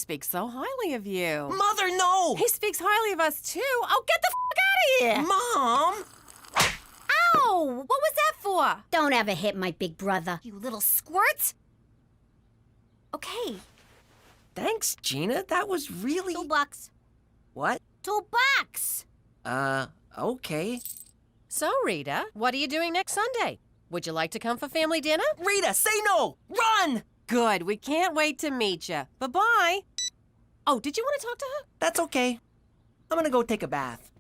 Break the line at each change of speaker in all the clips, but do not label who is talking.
speaks so highly of you.
Mother, no!
He speaks highly of us, too. Oh, get the f*** out of here!
Mom!
Ow! What was that for?
Don't ever hit my big brother.
You little squirt. Okay.
Thanks, Gina. That was really...
$2.
What?
$2.
Okay.
So, Rita, what are you doing next Sunday? Would you like to come for family dinner?
Rita, say no! Run!
Good. We can't wait to meet you. Bye-bye. Oh, did you want to talk to her?
That's okay. I'm gonna go take a bath.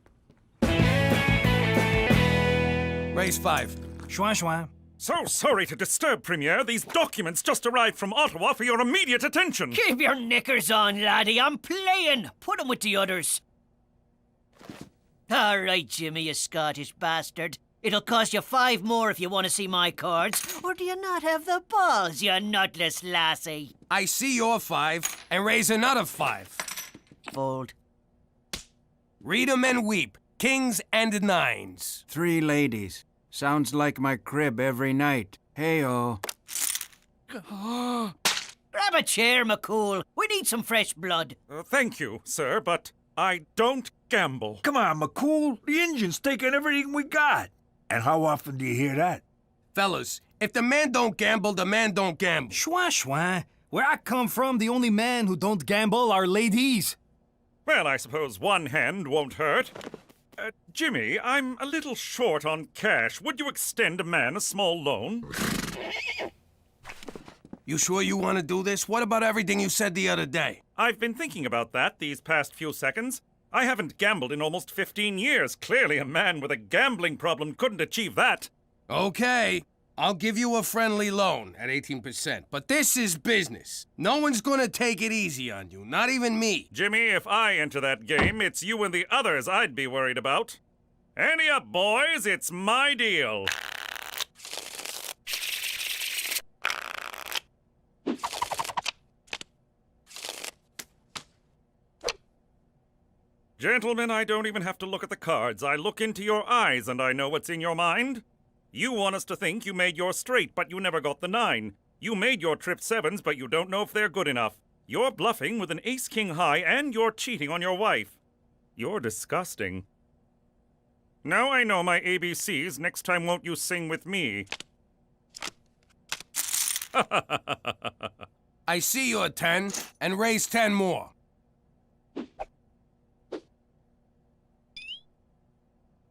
Raise 5.
Schwa schwa.
So sorry to disturb, Premier. These documents just arrived from Ottawa for your immediate attention.
Keep your knickers on, laddie. I'm playing. Put 'em with the others. All right, Jimmy, you Scottish bastard. It'll cost you 5 more if you want to see my cards. Or do you not have the balls, you nutless lassie?
I see your 5 and raise another 5.
Fold.
Read 'em and weep. Kings and 9s.
3 ladies. Sounds like my crib every night. Hey-oh.
Grab a chair, McCool. We need some fresh blood.
Thank you, sir, but I don't gamble.
Come on, McCool. The engine's taking everything we got. And how often do you hear that?
Fellas, if the man don't gamble, the man don't gamble.
Schwa schwa. Where I come from, the only men who don't gamble are ladies.
Well, I suppose one hand won't hurt. Jimmy, I'm a little short on cash. Would you extend a man a small loan?
You sure you want to do this? What about everything you said the other day?
I've been thinking about that these past few seconds. I haven't gambled in almost 15 years. Clearly a man with a gambling problem couldn't achieve that.
Okay, I'll give you a friendly loan at 18%. But this is business. No one's gonna take it easy on you, not even me.
Jimmy, if I enter that game, it's you and the others I'd be worried about. Ante up, boys. It's my deal. Gentlemen, I don't even have to look at the cards. I look into your eyes and I know what's in your mind. You want us to think you made your straight, but you never got the 9. You made your trip 7s, but you don't know if they're good enough. You're bluffing with an ace-king high, and you're cheating on your wife. You're disgusting. Now I know my ABCs. Next time won't you sing with me?
I see your 10 and raise 10 more.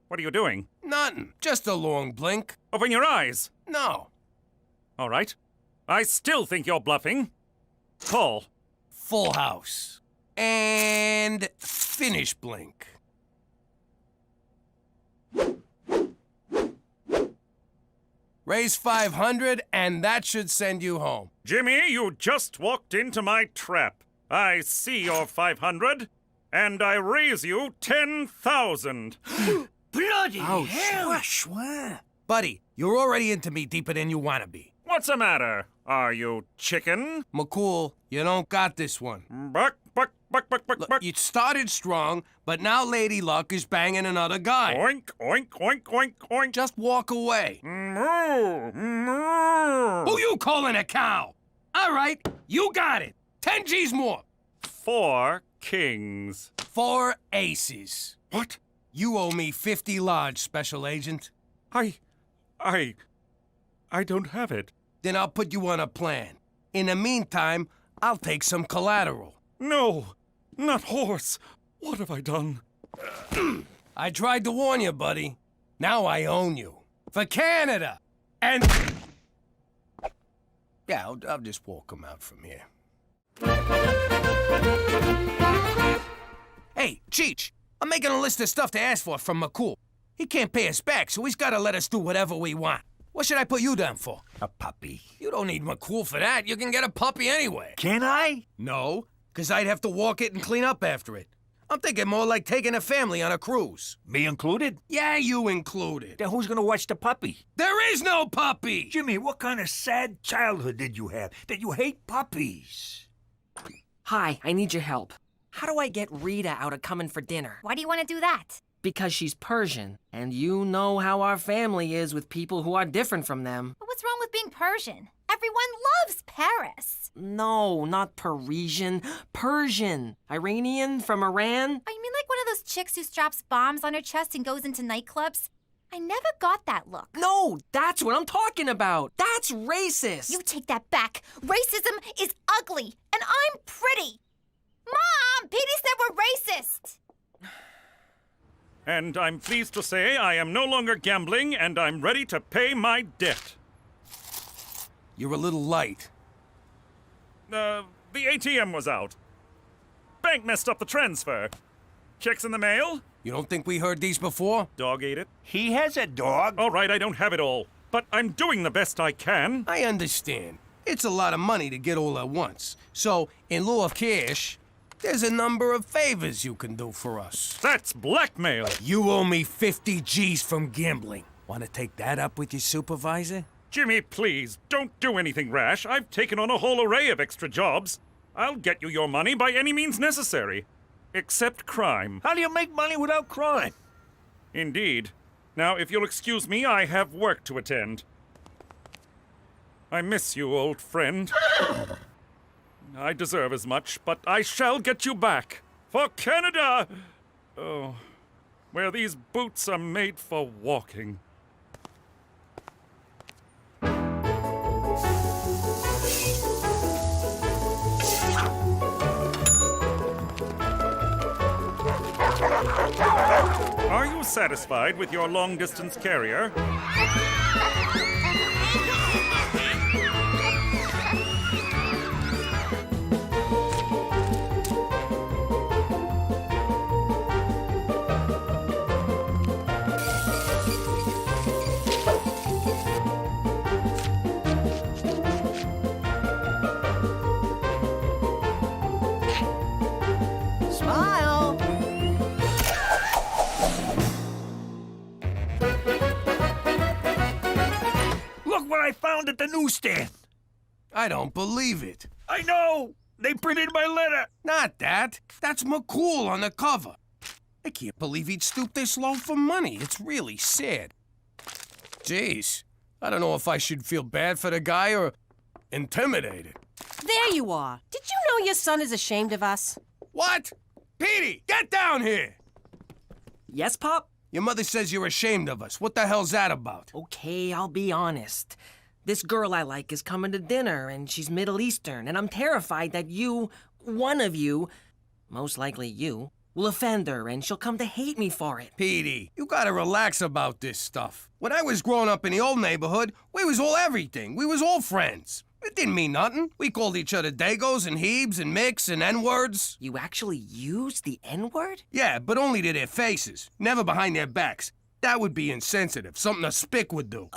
What are you doing?
Nothing. Just a long blink.
Open your eyes.
No.
All right. I still think you're bluffing. Call.
Full house. And finish blink. Raise 500 and that should send you home.
Jimmy, you just walked into my trap. I see your 500, and I raise you 10,000.
Bloody
Oh,
hell!
schwa.
Buddy, you're already into me deeper than you wanna be.
What's the matter? Are you chicken?
McCool, you don't got this one.
Buck, buck, buck, buck, buck,
Look,
buck.
you started strong, but now Lady Luck is banging another guy.
Oink, oink, oink, oink, oink.
Just walk away.
Moo, moo.
Who you calling a cow? All right, you got it. 10 G's more.
4 kings.
4 aces.
What?
You owe me 50 large, Special Agent.
I don't have it.
Then I'll put you on a plan. In the meantime, I'll take some collateral.
No, not horse. What have I done?
I tried to warn you, buddy. Now I own you. For Canada! And... Yeah, I'll just walk him out from here. Hey, Cheech! I'm making a list of stuff to ask for from McCool. He can't pay us back, so he's gotta let us do whatever we want. What should I put you down for?
A puppy.
You don't need McCool for that. You can get a puppy anyway.
Can I?
No, because I'd have to walk it and clean up after it. I'm thinking more like taking a family on a cruise.
Me included?
Yeah, you included.
Then who's gonna watch the puppy?
There is no puppy!
Jimmy, what kind of sad childhood did you have that you hate puppies?
Hi, I need your help. How do I get Rita out of coming for dinner?
Why do you want to do that?
Because she's Persian, and you know how our family is with people who are different from them.
But what's wrong with being Persian? Everyone loves Paris.
No, not Parisian. Persian. Iranian from Iran.
Oh, you mean like one of those chicks who straps bombs on her chest and goes into nightclubs? I never got that look.
No, that's what I'm talking about. That's racist.
You take that back. Racism is ugly, and I'm pretty. Mom, Petey said we're racist.
And I'm pleased to say I am no longer gambling, and I'm ready to pay my debt.
You're a little light.
The ATM was out. Bank messed up the transfer. Checks in the mail?
You don't think we heard these before?
Dog ate it.
He has a dog.
All right, I don't have it all, but I'm doing the best I can.
I understand. It's a lot of money to get all at once. So, in lieu of cash, there's a number of favors you can do for us.
That's blackmail.
You owe me 50 G's from gambling. Want to take that up with your supervisor?
Jimmy, please, don't do anything rash. I've taken on a whole array of extra jobs. I'll get you your money by any means necessary. Except crime.
How do you make money without crime?
Indeed. Now, if you'll excuse me, I have work to attend. I miss you, old friend. I deserve as much, but I shall get you back. For Canada! Oh, where these boots are made for walking. Are you satisfied with your long-distance carrier?
Smile.
Look what I found at the newsstand.
I don't believe it.
I know. They printed my letter.
Not that. That's McCool on the cover. I can't believe he'd stoop this low for money. It's really sad. Jeez, I don't know if I should feel bad for the guy or intimidated.
There you are. Did you know your son is ashamed of us?
What? Petey, get down here!
Yes, Pop?
Your mother says you're ashamed of us. What the hell's that about?
Okay, I'll be honest. This girl I like is coming to dinner, and she's Middle Eastern, and I'm terrified that you, one of you, most likely you, will offend her, and she'll come to hate me for it.
Petey, you gotta relax about this stuff. When I was growing up in the old neighborhood, we was all everything. We was all friends. It didn't mean nothing. We called each other Dagos and Hebes and Micks and N-words.
You actually use the N-word?
Yeah, but only to their faces, never behind their backs. That would be insensitive, something a spick would do.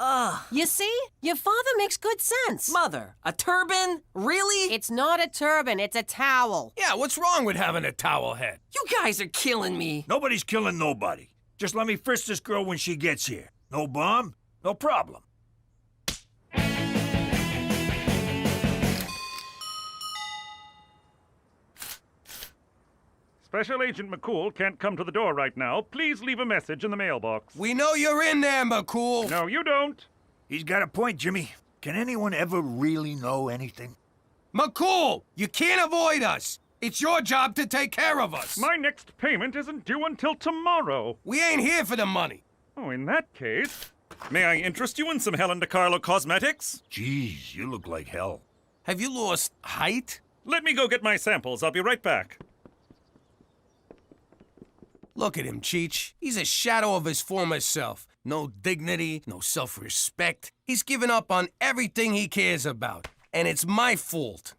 You see? Your father makes good sense.
Mother, a turban? Really?
It's not a turban, it's a towel.
Yeah, what's wrong with having a towel head?
You guys are killing me.
Nobody's killing nobody. Just let me frisk this girl when she gets here. No bomb, no problem.
Special Agent McCool can't come to the door right now. Please leave a message in the mailbox.
We know you're in there, McCool.
No, you don't.
He's got a point, Jimmy. Can anyone ever really know anything?
McCool, you can't avoid us. It's your job to take care of us.
My next payment isn't due until tomorrow.
We ain't here for the money.
Oh, in that case, may I interest you in some Helen DeCarlo cosmetics?
Jeez, you look like hell.
Have you lost height?
Let me go get my samples. I'll be right back.
Look at him, Cheech. He's a shadow of his former self. No dignity, no self-respect. He's given up on everything he cares about. And it's my fault.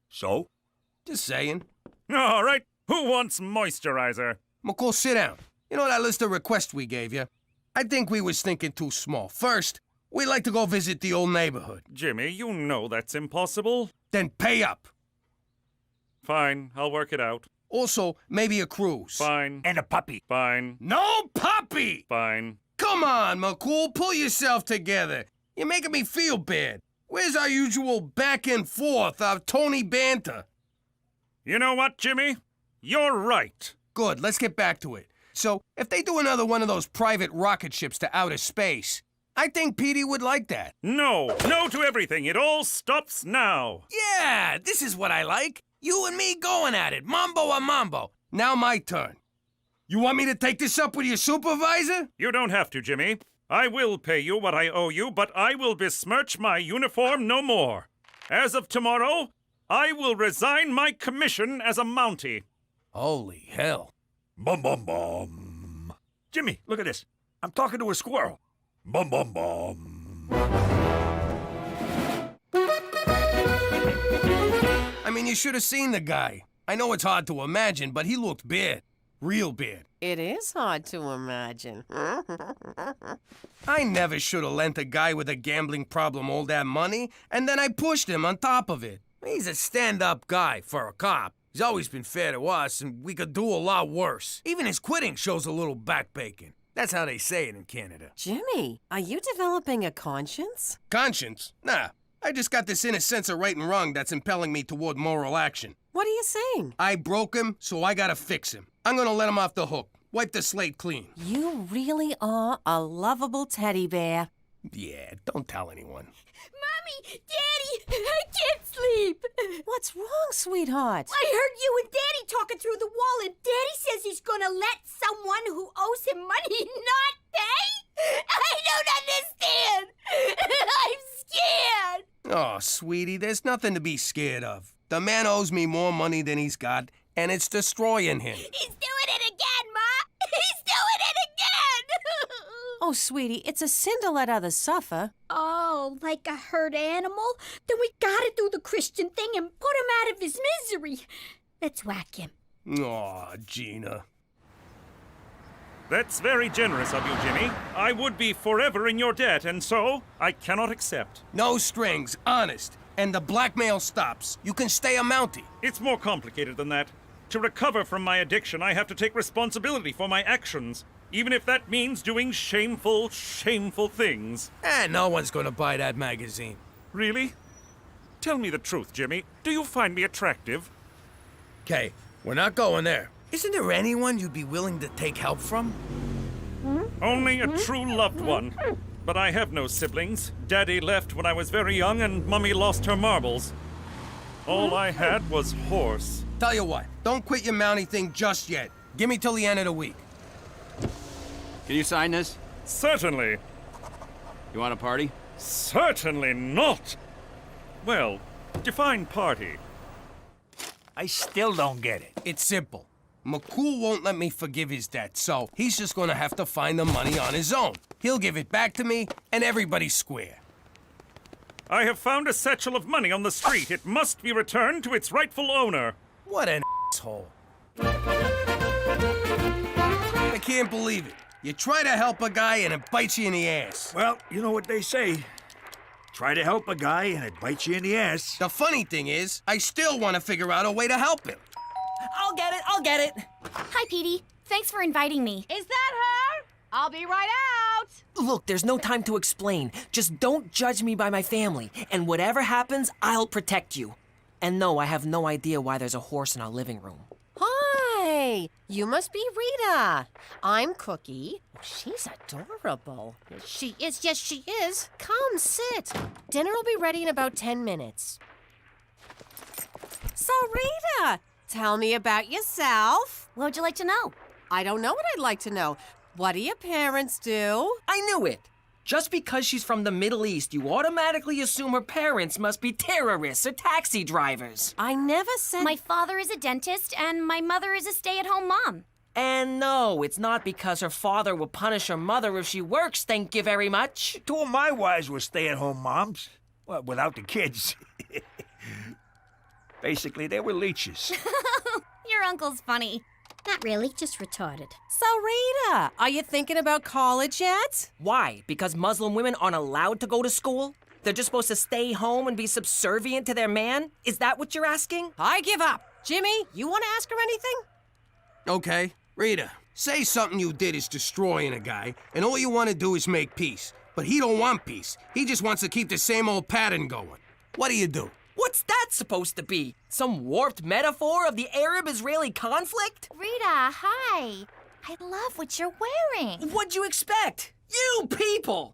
So?
Just saying.
All right. Who wants moisturizer?
McCool, sit down. You know that list of requests we gave you? I think we was thinking too small. First, we'd like to go visit the old neighborhood.
Jimmy, you know that's impossible.
Then pay up.
Fine, I'll work it out.
Also, maybe a cruise.
Fine.
And a puppy.
Fine.
No puppy!
Fine.
Come on, McCool, pull yourself together. You're making me feel bad. Where's our usual back and forth, our Tony banter?
You know what, Jimmy? You're right.
Good, let's get back to it. So, if they do another one of those private rocket ships to outer space, I think Petey would like that.
No, no to everything. It all stops now.
Yeah, this is what I like. You and me going at it, mambo a mambo. Now my turn. You want me to take this up with your supervisor?
You don't have to, Jimmy. I will pay you what I owe you, but I will besmirch my uniform no more. As of tomorrow, I will resign my commission as a Mountie.
Holy hell.
Bum bum bum. Jimmy, look at this. I'm talking to a squirrel. Bum bum bum.
I mean, you should have seen the guy. I know it's hard to imagine, but he looked bad. Real bad.
It is hard to imagine.
I never should have lent a guy with a gambling problem all that money, and then I pushed him on top of it. He's a stand-up guy for a cop. He's always been fair to us, and we could do a lot worse. Even his quitting shows a little backbreaking. That's how they say it in Canada.
Jimmy, are you developing a conscience?
Conscience? Nah. I just got this inner sense of right and wrong that's impelling me toward moral action.
What are you saying?
I broke him, so I gotta fix him. I'm gonna let him off the hook. Wipe the slate clean.
You really are a lovable teddy bear.
Yeah, don't tell anyone.
Mommy! Daddy! I can't sleep!
What's wrong, sweetheart?
I heard you and Daddy talking through the wall, and Daddy says he's gonna let someone who owes him money not pay? I don't understand! I'm scared!
Oh, sweetie, there's nothing to be scared of. The man owes me more money than he's got, and it's destroying him.
He's doing it again, Ma! He's doing it again!
Oh, sweetie, it's a sin to let others suffer.
Oh, like a hurt animal? Then we gotta do the Christian thing and put him out of his misery. Let's whack him.
Aw, Gina.
That's very generous of you, Jimmy. I would be forever in your debt, and so I cannot accept.
No strings, honest. And the blackmail stops. You can stay a Mountie.
It's more complicated than that. To recover from my addiction, I have to take responsibility for my actions, even if that means doing shameful, shameful things.
No one's gonna buy that magazine.
Really? Tell me the truth, Jimmy. Do you find me attractive?
Okay, we're not going there. Isn't there anyone you'd be willing to take help from?
Only a true loved one. But I have no siblings. Daddy left when I was very young, and Mummy lost her marbles. All I had was horse.
Tell you what, don't quit your Mountie thing just yet. Give me till the end of the week.
Can you sign this?
Certainly.
You want a party?
Certainly not. Well, define party.
I still don't get it.
It's simple. McCool won't let me forgive his debt, so he's just gonna have to find the money on his own. He'll give it back to me, and everybody's square.
I have found a satchel of money on the street. It must be returned to its rightful owner.
What an asshole. I can't believe it. You try to help a guy and it bites you in the ass.
Well, you know what they say. Try to help a guy and it bites you in the ass.
The funny thing is, I still want to figure out a way to help him.
I'll get it.
Hi, Petey. Thanks for inviting me.
Is that her? I'll be right out.
Look, there's no time to explain. Just don't judge me by my family. And whatever happens, I'll protect you. And no, I have no idea why there's a horse in our living room.
Hi, you must be Rita. I'm Cookie. She's adorable. She is, yes, she is. Come, sit. Dinner will be ready in about 10 minutes. So, Rita, tell me about yourself.
What would you like to know?
I don't know what I'd like to know. What do your parents do?
I knew it. Just because she's from the Middle East, you automatically assume her parents must be terrorists or taxi drivers.
I never said...
My father is a dentist, and my mother is a stay-at-home mom.
And no, it's not because her father will punish her mother if she works, thank you very much.
Two of my wives were stay-at-home moms. Well, without the kids. Basically, they were leeches.
Your uncle's funny.
Not really, just retarded.
So, Rita, are you thinking about college yet?
Why? Because Muslim women aren't allowed to go to school? They're just supposed to stay home and be subservient to their man? Is that what you're asking?
I give up. Jimmy, you want to ask her anything?
Okay, Rita, say something you did is destroying a guy, and all you want to do is make peace. But he don't want peace. He just wants to keep the same old pattern going. What do?
What's that supposed to be? Some warped metaphor of the Arab-Israeli conflict?
Rita, hi. I love what you're wearing.
What'd you expect? You people!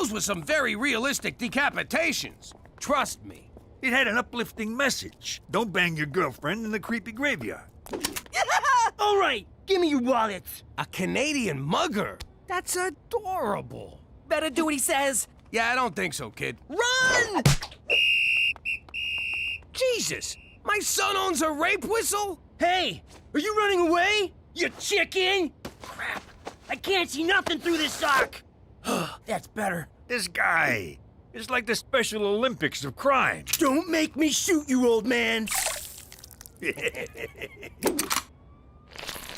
Those were some very realistic decapitations. Trust me.
It had an uplifting message. Don't bang your girlfriend in the creepy graveyard.
All right, give me your wallets.
A Canadian mugger? That's adorable.
Better do what he says.
Yeah, I don't think so, kid.
Run!
Jesus! My son owns a rape whistle?
Hey, are you running away? You chicken! Crap, I can't see nothing through this sock. That's better.
This guy is like the Special Olympics of crime.
Don't make me shoot you, old man.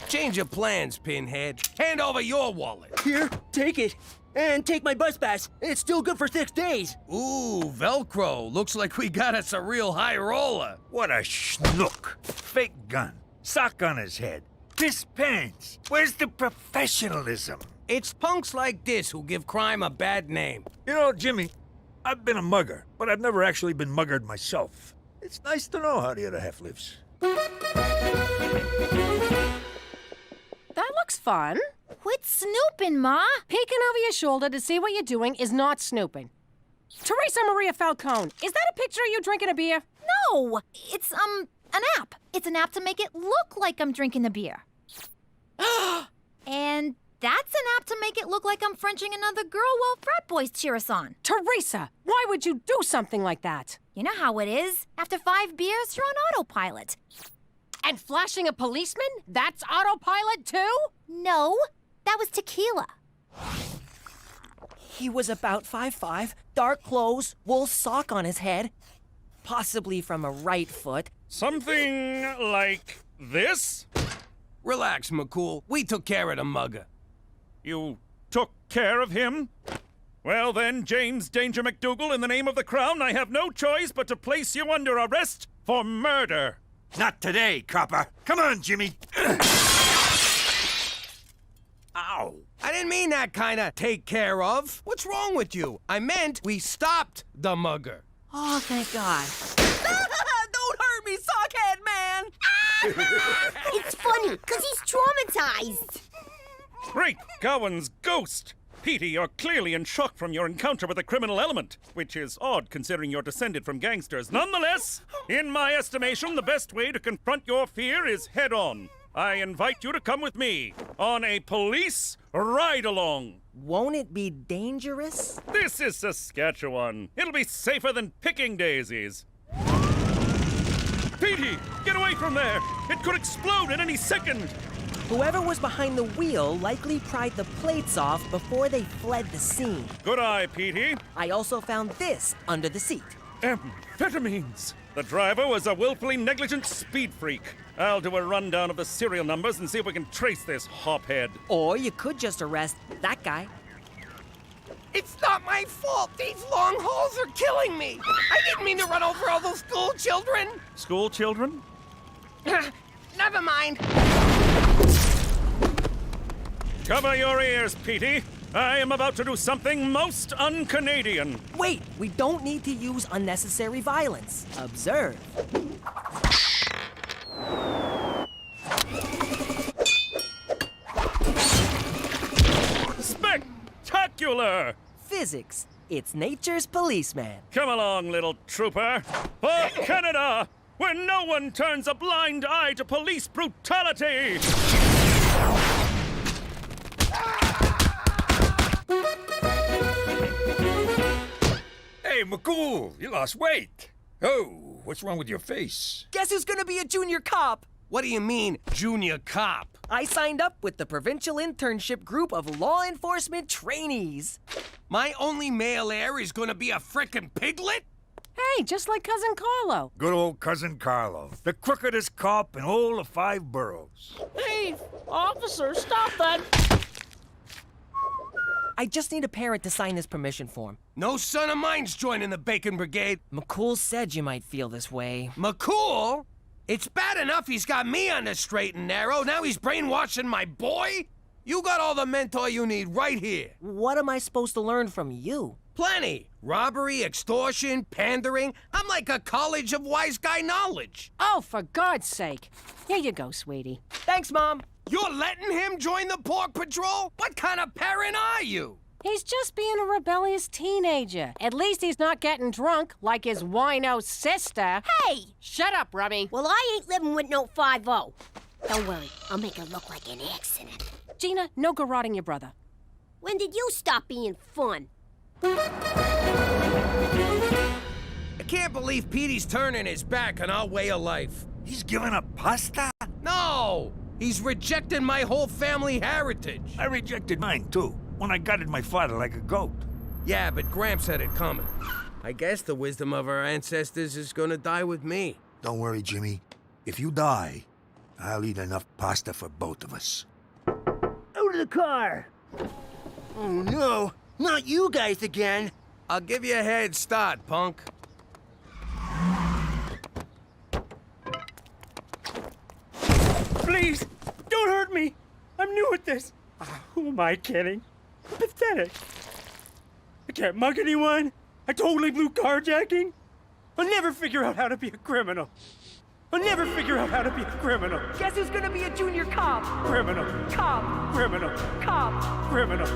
Change of plans, Pinhead. Hand over your wallet.
Here, take it. And take my bus pass. It's still good for 6 days.
Ooh, Velcro. Looks like we got us a real high roller.
What a schnook. Fake gun, sock on his head, piss pants. Where's the professionalism?
It's punks like this who give crime a bad name.
You know, Jimmy, I've been a mugger, but I've never actually been muggered myself. It's nice to know how the other half lives.
That looks fun.
Quit snooping, Ma.
Peeking over your shoulder to see what you're doing is not snooping. Teresa Maria Falcone, is that a picture of you drinking a beer?
No, it's, an app. It's an app to make it look like I'm drinking the beer. And that's an app to make it look like I'm Frenching another girl while frat boys cheer us on.
Teresa, why would you do something like that?
You know how it is. After 5 beers, you're on autopilot.
And flashing a policeman? That's autopilot too?
No, that was tequila.
He was about 5'5", dark clothes, wool sock on his head, possibly from a right foot.
Something like this?
Relax, McCool. We took care of the mugger.
You took care of him? Well then, James Danger McDougal, in the name of the Crown, I have no choice but to place you under arrest for murder.
Not today, copper. Come on, Jimmy. Ow.
I didn't mean that kind of take care of. What's wrong with you? I meant we stopped the mugger.
Oh, thank God.
Don't hurt me, sockhead man!
It's funny, because he's traumatized.
Great Gowan's ghost! Petey, you're clearly in shock from your encounter with a criminal element, which is odd considering you're descended from gangsters. Nonetheless, in my estimation, the best way to confront your fear is head-on. I invite you to come with me on a police ride-along.
Won't it be dangerous?
This is Saskatchewan. It'll be safer than picking daisies. Petey, get away from there! It could explode at any second!
Whoever was behind the wheel likely pried the plates off before they fled the scene.
Good eye, Petey.
I also found this under the seat.
Amphetamines. The driver was a willfully negligent speed freak. I'll do a rundown of the serial numbers and see if we can trace this hophead.
Or you could just arrest that guy.
It's not my fault. These long hauls are killing me. I didn't mean to run over all those school children.
School children?
Never mind.
Cover your ears, Petey. I am about to do something most un-Canadian.
Wait, we don't need to use unnecessary violence. Observe.
Spectacular!
Physics. It's nature's policeman.
Come along, little trooper. For Canada, where no one turns a blind eye to police brutality!
Hey, McCool, you lost weight. Oh, what's wrong with your face?
Guess who's gonna be a junior cop?
What do you mean, junior cop?
I signed up with the provincial internship group of law enforcement trainees.
My only male heir is gonna be a frickin' piglet?
Hey, just like Cousin Carlo.
Good old Cousin Carlo, the crookedest cop in all the 5 boroughs.
Hey, officer, stop that.
I just need a parent to sign this permission form.
No son of mine's joining the Bacon Brigade.
McCool said you might feel this way.
McCool? It's bad enough he's got me on the straight and narrow. Now he's brainwashing my boy? You got all the mentor you need right here.
What am I supposed to learn from you?
Plenty. Robbery, extortion, pandering. I'm like a college of wise guy knowledge.
Oh, for God's sake. Here you go, sweetie.
Thanks, Mom.
You're letting him join the Pork Patrol? What kind of parent are you?
He's just being a rebellious teenager. At least he's not getting drunk like his wino sister.
Hey!
Shut up, Rummy.
Well, I ain't living with no 5-0. Don't worry, I'll make it look like an accident.
Gina, no garroting your brother.
When did you stop being fun?
I can't believe Petey's turning his back on our way of life.
He's giving up pasta?
No! He's rejecting my whole family heritage.
I rejected mine, too, when I gutted my father like a goat.
Yeah, but Gramps had it coming. I guess the wisdom of our ancestors is gonna die with me.
Don't worry, Jimmy. If you die, I'll eat enough pasta for both of us.
Out of the car! Oh no, not you guys again!
I'll give you a head start, punk.
Please, don't hurt me. I'm new at this. Who am I kidding? Pathetic. I can't mug anyone. I totally blew carjacking. I'll never figure out how to be a criminal. I'll never figure out how to be a criminal.
Guess who's gonna be a junior cop?
Criminal.
Cop.
Criminal.
Cop.
Criminal.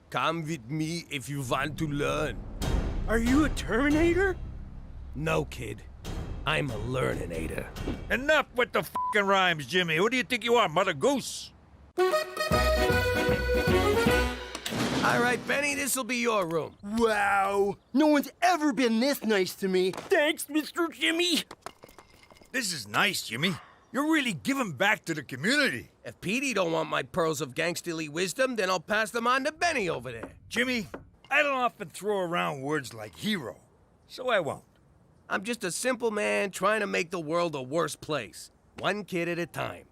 Come with me if you want to learn.
Are you a Terminator?
No, kid. I'm a learninator.
Enough with the f***ing rhymes, Jimmy. Who do you think you are, Mother Goose?
All right, Benny, this'll be your room.
Wow! No one's ever been this nice to me.
Thanks, Mr. Jimmy.
This is nice, Jimmy. You're really giving back to the community.
If Petey don't want my pearls of gangsterly wisdom, then I'll pass them on to Benny over there.
Jimmy, I don't often throw around words like hero, so I won't.
I'm just a simple man trying to make the world a worse place. One kid at a time.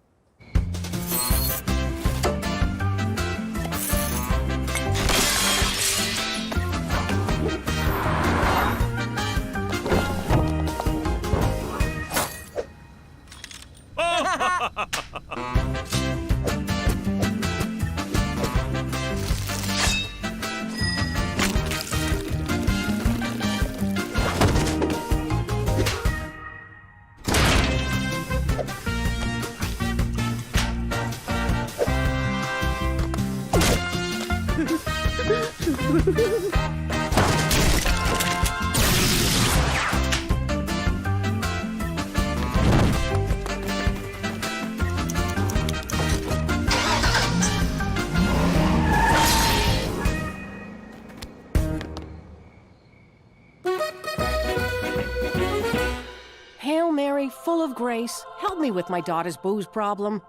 Hail Mary, full of grace, help me with my daughter's booze problem.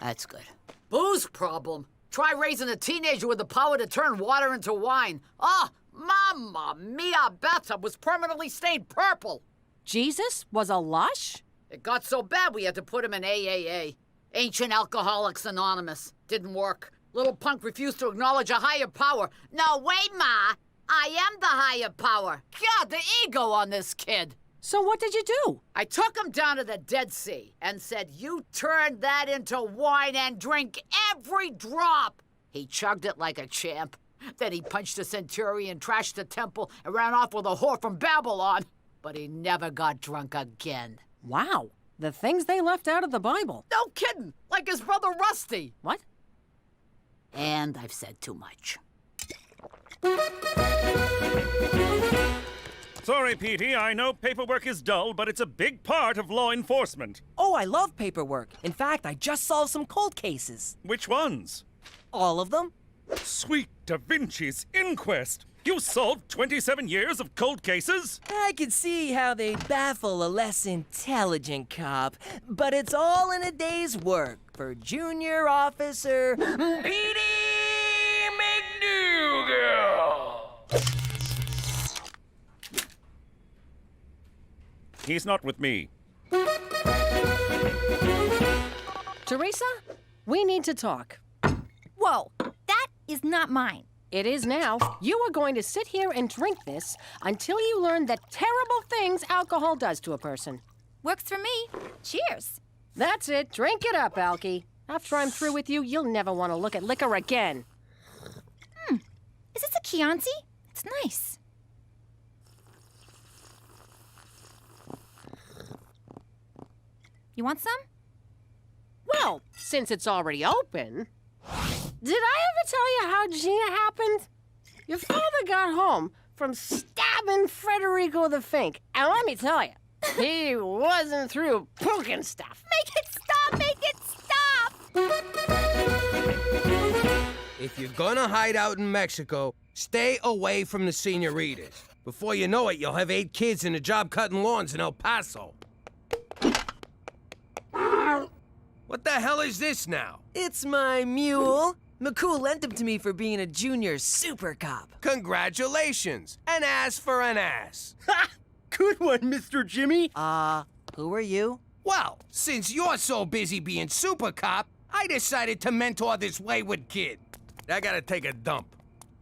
That's good. Booze problem? Try raising a teenager with the power to turn water into wine. Oh, mamma mia, bathtub was permanently stained purple.
Jesus was a lush?
It got so bad we had to put him in AAA. Ancient Alcoholics Anonymous. Didn't work. Little punk refused to acknowledge a higher power. No way, Ma. I am the higher power. God, the ego on this kid.
So what did you do?
I took him down to the Dead Sea and said, you turn that into wine and drink every drop. He chugged it like a champ. Then he punched a centurion, trashed the temple, and ran off with a whore from Babylon. But he never got drunk again.
Wow, the things they left out of the Bible.
No kidding, like his brother Rusty.
What?
And I've said too much.
Sorry, Petey, I know paperwork is dull, but it's a big part of law enforcement.
Oh, I love paperwork. In fact, I just solved some cold cases.
Which ones?
All of them.
Sweet Da Vinci's inquest. You solved 27 years of cold cases?
I could see how they'd baffle a less intelligent cop, but it's all in a day's work for Junior Officer Petey McDougal.
He's not with me.
Teresa, we need to talk.
Whoa, that is not mine.
It is now. You are going to sit here and drink this until you learn the terrible things alcohol does to a person.
Works for me. Cheers.
That's it. Drink it up, Alky. After I'm through with you, you'll never want to look at liquor again.
Is this a Chianti? It's nice. You want some?
Well, since it's already open. Did I ever tell you how Gina happened? Your father got home from stabbing Frederico the Fink. And let me tell you, he wasn't through poking stuff.
Make it stop! Make it stop!
If you're gonna hide out in Mexico, stay away from the senoritas. Before you know it, you'll have 8 kids and a job cutting lawns in El Paso. What the hell is this now?
It's my mule. McCool lent him to me for being a junior super cop.
Congratulations! An ass for an ass.
Ha! Good one, Mr. Jimmy.
Who are you?
Well, since you're so busy being super cop, I decided to mentor this wayward kid. I gotta take a dump.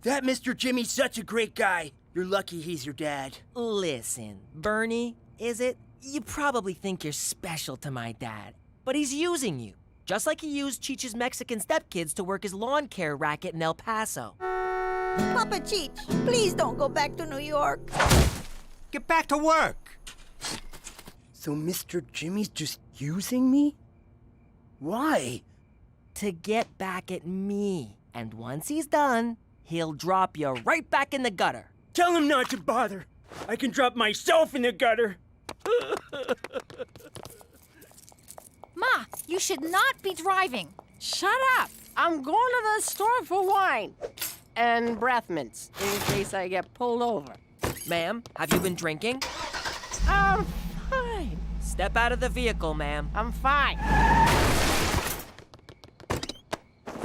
That Mr. Jimmy's such a great guy. You're lucky he's your dad.
Listen, Bernie, is it? You probably think you're special to my dad, but he's using you. Just like he used Cheech's Mexican stepkids to work his lawn care racket in El Paso.
Papa Cheech, please don't go back to New York.
Get back to work.
So Mr. Jimmy's just using me? Why?
To get back at me. And once he's done, he'll drop you right back in the gutter.
Tell him not to bother. I can drop myself in the gutter.
Ma, you should not be driving.
Shut up! I'm going to the store for wine. And breath mints, in case I get pulled over.
Ma'am, have you been drinking?
I'm fine.
Step out of the vehicle, ma'am.
I'm fine.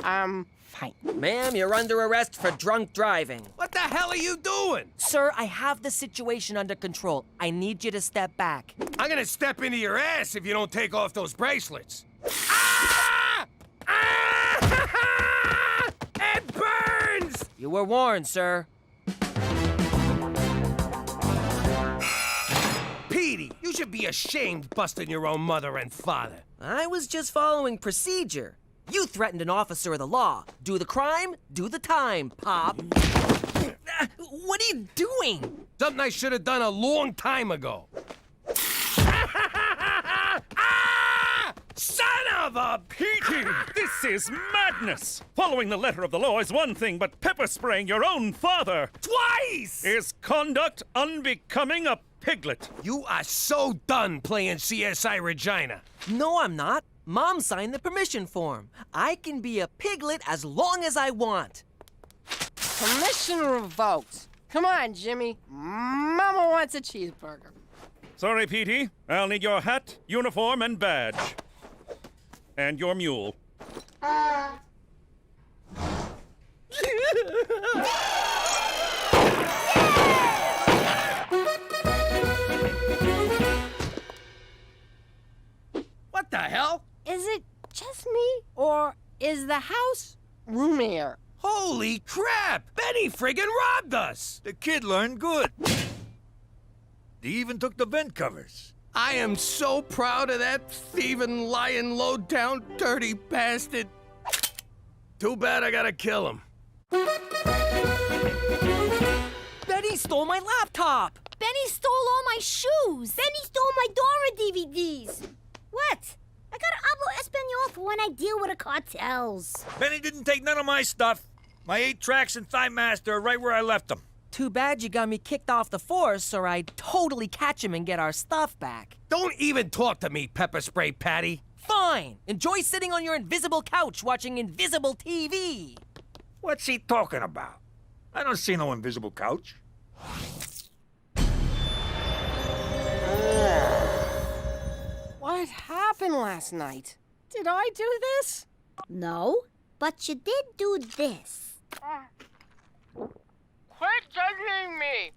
I'm fine.
Ma'am, you're under arrest for drunk driving.
What the hell are you doing?
Sir, I have the situation under control. I need you to step back.
I'm gonna step into your ass if you don't take off those bracelets. Ah! Ah! It burns!
You were warned, sir.
Petey, you should be ashamed busting your own mother and father.
I was just following procedure. You threatened an officer of the law. Do the crime, do the time, Pop. What are you doing?
Something I should have done a long time ago. Son of a...
Petey, this is madness! Following the letter of the law is one thing, but pepper spraying your own father...
Twice!
...is conduct unbecoming a piglet.
You are so done playing CSI Regina.
No, I'm not. Mom signed the permission form. I can be a piglet as long as I want.
Permission revoked. Come on, Jimmy. Mama wants a cheeseburger.
Sorry, Petey. I'll need your hat, uniform, and badge. And your mule.
What the hell?
Is it just me, or is the house roomier?
Holy crap! Benny friggin' robbed us!
The kid learned good. He even took the vent covers.
I am so proud of that thieving, lying, low-down, dirty bastard. Too bad I gotta kill him.
Benny stole my laptop!
Benny stole all my shoes.
Benny stole my Dora DVDs. What? I gotta hablo Espanol for when I deal with the cartels.
Benny didn't take none of my stuff. My 8 tracks and Thigh Master are right where I left them.
Too bad you got me kicked off the force, or I'd totally catch him and get our stuff back.
Don't even talk to me, Pepper Spray Patty.
Fine. Enjoy sitting on your invisible couch watching invisible TV.
What's he talking about? I don't see no invisible couch.
What happened last night? Did I do this?
No, but you did do this.
Quit judging me!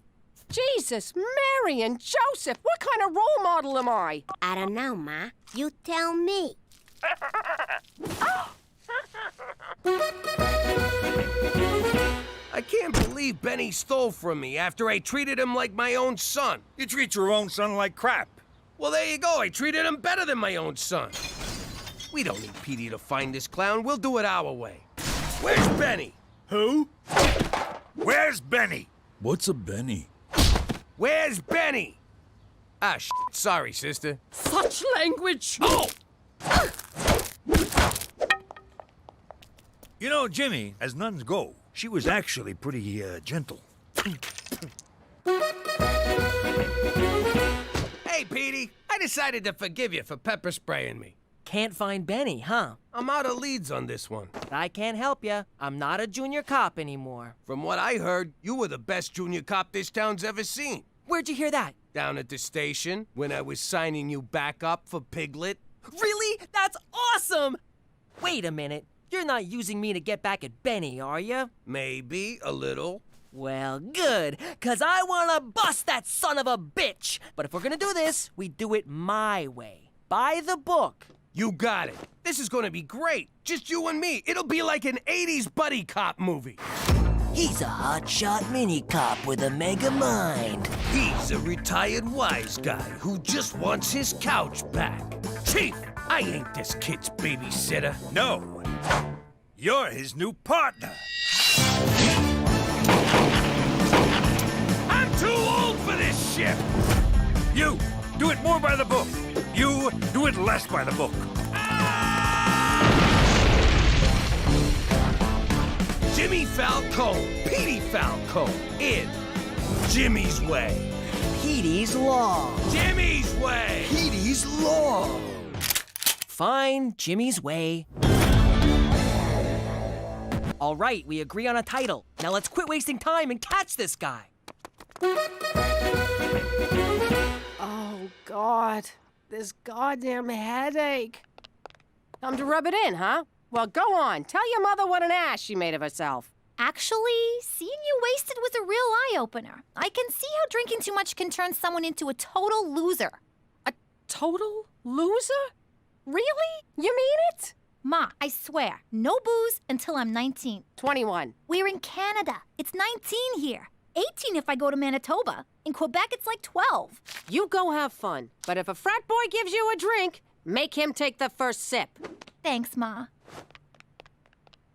Jesus, Mary and Joseph, what kind of role model am I?
I don't know, Ma. You tell me.
I can't believe Benny stole from me after I treated him like my own son.
You treat your own son like crap.
Well, there you go. I treated him better than my own son. We don't need Petey to find this clown. We'll do it our way. Where's Benny?
Who? Where's Benny?
What's a Benny?
Where's Benny? Ah, sorry, sister.
Such language!
Oh!
You know, Jimmy, as nuns go, she was actually pretty, gentle.
Hey, Petey, I decided to forgive you for pepper spraying me.
Can't find Benny, huh?
I'm out of leads on this one.
I can't help ya. I'm not a junior cop anymore.
From what I heard, you were the best junior cop this town's ever seen.
Where'd you hear that?
Down at the station, when I was signing you back up for Piglet.
Really? That's awesome! Wait a minute. You're not using me to get back at Benny, are you?
Maybe a little.
Well, good, 'cause I wanna bust that son of a bitch! But if we're gonna do this, we do it my way. By the book.
You got it. This is gonna be great. Just you and me. It'll be like an 80s buddy cop movie.
He's a hotshot mini cop with a mega mind.
He's a retired wise guy who just wants his couch back. Chief, I ain't this kid's babysitter.
No, you're his new partner.
I'm too old for this shit.
You, do it more by the book. You, do it less by the book.
Jimmy Falcone, Petey Falcone, in Jimmy's Way.
Petey's Law.
Jimmy's Way.
Petey's Law. Fine, Jimmy's Way. All right, we agree on a title. Now let's quit wasting time and catch this guy.
Oh, God. This goddamn headache. Time to rub it in, huh? Well, go on. Tell your mother what an ass she made of herself.
Actually, seeing you wasted was a real eye-opener. I can see how drinking too much can turn someone into a total loser.
A total loser? Really? You mean it?
Ma, I swear, no booze until I'm 19.
21.
We're in Canada. It's 19 here. 18 if I go to Manitoba. In Quebec, it's like 12.
You go have fun. But if a frat boy gives you a drink, make him take the first sip.
Thanks, Ma.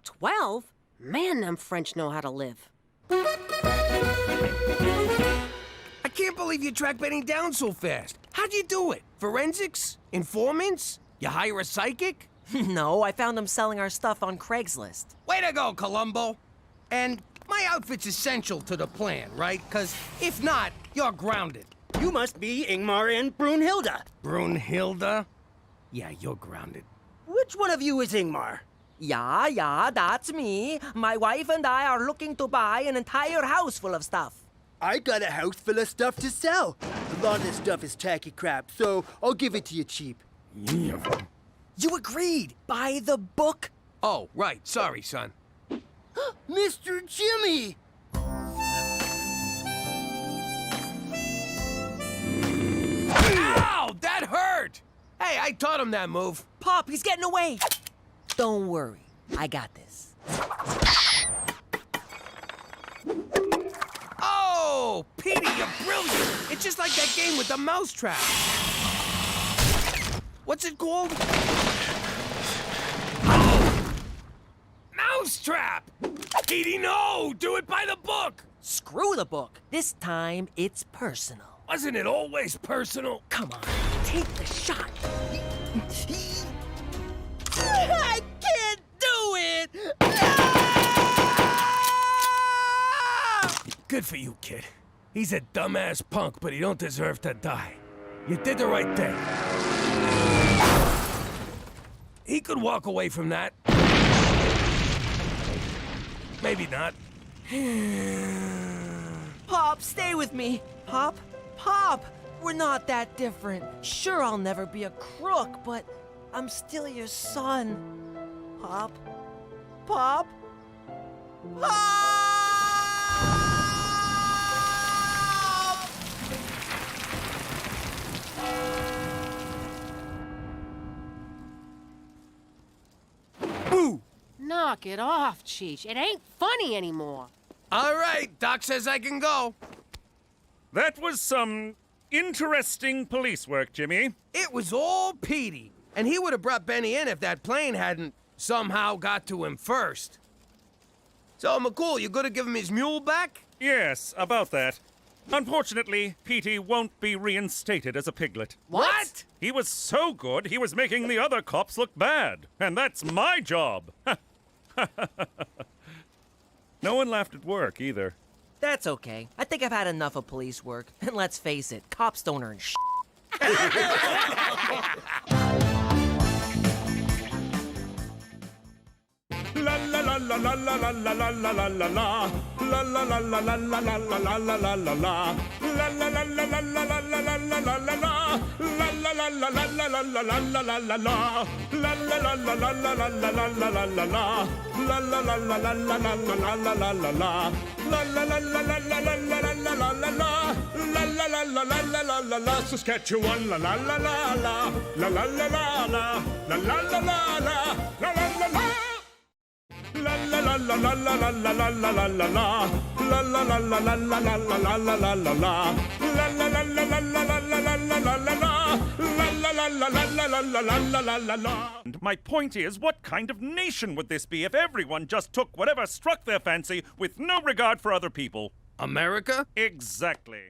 12? Man, them French know how to live.
I can't believe you tracked Benny down so fast. How'd you do it? Forensics? Informants? You hire a psychic?
No, I found him selling our stuff on Craigslist.
Way to go, Columbo. And my outfit's essential to the plan, right? 'Cause if not, you're grounded.
You must be Ingmar and Brunhilde.
Brunhilde? Yeah, you're grounded.
Which one of you is Ingmar?
Yeah, that's me. My wife and I are looking to buy an entire house full of stuff.
I got a house full of stuff to sell. A lot of this stuff is tacky crap, so I'll give it to you cheap.
You agreed. By the book.
Oh, right. Sorry, son.
Mr. Jimmy!
Ow! That hurt! Hey, I taught him that move.
Pop, he's getting away. Don't worry. I got this.
Oh, Petey, you're brilliant. It's just like that game with the mousetrap. What's it called? Oh! Mousetrap! Petey, no! Do it by the book!
Screw the book. This time, it's personal.
Wasn't it always personal?
Come on, take the shot.
I can't do it!
Good for you, kid. He's a dumbass punk, but he don't deserve to die. You did the right thing. He could walk away from that. Maybe not.
Pop, stay with me. Pop, we're not that different. Sure, I'll never be a crook, but I'm still your son. Pop.
Boo!
Knock it off, Cheech. It ain't funny anymore.
All right, Doc says I can go.
That was some interesting police work, Jimmy.
It was all Petey. And he would have brought Benny in if that plane hadn't somehow got to him first. So, McCool, you gonna give him his mule back?
Yes, about that. Unfortunately, Petey won't be reinstated as a piglet.
What?
He was so good, he was making the other cops look bad. And that's my job. No one laughed at work, either.
That's okay. I think I've had enough of police work. And let's face it, cops don't earn shit.
La la la la la la la la la la la la la. La la la la la la la la la la la la la. La la la la la la la la la la la la la. La la la la la la la la la la la la la. La la la la la la la la la la la la la. La la la la la la la la la la la la la. La la la la la la la la la la la la. La la la la la la la la la. Saskatchewan la la la la la. La la la la la. La la la la la. La la la la. La la la la la la la la la la la la la. La la la la la la la la la la la la la. La la la la la la la la la la la la la. La la la la la la la la la la la la.
My point is, what kind of nation would this be if everyone just took whatever struck their fancy with no regard for other people?
America?
Exactly.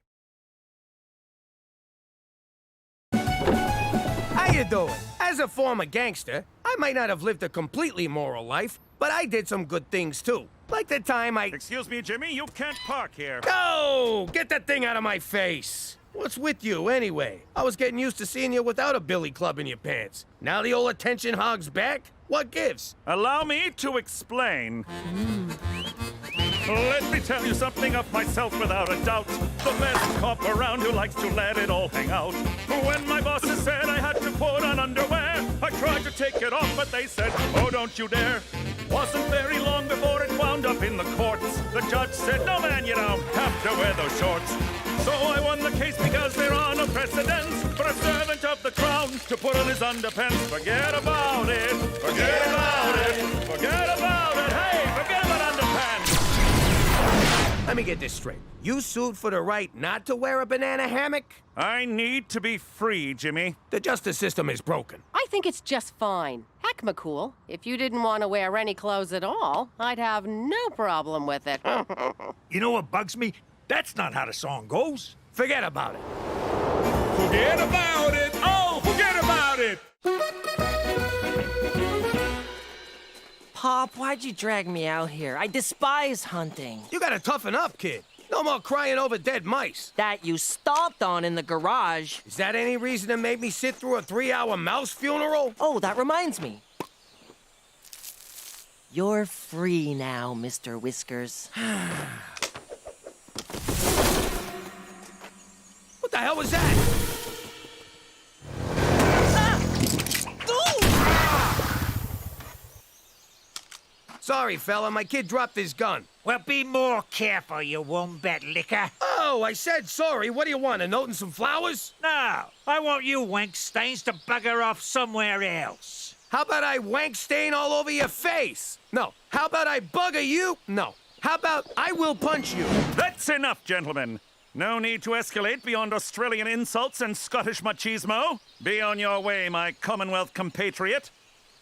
How you doing? As a former gangster, I might not have lived a completely moral life, but I did some good things too. Like the time I...
Excuse me, Jimmy, you can't park here.
No! Get that thing out of my face! What's with you, anyway? I was getting used to seeing you without a billy club in your pants. Now the old attention hog's back? What gives?
Allow me to explain. Let me tell you something of myself without a doubt. The best cop around who likes to let it all hang out. When my bosses said I had to put on underwear, I tried to take it off, but they said, oh, don't you dare. Wasn't very long before it wound up in the courts. The judge said, no, man, you don't have to wear those shorts. So I won the case because there are no precedents for a servant of the crown to put on his underpants. Forget about it. Forget about it. Forget about it. Hey, forget about underpants.
Let me get this straight. You sued for the right not to wear a banana hammock?
I need to be free, Jimmy.
The justice system is broken.
I think it's just fine. Heck, McCool, if you didn't want to wear any clothes at all, I'd have no problem with it.
You know what bugs me? That's not how the song goes.
Forget about it.
Forget about it. Oh, forget about it.
Pop, why'd you drag me out here? I despise hunting.
You gotta toughen up, kid. No more crying over dead mice.
That you stomped on in the garage.
Is that any reason to make me sit through a 3-hour mouse funeral?
Oh, that reminds me. You're free now, Mr. Whiskers.
What the hell was that? Sorry, fella, my kid dropped his gun.
Well, be more careful, you wombat licker.
Oh, I said sorry. What do you want, a note and some flowers?
No, I want you wank stains to bugger off somewhere else.
How about I wank stain all over your face? No. How about I bugger you? No. How about I will punch you?
That's enough, gentlemen. No need to escalate beyond Australian insults and Scottish machismo. Be on your way, my Commonwealth compatriot.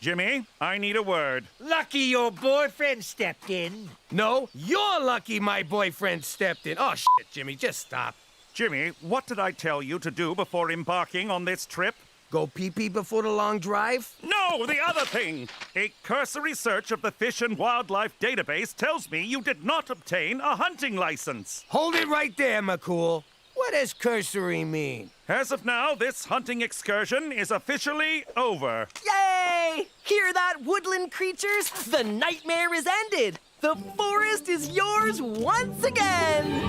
Jimmy, I need a word.
Lucky your boyfriend stepped in.
No, you're lucky my boyfriend stepped in. Oh, shit, Jimmy, just stop.
Jimmy, what did I tell you to do before embarking on this trip?
Go pee-pee before the long drive?
No, the other thing! A cursory search of the Fish and Wildlife database tells me you did not obtain a hunting license.
Hold it right there, McCool. What does cursory mean?
As of now, this hunting excursion is officially over.
Yay! Hear that, woodland creatures? The nightmare is ended. The forest is yours once again.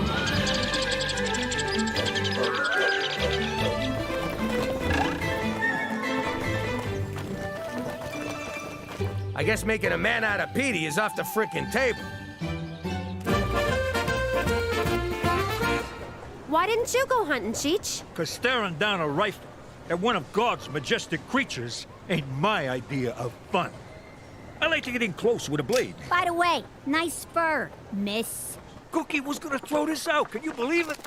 I guess making a man out of Petey is off the frickin' table.
Why didn't you go hunting, Cheech?
'Cause staring down a rifle at one of God's majestic creatures ain't my idea of fun. I like to get in close with a blade.
By the way, nice fur, miss.
Cookie was gonna throw this out, can you believe it?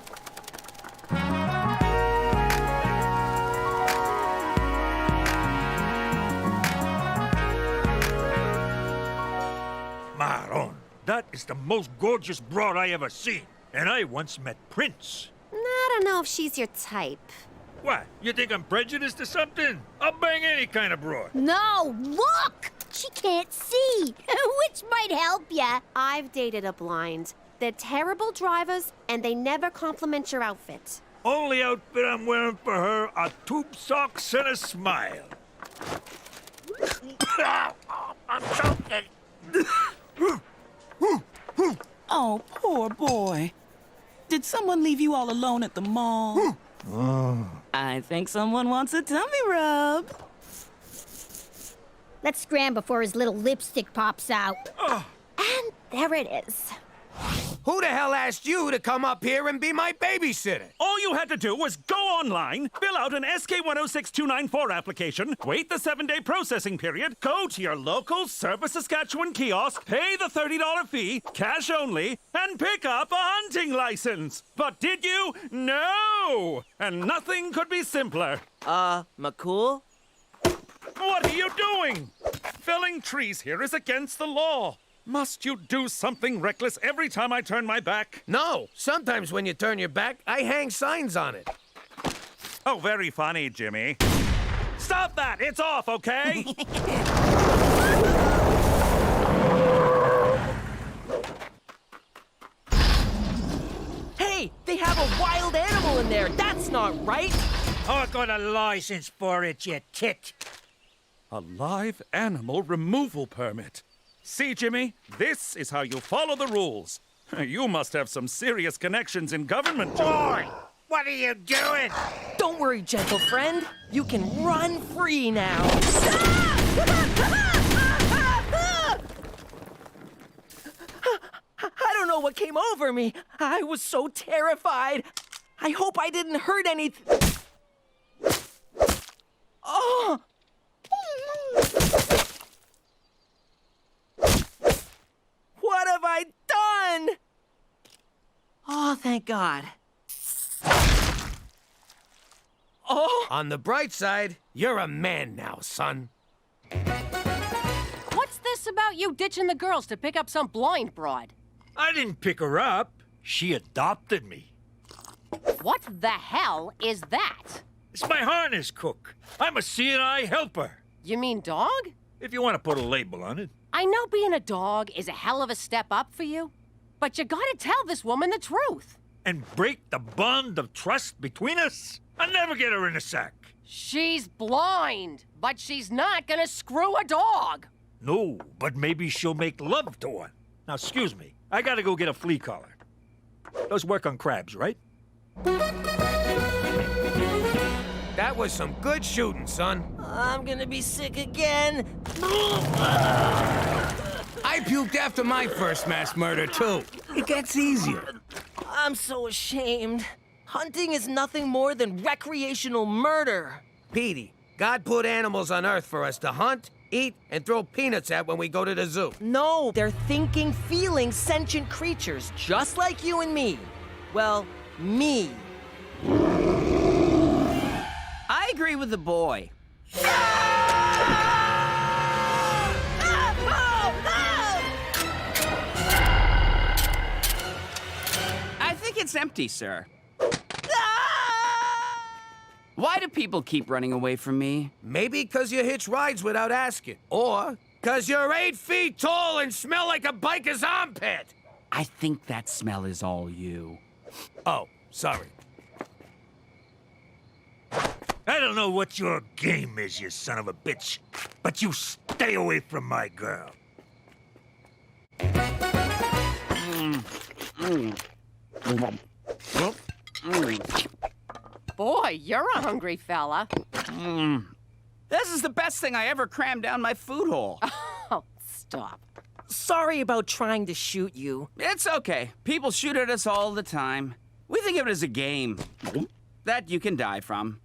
Maron, that is the most gorgeous broad I ever seen. And I once met Prince.
I don't know if she's your type.
What, you think I'm prejudiced or something? I'll bang any kind of broad.
No, look! she can't see, which might help ya.
I've dated a blind. They're terrible drivers, and they never compliment your outfit.
Only outfit I'm wearing for her are tube socks and a smile. I'm choking.
Oh, poor boy. Did someone leave you all alone at the mall? I think someone wants a tummy rub.
Let's scram before his little lipstick pops out.
And there it is.
Who the hell asked you to come up here and be my babysitter?
All you had to do was go online, fill out an SK106294 application, wait the 7-day processing period, go to your local Service Saskatchewan kiosk, pay the $30 fee, cash only, and pick up a hunting license. But did you? No! And nothing could be simpler.
McCool?
What are you doing? Felling trees here is against the law. Must you do something reckless every time I turn my back?
No. Sometimes when you turn your back, I hang signs on it.
Oh, very funny, Jimmy. Stop that! It's off, okay?
Hey, they have a wild animal in there. That's not right.
I got a license for it, you tit.
A live animal removal permit. See, Jimmy, this is how you follow the rules. You must have some serious connections in government.
Boy, what are you doing?
Don't worry, gentle friend. You can run free now. I don't know what came over me. I was so terrified. I hope I didn't hurt anything. Oh! What have I done? Oh, thank God. Oh!
On the bright side, you're a man now, son.
What's this about you ditching the girls to pick up some blind broad?
I didn't pick her up. She adopted me.
What the hell is that?
It's my harness cook. I'm a CNI helper.
You mean dog?
If you want to put a label on it.
I know being a dog is a hell of a step up for you, but you gotta tell this woman the truth.
And break the bond of trust between us? I'll never get her in a sack.
She's blind, but she's not gonna screw a dog.
No, but maybe she'll make love to one. Now, excuse me. I gotta go get a flea collar. Those work on crabs, right?
That was some good shooting, son.
I'm gonna be sick again.
I puked after my first mass murder, too.
It gets easier.
I'm so ashamed. Hunting is nothing more than recreational murder.
Petey, God put animals on Earth for us to hunt, eat, and throw peanuts at when we go to the zoo.
No, they're thinking, feeling, sentient creatures, just like you and me. Well, me.
I agree with the boy. I think it's empty, sir. Why do people keep running away from me?
Maybe because you hitch rides without asking. Or because you're 8 feet tall and smell like a biker's armpit.
I think that smell is all you.
Oh, sorry.
I don't know what your game is, you son of a bitch, but you stay away from my girl.
Boy, you're a hungry fella.
This is the best thing I ever crammed down my food hole.
Oh, stop.
Sorry about trying to shoot you.
It's okay. People shoot at us all the time. We think of it as a game that you can die from.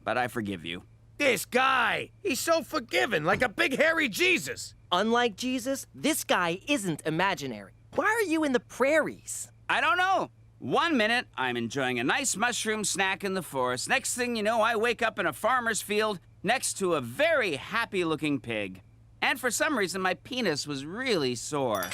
But I forgive you.
This guy, he's so forgiving, like a big hairy Jesus.
Unlike Jesus, this guy isn't imaginary. Why are you in the prairies?
I don't know. 1 minute, I'm enjoying a nice mushroom snack in the forest. Next thing you know, I wake up in a farmer's field next to a very happy-looking pig. And for some reason, my penis was really sore.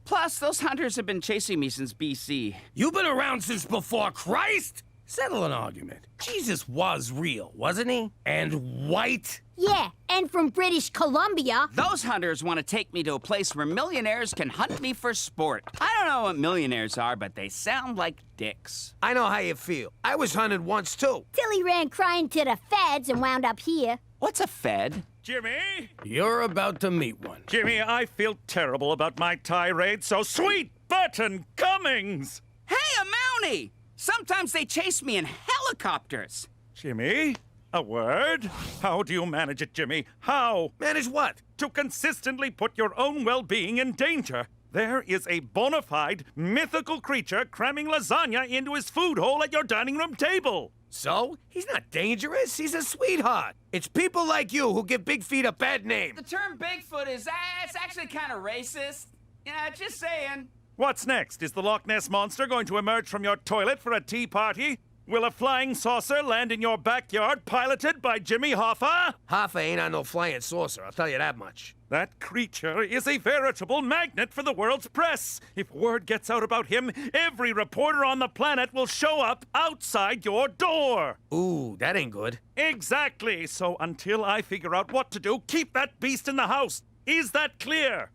Plus, those hunters have been chasing me since BC.
You've been around since before Christ? Settle an argument. Jesus was real, wasn't he? And white?
Yeah, and from British Columbia.
Those hunters want to take me to a place where millionaires can hunt me for sport. I don't know what millionaires are, but they sound like dicks.
I know how you feel. I was hunted once, too.
Till he ran crying to the feds and wound up here.
What's a fed?
Jimmy?
You're about to meet one.
Jimmy, I feel terrible about my tirade, so sweet Burton Cummings!
Hey, a Mountie! Sometimes they chase me in helicopters.
Jimmy? A word? How do you manage it, Jimmy? How?
Manage what?
To consistently put your own well-being in danger. There is a bona fide, mythical creature cramming lasagna into his food hole at your dining room table.
So? He's not dangerous. He's a sweetheart. It's people like you who give Big Feet a bad name.
The term Bigfoot is it's actually kind of racist. Yeah, just saying.
What's next? Is the Loch Ness Monster going to emerge from your toilet for a tea party? Will a flying saucer land in your backyard piloted by Jimmy Hoffa?
Hoffa ain't on no flying saucer, I'll tell you that much.
That creature is a veritable magnet for the world's press. If word gets out about him, every reporter on the planet will show up outside your door.
Ooh, that ain't good.
Exactly. So until I figure out what to do, keep that beast in the house. Is that clear?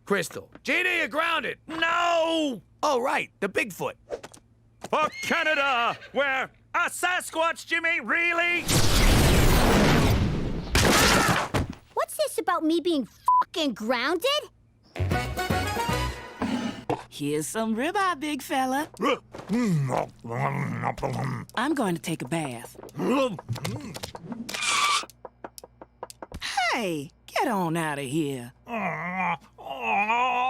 Crystal. Gina, you're grounded.
No!
Oh, right, the Bigfoot.
For Canada, where a Sasquatch, Jimmy, really?
What's this about me being fucking grounded?
Here's some ribeye, big fella. I'm going to take a bath. Hey, get on out of here.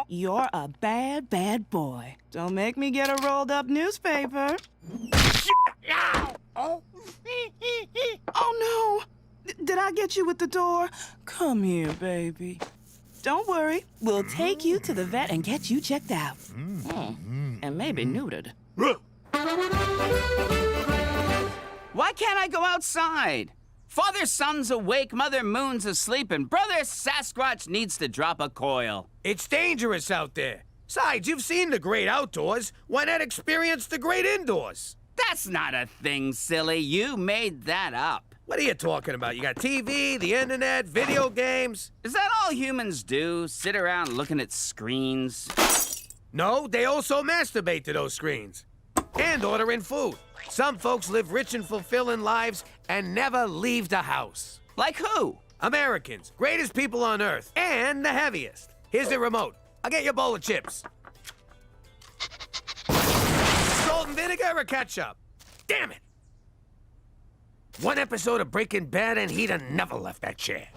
You're a bad, bad boy. Don't make me get a rolled up newspaper. Oh no! Did I get you with the door? Come here, baby. Don't worry. We'll take you to the vet and get you checked out. And maybe neutered.
Why can't I go outside? Father Sun's awake, Mother Moon's asleep, and Brother Sasquatch needs to drop a coil.
It's dangerous out there. Besides, you've seen the great outdoors. Why not experience the great indoors?
That's not a thing, silly. You made that up.
What are you talking about? You got TV, the internet, video games.
Is that all humans do? Sit around looking at screens?
No, they also masturbate to those screens. And order in food. Some folks live rich and fulfilling lives and never leave the house.
Like who?
Americans. Greatest people on earth. And the heaviest. Here's the remote. I'll get you a bowl of chips. Salt and vinegar or ketchup? Damn it! One episode of Breaking Bad and he'd have never left that chair.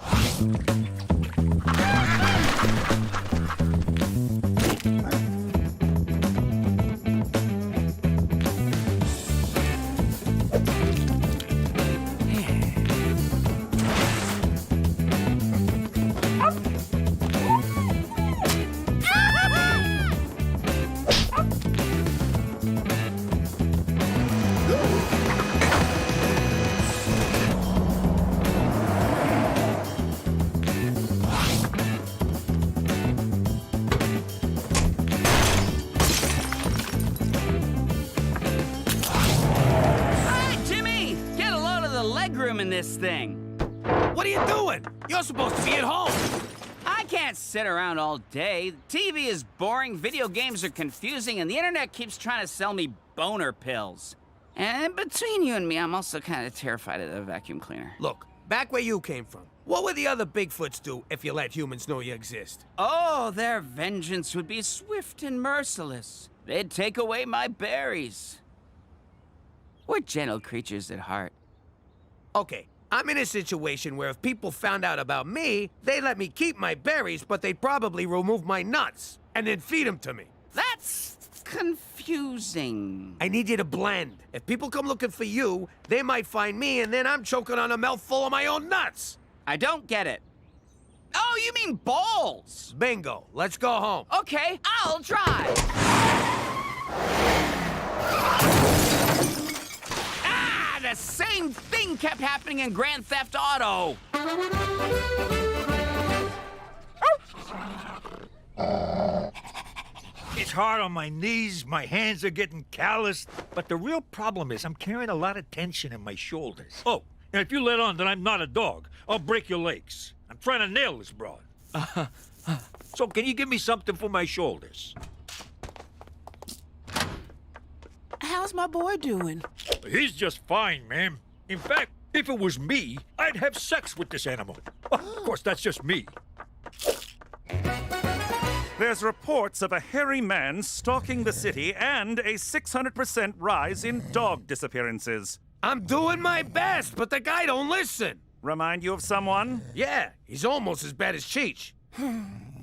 In this thing.
What are you doing? You're supposed to be at home.
I can't sit around all day. TV is boring, video games are confusing, and the internet keeps trying to sell me boner pills. And between you and me, I'm also kind of terrified of the vacuum cleaner.
Look, back where you came from, what would the other Bigfoots do if you let humans know you exist?
Oh, their vengeance would be swift and merciless. They'd take away my berries. We're gentle creatures at heart.
Okay, I'm in a situation where if people found out about me, they'd let me keep my berries, but they'd probably remove my nuts and then feed them to me.
That's confusing.
I need you to blend. If people come looking for you, they might find me, and then I'm choking on a mouthful of my own nuts.
I don't get it. Oh, you mean balls?
Bingo. Let's go home.
Okay, I'll drive. The same thing kept happening in Grand Theft Auto.
It's
It's hard on my knees, my hands are getting calloused, but the real problem is I'm carrying a lot of tension in my shoulders. Oh, and if you let on that I'm not a dog, I'll break your legs. I'm trying to nail this broad. So can you give me something for my shoulders?
How's my boy doing?
He's just fine, ma'am. In fact, if it was me, I'd have sex with this animal. Of course, that's just me.
There's reports of a hairy man stalking the city and a 600% rise in dog disappearances.
I'm doing my best, but the guy don't listen.
Remind you of someone?
Yeah, he's almost as bad as Cheech.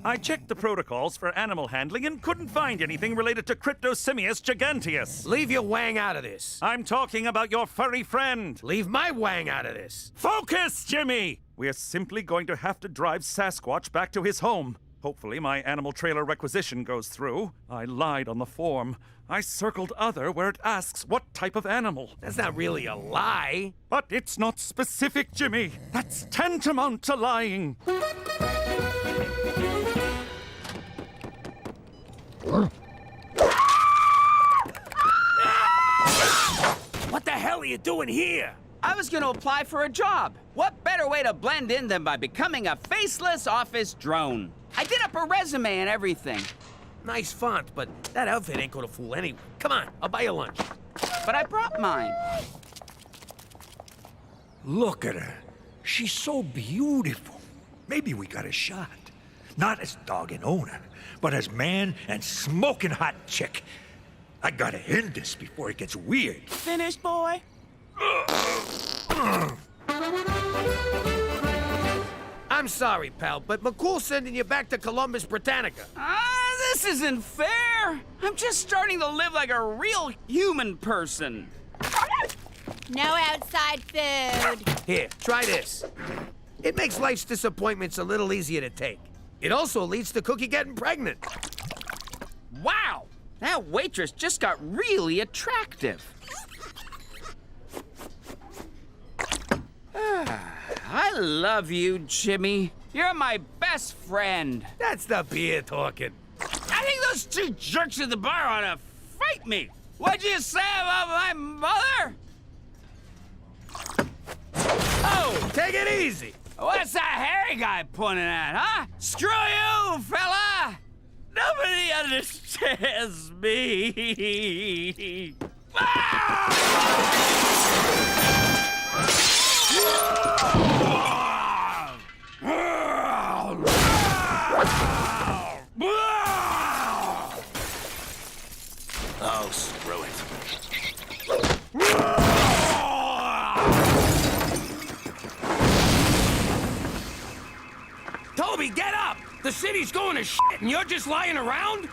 I checked the protocols for animal handling and couldn't find anything related to Cryptosimius giganteus.
Leave your wang out of this.
I'm talking about your furry friend.
Leave my wang out of this.
Focus, Jimmy! We're simply going to have to drive Sasquatch back to his home. Hopefully my animal trailer requisition goes through. I lied on the form. I circled other where it asks what type of animal.
That's not really a lie.
But it's not specific, Jimmy. That's tantamount to lying.
What the hell are you doing here?
I was gonna apply for a job. What better way to blend in than by becoming a faceless office drone? I did up a resume and everything.
Nice font, but that outfit ain't gonna fool anyone. Come on, I'll buy you lunch.
But I brought mine.
Look at her. She's so beautiful. Maybe we got a shot. Not as dog and owner, but as man and smoking hot chick. I gotta end this before it gets weird.
Finished, boy?
I'm sorry, pal, but McCool's sending you back to Columbus, Britannica.
This isn't fair. I'm just starting to live like a real human person.
No outside food.
Here, try this. It makes life's disappointments a little easier to take. It also leads to Cookie getting pregnant.
Wow! That waitress just got really attractive. I love you, Jimmy. You're my best friend.
That's the beer talking.
I think those two jerks at the bar ought to fight me. What'd you say about my mother?
Oh, take it easy.
What's that hairy guy pointing at, huh? Screw you, fella! Nobody understands me.
Oh, screw it. Toby, get up! The city's going to shit and you're just lying around?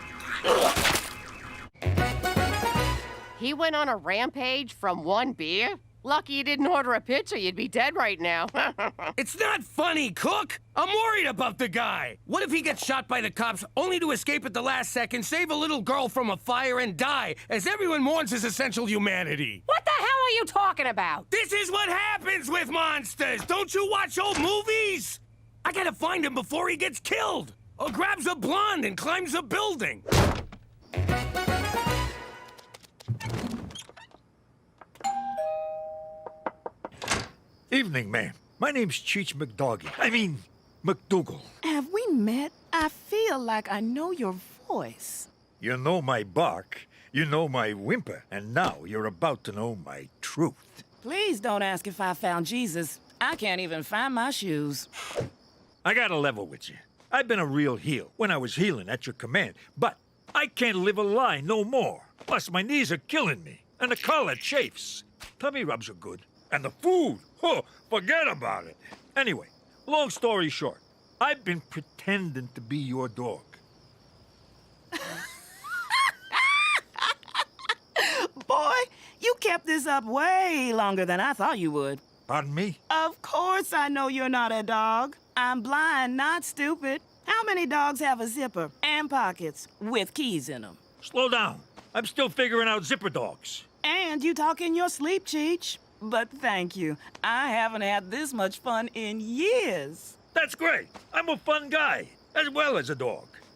He went on a rampage from one beer? Lucky you didn't order a pizza, you'd be dead right now.
It's not funny, Cook! I'm worried about the guy! What if he gets shot by the cops only to escape at the last second, save a little girl from a fire, and die as everyone mourns his essential humanity?
What the hell are you talking about?
This is what happens with monsters! Don't you watch old movies? I gotta find him before he gets killed! Or grabs a blonde and climbs a building!
Evening, ma'am. My name's Cheech McDoggy. I mean, McDougal.
Have we met? I feel like I know your voice.
You know my bark, you know my whimper, and now you're about to know my truth.
Please don't ask if I found Jesus. I can't even find my shoes.
I gotta level with you. I've been a real heel when I was healing at your command, but I can't live a lie no more. Plus, my knees are killing me, and the collar chafes. Tummy rubs are good. And the food, oh, forget about it. Anyway, long story short, I've been pretending to be your dog.
Boy, you kept this up way longer than I thought you would.
Pardon me?
Of course I know you're not a dog. I'm blind, not stupid. How many dogs have a zipper and pockets with keys in them?
Slow down. I'm still figuring out zipper dogs.
And you talk in your sleep, Cheech. But thank you. I haven't had this much fun in years.
That's great. I'm a fun guy, as well as a dog.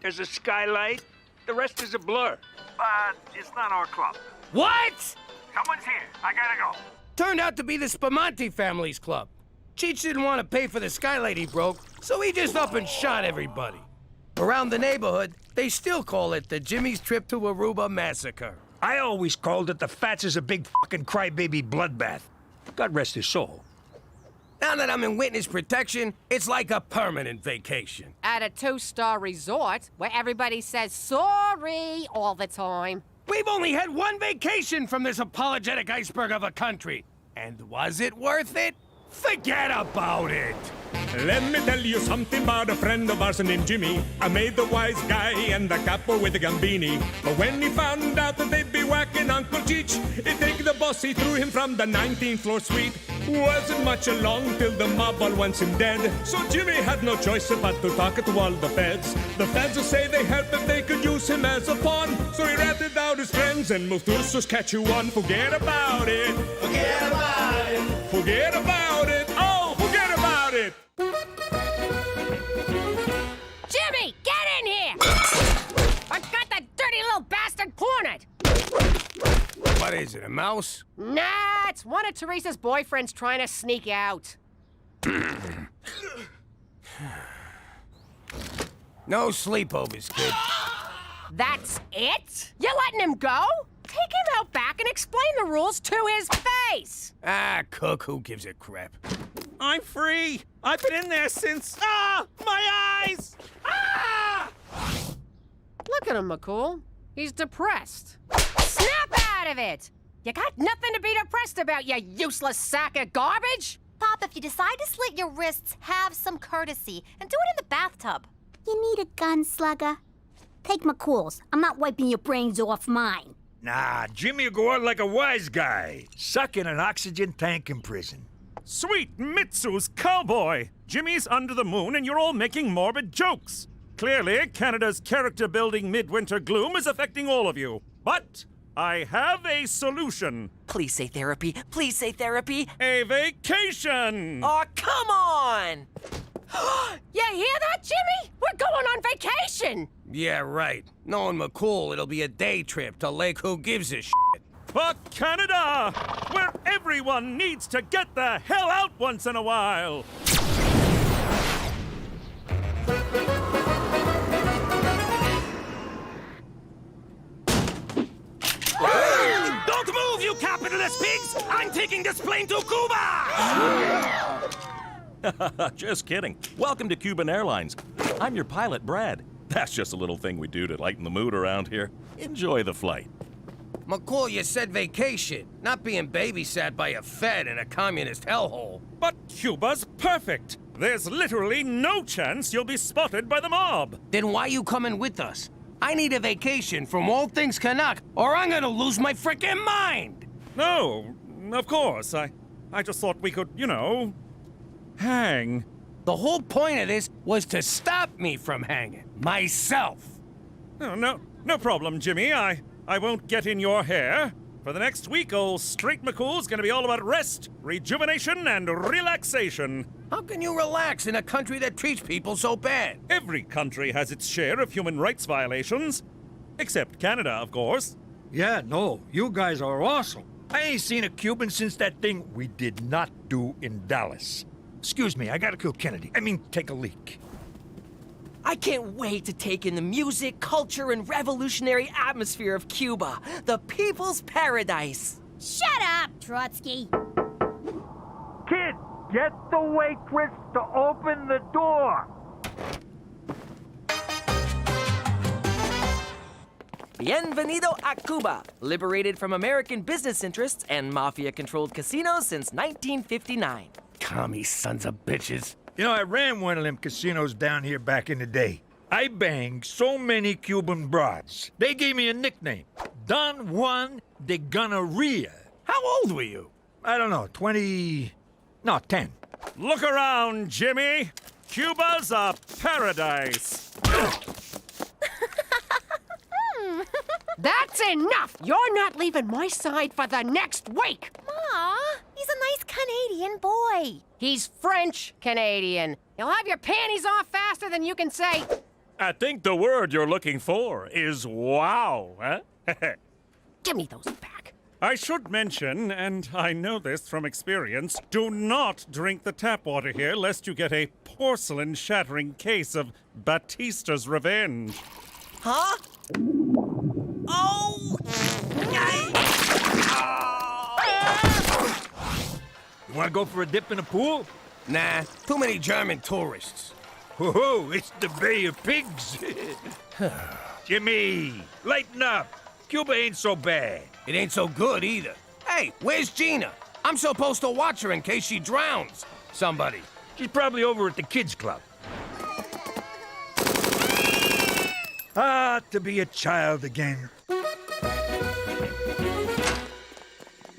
There's a skylight. The rest is a blur.
But it's not our club.
What?
Someone's here. I gotta go.
Turned out to be the Spamanti family's club. Cheech didn't want to pay for the skylight he broke, so he just up and shot everybody. Around the neighborhood, they still call it the Jimmy's Trip to Aruba Massacre.
I always called it the Fats is a big fucking crybaby bloodbath. God rest his soul.
Now that I'm in witness protection, it's like a permanent vacation.
At a 2-star resort where everybody says sorry all the time.
We've only had one vacation from this apologetic iceberg of a country. And was it worth it? Forget about it!
Let me tell you something about a friend of ours named Jimmy. I made the wise guy and the capo with the gambini. But when he found out that they'd be whacking Uncle Cheech, he'd take the boss, he threw him from the 19th floor suite. Wasn't much along till the mob all wants him dead. So Jimmy had no choice but to talk to all the feds. The feds will say they help if they could use him as a pawn. So he ratted out his friends and moved to Saskatchewan. Forget about it. Forget about it. Forget about it. Oh, forget about it.
Jimmy, get in here! I got that dirty little bastard cornered!
What is it, a mouse?
Nah, it's one of Teresa's boyfriends trying to sneak out.
No sleepovers, kid.
That's it? You're letting him go? Take him out back and explain the rules to his face!
Ah, Cook, who gives a crap?
I'm free. I've been in there since... Ah! My eyes! Ah!
Look at him, McCool. He's depressed. Snap out of it! You got nothing to be depressed about, you useless sack of garbage!
Pop, if you decide to slit your wrists, have some courtesy and do it in the bathtub.
You need a gun, slugger. Take McCool's. I'm not wiping your brains off mine.
Nah, Jimmy will go out like a wise guy, stuck in an oxygen tank in prison.
Sweet Mitsu's cowboy! Jimmy's under the moon and you're all making morbid jokes. Clearly, Canada's character-building midwinter gloom is affecting all of you. But I have a solution.
Please say therapy. Please say therapy.
A vacation!
Oh, come on!
You hear that, Jimmy? We're going on vacation!
Yeah, right. Knowing McCool, it'll be a day trip to Lake Who Gives a Shit.
For Canada, where everyone needs to get the hell out once in a while.
Don't move, you capitalist pigs! I'm taking this plane to Cuba!
Just kidding. Welcome to Cuban Airlines. I'm your pilot, Brad. That's just a little thing we do to lighten the mood around here. Enjoy the flight.
McCool, you said vacation, not being babysat by a Fed in a communist hellhole.
But Cuba's perfect. There's literally no chance you'll be spotted by the mob.
Then why you coming with us? I need a vacation from all things Canuck, or I'm gonna lose my frickin' mind!
No, of course. I just thought we could, hang.
The whole point of this was to stop me from hanging. Myself.
Oh, no problem, Jimmy. I won't get in your hair. For the next week, old Straight McCool's gonna be all about rest, rejuvenation, and relaxation.
How can you relax in a country that treats people so bad?
Every country has its share of human rights violations. Except Canada, of course.
Yeah, no, you guys are awesome. I ain't seen a Cuban since that thing we did not do in Dallas. Excuse me, I gotta kill Kennedy. Take a leak.
I can't wait to take in the music, culture, and revolutionary atmosphere of Cuba, the people's paradise.
Shut up, Trotsky.
Kid, get the waitress to open the door.
Bienvenido a Cuba, liberated from American business interests and mafia-controlled casinos since 1959.
Commie sons of bitches.
You know, I ran one of them casinos down here back in the day. I banged so many Cuban broads. They gave me a nickname, Don Juan de Gonorrhea.
How old were you?
I don't know, 10.
Look around, Jimmy. Cuba's a paradise.
That's enough! You're not leaving my side for the next week!
Aw, he's a nice Canadian boy.
He's French Canadian. He'll have your panties off faster than you can say,
I think the word you're looking for is wow, huh?
Give me those back.
I should mention, and I know this from experience, do not drink the tap water here lest you get a porcelain-shattering case of Batista's revenge.
Huh? Oh!
You want to go for a dip in the pool?
Nah, too many German tourists.
Whoa, it's the Bay of Pigs. Jimmy, lighten up. Cuba ain't so bad.
It ain't so good either. Hey, where's Gina? I'm supposed to watch her in case she drowns somebody.
She's probably over at the kids' club. Ah, to be a child again.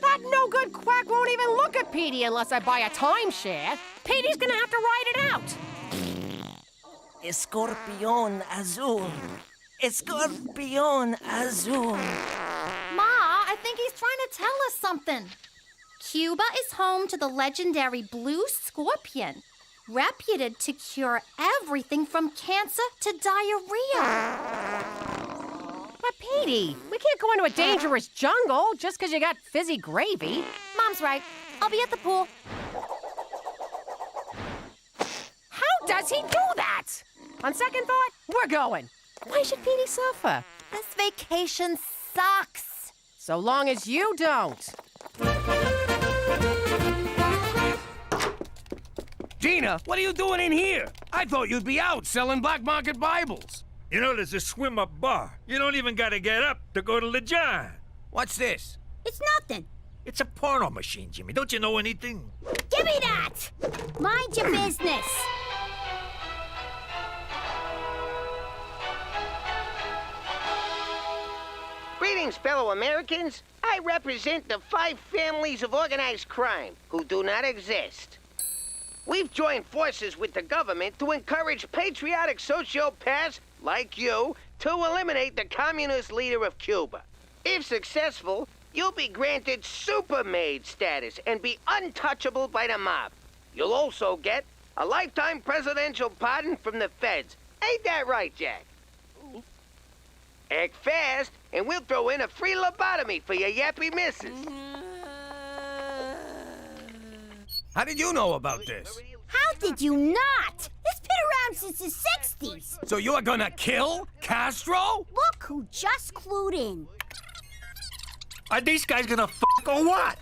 That no-good quack won't even look at Petey unless I buy a timeshare. Petey's gonna have to ride it out.
Escorpión azul. Escorpión azul.
Ma, I think he's trying to tell us something. Cuba is home to the legendary blue scorpion, reputed to cure everything from cancer to diarrhea.
But Petey, we can't go into a dangerous jungle just because you got fizzy gravy.
Mom's right. I'll be at the pool.
How does he do that? On second thought, we're going. Why should Petey suffer?
This vacation sucks.
So long as you don't.
Gina, what are you doing in here? I thought you'd be out selling black market Bibles.
You know, there's a swim-up bar. You don't even gotta get up to go to the John.
What's this?
It's nothing.
It's a porno machine, Jimmy. Don't you know anything?
Give me that! Mind your business.
Greetings, fellow Americans. I represent the 5 families of organized crime who do not exist. We've joined forces with the government to encourage patriotic sociopaths like you to eliminate the communist leader of Cuba. If successful, you'll be granted supermaid status and be untouchable by the mob. You'll also get a lifetime presidential pardon from the feds. Ain't that right, Jack? Act fast, and we'll throw in a free lobotomy for your yappy missus.
How did you know about this?
How did you not? It's been around since the 60s.
So you're gonna kill Castro?
Look who just clued in.
Are these guys gonna f*** or what?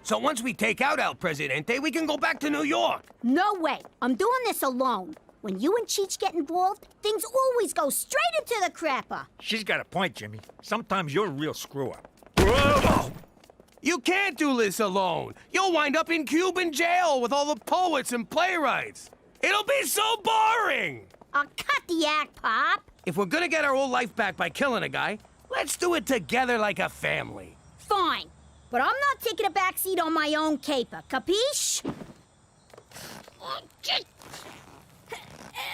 So once we take out El Presidente, we can go back to New York.
No way. I'm doing this alone. When you and Cheech get involved, things always go straight into the crapper.
She's got a point, Jimmy. Sometimes you're a real screw-up. Whoa!
You can't do this alone. You'll wind up in Cuban jail with all the poets and playwrights. It'll be so boring.
I'll cut the act, Pop.
If we're gonna get our old life back by killing a guy, let's do it together like a family.
Fine. But I'm not taking a backseat on my own caper, capiche?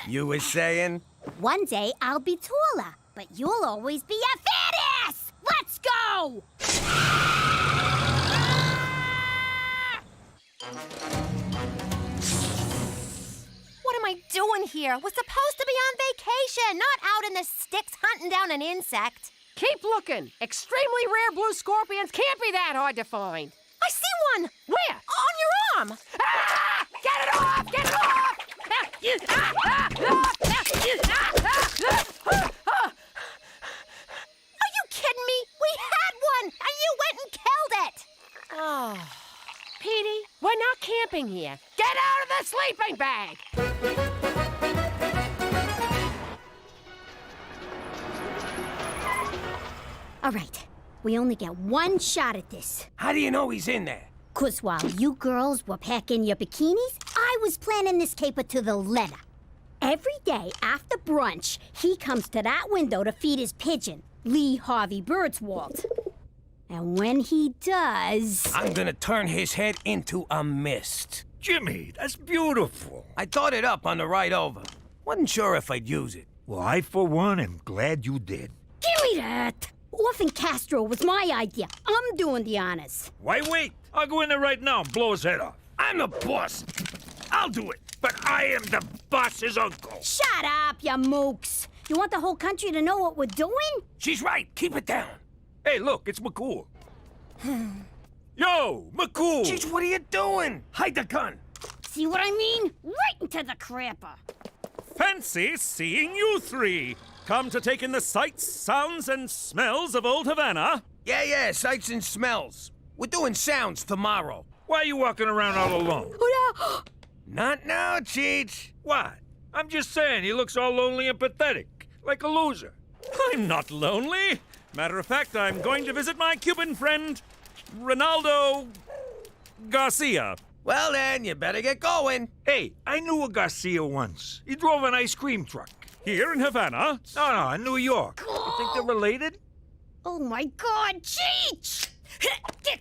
You were saying?
One day I'll be taller, but you'll always be a fat ass! Let's go!
What am I doing here? We're supposed to be on vacation, not out in the sticks hunting down an insect.
Keep looking. Extremely rare blue scorpions can't be that hard to find.
I see one!
Where?
On your arm!
Ah! Get it off! Get it off!
Are you kidding me? We had one, and you went and killed it!
Oh, Petey, we're not camping here. Get out of the sleeping bag!
All right, we only get one shot at this.
How do you know he's in there?
'Cause while you girls were packing your bikinis, I was planning this caper to the letter. Every day after brunch, he comes to that window to feed his pigeon, Lee Harvey Birdswald. And when he does...
I'm gonna turn his head into a mist.
Jimmy, that's beautiful.
I thought it up on the ride over. Wasn't sure if I'd use it.
Well, I, for one, am glad you did.
Give me that! Orphan Castro was my idea. I'm doing the honors.
Why wait? I'll go in there right now and blow his head off.
I'm the boss. I'll do it.
but I am the boss's uncle.
Shut up, you mooks. You want the whole country to know what we're doing?
She's right. Keep it down. Hey, look, it's McCool. Yo, McCool!
Jeez, what are you doing?
Hide the gun.
See what I mean? Right into the crapper.
Fancy seeing you three. Come to take in the sights, sounds, and smells of Old Havana.
Yeah, sights and smells. We're doing sounds tomorrow.
Why are you walking around all alone?
Not now, Cheech.
What? I'm just saying, he looks all lonely and pathetic, like a loser.
I'm not lonely. Matter of fact, I'm going to visit my Cuban friend, Ronaldo Garcia.
Well then, you better get going.
Hey, I knew a Garcia once. He drove an ice cream truck.
Here in Havana?
No, in New York. You think they're related?
Oh my God, Cheech! Give me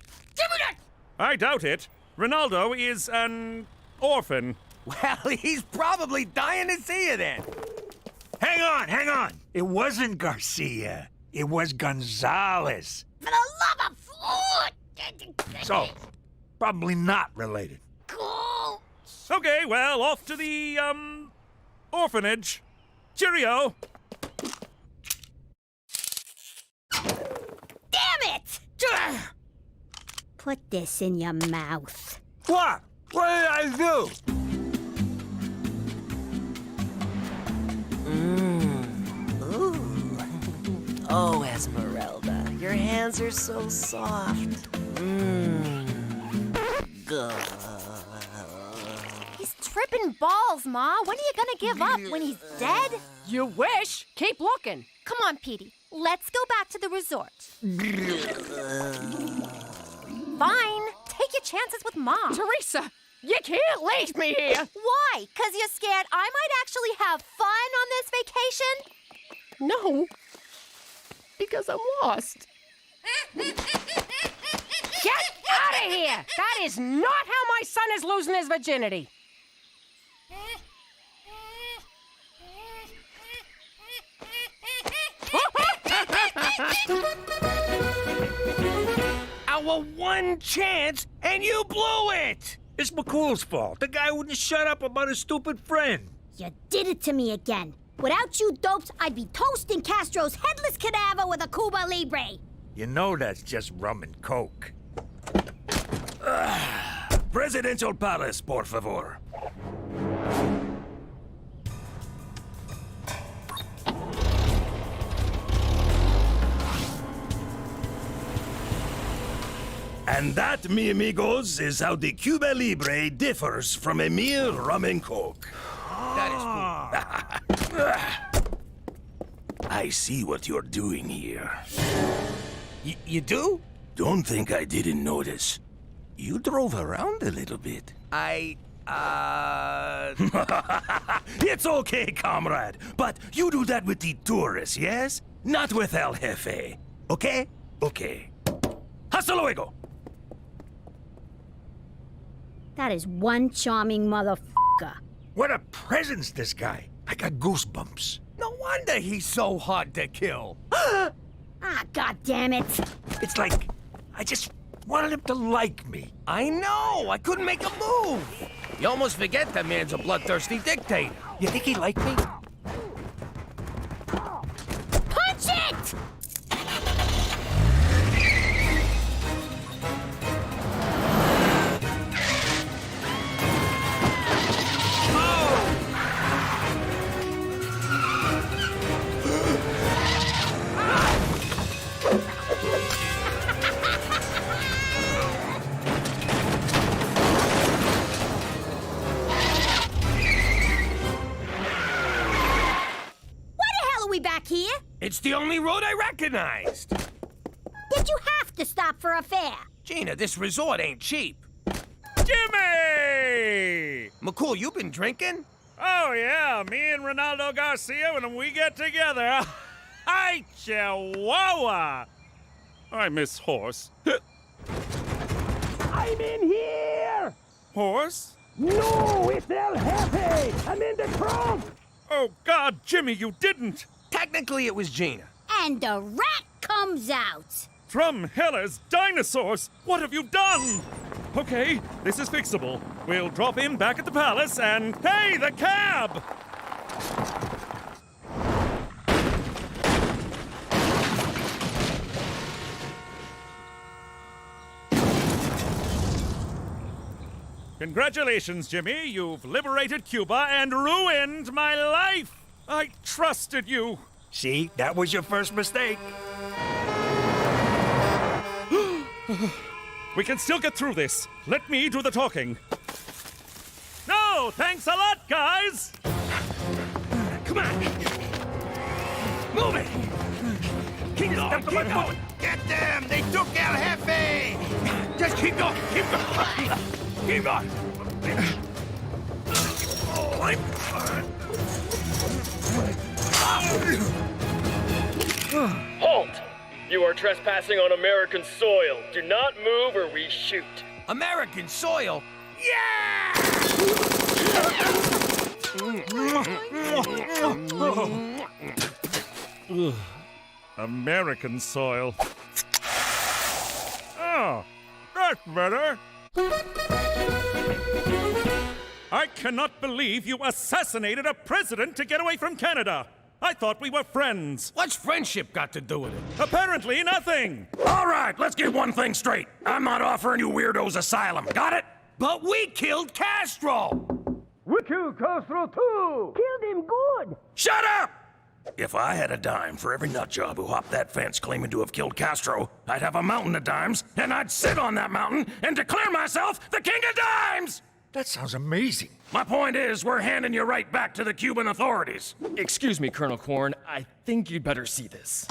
that!
I doubt it. Ronaldo is an orphan.
Well, he's probably dying to see you then.
Hang on. It wasn't Garcia. It was Gonzalez.
For the love of food!
So, probably not related.
Okay, well, off to the, orphanage. Cheerio.
Damn it! Put this in your mouth.
What? What did I do?
Oh, Esmeralda, your hands are so soft.
He's tripping balls, Ma. When are you gonna give up? When he's dead?
You wish. Keep looking.
Come on, Petey. Let's go back to the resort. Fine. Take your chances with Mom.
Teresa, you can't leave me here.
Why? 'Cause you're scared I might actually have fun on this vacation?
No, because I'm lost. Get out of here! That is not how my son is losing his virginity.
Our one chance, and you blew it!
It's McCool's fault. The guy wouldn't shut up about his stupid friend.
You did it to me again. Without you dopes, I'd be toasting Castro's headless cadaver with a Cuba Libre.
You know that's just rum and coke.
Presidential Palace, por favor. And that, mi amigos, is how the Cuba Libre differs from a mere rum and coke.
That is cool.
I see what you're doing here.
You do?
Don't think I didn't notice. You drove around a little bit. It's okay, comrade. But you do that with the tourists, yes? Not with El Jefe. Okay? Okay. Hasta luego!
That is one charming motherfucker.
What a presence, this guy. I got goosebumps.
No wonder he's so hard to kill.
Ah, God damn it.
It's like I just wanted him to like me.
I know. I couldn't make a move. You almost forget that man's a bloodthirsty dictator.
You think he liked me?
Punch it! Back here?
It's the only road I recognized.
Did you have to stop for a fare?
Gina, this resort ain't cheap.
Jimmy!
McCool, you been drinking?
Oh, yeah. Me and Ronaldo Garcia, when we get together. Hi, Chihuahua! I miss horse.
I'm in here!
Horse?
No, it's El Jefe! I'm in the trunk!
Oh, God, Jimmy, you didn't!
Technically, it was Gina.
And the rat comes out.
From Hellas, dinosaurs! What have you done? Okay, this is fixable. We'll drop him back at the palace and... Hey, the cab! Congratulations, Jimmy. You've liberated Cuba and ruined my life. I trusted you.
See, that was your first mistake.
We can still get through this. Let me do the talking. No, thanks a lot, guys.
Come on. Move it. Keep going, keep going.
Get them! They took El Jefe!
Just keep going, keep going. Keep going. Oh, I'm...
Halt! You are trespassing on American soil. Do not move or we shoot.
American soil? Yeah!
American soil. Oh, that's better. I cannot believe you assassinated a president to get away from Canada. I thought we were friends.
What's friendship got to do with it?
Apparently nothing.
All right, let's get one thing straight. I'm not offering you weirdos asylum. Got it?
But we killed Castro!
We killed Castro too!
Killed him good.
Shut up! If I had a dime for every nutjob who hopped that fence claiming to have killed Castro, I'd have a mountain of dimes, and I'd sit on that mountain and declare myself the king of dimes!
That sounds amazing.
My point is, we're handing you right back to the Cuban authorities.
Excuse me, Colonel Corn. I think you'd better see this.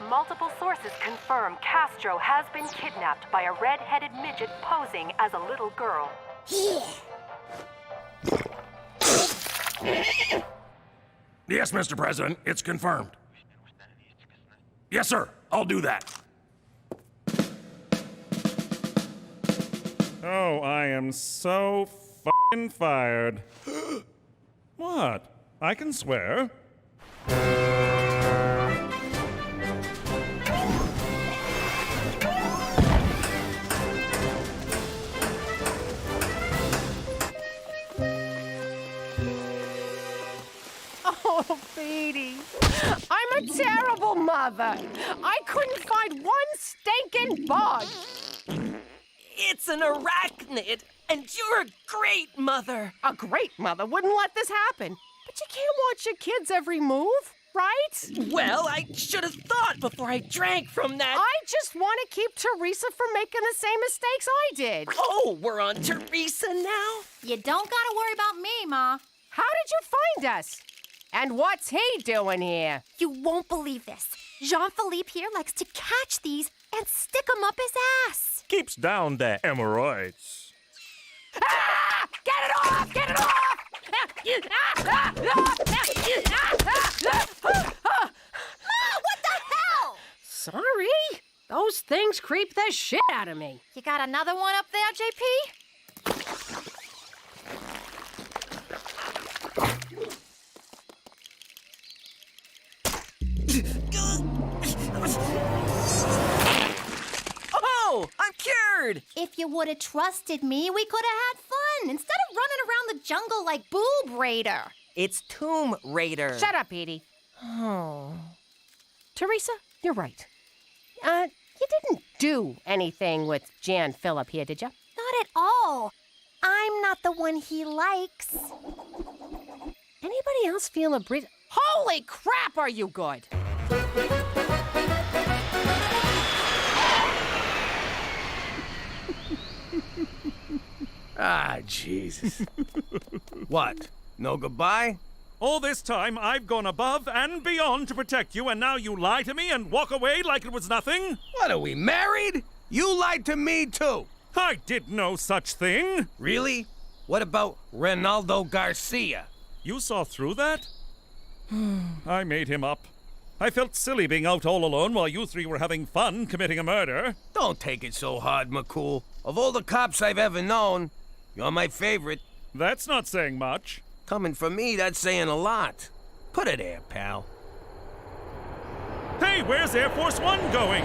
Multiple sources confirm Castro has been kidnapped by a red-headed midget posing as a little girl.
Yes, Mr. President, it's confirmed. Yes, sir, I'll do that.
Oh, I am so f***ing fired. What? I can swear.
Oh, Petey, I'm a terrible mother. I couldn't find one stinking bug.
It's an arachnid, and you're a great mother.
A great mother wouldn't let this happen. But you can't watch your kids' every move, right?
Well, I should have thought before I drank from that.
I just want to keep Teresa from making the same mistakes I did.
Oh, we're on Teresa now?
You don't gotta worry about me, Ma.
How did you find us? And what's he doing here?
You won't believe this. Jean-Philippe here likes to catch these and stick them up his ass.
Keeps down the hemorrhoids.
Ah! Get it off! Get it off!
Ma, what the hell?
Sorry. Those things creep the shit out of me.
You got another one up there, JP?
Oh, I'm cured!
If you would have trusted me, we could have had fun instead of running around the jungle like Boob Raider.
It's Tomb Raider.
Shut up, Petey. Oh. Teresa, you're right. You didn't do anything with Jan Phillip here, did you?
Not at all. I'm not the one he likes.
Anybody else feel a breeze? Holy crap, are you good?
Ah, Jesus. What? No goodbye?
All this time, I've gone above and beyond to protect you, and now you lie to me and walk away like it was nothing?
What, are we married? You lied to me, too.
I did no such thing.
Really? What about Ronaldo Garcia?
You saw through that? I made him up. I felt silly being out all alone while you three were having fun committing a murder.
Don't take it so hard, McCool. Of all the cops I've ever known, you're my favorite.
That's not saying much.
Coming from me, that's saying a lot. Put it there, pal.
Hey, where's Air Force One going?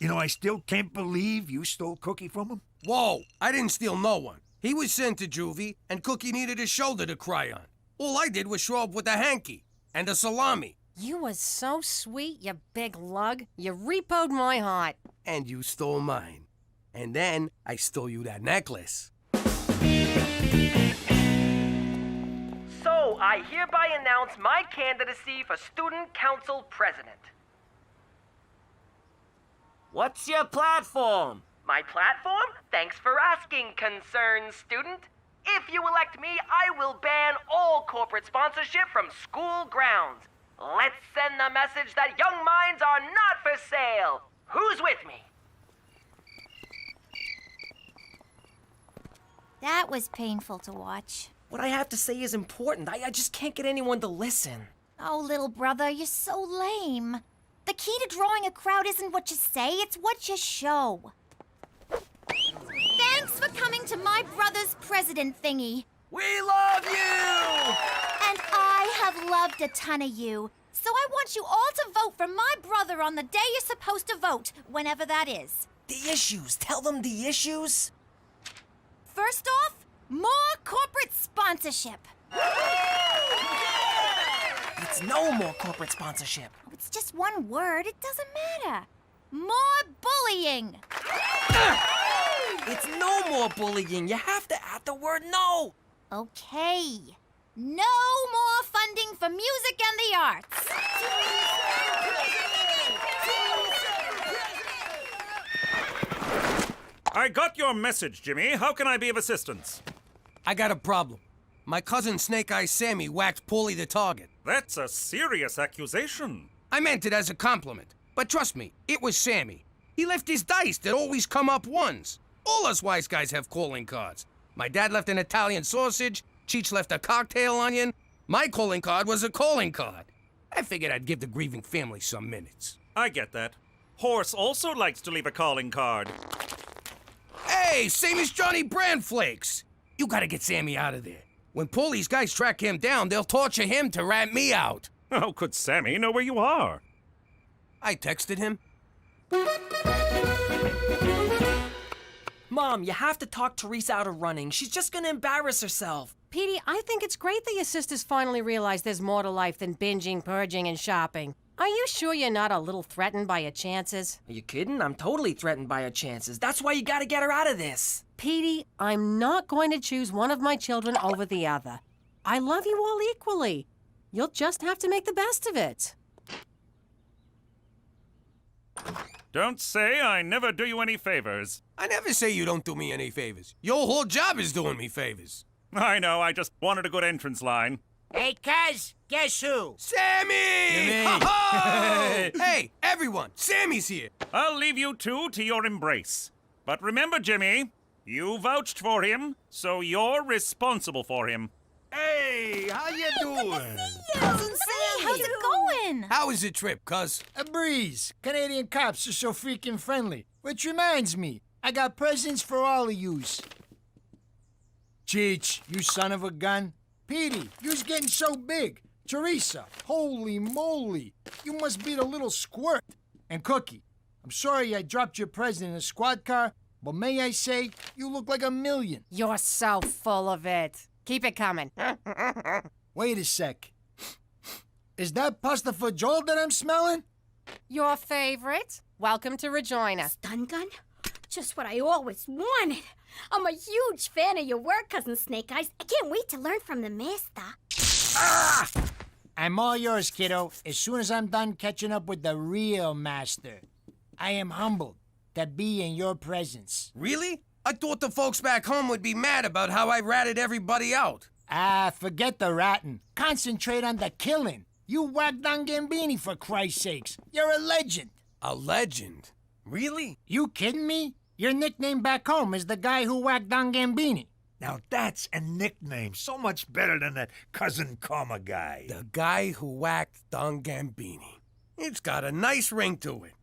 You know, I still can't believe you stole Cookie from him.
Whoa, I didn't steal no one. He was sent to juvie, and Cookie needed a shoulder to cry on. All I did was show up with a hanky and a salami.
You was so sweet, you big lug. You repoed my heart.
And you stole mine. And then I stole you that necklace.
So, I hereby announce my candidacy for Student Council President.
What's your platform?
My platform? Thanks for asking, concerned student. If you elect me, I will ban all corporate sponsorship from school grounds. Let's send the message that young minds are not for sale. Who's with me?
That was painful to watch.
What I have to say is important. I just can't get anyone to listen.
Oh, little brother, you're so lame. The key to drawing a crowd isn't what you say, it's what you show. Thanks for coming to my brother's president thingy.
We love you!
And I have loved a ton of you. So I want you all to vote for my brother on the day you're supposed to vote, whenever that is.
The issues. Tell them the issues.
First off, more corporate sponsorship.
It's no more corporate sponsorship.
It's just one word. It doesn't matter. More bullying.
It's no more bullying. You have to add the word no.
Okay. No more funding for music and the arts.
I got your message, Jimmy. How can I be of assistance?
I got a problem. My cousin Snake Eyes Sammy whacked Paulie the target.
That's a serious accusation.
I meant it as a compliment. But trust me, it was Sammy. He left his dice that always come up ones. All us wise guys have calling cards. My dad left an Italian sausage. Cheech left a cocktail onion. My calling card was a calling card. I figured I'd give the grieving family some minutes.
I get that. Horse also likes to leave a calling card.
Hey, same as Johnny Brand Flakes. You gotta get Sammy out of there. When Paulie's guys track him down, they'll torture him to rat me out.
How could Sammy know where you are?
I texted him.
Mom, you have to talk Teresa out of running. She's just gonna embarrass herself.
Petey, I think it's great that your sisters finally realize there's more to life than binging, purging, and shopping. Are you sure you're not a little threatened by your chances?
Are you kidding? I'm totally threatened by her chances. That's why you gotta get her out of this.
Petey, I'm not going to choose one of my children over the other. I love you all equally. You'll just have to make the best of it.
Don't say I never do you any favors.
I never say you don't do me any favors. Your whole job is doing me favors.
I know, I just wanted a good entrance line.
Hey, cuz, guess who?
Sammy! Ho-ho! Hey, everyone, Sammy's here.
I'll leave you two to your embrace. But remember, Jimmy, you vouched for him, so you're responsible for him.
Hey, how you doing?
Cousin Sammy, how's it going?
How is the trip, cuz?
A breeze. Canadian cops are so freaking friendly. Which reminds me, I got presents for all of yous. Cheech, you son of a gun. Petey, you's getting so big. Teresa, holy moly. You must be the little squirt. And Cookie, I'm sorry I dropped your present in a squad car, but may I say, you look like a million.
You're so full of it. Keep it coming.
Wait a sec. Is that pasta for Joel that I'm smelling?
Your favorite? Welcome to Regina.
Stun gun? Just what I always wanted. I'm a huge fan of your work, Cousin Snake Eyes. I can't wait to learn from the master.
Ah! I'm all yours, kiddo, as soon as I'm done catching up with the real master. I am humbled to be in your presence.
Really? I thought the folks back home would be mad about how I ratted everybody out.
Ah, forget the ratting. Concentrate on the killing. You whacked on Gambini, for Christ's sakes. You're a legend.
A legend? Really?
You kidding me? Your nickname back home is the guy who whacked Don Gambini.
Now that's a nickname so much better than that Cousin Karma guy.
The guy who whacked Don Gambini. It's got a nice ring to it.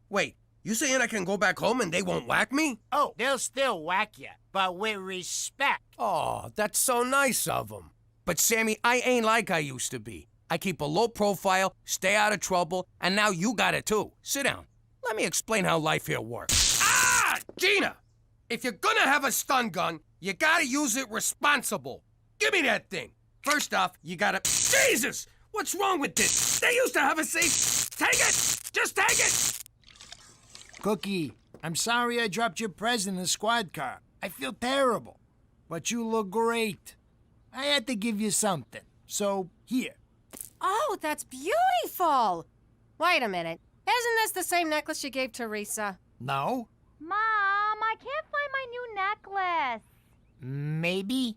Wait, you saying I can go back home and they won't whack me?
Oh, they'll still whack you, but with respect.
Oh, that's so nice of them. But Sammy, I ain't like I used to be. I keep a low profile, stay out of trouble, and now you got it too. Sit down. let me explain how life here works. Ah! Gina! If you're gonna have a stun gun, you gotta use it responsible. Give me that thing. First off, you gotta... Jesus! What's wrong with this? They used to have a safe... Take it! Just take it!
Cookie, I'm sorry I dropped your present in the squad car. I feel terrible. But you look great. I had to give you something. So, here.
Oh, that's beautiful! Wait a minute. Isn't this the same necklace you gave Teresa?
No?
Mom, I can't find my new necklace.
Maybe?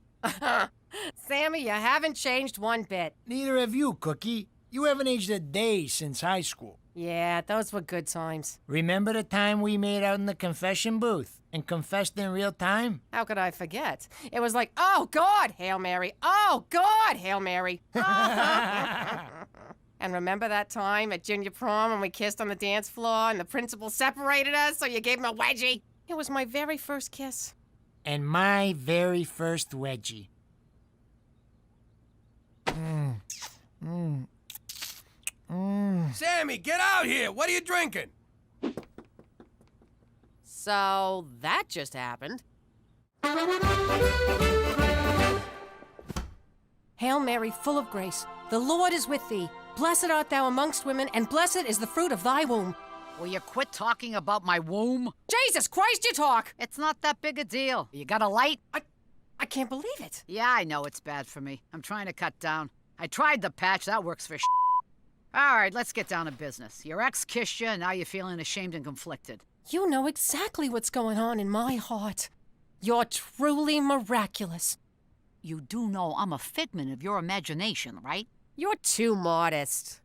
Sammy, you haven't changed one bit.
Neither have you, Cookie. You haven't aged a day since high school.
Yeah, those were good times.
Remember the time we made out in the confession booth and confessed in real time?
How could I forget? It was like, oh, God, Hail Mary. Oh, God, Hail Mary. And remember that time at junior prom when we kissed on the dance floor and the principal separated us so you gave him a wedgie? It was my very first kiss.
And my very first wedgie.
Sammy, get out here! What are you drinking?
So that just happened. Hail Mary, full of grace, the Lord is with thee. Blessed art thou amongst women, and blessed is the fruit of thy womb.
Will you quit talking about my womb?
Jesus Christ, you talk!
It's not that big a deal. You got a light?
I can't believe it.
Yeah, I know it's bad for me. I'm trying to cut down. I tried the patch. That works for All right, let's get down to business. Your ex kissed you, and now you're feeling ashamed and conflicted.
You know exactly what's going on in my heart. You're truly miraculous.
You do know I'm a figment of your imagination, right?
You're too modest.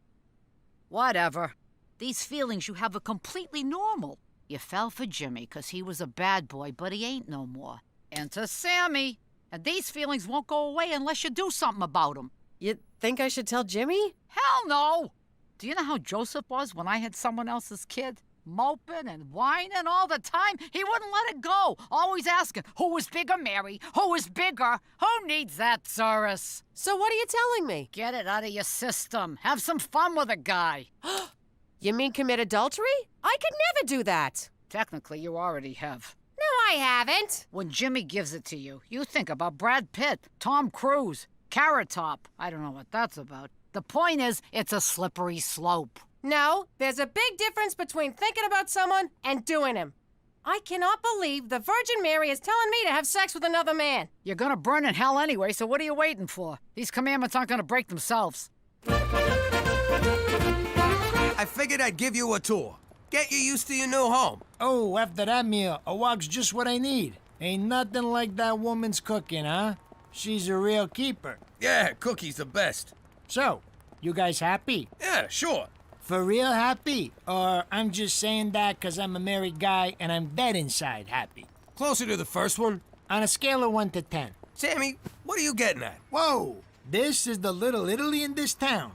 Whatever. These feelings you have are completely normal. You fell for Jimmy because he was a bad boy, but he ain't no more. Enter Sammy. And these feelings won't go away unless you do something about them.
You think I should tell Jimmy?
Hell no! Do you know how Joseph was when I had someone else's kid? Moping and whining all the time. He wouldn't let it go. Always asking, who was bigger, Mary? Who was bigger? Who needs that, Cyrus?
So what are you telling me?
Get it out of your system. Have some fun with a guy.
You mean commit adultery? I could never do that.
Technically, you already have.
No, I haven't.
When Jimmy gives it to you, you think about Brad Pitt, Tom Cruise, Carrot Top. I don't know what that's about. The point is, it's a slippery slope.
No, there's a big difference between thinking about someone and doing him. I cannot believe the Virgin Mary is telling me to have sex with another man.
You're gonna burn in hell anyway, so what are you waiting for? These commandments aren't gonna break themselves.
I figured I'd give you a tour. Get you used to your new home.
Oh, after that meal, a walk's just what I need. Ain't nothing like that woman's cooking, huh? She's a real keeper.
Yeah, Cookie's the best.
So, you guys happy?
Yeah, sure.
For real happy? Or I'm just saying that 'cause I'm a married guy and I'm dead inside happy?
Closer to the first one.
On a scale of 1 to 10.
Sammy, what are you getting at?
Whoa! This is the little Italy in this town.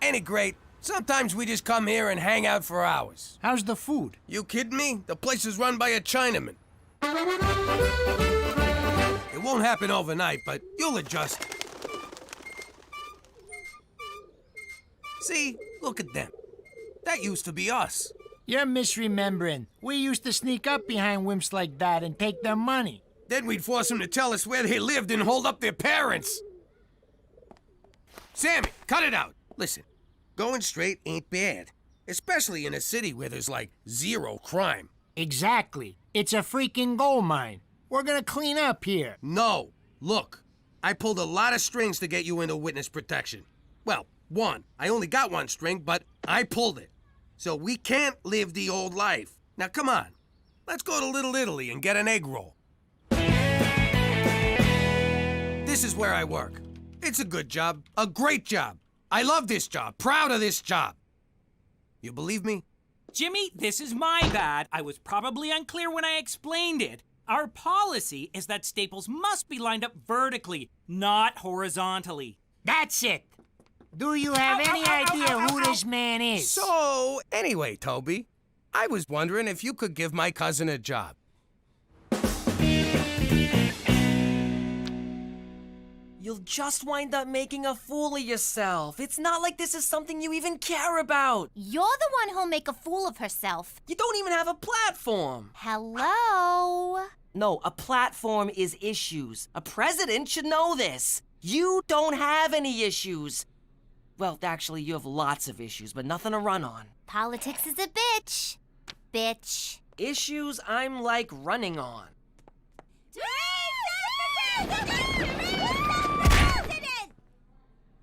Ain't it great? Sometimes we just come here and hang out for hours.
How's the food?
You kidding me? The place is run by a Chinaman. It won't happen overnight, but you'll adjust. See? Look at them. That used to be us.
You're misremembering. We used to sneak up behind wimps like that and take their money.
Then we'd force them to tell us where they lived and hold up their parents. Sammy, cut it out. Listen, going straight ain't bad. Especially in a city where there's like zero crime.
Exactly. It's a freaking gold mine. We're gonna clean up here.
No. Look, I pulled a lot of strings to get you into witness protection. Well, one. I only got one string, but I pulled it. So we can't live the old life. Now come on. Let's go to Little Italy and get an egg roll. This is where I work. It's a good job. A great job. I love this job. Proud of this job. You believe me?
Jimmy, this is my bad. I was probably unclear when I explained it. Our policy is that staples must be lined up vertically, not horizontally.
That's it. Do you have any idea who this man is?
So, anyway, Toby, I was wondering if you could give my cousin a job.
You You'll just wind up making a fool of yourself. It's not like this is something you even care about.
You're the one who'll make a fool of herself.
You don't even have a platform.
Hello?
No, a platform is issues. A president should know this. You don't have any issues. Well, actually, you have lots of issues, but nothing to run on.
Politics is a bitch. Bitch.
Issues I'm like running on.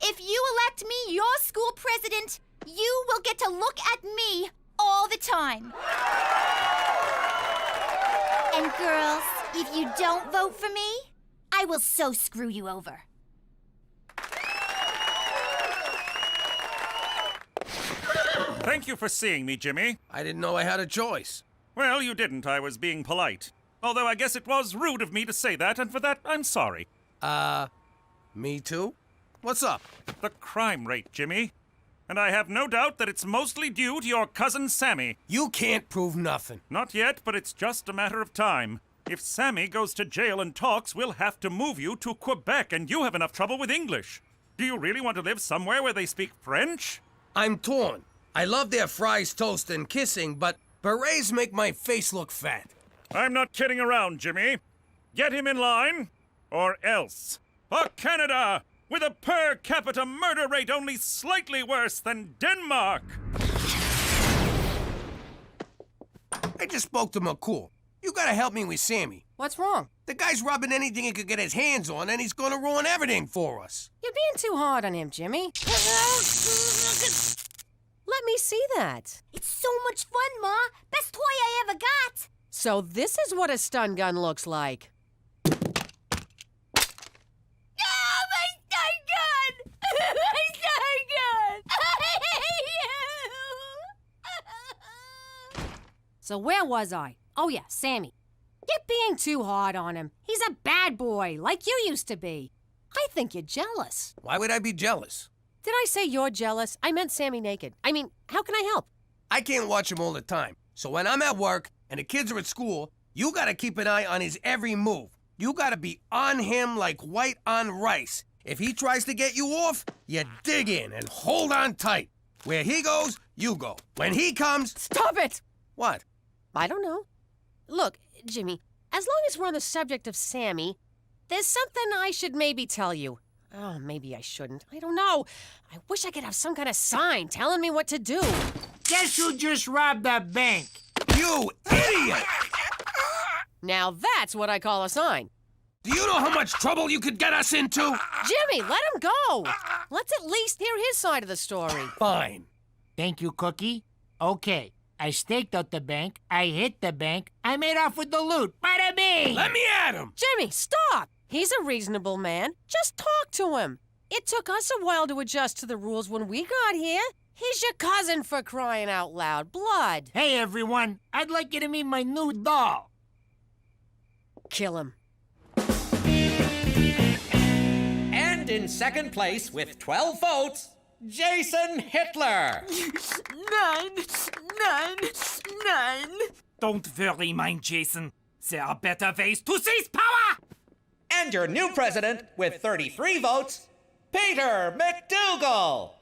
If you elect me your school president, you will get to look at me all the time. And girls, if you don't vote for me, I will so screw you over.
Thank you for seeing me, Jimmy.
I didn't know I had a choice.
Well, you didn't. I was being polite. Although I guess it was rude of me to say that, and for that, I'm sorry.
Me too? What's up?
The crime rate, Jimmy. And I have no doubt that it's mostly due to your cousin Sammy.
You can't prove nothing.
Not yet, but it's just a matter of time. If Sammy goes to jail and talks, we'll have to move you to Quebec, and you have enough trouble with English. Do you really want to live somewhere where they speak French?
I'm torn. I love their fries, toast, and kissing, but berets make my face look fat.
I'm not kidding around, Jimmy. Get him in line, or else. For Canada, with a per capita murder rate only slightly worse than Denmark.
I just spoke to McCool. You gotta help me with Sammy.
What's wrong?
The guy's rubbing anything he could get his hands on, and he's gonna ruin everything for us.
You're being too hard on him, Jimmy. Let me see that.
It's so much fun, Ma. Best toy I ever got.
So this is what a stun gun looks like.
Oh, my stun gun! My stun gun! I hate you!
So where was I? Oh yeah, Sammy. You're being too hard on him. He's a bad boy, like you used to be. I think you're jealous.
Why would I be jealous?
Did I say you're jealous? I meant Sammy naked. I mean, how can I help?
I can't watch him all the time. So when I'm at work and the kids are at school, you gotta keep an eye on his every move. You gotta be on him like white on rice. If he tries to get you off, you dig in and hold on tight. Where he goes, you go. When he comes...
Stop it!
What?
I don't know. Look, Jimmy, as long as we're on the subject of Sammy, there's something I should maybe tell you. Oh, maybe I shouldn't. I don't know. I wish I could have some kind of sign telling me what to do.
Guess who just robbed that bank?
You idiot!
Now that's what I call a sign.
Do you know how much trouble you could get us into?
Jimmy, let him go. Let's at least hear his side of the story.
Fine.
Thank you, Cookie. Okay, I staked out the bank, I hit the bank, I made off with the loot. Bada bing!
Let me at him!
Jimmy, stop! He's a reasonable man. Just talk to him. It took us a while to adjust to the rules when we got here. He's your cousin, for crying out loud. Blood.
Hey, everyone. I'd like you to meet my new doll.
Kill him.
And in second place with 12 votes, Jason Hitler.
9. Don't worry, mind Jason. There are better ways to seize power!
And your new president with 33 votes, Peter McDougal.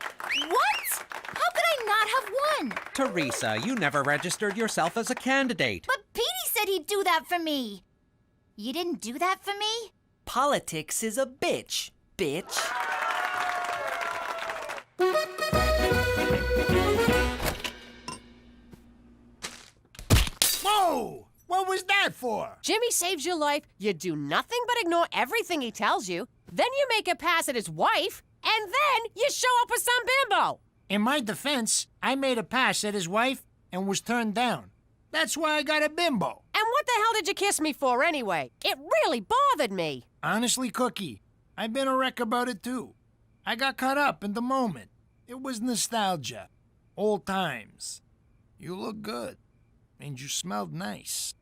What? How could I not have won?
Teresa, you never registered yourself as a candidate.
But Petey said he'd do that for me. You didn't do that for me?
Politics is a bitch, bitch.
Whoa! What was that for?
Jimmy saves your life, you do nothing but ignore everything he tells you, then you make a pass at his wife, and then you show up with some bimbo.
In my defense, I made a pass at his wife and was turned down. That's why I got a bimbo.
And what the hell did you kiss me for anyway? It really bothered me.
Honestly, Cookie, I've been a wreck about it too. I got caught up in the moment. It was nostalgia. Old times. You look good. And you smelled nice.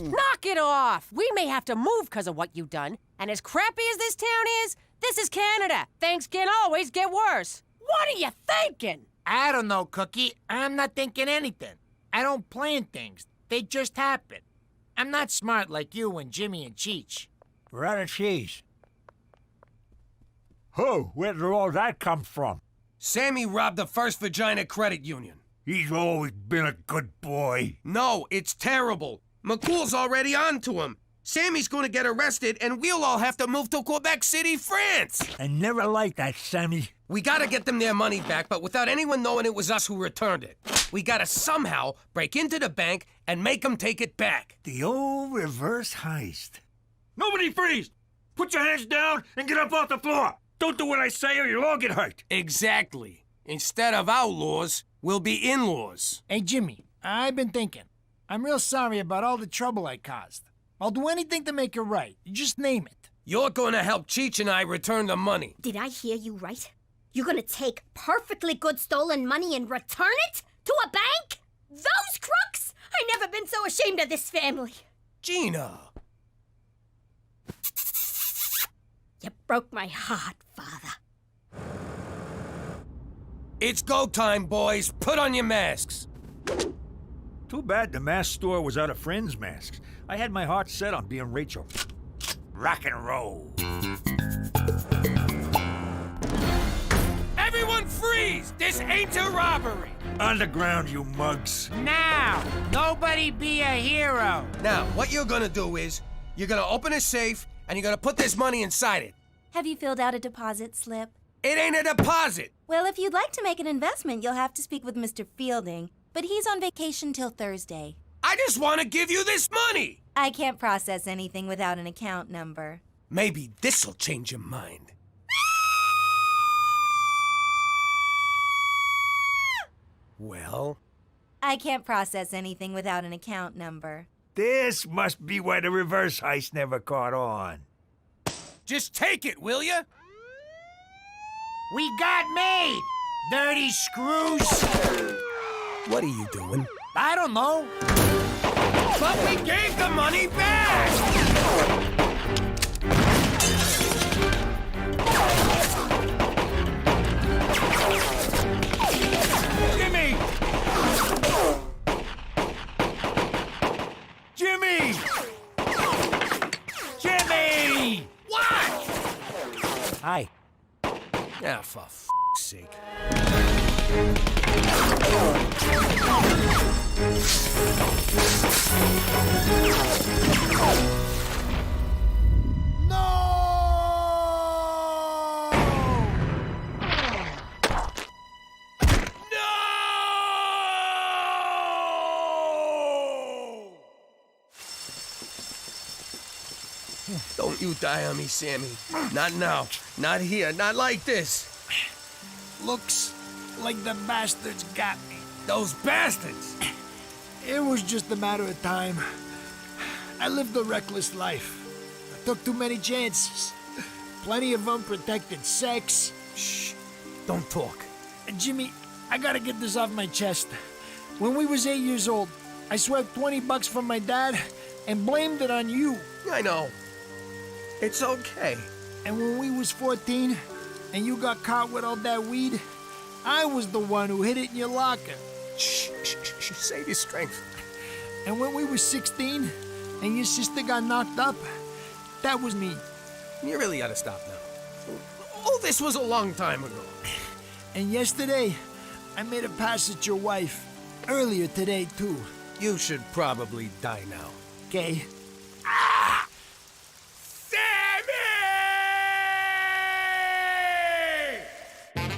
Knock it off! We may have to move because of what you've done. And as crappy as this town is, this is Canada. Things can always get worse. What are you thinking?
I don't know, Cookie. I'm not thinking anything. I don't plan things. They just happen. I'm not smart like you and Jimmy and Cheech. We're out of cheese.
Who? Where did all that come from?
Sammy robbed the First Regina Credit Union.
He's always been a good boy.
No, it's terrible. McCool's already on to him. Sammy's going to get arrested, and we'll all have to move to Quebec City, France.
I never liked that, Sammy.
We gotta get them their money back, but without anyone knowing it was us who returned it. We gotta somehow break into the bank and make them take it back.
The old reverse heist. Nobody freeze! Put your hands down and get up off the floor! Don't do what I say or you'll all get hurt.
Exactly. Instead of outlaws, we'll be in-laws.
Hey, Jimmy, I've been thinking. I'm real sorry about all the trouble I caused. I'll do anything to make it right. You just name it.
You're gonna help Cheech and I return the money.
Did I hear you right? You're gonna take perfectly good stolen money and return it to a bank? Those crooks! I never been so ashamed of this family.
Gina.
You broke my heart, Father.
It's go time, boys. Put on your masks.
Too bad the mask store was out of friends' masks. I had my heart set on being Rachel. Rock and roll.
Everyone freeze! This ain't a robbery!
Underground, you mugs.
Now, nobody be a hero.
Now, what you're gonna do is, you're gonna open a safe, and you're gonna put this money inside it.
Have you filled out a deposit slip?
It ain't a deposit!
Well, if you'd like to make an investment, you'll have to speak with Mr. Fielding, but he's on vacation till Thursday.
I just want to give you this money!
I can't process anything without an account number.
Maybe this'll change your mind. Well?
I can't process anything without an account number.
This must be why the reverse heist never caught on.
Just take it, will ya?
We got made! Dirty screws!
What are you doing?
I don't know.
But we gave the money back!
Jimmy! Jimmy! Jimmy!
What?
Hi.
Yeah, for f***'s sake. Don't you die on me, Sammy. Not now. Not here. Not like this.
Looks like the bastards got me.
Those bastards!
It was just a matter of time. I lived a reckless life. I took too many chances. Plenty of unprotected sex.
Shh. Don't talk.
And Jimmy, I gotta get this off my chest. When we was 8 years old, I swept $20 from my dad and blamed it on you.
I know. It's okay.
And when we was 14 and you got caught with all that weed, I was the one who hid it in your locker.
Shh. Save your strength.
And when we were 16 and your sister got knocked up, that was me.
You really ought to stop now. All this was a long time ago.
And yesterday, I made a pass at your wife. Earlier today, too.
You should probably die now.
Okay.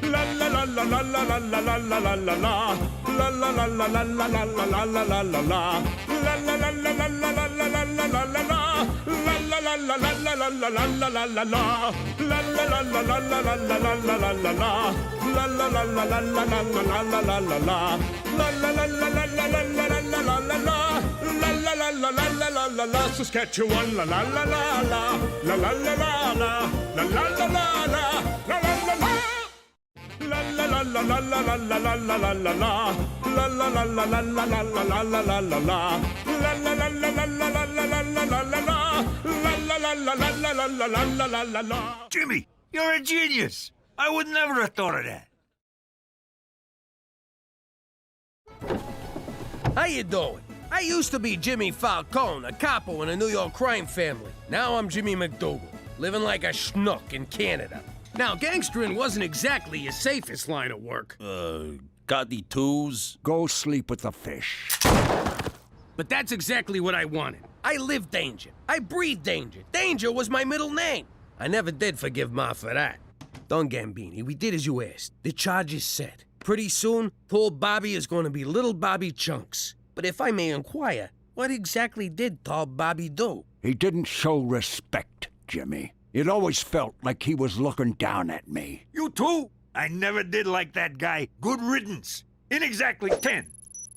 La la la la la la la la la la la la. La la la la la la la la la la la la la. La la la la la la la la la la la la la. La la la la la la la la la la la la la. La la la la la la la la la la la la la. La la la la la la la la la la la la. La la la la la la la la la la la la. La la la la la la la la la. Saskatchewan la la la la la. La la la la la. La la la la la. La la la la. La la la la la la la la la la la la. La la la la la la la la la la la la. La la la la la la la la la la la la. La la la la la la la la la la la la.
Jimmy, you're a genius. I would never have thought of that.
How you doing? I used to be Jimmy Falcone, a capo in a New York crime family. Now I'm Jimmy McDougal, living like a schnook in Canada. Now, gangstering wasn't exactly your safest line of work.
Got the twos?
Go sleep with the fish.
But that's exactly what I wanted. I live danger. I breathe danger. Danger was my middle name. I never did forgive Ma for that. Don Gambini, we did as you asked. The charge is set. Pretty soon, tall Bobby is going to be little Bobby Chunks. But if I may inquire, what exactly did tall Bobby do?
He didn't show respect, Jimmy. It always felt like he was looking down at me.
You too? I never did like that guy. Good riddance. In exactly 10,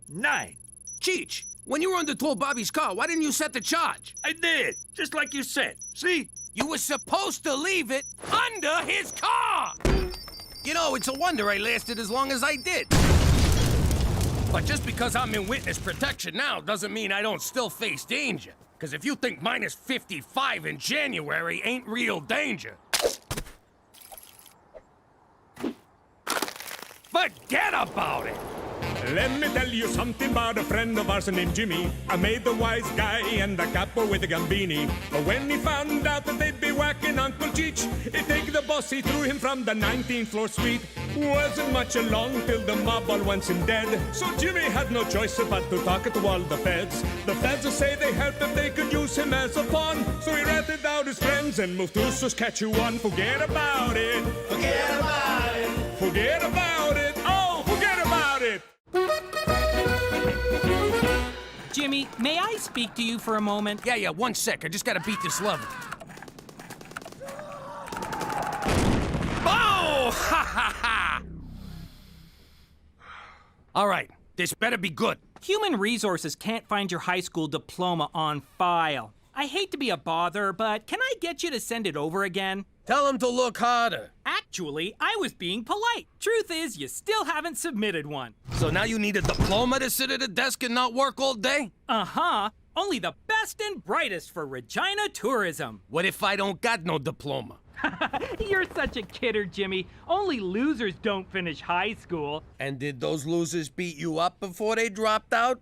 9.
Cheech, when you were under tall Bobby's car, why didn't you set the charge?
I did, just like you said. See?
You were supposed to leave it under his car! You know, it's a wonder I lasted as long as I did. But just because I'm in witness protection now doesn't mean I don't still face danger. Because if you think minus 55 in January ain't real danger, forget about it!
Let me tell you something about a friend of ours named Jimmy. I made the wise guy and the capo with the gambini. But when he found out that they'd be whacking Uncle Cheech, he'd take the boss, he threw him from the 19th floor suite. Wasn't much along till the mob all wants him dead. So Jimmy had no choice but to talk to all the feds. The feds say they helped if they could use him as a pawn. So he ratted out his friends and moved to Saskatchewan. Forget about it. Forget about it. Forget about it. Oh, forget about it.
Jimmy, may I speak to you for a moment?
Yeah, 1 sec. I just gotta beat this level. Oh! Ha ha ha! All right, this better be good.
Human Resources can't find your high school diploma on file. I hate to be a bother, but can I get you to send it over again?
Tell him to look harder.
Actually, I was being polite. Truth is, you still haven't submitted one.
So now you need a diploma to sit at a desk and not work all day?
Uh-huh. Only the best and brightest for Regina tourism.
What if I don't got no diploma?
You're such a kidder, Jimmy. Only losers don't finish high school.
And did those losers beat you up before they dropped out?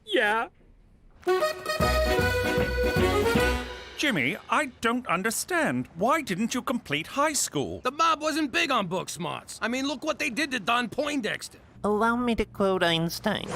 Yeah.
Jimmy, I don't understand. Why didn't you complete high school?
The mob wasn't big on book smarts. I mean, look what they did to Don Poindexter.
Allow me to quote Einstein.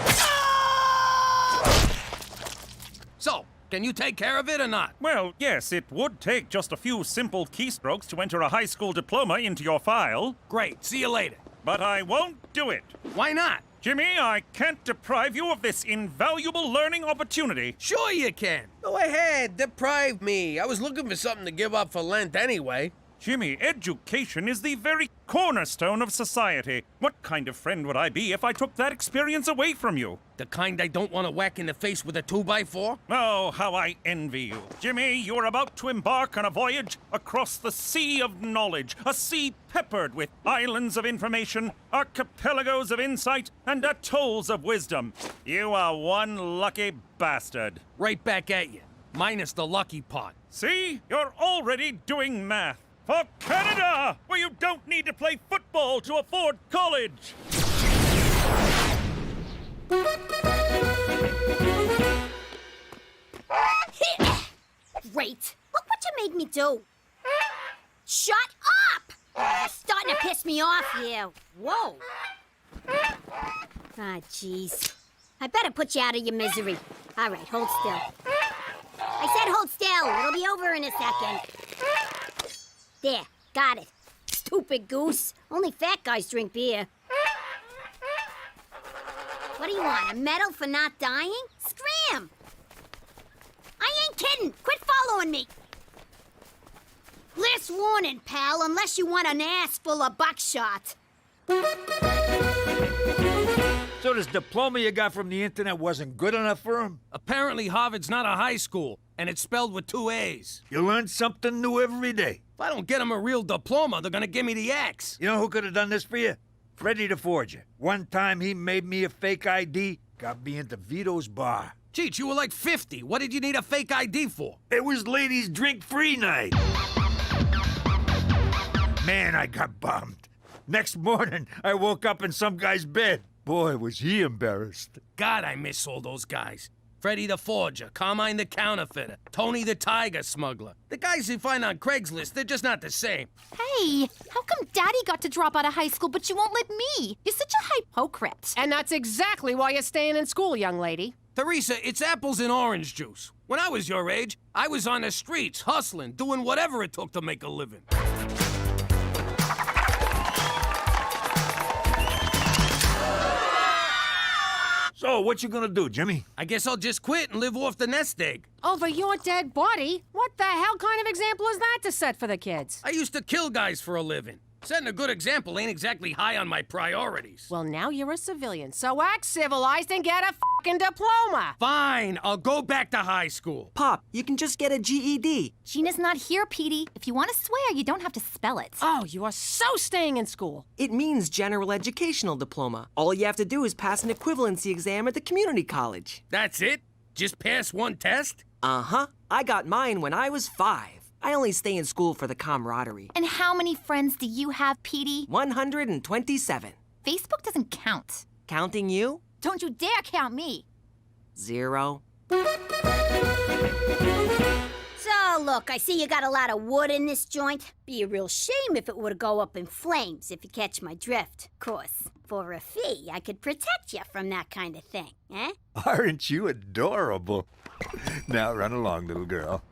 So, can you take care of it or not?
Well, yes, it would take just a few simple keystrokes to enter a high school diploma into your file.
Great, see you later.
But I won't do it.
Why not?
Jimmy, I can't deprive you of this invaluable learning opportunity.
Sure you can. Go ahead, deprive me. I was looking for something to give up for Lent anyway.
Jimmy, education is the very cornerstone of society. What kind of friend would I be if I took that experience away from you?
The kind I don't want to whack in the face with a 2x4?
Oh, how I envy you. Jimmy, you're about to embark on a voyage across the sea of knowledge, a sea peppered with islands of information, archipelagos of insight, and atolls of wisdom. You are one lucky bastard.
Right back at you, minus the lucky part.
See? You're already doing math. For Canada, where you don't need to play football to afford college.
Great. Look what you made me do. Shut up! You're starting to piss me off here. Whoa. Ah, jeez. I better put you out of your misery. All right, hold still. I said hold still. It'll be over in a second. There, got it. Stupid goose. Only fat guys drink beer. What do you want, a medal for not dying? Scram! I ain't kidding. Quit following me. Last warning, pal, unless you want an ass full of buckshot.
So this diploma you got from the internet wasn't good enough for him?
Apparently Harvard's not a high school, and it's spelled with 2 A's.
You learn something new every day.
If I don't get him a real diploma, they're gonna give me the axe.
You know who could have done this for you? Freddie the Forger. One time he made me a fake ID, got me into Vito's bar.
Cheech, you were like 50. What did you need a fake ID for?
It was ladies' drink-free night. Man, I got bummed. Next morning, I woke up in some guy's bed. Boy, was he embarrassed.
God, I miss all those guys. Freddie the Forger, Carmine the Counterfeiter, Tony the Tiger Smuggler. The guys you find on Craigslist, they're just not the same.
Hey, how come Daddy got to drop out of high school, but you won't let me? You're such a hypocrite.
And that's exactly why you're staying in school, young lady.
Teresa, it's apples and orange juice. When I was your age, I was on the streets, hustling, doing whatever it took to make a living.
So, what you gonna do, Jimmy?
I guess I'll just quit and live off the nest egg.
Over your dead body? What the hell kind of example is that to set for the kids?
I used to kill guys for a living. Setting a good example ain't exactly high on my priorities.
Well, now you're a civilian, so act civilized and get a fucking diploma.
Fine, I'll go back to high school.
Pop, you can just get a GED.
Gina's not here, Petey. If you want to swear, you don't have to spell it.
Oh, you are so staying in school.
It means general educational diploma. All you have to do is pass an equivalency exam at the community college.
That's it? Just pass one test?
Uh-huh. I got mine when I was 5. I only stay in school for the camaraderie.
And how many friends do you have, Petey?
127.
Facebook doesn't count.
Counting you?
Don't you dare count me.
0.
So, look, I see you got a lot of wood in this joint. Be a real shame if it were to go up in flames, if you catch my drift. Of course, for a fee, I could protect you from that kind of thing, eh?
Aren't you adorable? Now run along, little girl.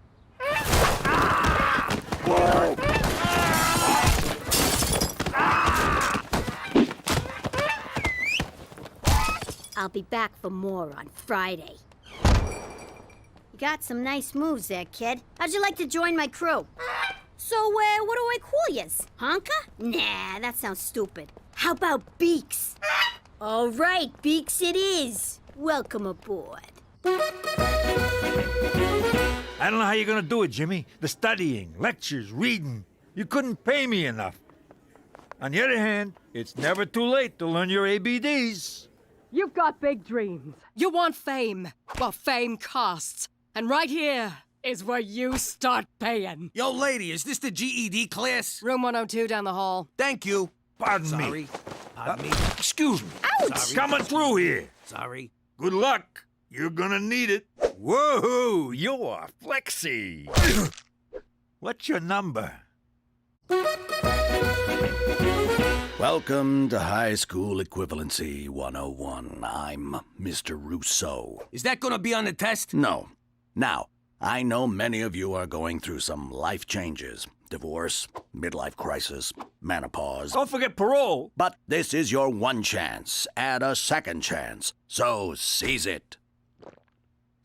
I'll be back for more on Friday. You got some nice moves there, kid. How'd you like to join my crew? So, what do I call yous? Honka? Nah, that sounds stupid. How about Beaks? All right, Beaks it is. Welcome aboard.
I don't know how you're gonna do it, Jimmy. The studying, lectures, reading. You couldn't pay me enough. On the other hand, it's never too late to learn your ABDs.
You've got big dreams. You want fame. Well, fame costs. And right here is where you start paying.
Yo, lady, is this the GED class?
Room 102 down the hall.
Thank you.
Pardon me.
Sorry. Pardon me.
Excuse me.
Ouch!
Sorry.
Coming through here.
Sorry.
Good luck. You're gonna need it. Whoa, you're flexy. What's your number?
Welcome to High School Equivalency 101. I'm Mr. Rousseau.
Is that gonna be on the test?
No. Now, I know many of you are going through some life changes. Divorce, midlife crisis, menopause.
Don't forget parole.
But this is your one chance. Add a second chance. So seize it.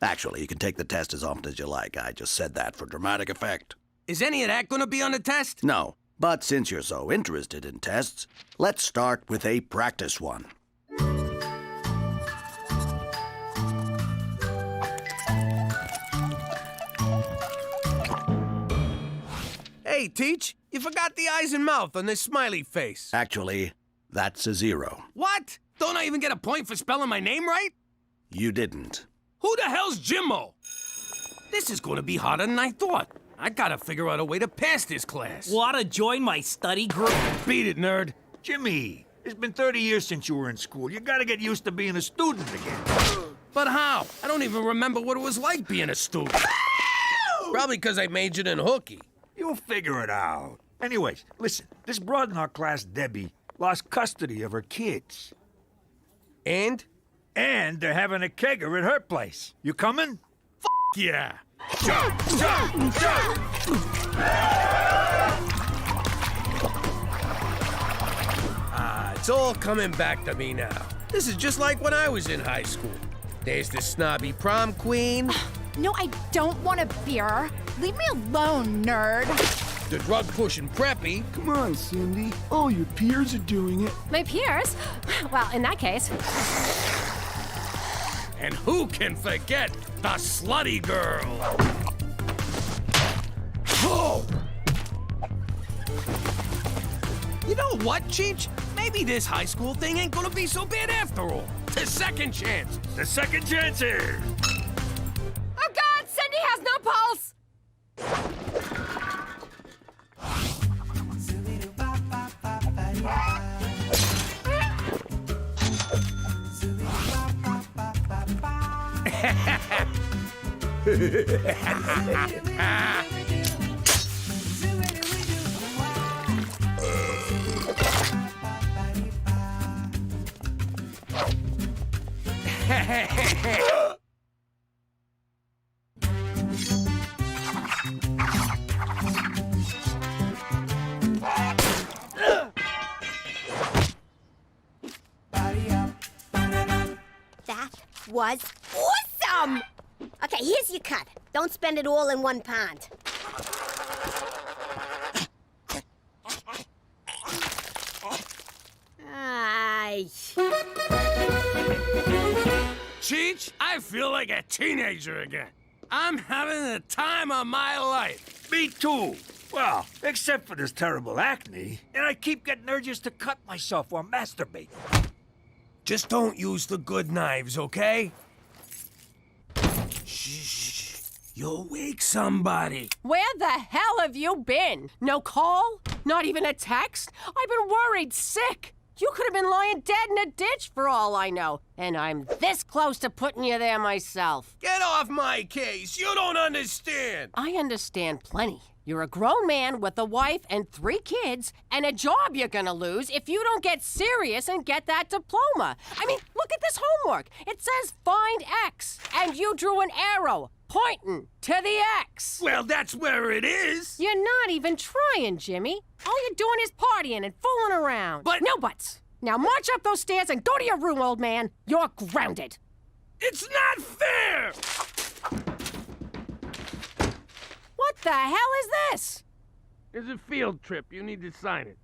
Actually, you can take the test as often as you like. I just said that for dramatic effect.
Is any of that gonna be on the test?
No. But since you're so interested in tests, let's start with a practice one.
Hey, Teach, you forgot the eyes and mouth on this smiley face.
Actually, that's a 0.
What? Don't I even get a point for spelling my name right?
You didn't.
Who the hell's Jimmo? This is gonna be harder than I thought. I gotta figure out a way to pass this class.
Wanna join my study group?
Beat it, nerd.
Jimmy, it's been 30 years since you were in school. You gotta get used to being a student again.
But how? I don't even remember what it was like being a student. Probably because I majored in hooky.
You'll figure it out. Anyways, listen, this broad in our class, Debbie, lost custody of her kids.
And?
And they're having a kegger at her place. You coming?
Yeah.
Jump, jump, jump!
It's all coming back to me now. This is just like when I was in high school. There's the snobby prom queen.
No, I don't want a beer. Leave me alone, nerd.
The drug-pushing preppy.
Come on, Cindy. All your peers are doing it.
My peers? Well, in that case.
And who can forget the slutty girl? Oh! You know what, Cheech? Maybe this high school thing ain't gonna be so bad after all. The second chance.
The second chances.
Oh, God! Cindy has no pulse!
That was awesome! Okay, here's your cut. Don't spend it all in one pond. Ay.
Cheech, I feel like a teenager again. I'm having the time of my life.
Me too. Well, except for this terrible acne, and I keep getting urges to cut myself or masturbate.
Just don't use the good knives, okay? Shh. You'll wake somebody.
Where the hell have you been? No call? Not even a text? I've been worried sick. You could have been lying dead in a ditch for all I know. And I'm this close to putting you there myself.
Get off my case. You don't understand.
I understand plenty. You're a grown man with a wife and 3 kids and a job you're gonna lose if you don't get serious and get that diploma. I mean, look at this homework. It says find X, and you drew an arrow pointing to the X.
Well, that's where it is.
You're not even trying, Jimmy. All you're doing is partying and fooling around.
But
no buts. Now march up those stairs and go to your room, old man. You're grounded.
It's not fair!
What the hell is this?
It's a field trip. You need to sign it.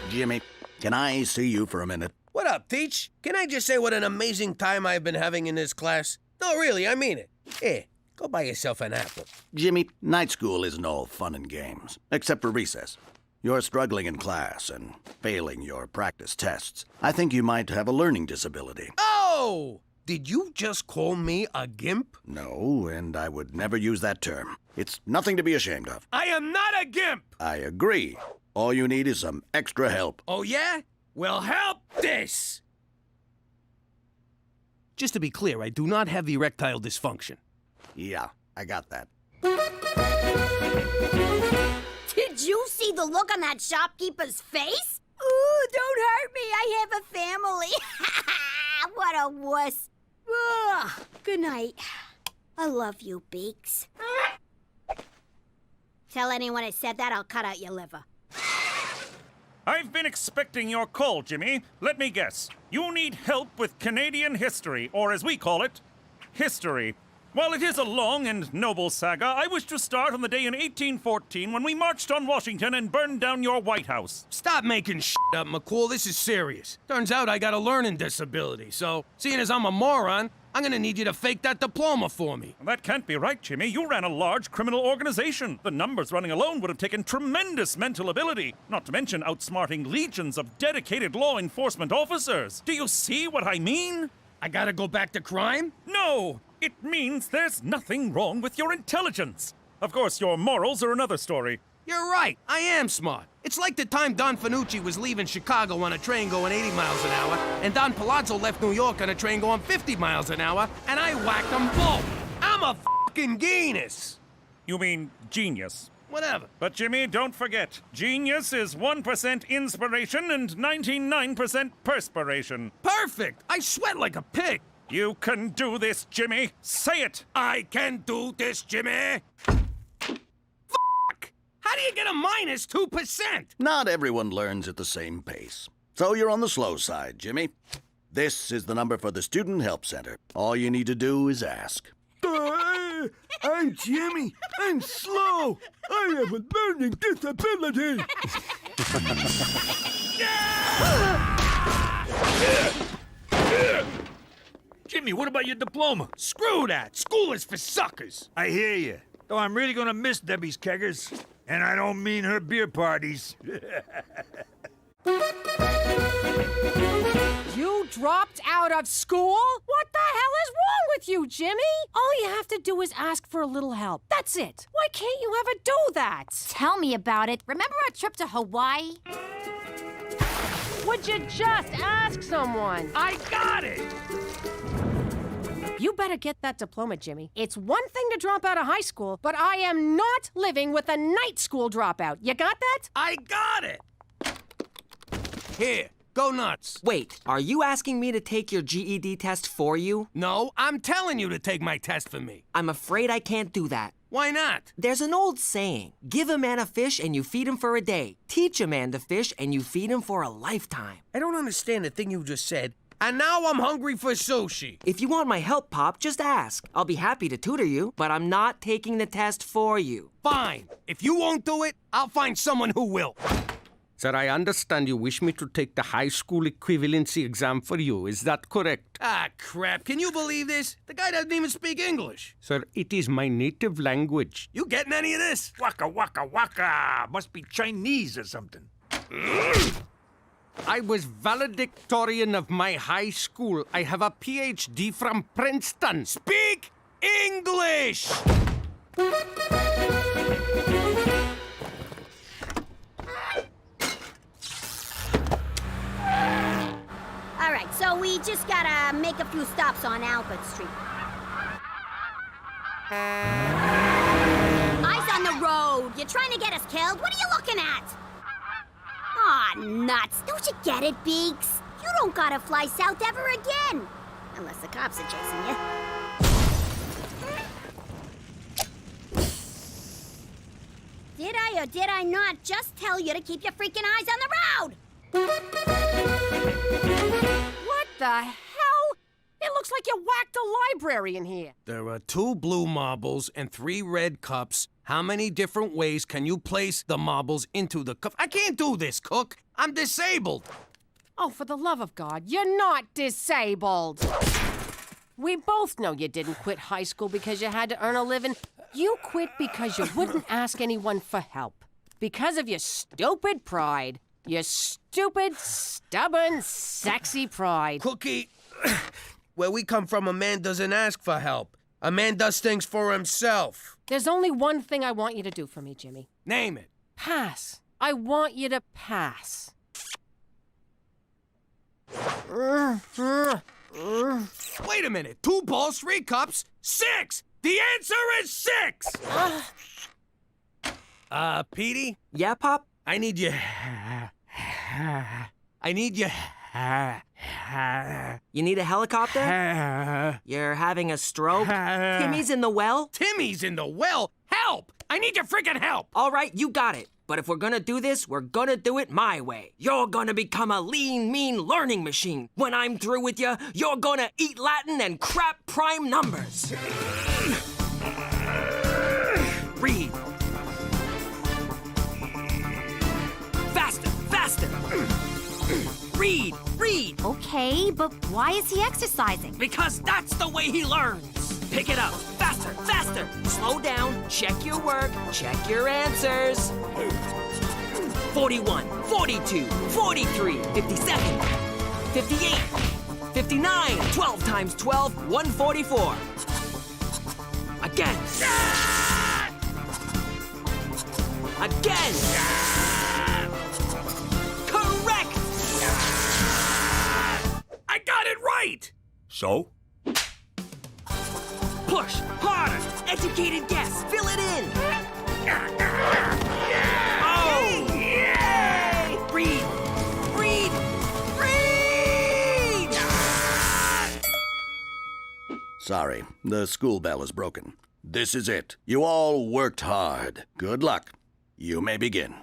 Jimmy, can I see you for a minute?
What up, Teach? Can I just say what an amazing time I've been having in this class? No, really, I mean it. Here, go buy yourself an apple.
Jimmy, night school isn't all fun and games, except for recess. You're struggling in class and failing your practice tests. I think you might have a learning disability.
Oh! Did you just call me a gimp?
No, and I would never use that term. It's nothing to be ashamed of.
I am not a gimp!
I agree. All you need is some extra help.
Oh, yeah? Well, help this! Just to be clear, I do not have erectile dysfunction.
Yeah, I got that.
Did you see the look on that shopkeeper's face? Ooh, don't hurt me. I have a family. What a wuss. Ugh. Good night. I love you, Beaks. Tell anyone I said that, I'll cut out your liver.
I've been expecting your call, Jimmy. Let me guess. You need help with Canadian history, or as we call it, history. While it is a long and noble saga, I wish to start on the day in 1814 when we marched on Washington and burned down your White House.
Stop making shit up, McCool. This is serious. Turns out I got a learning disability, so seeing as I'm a moron, I'm gonna need you to fake that diploma for me.
That can't be right, Jimmy. You ran a large criminal organization. The numbers running alone would have taken tremendous mental ability, not to mention outsmarting legions of dedicated law enforcement officers. Do you see what I mean?
I gotta go back to crime?
No! It means there's nothing wrong with your intelligence. Of course, your morals are another story.
You're right. I am smart. It's like the time Don Fanucci was leaving Chicago on a train going 80 miles an hour, and Don Palazzo left New York on a train going 50 miles an hour, and I whacked them both. I'm a fucking genius.
You mean genius?
Whatever.
But Jimmy, don't forget, genius is 1% inspiration and 99% perspiration.
Perfect! I sweat like a pig.
You can do this, Jimmy. Say it.
I can do this, Jimmy. How do you get a minus 2%?
Not everyone learns at the same pace. So you're on the slow side, Jimmy. This is the number for the Student Help Center. All you need to do is ask.
I'm Jimmy. I'm slow. I have a learning disability.
Jimmy, what about your diploma?
Screw that. School is for suckers.
I hear you. Though I'm really gonna miss Debbie's keggers. And I don't mean her beer parties.
You dropped out of school? What the hell is wrong with you, Jimmy? All you have to do is ask for a little help. That's it. Why can't you ever do that?
Tell me about it. Remember our trip to Hawaii?
Would you just ask someone?
I got it!
You better get that diploma, Jimmy. It's one thing to drop out of high school, but I am not living with a night school dropout. You got that?
I got it! Here, go nuts.
Wait, are you asking me to take your GED test for you?
No, I'm telling you to take my test for me.
I'm afraid I can't do that.
Why not?
There's an old saying, give a man a fish and you feed him for a day. Teach a man to fish and you feed him for a lifetime.
I don't understand the thing you just said. And now I'm hungry for sushi.
If you want my help, Pop, just ask. I'll be happy to tutor you, but I'm not taking the test for you.
Fine. If you won't do it, I'll find someone who will. Sir, I understand you wish me to take the high school equivalency exam for you. Is that correct? Ah, crap. Can you believe this? The guy doesn't even speak English. Sir, it is my native language. You getting any of this?
Waka waka waka. Must be Chinese or something.
I was valedictorian of my high school. I have a PhD from Princeton. Speak English!
All right, so we just gotta make a few stops on Albert Street. Eyes on the road. You're trying to get us killed? What are you looking at? Aw, nuts. Don't you get it, Beaks? You don't gotta fly south ever again. Unless the cops are chasing you. Did I or did I not just tell you to keep your freaking eyes on the road?
What the hell? It looks like you whacked a library in here.
There are 2 blue marbles and 3 red cups. How many different ways can you place the marbles into the cup? I can't do this, Cook. I'm disabled.
Oh, for the love of God, you're not disabled. We both know you didn't quit high school because you had to earn a living. You quit because you wouldn't ask anyone for help. Because of your stupid pride. Your stupid, stubborn, sexy pride.
Cookie, where we come from, a man doesn't ask for help. A man does things for himself.
There's only one thing I want you to do for me, Jimmy.
Name it.
Pass. I want you to pass.
Wait a minute. 2 balls, 3 cups, 6! The answer is 6! Petey?
Yeah, Pop?
I need you... I need you...
You need a helicopter? You're having a stroke? Timmy's in the well?
Timmy's in the well? Help! I need your freaking help!
All right, you got it. But if we're gonna do this, we're gonna do it my way. You're gonna become a lean, mean learning machine. When I'm through with you, you're gonna eat Latin and crap prime numbers. Read. Faster, faster. Read, read.
Okay, but why is he exercising?
Because that's the way he learns. Pick it up. Faster, faster. Slow down. Check your work. Check your answers. 41, 42, 43, 57, 58, 59. 12 times 12, 144. Again. Again. Correct.
I got it right!
So?
Push harder. Educated guess. Fill it in. Oh! Yay! Read. Read. Read!
Sorry, the school bell is broken. This is it. You all worked hard. Good luck. You may begin.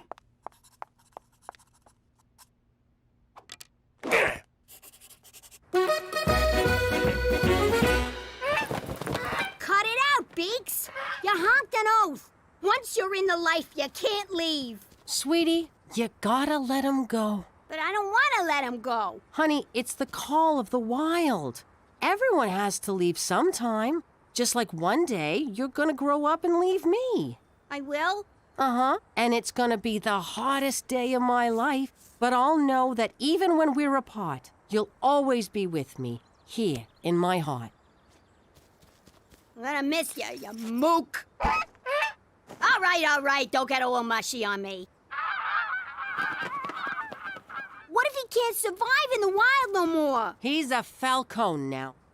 Cut it out, Beaks. You honked an oath. Once you're in the life, you can't leave.
Sweetie, you gotta let him go.
But I don't want to let him go.
Honey, it's the call of the wild. Everyone has to leave sometime. Just like one day, you're gonna grow up and leave me.
I will?
Uh-huh. And it's gonna be the hardest day of my life. But I'll know that even when we're apart, you'll always be with me, here in my heart.
I'm gonna miss you, you mook. All right, don't get all mushy on me. What if he can't survive in the wild no more?
He's a Falcone now.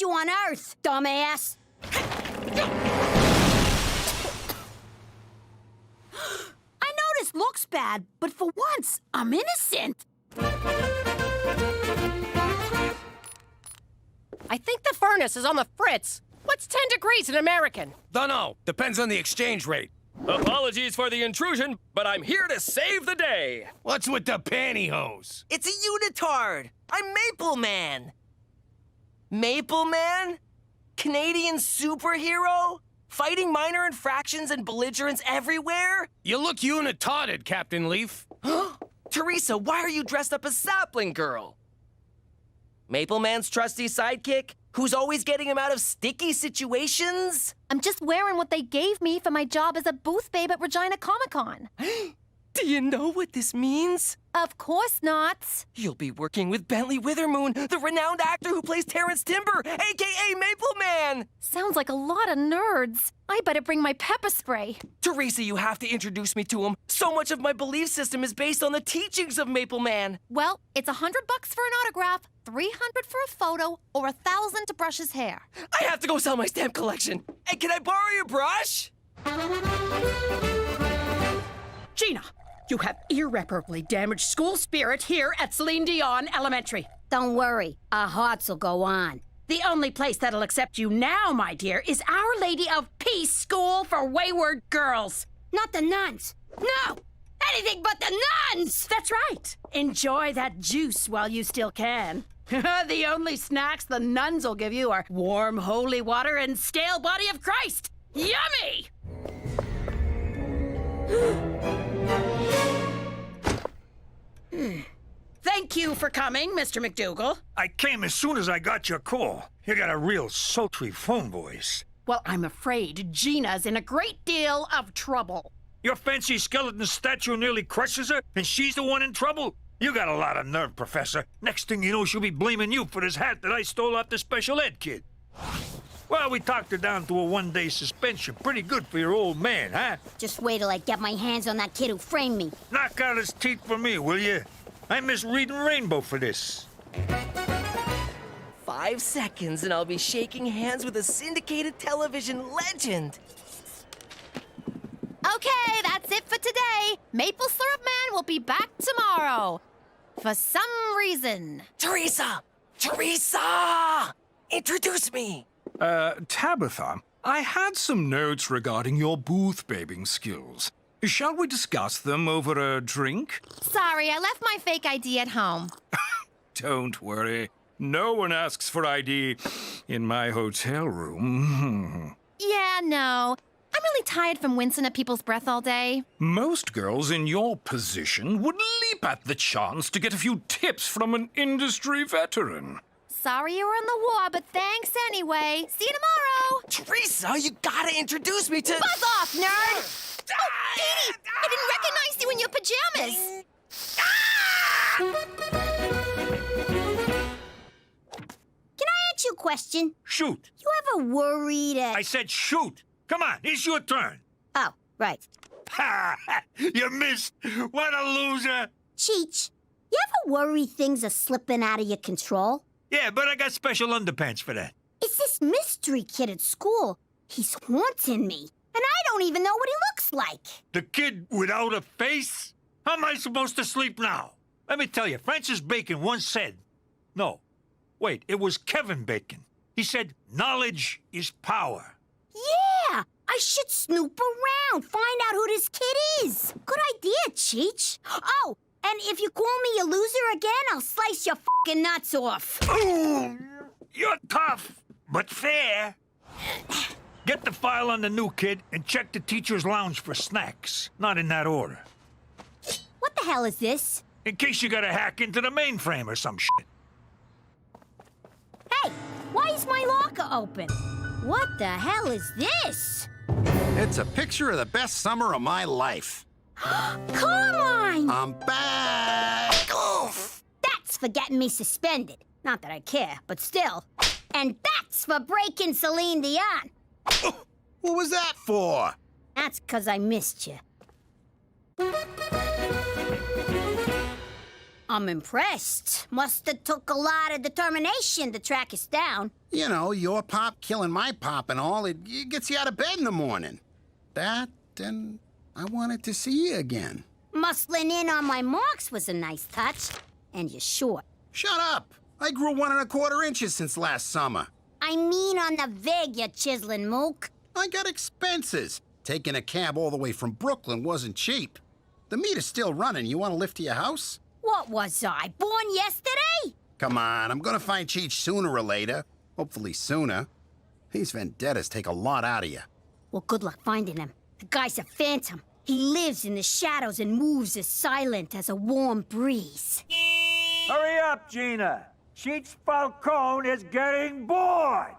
left you on Earth, dumbass. I know this looks bad, but for once, I'm innocent.
I think the furnace is on the fritz. What's 10 degrees in American?
Dunno. Depends on the exchange rate.
Apologies for the intrusion, but I'm here to save the day.
What's with the pantyhose?
It's a unitard. I'm Maple Man. Maple Man? Canadian superhero? Fighting minor infractions and belligerents everywhere?
You look unitarded, Captain Leaf.
Teresa, why are you dressed up as Sapling Girl? Maple Man's trusty sidekick? Who's always getting him out of sticky situations?
I'm just wearing what they gave me for my job as a booth babe at Regina Comic-Con.
Do you know what this means?
Of course not.
You'll be working with Bentley Withermoon, the renowned actor who plays Terrence Timber, a.k.a. Maple Man!
Sounds like a lot of nerds. I better bring my pepper spray.
Teresa, you have to introduce me to him. So much of my belief system is based on the teachings of Maple Man.
Well, it's $100 for an autograph, $300 for a photo, or $1,000 to brush his hair.
I have to go sell my stamp collection. Hey, can I borrow your brush?
Gina, you have irreparably damaged school spirit here at Celine Dion Elementary.
Don't worry, our hearts will go on.
The only place that'll accept you now, my dear, is Our Lady of Peace School for Wayward Girls.
Not the nuns. No! Anything but the nuns!
That's right. Enjoy that juice while you still can. The only snacks the nuns will give you are warm holy water and stale body of Christ. Yummy! Thank you for coming, Mr. McDougal.
I came as soon as I got your call. You got a real sultry phone voice.
Well, I'm afraid Gina's in a great deal of trouble.
Your fancy skeleton statue nearly crushes her, and she's the one in trouble? You got a lot of nerve, Professor. Next thing you know, she'll be blaming you for this hat that I stole off the special ed kid. Well, we talked her down to a one-day suspension. Pretty good for your old man, huh?
Just wait till I get my hands on that kid who framed me.
Knock out his teeth for me, will you? I miss reading Rainbow for this.
5 seconds and I'll be shaking hands with a syndicated television legend.
Okay, that's it for today. Maple Syrup Man will be back tomorrow. For some reason.
Teresa! Teresa! Introduce me!
Tabitha, I had some notes regarding your booth-babing skills. Shall we discuss them over a drink?
Sorry, I left my fake ID at home.
Don't worry. No one asks for ID in my hotel room.
Yeah, no. I'm really tired from wincing at people's breath all day.
Most girls in your position would leap at the chance to get a few tips from an industry veteran.
Sorry you were in the war, but thanks anyway. See you tomorrow.
Teresa, you gotta introduce me to...
Buzz off, nerd! Oh, Petey! I didn't recognize you in your pajamas!
Can I ask you a question?
Shoot.
You ever worry that...
I said shoot. Come on, it's your turn.
Oh, right.
Ha! You missed. What a loser.
Cheech, you ever worry things are slipping out of your control?
Yeah, but I got special underpants for that.
It's this mystery kid at school. He's haunting me, and I don't even know what he looks like.
The kid without a face? How am I supposed to sleep now? Let me tell you, Francis Bacon once said... No, wait, it was Kevin Bacon. He said, knowledge is power.
Yeah, I should snoop around, find out who this kid is. Good idea, Cheech. Oh, and if you call me a loser again, I'll slice your fucking nuts off.
Ooh, you're tough, but fair. Get the file on the new kid and check the teacher's lounge for snacks. Not in that order.
What the hell is this?
In case you gotta hack into the mainframe or some shit.
Hey, why is my locker open? What the hell is this?
It's a picture of the best summer of my life.
Carmine!
I'm back!
Oof! That's for getting me suspended. Not that I care, but still. And that's for breaking Celine Dion.
What was that for?
That's 'cause I missed you. I'm impressed. Must have took a lot of determination to track us down.
You know, your pop killing my pop and all, it gets you out of bed in the morning. That, and I wanted to see you again.
Muscling in on my marks was a nice touch. And you're short.
Shut up! I grew 1 1/4 inches since last summer.
I mean on the vig, you chiseling mook.
I got expenses. Taking a cab all the way from Brooklyn wasn't cheap. The meter's still running. You want to lift to your house?
What was I, born yesterday?
Come on, I'm gonna find Cheech sooner or later. Hopefully sooner. These vendettas take a lot out of you.
Well, good luck finding him. The guy's a phantom. He lives in the shadows and moves as silent as a warm breeze.
Hurry up, Gina. Cheech Falcone is getting bored.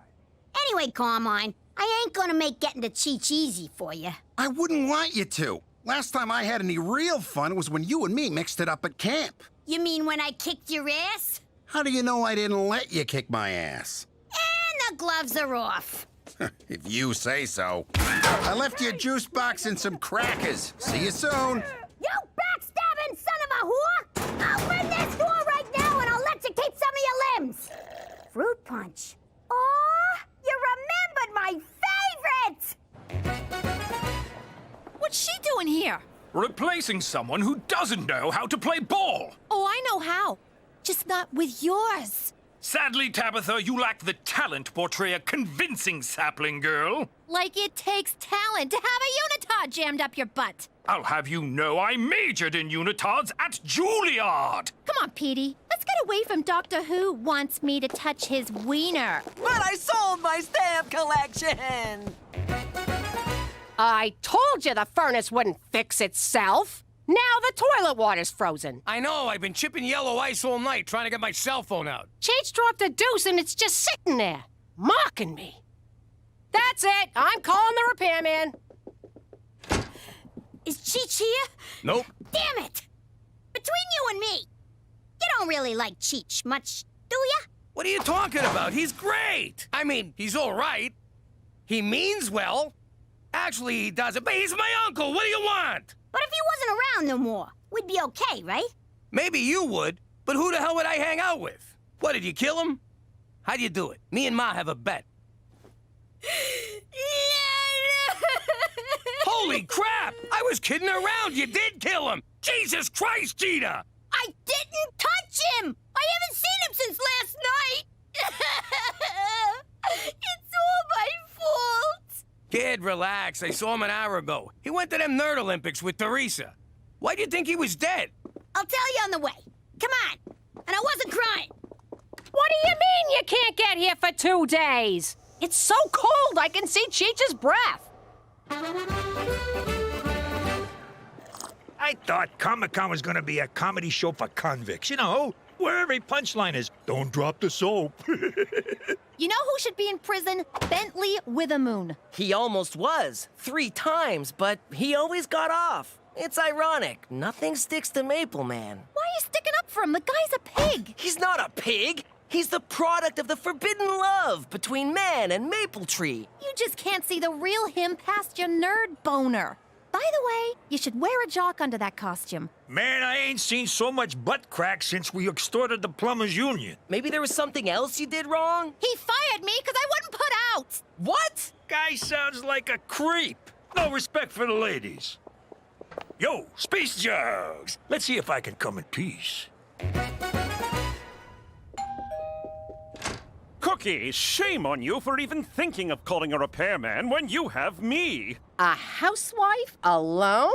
Anyway, Carmine, I ain't gonna make getting to Cheech easy for you.
I wouldn't want you to. Last time I had any real fun was when you and me mixed it up at camp.
You mean when I kicked your ass?
How do you know I didn't let you kick my ass?
And the gloves are off.
If you say so. I left you a juice box and some crackers. See you soon.
You backstabbing son of a whore! Open this door right now and I'll let you keep some of your limbs. Fruit punch. Oh, you remembered my favorite!
What's she doing here?
Replacing someone who doesn't know how to play ball.
Oh, I know how. Just not with yours.
Sadly, Tabitha, you lack the talent to portray a convincing sapling girl.
Like it takes talent to have a unitard jammed up your butt.
I'll have you know I majored in unitards at Juilliard.
Come on, Petey. Let's get away from Doctor Who wants me to touch his wiener.
But I sold my stamp collection!
I told you the furnace wouldn't fix itself. Now the toilet water's frozen.
I know, I've been chipping yellow ice all night trying to get my cell phone out.
Cheech dropped a deuce and it's just sitting there, mocking me. That's it. I'm calling the repairman.
Is Cheech here?
Nope.
Damn it! Between you and me, you don't really like Cheech much, do ya?
What are you talking about? He's great. I mean, he's all right. He means well. Actually, he doesn't, but he's my uncle. What do you want?
But if he wasn't around no more, we'd be okay, right?
Maybe you would, but who the hell would I hang out with? What, did you kill him? How'd you do it? Me and Ma have a bet. Holy crap! I was kidding around. You did kill him. Jesus Christ, Gina!
I didn't touch him! I haven't seen him since last night! It's all my fault!
Kid, relax. I saw him an hour ago. He went to them Nerd Olympics with Teresa. Why do you think he was dead?
I'll tell you on the way. Come on. And I wasn't crying.
What do you mean you can't get here for 2 days? It's so cold I can see Cheech's breath.
I thought Comic-Con was going to be a comedy show for convicts, you know, where every punchline is, don't drop the soap.
You know who should be in prison? Bentley Withemoon.
He almost was. 3 times, but he always got off. It's ironic. Nothing sticks to Maple Man.
Why are you sticking up for him? The guy's a pig.
He's not a pig. He's the product of the forbidden love between man and Maple Tree.
You just can't see the real him past your nerd boner. By the way, you should wear a jock under that costume.
Man, I ain't seen so much butt crack since we extorted the Plumbers Union.
Maybe there was something else you did wrong?
He fired me because I wouldn't put out.
What?
Guy sounds like a creep. No respect for the ladies. Yo, space jugs. Let's see if I can come in peace.
Cookie, shame on you for even thinking of calling a repairman when you have me.
A housewife? Alone?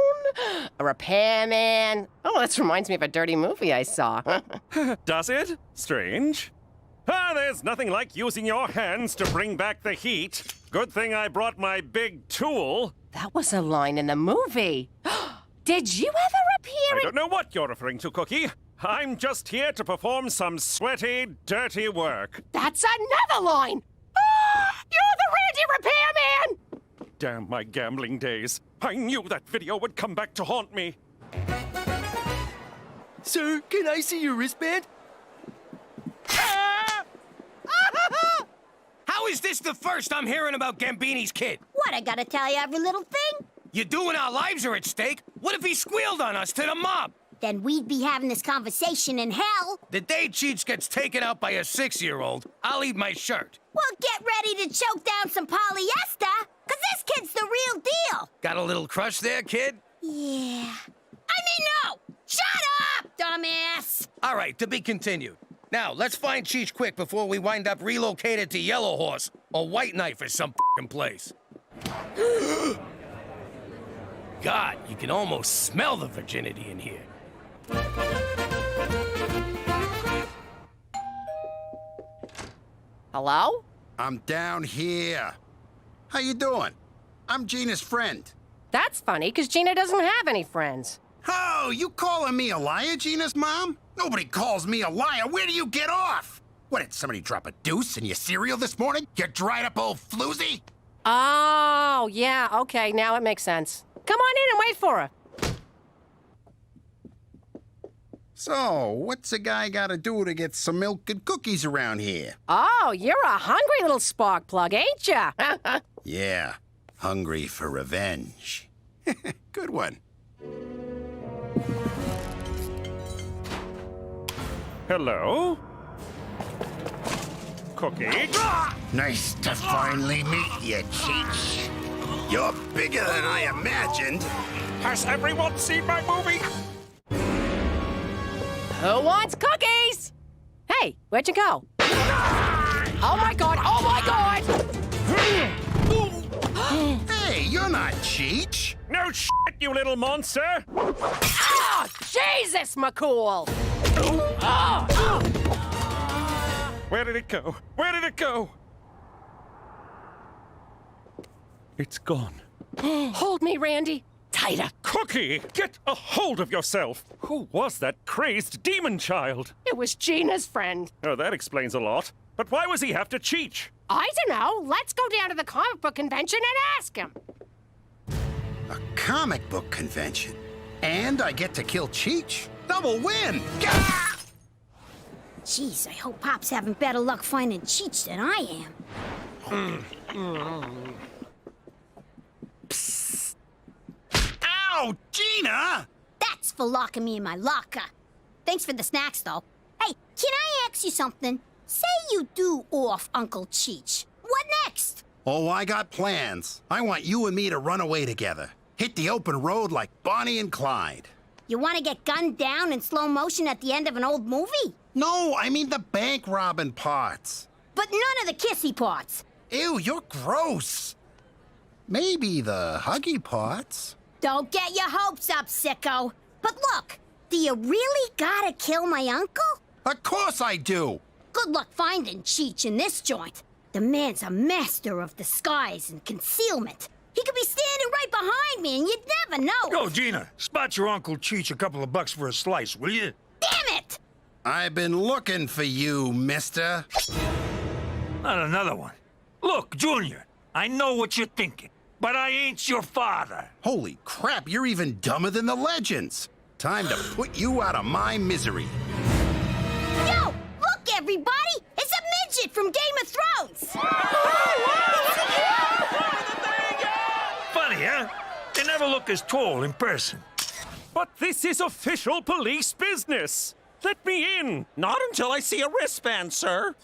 A repairman? Oh, this reminds me of a dirty movie I saw.
Does it? Strange. There's nothing like using your hands to bring back the heat. Good thing I brought my big tool.
That was a line in the movie. Did you ever appear
I don't know what you're referring to, Cookie. I'm just here to perform some sweaty, dirty work.
That's another line! Ah, you're the Randy repairman!
Damn my gambling days. I knew that video would come back to haunt me.
Sir, can I see your wristband?
How is this the first I'm hearing about Gambini's kid?
What, I gotta tell you every little thing?
You doing our lives are at stake? What if he squealed on us to the mob?
Then we'd be having this conversation in hell.
The day Cheech gets taken out by a 6-year-old, I'll eat my shirt.
Well, get ready to choke down some polyester, 'cause this kid's the real deal.
Got a little crush there, kid?
Yeah. I mean, no! Shut up, dumbass!
All right, to be continued. Now, let's find Cheech quick before we wind up relocated to Yellow Horse or White Knife or some f***ing place. God, you can almost smell the virginity in here.
Hello?
I'm down here. How you doing? I'm Gina's friend.
That's funny, because Gina doesn't have any friends.
Oh, you calling me a liar, Gina's mom? Nobody calls me a liar. Where do you get off? What, did somebody drop a deuce in your cereal this morning? You dried up old floozy?
Oh, yeah, okay, now it makes sense. Come on in and wait for her.
So, what's a guy gotta do to get some milk and cookies around here?
Oh, you're a hungry little spark plug, ain't ya?
Yeah, hungry for revenge. Good one.
Hello? Cookie?
Nice to finally meet you, Cheech. You're bigger than I imagined.
Has everyone seen my movie?
Who wants cookies? Hey, where'd you go? Oh my god, oh my god!
Hey, you're not Cheech.
No shit, you little monster!
Oh, Jesus, McCool!
Where did it go? Where did it go? It's gone.
Hold me, Randy. Tighter.
Cookie, get a hold of yourself. Who was that crazed demon child?
It was Gina's friend.
Oh, that explains a lot. But why was he have to Cheech?
I don't know. Let's go down to the comic book convention and ask him.
A comic book convention? And I get to kill Cheech? Double win! Gah!
Jeez, I hope Pop's having better luck finding Cheech than I am.
Ow, Gina!
That's for locking me in my locker. Thanks for the snacks, though. Hey, can I ask you something? Say you do off Uncle Cheech. What next?
Oh, I got plans. I want you and me to run away together. Hit the open road like Bonnie and Clyde.
You want to get gunned down in slow motion at the end of an old movie?
No, I mean the bank robbing parts.
But none of the kissy parts.
Ew, you're gross. Maybe the huggy parts.
Don't get your hopes up, sicko. But look, do you really gotta kill my uncle?
Of course I do.
Good luck finding Cheech in this joint. The man's a master of disguise and concealment. He could be standing right behind me and you'd never know.
Yo, Gina, spot your Uncle Cheech a couple of bucks for a slice, will you?
Damn it!
I've been looking for you, mister.
Not another one. Look, Junior, I know what you're thinking, but I ain't your father.
Holy crap, you're even dumber than the legends. Time to put you out of my misery.
Yo, look, everybody! It's a midget from Game of Thrones!
Funny, huh? They never look as tall in person.
But this is official police business. Let me in.
Not until I see a wristband, sir.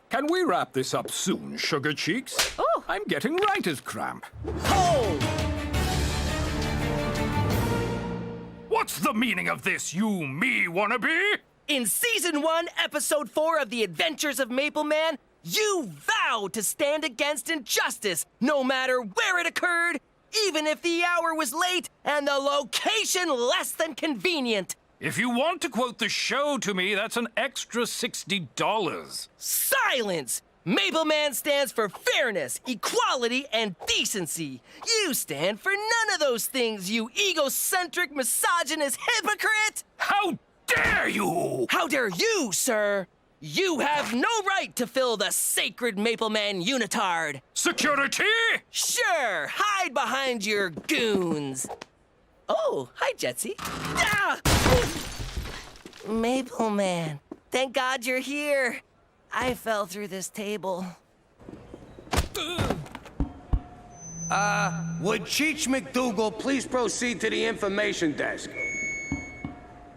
Can we wrap this up soon, Sugar Cheeks?
Oh.
I'm getting writer's cramp. What's the meaning of this, you me wannabe?
In Season 1, Episode 4 of The Adventures of Maple Man, you vowed to stand against injustice, no matter where it occurred, even if the hour was late and the location less than convenient.
If you want to quote the show to me, that's an extra $60.
Silence! Maple Man stands for fairness, equality, and decency. You stand for none of those things, you egocentric, misogynist hypocrite!
How dare you!
How dare you, sir? You have no right to fill the sacred Maple Man unitard.
Security?
Sure, hide behind your goons. Oh, hi, Jetsy. Ah! Maple Man, thank God you're here. I fell through this table.
Would Cheech McDougal please proceed to the information desk?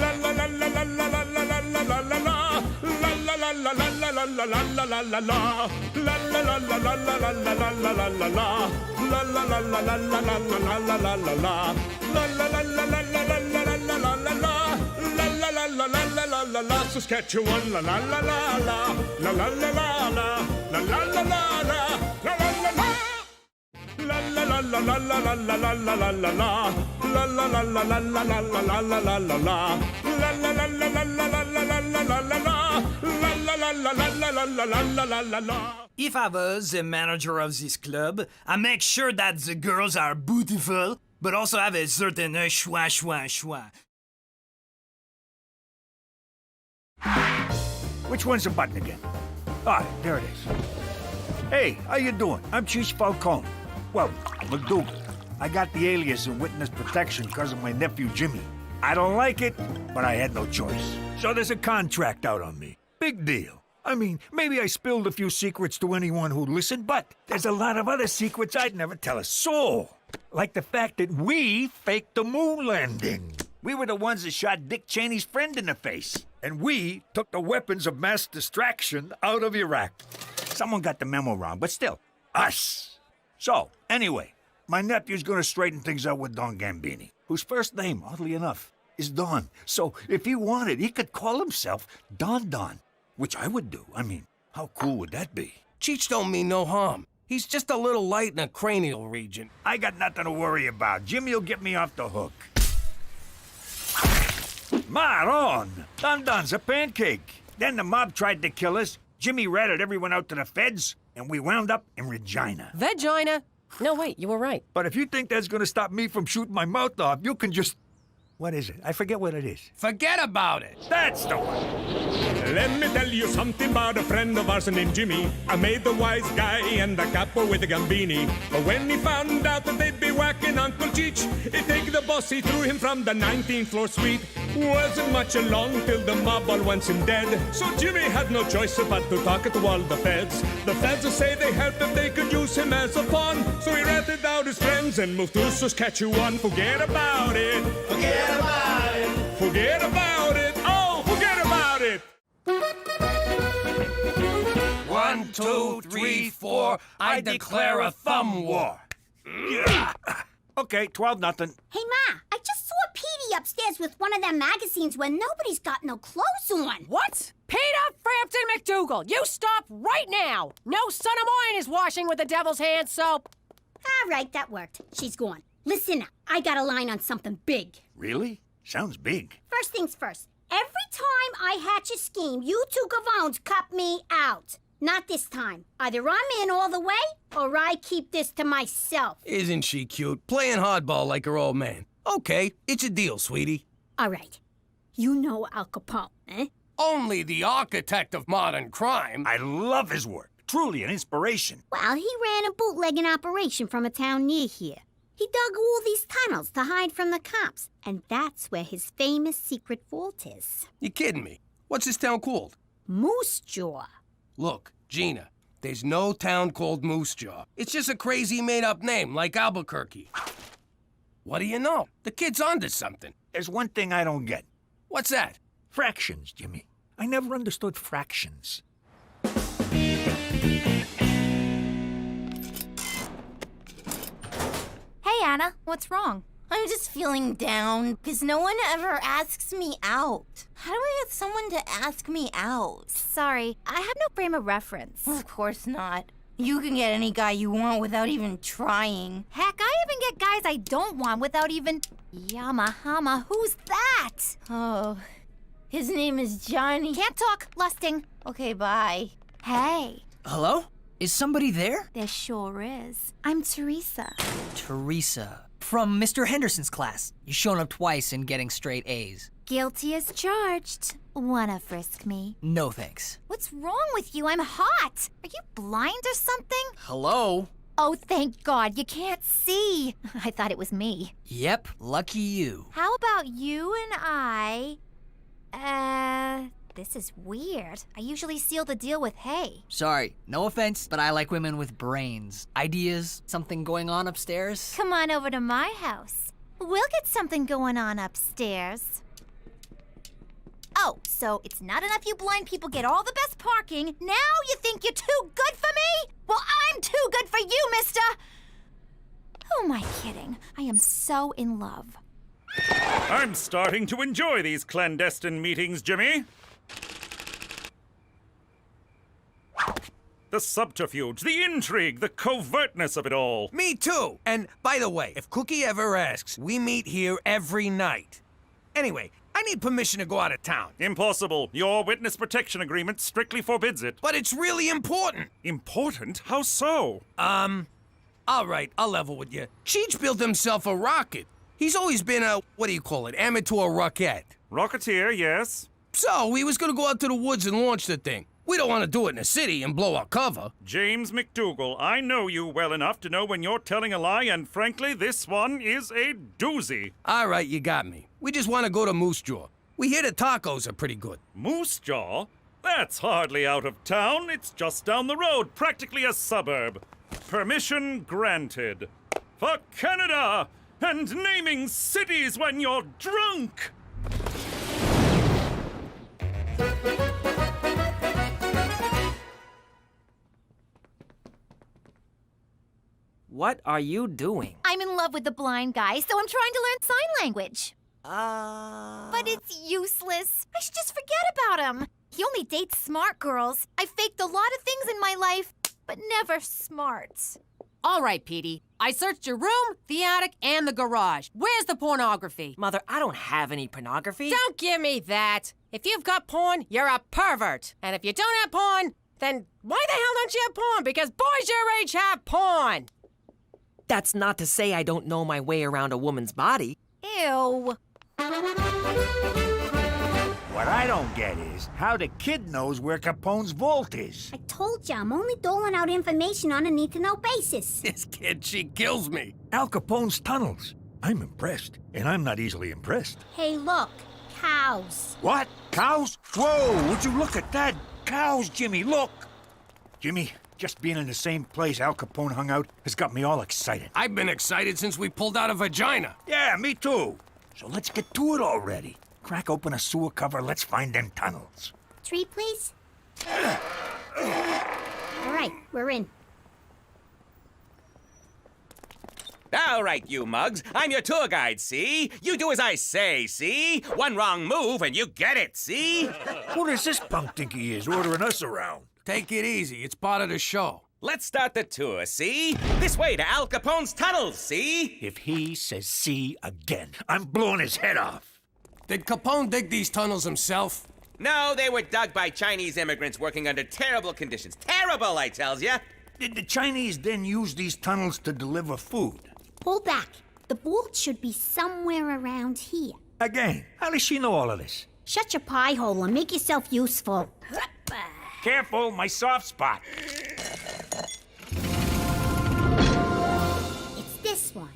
La la la la la la la la la la la la la. La la la la la la la la la la la la. La la la la la la la la la la la la la. La la la la la la la la la la la la la. La la la la la la la la la la la la. La la la la la la la la la. Saskatchewan, la la la la la. La la la la la. La la la la la. La la la la. La la la la la la la la la la la la la. La la la la la la la la la la la la la. La la la la la la la la la la la la la. La la la la la la la la la la la la.
If I was the manager of this club, I make sure that the girls are beautiful, but also have a certain schwa.
Which one's the button again? Ah, there it is. Hey, how you doing? I'm Chief Falcone. Well, McDougal. I got the alias in witness protection because of my nephew Jimmy. I don't like it, but I had no choice. So there's a contract out on me. Big deal. I mean, maybe I spilled a few secrets to anyone who'd listen, but there's a lot of other secrets I'd never tell a soul. Like the fact that we faked the moon landing. We were the ones that shot Dick Cheney's friend in the face. And we took the weapons of mass distraction out of Iraq. Someone got the memo wrong, but still, us. So, anyway, my nephew's gonna straighten things out with Don Gambini, whose first name, oddly enough, is Don. So, if he wanted, he could call himself Don Don, which I would do. I mean, how cool would that be?
Cheech don't mean no harm. He's just a little light in the cranial region.
I got nothing to worry about. Jimmy'll get me off the hook. Maron! Don Don's a pancake. Then the mob tried to kill us. Jimmy ratted everyone out to the feds, and we wound up in Regina.
Vagina? No, wait, you were right.
But if you think that's gonna stop me from shooting my mouth off, you can just... What is it? I forget what it is.
Forget about it.
That's the one.
Let me tell you something about a friend of ours named Jimmy. I made the wise guy and the capo with the gambini. But when he found out that they'd be whacking Uncle Cheech, he'd take the boss, he threw him from the 19th floor suite. Wasn't much along till the mob all wants him dead. So Jimmy had no choice but to talk to all the feds. The feds say they help if they could use him as a pawn. So he ratted out his friends and moved to Saskatchewan. Forget about it. Forget about it. Forget about it. Oh, forget about it.
1, 2, 3, 4. I declare a thumb war.
Yeah. Okay, 12-0.
Hey, Ma, I just saw Petey upstairs with one of them magazines where nobody's got no clothes on.
What? Peter Frampton McDougal, you stop right now! No son of mine is washing with the devil's hand soap.
All right, that worked. She's gone. Listen up, I got a line on something big.
Really? Sounds big.
First things first. Every time I hatch a scheme, you two gavones cut me out. Not this time. Either I'm in all the way, or I keep this to myself.
Isn't she cute? Playing hardball like her old man. Okay, it's a deal, sweetie.
All right. You know Al Capone, eh?
Only the architect of modern crime.
I love his work. Truly an inspiration.
Well, he ran a bootlegging operation from a town near here. He dug all these tunnels to hide from the cops, and that's where his famous secret vault is.
You kidding me? What's this town called?
Moose Jaw.
Look, Gina, there's no town called Moose Jaw. It's just a crazy made-up name, like Albuquerque. What do you know? The kid's onto something.
There's one thing I don't get.
What's that?
Fractions, Jimmy. I never understood fractions.
Hey, Anna, what's wrong?
I'm just feeling down because no one ever asks me out. How do I get someone to ask me out?
Sorry, I have no frame of reference.
Of course not. You can get any guy you want without even trying.
Heck, I even get guys I don't want without even... Yamahama, who's that?
Oh, his name is Johnny.
Can't talk, lusting.
Okay, bye.
Hey.
Hello? Is somebody there?
There sure is. I'm Teresa.
Teresa. From Mr. Henderson's class. You've shown up twice and getting straight A's.
Guilty as charged. Wanna frisk me?
No thanks.
What's wrong with you? I'm hot. Are you blind or something?
Hello?
Oh, thank God, you can't see. I thought it was me.
Yep, lucky you.
How about you and I... This is weird. I usually seal the deal with hey.
Sorry, no offense, but I like women with brains. Ideas? Something going on upstairs?
Come on over to my house. We'll get something going on upstairs.
Oh, so it's not enough you blind people get all the best parking. Now you think you're too good for me? Well, I'm too good for you, mister. Who am I kidding? I am so in love.
I'm starting to enjoy these clandestine meetings, Jimmy. The subterfuge, the intrigue, the covertness of it all.
Me too. And by the way, if Cookie ever asks, we meet here every night. Anyway, I need permission to go out of town.
Impossible. Your witness protection agreement strictly forbids it.
But it's really important.
Important? How so?
All right, I'll level with you. Cheech built himself a rocket. He's always been a, amateur rocket.
Rocketeer, yes.
So, he was gonna go out to the woods and launch the thing. We don't want to do it in the city and blow our cover.
James McDougal, I know you well enough to know when you're telling a lie, and frankly, this one is a doozy.
All right, you got me. We just want to go to Moose Jaw. We hear the tacos are pretty good.
Moose Jaw? That's hardly out of town. It's just down the road, practically a suburb. Permission granted. For Canada! And naming cities when you're drunk!
What are you doing?
I'm in love with the blind guy, so I'm trying to learn sign language. But it's useless. I should just forget about him. He only dates smart girls. I faked a lot of things in my life, but never smart.
All right, Petey. I searched your room, the attic, and the garage. Where's the pornography?
Mother, I don't have any pornography.
Don't give me that. If you've got porn, you're a pervert. And if you don't have porn, then why the hell don't you have porn? Because boys your age have porn.
That's not to say I don't know my way around a woman's body.
Ew.
What I don't get is how the kid knows where Capone's vault is.
I told you, I'm only doling out information on a need-to-know basis.
This kid, she kills me.
Al Capone's tunnels. I'm impressed, and I'm not easily impressed.
Hey, look. Cows.
What? Cows? Whoa, would you look at that? Cows, Jimmy, look. Jimmy, just being in the same place Al Capone hung out has got me all excited.
I've been excited since we pulled out a vagina.
Yeah, me too. So let's get to it already. Crack open a sewer cover, let's find them tunnels.
Tree, please. All right, we're in.
All right, you mugs. I'm your tour guide, see? You do as I say, see? One wrong move and you get it, see?
Who does this punk think he is, ordering us around?
Take it easy. It's part of the show.
Let's start the tour, see? This way to Al Capone's tunnels, see?
If he says see again, I'm blowing his head off.
Did Capone dig these tunnels himself?
No, they were dug by Chinese immigrants working under terrible conditions. Terrible, I tells ya.
Did the Chinese then use these tunnels to deliver food?
Hold back. The vault should be somewhere around here.
Again, how does she know all of this?
Shut your pie hole and make yourself useful.
Careful, my soft spot.
It's this one.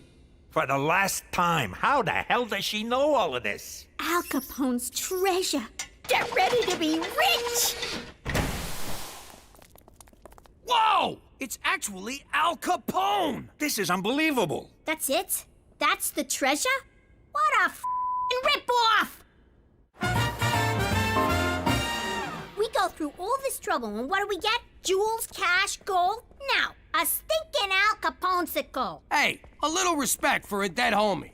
For the last time, how the hell does she know all of this?
Al Capone's treasure. Get ready to be rich!
Whoa! It's actually Al Capone!
This is unbelievable.
That's it? That's the treasure? What a f***ing rip-off! We go through all this trouble, and what do we get? Jewels, cash, gold? No, a stinking Al Capone-sicle.
Hey, a little respect for a dead homie.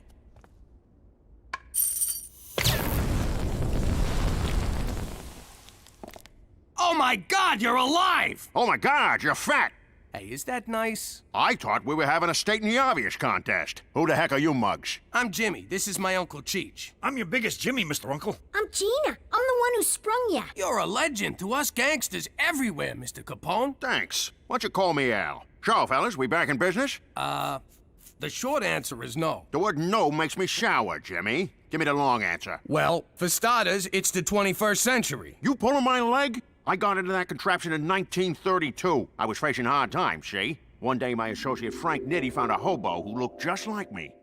Oh my God, you're alive!
Oh my God, you're fat!
Hey, is that nice?
I thought we were having a stating the obvious contest. Who the heck are you mugs?
I'm Jimmy. This is my Uncle Cheech.
I'm your biggest Jimmy, Mr. Uncle.
I'm Gina. I'm the one who sprung ya.
You're a legend to us gangsters everywhere, Mr. Capone.
Thanks. Why don't you call me Al? So, fellas, we back in business?
The short answer is no.
The word no makes me shower, Jimmy. Give me the long answer.
Well, for starters, it's the 21st century.
You pulling my leg? I got into that contraption in 1932. I was facing hard times, see? One day, my associate Frank Nitti found a hobo who looked just like me.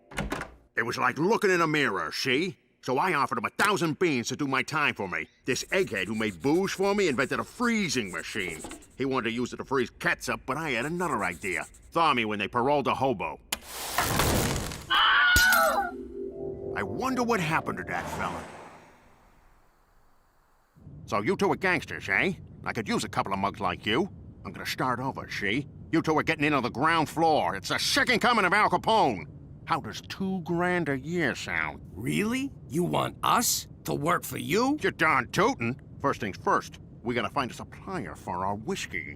It was like looking in a mirror, see? So I offered him 1,000 beans to do my time for me. This egghead who made booze for me invented a freezing machine. He wanted to use it to freeze ketchup, but I had another idea. Thaw me when they paroled a hobo. I wonder what happened to that fella. So you two are gangsters, eh? I could use a couple of mugs like you. I'm gonna start over, see? You two are getting in on the ground floor. It's the second coming of Al Capone. How does $2,000 a year sound?
Really? You want us to work for you?
You're darn tootin'. First things first, we gotta find a supplier for our whiskey.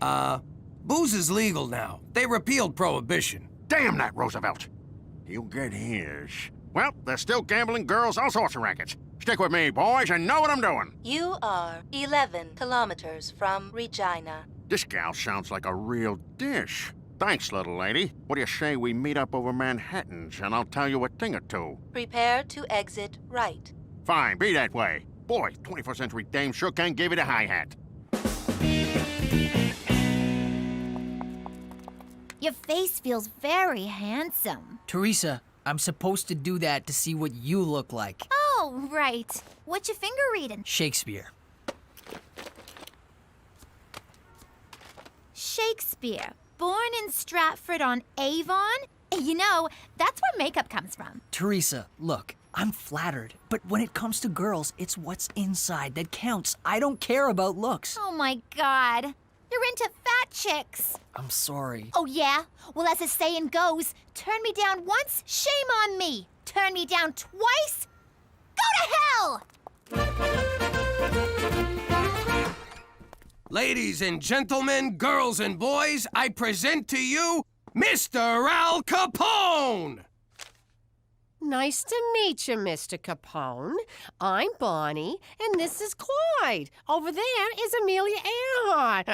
Booze is legal now. They repealed prohibition.
Damn that Roosevelt! You get his. Well, there's still gambling, girls, all sorts of rackets. Stick with me, boys, and know what I'm doing.
You are 11 kilometers from Regina.
This gal sounds like a real dish. Thanks, little lady. What do you say we meet up over Manhattan's, and I'll tell you a thing or two?
Prepare to exit right.
Fine, be that way. Boy, 21st century dame sure can give it a hi-hat.
Your face feels very handsome.
Teresa, I'm supposed to do that to see what you look like.
Oh, right. What's your finger reading?
Shakespeare.
Shakespeare. Born in Stratford-on-Avon? You know, that's where makeup comes from.
Teresa, look, I'm flattered, but when it comes to girls, it's what's inside that counts. I don't care about looks.
Oh my God. You're into fat chicks.
I'm sorry.
Oh yeah? Well, as the saying goes, turn me down once, shame on me. Turn me down twice, go to hell!
Ladies and gentlemen, girls and boys, I present to you Mr. Al Capone!
Nice to meet you, Mr. Capone. I'm Bonnie, and this is Clyde. Over there is Amelia Earhart.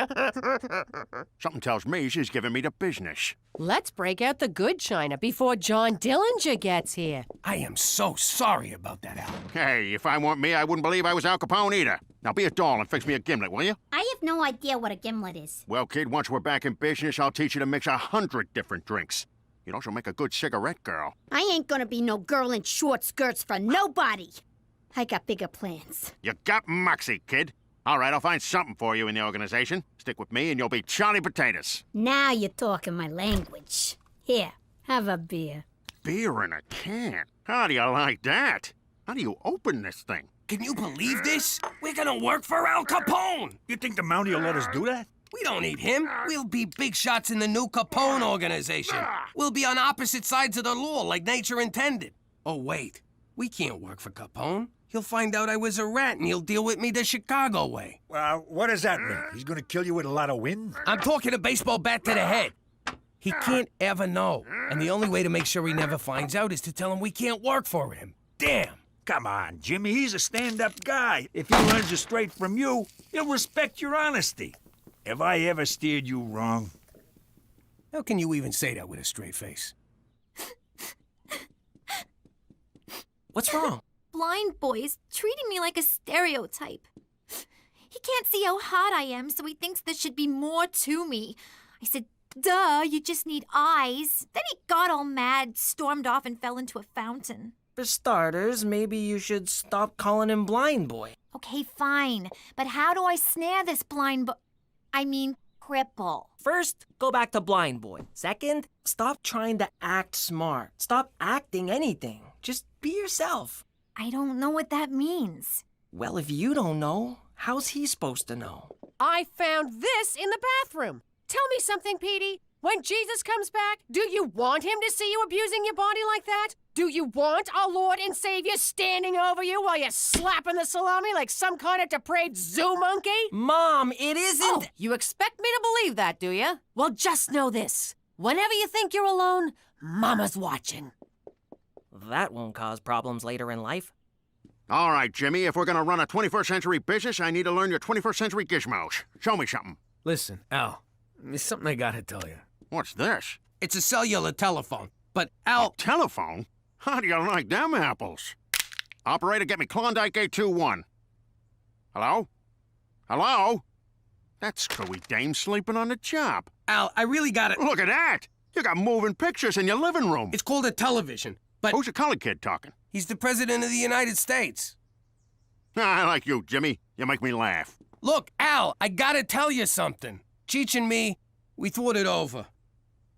Something tells me she's giving me the business.
Let's break out the good china before John Dillinger gets here.
I am so sorry about that, Al.
Hey, if I weren't me, I wouldn't believe I was Al Capone either. Now be a doll and fix me a gimlet, will you?
I have no idea what a gimlet is.
Well, kid, once we're back in business, I'll teach you to mix 100 different drinks. You'd also make a good cigarette girl.
I ain't gonna be no girl in short skirts for nobody. I got bigger plans.
You got moxie, kid. All right, I'll find something for you in the organization. Stick with me and you'll be Charlie Potatoes.
Now you're talking my language. Here, have a beer.
Beer in a can? How do you like that? How do you open this thing?
Can you believe this? We're gonna work for Al Capone!
You think the Mountie will let us do that?
We don't need him. We'll be big shots in the new Capone organization. We'll be on opposite sides of the law like nature intended. Oh, wait. We can't work for Capone. He'll find out I was a rat and he'll deal with me the Chicago way.
What does that mean? He's gonna kill you with a lot of wind?
I'm talking a baseball bat to the head. He can't ever know. And the only way to make sure he never finds out is to tell him we can't work for him. Damn.
Come on, Jimmy. He's a stand-up guy. If he learns it straight from you, he'll respect your honesty. Have I ever steered you wrong?
How can you even say that with a straight face?
What's wrong?
Blind boy's treating me like a stereotype. He can't see how hot I am, so he thinks there should be more to me. I said, duh, you just need eyes. Then he got all mad, stormed off, and fell into a fountain.
For starters, maybe you should stop calling him Blind Boy.
Okay, fine. But how do I snare this cripple?
First, go back to Blind Boy. Second, stop trying to act smart. Stop acting anything. Just be yourself.
I don't know what that means.
Well, if you don't know, how's he supposed to know?
I found this in the bathroom. Tell me something, Petey. When Jesus comes back, do you want him to see you abusing your body like that? Do you want our Lord and Savior standing over you while you're slapping the salami like some kind of depraved zoo monkey?
Mom, it isn't...
Oh, you expect me to believe that, do you? Well, just know this. Whenever you think you're alone, Mama's watching.
That won't cause problems later in life.
All right, Jimmy, if we're gonna run a 21st century business, I need to learn your 21st century gizmos. Show me something.
Listen, Al, there's something I gotta tell you.
What's this?
It's a cellular telephone, but Al...
A telephone? How do you like them apples? Operator, get me Klondike 821. Hello? Hello? That screwy dame sleeping on the job.
Al, I really gotta...
Look at that! You got moving pictures in your living room.
It's called a television, but...
Who's the colored kid talking?
He's the President of the United States.
I like you, Jimmy. You make me laugh.
Look, Al, I gotta tell you something. Cheech and me, we thought it over.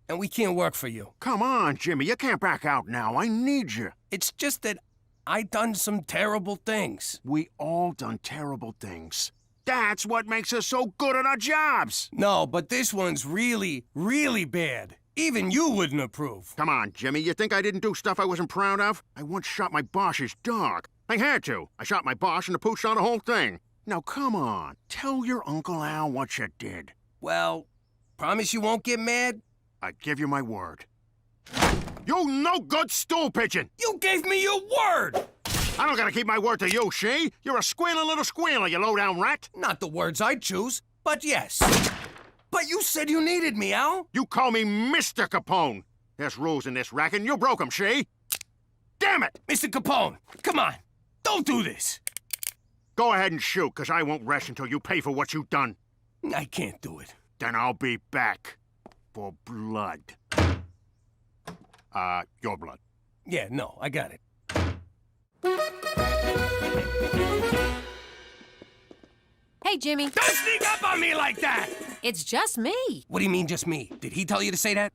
And we can't work for you.
Come on, Jimmy. You can't back out now. I need you.
It's just that I done some terrible things.
We all done terrible things. That's what makes us so good at our jobs.
No, but this one's really, really bad. Even you wouldn't approve.
Come on, Jimmy, you think I didn't do stuff I wasn't proud of? I once shot my boss's dog. I had to. I shot my boss and the pooch saw the whole thing. Now, come on. Tell your Uncle Al what you did.
Well, promise you won't get mad?
I give you my word. You no-good stool pigeon!
You gave me your word!
I don't gotta keep my word to you, she. You're a squealing little squealer, you low-down rat.
Not the words I'd choose, but yes. But you said you needed me, Al.
You call me Mr. Capone. There's rules in this racket, and you broke them, she. Damn it!
Mr. Capone, come on. Don't do this.
Go ahead and shoot, because I won't rest until you pay for what you've done.
I can't do it.
Then I'll be back. For blood. Your blood.
Yeah, no, I got it.
Hey, Jimmy.
Don't sneak up on me like that!
It's just me.
What do you mean, just me? Did he tell you to say that?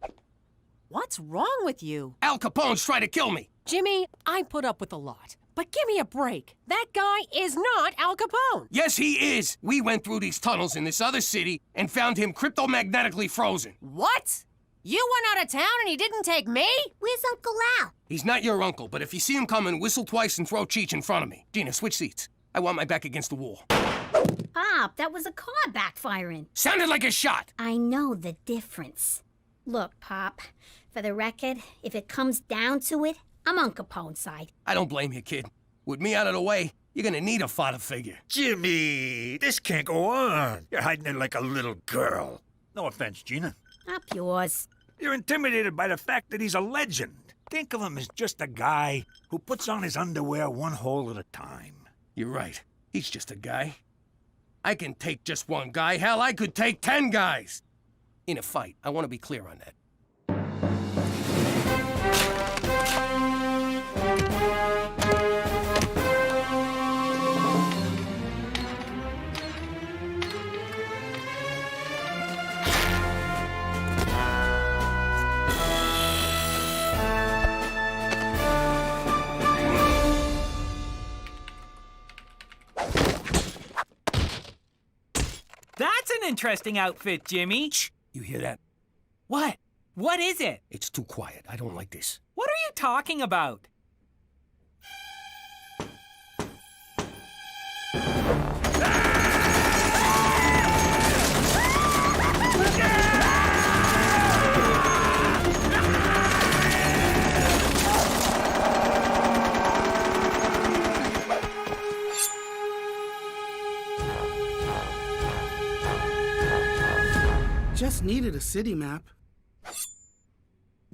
What's wrong with you?
Al Capone's trying to kill me.
Jimmy, I put up with a lot. But give me a break. That guy is not Al Capone.
Yes, he is. We went through these tunnels in this other city and found him cryptomagnetically frozen.
What? You went out of town and he didn't take me?
Where's Uncle Al?
He's not your uncle, but if you see him coming, whistle twice and throw Cheech in front of me. Gina, switch seats. I want my back against the wall.
Pop, that was a car backfiring.
Sounded like a shot.
I know the difference. Look, Pop, for the record, if it comes down to it, I'm on Capone's side.
I don't blame you, kid. With me out of the way, you're gonna need a father figure.
Jimmy, this can't go on. You're hiding it like a little girl. No offense, Gina.
Up yours.
You're intimidated by the fact that he's a legend. Think of him as just a guy who puts on his underwear one hole at a time.
You're right. He's just a guy. I can take just one guy. Hell, I could take 10 guys. In a fight, I want to be clear on that.
That's an interesting outfit, Jimmy.
Shh! You hear that?
What? What is it?
It's too quiet. I don't like this.
What are you talking about?
Just needed a city map.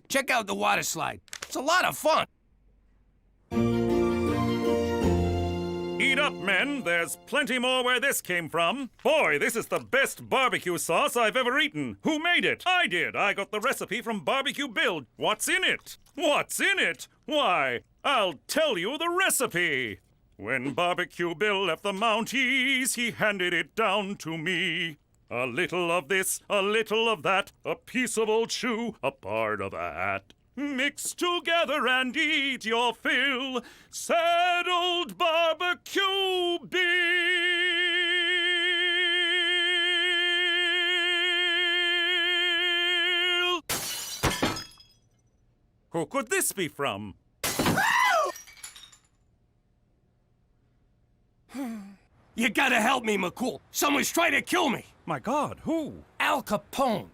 Check out the water slide. It's a lot of fun.
Eat up, men. There's plenty more where this came from. Boy, this is the best barbecue sauce I've ever eaten. Who made it? I did. I got the recipe from Barbecue Bill. What's in it? What's in it? Why, I'll tell you the recipe. When Barbecue Bill left the Mounties, he handed it down to me. A little of this, a little of that, a piece of old shoe, a part of a hat. Mix together and eat your fill. Sad old Barbecue Bill. Who could this be from?
You gotta help me, McCool. Someone's trying to kill me.
My God, who?
Al Capone.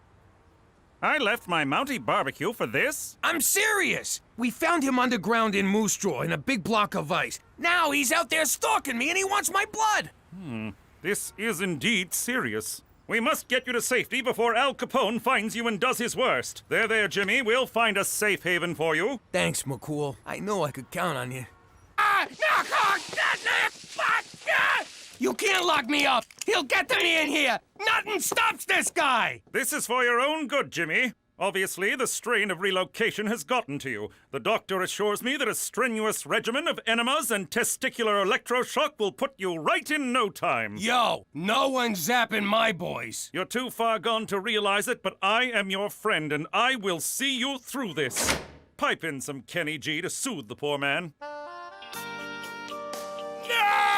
I left my Mountie barbecue for this?
I'm serious. We found him underground in Moose Jaw in a big block of ice. Now he's out there stalking me and he wants my blood.
This is indeed serious. We must get you to safety before Al Capone finds you and does his worst. There, Jimmy. We'll find a safe haven for you.
Thanks, McCool. I know I could count on you. You can't lock me up! He'll get to me in here! Nothing stops this guy!
This is for your own good, Jimmy. Obviously, the strain of relocation has gotten to you. The doctor assures me that a strenuous regimen of enemas and testicular electroshock will put you right in no time.
Yo, no one's zapping my boys.
You're too far gone to realize it, but I am your friend, and I will see you through this. Pipe in some Kenny G to soothe the poor man.
No!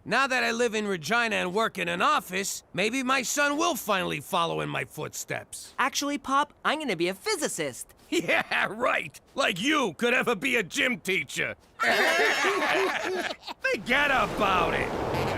Now that I live in Regina and work in an office, maybe my son will finally follow in my footsteps.
Actually, Pop, I'm gonna be a physicist.
Yeah, right. Like you could ever be a gym teacher. Forget about it.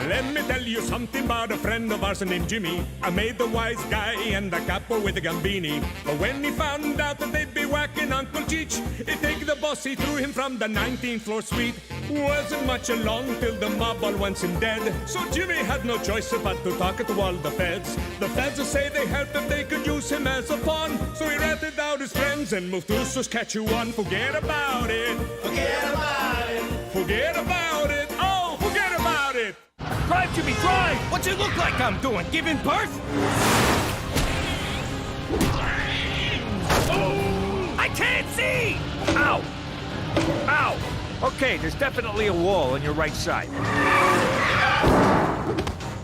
Let me tell you something about a friend of ours named Jimmy. I made the wise guy and the capo with the gambini. But when he found out that they'd be whacking Uncle Cheech, he'd take the boss, he threw him from the 19th floor suite. Wasn't much along till the mob all wants him dead. So Jimmy had no choice but to talk to all the feds. The feds would say they helped if they could use him as a pawn. So he ratted out his friends and moved to Saskatchewan. Forget about it. Forget about it. Forget about it. Oh, forget about it.
Drive, Jimmy, drive! What's it look like I'm doing? Giving birth? Oh! I can't see!
Ow! Ow! Okay, there's definitely a wall on your right side.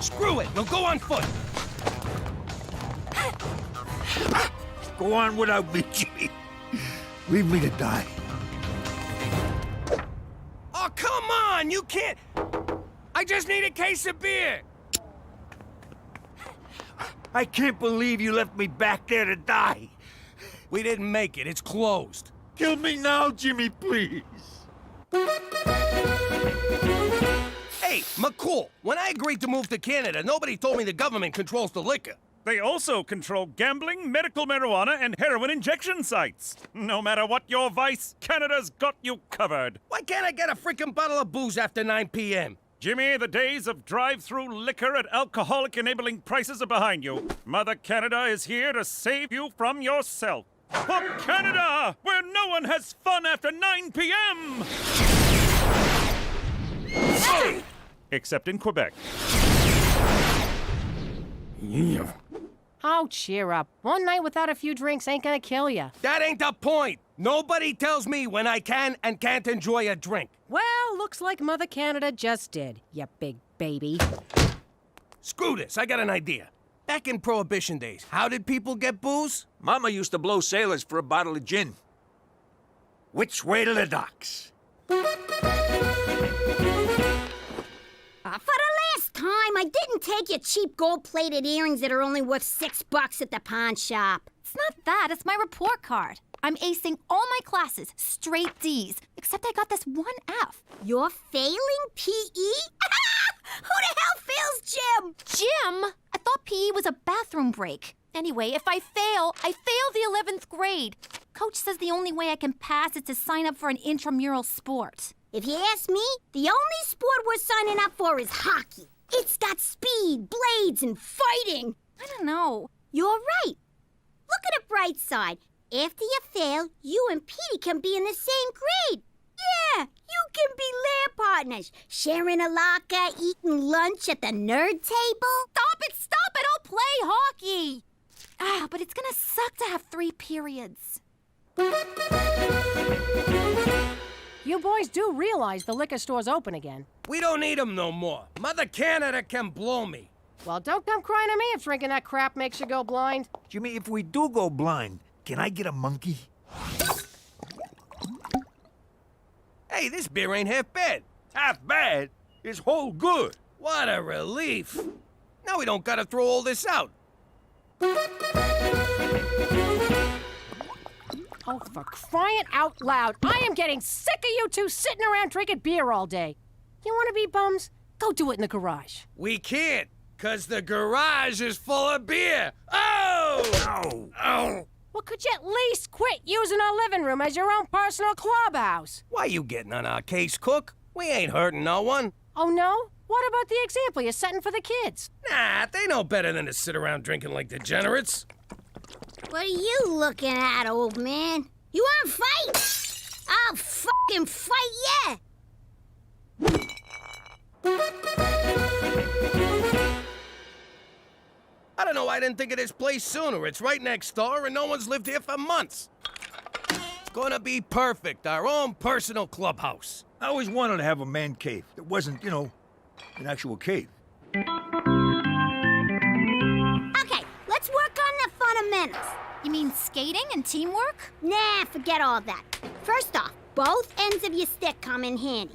Screw it, we'll go on foot.
Go on without me, Jimmy. Leave me to die.
Oh, come on! You can't... I just need a case of beer!
I can't believe you left me back there to die.
We didn't make it. It's closed.
Kill me now, Jimmy, please.
Hey, McCool, when I agreed to move to Canada, nobody told me the government controls the liquor.
They also control gambling, medical marijuana, and heroin injection sites. No matter what your vice, Canada's got you covered.
Why can't I get a freaking bottle of booze after 9 p.m.?
Jimmy, the days of drive-through liquor at alcoholic-enabling prices are behind you. Mother Canada is here to save you from yourself. Pop Canada, where no one has fun after 9 p.m. Except in Quebec.
Oh, cheer up. One night without a few drinks ain't gonna kill you.
That ain't the point. Nobody tells me when I can and can't enjoy a drink.
Well, looks like Mother Canada just did, you big baby.
Screw this, I got an idea. Back in Prohibition days, how did people get booze?
Mama used to blow sailors for a bottle of gin. Which way to the docks?
For the last time, I didn't take your cheap gold-plated earrings that are only worth $6 at the pawn shop.
It's not that, it's my report card. I'm acing all my classes, straight D's, except I got this one F.
You're failing PE? Who the hell fails gym?
Gym? I thought PE was a bathroom break. Anyway, if I fail the 11th grade. Coach says the only way I can pass is to sign up for an intramural sport.
If you ask me, the only sport we're signing up for is hockey. It's got speed, blades, and fighting.
I don't know.
You're right. Look at the bright side. After you fail, you and Petey can be in the same grade. Yeah, you can be lab partners, sharing a locker, eating lunch at the nerd table.
Stop it, I'll play hockey. But it's gonna suck to have 3 periods.
You boys do realize the liquor store's open again.
We don't need them no more. Mother Canada can blow me.
Well, don't come crying to me if drinking that crap makes you go blind.
Jimmy, if we do go blind, can I get a monkey?
Hey, this beer ain't half bad.
Half bad? It's whole good.
What a relief. Now we don't gotta throw all this out.
Oh, for crying out loud. I am getting sick of you two sitting around drinking beer all day. You want to be bums? Go do it in the garage.
We can't, 'cause the garage is full of beer. Oh!
Ow!
Oh!
Well, could you at least quit using our living room as your own personal clubhouse?
Why you getting on our case, Cook? We ain't hurting no one.
Oh, no? What about the example you're setting for the kids?
Nah, they know better than to sit around drinking like degenerates.
What are you looking at, old man? You wanna fight? I'll fucking fight ya!
I don't know why I didn't think of this place sooner. It's right next door and no one's lived here for months. It's gonna be perfect, our own personal clubhouse.
I always wanted to have a man cave that wasn't, you know, an actual cave.
Okay, let's work on the fundamentals.
You mean skating and teamwork?
Nah, forget all that. First off, both ends of your stick come in handy.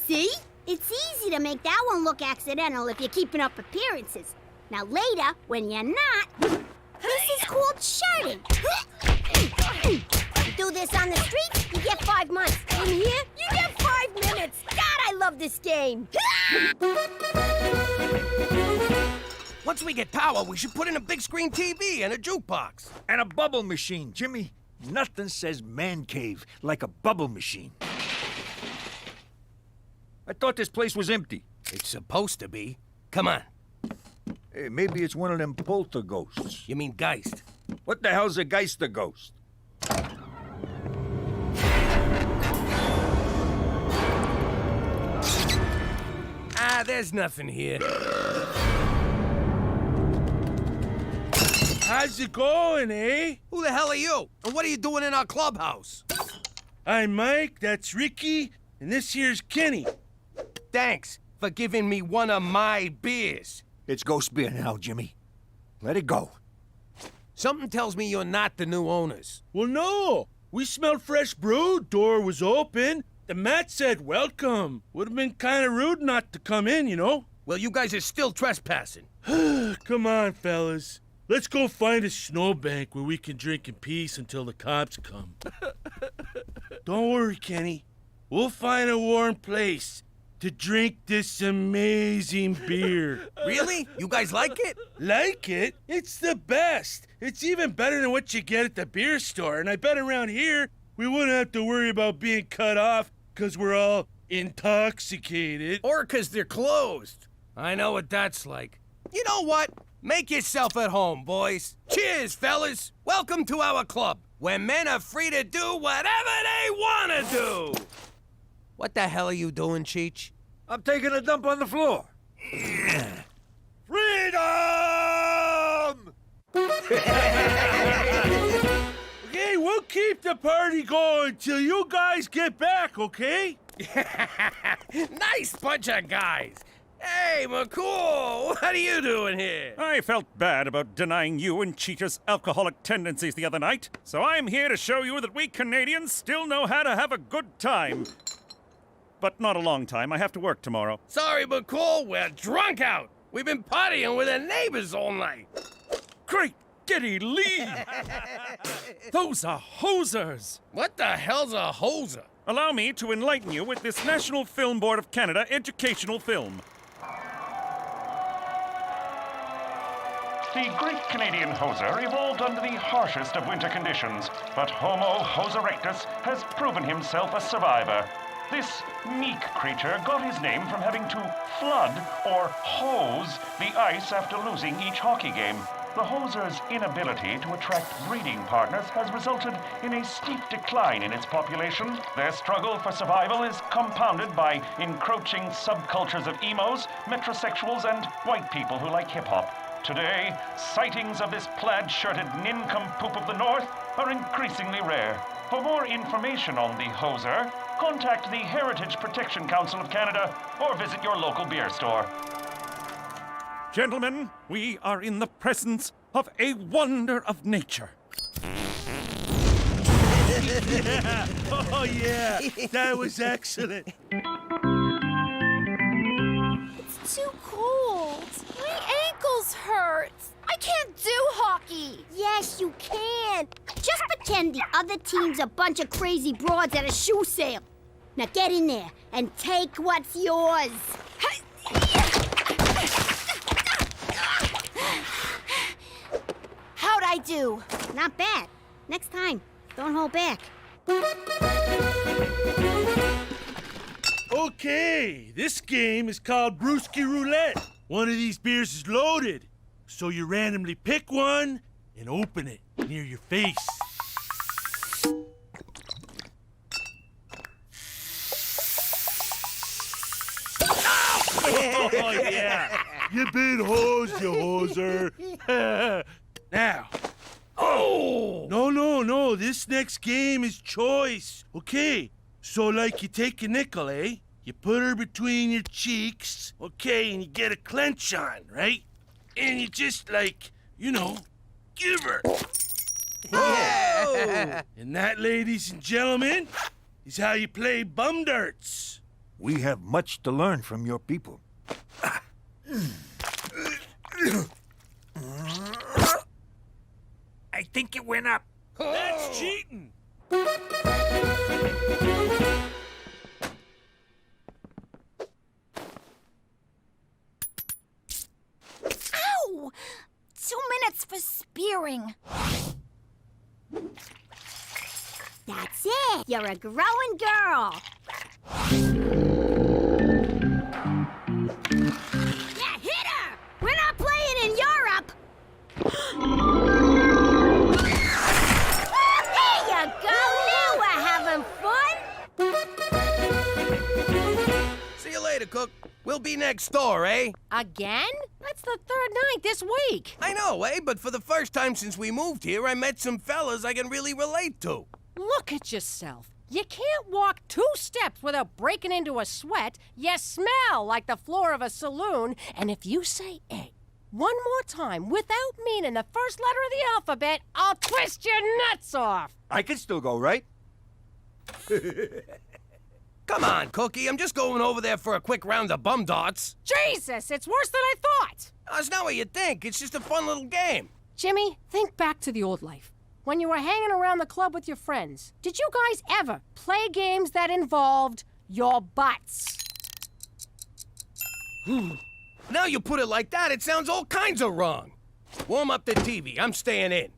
See? It's easy to make that one look accidental if you're keeping up appearances. Now later, when you're not, this is called shirting. You do this on the street, you get 5 months. In here, you get 5 minutes. God, I love this game.
Once we get power, we should put in a big screen TV and a jukebox.
And a bubble machine, Jimmy. Nothing says man cave like a bubble machine. I thought this place was empty.
It's supposed to be. Come on.
Hey, maybe it's one of them poltergeists.
You mean Geist?
What the hell's a Geister ghost?
Ah, there's nothing here.
How's it going, eh?
Who the hell are you? And what are you doing in our clubhouse?
I'm Mike, that's Ricky, and this here's Kenny.
Thanks for giving me one of my beers.
It's ghost beer now, Jimmy. Let it go.
Something tells me you're not the new owners.
Well, no. We smelled fresh brew, door was open. The mat said welcome. Would have been kind of rude not to come in, you know?
Well, you guys are still trespassing.
Come on, fellas. Let's go find a snowbank where we can drink in peace until the cops come. Don't worry, Kenny. We'll find a warm place to drink this amazing beer.
Really? You guys like it?
Like it? It's the best. It's even better than what you get at the beer store. And I bet around here, we wouldn't have to worry about being cut off because we're all intoxicated.
Or because they're closed. I know what that's like. You know what? Make yourself at home, boys. Cheers, fellas. Welcome to our club, where men are free to do whatever they want to do. What the hell are you doing, Cheech?
I'm taking a dump on the floor.
Freedom! Okay, we'll keep the party going till you guys get back, okay?
Nice bunch of guys. Hey, McCool, what are you doing here?
I felt bad about denying you and Cheetah's alcoholic tendencies the other night, so I'm here to show you that we Canadians still know how to have a good time. But not a long time. I have to work tomorrow.
Sorry, McCool, we're drunk out. We've been partying with the neighbors all night.
Great giddy leave! Those are hosers!
What the hell's a hoser?
Allow me to enlighten you with this National Film Board of Canada educational film.
The great Canadian hoser evolved under the harshest of winter conditions, but Homo hos erectus has proven himself a survivor. This meek creature got his name from having to flood, or hose, the ice after losing each hockey game. The hoser's inability to attract breeding partners has resulted in a steep decline in its population. Their struggle for survival is compounded by encroaching subcultures of emos, metrosexuals, and white people who like hip-hop. Today, sightings of this plaid-shirted nincompoop of the North are increasingly rare. For more information on the hoser, contact the Heritage Protection Council of Canada or visit your local beer store.
Gentlemen, we are in the presence of a wonder of nature.
Yeah. Oh, yeah. That was excellent.
It's too cold. My ankles hurt. I can't do hockey.
Yes, you can. Just pretend the other team's a bunch of crazy broads at a shoe sale. Now get in there and take what's yours.
How'd I do?
Not bad. Next time, don't hold back.
Okay, this game is called Brewski Roulette. One of these beers is loaded, so you randomly pick one and open it near your face. Oh, yeah. You been hosed, you hoser. Now. Oh! No. This next game is choice. Okay. So, like, you take a nickel, eh? You put her between your cheeks, okay, and you get a clench on, right? And you just, like, you know, give her. Whoa! And that, ladies and gentlemen, is how you play bum darts.
We have much to learn from your people. I think it went up.
That's cheating!
Ow! 2 minutes for spearing.
That's it. You're a growing girl. Yeah, hit her! We're not playing in Europe. There you go. Now we're having fun.
See you later, Cook. We'll be next door, eh?
Again? That's the third night this week.
I know, eh? But for the first time since we moved here, I met some fellas I can really relate to.
Look at yourself. You can't walk 2 steps without breaking into a sweat. You smell like the floor of a saloon. And if you say egg one more time without meaning the first letter of the alphabet, I'll twist your nuts off.
I can still go, right?
Come on, Cookie. I'm just going over there for a quick round of bum darts.
Jesus, it's worse than I thought.
That's not what you think. It's just a fun little game.
Jimmy, think back to the old life. When you were hanging around the club with your friends, did you guys ever play games that involved your butts?
Now you put it like that, it sounds all kinds of wrong. Warm up the TV. I'm staying in.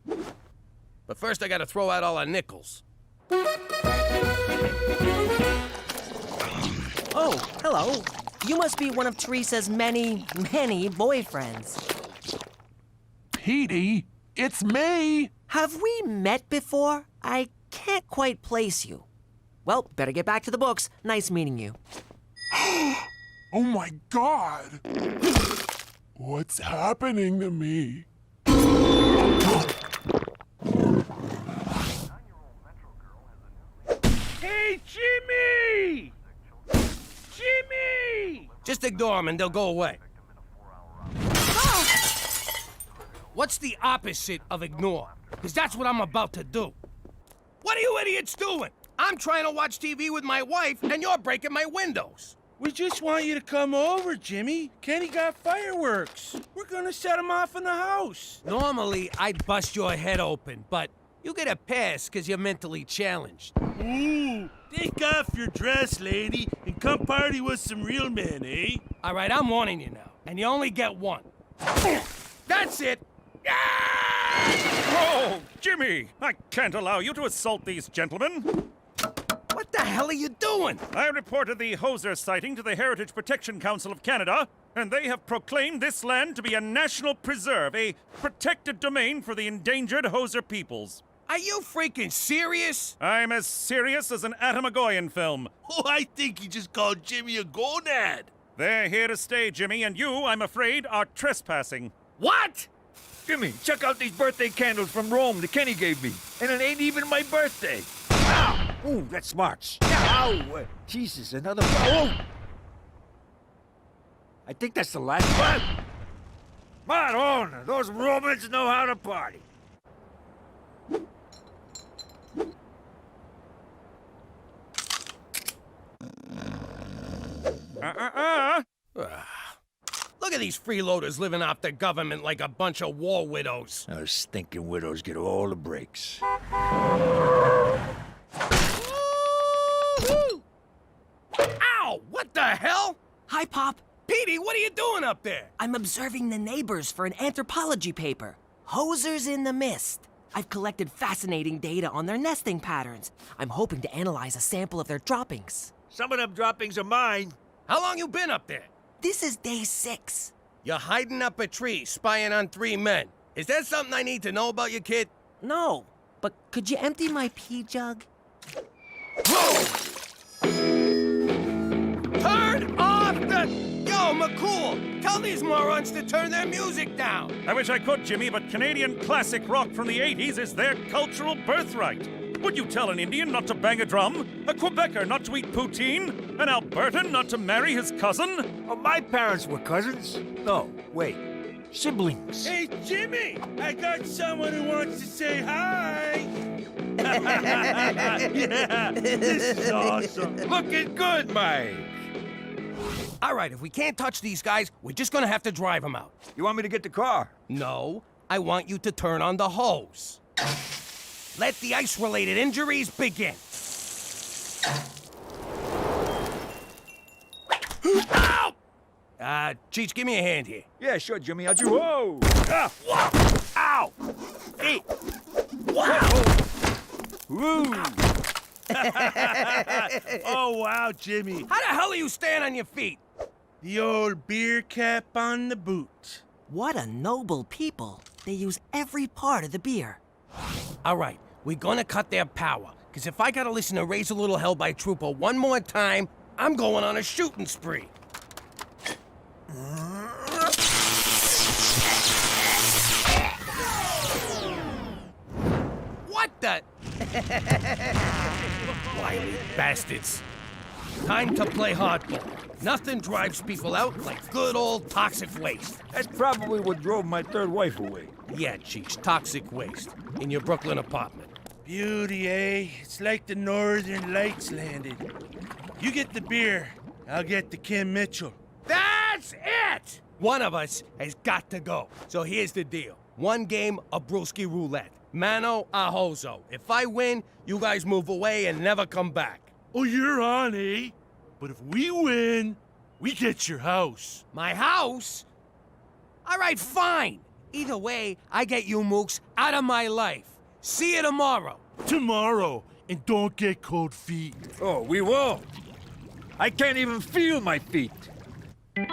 But first, I gotta throw out all our nickels.
Oh, hello. You must be one of Teresa's many, many boyfriends.
Petey, it's me.
Have we met before? I can't quite place you. Well, better get back to the books. Nice meeting you.
Oh my God. What's happening to me?
Hey, Jimmy! Jimmy!
Just ignore them and they'll go away. What's the opposite of ignore? Because that's what I'm about to do. What are you idiots doing? I'm trying to watch TV with my wife, and you're breaking my windows.
We just want you to come over, Jimmy. Kenny got fireworks. We're gonna set them off in the house.
Normally, I'd bust your head open, but you get a pass because you're mentally challenged.
Ooh, take off your dress, lady, and come party with some real men, eh?
All right, I'm warning you now, and you only get one. That's it.
Oh, Jimmy! I can't allow you to assault these gentlemen.
What the hell are you doing?
I reported the Hoser sighting to the Heritage Protection Council of Canada, and they have proclaimed this land to be a national preserve, a protected domain for the endangered Hoser peoples.
Are you freaking serious?
I'm as serious as an Atom-Agoyan film.
Oh, I think he just called Jimmy a gonad.
They're here to stay, Jimmy, and you, I'm afraid, are trespassing.
What?
Jimmy, check out these birthday candles from Rome that Kenny gave me. And it ain't even my birthday. Ow! Ooh, that smarts. Ow! Jesus, another one. Oh! I think that's the last one. Madonna, those Romans know how to party.
Look at these freeloaders living off the government like a bunch of war widows.
Those stinking widows get all the breaks.
Ow! What the hell?
Hi, Pop.
Petey, what are you doing up there?
I'm observing the neighbors for an anthropology paper. Hosers in the mist. I've collected fascinating data on their nesting patterns. I'm hoping to analyze a sample of their droppings.
Some of them droppings are mine.
How long you been up there?
This is day 6.
You're hiding up a tree, spying on 3 men. Is that something I need to know about you, kid?
No, but could you empty my pee jug?
Whoa! Turn off the... Yo, McCool, tell these morons to turn their music down.
I wish I could, Jimmy, but Canadian classic rock from the 80s is their cultural birthright. Would you tell an Indian not to bang a drum? A Quebecer not to eat poutine? An Albertan not to marry his cousin?
Oh, my parents were cousins. No, wait. Siblings.
Hey, Jimmy! I got someone who wants to say hi! Yeah, this is awesome.
Looking good, Mike.
All right, if we can't touch these guys, we're just gonna have to drive them out.
You want me to get the car?
No, I want you to turn on the hose. Let the ice-related injuries begin. Ow! Cheech, give me a hand here.
Yeah, sure, Jimmy. How'd you... Whoa! Ah!
Ow!
Hey!
Wow!
Woo!
Oh, wow, Jimmy.
How the hell are you staying on your feet?
The old beer cap on the boot.
What a noble people. They use every part of the beer.
All right, we're gonna cut their power. Because if I gotta listen to Raise a Little Hell by Trooper one more time, I'm going on a shooting spree. What the? Wily bastards. Time to play hardball. Nothing drives people out like good old toxic waste.
That's probably what drove my third wife away.
Yeah, Cheech, toxic waste. In your Brooklyn apartment.
Beauty, eh? It's like the Northern Lights landed. You get the beer, I'll get the Kim Mitchell.
That's it! One of us has got to go. So here's the deal. One game of brewski roulette. Mano a hozo. If I win, you guys move away and never come back.
Oh, you're on, eh? But if we win, we get your house.
My house? All right, fine. Either way, I get you Mooks out of my life. See you tomorrow.
Tomorrow. And don't get cold feet.
Oh, we won't. I can't even feel my feet.
What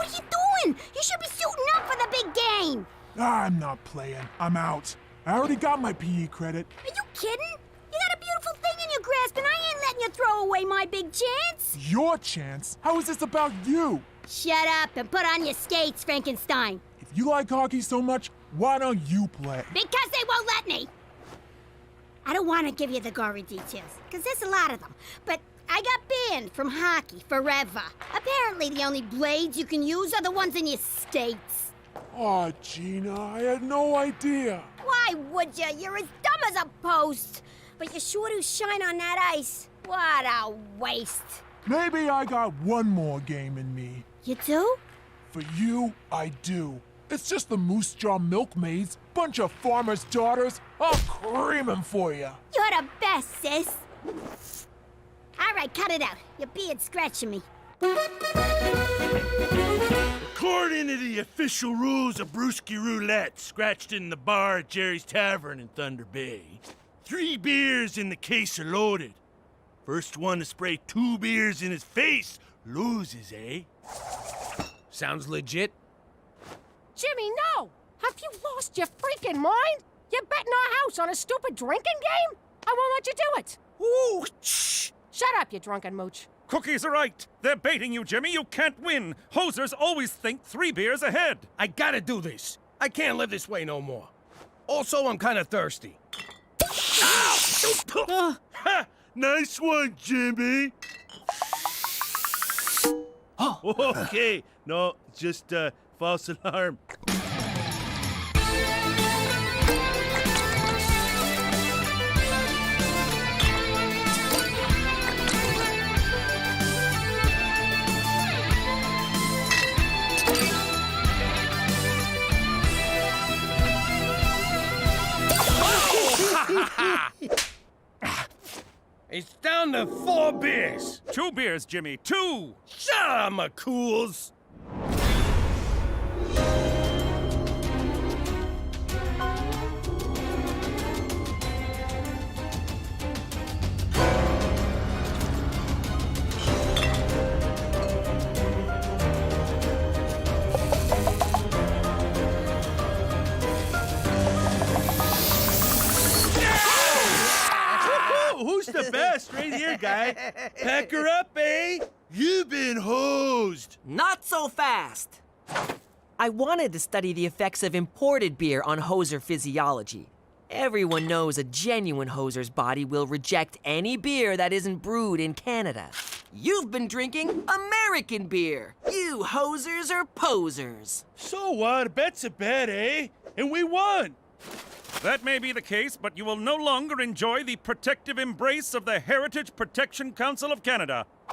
are you doing? You should be suiting up for the big game.
I'm not playing. I'm out. I already got my PE credit.
Are you kidding? You got a beautiful thing in your grasp, and I ain't letting you throw away my big chance.
Your chance? How is this about you?
Shut up and put on your skates, Frankenstein.
If you like hockey so much, why don't you play?
Because they won't let me. I don't want to give you the gory details, because there's a lot of them. But I got banned from hockey forever. Apparently the only blades you can use are the ones in your skates.
Aw, Gina, I had no idea.
Why would you? You're as dumb as a post. But you sure do shine on that ice. What a waste.
Maybe I got one more game in me.
You do?
For you, I do. It's just the Moose Jaw Milkmaids, bunch of farmers' daughters. I'll cream 'em for you.
You're the best, sis. All right, cut it out. Your beard's scratching me.
According to the official rules of brewski roulette, scratched in the bar at Jerry's Tavern in Thunder Bay, 3 beers in the case are loaded. First one to spray 2 beers in his face loses, eh?
Sounds legit.
Jimmy, no! Have you lost your freaking mind? You're betting our house on a stupid drinking game? I won't let you do it.
Ooh, shh!
Shut up, you drunken mooch.
Cookies are right. They're baiting you, Jimmy. You can't win. Hosers always think 3 beers ahead.
I gotta do this. I can't live this way no more. Also, I'm kind of thirsty. Ow!
Ha! Nice one, Jimmy. Okay. No, just false alarm.
It's down to 4 beers.
2 beers, Jimmy. 2!
Shut up, McCools.
Who's the best right here, guy? Pack her up, eh? You've been hosed.
Not so fast. I wanted to study the effects of imported beer on hoser physiology. Everyone knows a genuine hoser's body will reject any beer that isn't brewed in Canada. You've been drinking American beer. You hosers are posers.
So what? A bet's a bet, eh? And we won.
That may be the case, but you will no longer enjoy the protective embrace of the Heritage Protection Council of Canada.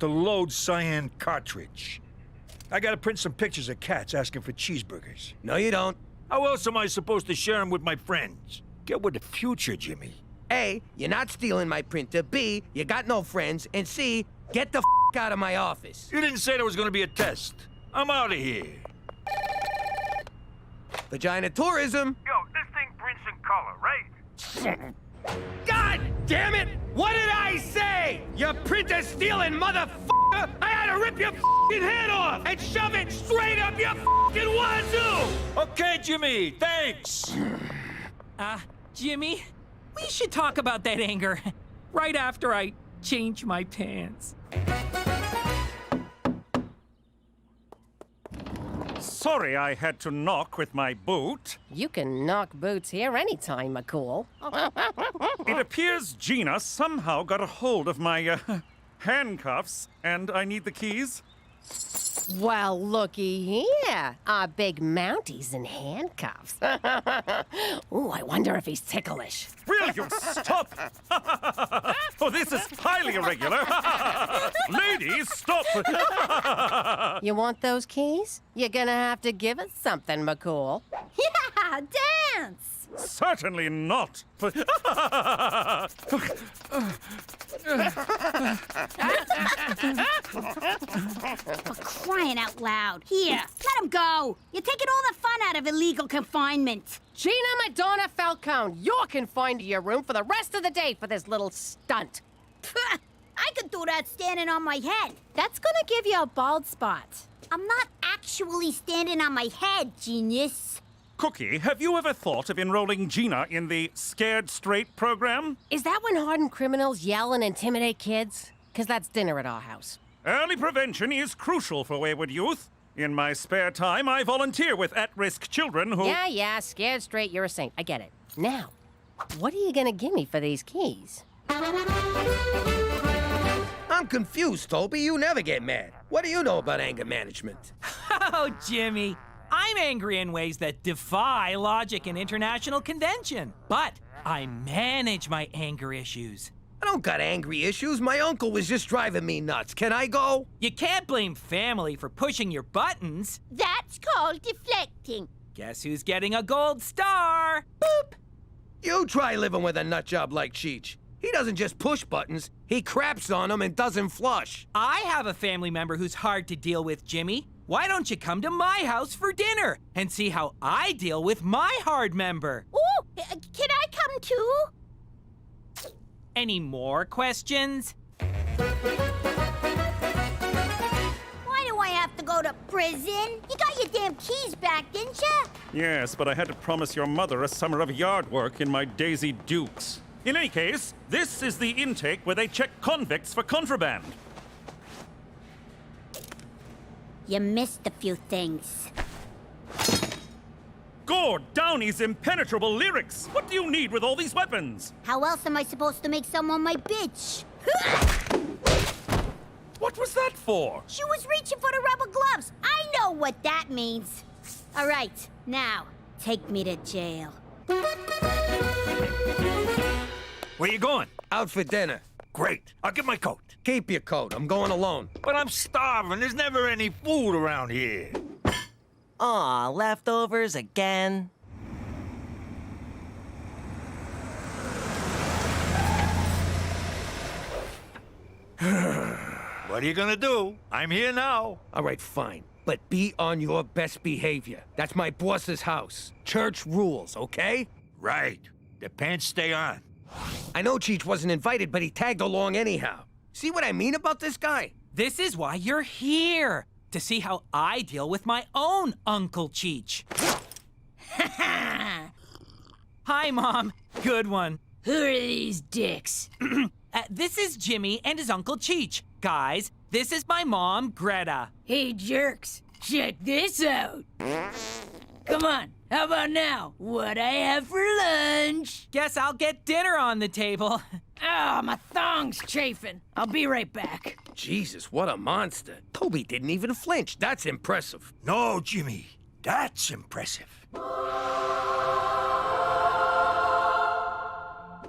to load cyan cartridge. I gotta print some pictures of cats asking for cheeseburgers.
No, you don't.
How else am I supposed to share them with my friends? Get with the future, Jimmy.
A, you're not stealing my printer. B, you got no friends. And C, get the out of my office.
You didn't say there was gonna be a test. I'm out of here.
Vagina tourism.
Yo, this thing prints in color, right?
God damn it! What did I say? You printer stealing motherfucker! I had to rip your fucking head off and shove it straight up your fucking wazoo!
Okay, Jimmy, thanks.
Jimmy, we should talk about that anger right after I change my pants.
Sorry I had to knock with my boot.
You can knock boots here anytime, McCool.
It appears Gina somehow got a hold of my handcuffs, and I need the keys.
Well, looky here. Our big Mounties in handcuffs. Ooh, I wonder if he's ticklish.
Will you stop? Oh, this is highly irregular. Ladies, stop.
You want those keys? You're gonna have to give us something, McCool.
Yeah, dance!
Certainly not.
For crying out loud. Here, let him go. You're taking all the fun out of illegal confinement.
Gina Madonna Falcone, you're confined to your room for the rest of the day for this little stunt.
I could do that standing on my head.
That's gonna give you a bald spot.
I'm not actually standing on my head, genius.
Cookie, have you ever thought of enrolling Gina in the Scared Straight program?
Is that when hardened criminals yell and intimidate kids? 'Cause that's dinner at our house.
Early prevention is crucial for wayward youth. In my spare time, I volunteer with at-risk children who...
Yeah, scared straight, you're a saint. I get it. Now, what are you gonna give me for these keys?
I'm confused, Toby. You never get mad. What do you know about anger management?
Oh, Jimmy. I'm angry in ways that defy logic and international convention. But I manage my anger issues.
I don't got angry issues. My uncle was just driving me nuts. Can I go?
You can't blame family for pushing your buttons.
That's called deflecting.
Guess who's getting a gold star? Boop!
You try living with a nutjob like Cheech. He doesn't just push buttons, he craps on them and doesn't flush.
I have a family member who's hard to deal with, Jimmy. Why don't you come to my house for dinner and see how I deal with my hard member?
Ooh, can I come too?
Any more questions?
Why do I have to go to prison? You got your damn keys back, didn't you?
Yes, but I had to promise your mother a summer of yard work in my Daisy Dukes. In any case, this is the intake where they check convicts for contraband.
You missed a few things.
Gord Downey's impenetrable lyrics! What do you need with all these weapons?
How else am I supposed to make someone my bitch?
What was that for?
She was reaching for the rubber gloves. I know what that means. All right, now, take me to jail.
Where you going?
Out for dinner.
Great. I'll get my coat.
Keep your coat. I'm going alone.
But I'm starving. There's never any food around here.
Aw, leftovers again?
What are you gonna do? I'm here now.
All right, fine. But be on your best behavior. That's my boss's house. Church rules, okay?
Right. The pants stay on.
I know Cheech wasn't invited, but he tagged along anyhow. See what I mean about this guy?
This is why you're here. To see how I deal with my own Uncle Cheech. Hi, Mom. Good one.
Who are these dicks?
This is Jimmy and his Uncle Cheech. Guys, this is my mom, Greta.
Hey, jerks. Check this out. Come on. How about now? What I have for lunch?
Guess I'll get dinner on the table.
Oh, my thong's chafing. I'll be right back.
Jesus, what a monster. Toby didn't even flinch. That's impressive.
No, Jimmy. That's impressive.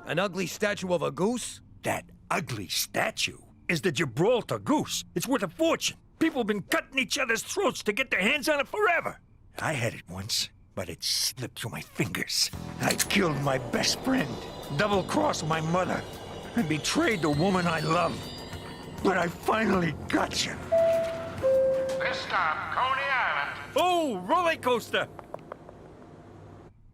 An ugly statue of a goose?
That ugly statue is the Gibraltar goose. It's worth a fortune. People have been cutting each other's throats to get their hands on it forever. I had it once, but it slipped through my fingers. I killed my best friend, double-crossed my mother, and betrayed the woman I love. But I finally got you.
This stop, Coney Island.
Oh, roller coaster!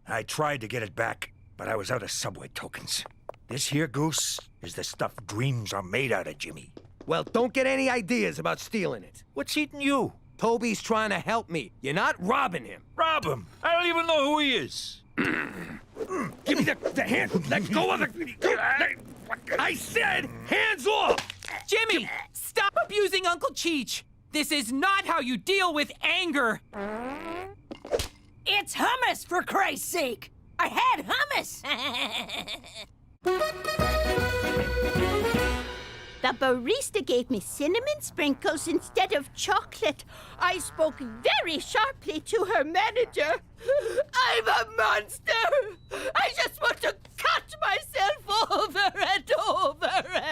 I tried to get it back, but I was out of subway tokens. This here goose is the stuff dreams are made out of, Jimmy.
Well, don't get any ideas about stealing it.
What's eating you?
Toby's trying to help me. You're not robbing him.
Rob him? I don't even know who he is.
Give me the hand. Let go of the... I said hands off!
Jimmy, stop abusing Uncle Cheech. This is not how you deal with anger.
It's hummus, for Christ's sake! I had hummus! The barista gave me cinnamon sprinkles instead of chocolate. I spoke very sharply to her manager. I'm a monster! I just want to cut myself over and over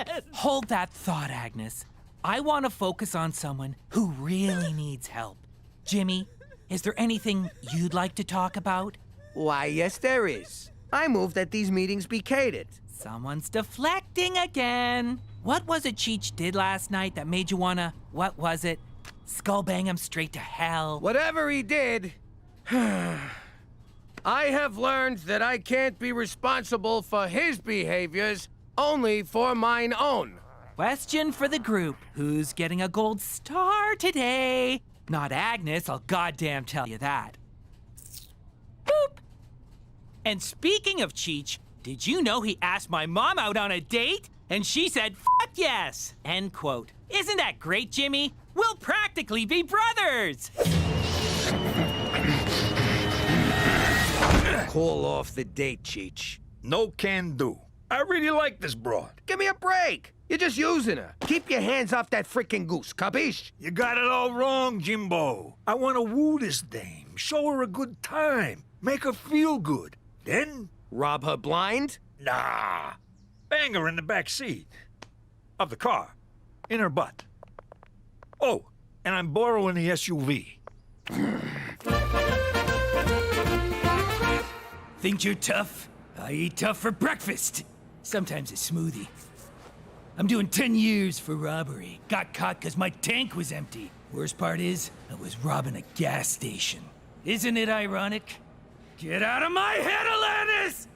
and...
Hold that thought, Agnes. I want to focus on someone who really needs help. Jimmy, is there anything you'd like to talk about?
Why, yes, there is. I move that these meetings be catered.
Someone's deflecting again. What was it Cheech did last night that made you wanna, what was it? Skull bang him straight to hell.
Whatever he did, I have learned that I can't be responsible for his behaviors, only for mine own.
Question for the group. Who's getting a gold star today? Not Agnes, I'll goddamn tell you that. Boop. And speaking of Cheech, did you know he asked my mom out on a date? And she said, "Fuck yes!" End quote. Isn't that great, Jimmy? We'll practically be brothers!
Call off the date, Cheech.
No can do. I really like this broad.
Give me a break. You're just using her. Keep your hands off that freaking goose, capiche?
You got it all wrong, Jimbo. I want to woo this dame, show her a good time, make her feel good. Then...
rob her blind?
Nah. Bang her in the back seat. Of the car. In her butt. Oh, and I'm borrowing the SUV.
Think you're tough? I eat tough for breakfast. Sometimes a smoothie. I'm doing 10 years for robbery. Got caught because my tank was empty. Worst part is, I was robbing a gas station. Isn't it ironic? Get out of my head, Alanis!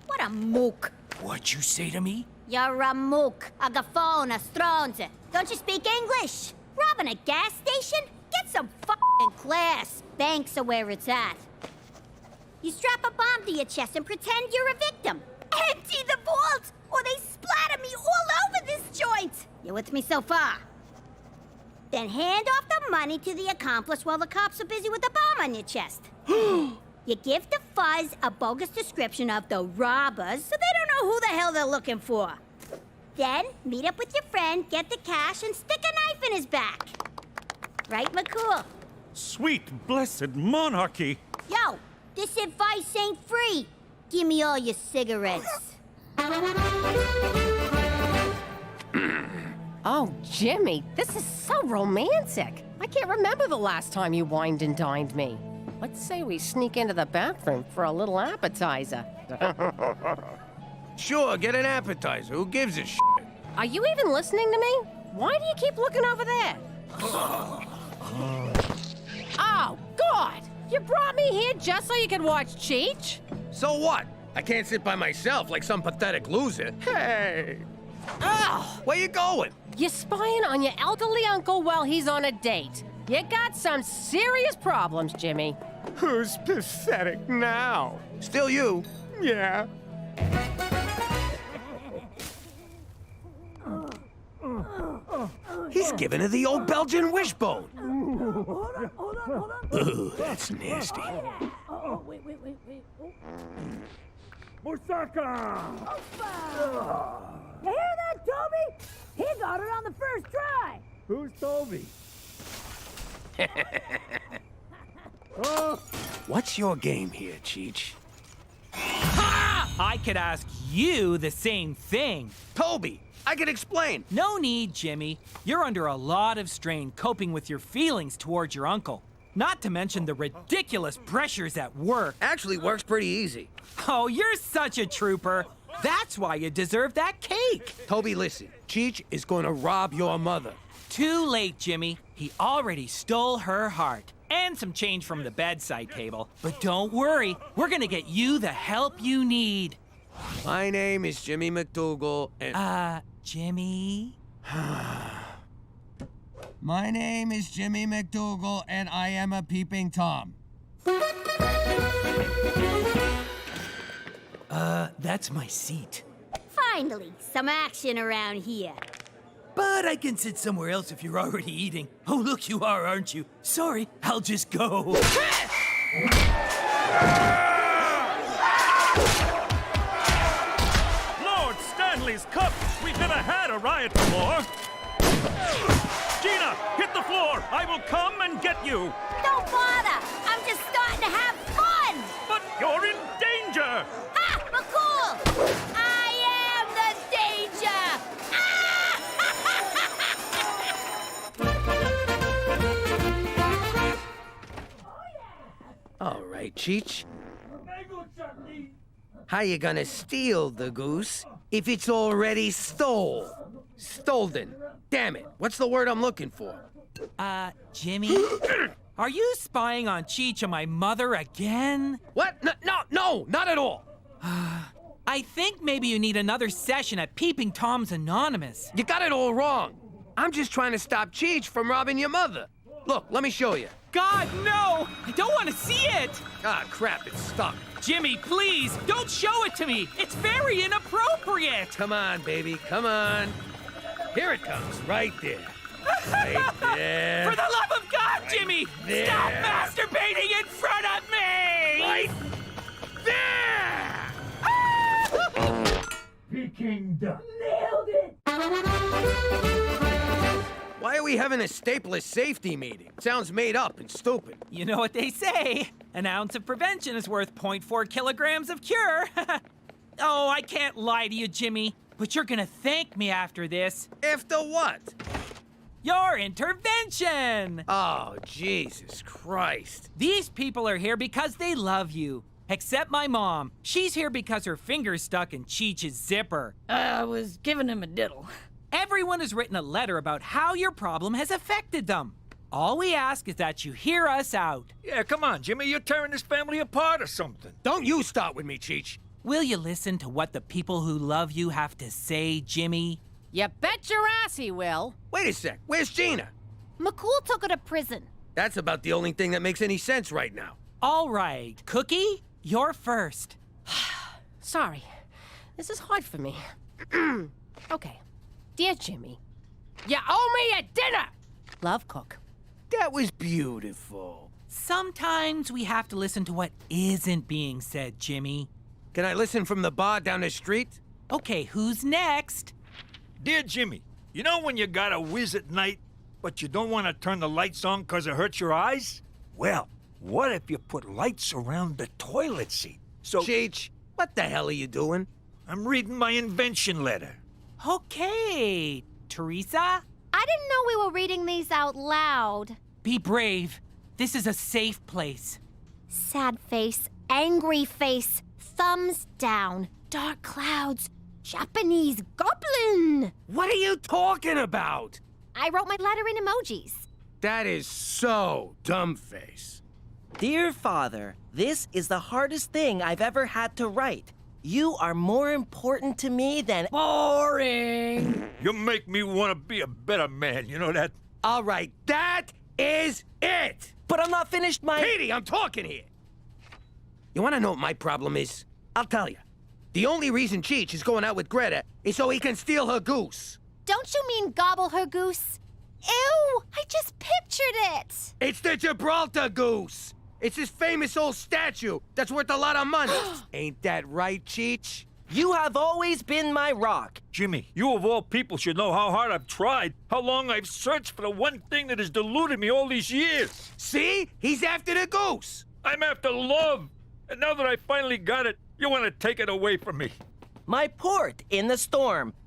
What a mook.
What'd you say to me?
You're a mook, a gaffone, a stronze. Don't you speak English? Robbing a gas station? Get some f***ing class. Banks are where it's at. You strap a bomb to your chest and pretend you're a victim. Empty the vault, or they splatter me all over this joint. You with me so far? Then hand off the money to the accomplice while the cops are busy with the bomb on your chest. You give the fuzz a bogus description of the robbers so they don't know who the hell they're looking for. Then meet up with your friend, get the cash, and stick a knife in his back. Right, McCool?
Sweet, blessed monarchy.
Yo, this advice ain't free. Give me all your cigarettes.
Oh, Jimmy, this is so romantic. I can't remember the last time you wined and dined me. Let's say we sneak into the bathroom for a little appetizer.
Sure, get an appetizer. Who gives a shit?
Are you even listening to me? Why do you keep looking over there? Oh, God! You brought me here just so you could watch Cheech?
So what? I can't sit by myself like some pathetic loser. Hey!
Oh!
Where you going?
You're spying on your elderly uncle while he's on a date. You got some serious problems, Jimmy.
Who's pathetic now? Still you? Yeah. He's giving her the old Belgian wishbone. Ooh, that's nasty.
Wait.
Moussaka!
You hear that, Toby? He got it on the first try.
Who's Toby?
What's your game here, Cheech?
Ha! I could ask you the same thing.
Toby, I can explain.
No need, Jimmy. You're under a lot of strain coping with your feelings towards your uncle. Not to mention the ridiculous pressures at work.
Actually, work's pretty easy.
Oh, you're such a trooper. That's why you deserve that cake.
Toby, listen. Cheech is going to rob your mother.
Too late, Jimmy. He already stole her heart. And some change from the bedside table. But don't worry. We're gonna get you the help you need.
My name is Jimmy McDougal, and...
Jimmy?
My name is Jimmy McDougal, and I am a peeping Tom.
That's my seat.
Finally, some action around here.
But I can sit somewhere else if you're already eating. Oh, look, you are, aren't you? Sorry, I'll just go.
Lord Stanley's cup! We've never had a riot before! Gina, hit the floor! I will come and get you!
Don't bother! I'm just starting to have fun!
But you're in danger!
Ha! McCool! I am the danger!
All right, Cheech. How you gonna steal the goose if it's already stolen? Damn it, what's the word I'm looking for?
Jimmy? Are you spying on Cheech and my mother again?
What? No, not at all.
I think maybe you need another session at Peeping Tom's Anonymous.
You got it all wrong. I'm just trying to stop Cheech from robbing your mother. Look, let me show you.
God, no! I don't want to see it!
Ah, crap, it's stuck.
Jimmy, please, don't show it to me! It's very inappropriate!
Come on, baby, come on. Here it comes, right there. Right there.
For the love of God, Jimmy!
there.
Stop masturbating in front of me!
Right there!
Peking duck.
Nailed it!
Why are we having a stapler safety meeting? Sounds made up and stupid.
You know what they say. An ounce of prevention is worth 0.4 kilograms of cure. Oh, I can't lie to you, Jimmy. But you're gonna thank me after this.
After what?
Your intervention!
Oh, Jesus Christ.
These people are here because they love you. Except my mom. She's here because her finger's stuck in Cheech's zipper.
I was giving him a diddle.
Everyone has written a letter about how your problem has affected them. All we ask is that you hear us out.
Yeah, come on, Jimmy. You're tearing this family apart or something.
Don't you start with me, Cheech.
Will you listen to what the people who love you have to say, Jimmy?
You bet your ass he will.
Wait a sec. Where's Gina?
McCool took her to prison.
That's about the only thing that makes any sense right now.
All right, Cookie, you're first.
Sorry. This is hard for me. Okay. Dear Jimmy, you owe me a dinner! Love, Cook.
That was beautiful.
Sometimes we have to listen to what isn't being said, Jimmy.
Can I listen from the bar down the street?
Okay, who's next?
Dear Jimmy, you know when you gotta whiz at night, but you don't want to turn the lights on because it hurts your eyes? Well, what if you put lights around the toilet seat? So...
Cheech, what the hell are you doing?
I'm reading my invention letter.
Okay, Teresa?
I didn't know we were reading these out loud.
Be brave. This is a safe place.
Sad face, angry face, thumbs down, dark clouds, Japanese goblin.
What are you talking about?
I wrote my letter in emojis.
That is so dumbface.
Dear Father, this is the hardest thing I've ever had to write. You are more important to me than
boring.
You make me want to be a better man, you know that?
All right, that is it.
But I'm not finished my...
Petey, I'm talking here. You want to know what my problem is? I'll tell you. The only reason Cheech is going out with Greta is so he can steal her goose.
Don't you mean gobble her goose? Ew, I just pictured it.
It's the Gibraltar goose. It's this famous old statue that's worth a lot of money. Ain't that right, Cheech?
You have always been my rock.
Jimmy, you of all people should know how hard I've tried, how long I've searched for the one thing that has deluded me all these years.
See? He's after the goose.
I'm after love. And now that I finally got it, you want to take it away from me.
My port in the storm.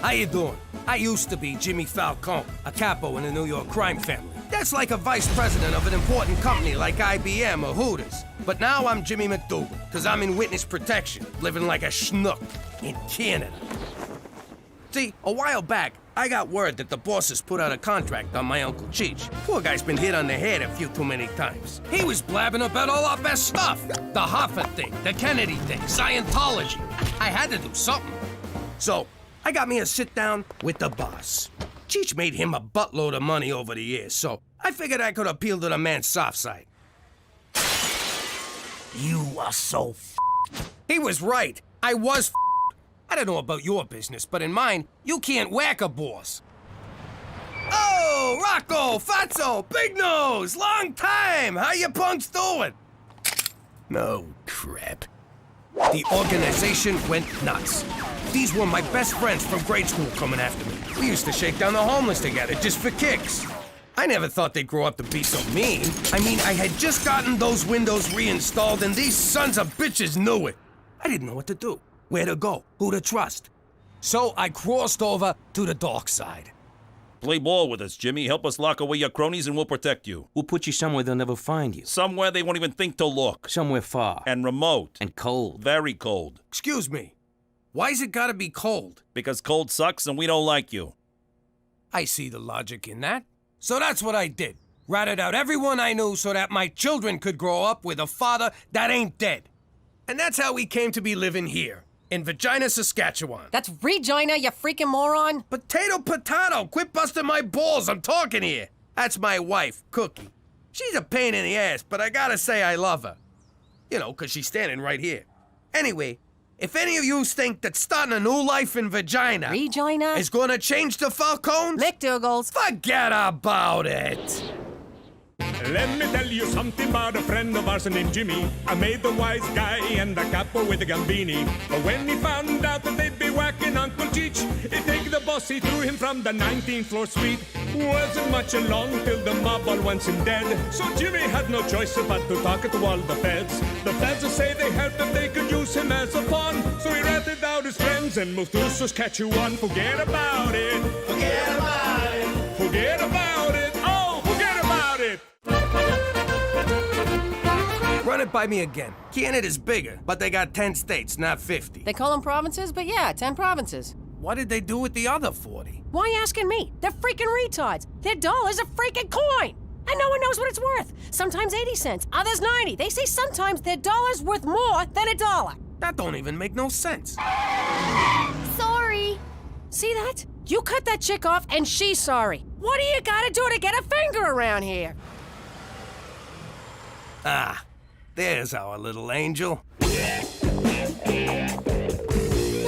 How you doing? I used to be Jimmy Falcone, a capo in the New York crime family. That's like a vice president of an important company like IBM or Hooters. But now I'm Jimmy McDougal, because I'm in witness protection, living like a schnook in Canada. See, a while back, I got word that the bosses put out a contract on my Uncle Cheech. Poor guy's been hit on the head a few too many times. He was blabbing about all our best stuff. The Hoffa thing, the Kennedy thing, Scientology. I had to do something. So, I got me a sit-down with the boss. Cheech made him a buttload of money over the years, so I figured I could appeal to the man's soft side. You are so He was right. I was I don't know about your business, but in mine, you can't whack a boss. Oh, Rocco, Fatso, Big Nose, long time. How you punks doing? No crap. The organization went nuts. These were my best friends from grade school coming after me. We used to shake down the homeless together just for kicks. I never thought they'd grow up to be so mean. I mean, I had just gotten those windows reinstalled and these sons of bitches knew it. I didn't know what to do, where to go, who to trust. So I crossed over to the dark side.
Play ball with us, Jimmy. Help us lock away your cronies and we'll protect you.
We'll put you somewhere they'll never find you.
Somewhere they won't even think to look.
Somewhere far.
And remote.
And cold.
Very cold.
Excuse me. Why's it gotta be cold?
Because cold sucks and we don't like you.
I see the logic in that. So that's what I did. Ratted out everyone I knew so that my children could grow up with a father that ain't dead. And that's how we came to be living here. In Regina, Saskatchewan.
That's Regina, you freaking moron.
Potato, quit busting my balls, I'm talking here. That's my wife, Cookie. She's a pain in the ass, but I gotta say I love her. You know, 'cause she's standing right here. Anyway, if any of you think that starting a new life in Regina is gonna change the Falcones,
McDougal's,
forget about it.
Let me tell you something about a friend of ours named Jimmy. I made the wise guy and the capo with the gambini. But when he found out that they'd be whacking Uncle Cheech, he'd take the boss, he threw him from the 19th floor suite. Wasn't much along till the mob all wants him dead. So Jimmy had no choice but to talk to all the feds. The feds say they heard that they could use him as a pawn. So he ratted out his friends and moved to Saskatchewan. Forget about it. Forget about it. Forget about it. Oh, forget about it.
Run it by me again. Canada's bigger, but they got 10 states, not 50.
They call them provinces, but yeah, 10 provinces.
What did they do with the other 40?
Why asking me? They're freaking retards. Their dollar's a freaking coin. And no one knows what it's worth. Sometimes 80 cents, others 90. They say sometimes their dollar's worth more than a dollar.
That don't even make no sense.
Sorry.
See that? You cut that chick off and she's sorry. What do you gotta do to get a finger around here?
Ah, there's our little angel.
You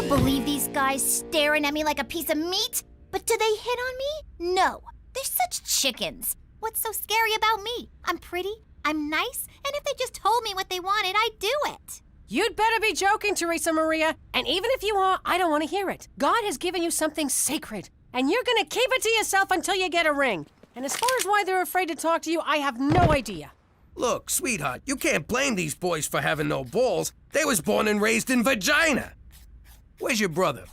believe these guys staring at me like a piece of meat? But do they hit on me? No. They're such chickens. What's so scary about me? I'm pretty, I'm nice, and if they just told me what they wanted, I'd do it.
You'd better be joking, Teresa Maria. And even if you are, I don't want to hear it. God has given you something sacred, and you're gonna keep it to yourself until you get a ring. And as far as why they're afraid to talk to you, I have no idea.
Look, sweetheart, you can't blame these boys for having no balls. They was born and raised in Regina. Where's your brother?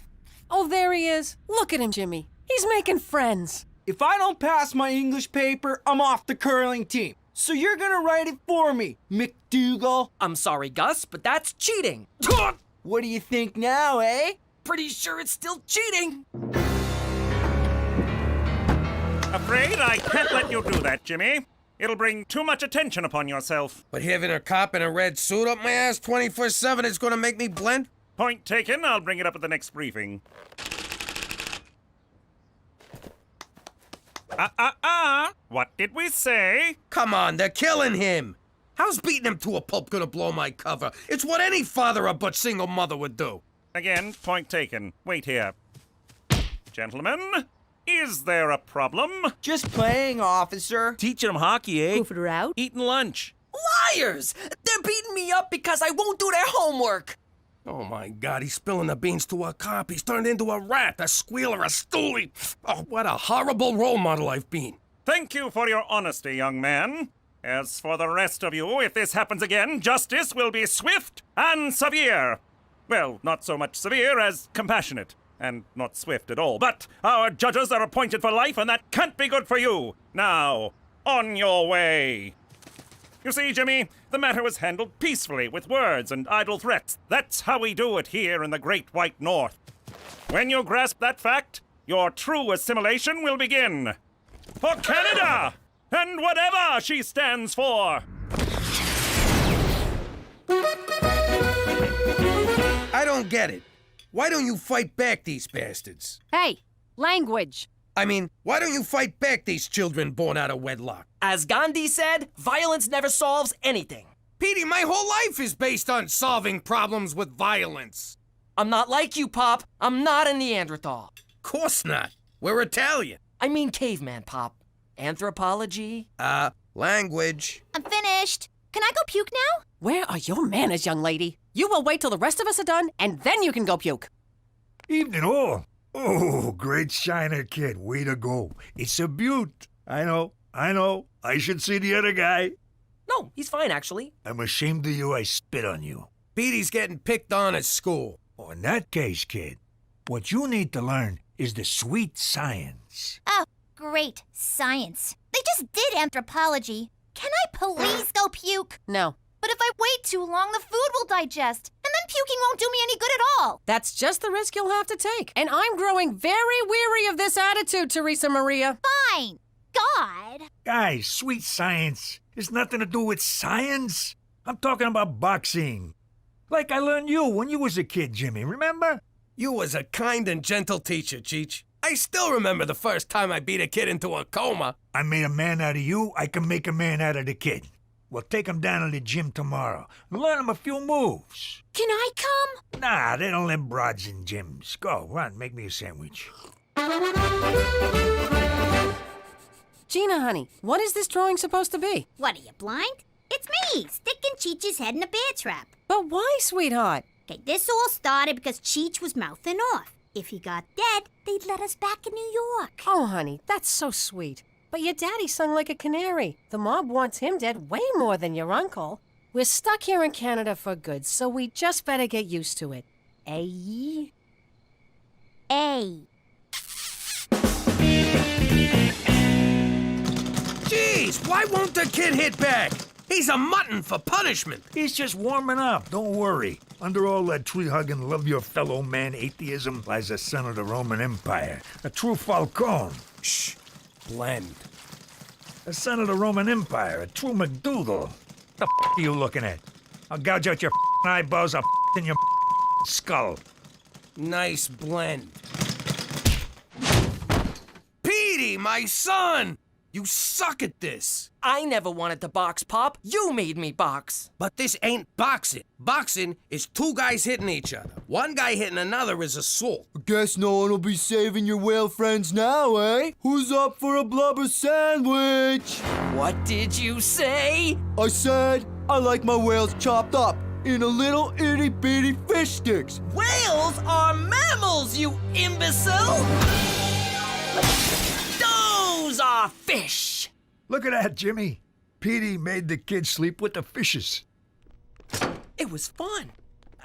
Oh, there he is. Look at him, Jimmy. He's making friends.
If I don't pass my English paper, I'm off the curling team. So you're gonna write it for me, McDougal.
I'm sorry, Gus, but that's cheating.
What do you think now, eh?
Pretty sure it's still cheating.
Afraid I can't let you do that, Jimmy. It'll bring too much attention upon yourself.
But having a cop in a red suit up my ass 24/7 is gonna make me blend?
Point taken. I'll bring it up at the next briefing. What did we say?
Come on, they're killing him. How's beating him to a pulp gonna blow my cover? It's what any father or but single mother would do.
Again, point taken. Wait here. Gentlemen, is there a problem?
Just playing, officer.
Teaching them hockey, eh?
Goofing her out?
Eating lunch.
Liars! They're beating me up because I won't do their homework.
Oh my God, he's spilling the beans to a cop. He's turned into a rat, a squealer, a stoolie. Oh, what a horrible role model I've been.
Thank you for your honesty, young man. As for the rest of you, if this happens again, justice will be swift and severe. Well, not so much severe as compassionate. and not swift at all. But our judges are appointed for life, and that can't be good for you. Now, on your way. You see, Jimmy, the matter was handled peacefully with words and idle threats. That's how we do it here in the Great White North. When you grasp that fact, your true assimilation will begin. For Canada! And whatever she stands for!
I don't get it. Why don't you fight back these bastards?
Hey, language.
I mean, why don't you fight back these children born out of wedlock?
As Gandhi said, violence never solves anything.
Petey, my whole life is based on solving problems with violence.
I'm not like you, Pop. I'm not a Neanderthal.
Course not. We're Italian.
I mean caveman, Pop. Anthropology?
Language.
I'm finished. Can I go puke now?
Where are your manners, young lady? You will wait till the rest of us are done, and then you can go puke.
Evening all. Oh, great shiner, kid. Way to go. It's a beaut. I know. I should see the other guy.
No, he's fine, actually.
I'm ashamed of you. I spit on you.
Petey's getting picked on at school.
Oh, in that case, kid, what you need to learn is the sweet science.
Oh, great. Science. They just did anthropology. Can I please go puke?
No.
But if I wait too long, the food will digest. And then puking won't do me any good at all.
That's just the risk you'll have to take. And I'm growing very weary of this attitude, Teresa Maria.
Fine. God.
Guys, sweet science has nothing to do with science. I'm talking about boxing. Like I learned you when you was a kid, Jimmy, remember?
You was a kind and gentle teacher, Cheech. I still remember the first time I beat a kid into a coma.
I made a man out of you, I can make a man out of the kid. We'll take him down to the gym tomorrow and learn him a few moves.
Can I come?
Nah, they don't let broads in gyms. Go, run, make me a sandwich.
Gina, honey, what is this drawing supposed to be?
What, are you blind? It's me, sticking Cheech's head in a bear trap.
But why, sweetheart?
Okay, this all started because Cheech was mouthing off. If he got dead, they'd let us back in New York.
Oh, honey, that's so sweet. But your daddy sung like a canary. The mob wants him dead way more than your uncle. We're stuck here in Canada for good, so we just better get used to it. Eh?
Jeez, why won't the kid hit back? He's a mutton for punishment.
He's just warming up, don't worry. Under all that tree-hugging, love-your-fellow-man atheism lies the son of the Roman Empire, a true Falcone.
Shh, blend.
The son of the Roman Empire, a true McDougal. The are you looking at? I'll gouge out your eyeballs, I'll in your skull.
Nice blend. Petey, my son! You suck at this.
I never wanted to box, Pop. You made me box.
But this ain't boxing. Boxing is two guys hitting each other. One guy hitting another is assault.
Guess no one will be saving your whale friends now, eh? Who's up for a blubber sandwich?
What did you say?
I said I like my whales chopped up in a little itty-bitty fish sticks.
Whales are mammals, you imbecile! Those are fish!
Look at that, Jimmy. Petey made the kid sleep with the fishes.
It was fun.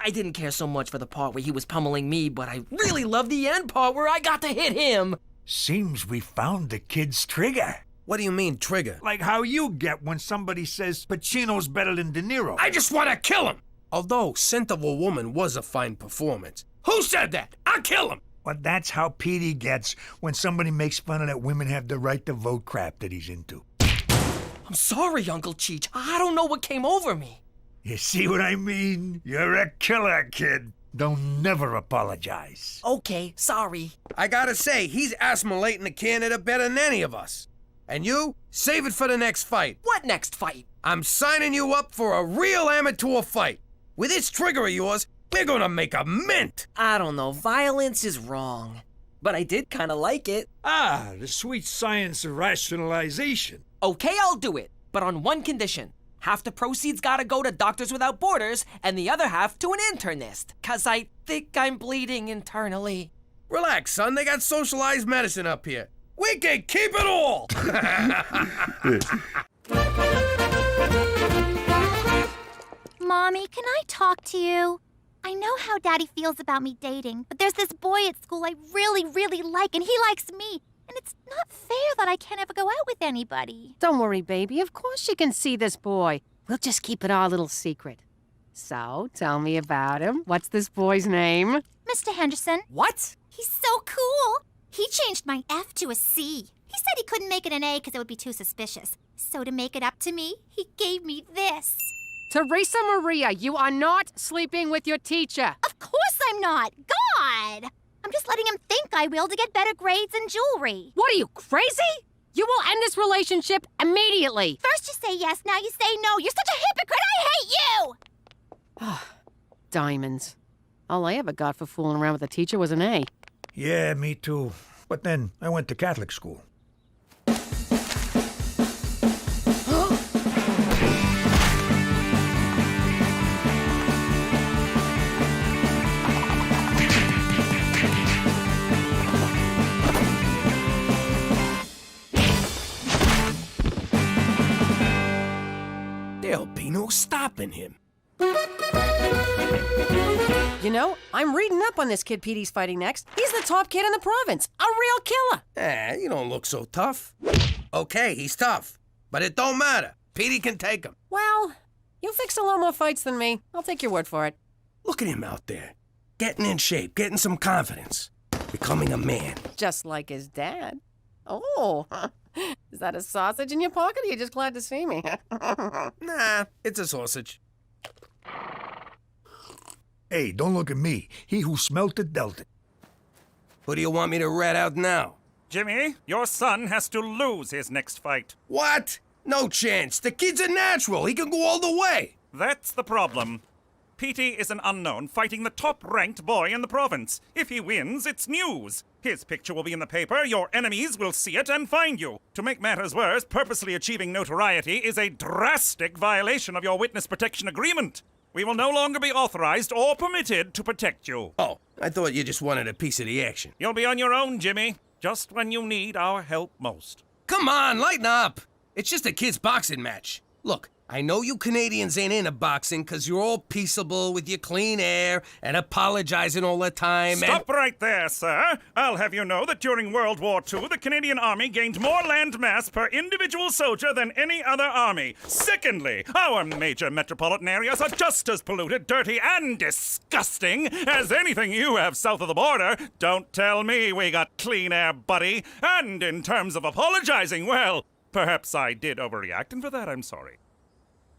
I didn't care so much for the part where he was pummeling me, but I really loved the end part where I got to hit him.
Seems we found the kid's trigger.
What do you mean, trigger?
Like how you get when somebody says Pacino's better than De Niro.
I just want to kill him! Although Scent of a Woman was a fine performance. Who said that? I'll kill him!
Well, that's how Petey gets when somebody makes fun of that women have the right to vote crap that he's into.
I'm sorry, Uncle Cheech. I don't know what came over me.
You see what I mean? You're a killer, kid. Don't never apologize.
Okay, sorry.
I gotta say, he's assimilating to Canada better than any of us. And you, save it for the next fight.
What next fight?
I'm signing you up for a real amateur fight. With this trigger of yours, we're gonna make a mint.
I don't know. Violence is wrong. But I did kind of like it.
Ah, the sweet science of rationalization.
Okay, I'll do it. But on one condition. Half the proceeds gotta go to Doctors Without Borders, and the other half to an internist. 'Cause I think I'm bleeding internally.
Relax, son. They got socialized medicine up here. We can keep it all!
Mommy, can I talk to you? I know how Daddy feels about me dating, but there's this boy at school I really, really like, and he likes me. And it's not fair that I can't ever go out with anybody.
Don't worry, baby. Of course you can see this boy. We'll just keep it our little secret. So, tell me about him. What's this boy's name?
Mr. Henderson.
What?
He's so cool. He changed my F to a C. He said he couldn't make it an A because it would be too suspicious. So to make it up to me, he gave me this.
Teresa Maria, you are not sleeping with your teacher.
Of course I'm not. God! I'm just letting him think I will to get better grades and jewelry.
What are you, crazy? You will end this relationship immediately.
First you say yes, now you say no. You're such a hypocrite. I hate you!
Diamonds. All I ever got for fooling around with a teacher was an A.
Yeah, me too. But then I went to Catholic school.
There'll be no stopping him.
You know, I'm reading up on this kid Petey's fighting next. He's the top kid in the province. A real killer.
You don't look so tough. Okay, he's tough. But it don't matter. Petey can take him.
Well, you fixed a lot more fights than me. I'll take your word for it.
Look at him out there. Getting in shape, getting some confidence. Becoming a man.
Just like his dad. Oh, is that a sausage in your pocket or are you just glad to see me?
Nah, it's a sausage.
Hey, don't look at me. He who smelt it dealt it.
Who do you want me to rat out now?
Jimmy, your son has to lose his next fight.
What? No chance. The kid's a natural. He can go all the way.
That's the problem. Petey is an unknown fighting the top-ranked boy in the province. If he wins, it's news. His picture will be in the paper, your enemies will see it and find you. To make matters worse, purposely achieving notoriety is a drastic violation of your witness protection agreement. We will no longer be authorized or permitted to protect you.
Oh, I thought you just wanted a piece of the action.
You'll be on your own, Jimmy, just when you need our help most.
Come on, lighten up. It's just a kid's boxing match. Look, I know you Canadians ain't into boxing because you're all peaceable with your clean air and apologizing all the time.
Stop right there, sir. I'll have you know that during World War II, the Canadian Army gained more land mass per individual soldier than any other army. Secondly, our major metropolitan areas are just as polluted, dirty, and disgusting as anything you have south of the border. Don't tell me we got clean air, buddy. And in terms of apologizing, well, perhaps I did overreact, and for that I'm sorry.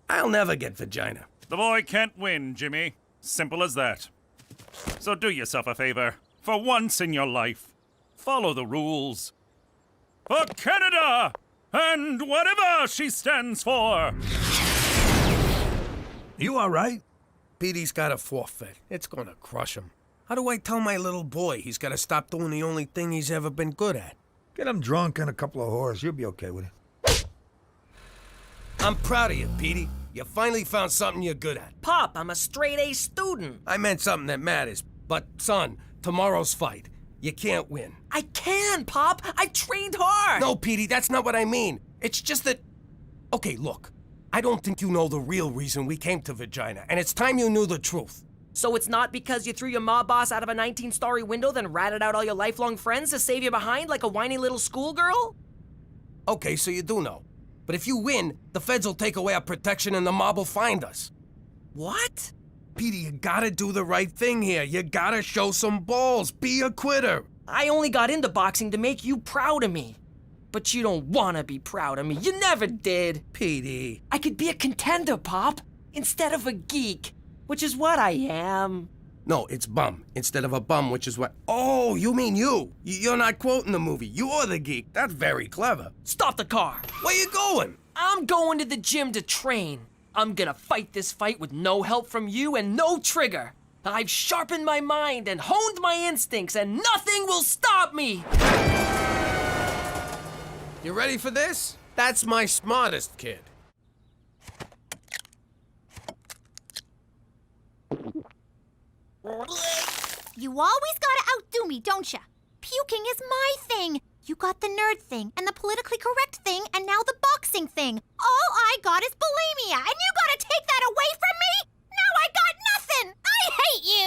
I'll never get vagina.
The boy can't win, Jimmy. Simple as that. So do yourself a favor. For once in your life, follow the rules. For Canada! And whatever she stands for!
You all right?
Petey's got a forfeit. It's gonna crush him. How do I tell my little boy he's gotta stop doing the only thing he's ever been good at?
Get him drunk and a couple of whores. You'll be okay with it.
I'm proud of you, Petey. You finally found something you're good at.
Pop, I'm a straight-A student.
I meant something that matters. But, son, tomorrow's fight. You can't win.
I can, Pop. I trained hard.
No, Petey, that's not what I mean. It's just that... Okay, look. I don't think you know the real reason we came to Regina, and it's time you knew the truth.
So it's not because you threw your mob boss out of a 19-story window, then ratted out all your lifelong friends to save you behind like a whiny little schoolgirl?
Okay, so you do know. But if you win, the feds will take away our protection and the mob will find us.
What?
Petey, you gotta do the right thing here. You gotta show some balls. Be a quitter.
I only got into boxing to make you proud of me. But you don't want to be proud of me. You never did.
Petey.
I could be a contender, Pop, instead of a geek, which is what I am.
No, it's bum instead of a bum, which is what... Oh, you mean you. You're not quoting the movie. You're the geek. That's very clever.
Stop the car.
Where you going?
I'm going to the gym to train. I'm gonna fight this fight with no help from you and no trigger. I've sharpened my mind and honed my instincts, and nothing will stop me.
You ready for this? That's my smartest kid.
You always gotta outdo me, don't ya? Puking is my thing. You got the nerd thing, and the politically correct thing, and now the boxing thing. All I got is bulimia, and you gotta take that away from me? Now I got nothing! I hate you!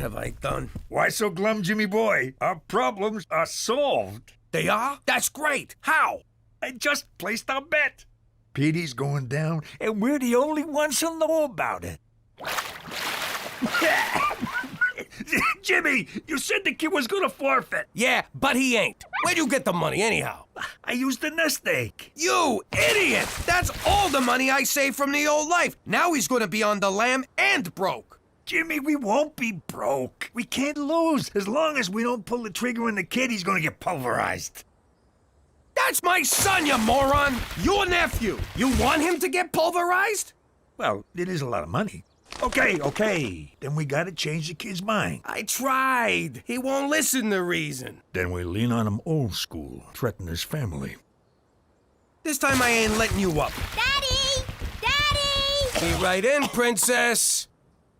have I done?
Why so glum, Jimmy boy? Our problems are solved.
They are? That's great. How?
I just placed our bet. Petey's going down, and we're the only ones who'll know about it. Jimmy, you said the kid was gonna forfeit.
Yeah, but he ain't. Where'd you get the money, anyhow?
I used the nest egg.
You idiot! That's all the money I saved from the old life. Now he's gonna be on the lam and broke.
Jimmy, we won't be broke. We can't lose. As long as we don't pull the trigger on the kid, he's gonna get pulverized.
That's my son, you moron! Your nephew! You want him to get pulverized?
Well, it is a lot of money. Okay. Then we gotta change the kid's mind.
I tried. He won't listen to reason.
Then we lean on him old school, threaten his family.
This time I ain't letting you up.
Daddy! Daddy!
Be right in, princess.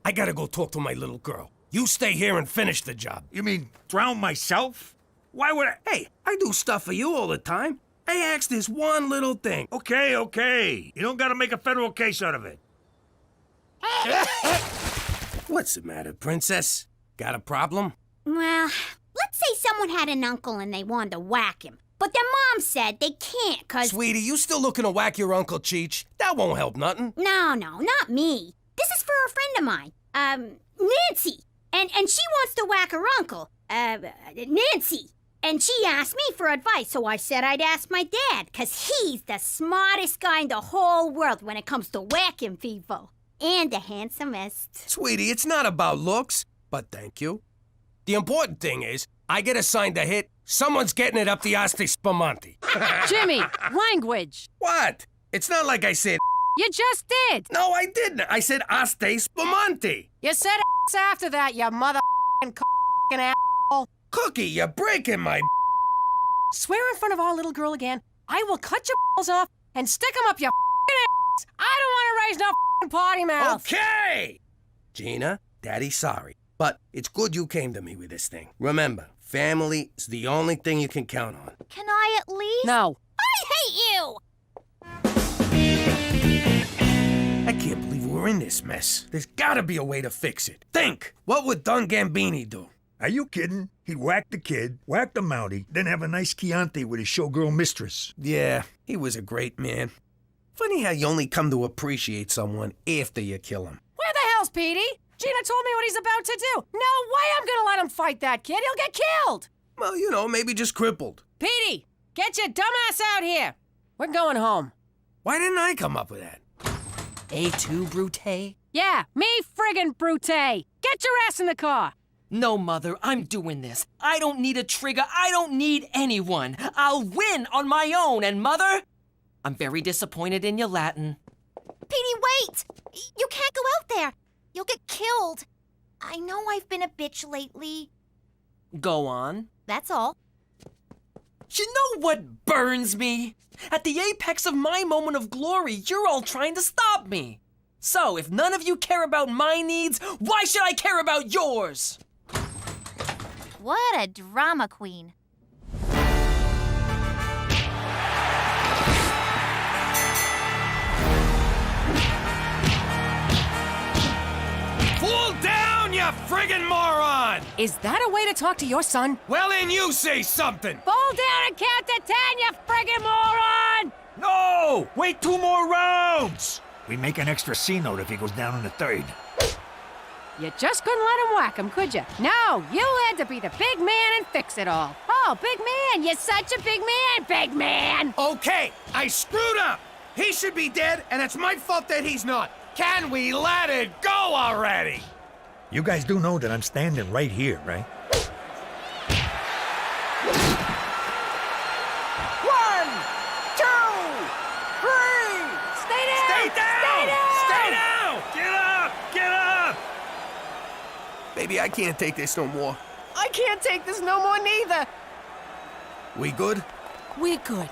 I gotta go talk to my little girl. You stay here and finish the job.
You mean drown myself? Why would I?
Hey, I do stuff for you all the time. I ask this one little thing.
Okay. You don't gotta make a federal case out of it.
What's the matter, princess? Got a problem?
Well, let's say someone had an uncle and they wanted to whack him. But their mom said they can't, 'cause...
Sweetie, you still looking to whack your Uncle Cheech? That won't help nothing.
No, not me. This is for a friend of mine, Nancy. And she wants to whack her uncle, Nancy. And she asked me for advice, so I said I'd ask my dad, 'cause he's the smartest guy in the whole world when it comes to whacking people. And the handsomest.
Sweetie, it's not about looks, but thank you. The important thing is, I get assigned a hit, someone's getting it up the Asti Spumante.
Jimmy, language.
What? It's not like I said
You just did.
No, I didn't. I said Asti Spumante.
You said ass after that, you mother asshole.
Cookie, you're breaking my
Swear in front of our little girl again, I will cut your balls off and stick them up your ass. I don't want to raise no potty mouth.
Okay! Gina, Daddy's sorry, but it's good you came to me with this thing. Remember, family is the only thing you can count on.
Can I at least?
No.
I hate you!
I can't believe we're in this mess. There's gotta be a way to fix it. Think! What would Don Gambini do?
Are you kidding? He'd whack the kid, whack the Mountie, then have a nice Chianti with his showgirl mistress.
Yeah, he was a great man. Funny how you only come to appreciate someone after you kill him.
Where the hell's Petey? Gina told me what he's about to do. No way I'm gonna let him fight that kid. He'll get killed.
Well, you know, maybe just crippled.
Petey, get your dumbass out here. We're going home.
Why didn't I come up with that?
A2, Brute?
Yeah, me friggin' Brute. Get your ass in the car.
No, Mother, I'm doing this. I don't need a trigger. I don't need anyone. I'll win on my own. And, Mother, I'm very disappointed in your Latin.
Petey, wait! You can't go out there. You'll get killed. I know I've been a bitch lately.
Go on.
That's all.
You know what burns me? At the apex of my moment of glory, you're all trying to stop me. So, if none of you care about my needs, why should I care about yours?
What a drama queen.
Fall down, you friggin' moron!
Is that a way to talk to your son?
Well, then you say something!
Fall down and count to 10, you friggin' moron!
No! Wait 2 more rounds! We make an extra C note if he goes down in the 3rd.
You just couldn't let him whack him, could you? No, you had to be the big man and fix it all. Oh, big man, you're such a big man!
Okay, I screwed up! He should be dead, and it's my fault that he's not. Can we let it go already?
You guys do know that I'm standing right here, right?
1, 2, 3! Stay down!
Stay down!
Stay down!
Stay down!
Get up! Get up!
Baby, I can't take this no more.
I can't take this no more neither.
We good?
We're good.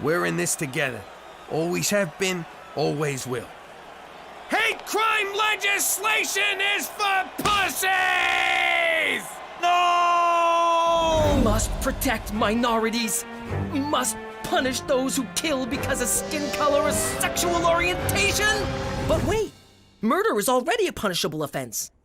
We're in this together. Always have been, always will. Hate crime legislation is for pussies!
No! Must protect minorities. Must punish those who kill because of skin color or sexual orientation. But wait, murder is already a punishable offense.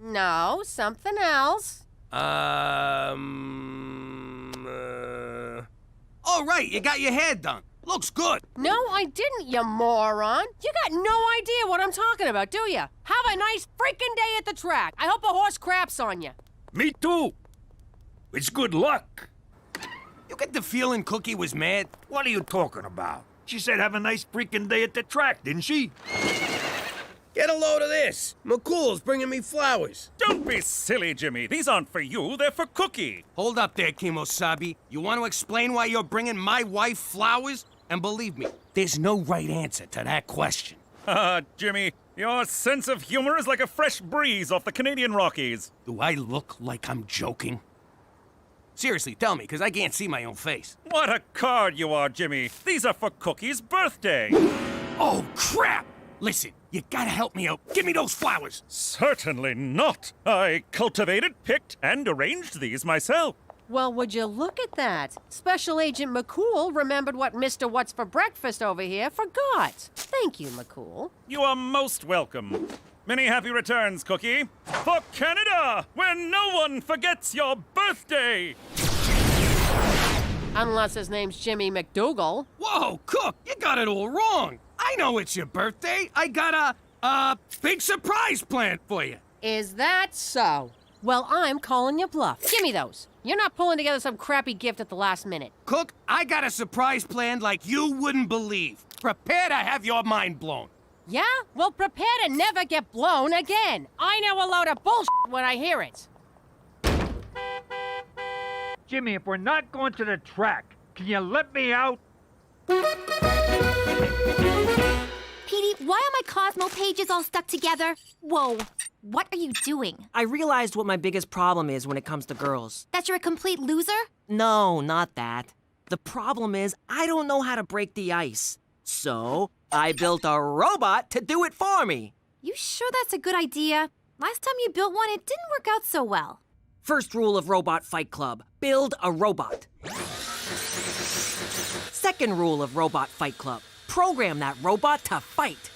No, something else.
Oh, right, you got your hair done. Looks good.
No, I didn't, you moron. You got no idea what I'm talking about, do you? Have a nice freaking day at the track. I hope a horse craps on you.
Me too. It's good luck.
You get the feeling Cookie was mad?
What are you talking about? She said have a nice freaking day at the track, didn't she?
Get a load of this. McCool's bringing me flowers.
Don't be silly, Jimmy. These aren't for you, they're for Cookie.
Hold up there, Kimosabi. You want to explain why you're bringing my wife flowers? And believe me, there's no right answer to that question.
Jimmy, your sense of humor is like a fresh breeze off the Canadian Rockies.
Do I look like I'm joking? Seriously, tell me, because I can't see my own face.
What a card you are, Jimmy. These are for Cookie's birthday.
Oh, crap! Listen, you gotta help me out. Give me those flowers.
Certainly not. I cultivated, picked, and arranged these myself.
Well, would you look at that? Special Agent McCool remembered what Mr. What's for Breakfast over here forgot. Thank you, McCool.
You are most welcome. Many happy returns, Cookie. For Canada, where no one forgets your birthday.
Unless his name's Jimmy McDougal.
Whoa, Cook, you got it all wrong. I know it's your birthday. I got a big surprise planned for you.
Is that so? Well, I'm calling you bluff. Give me those. You're not pulling together some crappy gift at the last minute.
Cook, I got a surprise planned like you wouldn't believe. Prepare to have your mind blown.
Yeah? Well, prepare to never get blown again. I know a load of bullshit when I hear it.
Jimmy, if we're not going to the track, can you let me out?
Petey, why are my Cosmo pages all stuck together? Whoa, what are you doing?
I realized what my biggest problem is when it comes to girls.
That you're a complete loser?
No, not that. The problem is I don't know how to break the ice. So I built a robot to do it for me.
You sure that's a good idea? Last time you built one, it didn't work out so well.
First rule of Robot Fight Club, build a robot. Second rule of Robot Fight Club, program that robot to fight.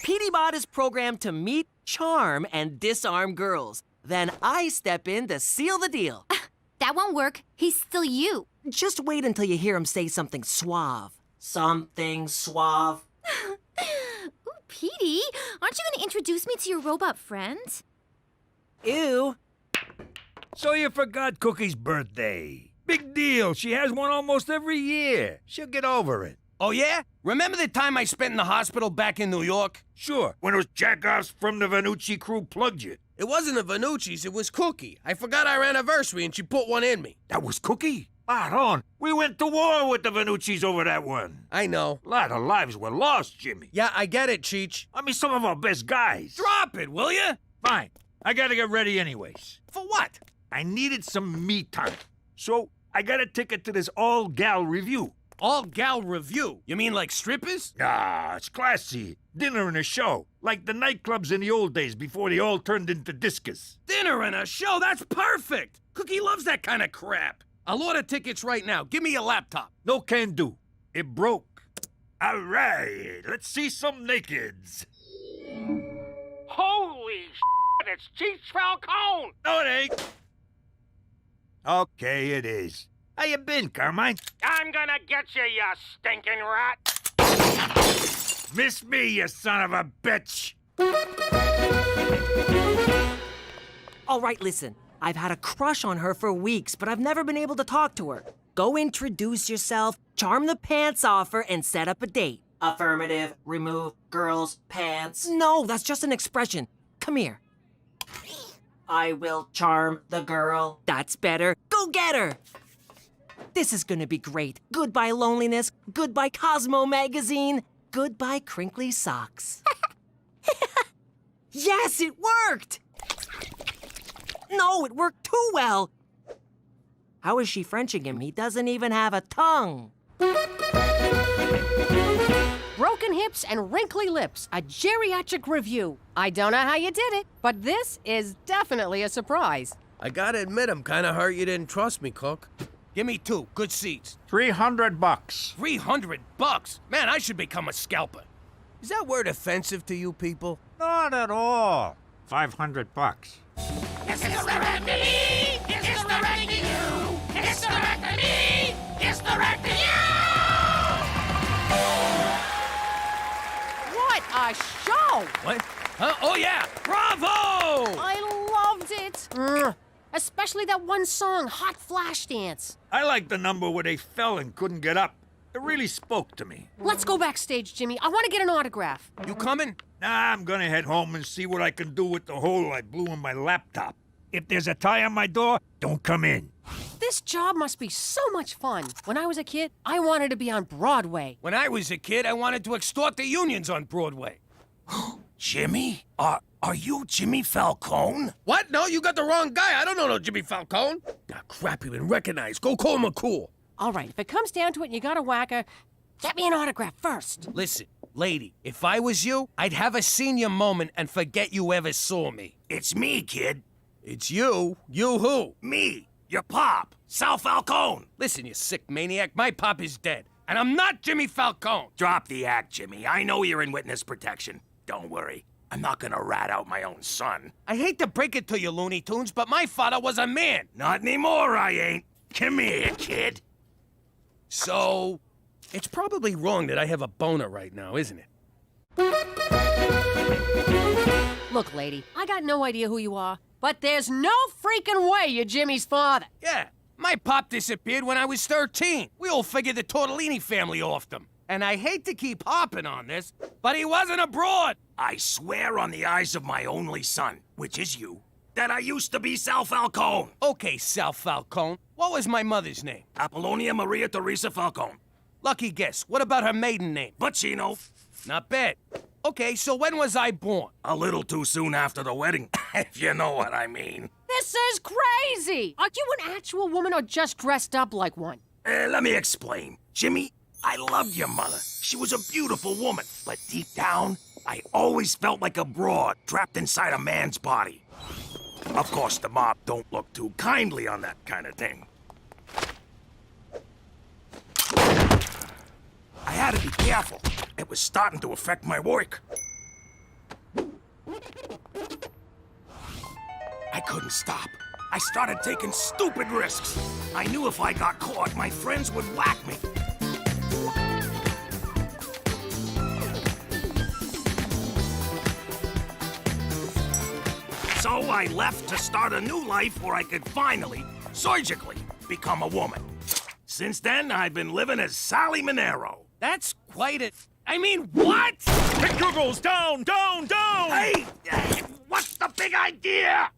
Petey is programmed to meet, charm, and disarm girls. Then I step in to seal the deal.
That won't work. He's still you.
Just wait until you hear him say something suave. Something suave.
Ooh, Petey, aren't you going to introduce me to your robot friend?
Ew.
So you forgot Cookie's birthday. Big deal. She has one almost every year. She'll get over it.
Oh, yeah? Remember the time I spent in the hospital back in New York?
Sure, when those jackoffs from the Vanucci crew plugged you.
It wasn't the Vanucci's, it was Cookie. I forgot our anniversary and she put one in me.
That was Cookie? Spot on. We went to war with the Vanucci's over that one.
I know.
A lot of lives were lost, Jimmy.
Yeah, I get it, Cheech.
I mean, some of our best guys.
Drop it, will you?
Fine. I gotta get ready anyways.
For what?
I needed some me time. So I got a ticket to this all-gal review.
All-gal review? You mean like strippers?
Nah, it's classy. Dinner and a show. Like the nightclubs in the old days before they all turned into discos.
Dinner and a show? That's perfect! Cookie loves that kind of crap. I'll order tickets right now. Give me your laptop.
No can do. It broke. All right, let's see some nakeds.
Holy shit, it's Jimmy Falcone!
No, it ain't. Okay, it is. How you been, Carmine?
I'm gonna get you, you stinking rat!
Miss me, you son of a bitch!
All right, listen. I've had a crush on her for weeks, but I've never been able to talk to her. Go introduce yourself, charm the pants off her, and set up a date. Affirmative, remove girls' pants. No, that's just an expression. Come here. I will charm the girl. That's better. Go get her! This is gonna be great. Goodbye loneliness, goodbye Cosmo magazine, goodbye crinkly socks. Yes, it worked! No, it worked too well. How is she Frenching him? He doesn't even have a tongue.
Broken hips and wrinkly lips, a geriatric review. I don't know how you did it, but this is definitely a surprise.
I gotta admit, I'm kinda hurt you didn't trust me, Cook. Give me 2 good seats.
$300.
$300? Man, I should become a scalper. Is that word offensive to you people?
Not at all. $500.
It's directed me! It's directed you! It's directed me! It's directed you!
What a show!
What? Huh? Oh, yeah! Bravo!
I loved it. Especially that one song, Hot Flash Dance.
I like the number where they fell and couldn't get up. It really spoke to me.
Let's go backstage, Jimmy. I want to get an autograph.
You coming?
Nah, I'm gonna head home and see what I can do with the hole I blew in my laptop. If there's a tie on my door, don't come in.
This job must be so much fun. When I was a kid, I wanted to be on Broadway.
When I was a kid, I wanted to extort the unions on Broadway.
Jimmy? Are you Jimmy Falcone?
What? No, you got the wrong guy. I don't know no Jimmy Falcone. Ah, crap, you been recognized. Go call McCool.
All right, if it comes down to it and you got a whacker, get me an autograph first.
Listen, lady, if I was you, I'd have a senior moment and forget you ever saw me.
It's me, kid.
It's you? You who?
Me, your pop, Sal Falcone.
Listen, you sick maniac, my pop is dead. And I'm not Jimmy Falcone.
Drop the act, Jimmy. I know you're in witness protection. Don't worry. I'm not gonna rat out my own son.
I hate to break it to you, Looney Tunes, but my father was a man.
Not anymore, I ain't. Come here, kid.
So, it's probably wrong that I have a boner right now, isn't it?
Look, lady, I got no idea who you are, but there's no freaking way you're Jimmy's father.
Yeah, my pop disappeared when I was 13. We all figured the Tortellini family offed him. And I hate to keep harping on this, but he wasn't abroad.
I swear on the eyes of my only son, which is you, that I used to be Sal Falcone.
Okay, Sal Falcone. What was my mother's name?
Apollonia Maria Teresa Falcone.
Lucky guess. What about her maiden name?
Bacino.
Not bad. Okay, so when was I born?
A little too soon after the wedding, if you know what I mean.
This is crazy! Are you an actual woman or just dressed up like one?
Let me explain. Jimmy, I loved your mother. She was a beautiful woman. But deep down, I always felt like a broad trapped inside a man's body. Of course, the mob don't look too kindly on that kind of thing. I had to be careful. It was starting to affect my work. I couldn't stop. I started taking stupid risks. I knew if I got caught, my friends would whack me. So I left to start a new life where I could finally, surgically, become a woman. Since then, I've been living as Sally Monero.
That's quite a... I mean, what?
Kick Googles, down, down, down!
Hey, what's the big idea?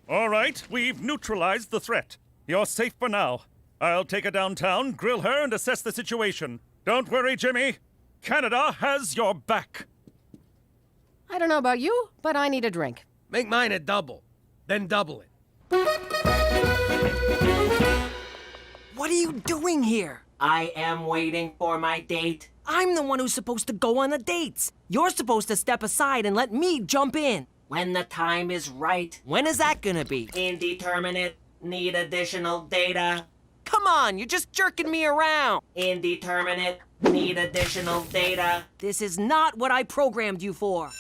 All right, we've neutralized the threat. You're safe for now. I'll take her downtown, grill her, and assess the situation. Don't worry, Jimmy. Canada has your back.
I don't know about you, but I need a drink.
Make mine a double, then double it.
What are you doing here? I am waiting for my date. I'm the one who's supposed to go on the dates. You're supposed to step aside and let me jump in. When the time is right. When is that gonna be? Indeterminate. Need additional data. Come on, you're just jerking me around. Indeterminate. Need additional data. This is not what I programmed you for.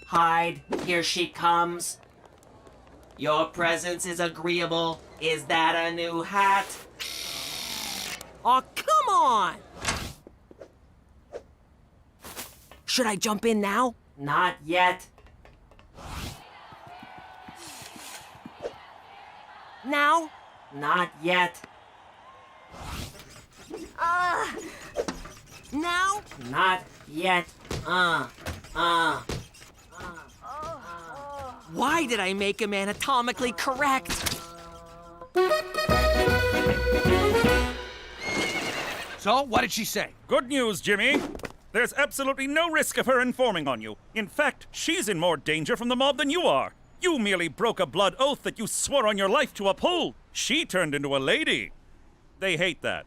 Hide. Here she comes. Your presence is agreeable. Is that a new hat? Oh, come on! Should I jump in now? Not yet. Now? Not yet. Now? Not yet. Why did I make him anatomically correct?
So, what did she say?
Good news, Jimmy. There's absolutely no risk of her informing on you. In fact, she's in more danger from the mob than you are. You merely broke a blood oath that you swore on your life to uphold. She turned into a lady. They hate that.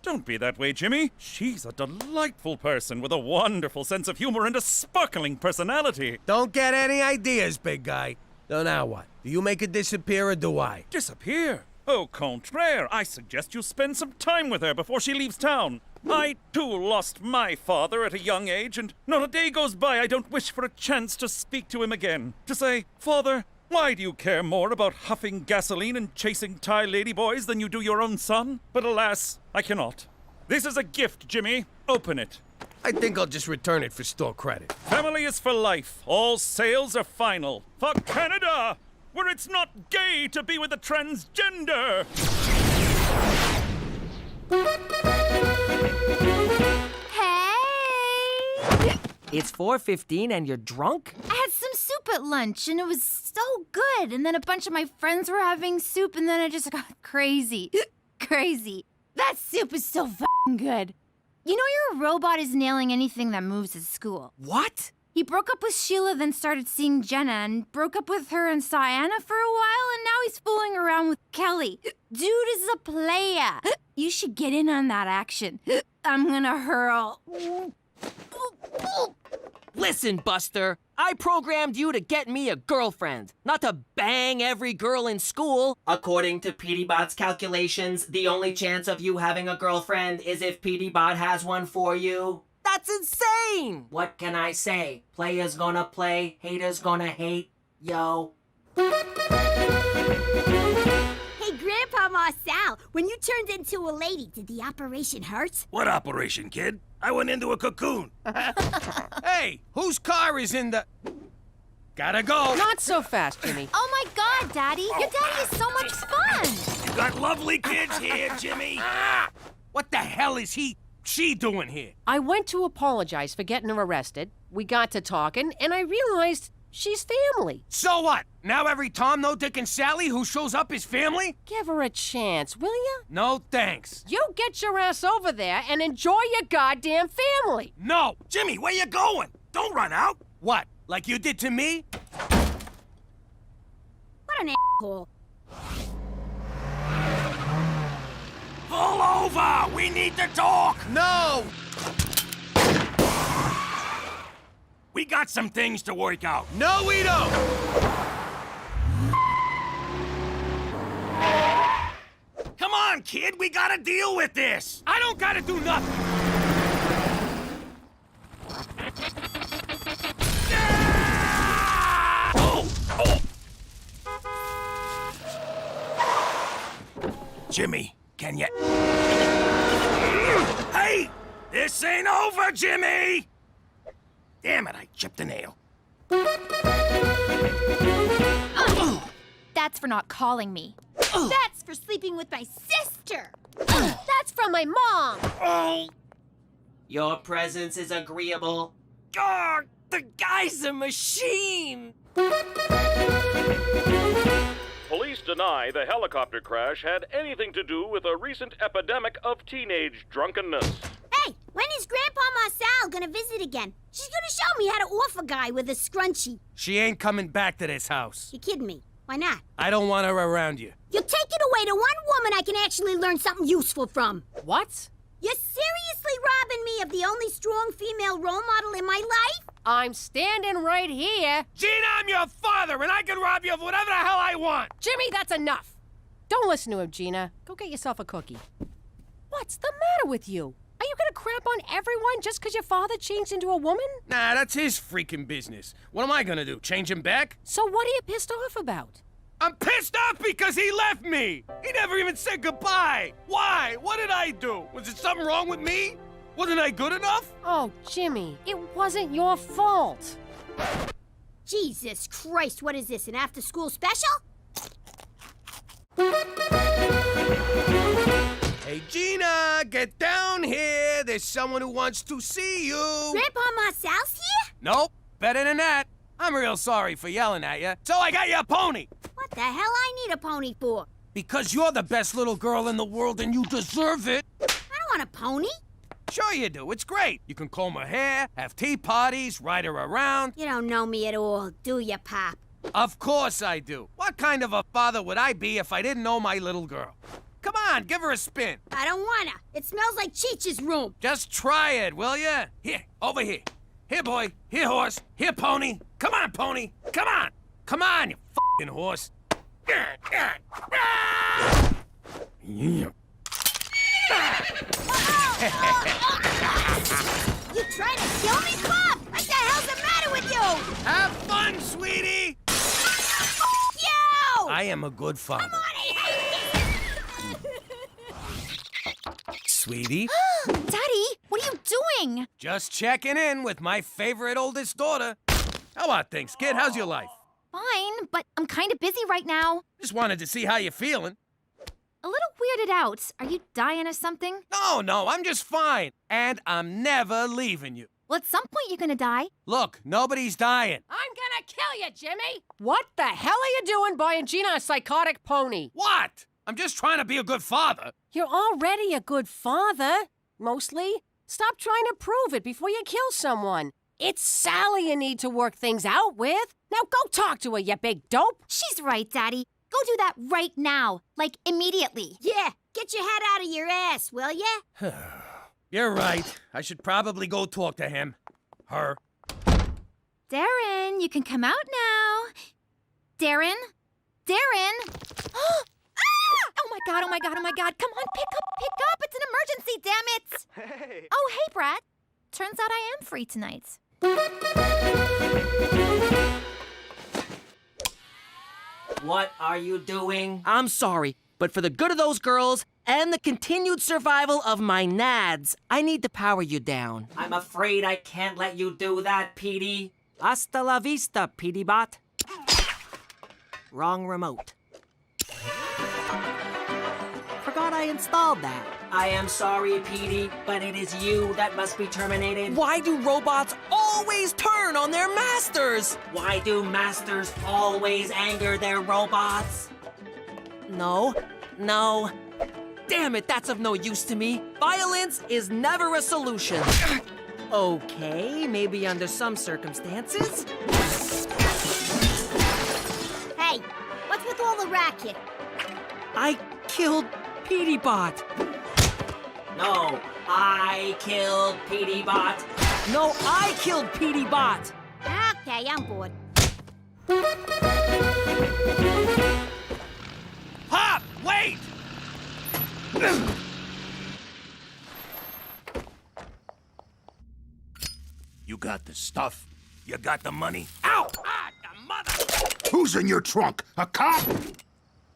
Don't be that way, Jimmy. She's a delightful person with a wonderful sense of humor and a sparkling personality.
Don't get any ideas, big guy. So now what? Do you make her disappear or do I?
Disappear? Au contraire, I suggest you spend some time with her before she leaves town. I, too, lost my father at a young age, and not a day goes by I don't wish for a chance to speak to him again. To say, Father, why do you care more about huffing gasoline and chasing Thai ladyboys than you do your own son? But alas, I cannot. This is a gift, Jimmy. Open it.
I think I'll just return it for store credit.
Family is for life. All sales are final. For Canada, where it's not gay to be with a transgender.
Hey!
It's 4:15 and you're drunk?
I had some soup at lunch and it was so good. And then a bunch of my friends were having soup and then I just got crazy. Crazy. That soup is so f***ing good. You know your robot is nailing anything that moves at school.
What?
He broke up with Sheila, then started seeing Jenna, and broke up with her and saw Anna for a while, and now he's fooling around with Kelly. Dude is a player. You should get in on that action. I'm gonna hurl.
Listen, Buster, I programmed you to get me a girlfriend, not to bang every girl in school. According to Petey-Bot's calculations, the only chance of you having a girlfriend is if Petey-Bot has one for you. That's insane! What can I say? Players gonna play, haters gonna hate. Yo.
Hey, Grandpa Marcel, when you turned into a lady, did the operation hurt?
What operation, kid? I went into a cocoon.
Hey, whose car is in the... Gotta go.
Not so fast, Jimmy.
Oh my God, Daddy! Your daddy is so much fun!
You got lovely kids here, Jimmy.
What the hell is she doing here?
I went to apologize for getting her arrested. We got to talking, and I realized she's family.
So what? Now every Tom, no Dick, and Sally who shows up is family?
Give her a chance, will ya?
No thanks.
You get your ass over there and enjoy your goddamn family.
No!
Jimmy, where you going? Don't run out.
What? Like you did to me?
What an asshole.
Pull over! We need to talk!
No!
We got some things to work out.
No, we don't!
Come on, kid, we gotta deal with this!
I don't gotta do nothing!
Jimmy, can you... Hey! This ain't over, Jimmy! Damn it, I chipped a nail.
That's for not calling me.
That's for sleeping with my sister.
That's from my mom.
Oh!
Your presence is agreeable.
God, the guy's a machine!
Police deny the helicopter crash had anything to do with a recent epidemic of teenage drunkenness.
Hey, when is Grandpa Marcel gonna visit again? She's gonna show me how to off a guy with a scrunchie.
She ain't coming back to this house.
You kidding me? Why not?
I don't want her around you.
You'll take it away to one woman I can actually learn something useful from.
What?
You're seriously robbing me of the only strong female role model in my life?
I'm standing right here.
Gina, I'm your father, and I can rob you of whatever the hell I want.
Jimmy, that's enough. Don't listen to him, Gina. Go get yourself a cookie. What's the matter with you? Are you gonna crap on everyone just because your father changed into a woman?
Nah, that's his freaking business. What am I gonna do, change him back?
So what are you pissed off about?
I'm pissed off because he left me! He never even said goodbye! Why? What did I do? Was there something wrong with me? Wasn't I good enough?
Oh, Jimmy, it wasn't your fault.
Jesus Christ, what is this, an after-school special?
Hey, Gina, get down here. There's someone who wants to see you.
Grandpa Marcel's here?
Nope, better than that. I'm real sorry for yelling at you. So I got you a pony.
What the hell I need a pony for?
Because you're the best little girl in the world and you deserve it.
I don't want a pony.
Sure you do. It's great. You can comb her hair, have tea parties, ride her around.
You don't know me at all, do you, Pop?
Of course I do. What kind of a father would I be if I didn't know my little girl? Come on, give her a spin.
I don't wanna. It smells like Cheech's room.
Just try it, will ya? Here, over here. Here, boy. Here, horse. Here, pony. Come on, pony. Come on. Come on, you f***ing horse.
You trying to kill me, Pop? What the hell's the matter with you?
Have fun, sweetie.
You!
I am a good father.
Come on,
Sweetie?
Daddy, what are you doing?
Just checking in with my favorite oldest daughter. How about things, kid? How's your life?
Fine, but I'm kind of busy right now.
Just wanted to see how you're feeling.
A little weirded out. Are you dying or something?
No, I'm just fine. And I'm never leaving you.
Well, at some point you're gonna die.
Look, nobody's dying.
I'm gonna kill you, Jimmy! What the hell are you doing buying Gina a psychotic pony?
What? I'm just trying to be a good father.
You're already a good father. Mostly. Stop trying to prove it before you kill someone. It's Sally you need to work things out with. Now go talk to her, you big dope.
She's right, Daddy. Go do that right now. Like, immediately.
Yeah, get your head out of your ass, will ya?
You're right. I should probably go talk to him. Her.
Darren, you can come out now. Darren? Darren? Ah! Oh my god. Come on, pick up. It's an emergency, damn it.
Hey.
Oh, hey, Brad. Turns out I am free tonight.
What are you doing? I'm sorry, but for the good of those girls and the continued survival of my nads, I need to power you down. I'm afraid I can't let you do that, Petey. Hasta la vista, Petey bot. Wrong remote. Forgot I installed that. I am sorry, Petey, but it is you that must be terminated. Why do robots always turn on their masters? Why do masters always anger their robots? No. Damn it, that's of no use to me. Violence is never a solution. Okay, maybe under some circumstances.
Hey, what's with all the racket?
I killed Petey Bot. No, I killed Petey Bot. No, I killed Petey Bot.
Okay, I'm bored.
Pop, wait!
You got the stuff? You got the money?
Ow! Ah, the mother!
Who's in your trunk? A cop?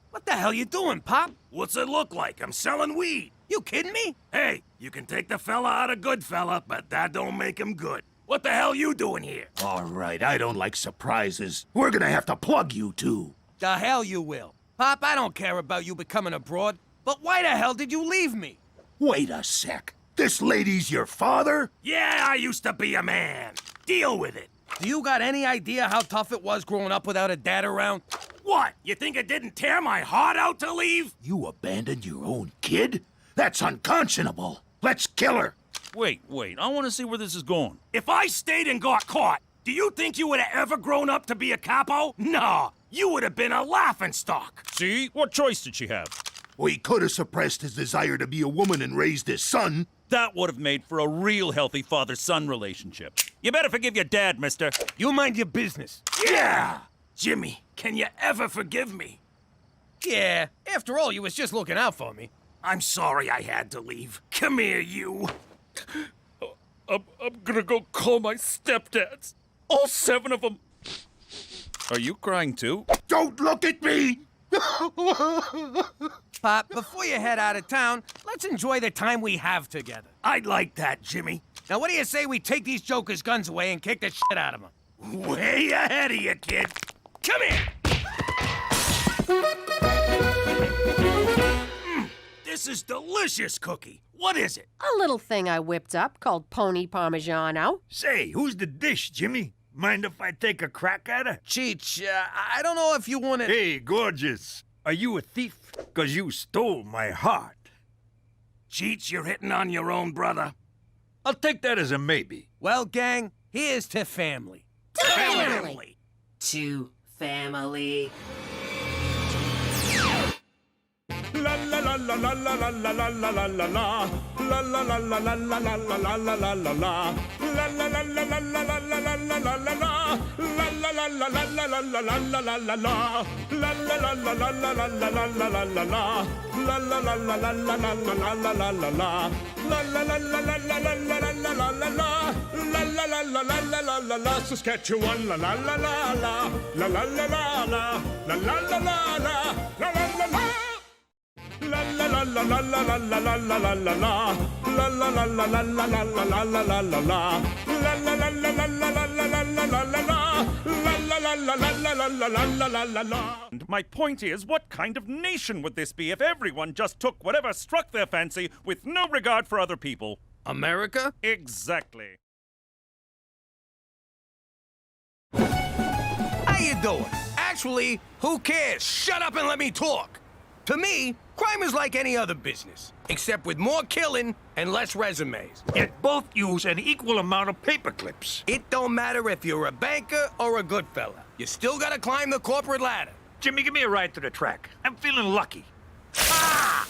What the hell you doing, Pop?
What's it look like? I'm selling weed.
You kidding me?
Hey, you can take the fella out of good fella, but that don't make him good. What the hell you doing here?
All right, I don't like surprises. We're gonna have to plug you two.
The hell you will. Pop, I don't care about you becoming a broad, but why the hell did you leave me?
Wait a sec. This lady's your father?
Yeah, I used to be a man. Deal with it.
Do you got any idea how tough it was growing up without a dad around?
What? You think it didn't tear my heart out to leave?
You abandoned your own kid? That's unconscionable. Let's kill her.
Wait, I want to see where this is going.
If I stayed and got caught, do you think you would have ever grown up to be a capo? Nah, you would have been a laughingstock.
See? What choice did she have?
We could have suppressed his desire to be a woman and raised his son.
That would have made for a real healthy father-son relationship. You better forgive your dad, mister.
You mind your business.
Yeah! Jimmy, can you ever forgive me?
Yeah, after all, you was just looking out for me.
I'm sorry I had to leave. Come here, you.
I'm gonna go call my stepdads. All 7 of them. Are you crying too?
Don't look at me!
Pop, before you head out of town, let's enjoy the time we have together.
I'd like that, Jimmy.
Now, what do you say we take these jokers' guns away and kick the shit out of them?
Way ahead of you, kid. Come here. This is delicious, Cookie. What is it?
A little thing I whipped up called Pony Parmigiano.
Say, who's the dish, Jimmy? Mind if I take a crack at her?
Cheech, I don't know if you want to...
Hey, gorgeous. Are you a thief? 'Cause you stole my heart.
Cheech, you're hitting on your own brother.
I'll take that as a maybe.
Well, gang, here's to family.
To family.
To family.
La la la la la la la la la la la la la la. La la la la la la la la la la la la la. La la la la la la la la la la la la la. La la la la la la la la la la la la la. La la la la la la la la la la la la la. La la la la la la la la la la la la la. La la la la la la la la la la la la. La la la la la la la la la. Saskatchewan la la la la la. La la la la la. La la la la la. La la la la. La la la la la la la la la la la la. La la la la la la la la la la la la. La la la la la la la la la la la la. La la la la la la la la la la la la.
And my point is, what kind of nation would this be if everyone just took whatever struck their fancy with no regard for other people?
America?
Exactly.
How you doing? Actually, who cares? Shut up and let me talk. To me, crime is like any other business, except with more killing and less resumes.
Yet both use an equal amount of paper clips.
It don't matter if you're a banker or a good fella. You still gotta climb the corporate ladder.
Jimmy, give me a ride to the track. I'm feeling lucky. Ah!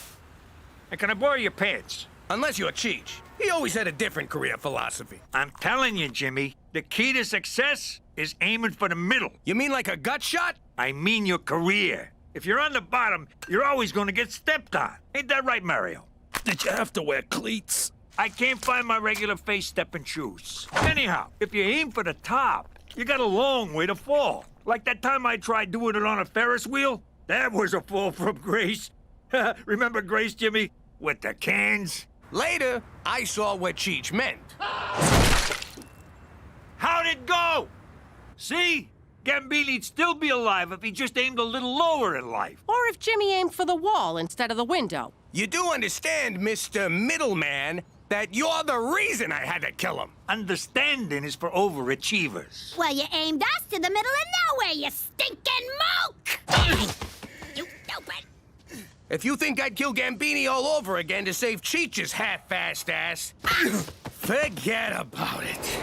And can I borrow your pants?
Unless you're Cheech. He always had a different career philosophy.
I'm telling you, Jimmy, the key to success is aiming for the middle.
You mean like a gut shot?
I mean your career. If you're on the bottom, you're always going to get stepped on. Ain't that right, Mario?
Did you have to wear cleats?
I can't find my regular face-stepping shoes. Anyhow, if you aim for the top, you got a long way to fall. Like that time I tried doing it on a Ferris wheel? That was a fall from grace. Remember Grace, Jimmy? With the cans?
Later, I saw what Cheech meant.
How'd it go? See? Gambini'd still be alive if he just aimed a little lower in life.
Or if Jimmy aimed for the wall instead of the window.
You do understand, Mr. Middleman, that you're the reason I had to kill him.
Understanding is for overachievers.
Well, you aimed us to the middle of nowhere, you stinking mook! You stupid!
If you think I'd kill Gambini all over again to save Cheech's half-assed ass, forget about it.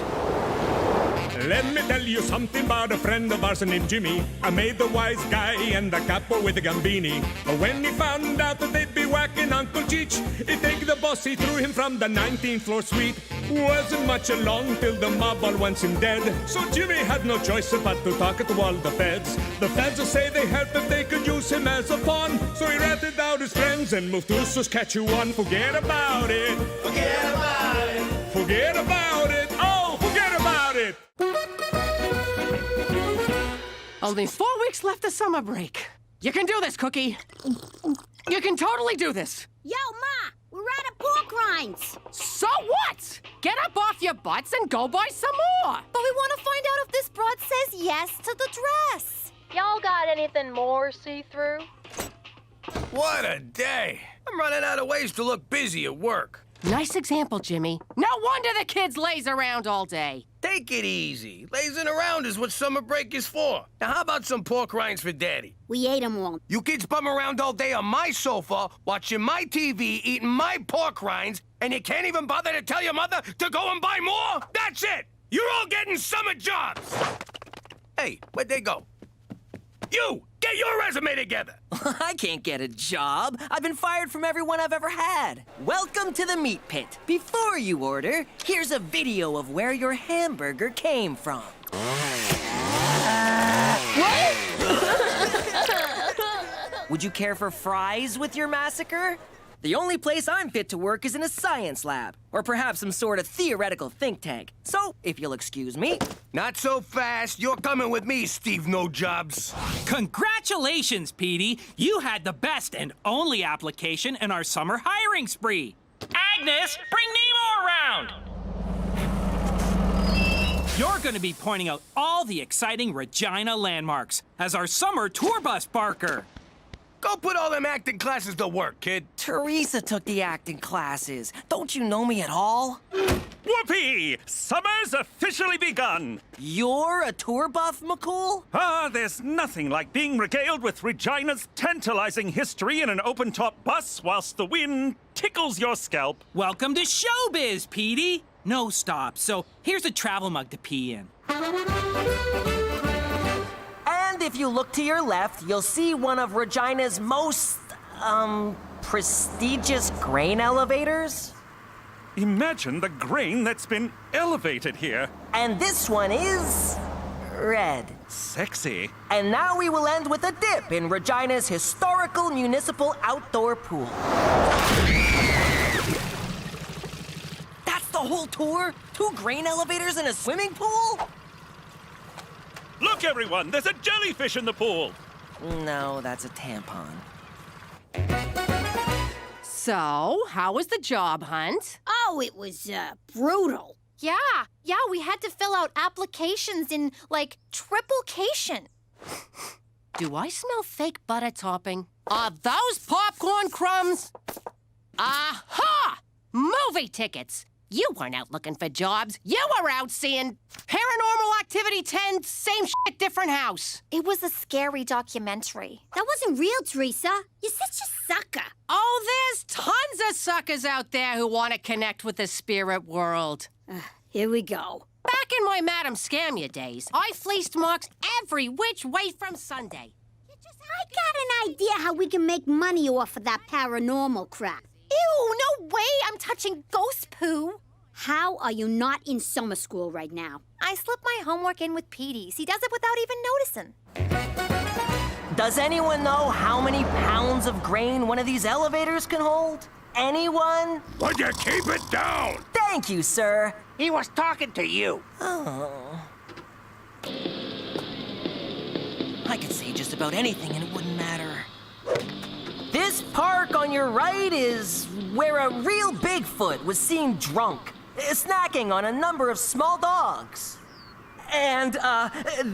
Let me tell you something about a friend of ours named Jimmy. I made the wise guy and the capo with the Gambini. When he found out that they'd be whacking Uncle Cheech, he'd take the boss, he threw him from the 19th floor suite. Wasn't much along till the mob all wants him dead. So Jimmy had no choice but to talk to all the feds. The feds will say they help if they could use him as a pawn. So he ratted out his friends and moved to Saskatchewan. Forget about it. Forget about it. Forget about it. Oh, forget about it.
Only 4 weeks left of summer break. You can do this, Cookie. You can totally do this.
Yo, Ma, we're out of pork rinds.
So what? Get up off your butts and go buy some more.
But we want to find out if this broad says yes to the dress.
Y'all got anything more see-through?
What a day. I'm running out of ways to look busy at work.
Nice example, Jimmy. No wonder the kids laze around all day.
Take it easy. Lazing around is what summer break is for. Now, how about some pork rinds for Daddy?
We ate them all.
You kids bum around all day on my sofa, watching my TV, eating my pork rinds, and you can't even bother to tell your mother to go and buy more? That's it! You're all getting summer jobs! Hey, where'd they go? You! Get your resume together!
I can't get a job. I've been fired from everyone I've ever had. Welcome to the meat pit. Before you order, here's a video of where your hamburger came from. What? Would you care for fries with your massacre? The only place I'm fit to work is in a science lab, or perhaps some sort of theoretical think tank. So, if you'll excuse me.
Not so fast. You're coming with me, Steve No Jobs.
Congratulations, Petey. You had the best and only application in our summer hiring spree. Agnes, bring Nemo around! You're going to be pointing out all the exciting Regina landmarks as our summer tour bus barker.
Go put all them acting classes to work, kid.
Teresa took the acting classes. Don't you know me at all?
Whoopee! Summer's officially begun!
You're a tour buff, McCool?
Ah, there's nothing like being regaled with Regina's tantalizing history in an open-top bus whilst the wind tickles your scalp.
Welcome to showbiz, Petey. No stops, so here's a travel mug to pee in.
And if you look to your left, you'll see one of Regina's most,
Prestigious grain elevators?
Imagine the grain that's been elevated here.
And this one is red.
Sexy.
And now we will end with a dip in Regina's historical municipal outdoor pool. That's the whole tour? 2 grain elevators and a swimming pool?
Look, everyone, there's a jellyfish in the pool.
No, that's a tampon.
So, how was the job hunt?
Oh, it was, brutal.
Yeah, we had to fill out applications in, like, triplication.
Do I smell fake butter topping? Are those popcorn crumbs? Aha! Movie tickets! You weren't out looking for jobs. You were out seeing Paranormal Activity 10, same shit, different house.
It was a scary documentary.
That wasn't real, Teresa. You're such a sucker.
Oh, there's tons of suckers out there who want to connect with the spirit world.
Here we go.
Back in my Madam Scamia days, I fleeced Mooks every which way from Sunday.
I got an idea how we can make money off of that paranormal crap.
Ew, no way I'm touching ghost poo.
How are you not in summer school right now?
I slipped my homework in with Petey. He does it without even noticing.
Does anyone know how many pounds of grain one of these elevators can hold? Anyone?
Would you keep it down?
Thank you, sir.
He was talking to you.
Oh. I could say just about anything and it wouldn't matter. This park on your right is where a real Bigfoot was seen drunk, snacking on a number of small dogs. And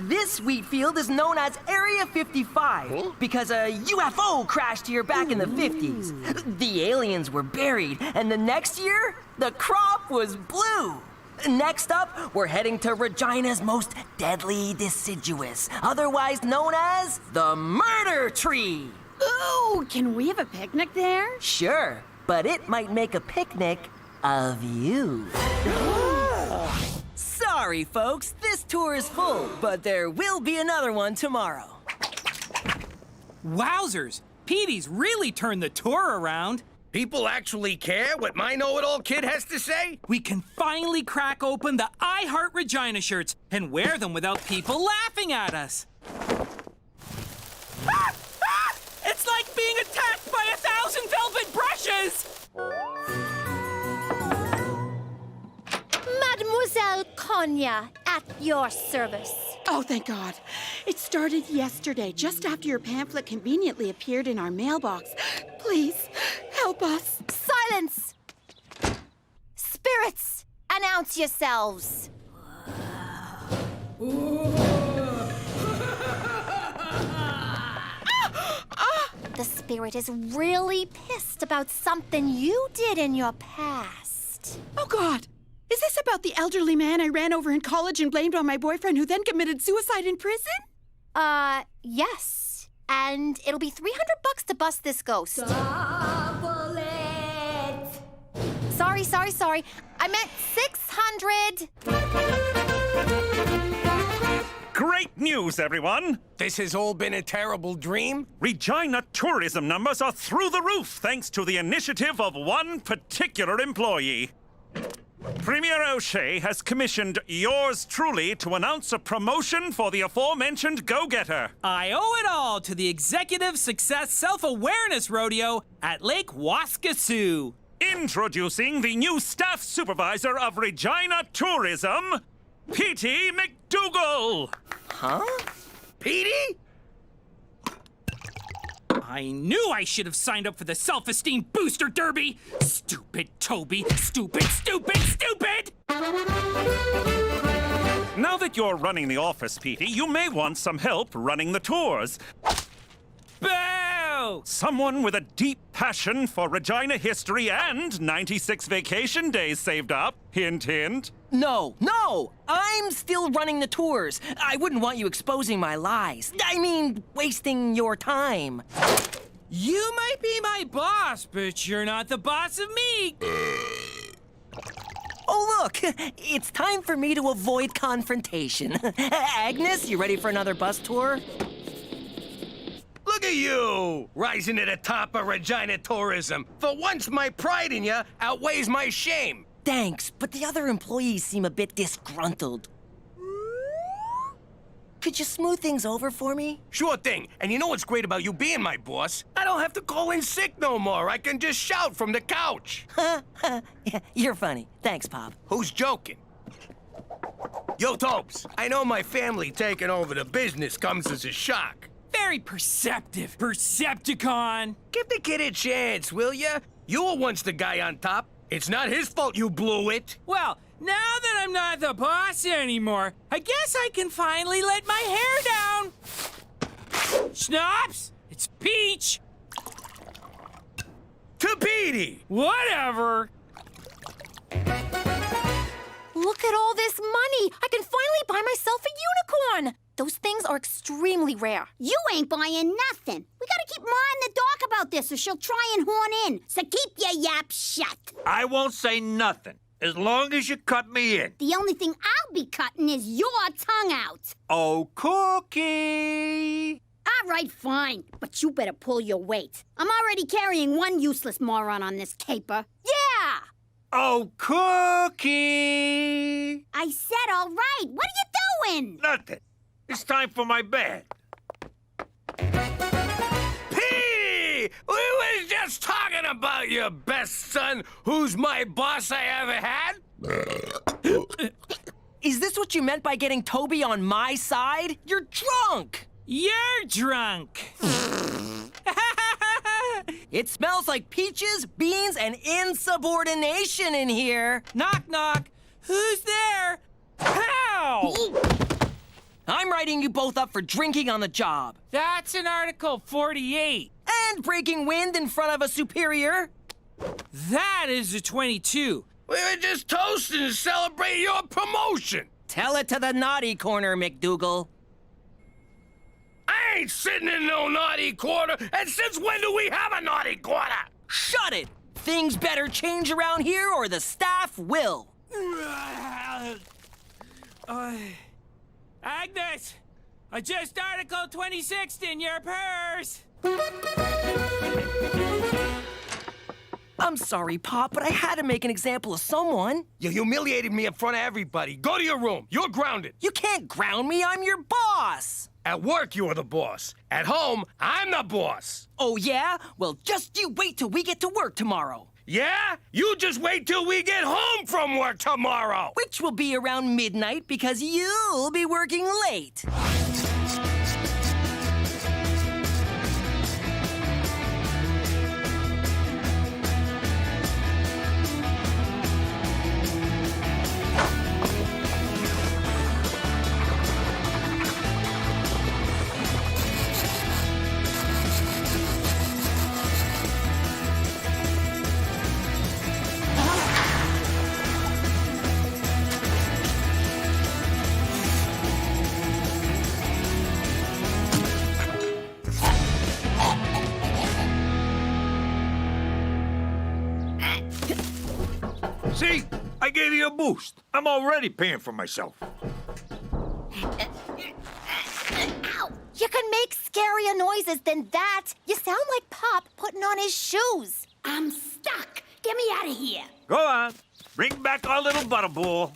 this wheat field is known as Area 55 because a UFO crashed here back in the 50s. The aliens were buried, and the next year, the crop was blue. Next up, we're heading to Regina's most deadly deciduous, otherwise known as the Murder Tree.
Ooh, can we have a picnic there?
Sure, but it might make a picnic of you. Sorry, folks, this tour is full, but there will be another one tomorrow.
Wowzers! Petey's really turned the tour around.
People actually care what my know-it-all kid has to say?
We can finally crack open the I Heart Regina shirts and wear them without people laughing at us. It's like being attacked by 1,000 velvet brushes!
Mademoiselle Konya, at your service.
Oh, thank God. It started yesterday, just after your pamphlet conveniently appeared in our mailbox. Please, help us.
Silence! Spirits, announce yourselves. The spirit is really pissed about something you did in your past.
Oh, God. Is this about the elderly man I ran over in college and blamed on my boyfriend who then committed suicide in prison?
Yes. And it'll be $300 to bust this ghost.
Double it.
Sorry. I meant 600.
Great news, everyone!
This has all been a terrible dream?
Regina tourism numbers are through the roof thanks to the initiative of one particular employee. Premier O'Shea has commissioned yours truly to announce a promotion for the aforementioned go-getter.
I owe it all to the Executive Success Self-Awareness Rodeo at Lake Waskesiu.
Introducing the new staff supervisor of Regina Tourism, Petey McDougal.
Huh?
Petey?
I knew I should have signed up for the Self-Esteem Booster Derby! Stupid Toby! Stupid!
Now that you're running the office, Petey, you may want some help running the tours.
Boo!
Someone with a deep passion for Regina history and 96 vacation days saved up. Hint, hint.
No! I'm still running the tours. I wouldn't want you exposing my lies. I mean, wasting your time.
You might be my boss, but you're not the boss of me.
Oh, look! It's time for me to avoid confrontation. Agnes, you ready for another bus tour?
Look at you! Rising to the top of Regina tourism. For once, my pride in you outweighs my shame.
Thanks, but the other employees seem a bit disgruntled. Could you smooth things over for me?
Sure thing. And you know what's great about you being my boss? I don't have to call in sick no more. I can just shout from the couch.
Yeah, you're funny. Thanks, Pop.
Who's joking? Yo, Topes, I know my family taking over the business comes as a shock.
Very perceptive, Percepticon.
Give the kid a chance, will ya? You were once the guy on top. It's not his fault you blew it.
Well, now that I'm not the boss anymore, I guess I can finally let my hair down. Schnapps, it's Peach.
To Petey.
Whatever.
Look at all this money! I can finally buy myself a unicorn! Those things are extremely rare.
You ain't buying nothing. We gotta keep Ma in the dark about this or she'll try and horn in. So keep your yap shut.
I won't say nothing, as long as you cut me in.
The only thing I'll be cutting is your tongue out.
Oh, Cookie!
All right, fine. But you better pull your weight. I'm already carrying one useless moron on this caper. Yeah!
Oh, Cookie!
I said all right. What are you doing?
Nothing. It's time for my bed.
Petey! We was just talking about your best son, who's my boss I ever had.
Is this what you meant by getting Toby on my side? You're drunk!
You're drunk.
It smells like peaches, beans, and insubordination in here.
Knock, knock. Who's there? How?
I'm writing you both up for drinking on the job.
That's in Article 48.
And breaking wind in front of a superior.
That is a 22.
We were just toasting to celebrate your promotion.
Tell it to the naughty corner, McDougal.
I ain't sitting in no naughty corner, and since when do we have a naughty corner?
Shut it! Things better change around here or the staff will.
Agnes, adjust Article 26 in your purse.
I'm sorry, Pop, but I had to make an example of someone.
You humiliated me in front of everybody. Go to your room. You're grounded.
You can't ground me. I'm your boss.
At work, you're the boss. At home, I'm the boss.
Oh, yeah? Well, just you wait till we get to work tomorrow.
Yeah? You just wait till we get home from work tomorrow.
Which will be around midnight because you'll be working late.
See? I gave you a boost. I'm already paying for myself.
Ow!
You can make scarier noises than that. You sound like Pop putting on his shoes.
I'm stuck. Get me out of here.
Go on. Bring back our little butterball.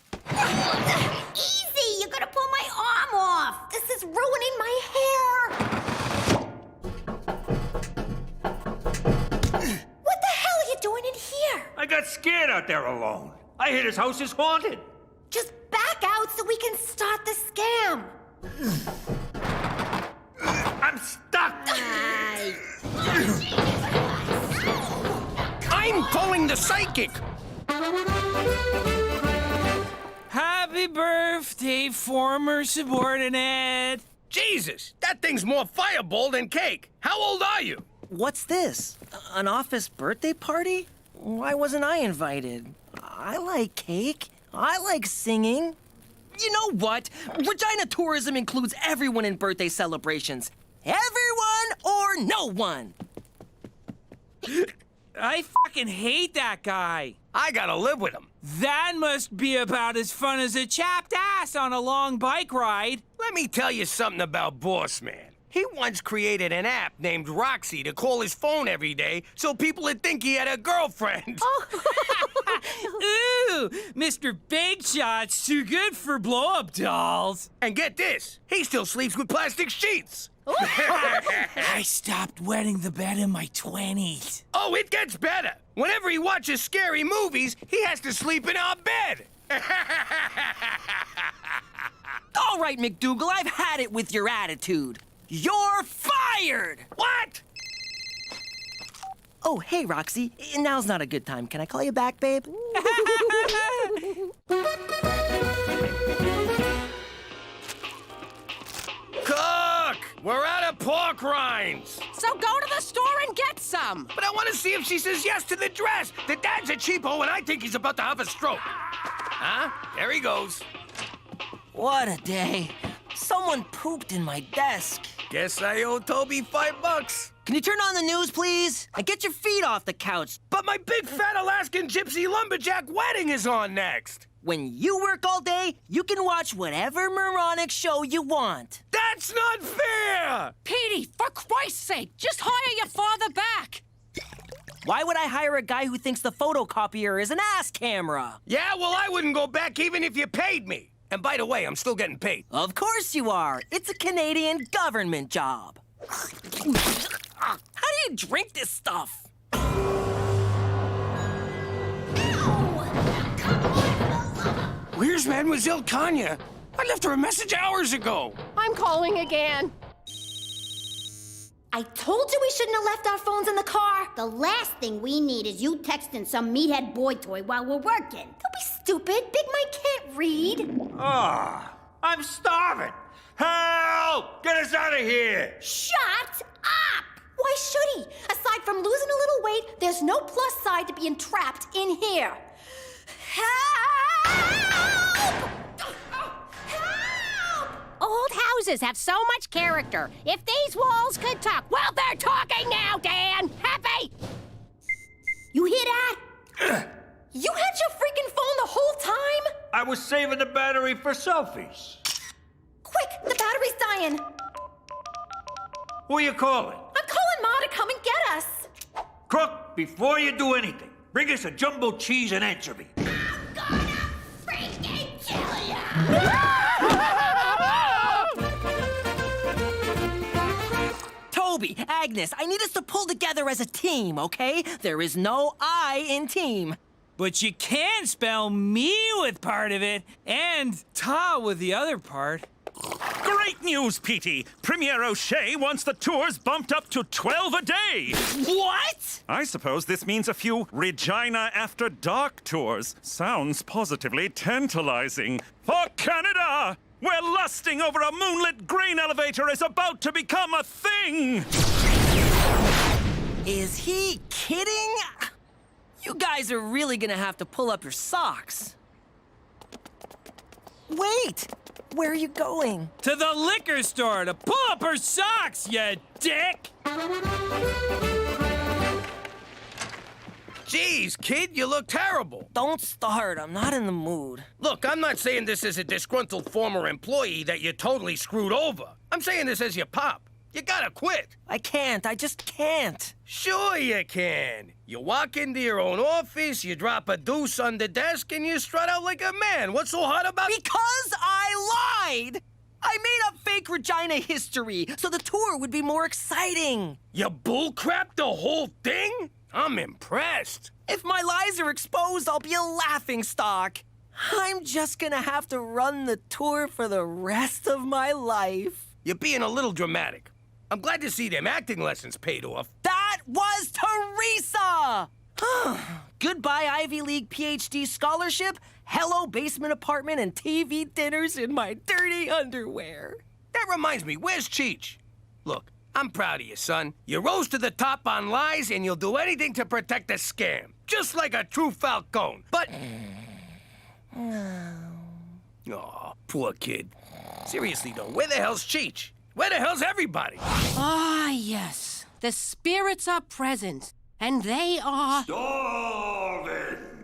Easy! You're gonna pull my arm off.
This is ruining my hair. What the hell are you doing in here?
I got scared out there alone. I hear this house is haunted.
Just back out so we can start the scam.
I'm stuck.
I'm pulling the psychic.
Happy birthday, former subordinate.
Jesus, that thing's more fireball than cake. How old are you?
What's this? An office birthday party? Why wasn't I invited? I like cake. I like singing. You know what? Regina tourism includes everyone in birthday celebrations. Everyone or no one.
I fucking hate that guy.
I gotta live with him.
That must be about as fun as a chapped ass on a long bike ride.
Let me tell you something about Boss Man. He once created an app named Roxy to call his phone every day so people would think he had a girlfriend.
Ooh, Mr. Big Shot's too good for blow-up dolls.
And get this, he still sleeps with plastic sheets.
I stopped wetting the bed in my 20s.
Oh, it gets better. Whenever he watches scary movies, he has to sleep in our bed.
All right, McDougal, I've had it with your attitude. You're fired!
What?
Oh, hey, Roxy. Now's not a good time. Can I call you back, babe?
Cook! We're out of pork rinds.
So go to the store and get some.
But I want to see if she says yes to the dress. The dad's a cheapo, and I think he's about to have a stroke. Huh? There he goes.
What a day. Someone pooped in my desk.
Guess I owe Toby $5.
Can you turn on the news, please? And get your feet off the couch.
But my big fat Alaskan gypsy lumberjack wedding is on next.
When you work all day, you can watch whatever moronic show you want.
That's not fair!
Petey, for Christ's sake, just hire your father back.
Why would I hire a guy who thinks the photocopier is an ass camera?
Yeah, well, I wouldn't go back even if you paid me. And by the way, I'm still getting paid.
Of course you are. It's a Canadian government job. How do you drink this stuff?
Where's Mademoiselle Tanya? I left her a message hours ago.
I'm calling again.
I told you we shouldn't have left our phones in the car. The last thing we need is you texting some meathead boy toy while we're working. Don't be stupid. Big Mike can't read.
Ah, I'm starving. Help! Get us out of here!
Shut up! Why should he? Aside from losing a little weight, there's no plus side to being trapped in here. Help!
Old houses have so much character. If these walls could talk, well, they're talking now, Dan. Happy?
You hear that? You had your freaking phone the whole time?
I was saving the battery for selfies.
Quick, the battery's dying.
Who are you calling?
I'm calling Ma to come and get us.
Crook, before you do anything, bring us a jumbo cheese and anchovy.
I'm gonna freaking kill ya!
Toby, Agnes, I need us to pull together as a team, okay? There is no I in team.
But you can spell me with part of it and ta with the other part.
Great news, Petey! Premier O'Shea wants the tours bumped up to 12 a day!
What?
I suppose this means a few Regina After Dark tours. Sounds positively tantalizing. For Canada, where lusting over a moonlit grain elevator is about to become a thing!
Is he kidding? You guys are really gonna have to pull up your socks. Wait! Where are you going?
To the liquor store to pull up her socks, you dick!
Jeez, kid, you look terrible.
Don't start. I'm not in the mood.
Look, I'm not saying this as a disgruntled former employee that you totally screwed over. I'm saying this as your pop. You gotta quit.
I can't. I just can't.
Sure you can. You walk into your own office, you drop a deuce on the desk, and you strut out like a man. What's so hard about...
Because I lied! I made up fake Regina history so the tour would be more exciting.
You bullcrapped the whole thing? I'm impressed.
If my lies are exposed, I'll be a laughingstock. I'm just gonna have to run the tour for the rest of my life.
You're being a little dramatic. I'm glad to see them acting lessons paid off.
That was Teresa! Goodbye Ivy League PhD scholarship, hello basement apartment, and TV dinners in my dirty underwear.
That reminds me, where's Cheech? Look, I'm proud of you, son. You rose to the top on lies, and you'll do anything to protect the scam. Just like a true Falcone. But... Oh, poor kid. Seriously, though, where the hell's Cheech? Where the hell's everybody?
Ah, yes. The spirits are present, and they are...
Starving!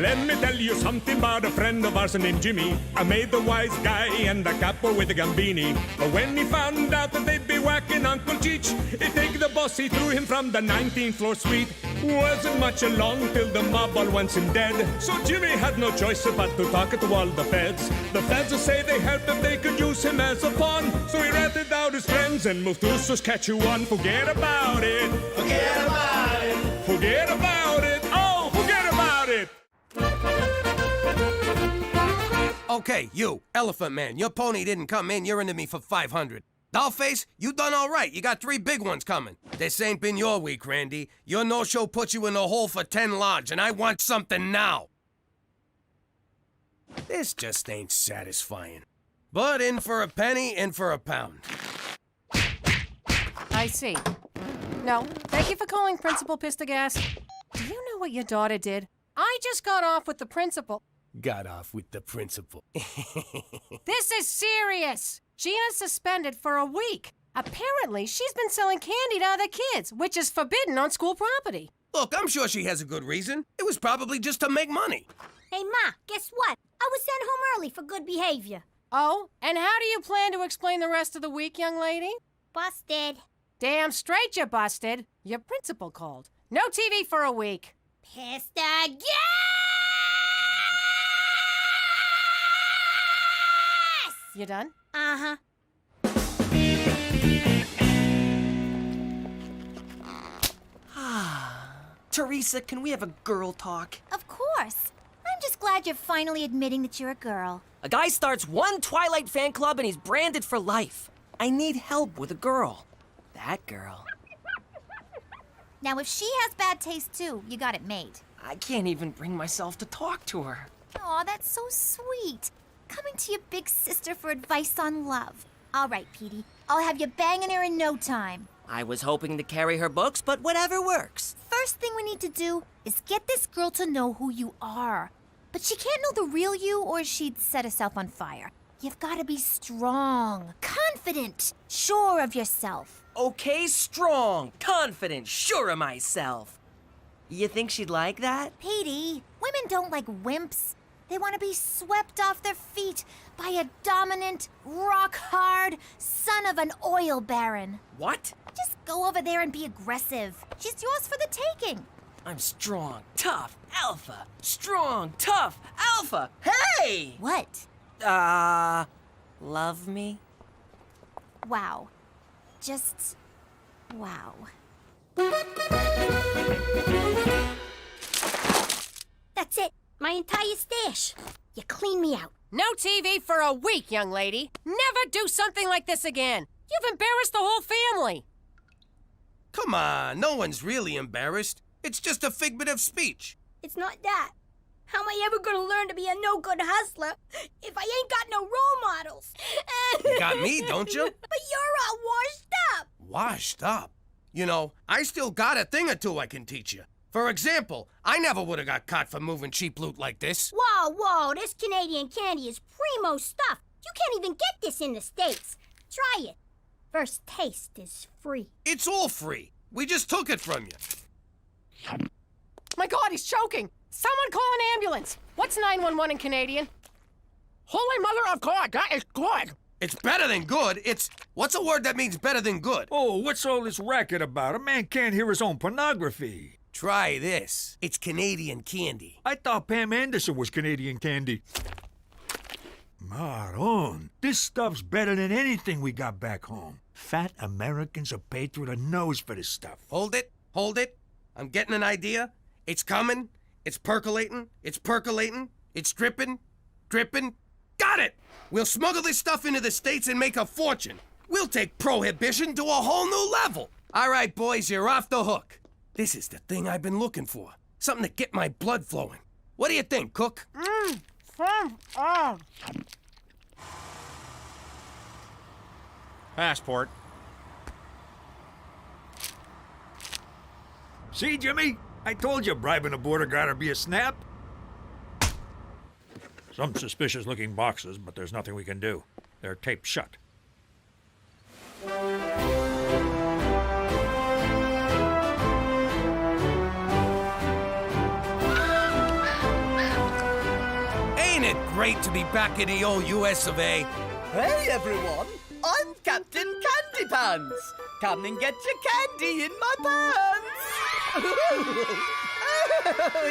Let me tell you something about a friend of ours named Jimmy. I made the wise guy and the capo with the gambini. But when he found out that they'd be whacking Uncle Cheech, he'd take the boss, he threw him from the 19th floor suite. Wasn't much along till the mob all wants him dead. So Jimmy had no choice but to talk to all the feds. The feds will say they helped if they could use him as a pawn. So he ratted out his friends and moved to Saskatchewan. Forget about it. Forget about it. Forget about it. Oh, forget about it.
Okay, you, Elephant Man, your pony didn't come in. You're into me for 500. Dollface, you done all right. You got 3 big ones coming. This ain't been your week, Randy. Your no-show put you in the hole for 10 large, and I want something now. This just ain't satisfying. But in for a penny, in for a pound.
I see. No, thank you for calling Principal Pistagast. Do you know what your daughter did? I just got off with the principal.
Got off with the principal.
This is serious. Gina's suspended for a week. Apparently, she's been selling candy to other kids, which is forbidden on school property.
Look, I'm sure she has a good reason. It was probably just to make money.
Hey, Ma, guess what? I was sent home early for good behavior.
Oh, and how do you plan to explain the rest of the week, young lady?
Busted.
Damn straight you busted. Your principal called. No TV for a week.
Pissed again!
You done?
Uh-huh.
Teresa, can we have a girl talk?
Of course. I'm just glad you're finally admitting that you're a girl.
A guy starts one Twilight fan club and he's branded for life. I need help with a girl. That girl.
Now, if she has bad taste too, you got it made.
I can't even bring myself to talk to her.
Aw, that's so sweet. Coming to your big sister for advice on love. All right, Petey. I'll have you banging her in no time.
I was hoping to carry her books, but whatever works.
First thing we need to do is get this girl to know who you are. But she can't know the real you or she'd set herself on fire. You've got to be strong, confident, sure of yourself.
Okay, strong, confident, sure of myself. You think she'd like that?
Petey, women don't like wimps. They want to be swept off their feet by a dominant, rock-hard son of an oil baron.
What?
Just go over there and be aggressive. She's yours for the taking.
I'm strong, tough, alpha. Strong, tough, alpha. Hey!
What?
Love me?
Wow. Just wow.
That's it. My entire stash. You clean me out.
No TV for a week, young lady. Never do something like this again. You've embarrassed the whole family.
Come on, no one's really embarrassed. It's just a figment of speech.
It's not that. How am I ever going to learn to be a no-good hustler if I ain't got no role models?
You got me, don't you?
But you're all washed up.
Washed up? You know, I still got a thing or two I can teach you. For example, I never would have got caught for moving cheap loot like this.
Whoa, this Canadian candy is primo stuff. You can't even get this in the States. Try it. First taste is free.
It's all free. We just took it from you.
My God, he's choking. Someone call an ambulance. What's 911 in Canadian? Holy Mother of God, that is good.
It's better than good. What's a word that means better than good?
Oh, what's all this racket about? A man can't hear his own pornography.
Try this. It's Canadian candy.
I thought Pam Anderson was Canadian candy. Maron, this stuff's better than anything we got back home. Fat Americans are paid through the nose for this stuff.
Hold it. I'm getting an idea. It's coming. It's percolating. It's dripping. Got it! We'll smuggle this stuff into the States and make a fortune. We'll take prohibition to a whole new level. All right, boys, you're off the hook. This is the thing I've been looking for. Something to get my blood flowing. What do you think, Cook?
Passport.
See, Jimmy? I told you bribing a border guard would be a snap. Some suspicious-looking boxes, but there's nothing we can do. They're taped shut.
great to be back in the old US of A.
Hey, everyone. I'm Captain Candy Pants. Come and get your candy in my pants. Oh,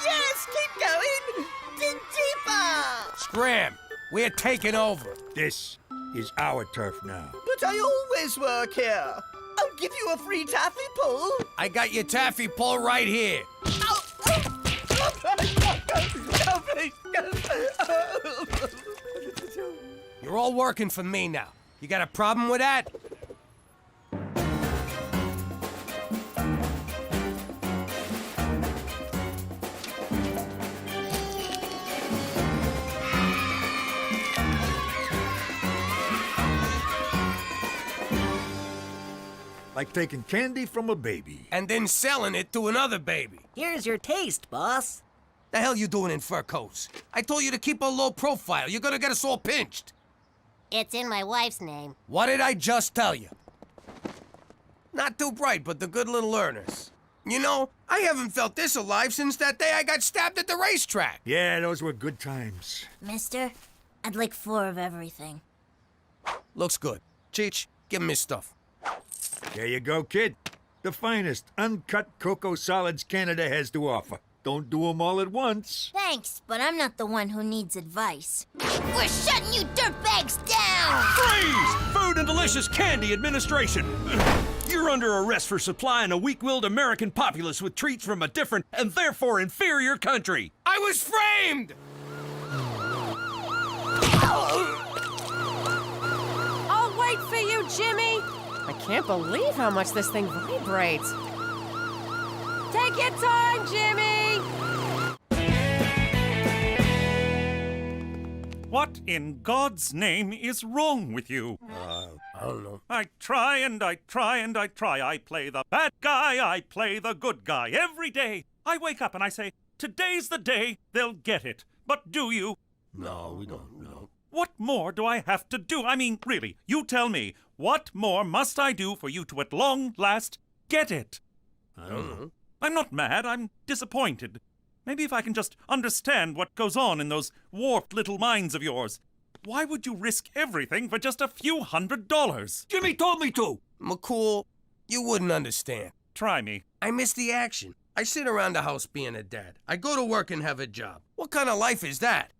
yes, keep going. Dig deeper.
Scram! We're taking over.
This is our turf now.
But I always work here. I'll give you a free taffy pull.
I got your taffy pull right here. You're all working for me now. You got a problem with that?
Like taking candy from a baby.
And then selling it to another baby.
Here's your taste, boss.
The hell you doing in fur coats? I told you to keep a low profile. You're gonna get us all pinched.
It's in my wife's name.
What did I just tell you? Not too bright, but the good little learners. You know, I haven't felt this alive since that day I got stabbed at the racetrack.
Yeah, those were good times.
Mister, I'd like 4 of everything.
Looks good. Cheech, give him his stuff.
There you go, kid. The finest uncut cocoa solids Canada has to offer. Don't do them all at once.
Thanks, but I'm not the one who needs advice. We're shutting you dirtbags down!
Freeze! Food and Delicious Candy Administration! You're under arrest for supplying a weak-willed American populace with treats from a different and therefore inferior country.
I was framed!
I'll wait for you, Jimmy! I can't believe how much this thing vibrates. Take your time, Jimmy!
What in God's name is wrong with you?
I don't know.
I try and I try and I try. I play the bad guy, I play the good guy every day. I wake up and I say, today's the day they'll get it. But do you?
No, we don't know.
What more do I have to do? I mean, really, you tell me, what more must I do for you to at long last get it?
I don't know.
I'm not mad, I'm disappointed. Maybe if I can just understand what goes on in those warped little minds of yours. Why would you risk everything for just a few $100?
Jimmy told me to.
McCool, you wouldn't understand.
Try me.
I miss the action. I sit around the house being a dad. I go to work and have a job. What kind of life is that?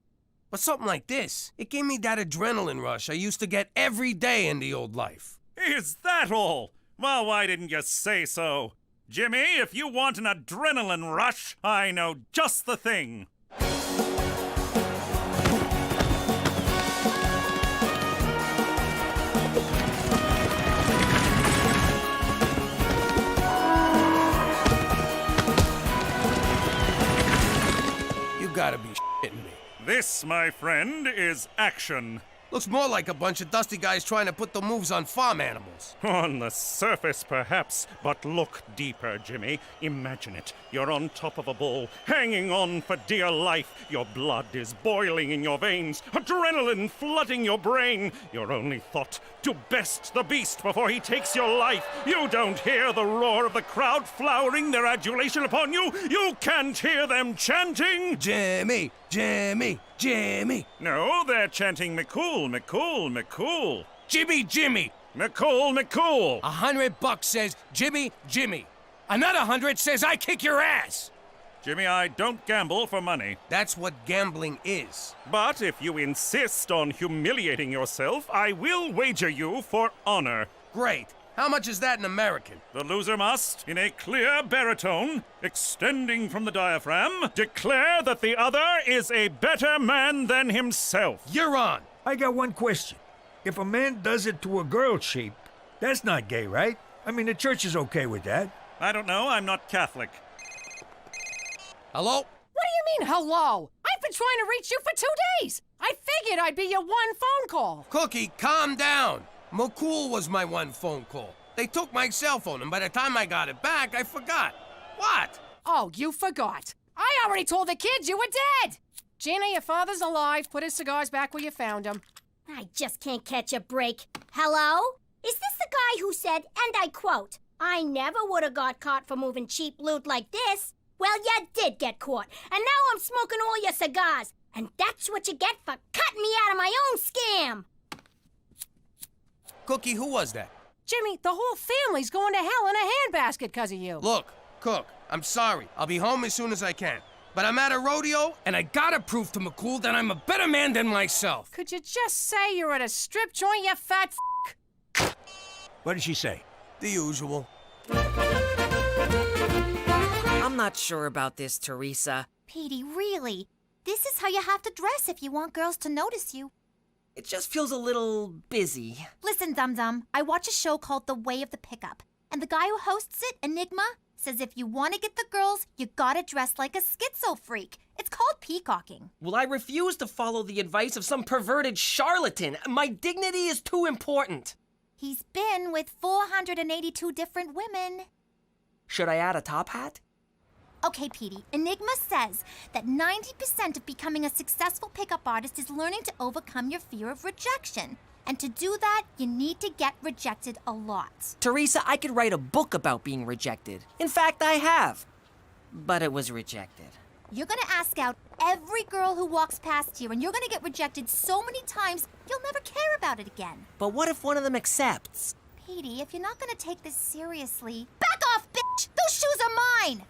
But something like this, it gave me that adrenaline rush I used to get every day in the old life.
Is that all? Well, why didn't you say so? Jimmy, if you want an adrenaline rush, I know just the thing.
You gotta be shitting me.
This, my friend, is action.
Looks more like a bunch of dusty guys trying to put the moves on farm animals.
On the surface, perhaps, but look deeper, Jimmy. Imagine it. You're on top of a bull, hanging on for dear life. Your blood is boiling in your veins, adrenaline flooding your brain. Your only thought, to best the beast before he takes your life. You don't hear the roar of the crowd flowering their adulation upon you. You can't hear them chanting,
Jimmy, Jimmy, Jimmy.
No, they're chanting McCool, McCool, McCool.
Jimmy, Jimmy.
McCool, McCool.
$100 says Jimmy, Jimmy. Another 100 says I kick your ass.
Jimmy, I don't gamble for money.
That's what gambling is.
But if you insist on humiliating yourself, I will wager you for honor.
Great. How much is that in American?
The loser must, in a clear baritone, extending from the diaphragm, declare that the other is a better man than himself.
You're on.
I got one question. If a man does it to a girl sheep, that's not gay, right? I mean, the church is okay with that.
I don't know, I'm not Catholic.
Hello?
What do you mean, hello? I've been trying to reach you for 2 days. I figured I'd be your one phone call.
Cookie, calm down. McCool was my one phone call. They took my cell phone, and by the time I got it back, I forgot. What?
Oh, you forgot. I already told the kids you were dead. Gina, your father's alive. Put his cigars back where you found them.
I just can't catch a break. Hello? Is this the guy who said, and I quote, I never would have got caught for moving cheap loot like this? Well, you did get caught, and now I'm smoking all your cigars. And that's what you get for cutting me out of my own scam.
Cookie, who was that?
Jimmy, the whole family's going to hell in a handbasket because of you.
Look, Cook, I'm sorry. I'll be home as soon as I can. But I'm at a rodeo, and I gotta prove to McCool that I'm a better man than myself.
Could you just say you're at a strip joint, you fat f***?
What did she say?
The usual.
I'm not sure about this, Teresa.
Petey, really? This is how you have to dress if you want girls to notice you.
It just feels a little busy.
Listen, Dum-Dum, I watch a show called The Way of the Pickup. And the guy who hosts it, Enigma, says if you want to get the girls, you gotta dress like a schizo freak. It's called peacocking.
Well, I refuse to follow the advice of some perverted charlatan. My dignity is too important.
He's been with 482 different women.
Should I add a top hat?
Okay, Petey, Enigma says that 90% of becoming a successful pickup artist is learning to overcome your fear of rejection. And to do that, you need to get rejected a lot.
Teresa, I could write a book about being rejected. In fact, I have. But it was rejected.
You're gonna ask out every girl who walks past here, and you're gonna get rejected so many times, you'll never care about it again.
But what if one of them accepts?
Petey, if you're not gonna take this seriously, back off, bitch! Those shoes are mine!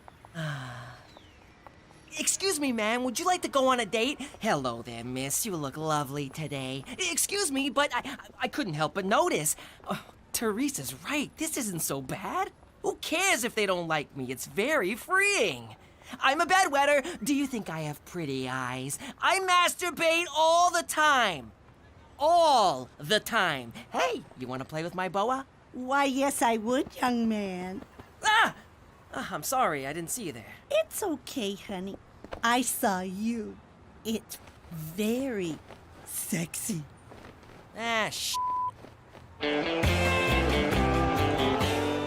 Excuse me, ma'am, would you like to go on a date? Hello there, miss. You look lovely today. Excuse me, but I couldn't help but notice. Oh, Teresa's right. This isn't so bad. Who cares if they don't like me? It's very freeing. I'm a bedwetter. Do you think I have pretty eyes? I masturbate all the time. All the time. Hey, you want to play with my boa?
Why, yes, I would, young man.
Ah! I'm sorry, I didn't see you there.
It's okay, honey. I saw you. It's very sexy.
Ah, sh**.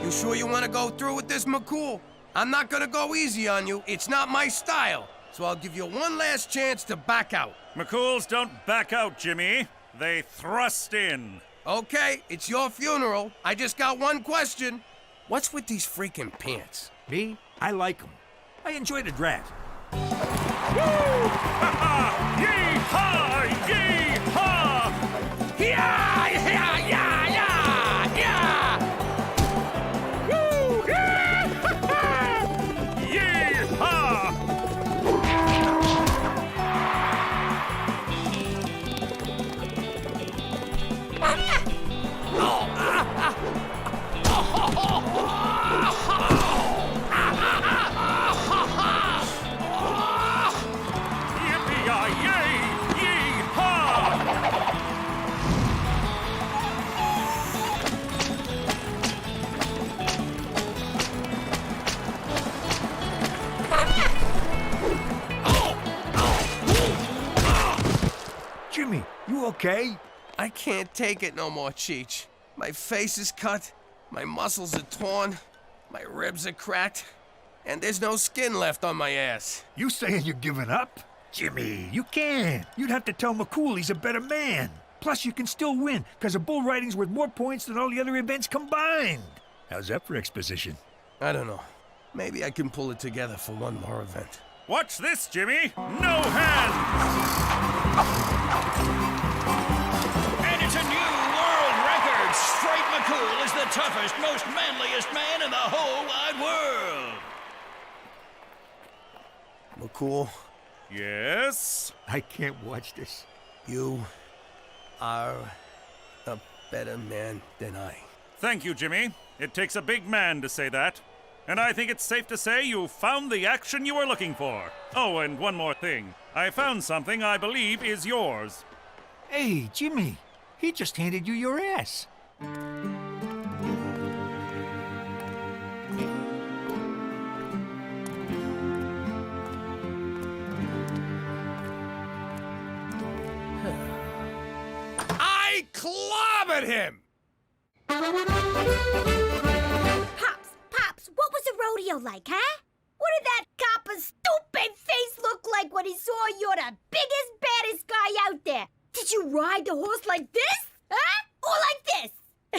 You sure you want to go through with this, McCool? I'm not gonna go easy on you. It's not my style. So I'll give you one last chance to back out.
McCools don't back out, Jimmy. They thrust in.
Okay, it's your funeral. I just got one question. What's with these freaking pants?
Me? I like them. I enjoy the draft.
Ha-ha! Yee-haw! Yee-haw!
Yeah! Yeah! Yeah! Yeah! Yeah!
Woo! Yeah! Yee-haw!
Jimmy, you okay?
I can't take it no more, Cheech. My face is cut, my muscles are torn, my ribs are cracked, and there's no skin left on my ass.
You saying you're giving up? Jimmy, you can't. You'd have to tell McCool he's a better man. Plus, you can still win, because a bull riding's worth more points than all the other events combined. How's that for exposition?
I don't know. Maybe I can pull it together for one more event.
Watch this, Jimmy! No hands!
And it's a new world record! Straight McCool is the toughest, most manliest man in the whole wide world!
McCool?
Yes?
I can't watch this.
You are a better man than I.
Thank you, Jimmy. It takes a big man to say that. And I think it's safe to say you found the action you were looking for. Oh, and one more thing. I found something I believe is yours.
Hey, Jimmy, he just handed you your ass.
I clobbered him!
Pops, what was the rodeo like, huh? What did that copper's stupid face look like when he saw you're the biggest, baddest guy out there? Did you ride the horse like this? Huh? Or like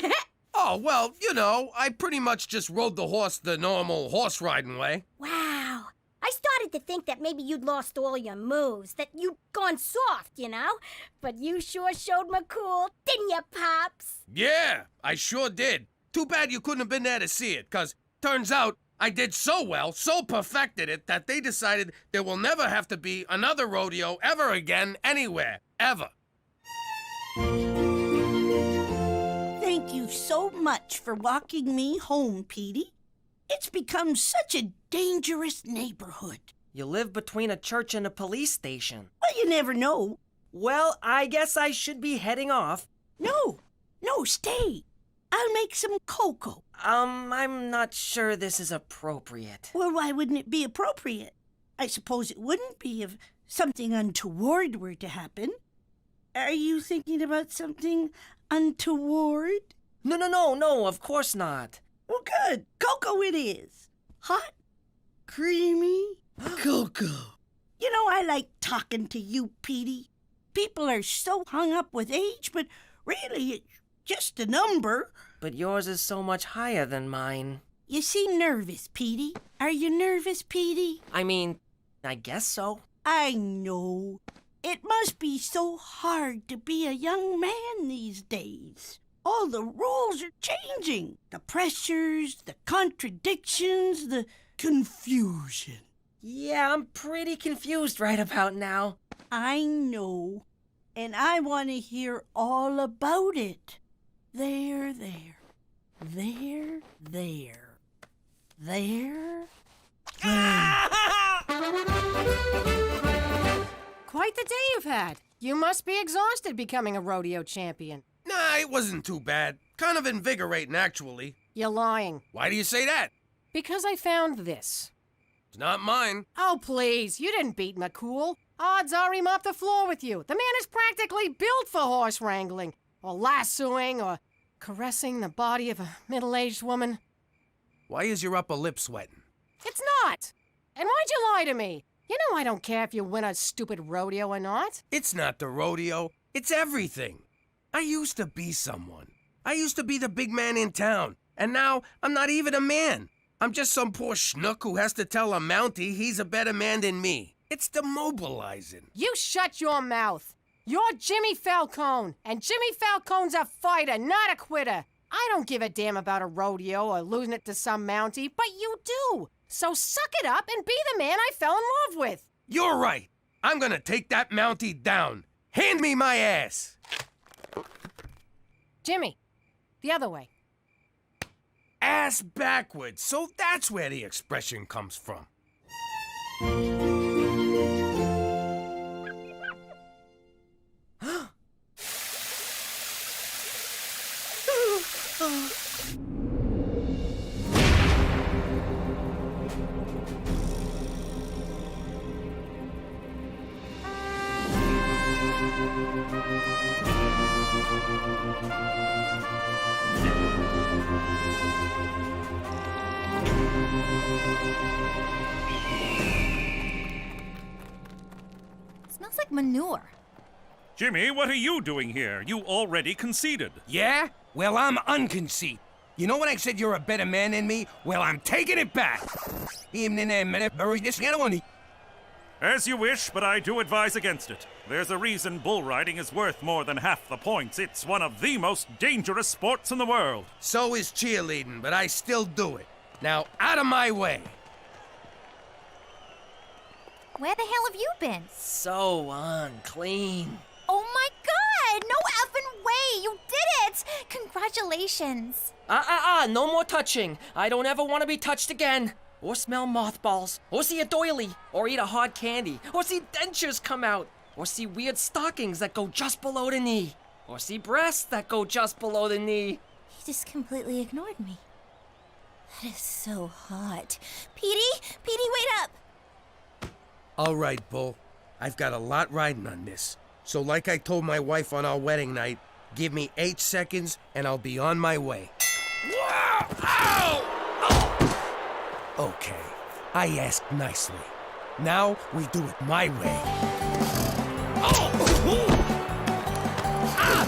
this?
Oh, well, you know, I pretty much just rode the horse the normal horse riding way.
Wow. I started started to think that maybe you'd lost all your moves, that you'd gone soft, you know? But you sure showed me cool, didn't you, Pops?
Yeah, I sure did. Too bad you couldn't have been there to see it, 'cause turns out I did so well, so perfected it, that they decided there will never have to be another rodeo ever again, anywhere, ever.
Thank you so much for walking me home, Petey. It's become such a dangerous neighborhood.
You live between a church and a police station.
Well, you never know.
Well, I guess I should be heading off.
No, stay. I'll make some cocoa.
I'm not sure this is appropriate.
Well, why wouldn't it be appropriate? I suppose it wouldn't be if something untoward were to happen. Are you thinking about something untoward?
No, of course not.
Well, good. Cocoa it is. Hot, creamy cocoa. You know, I like talking to you, Petey. People are so hung up with age, but really it's just a number.
But yours is so much higher than mine.
You seem nervous, Petey. Are you nervous, Petey?
I mean, I guess so.
I know. It must be so hard to be a young man these days. All the rules are changing. The pressures, the contradictions, the confusion.
Yeah, I'm pretty confused right about now.
I know. And I want to hear all about it. There.
Quite the day you've had. You must be exhausted becoming a rodeo champion.
Nah, it wasn't too bad. Kind of invigorating, actually.
You're lying.
Why do you say that?
Because I found this.
It's not mine.
Oh, please. You didn't beat McCool. Odds are he mopped the floor with you. The man is practically built for horse wrangling, or lassoing, or caressing the body of a middle-aged woman.
Why is your upper lip sweating?
It's not. And why'd you lie to me? You know I don't care if you win a stupid rodeo or not.
It's not the rodeo. It's everything. I used to be someone. I used to be the big man in town. And now I'm not even a man. I'm just some poor schnook who has to tell a Mountie he's a better man than me. It's demobilizing.
You shut your mouth. You're Jimmy Falcone, and Jimmy Falcone's a fighter, not a quitter. I don't give a damn about a rodeo or losing it to some Mountie, but you do. So suck it up and be the man I fell in love with.
You're right. I'm gonna take that Mountie down. Hand me my ass.
Jimmy, the other way.
Ass backwards. So that's where the expression comes from.
Smells like manure.
Jimmy, what are you doing here? You already conceded.
Yeah? Well, I'm unconceit. You know when I said you're a better man than me? Well, I'm taking it back.
As you wish, but I do advise against it. There's a reason bull riding is worth more than half the points. It's one of the most dangerous sports in the world.
So is cheerleading, but I still do it. Now, out of my way.
Where the hell have you been?
So unclean.
Oh my god! No effing way! You did it! Congratulations.
No more touching. I don't ever want to be touched again. Or smell mothballs. Or see a doily. Or eat a hard candy. Or see dentures come out. Or see weird stockings that go just below the knee. Or see breasts that go just below the knee.
He just completely ignored me. That is so hot. Petey, wait up!
All right, Bull. I've got a lot riding on this. So like I told my wife on our wedding night, give me 8 seconds and I'll be on my way. Wow! Ow! Oh! Okay, I asked nicely. Now we do it my way. Oh! Ah!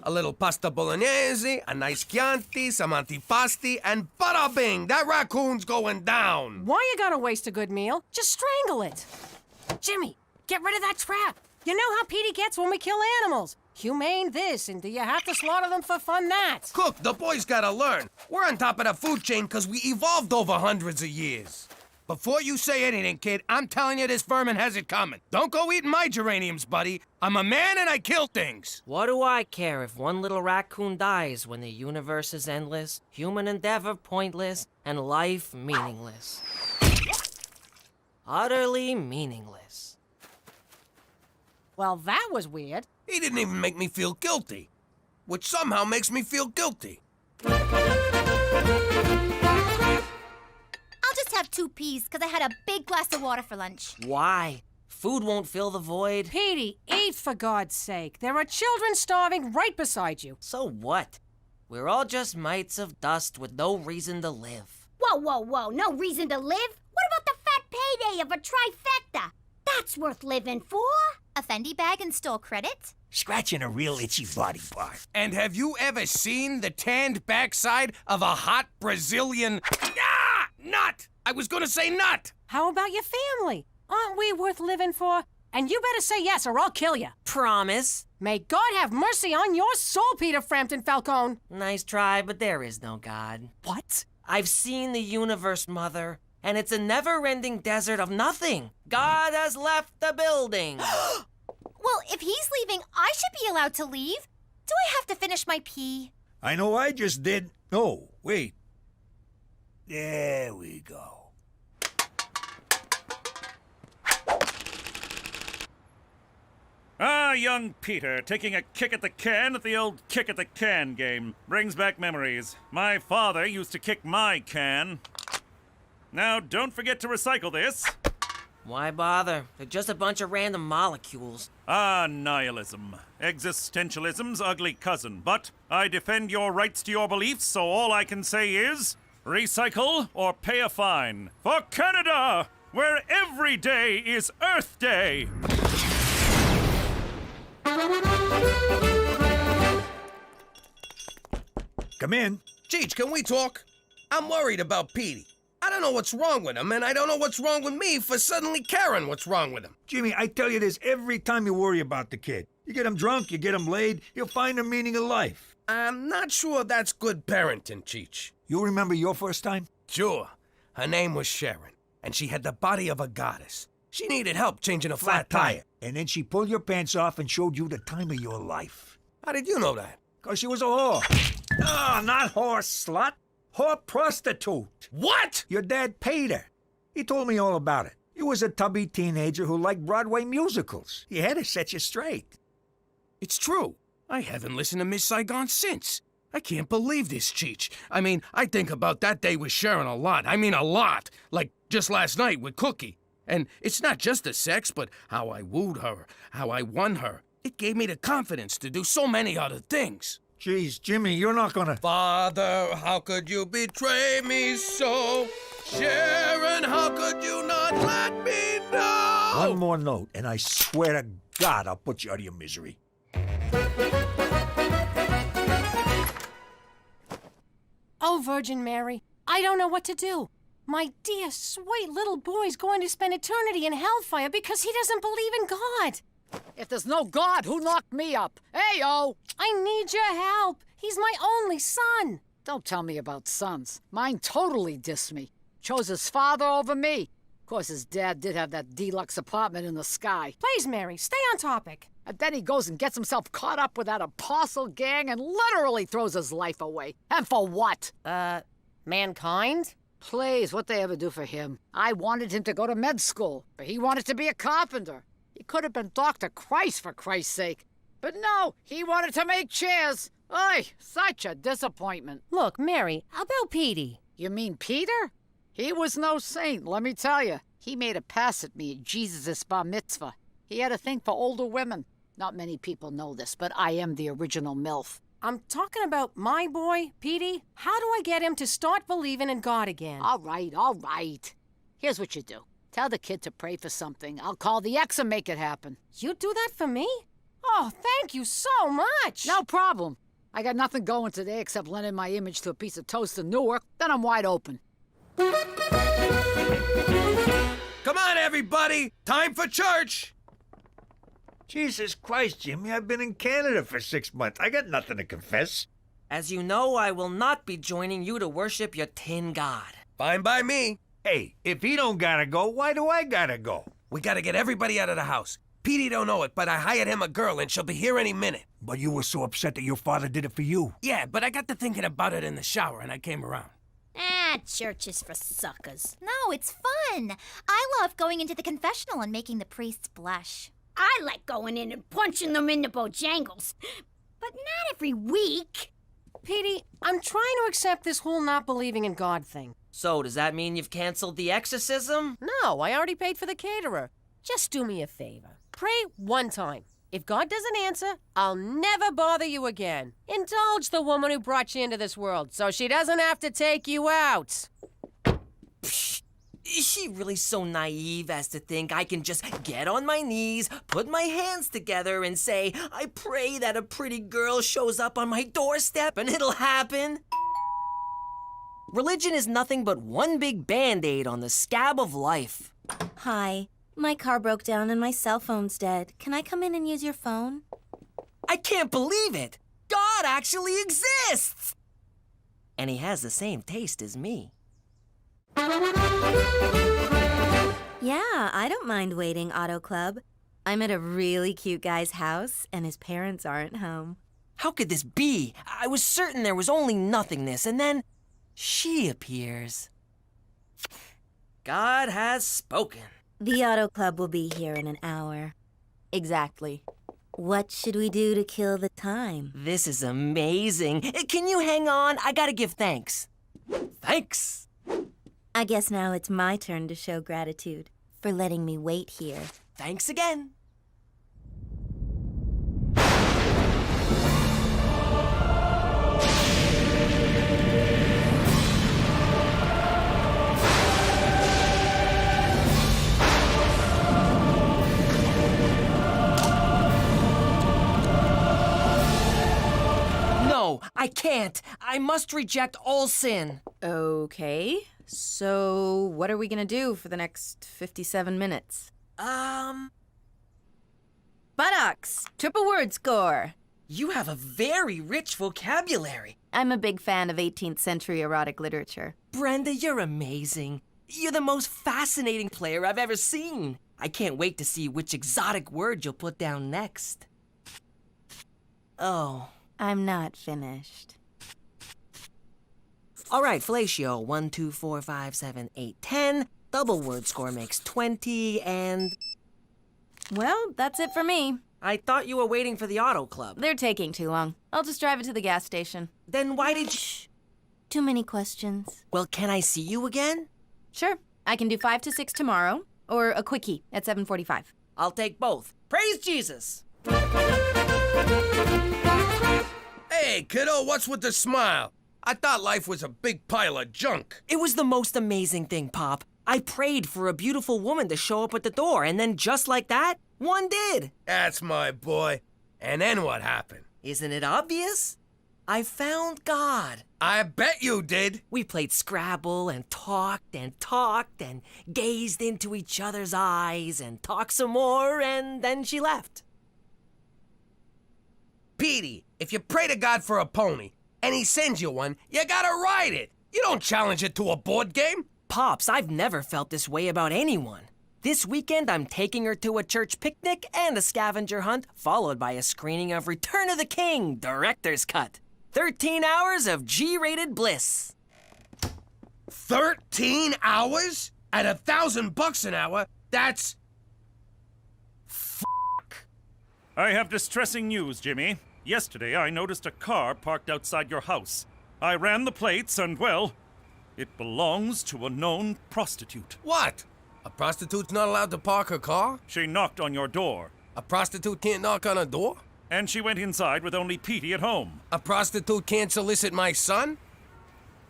A little pasta bolognese, a nice Chianti, some antipasti, and bada bing! That raccoon's going down!
Why you gotta waste a good meal? Just strangle it. Jimmy, get rid of that trap. You know how Petey gets when we kill animals. Humane this, and do you have to slaughter them for fun that?
Cook, the boys gotta learn. We're on top of the food chain because we evolved over hundreds of years. Before you say anything, kid, I'm telling you this vermin has it coming. Don't go eating my geraniums, buddy. I'm a man and I kill things.
What do I care if one little raccoon dies when the universe is endless, human endeavor pointless, and life meaningless? Utterly meaningless.
Well, that was weird.
He didn't even make me feel guilty, which somehow makes me feel guilty.
I'll just have 2 peas, because I had a big glass of water for lunch.
Why? Food won't fill the void.
Petey, eat for God's sake. There are children starving right beside you.
So what? We're all just mites of dust with no reason to live.
Whoa, whoa, whoa, no reason to live? What about the fat payday of a trifecta? That's worth living for.
A Fendi bag and stole credit?
Scratching a real itchy body part.
And have you ever seen the tanned backside of a hot Brazilian... nut! I was gonna say nut!
How about your family? Aren't we worth living for? And you better say yes or I'll kill you.
Promise.
May God have mercy on your soul, Peter Frampton Falcone.
Nice try, but there is no God.
What?
I've seen the universe, Mother, and it's a never-ending desert of nothing. God has left the building.
Well, if he's leaving, I should be allowed to leave. Do I have to finish my pee?
I know I just did. No, wait. There we go.
Ah, young Peter, taking a kick at the can at the old kick at the can game. Brings back memories. My father used to kick my can. Now, don't forget to recycle this.
Why bother? They're just a bunch of random molecules.
Ah, nihilism. Existentialism's ugly cousin. But I defend your rights to your beliefs, so all I can say is... recycle or pay a fine. For Canada, where every day is Earth Day.
Come in.
Cheech, can we talk? I'm worried about Petey. I don't know what's wrong with him, and I don't know what's wrong with me for suddenly caring what's wrong with him.
Jimmy, I tell you this every time you worry about the kid. You get him drunk, you get him laid, he'll find the meaning of life.
I'm not sure that's good parenting, Cheech.
You remember your first time?
Sure. Her name was Sharon, and she had the body of a goddess. She needed help changing a flat tire.
And then she pulled your pants off and showed you the time of your life.
How did you know that?
'Cause she was a whore. Ah, not whore slut. Whore prostitute.
What?
Your dad paid her. He told me all about it. You was a tubby teenager who liked Broadway musicals. He had to set you straight.
It's true. I haven't listened to Miss Saigon since. I can't believe this, Cheech. I mean, I think about that day with Sharon a lot. I mean, a lot. Like just last night with Cookie. And it's not just the sex, but how I wooed her, how I won her. It gave me the confidence to do so many other things.
Jeez, Jimmy, you're not gonna...
Father, how could you betray me so? Sharon, how could you not let me know?
One more note, and I swear to God I'll put you out of your misery.
Oh, Virgin Mary, I don't know what to do. My dear, sweet little boy's going to spend eternity in hellfire because he doesn't believe in God.
If there's no God, who knocked me up? Hey-o!
I need your help. He's my only son.
Don't tell me about sons. Mine totally dissed me. Chose his father over me. Of course, his dad did have that deluxe apartment in the sky.
Please, Mary, stay on topic.
And then he goes and gets himself caught up with that apostle gang and literally throws his life away. And for what?
Mankind?
Please, what'd they ever do for him? I wanted him to go to med school, but he wanted to be a carpenter. He could have been Dr. Christ, for Christ's sake. But no, he wanted to make chairs. Oy, such a disappointment.
Look, Mary, how about Petey?
You mean Peter? He was no saint, let me tell you. He made a pass at me at Jesus' bar mitzvah. He had a thing for older women. Not many people know this, but I am the original MILF.
I'm talking about my boy, Petey. How do I get him to start believing in God again?
All right. Here's what you do. Tell the kid to pray for something. I'll call the ex and make it happen.
You do that for me? Oh, thank you so much.
No problem. I got nothing going today except lending my image to a piece of toast in Newark. Then I'm wide open.
Come on, everybody! Time for church!
Jesus Christ, Jimmy, I've been in Canada for 6 months. I got nothing to confess.
As you know, I will not be joining you to worship your tin god.
Fine by me.
Hey, if he don't gotta go, why do I gotta go?
We gotta get everybody out of the house. Petey don't know it, but I hired him a girl and she'll be here any minute.
But you were so upset that your father did it for you.
Yeah, but I got to thinking about it in the shower and I came around.
Church is for suckers.
No, it's fun. I love going into the confessional and making the priests blush.
I like going in and punching them in the bojangles. But not every week.
Petey, I'm trying to accept this whole not believing in God thing.
So, does that mean you've canceled the exorcism?
No, I already paid for the caterer. Just do me a favor. Pray one time. If God doesn't answer, I'll never bother you again. Indulge the woman who brought you into this world so she doesn't have to take you out.
Psh, is she really so naive as to think I can just get on my knees, put my hands together, and say, I pray that a pretty girl shows up on my doorstep and it'll happen? Religion is nothing but one big Band-Aid on the scab of life.
Hi. My car broke down and my cell phone's dead. Can I come in and use your phone?
I can't believe it! God actually exists! And he has the same taste as me.
Yeah, I don't mind waiting, Auto Club. I'm at a really cute guy's house and his parents aren't home.
How could this be? I was certain there was only nothingness, and then she appears. God has spoken.
The Auto Club will be here in an hour. Exactly. What should we do to kill the time?
This is amazing. Can you hang on? I gotta give thanks. Thanks.
I guess now it's my turn to show gratitude for letting me wait here.
Thanks again. I can't. I must reject all sin.
Okay. So, what are we gonna do for the next 57 minutes? Buttocks! Triple word score!
You have a very rich vocabulary.
I'm a big fan of 18th century erotic literature.
Brenda, you're amazing. You're the most fascinating player I've ever seen. I can't wait to see which exotic word you'll put down next. Oh.
I'm not finished.
All right, fellatio. 1, 2, 4, 5, 7, 8, 10. Double word score makes 20, and...
Well, that's it for me.
I thought you were waiting for the Auto Club.
They're taking too long. I'll just drive it to the gas station.
Then why did you...
Shh. Too many questions.
Well, can I see you again?
Sure. I can do 5 to 6 tomorrow, or a quickie at 7:45.
I'll take both. Praise Jesus!
Hey, kiddo, what's with the smile? I thought life was a big pile of junk.
It was the most amazing thing, Pop. I prayed for a beautiful woman to show up at the door, and then just like that, one did.
That's my boy. And then what happened?
Isn't it obvious? I found God.
I bet you did.
We played Scrabble and talked and gazed into each other's eyes and talked some more, and then she left.
Petey, if you pray to God for a pony, and he sends you one, you gotta ride it. You don't challenge it to a board game.
Pops, I've never felt this way about anyone. This weekend, I'm taking her to a church picnic and a scavenger hunt, followed by a screening of Return of the King, Director's Cut. 13 hours of G-rated bliss.
13 hours? At $1,000 an hour? That's...
I have distressing news, Jimmy. Yesterday, I noticed a car parked outside your house. I ran the plates and, well, it belongs to a known prostitute.
What? A prostitute's not allowed to park her car?
She knocked on your door.
A prostitute can't knock on a door?
And she went inside with only Petey at home.
A prostitute can't solicit my son?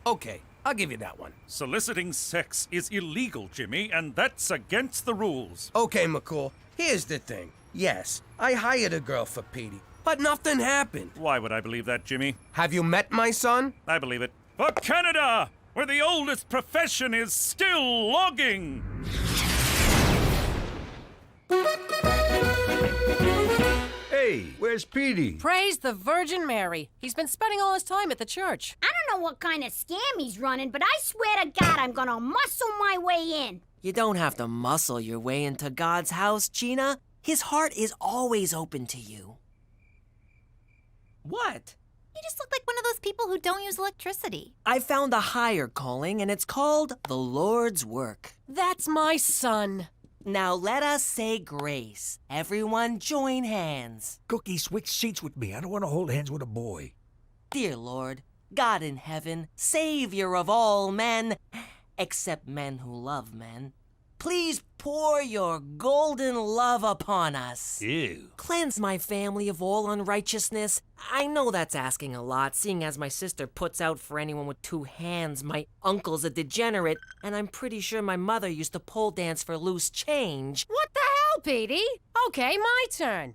Okay, I'll give you that one.
Soliciting sex is illegal, Jimmy, and that's against the rules.
Okay, McCall, here's the thing. Yes, I hired a girl for Petey, but nothing happened.
Why would I believe that, Jimmy?
Have you met my son?
I believe it. For Canada, where the oldest profession is still logging!
Hey, where's Petey?
Praise the Virgin Mary. He's been spending all his time at the church.
I don't know what kind of scam he's running, but I swear to God I'm gonna muscle my way in.
You don't have to muscle your way into God's house, Gina. His heart is always open to you. What?
You just look like one of those people who don't use electricity.
I found a higher calling, and it's called the Lord's work.
That's my son.
Now let us say grace. Everyone join hands.
Cookie, switch seats with me. I don't want to hold hands with a boy.
Dear Lord, God in heaven, Savior of all men, except men who love men, please pour your golden love upon us.
Ew.
Cleanse my family of all unrighteousness. I know that's asking a lot, seeing as my sister puts out for anyone with two hands. My uncle's a degenerate, and I'm pretty sure my mother used to pole dance for loose change.
What the hell, Petey? Okay, my turn.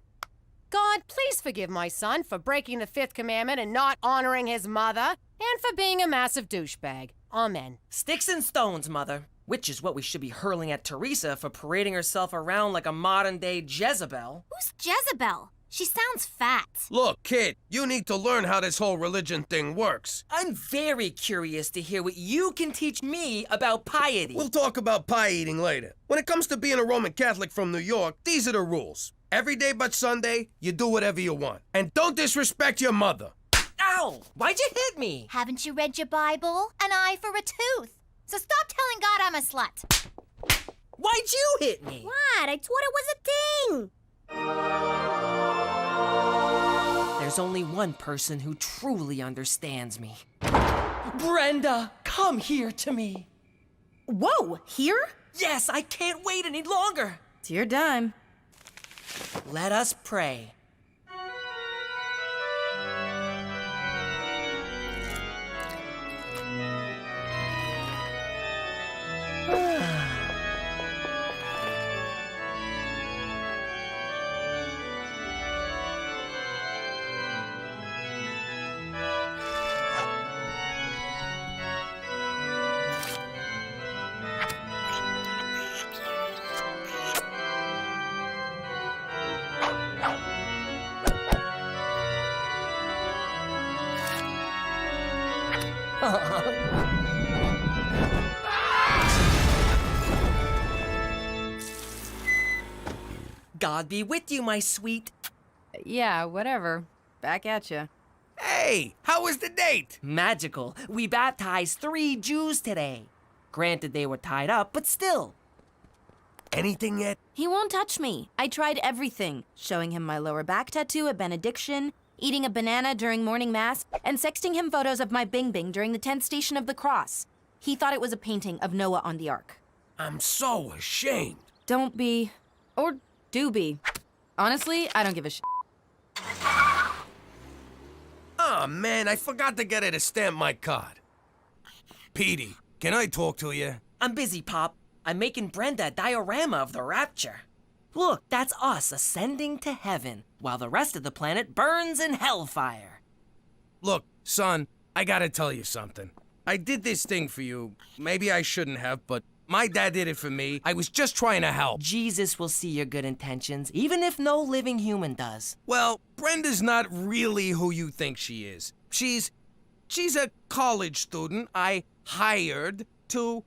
God, please forgive my son for breaking the fifth commandment and not honoring his mother, and for being a massive douchebag. Amen.
Sticks and stones, Mother. Which is what we should be hurling at Teresa for parading herself around like a modern-day Jezebel.
Who's Jezebel? She sounds fat.
Look, kid, you need to learn how this whole religion thing works.
I'm very curious to hear what you can teach me about piety.
We'll talk about pie eating later. When it comes to being a Roman Catholic from New York, these are the rules. Every day but Sunday, you do whatever you want. And don't disrespect your mother.
Ow! Why'd you hit me?
Haven't you read your Bible? An eye for a tooth. So stop telling God I'm a slut.
Why'd you hit me?
What? I thought it was a thing.
There's only one person who truly understands me. Brenda, come here to me.
Whoa, here?
Yes, I can't wait any longer.
It's your dime.
Let us pray. God be with you, my sweet.
Yeah, whatever. Back at ya.
Hey, how was the date?
Magical. We baptized 3 Jews today. Granted, they were tied up, but still.
Anything yet?
He won't touch me. I tried everything. Showing him my lower back tattoo at benediction, eating a banana during morning mass, and sexting him photos of my Bing Bing during the 10th station of the cross. He thought it was a painting of Noah on the ark.
I'm so ashamed.
Don't be. Or do be. Honestly, I don't give a shit.
Oh, man, I forgot to get her to stamp my card. Petey, can I talk to you?
I'm busy, Pop. I'm making Brenda a diorama of the rapture. Look, that's us ascending to heaven, while the rest of the planet burns in hellfire.
Look, son, I gotta tell you something. I did this thing for you. Maybe I shouldn't have, but my dad did it for me. I was just trying to help.
Jesus will see your good intentions, even if no living human does.
Well, Brenda's not really who you think she is. She's a college student I hired to,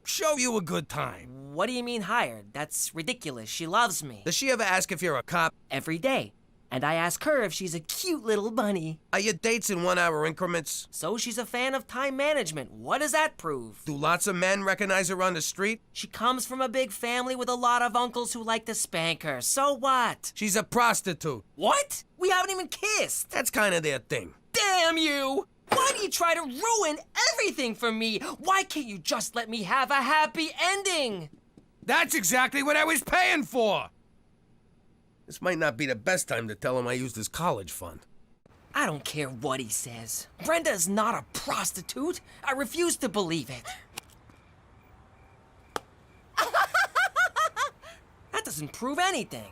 show you a good time.
What do you mean hired? That's ridiculous. She loves me.
Does she ever ask if you're a cop?
Every day. And I ask her if she's a cute little bunny.
Are your dates in 1 hour increments?
So she's a fan of time management. What does that prove?
Do lots of men recognize her on the street?
She comes from a big family with a lot of uncles who like to spank her. So what?
She's a prostitute.
What? We haven't even kissed.
That's kind of their thing.
Damn you! Why do you try to ruin everything for me? Why can't you just let me have a happy ending?
That's exactly what I was paying for! This might not be the best time to tell him I used his college fund.
I don't care what he says. Brenda is not a prostitute. I refuse to believe it. That doesn't prove anything.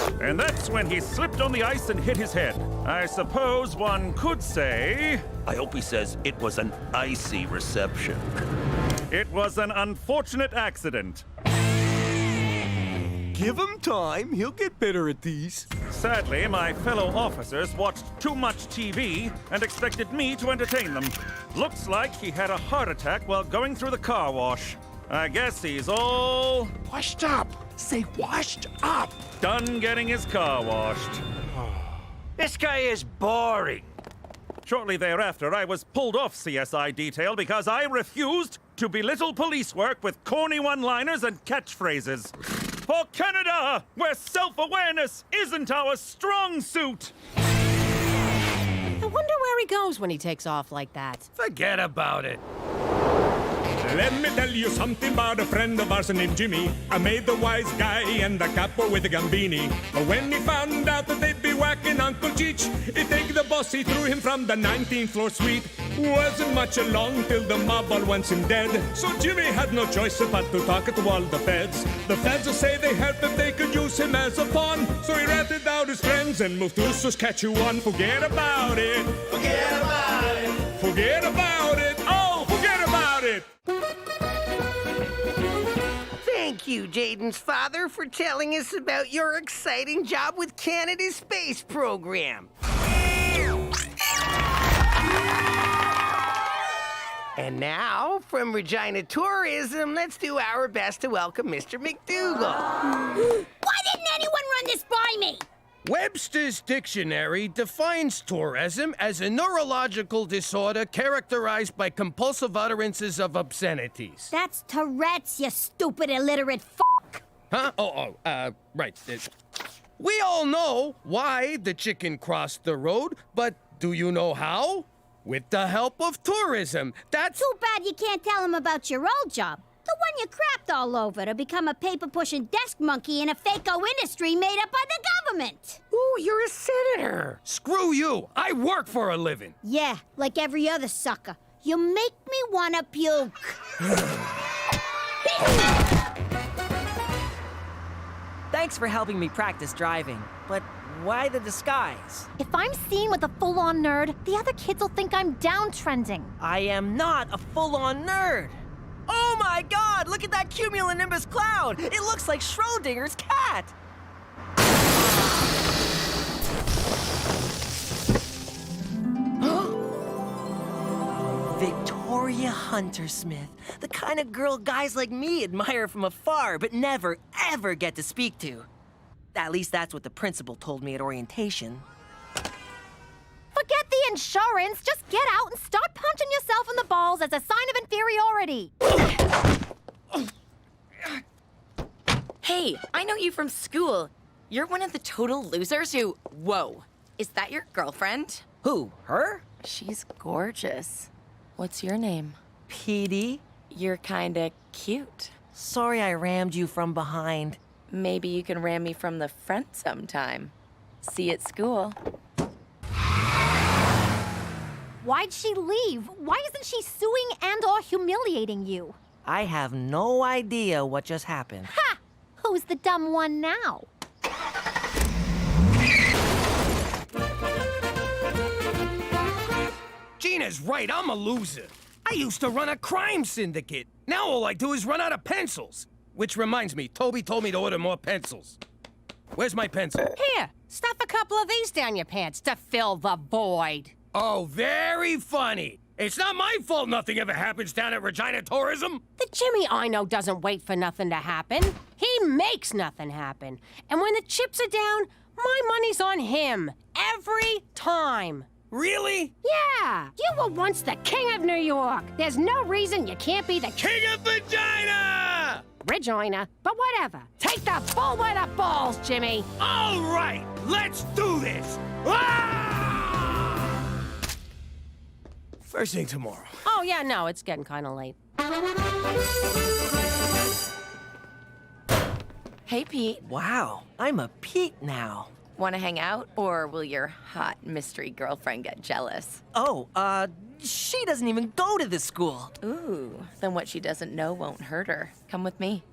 And that's when he slipped on the ice and hit his head. I suppose one could say...
I hope he says it was an icy reception.
It was an unfortunate accident.
Give him time. He'll get better at these.
Sadly, my fellow officers watched too much TV and expected me to entertain them. Looks like he had a heart attack while going through the car wash. I guess he's all...
Washed up. Say washed up.
Done getting his car washed.
This guy is boring.
Shortly thereafter, I was pulled off CSI detail because I refused to belittle police work with corny one-liners and catchphrases. For Canada, where self-awareness isn't our strong suit.
I wonder where he goes when he takes off like that.
Forget about it.
Let me tell you something about a friend of ours named Jimmy. I made the wise guy and the capo with the gambini. But when he found out that they'd be whacking Uncle Cheech, he'd take the boss, he threw him from the 19th floor suite. Wasn't much along till the mob all wants him dead. So Jimmy had no choice but to talk to all the feds. The feds will say they heard that they could use him as a pawn. So he ratted out his friends and moved to Saskatchewan. Forget about it. Forget about it. Forget about it. Oh, forget about it.
Thank you, Jaden's father, for telling us about your exciting job with Canada's space program. And now, from Regina Tourism, let's do our best to welcome Mr. McDougal.
Why didn't anyone run this by me?
Webster's Dictionary defines tourism as a neurological disorder characterized by compulsive utterances of obscenities.
That's Tourette's, you stupid illiterate f***.
Huh? Right. We all know why the chicken crossed the road, but do you know how? With the help of tourism. That's...
Too bad you can't tell him about your old job. The one you crapped all over to become a paper-pushing desk monkey in a fake-o industry made up by the government.
Ooh, you're a senator. Screw you. I work for a living.
Yeah, like every other sucker. You make me wanna puke.
Thanks for helping me practice driving, but why the disguise?
If I'm seen with a full-on nerd, the other kids will think I'm downtrending.
I am not a full-on nerd. Oh my god, look at that cumulonimbus cloud! It looks like Schrodinger's cat! Victoria Hunter-Smith, the kind of girl guys like me admire from afar but never, ever get to speak to. At least that's what the principal told me at orientation.
Forget the insurance. Just get out and start punching yourself in the balls as a sign of inferiority.
Hey, I know you from school. You're one of the total losers who... Whoa. Is that your girlfriend?
Who, her?
She's gorgeous. What's your name?
Petey.
You're kinda cute.
Sorry I rammed you from behind.
Maybe you can ram me from the front sometime. See you at school.
Why'd she leave? Why isn't she suing and/or humiliating you?
I have no idea what just happened.
Ha! Who's the dumb one now?
Gina's right, I'm a loser. I used to run a crime syndicate. Now all I do is run out of pencils. Which reminds me, Toby told me to order more pencils. Where's my pencil?
Here, stuff a couple of these down your pants to fill the void.
Oh, very funny. It's not my fault nothing ever happens down at Regina Tourism.
The Jimmy I know doesn't wait for nothing to happen. He makes nothing happen. And when the chips are down, my money's on him. Every time.
Really?
Yeah. You were once the king of New York. There's no reason you can't be the
king of Regina!
Regina, but whatever. Take the bull by the balls, Jimmy.
All right, let's do this. Ah! First thing tomorrow.
Oh, yeah, no, it's getting kind of late.
Hey, Pete.
Wow, I'm a Pete now.
Want to hang out, or will your hot mystery girlfriend get jealous?
Oh, she doesn't even go to this school.
Ooh, then what she doesn't know won't hurt her. Come with me.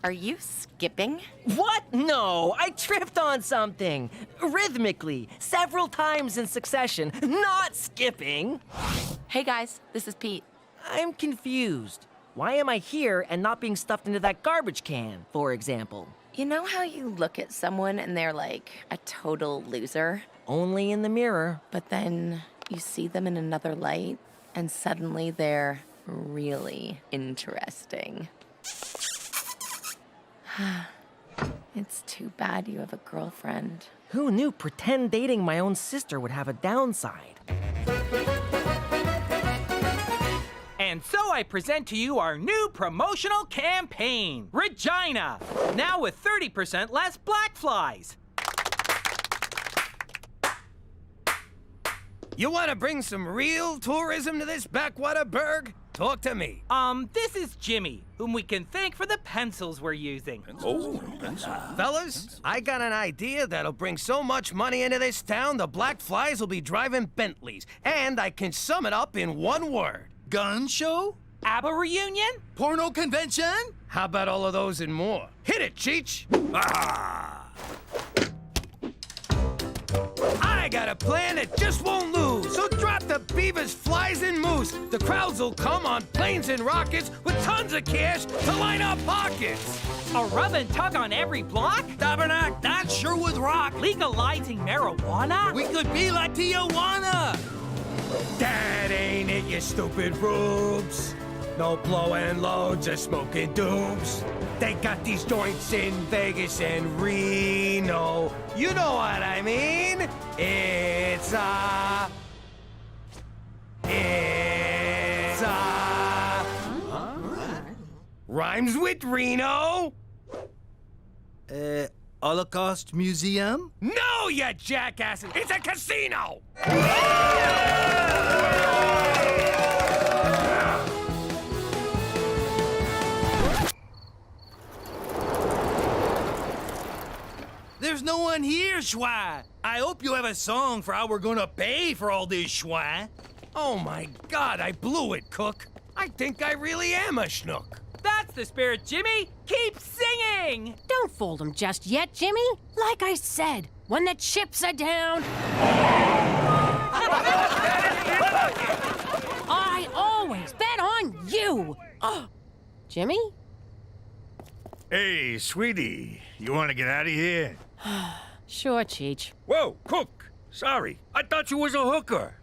Are you skipping?
What? No, I tripped on something. Rhythmically, several times in succession, not skipping.
Hey guys, this is Pete.
I'm confused. Why am I here and not being stuffed into that garbage can, for example?
You know how you look at someone and they're like a total loser?
Only in the mirror.
But then you see them in another light and suddenly they're really interesting. It's too bad you have a girlfriend.
Who knew pretend dating my own sister would have a downside?
And so I present to you our new promotional campaign, Regina, now with 30% less black flies.
You want to bring some real tourism to this backwater burg? Talk to me.
This is Jimmy, whom we can thank for the pencils we're using.
Oh, pencil.
Fellas, I got an idea that'll bring so much money into this town, the black flies will be driving Bentleys. And I can sum it up in one word.
Gun show?
ABBA reunion?
Porno convention?
How about all of those and more? Hit it, Cheech! I got a plan that just won't lose. So drop the beavers, flies, and moose. The crowds will come on planes and rockets with tons of cash to line up pockets.
A rub and tug on every block?
Tabernacle, that sure would rock.
Legalizing marijuana?
We could be like Tijuana.
That ain't it, you stupid rubes. No blowing loads or smoking doobs. They got these joints in Vegas and Reno. You know what I mean? It's rhymes with Reno.
Holocaust Museum?
No, you jackasses! It's a casino!
There's no one here, Schwa. I hope you have a song for how we're gonna pay for all this, Schwa.
Oh my God, I blew it, Cook. I think I really am a schnook.
That's the spirit, Jimmy! Keep singing!
Don't fold him just yet, Jimmy. Like I said, when the chips are down... I always bet on you! Oh, Jimmy?
Hey, sweetie, you want to get out of here?
Sure, Cheech.
Whoa, Cook! Sorry, I thought you was a hooker.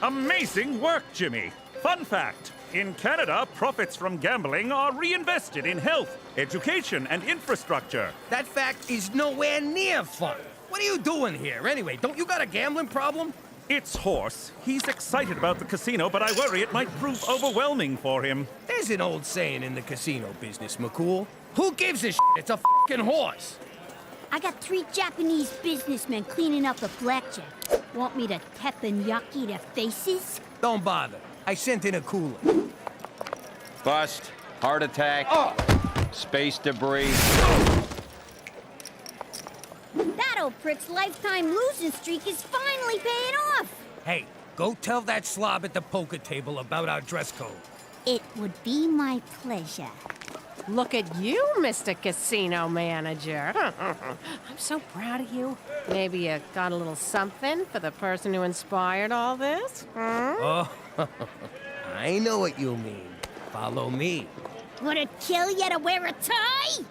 Amazing work, Jimmy. Fun fact, in Canada, profits from gambling are reinvested in health, education, and infrastructure.
That fact is nowhere near fun. What are you doing here, anyway? Don't you got a gambling problem?
It's Horse. He's excited about the casino, but I worry it might prove overwhelming for him.
There's an old saying in the casino business, McCool. Who gives a shit? It's a fucking horse.
I got 3 Japanese businessmen cleaning up the blackjack. Want me to teppanyaki their faces?
Don't bother. I sent in a cooler.
Bust, heart attack, space debris.
That old prick's lifetime losing streak is finally paying off.
Hey, go tell that slob at the poker table about our dress code.
It would be my pleasure.
Look at you, Mr. Casino Manager. I'm so proud of you. Maybe you got a little something for the person who inspired all this?
Oh, I know what you mean. Follow me.
Would it kill you to wear a tie?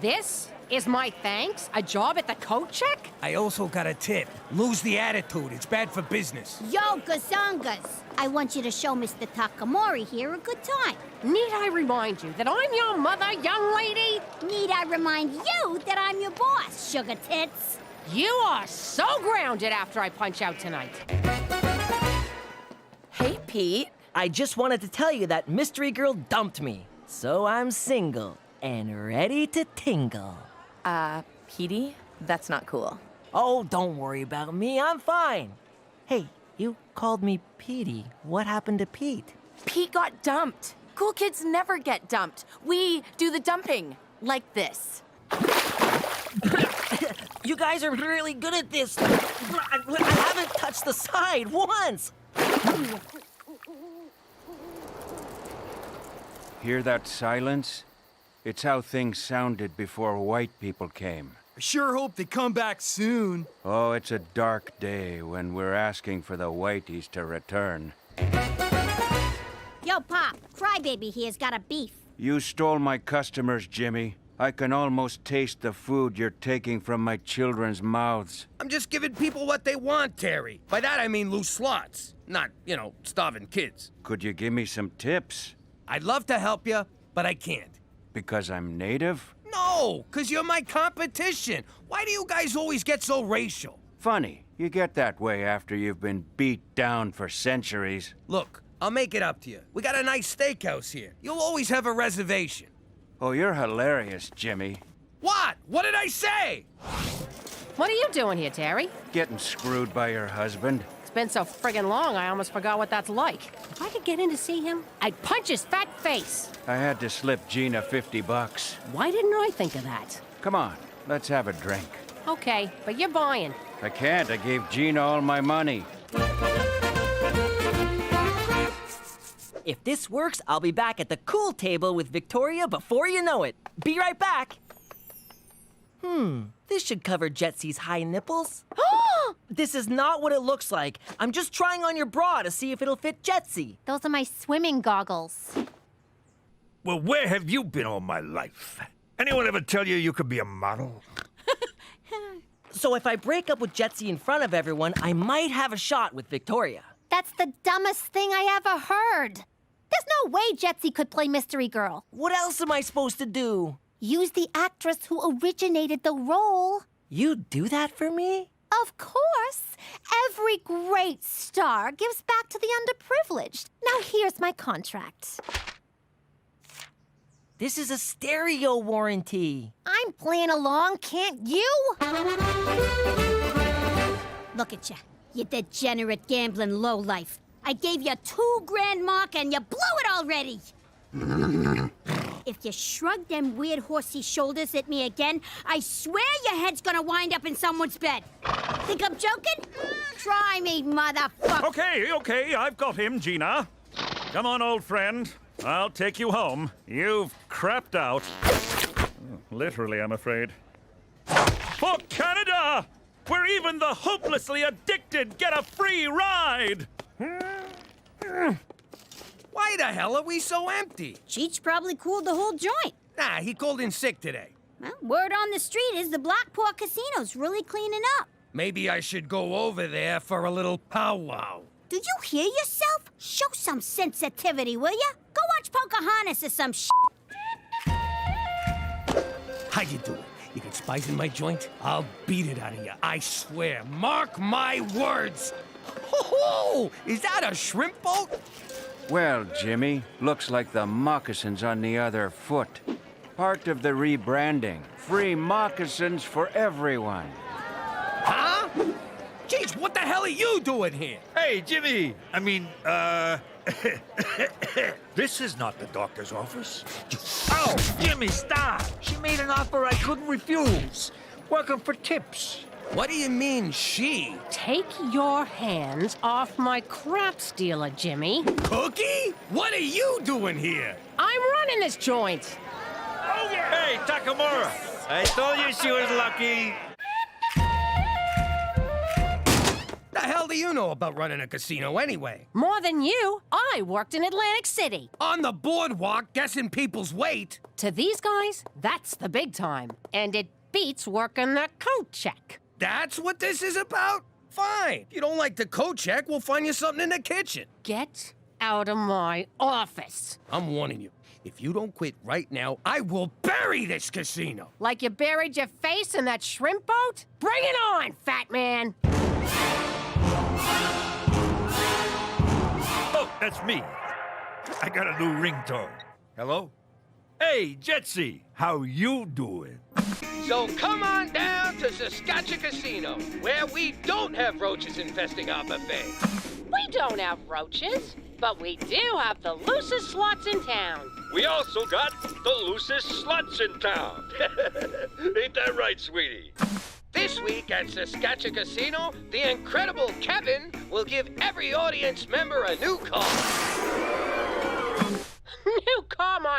This is my thanks? A job at the coat check?
I also got a tip. Lose the attitude. It's bad for business.
Yo, gazongas. I want you to show Mr. Takamori here a good time.
Need I remind you that I'm your mother, young lady?
Need I remind you that I'm your boss, sugar tits?
You are so grounded after I punch out tonight.
Hey, Pete.
I just wanted to tell you that mystery girl dumped me. So I'm single and ready to tingle.
Petey? That's not cool.
Oh, don't worry about me. I'm fine. Hey, you called me Petey. What happened to Pete?
Pete got dumped. Cool kids never get dumped. We do the dumping. Like this.
You guys are really good at this. I haven't touched the side once.
Hear that silence? It's how things sounded before white people came.
I sure hope they come back soon.
Oh, it's a dark day when we're asking for the whiteys to return.
Yo, Pop, Crybaby here's got a beef.
You stole my customers, Jimmy. I can almost taste the food you're taking from my children's mouths.
I'm just giving people what they want, Terry. By that I mean loose slots. Not, starving kids.
Could you give me some tips?
I'd love to help you, but I can't.
Because I'm native?
No, because you're my competition. Why do you guys always get so racial?
Funny. You get that way after you've been beat down for centuries.
Look, I'll make it up to you. We got a nice steakhouse here. You'll always have a reservation.
Oh, you're hilarious, Jimmy.
What? What did I say?
What are you doing here, Terry?
Getting screwed by your husband.
It's been so friggin' long, I almost forgot what that's like. If I could get in to see him, I'd punch his fat face.
I had to slip Gina $50.
Why didn't I think of that?
Come on, let's have a drink.
Okay, but you're buying.
I can't. I gave Gina all my money.
If this works, I'll be back at the cool table with Victoria before you know it. Be right back. This should cover Jetsy's high nipples. This is not what it looks like. I'm just trying on your bra to see if it'll fit Jetsy.
Those are my swimming goggles.
Well, where have you been all my life? Anyone ever tell you you could be a model?
So if I break up with Jetsy in front of everyone, I might have a shot with Victoria.
That's the dumbest thing I ever heard. There's no way Jetsy could play Mystery Girl.
What else am I supposed to do?
Use the actress who originated the role.
You'd do that for me?
Of course. Every great star gives back to the underprivileged. Now here's my contract.
This is a stereo warranty.
I'm playing along, can't you?
Look at you. You degenerate gambling lowlife. I gave you $2 grand mark and you blew it already. If you shrug them weird horsey shoulders at me again, I swear your head's gonna wind up in someone's bed. Think I'm joking? Try me, motherfucker.
Okay, I've got him, Gina. Come on, old friend. I'll take you home. You've crapped out. Literally, I'm afraid. For Canada! Where even the hopelessly addicted get a free ride!
Why the hell are we so empty?
Cheech probably cooled the whole joint.
Nah, he called in sick today.
Well, word on the street is the Blackport Casino's really cleaning up.
Maybe I should go over there for a little powwow.
Did you hear yourself? Show some sensitivity, will ya? Go watch Pocahontas or some shit.
How you doing? You get spice in my joint? I'll beat it out of you. I swear. Mark my words. Ho-ho! Is that a shrimp boat?
Well, Jimmy, looks like the moccasins on the other foot. Part of the rebranding. Free moccasins for everyone.
Huh? Jeez, what the hell are you doing here?
Hey, Jimmy! This is not the doctor's office. Oh, Jimmy, stop! She made an offer I couldn't refuse. Welcome for tips.
What do you mean, she?
Take your hands off my crap stealer, Jimmy.
Cookie? What are you doing here?
I'm running this joint.
Oh, yeah! Hey, Takamura! I told you she was lucky.
The hell do you know about running a casino anyway?
More than you. I worked in Atlantic City.
On the boardwalk, guessing people's weight.
To these guys, that's the big time. And it beats working the coat check.
That's what this is about? Fine. If you don't like the coat check, we'll find you something in the kitchen.
Get out of my office.
I'm warning you. If you don't quit right now, I will bury this casino.
Like you buried your face in that shrimp boat? Bring it on, fat man.
Oh, that's me. I got a new ringtone. Hello? Hey, Jetsy, how you doing?
So come on down to Saskatchewan Casino, where we don't have roaches infesting our buffet.
We don't have roaches, but we do have the loosest slots in town.
We also got the loosest sluts in town. Ain't that right, sweetie?
This week at Saskatchewan Casino, the incredible Kevin will give every audience member a new car.
New car, my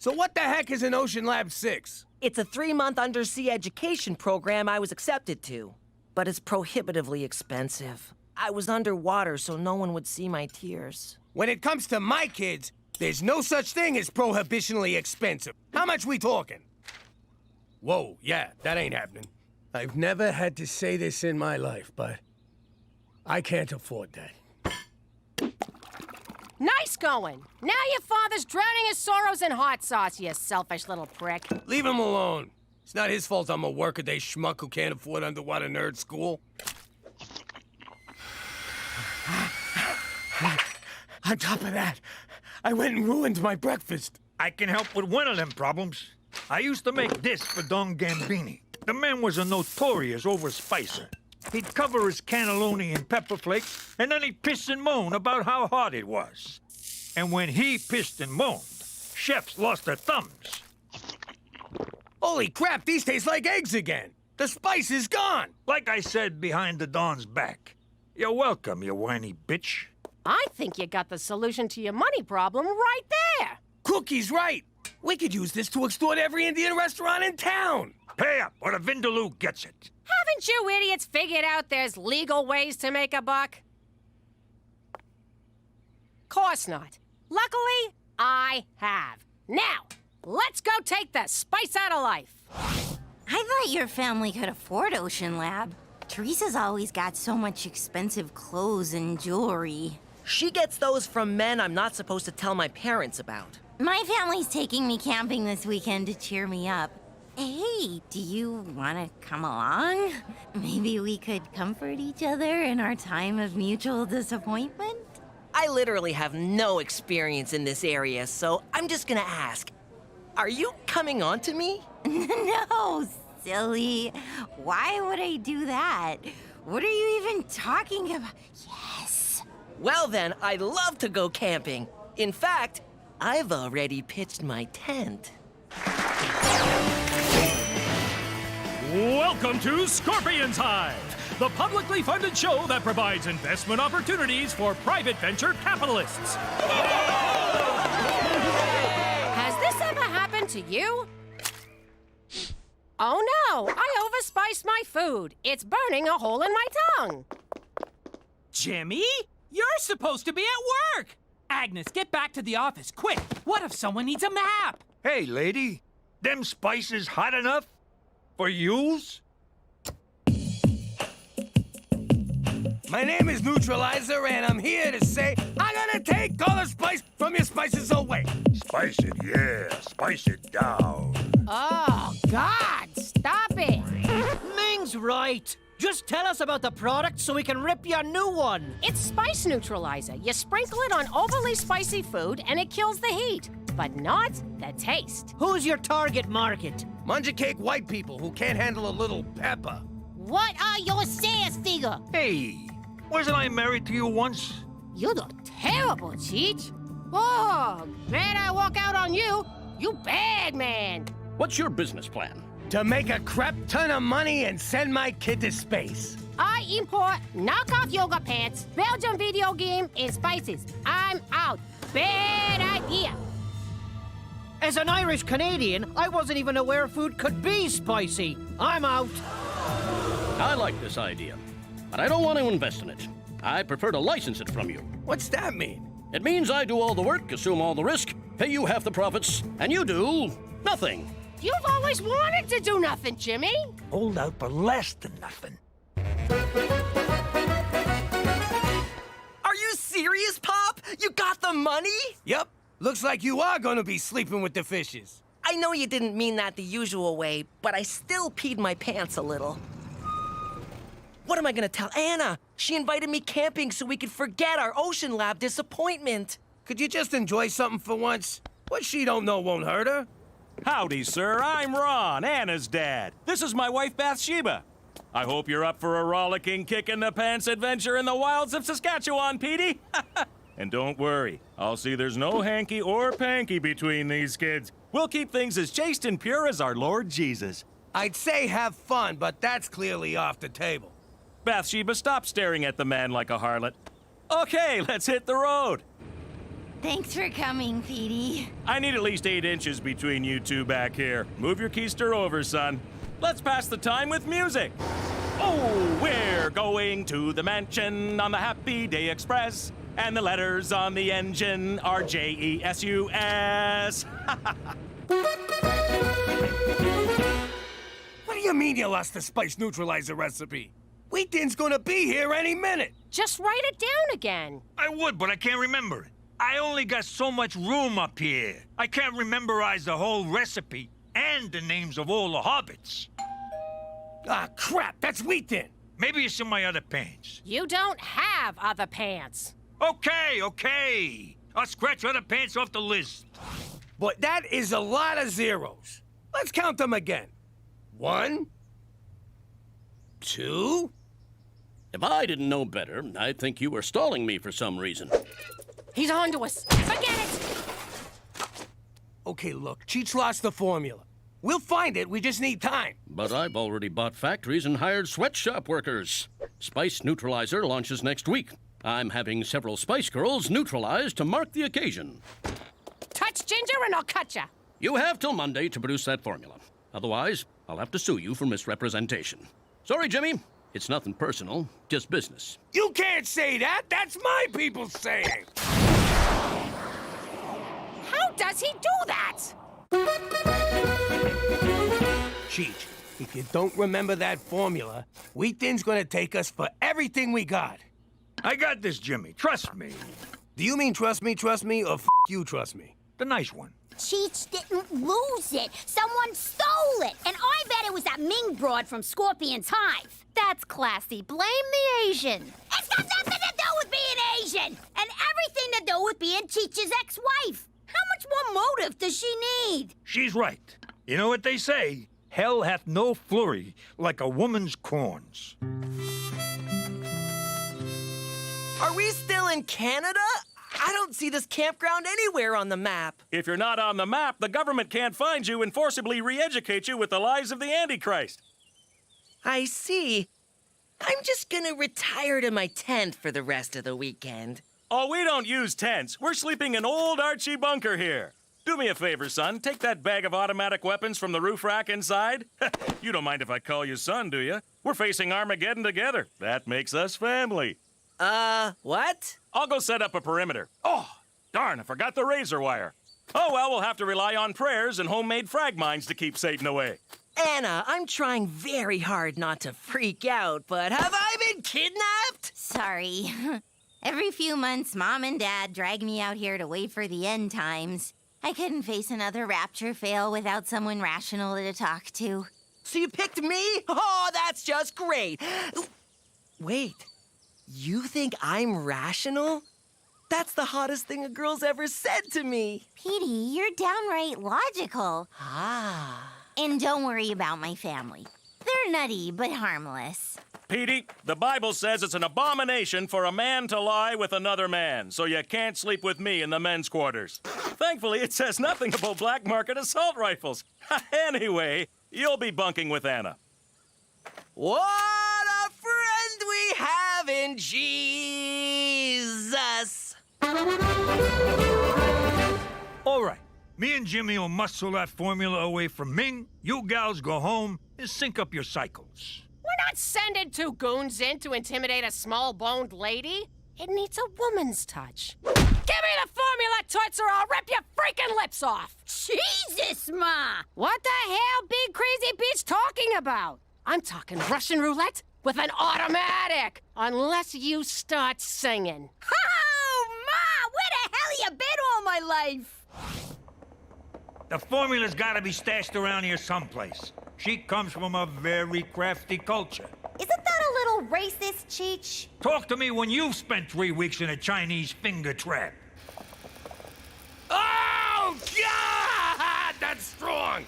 So what the heck is an Ocean Lab 6?
It's a 3-month undersea education program I was accepted to. But it's prohibitively expensive. I was underwater so no one would see my tears.
When it comes to my kids, there's no such thing as prohibitionally expensive. How much we talking? Whoa, yeah, that ain't happening. I've never had to say this in my life, but I can't afford that.
Nice going. Now your father's drowning his sorrows in hot sauce, you selfish little prick.
Leave him alone. It's not his fault I'm a workaday schmuck who can't afford underwater nerd school. On top of that, I went and ruined my breakfast.
I can help with one of them problems. I used to make this for Don Gambini. The man was a notorious overspicer. He'd cover his cannelloni in pepper flakes, and then he'd piss and moan about how hot it was. And when he pissed and moaned, chefs lost their thumbs.
Holy crap, these taste like eggs again. The spice is gone.
Like I said behind the Don's back. You're welcome, you whiny bitch.
I think you got the solution to your money problem right there.
Cookie's right. We could use this to extort every Indian restaurant in town.
Pay up, or the Vindaloo gets it.
Haven't you idiots figured out there's legal ways to make a buck? Course not. Luckily, I have. Now, let's go take the spice out of life.
I thought your family could afford Ocean Lab. Teresa's always got so much expensive clothes and jewelry.
She gets those from men I'm not supposed to tell my parents about.
My family's taking me camping this weekend to cheer me up. Hey, do you want to come along? Maybe we could comfort each other in our time of mutual disappointment?
I literally have no experience in this area, so I'm just gonna ask. Are you coming on to me?
No, silly. Why would I do that? What are you even talking about? Yes.
Well then, I'd love to go camping. In fact, I've already pitched my tent.
Welcome to Scorpion's Hive, the publicly funded show that provides investment opportunities for private venture capitalists.
Has this ever happened to you? Oh no, I overspiced my food. It's burning a hole in my tongue.
Jimmy, you're supposed to be at work. Agnes, get back to the office, quick. What if someone needs a map?
Hey, lady, them spices hot enough for yous?
My name is Neutralizer, and I'm here to say I'm gonna take all the spice from your spices away.
Spice it, yeah. Spice it down.
Oh, God, stop it.
Ming's right. Just tell us about the product so we can rip you a new one.
It's spice neutralizer. You sprinkle it on overly spicy food and it kills the heat, but not the taste.
Who's your target market?
Munja cake white people who can't handle a little pepper.
What are your sales figure?
Hey, wasn't I married to you once?
You look terrible, Cheech.
Oh, man, I walk out on you. You bad man.
What's your business plan?
To make a crap ton of money and send my kid to space.
I import knockoff yoga pants, Belgian video game, and spices. I'm out. Bad idea.
As an Irish Canadian, I wasn't even aware food could be spicy. I'm out.
I like this idea, but I don't want to invest in it. I prefer to license it from you.
What's that mean?
It means I do all the work, assume all the risk, pay you half the profits, and you do nothing.
You've always wanted to do nothing, Jimmy.
Hold out for less than nothing.
Are you serious, Pop? You got the money?
Yep. Looks like you are gonna be sleeping with the fishes.
I know you didn't mean that the usual way, but I still peed my pants a little. What am I gonna tell Anna? She invited me camping so we could forget our Ocean Lab disappointment.
Could you just enjoy something for once? What she don't know won't hurt her.
Howdy, sir. I'm Ron, Anna's dad. This is my wife, Bathsheba. I hope you're up for a rollicking, kick-in-the-pants adventure in the wilds of Saskatchewan, Petey. And don't worry, I'll see there's no hanky or panky between these kids. We'll keep things as chaste and pure as our Lord Jesus.
I'd say have fun, but that's clearly off the table.
Bathsheba, stop staring at the man like a harlot. Okay, let's hit the road.
Thanks for coming, Petey.
I need at least 8 inches between you two back here. Move your keister over, son. Let's pass the time with music. Oh, we're going to the mansion on the Happy Day Express. And the letters on the engine are J-E-S-U-S.
What do you mean you lost the spice neutralizer recipe? Wheat Thin's gonna be here any minute.
Just write it down again.
I would, but I can't remember it. I only got so much room up here. I can't memorize the whole recipe and the names of all the hobbits.
Ah, crap, that's Wheat Thin.
Maybe it's in my other pants.
You don't have other pants.
Okay. I'll scratch other pants off the list.
But that is a lot of zeros. Let's count them again. 1, 2.
If I didn't know better, I'd think you were stalling me for some reason.
He's on to us. Forget it.
Okay, look, Cheech lost the formula. We'll find it, we just need time.
But I've already bought factories and hired sweatshop workers. Spice Neutralizer launches next week. I'm having several Spice Girls neutralized to mark the occasion.
Touch Ginger and I'll cut ya.
You have till Monday to produce that formula. Otherwise, I'll have to sue you for misrepresentation. Sorry, Jimmy. It's nothing personal, just business.
You can't say that! That's my people's saying!
How does he do that?
Cheech, if you don't remember that formula, Wheat Thin's gonna take us for everything we got.
I got this, Jimmy. Trust me.
Do you mean trust me, or you trust me?
The nice one.
Cheech didn't lose it. Someone stole it. And I bet it was that Ming broad from Scorpion's Hive.
That's classy. Blame the Asian.
It's got nothing to do with being Asian. And everything to do with being Cheech's ex-wife. How much more motive does she need?
She's right. You know what they say? Hell hath no flurry like a woman's corns.
Are we still in Canada? I don't see this campground anywhere on the map.
If you're not on the map, the government can't find you and forcibly re-educate you with the lies of the Antichrist.
I see. I'm just gonna retire to my tent for the rest of the weekend.
Oh, we don't use tents. We're sleeping in old Archie bunker here. Do me a favor, son. Take that bag of automatic weapons from the roof rack inside. You don't mind if I call you son, do you? We're facing Armageddon together. That makes us family.
What?
I'll go set up a perimeter. Oh, darn, I forgot the razor wire. Oh, well, we'll have to rely on prayers and homemade frag mines to keep Satan away.
Anna, I'm trying very hard not to freak out, but have I been kidnapped?
Sorry. Every few months, Mom and Dad drag me out here to wait for the end times. I couldn't face another rapture fail without someone rational to talk to.
So you picked me? Oh, that's just great. Wait, you think I'm rational? That's the hottest thing a girl's ever said to me.
Petey, you're downright logical.
Ah.
And don't worry about my family. They're nutty, but harmless.
Petey, the Bible says it's an abomination for a man to lie with another man, so you can't sleep with me in the men's quarters. Thankfully, it says nothing about black market assault rifles. Anyway, you'll be bunking with Anna.
What a friend we have in Jesus!
All right. Me and Jimmy will muscle that formula away from Ming. You gals go home and sync up your cycles.
We're not sending 2 goons in to intimidate a small-boned lady. It needs a woman's touch. Give me the formula, Toots, or I'll rip your freaking lips off!
Jesus, Ma!
What the hell Big Crazy Beach talking about? I'm talking Russian roulette with an automatic, unless you start singing.
Oh, Ma! Where the hell you been all my life?
The formula's gotta be stashed around here someplace. She comes from a very crafty culture.
Isn't that a little racist, Cheech?
Talk to me when you've spent 3 weeks in a Chinese finger trap.
Oh, God! That's strong!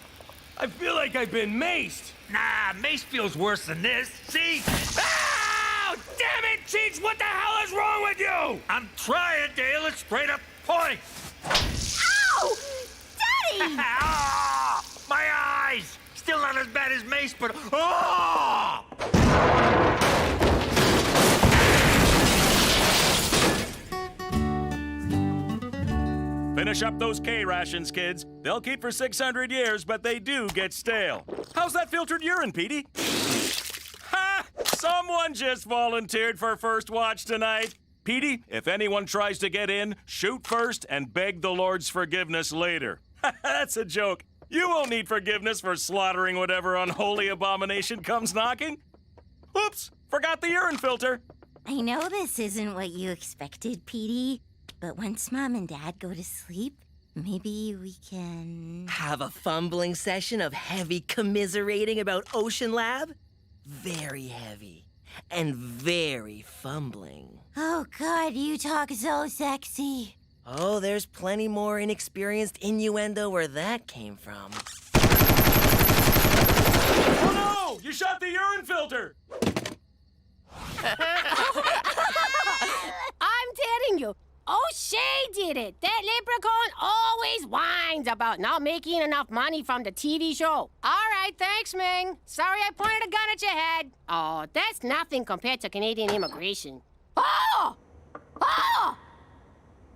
I feel like I've been maced.
Nah, mace feels worse than this. See?
Oh, damn it, Cheech! What the hell is wrong with you?
I'm trying to illustrate a point.
Ow! Daddy!
Ah, my eyes! Still not as bad as mace, but oh!
Finish up those K rations, kids. They'll keep for 600 years, but they do get stale. How's that filtered urine, Petey? Ha! Someone just volunteered for first watch tonight. Petey, if anyone tries to get in, shoot first and beg the Lord's forgiveness later. That's a joke. You won't need forgiveness for slaughtering whatever unholy abomination comes knocking. Oops, forgot the urine filter.
I know this isn't what you expected, Petey, but once Mom and Dad go to sleep, maybe we can...
Have a fumbling session of heavy commiserating about Ocean Lab? Very heavy. And very fumbling.
Oh, God, you talk so sexy.
Oh, there's plenty more inexperienced innuendo where that came from.
Oh no! You shot the urine filter!
I'm telling you, O'Shea did it. That leprechaun always whines about not making enough money from the TV show. All right, thanks, Ming. Sorry I pointed a gun at your head. Oh, that's nothing compared to Canadian immigration. Oh! Oh!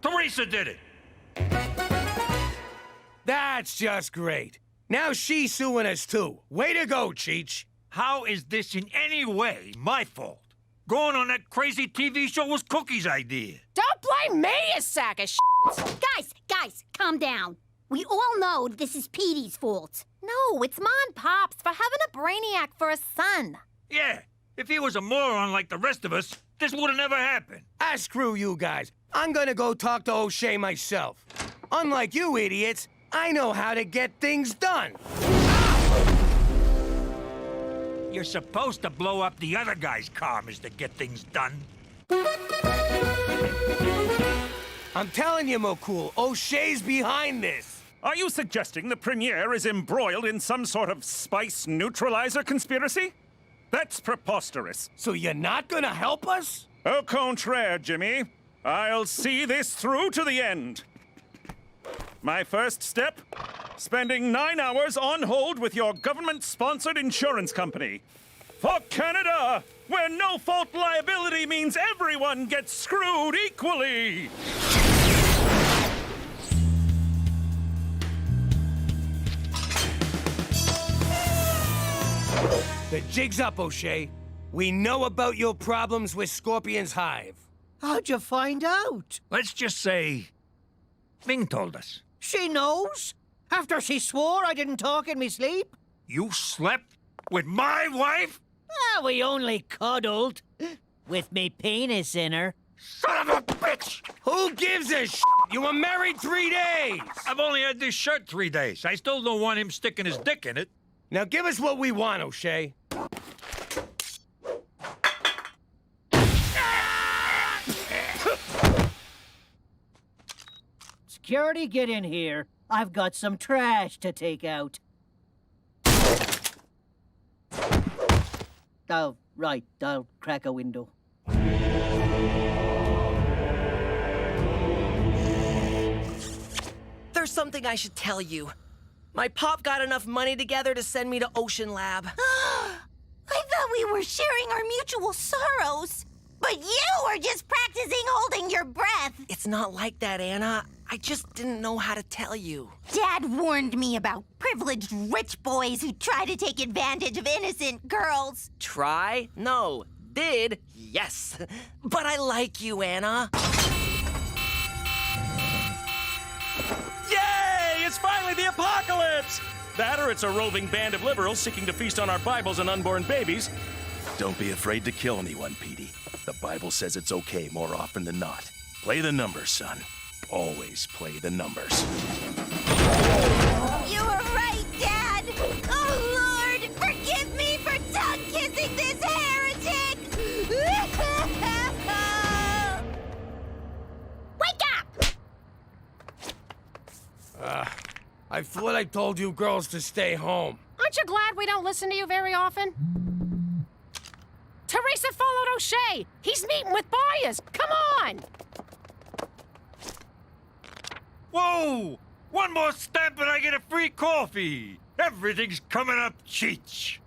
Teresa did it!
That's just great. Now she's suing us too. Way to go, Cheech.
How is this in any way my fault? Going on that crazy TV show was Cookie's idea.
Don't blame me, you sack of shit.
Guys, calm down. We all know this is Petey's fault.
No, it's Ma and Pop's for having a brainiac for a son.
Yeah, if he was a moron like the rest of us, this would have never happened.
Ah, screw you guys. I'm gonna go talk to O'Shea myself. Unlike you idiots, I know how to get things done.
You're supposed to blow up the other guy's karmas to get things done.
I'm telling you, Mokool, O'Shea's behind this.
Are you suggesting the Premier is embroiled in some sort of spice neutralizer conspiracy? That's preposterous.
So you're not gonna help us?
Au contraire, Jimmy. I'll see this through to the end. My first step? Spending 9 hours on hold with your government-sponsored insurance company. For Canada, where no-fault liability means everyone gets screwed equally!
The jig's up, O'Shea. We know about your problems with Scorpion's Hive.
How'd you find out?
Let's just say Ming told us.
She knows? After she swore I didn't talk in me sleep?
You slept with my wife?
Ah, we only cuddled. With me penis in her.
Son of a bitch!
Who gives a shit? You were married 3 days!
I've only had this shirt 3 days. I still don't want him sticking his dick in it.
Now give us what we want, O'Shea.
Security, get in here. I've got some trash to take out. Oh, right. I'll crack a window.
There's something I should tell you. My pop got enough money together to send me to Ocean Lab.
I thought we were sharing our mutual sorrows. But you were just practicing holding your breath.
It's not like that, Anna. I just didn't know how to tell you.
Dad warned me about privileged rich boys who try to take advantage of innocent girls.
Try? No. Did? Yes. But I like you, Anna.
Yay! It's finally the apocalypse! That or it's a roving band of liberals seeking to feast on our Bibles and unborn babies. Don't be afraid to kill anyone, Petey. The Bible says it's okay more often than not. Play the numbers, son. Always play the numbers.
You were right, Dad. Oh, Lord, forgive me for tongue-kissing this heretic. Wake up!
I thought I told you girls to stay home.
Aren't you glad we don't listen to you very often? Teresa followed O'Shea. He's meeting with buyers. Come on!
Whoa! One more stamp and I get a free coffee. Everything's coming up cheech.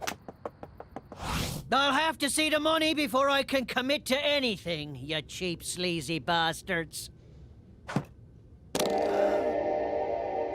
I'll have to see the money before I can commit to anything, you cheap, sleazy bastards.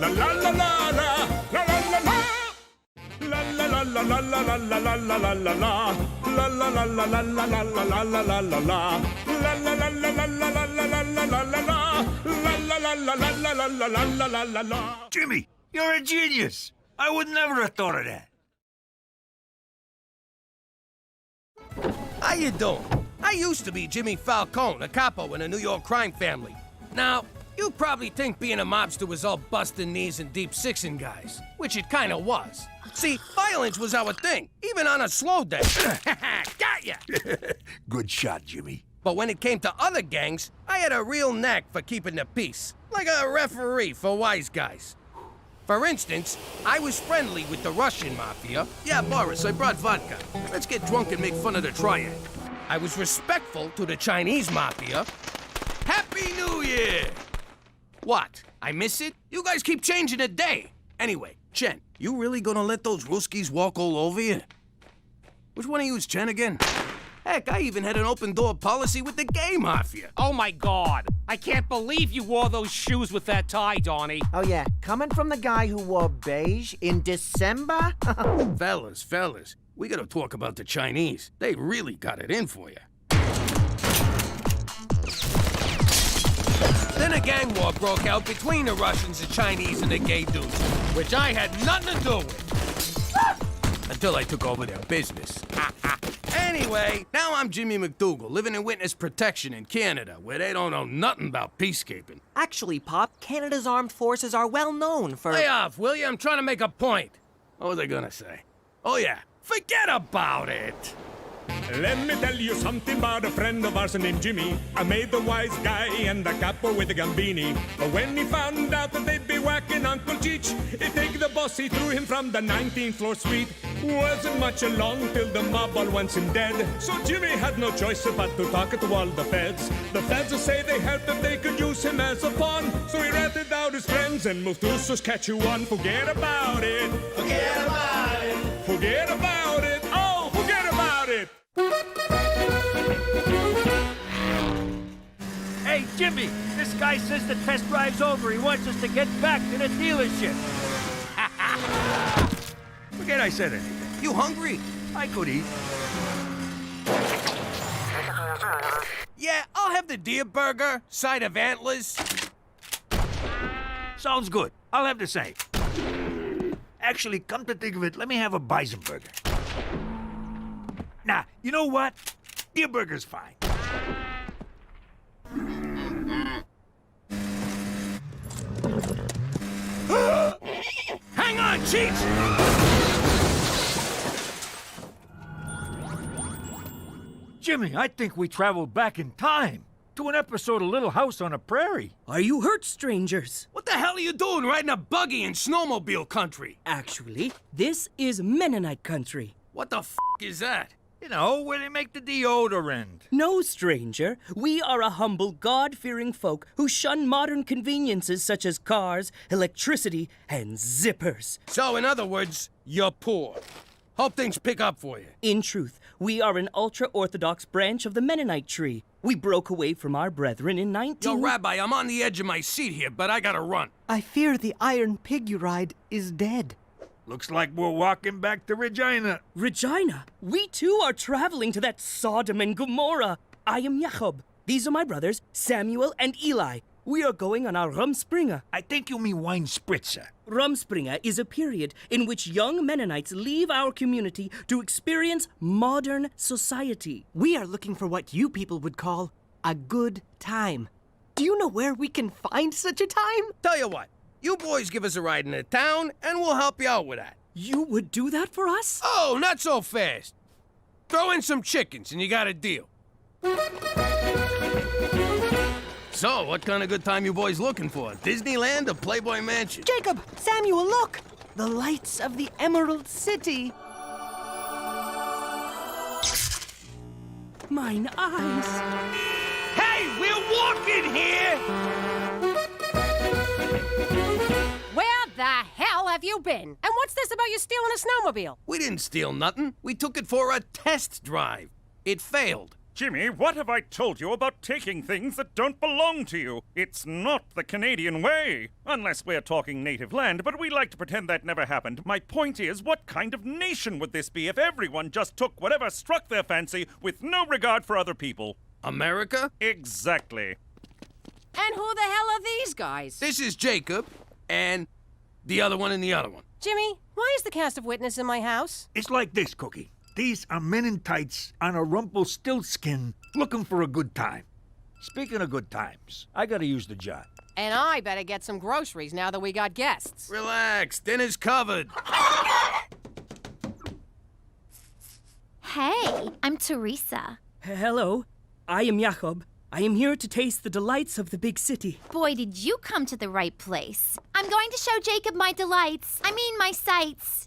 La la la la la la la la la. La la la la la la la la la la la la la. La la la la la la la la la la la la la. La la la la la la la la la la la la la. La la la la la la la la la la la la.
Jimmy, you're a genius. I would never have thought of that.
How you doing? I used to be Jimmy Falcone, a capo in a New York crime family. Now, you probably think being a mobster was all busting knees and deep sixing guys, which it kinda was. See, violence was our thing, even on a slow day. Got ya!
Good shot, Jimmy.
But when it came to other gangs, I had a real knack for keeping the peace, like a referee for wise guys. For instance, I was friendly with the Russian mafia. Yeah, Boris, I brought vodka. Let's get drunk and make fun of the triad. I was respectful to the Chinese mafia. Happy New Year! What? I miss it? You guys keep changing the day. Anyway, Chen, you really gonna let those Ruskies walk all over you? Which one of you is Chen again? Heck, I even had an open door policy with the gay mafia.
Oh my God! I can't believe you wore those shoes with that tie, Donnie.
Oh yeah, coming from the guy who wore beige in December?
Fellas, we gotta talk about the Chinese. They really got it in for you. Then a gang war broke out between the Russians, the Chinese, and the gay dudes, which I had nothing to do with. Until I took over their business. Anyway, now I'm Jimmy McDougal, living in witness protection in Canada, where they don't know nothing about peacekeeping.
Actually, Pop, Canada's armed forces are well known for...
Lay off, will you? I'm trying to make a point. What was I gonna say? Oh yeah, forget about it.
Let me tell you something about a friend of ours named Jimmy. I made the wise guy and the capo with the gambini. But when he found out that they'd be whacking Uncle Cheech, he'd take the boss, he threw him from the 19th floor suite. Wasn't much along till the mob all wants him dead. So Jimmy had no choice but to talk to all the feds. The feds say they helped if they could use him as a pawn. So he ratted out his friends and moved to Saskatchewan. Forget about it. Forget about it. Forget about it. Oh, forget about it.
Hey, Jimmy, this guy says the test drive's over. He wants us to get back to the dealership. Forget I said anything.
You hungry?
I could eat.
Yeah, I'll have the deer burger, side of antlers.
Sounds good. I'll have the same. Actually, come to think of it, let me have a bison burger. Nah, you know what? Deer burger's fine.
Hang on, Cheech!
Jimmy, I think we traveled back in time to an episode of Little House on the Prairie.
Are you hurt, strangers?
What the hell are you doing riding a buggy in snowmobile country?
Actually, this is Mennonite country.
What the f*** is that?
You know, where they make the deodorant.
No, stranger. We are a humble, God-fearing folk who shun modern conveniences such as cars, electricity, and zippers.
So, in other words, you're poor. Hope things pick up for you.
In truth, we are an ultra-Orthodox branch of the Mennonite tree. We broke away from our brethren in 19...
Yo, Rabbi, I'm on the edge of my seat here, but I gotta run.
I fear the iron pig you ride is dead.
Looks like we're walking back to Regina.
Regina? We too are traveling to that Sodom and Gomorrah. I am Jacob. These are my brothers, Samuel and Eli. We are going on our Rumspringa.
I think you mean wine spritzer.
Rumspringa is a period in which young Mennonites leave our community to experience modern society.
We are looking for what you people would call a good time. Do you know where we can find such a time?
Tell you what, you boys give us a ride into town, and we'll help you out with that.
You would do that for us?
Oh, not so fast. Throw in some chickens, and you got a deal. So, what kind of good time you boys looking for? Disneyland or Playboy Mansion?
Jacob! Samuel, look! The lights of the Emerald City.
Mine eyes.
Hey, we're walking here!
Where the hell have you been? And what's this about you stealing a snowmobile?
We didn't steal nothing. We took it for a test drive. It failed.
Jimmy, what have I told you about taking things that don't belong to you? It's not the Canadian way. Unless we're talking native land, but we like to pretend that never happened. My point is, what kind of nation would this be if everyone just took whatever struck their fancy with no regard for other people?
America?
Exactly.
And who the hell are these guys?
This is Jacob, and the other one and the other one.
Jimmy, why is the cast of Witness in my house?
It's like this, Cookie. These are men in tights on a Rumpelstiltskin looking for a good time. Speaking of good times, I gotta use the jar.
And I better get some groceries now that we got guests.
Relax, dinner's covered.
Hey, I'm Teresa.
Hello, I am Jakob. I am here to taste the delights of the big city.
Boy, did you come to the right place. I'm going to show Jacob my delights. I mean, my sights.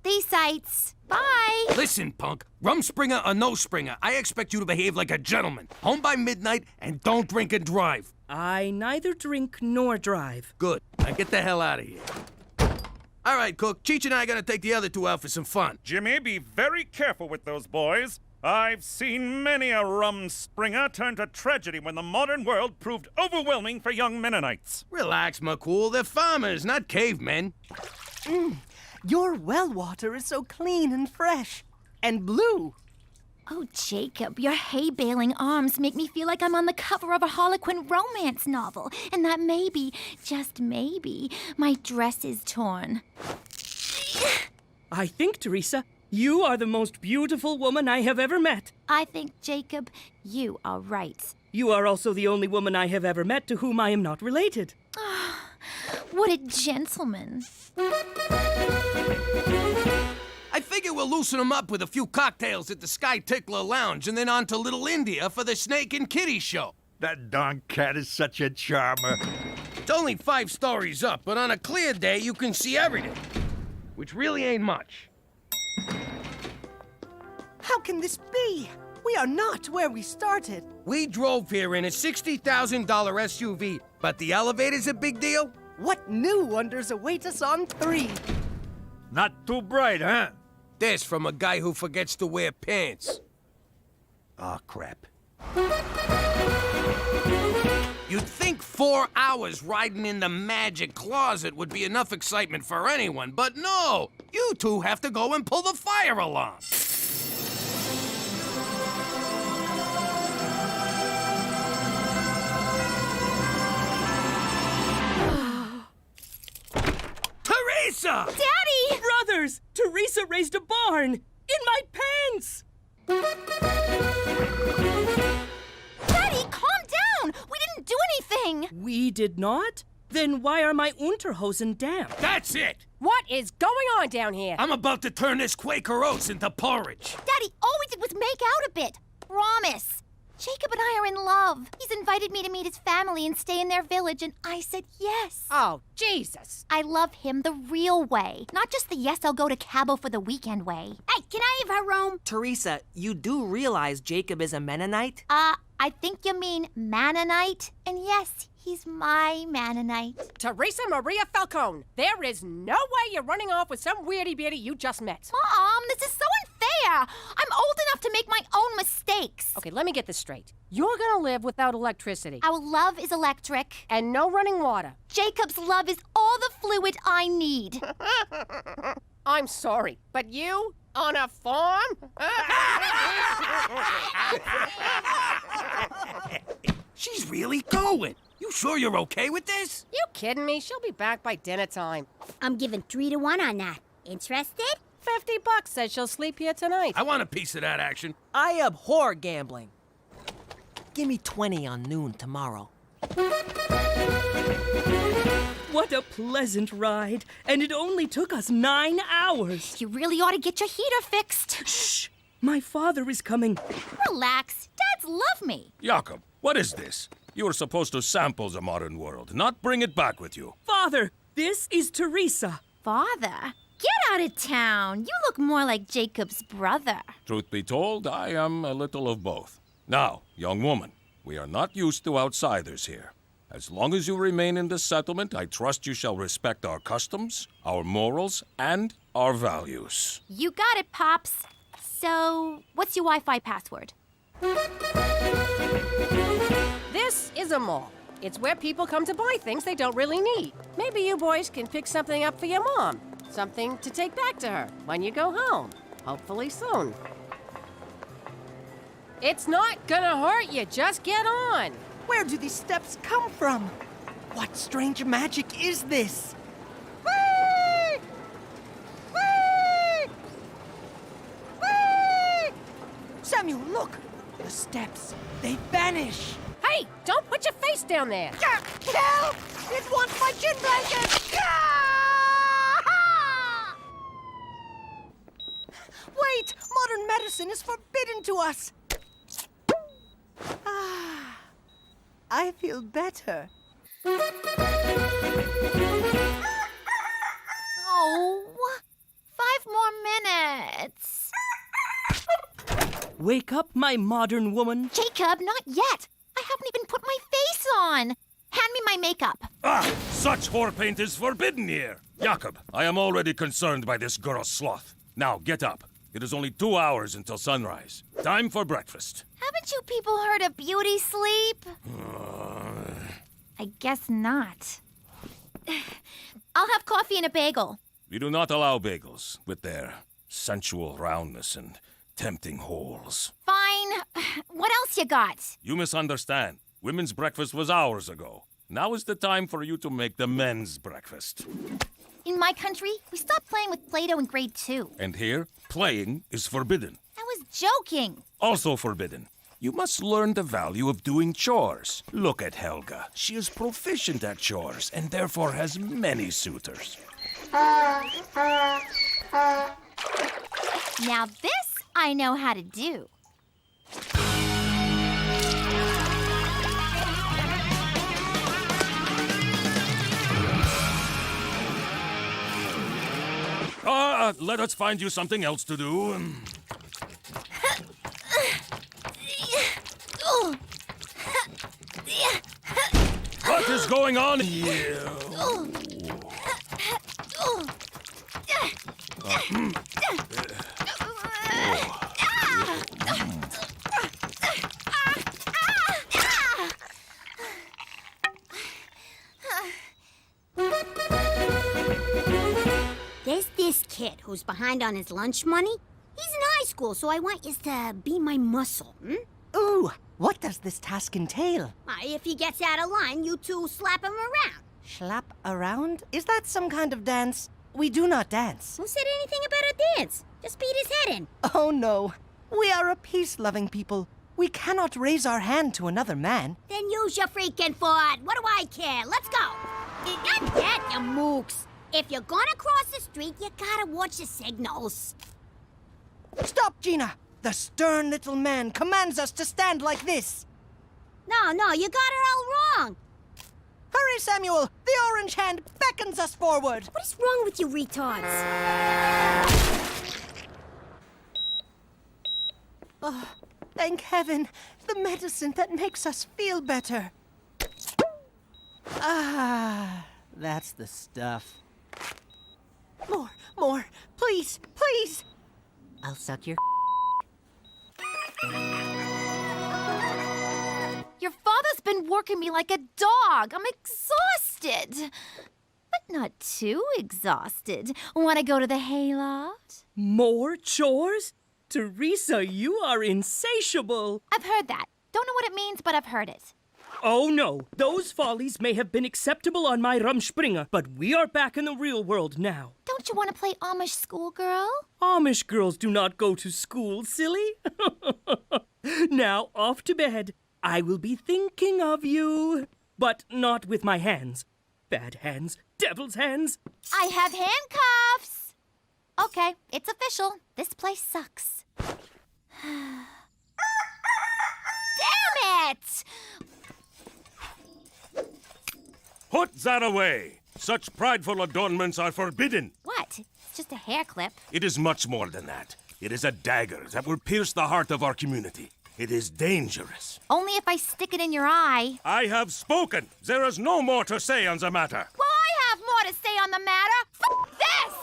These sights. Bye.
Listen, punk. Rumspringer or no Springer, I expect you to behave like a gentleman. Home by midnight and don't drink and drive.
I neither drink nor drive.
Good. Now get the hell out of here. All right, Cook. Cheech and I are gonna take the other two out for some fun.
Jimmy, be very careful with those boys. I've seen many a Rumspringer turn to tragedy when the modern world proved overwhelming for young Mennonites.
Relax, McCool. They're farmers, not cavemen.
Your well water is so clean and fresh. And blue.
Oh, Jacob, your hay-baling arms make me feel like I'm on the cover of a Harlequin romance novel. And that maybe, just maybe, my dress is torn.
I think, Teresa, you are the most beautiful woman I have ever met.
I think, Jacob, you are right.
You are also the only woman I have ever met to whom I am not related.
What a gentleman.
I figure we'll loosen them up with a few cocktails at the Sky Tickler Lounge and then on to Little India for the Snake and Kitty show.
That darn cat is such a charmer.
It's only 5 stories up, but on a clear day you can see everything, which really ain't much.
How can this be? We are not where we started.
We drove here in a $60,000 SUV, but the elevator's a big deal?
What new wonders await us on 3?
Not too bright, huh?
This from a guy who forgets to wear pants.
Oh, crap.
You'd think 4 hours riding in the magic closet would be enough excitement for anyone, but no! You two have to go and pull the fire alarm. Teresa!
Daddy!
Brothers! Teresa raised a barn! In my pants!
Daddy, calm down! We didn't do anything!
We did not? Then why are my Unterhosen damp?
That's it!
What is going on down here?
I'm about to turn this Quaker Oats into porridge.
Daddy, all we did was make out a bit. Promise. Jacob and I are in love. He's invited me to meet his family and stay in their village, and I said yes.
Oh, Jesus.
I love him the real way, not just the yes, I'll go to Cabo for the weekend way.
Hey, can I have her room?
Teresa, you do realize Jacob is a Mennonite?
I think you mean Mannonite, and yes, he's my Mannonite.
Teresa Maria Falcone, there is no way you're running off with some weirdy-beardy you just met.
Mom, this is so unfair. I'm old enough to make my own mistakes.
Okay, let me get this straight. You're gonna live without electricity.
Our love is electric.
And no running water.
Jacob's love is all the fluid I need.
I'm sorry, but you, on a farm?
She's really going. You sure you're okay with this?
You kidding me? She'll be back by dinner time.
I'm giving 3 to 1 on that. Interested?
$50 says she'll sleep here tonight.
I want a piece of that action.
I abhor gambling. Give me 20 on noon tomorrow.
What a pleasant ride. And it only took us 9 hours.
You really ought to get your heater fixed.
Shh! My father is coming.
Relax. Dads love me.
Jakob, what is this? You were supposed to sample the modern world, not bring it back with you.
Father, this is Teresa.
Father? Get out of town. You look more like Jacob's brother.
Truth be told, I am a little of both. Now, young woman, we are not used to outsiders here. As long as you remain in this settlement, I trust you shall respect our customs, our morals, and our values.
You got it, Pops. So, what's your Wi-Fi password?
This is a mall. It's where people come to buy things they don't really need. Maybe you boys can pick something up for your mom. Something to take back to her when you go home. Hopefully soon. It's not gonna hurt you. Just get on.
Where do these steps come from? What strange magic is this? Whee! Whee! Whee! Samuel, look! The steps, they vanish!
Hey, don't put your face down there.
Help! It wants my gin blanket! Wait! Modern medicine is forbidden to us! Ah, I feel better.
Oh, 5 more minutes.
Wake up, my modern woman.
Jacob, not yet. I haven't even put my face on. Hand me my makeup.
Ah! Such whore paint is forbidden here! Jakob, I am already concerned by this girl's sloth. Now, get up. It is only 2 hours until sunrise. Time for breakfast.
Haven't you people heard of beauty sleep? I guess not. I'll have coffee and a bagel.
We do not allow bagels with their sensual roundness and tempting holes.
Fine. What else you got?
You misunderstand. Women's breakfast was hours ago. Now is the time for you to make the men's breakfast.
In my country, we stopped playing with Play-Doh in grade 2.
And here, playing is forbidden.
I was joking.
Also forbidden. You must learn the value of doing chores. Look at Helga. She is proficient at chores and therefore has many suitors.
Now this I know how to do.
Let us find you something else to do. What is going on here?
There's this kid who's behind on his lunch money. He's in high school, so I want you to be my muscle,
Ooh, what does this task entail?
If he gets out of line, you two slap him around.
Slap around? Is that some kind of dance? We do not dance.
Who said anything about a dance? Just beat his head in.
Oh no, we are a peace-loving people. We cannot raise our hand to another man.
Then use your freaking foot. What do I care? Let's go. Not that, you mooks. If you're gonna cross the street, you gotta watch the signals.
Stop, Gina! The stern little man commands us to stand like this.
No, you got it all wrong.
Hurry, Samuel! The orange hand beckons us forward.
What is wrong with you retards?
Oh, thank heaven. The medicine that makes us feel better. Ah, that's the stuff. More. Please. I'll suck your
Your father's been working me like a dog. I'm exhausted. But not too exhausted. Want to go to the hayloft?
More chores? Teresa, you are insatiable.
I've heard that. Don't know what it means, but I've heard it.
Oh no, those follies may have been acceptable on my Rumspringa, but we are back in the real world now.
Don't you want to play Amish schoolgirl?
Amish girls do not go to school, silly. Now, off to bed. I will be thinking of you, but not with my hands. Bad hands, devil's hands.
I have handcuffs. Okay, it's official. This place sucks. Damn it!
Put that away. Such prideful adornments are forbidden.
What? It's just a hair clip.
It is much more than that. It is a dagger that will pierce the heart of our community. It is dangerous.
Only if I stick it in your eye.
I have spoken. There is no more to say on the matter.
Well, I have more to say on the matter. F this!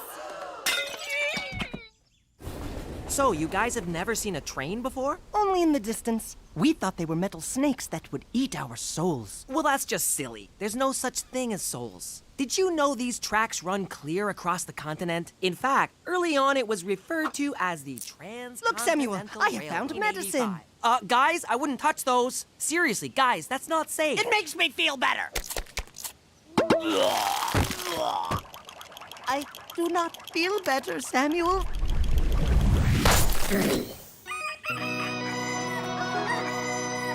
So, you guys have never seen a train before?
Only in the distance. We thought they were metal snakes that would eat our souls.
Well, that's just silly. There's no such thing as souls. Did you know these tracks run clear across the continent? In fact, early on it was referred to as the Transcontinental
Look, Samuel, I have
Railway
found
in
medicine.
85. Guys, I wouldn't touch those. Seriously, guys, that's not safe.
It makes me feel better. I do not feel better, Samuel.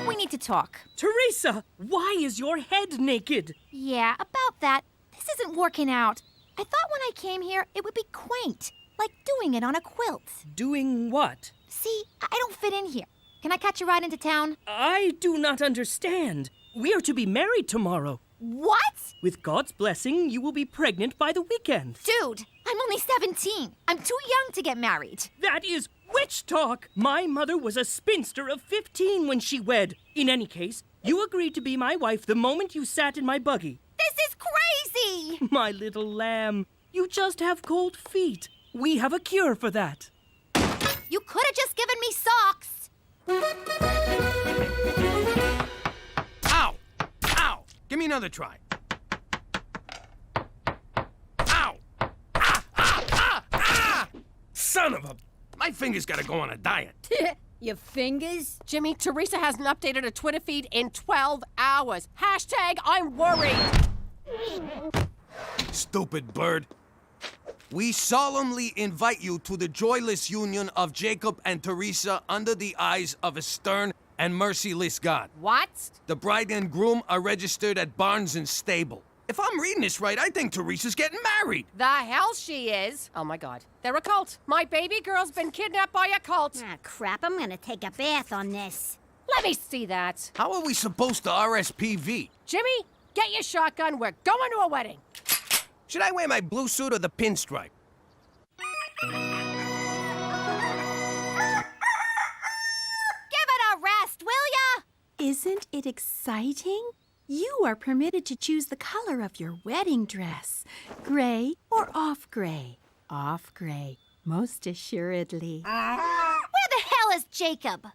We need to talk.
Teresa, why is your head naked?
Yeah, about that. This isn't working out. I thought when I came here, it would be quaint, like doing it on a quilt.
Doing what?
See, I don't fit in here. Can I catch a ride into town?
I do not understand. We are to be married tomorrow.
What?
With God's blessing, you will be pregnant by the weekend.
Dude, I'm only 17. I'm too young to get married.
That is witch talk. My mother was a spinster of 15 when she wed. In any case, you agreed to be my wife the moment you sat in my buggy.
This is crazy!
My little lamb, you just have cold feet. We have a cure for that.
You could have just given me socks.
Ow! Ow! Give me another try. Ow! Ah! Ah! Ah! Ah! Son of a... My fingers gotta go on a diet.
Your fingers?
Jimmy, Teresa hasn't updated her Twitter feed in 12 hours. Hashtag I'm worried.
Stupid bird. We solemnly invite you to the joyless union of Jacob and Teresa under the eyes of a stern and merciless God.
What?
The bride and groom are registered at Barnes and Stable. If I'm reading this right, I think Teresa's getting married.
The hell she is. Oh my God. They're a cult. My baby girl's been kidnapped by a cult.
Ah, crap. I'm gonna take a bath on this.
Let me see that.
How are we supposed to RSPV?
Jimmy, get your shotgun. We're going to a wedding.
Should I wear my blue suit or the pinstripe?
Give it a rest, will ya?
Isn't it exciting? You are permitted to choose the color of your wedding dress. Gray or off gray? Off gray, most assuredly.
Where the hell is Jacob?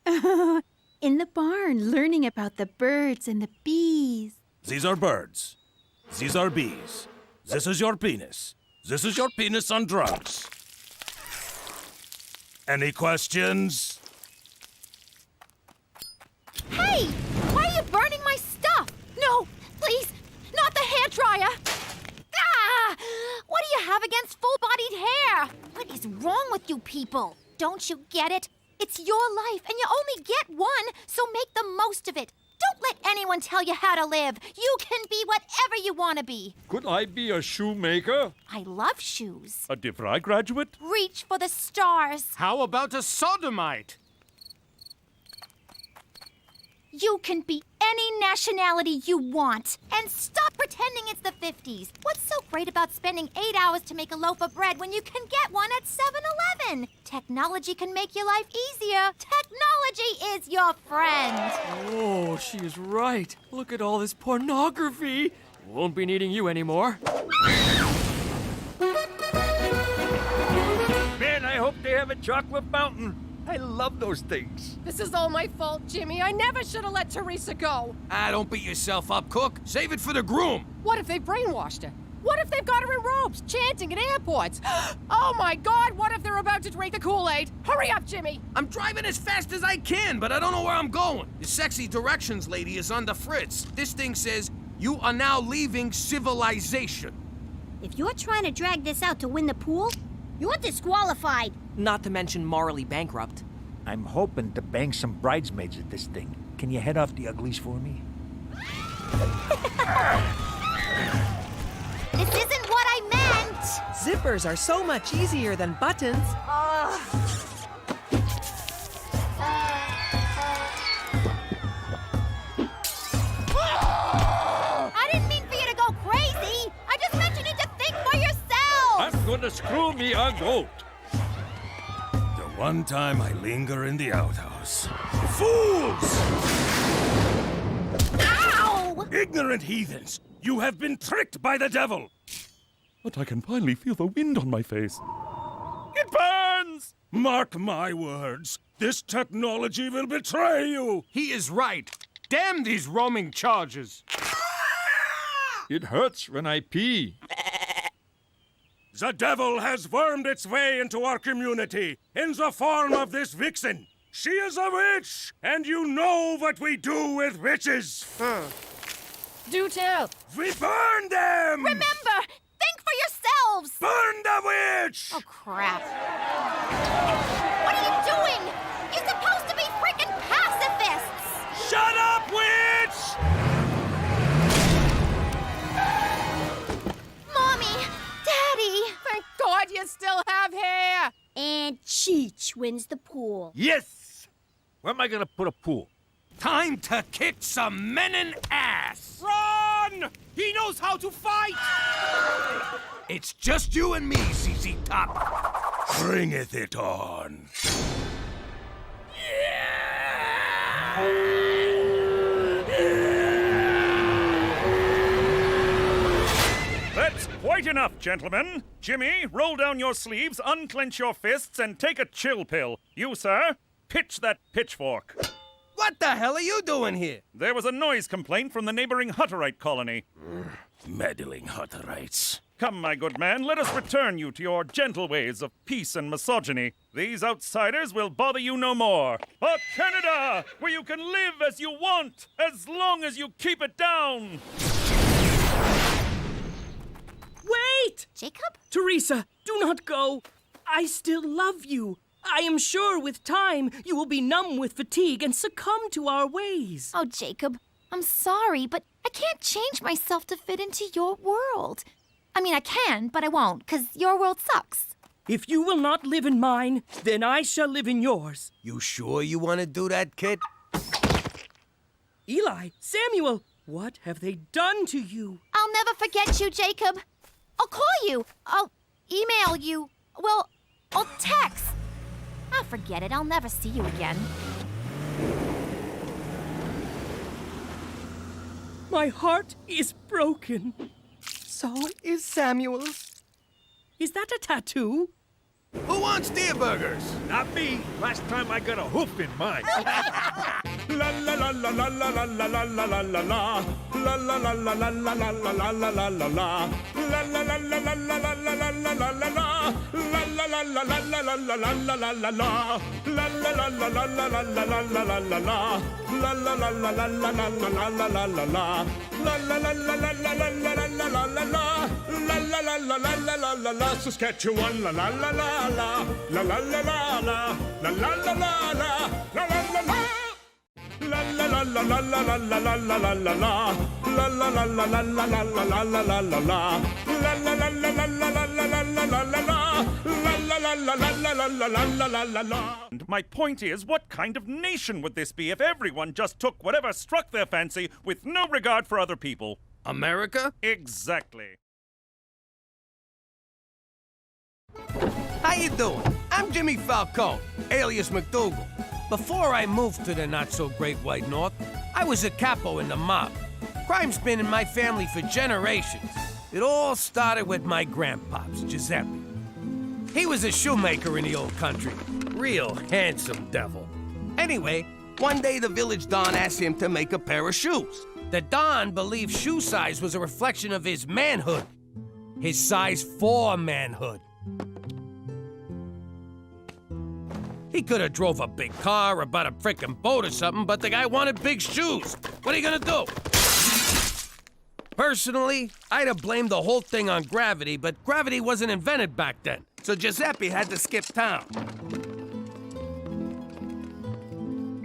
In the barn, learning about the birds and the bees.
These are birds. These are bees. This is your penis. This is your penis on drugs. Any questions?
Hey! Why are you burning my stuff? No, please, not the hairdryer. Ah! What do you have against full-bodied hair? What is wrong with you people? Don't you get it? It's your life, and you only get one, so make the most of it. Don't let anyone tell you how to live. You can be whatever you want to be.
Could I be a shoemaker?
I love shoes.
A DeVry graduate?
Reach for the stars.
How about a sodomite?
You can be any nationality you want. And stop pretending it's the 50s. What's so great about spending 8 hours to make a loaf of bread when you can get one at 7-Eleven? Technology can make your life easier. Technology is your friend.
Oh, she is right. Look at all this pornography. Won't be needing you anymore.
Man, I hope they have a chocolate fountain. I love those things.
This is all my fault, Jimmy. I never should have let Teresa go.
Ah, don't beat yourself up, Cook. Save it for the groom.
What if they brainwashed her? What if they've got her in robes, chanting at airports? Oh my God, what if they're about to drink the Kool-Aid? Hurry up, Jimmy.
I'm driving as fast as I can, but I don't know where I'm going. The sexy directions lady is on the fritz. This thing says, you are now leaving civilization.
If you're trying to drag this out to win the pool, you're disqualified.
Not to mention morally bankrupt.
I'm hoping to bang some bridesmaids at this thing. Can you head off the uglies for me?
This isn't what I meant.
Zippers are so much easier than buttons.
I didn't mean for you to go crazy. I just meant you need to think for yourself.
I'm gonna screw me a goat.
The one time I linger in the outhouse. Fools!
Ow!
Ignorant heathens! You have been tricked by the devil! But I can finally feel the wind on my face. It burns!
Mark my words. This technology will betray you.
He is right. Damn these roaming charges.
It hurts when I pee.
The devil has wormed its way into our community in the form of this vixen. She is a witch, and you know what we do with witches.
Do tell.
We burn them!
Remember, think for yourselves!
Burn the witch!
Oh, crap. What are you doing? You're supposed to be freaking pacifists!
Shut up, witch!
Mommy! Daddy!
Thank God you still have hair!
And Cheech wins the pool.
Yes! Where am I gonna put a pool?
Time to kick some menin' ass!
Run! He knows how to fight!
It's just you and me, CC Top.
Bringeth it on.
That's quite enough, gentlemen. Jimmy, roll down your sleeves, unclench your fists, and take a chill pill. You, sir, pitch that pitchfork.
What the hell are you doing here?
There was a noise complaint from the neighboring Hutterite colony.
Meddling Hutterites.
Come, my good man, let us return you to your gentle ways of peace and misogyny. These outsiders will bother you no more. A Canada where you can live as you want, as long as you keep it down.
Wait!
Jacob?
Teresa, do not go. I still love you. I am sure with time you will be numb with fatigue and succumb to our ways.
Oh, Jacob, I'm sorry, but I can't change myself to fit into your world. I mean, I can, but I won't, because your world sucks.
If you will not live in mine, then I shall live in yours.
You sure you want to do that, kid?
Eli, Samuel, what have they done to you?
I'll never forget you, Jacob. I'll call you. I'll email you. Well, I'll text. I'll forget it. I'll never see you again.
My heart is broken.
So is Samuel's.
Is that a tattoo?
Who wants deer burgers?
Not me. Last time I got a hoof in mine.
La la la la la la la la la la la la. La la la la la la la la la la la la la. La la la la la la la la la la la la. La la la la la la la la la la la la. La la la la la la la la la la la la. La la la la la la la la la la la la. La la la la la la la la la la la la la. La la la la la la la la la. Saskatchewan la la la la la. La la la la la. La la la la la. La la la la. La la la la la la la la la la la la. La la la la la la la la la la la la. La la la la la la la la la la la la. La la la la la la la la la la la la.
And my point is, what kind of nation would this be if everyone just took whatever struck their fancy with no regard for other people?
America?
Exactly.
How you doing? I'm Jimmy Falcone, alias McDougal. Before I moved to the not-so-great White North, I was a capo in the mob. Crime's been in my family for generations. It all started with my grandpops, Giuseppe. He was a shoemaker in the old country. Real handsome devil. Anyway, one day the village don asked him to make a pair of shoes. The don believed shoe size was a reflection of his manhood. His size 4 manhood. He could have drove a big car or bought a frickin' boat or something, but the guy wanted big shoes. What are you gonna do? Personally, I'd have blamed the whole thing on gravity, but gravity wasn't invented back then, so Giuseppe had to skip town.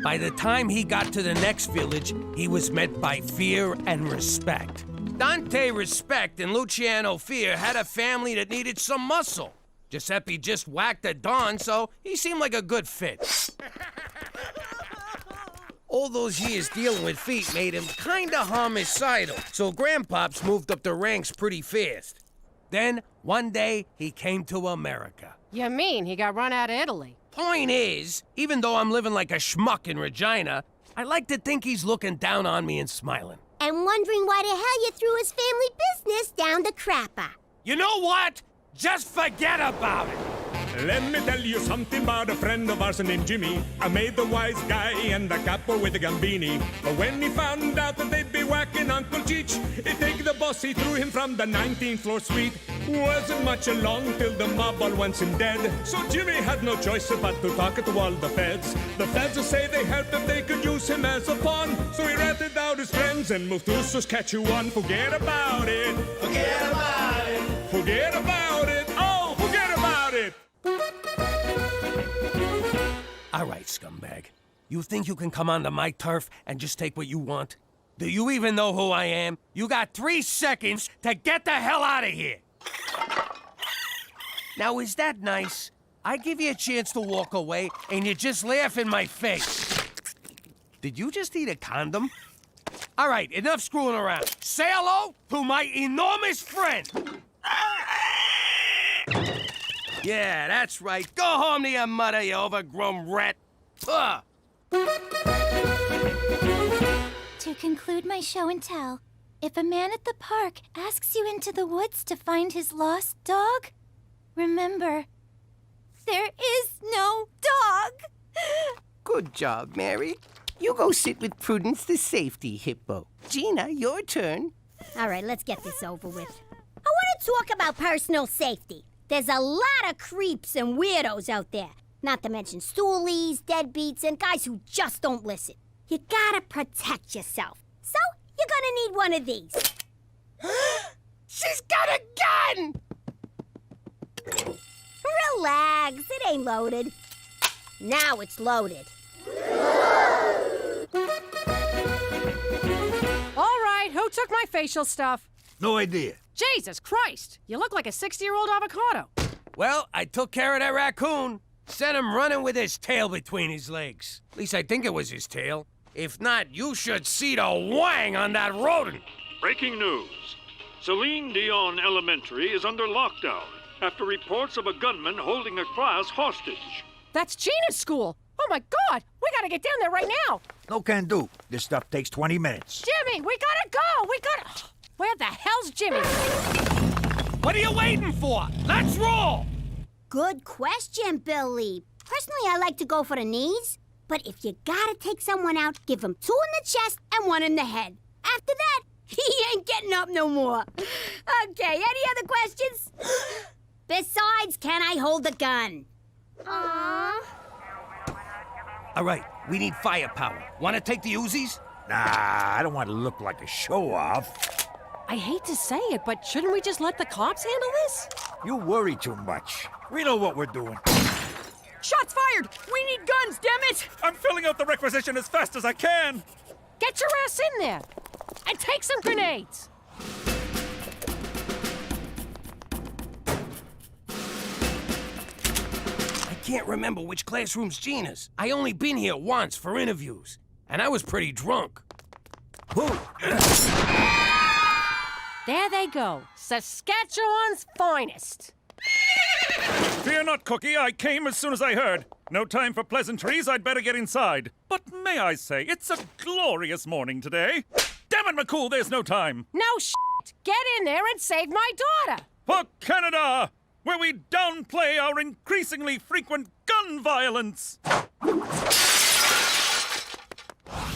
By the time he got to the next village, he was met by fear and respect. Dante Respect and Luciano Fear had a family that needed some muscle. Giuseppe just whacked a Don, so he seemed like a good fit. All those years dealing with feet made him kinda homicidal, so Grandpops moved up the ranks pretty fast. Then, one day, he came to America.
You mean he got run out of Italy?
Point is, even though I'm living like a schmuck in Regina, I like to think he's looking down on me and smiling.
And wondering why the hell you threw his family business down the crapper.
You know what? Just forget about it.
Let me tell you something about a friend of ours named Jimmy. I made the wise guy and the capo with the gambini. But when he found out that they'd be whacking Uncle Cheech, he'd take the boss, he threw him from the 19th floor suite. Wasn't much along till the mob all wants him dead. So Jimmy had no choice but to talk to all the feds. The feds say they helped if they could use him as a pawn. So he ratted out his friends and moved to Saskatchewan. Forget about it. Forget about it. Forget about it. Oh, forget about it.
All right, scumbag. You think you can come onto my turf and just take what you want? Do you even know who I am? You got 3 seconds to get the hell out of here. Now, is that nice? I give you a chance to walk away, and you just laugh in my face. Did you just eat a condom? All right, enough screwing around. Say hello to my enormous friend. Yeah, that's right. Go home to your mother, you overgrown rat. Ugh.
To conclude my show and tell, if a man at the park asks you into the woods to find his lost dog, remember, there is no dog.
Good job, Mary. You go sit with Prudence the safety hippo. Gina, your turn.
All right, let's get this over with. I want to talk about personal safety. There's a lot of creeps and weirdos out there. Not to mention stoolies, deadbeats, and guys who just don't listen. You gotta protect yourself. So, you're gonna need one of these.
She's got a gun!
Relax, it ain't loaded. Now it's loaded.
All right, who took my facial stuff?
No idea.
Jesus Christ, you look like a 60-year-old avocado.
Well, I took care of that raccoon. Sent him running with his tail between his legs. At least I think it was his tail. If not, you should see the wang on that rodent.
Breaking news. Celine Dion Elementary is under lockdown after reports of a gunman holding a class hostage.
That's Gina's school. Oh my God, we gotta get down there right now.
No can do. This stuff takes 20 minutes.
Jimmy, we gotta go. Where the hell's Jimmy?
What are you waiting for? Let's roll!
Good question, Billy. Personally, I like to go for the knees. But if you gotta take someone out, give him 2 in the chest and 1 in the head. After that, he ain't getting up no more. Okay, any other questions? Besides, can I hold the gun? Aww.
All right, we need firepower. Want to take the Uzis?
Nah, I don't want to look like a show-off.
I hate to say it, but shouldn't we just let the cops handle this?
You worry too much. We know what we're doing.
Shots fired! We need guns, damn it!
I'm filling out the requisition as fast as I can.
Get your ass in there! And take some grenades!
I can't remember which classroom's Gina's. I only been here once for interviews, and I was pretty drunk. Whoa!
There they go. Saskatchewan's finest.
Fear not, Cookie. I came as soon as I heard. No time for pleasantries. I'd better get inside. But may I say, it's a glorious morning today. Damn it, McCool, there's no time.
No shit. Get in there and save my daughter.
For Canada, where we downplay our increasingly frequent gun violence.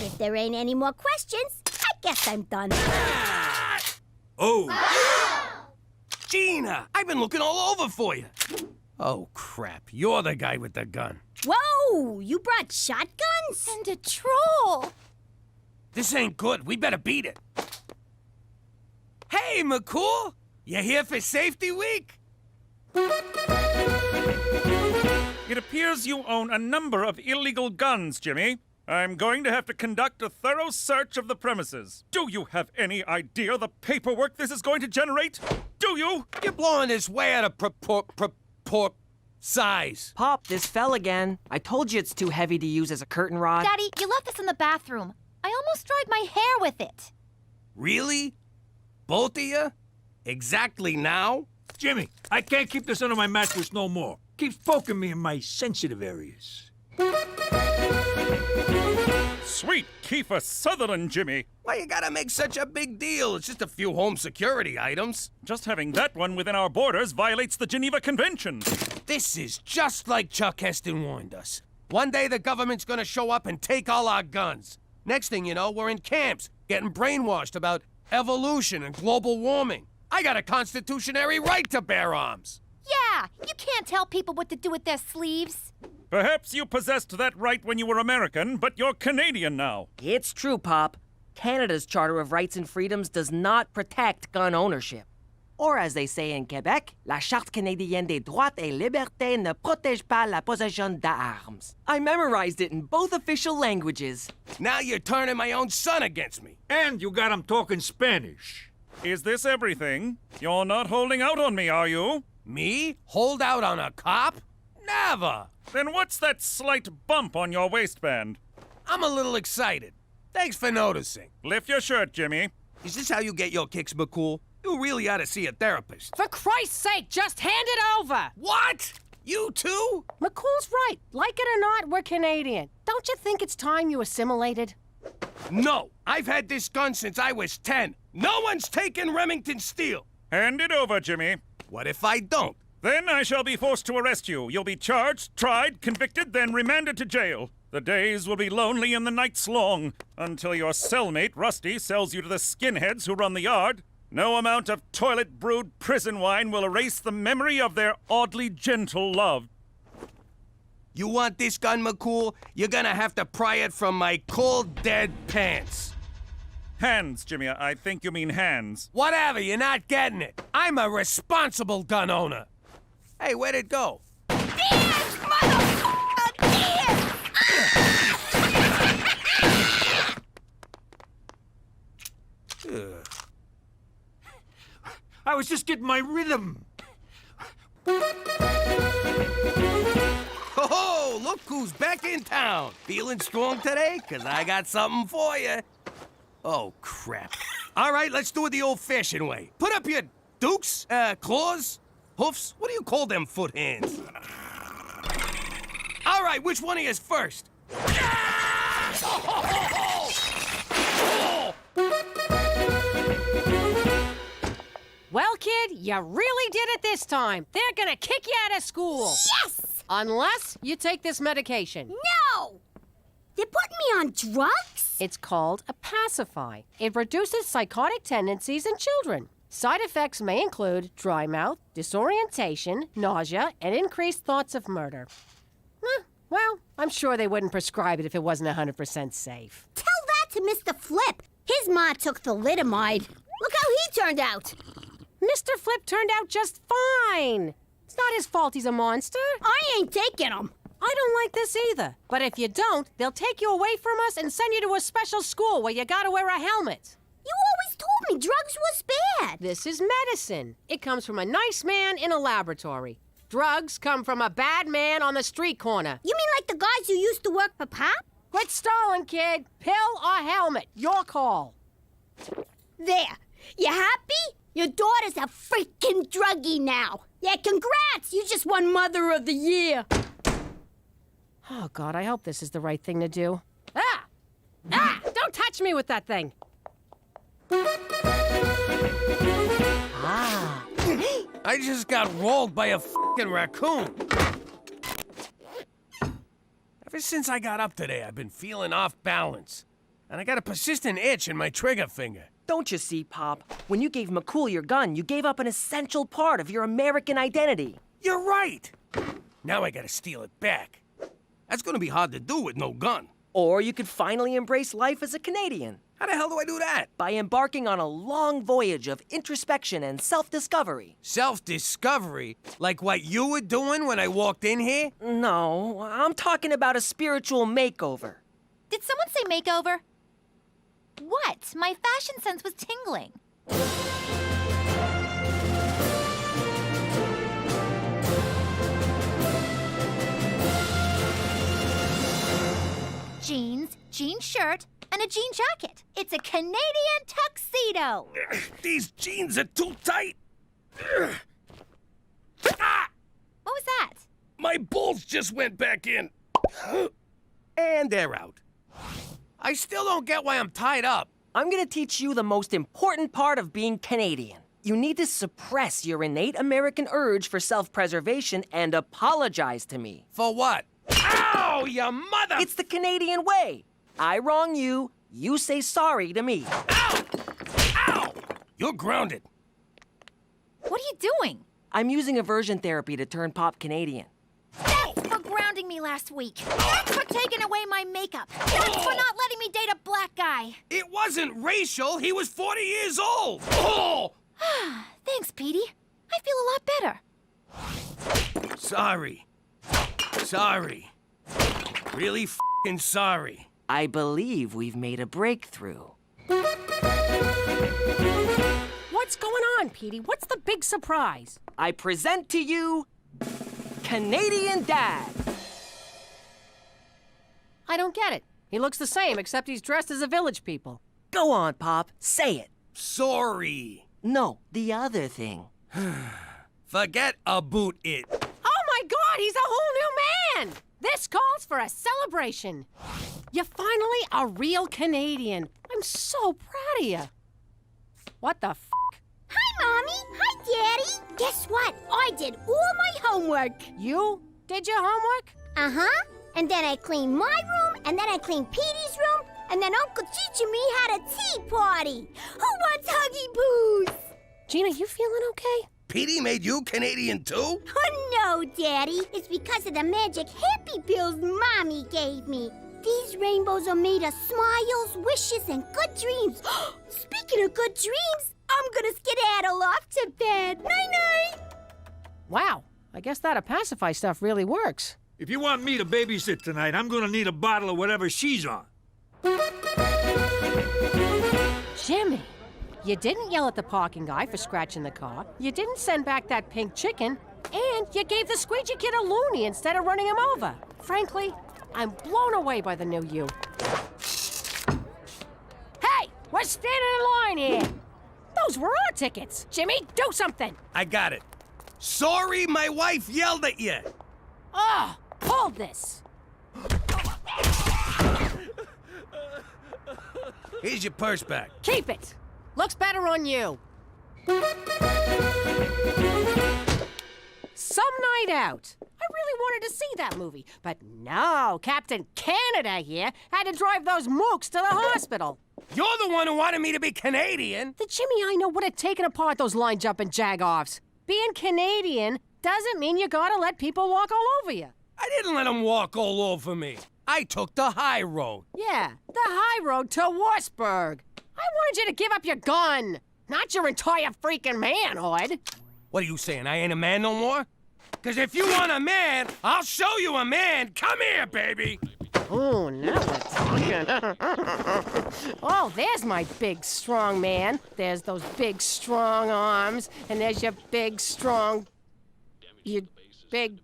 If there ain't any more questions, I guess I'm done.
Oh!
Gina, I've been looking all over for you. Oh, crap. You're the guy with the gun.
Whoa! You brought shotguns?
And a troll.
This ain't good. We better beat it. Hey, McCool! You here for Safety Week?
It appears you own a number of illegal guns, Jimmy. I'm going to have to conduct a thorough search of the premises. Do you have any idea the paperwork this is going to generate? Do you?
You're blowing this way out of size.
Pop, this fell again. I told you it's too heavy to use as a curtain rod.
Daddy, you left this in the bathroom. I almost dried my hair with it.
Really? Both of you? Exactly now?
Jimmy, I can't keep this under my mattress no more. Keeps poking me in my sensitive areas.
Sweet Kiefer Sutherland, Jimmy.
Why you gotta make such a big deal? It's just a few home security items.
Just having that one within our borders violates the Geneva Convention.
This is just like Chuck Heston warned us. One day the government's gonna show up and take all our guns. Next thing you know, we're in camps, getting brainwashed about evolution and global warming. I got a constitutionary right to bear arms.
Yeah, you can't tell people what to do with their sleeves.
Perhaps you possessed that right when you were American, but you're Canadian now.
It's true, Pop. Canada's Charter of Rights and Freedoms does not protect gun ownership. Or as they say in Quebec, la Charte canadienne des droits et libertés ne protège pas la possession d'armes. I memorized it in both official languages.
Now you're turning my own son against me.
And you got him talking Spanish.
Is this everything? You're not holding out on me, are you?
Me? Hold out on a cop? Never!
Then what's that slight bump on your waistband?
I'm a little excited. Thanks for noticing.
Lift your shirt, Jimmy.
Is this how you get your kicks, McCool? You really ought to see a therapist.
For Christ's sake, just hand it over!
What? You too?
McCool's right. Like it or not, we're Canadian. Don't you think it's time you assimilated?
No, I've had this gun since I was 10. No one's taken Remington Steel.
Hand it over, Jimmy.
What if I don't?
Then I shall be forced to arrest you. You'll be charged, tried, convicted, then remanded to jail. The days will be lonely and the nights long, until your cellmate, Rusty, sells you to the skinheads who run the yard. No amount of toilet-brewed prison wine will erase the memory of their oddly gentle love.
You want this gun, McCool? You're gonna have to pry it from my cold, dead pants.
Hands, Jimmy. I think you mean hands.
Whatever, you're not getting it. I'm a responsible gun owner. Hey, where'd it go?
Dance, motherfucker! Dance!
I was just getting my rhythm.
Oh, look who's back in town. Feeling strong today? 'Cause I got something for you. Oh, crap. All right, let's do it the old-fashioned way. Put up your dukes, claws, hoofs. What do you call them foot hands? All right, which one of you is first?
Well, kid, you really did it this time. They're gonna kick you out of school.
Yes!
Unless you take this medication.
No! They're putting me on drugs?
It's called a pacify. It reduces psychotic tendencies in children. Side effects may include dry mouth, disorientation, nausea, and increased thoughts of murder. Well, I'm sure they wouldn't prescribe it if it wasn't 100% safe.
Tell that to Mr. Flip. His ma took thalidomide. Look how he turned out.
Mr. Flip turned out just fine. It's not his fault he's a monster.
I ain't taking him.
I don't like this either. But if you don't, they'll take you away from us and send you to a special school where you gotta wear a helmet.
You always told me drugs was bad.
This is medicine. It comes from a nice man in a laboratory. Drugs come from a bad man on the street corner.
You mean like the guys who used to work for Pop?
Quit stalling, kid. Pill or helmet. Your call.
There. You happy? Your daughter's a freaking druggie now. Yeah, congrats. You just won Mother of the Year.
Oh, God, I hope this is the right thing to do. Ah! Don't touch me with that thing.
Ah. I just got rolled by a f***ing raccoon. Ever since I got up today, I've been feeling off balance. And I got a persistent itch in my trigger finger.
Don't you see, Pop? When you gave McCool your gun, you gave up an essential part of your American identity.
You're right. Now I gotta steal it back. That's gonna be hard to do with no gun.
Or you could finally embrace life as a Canadian.
How the hell do I do that?
By embarking on a long voyage of introspection and self-discovery.
Self-discovery? Like what you were doing when I walked in here?
No, I'm talking about a spiritual makeover.
Did someone say makeover? What? My fashion sense was tingling. Jeans, jean shirt, and a jean jacket. It's a Canadian tuxedo.
These jeans are too tight.
What was that?
My balls just went back in. And they're out. I still don't get why I'm tied up.
I'm gonna teach you the most important part of being Canadian. You need to suppress your innate American urge for self-preservation and apologize to me.
For what? Ow, you mother!
It's the Canadian way. I wrong you, you say sorry to me.
Ow! Ow! You're grounded.
What are you doing?
I'm using aversion therapy to turn Pop Canadian.
That's for grounding me last week. That's for taking away my makeup. That's for not letting me date a black guy.
It wasn't racial. He was 40 years old. Oh!
Thanks, Petey. I feel a lot better.
Sorry. Sorry. Really f***ing sorry.
I believe we've made a breakthrough.
What's going on, Petey? What's the big surprise?
I present to you Canadian Dad.
I don't get it. He looks the same, except he's dressed as a village people.
Go on, Pop. Say it.
Sorry.
No, the other thing.
Forget about it.
Oh my God, he's a whole new man! This calls for a celebration. You're finally a real Canadian. I'm so proud of you. What the f***?
Hi, Mommy. Hi, Daddy. Guess what? I did all my homework.
You did your homework?
Uh-huh. And then I cleaned my room, and then I cleaned Petey's room, and then Uncle Cheech and me had a tea party. Who wants Huggy Boos?
Gina, you feeling okay?
Petey made you Canadian too?
Oh, no, Daddy. It's because of the magic happy pills Mommy gave me. These rainbows are made of smiles, wishes, and good dreams. Speaking of good dreams, I'm gonna skedaddle off to bed. Night-night.
Wow, I guess that pacify stuff really works.
If you want me to babysit tonight, I'm gonna need a bottle of whatever she's on.
Jimmy, you didn't yell at the parking guy for scratching the car. You didn't send back that pink chicken. And you gave the squeegee kid a loony instead of running him over. Frankly, I'm blown away by the new you. Hey, we're standing in line here. Those were our tickets. Jimmy, do something.
I got it. Sorry my wife yelled at you.
Oh, hold this.
Here's your purse back.
Keep it. Looks better on you. Some night out. I really wanted to see that movie, but no, Captain Canada here had to drive those mooks to the hospital.
You're the one who wanted me to be Canadian.
The Jimmy I know would have taken apart those line-jumping jag-offs. Being Canadian doesn't mean you gotta let people walk all over you.
I didn't let them walk all over me. I took the high road.
Yeah, the high road to Wartburg. I wanted you to give up your gun, not your entire freaking manhood.
What are you saying, I ain't a man no more? Because if you want a man, I'll show you a man. Come here, baby.
Oh, now we're talking. Oh, there's my big, strong man. There's those big, strong arms. And there's your big, strong... You big,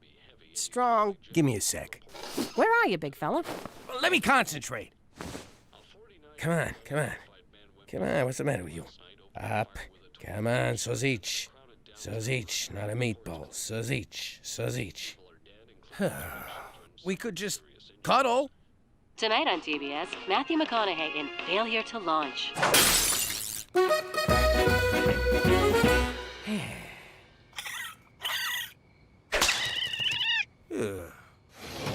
strong...
Give me a sec.
Where are you, big fella?
Well, let me concentrate. Come on, come on. Come on, what's the matter with you? Up. Come on, sausage. Sausage, not a meatball. Sausage, sausage. We could just cuddle.
Tonight on TBS, Matthew McConaughey in Failure to Launch.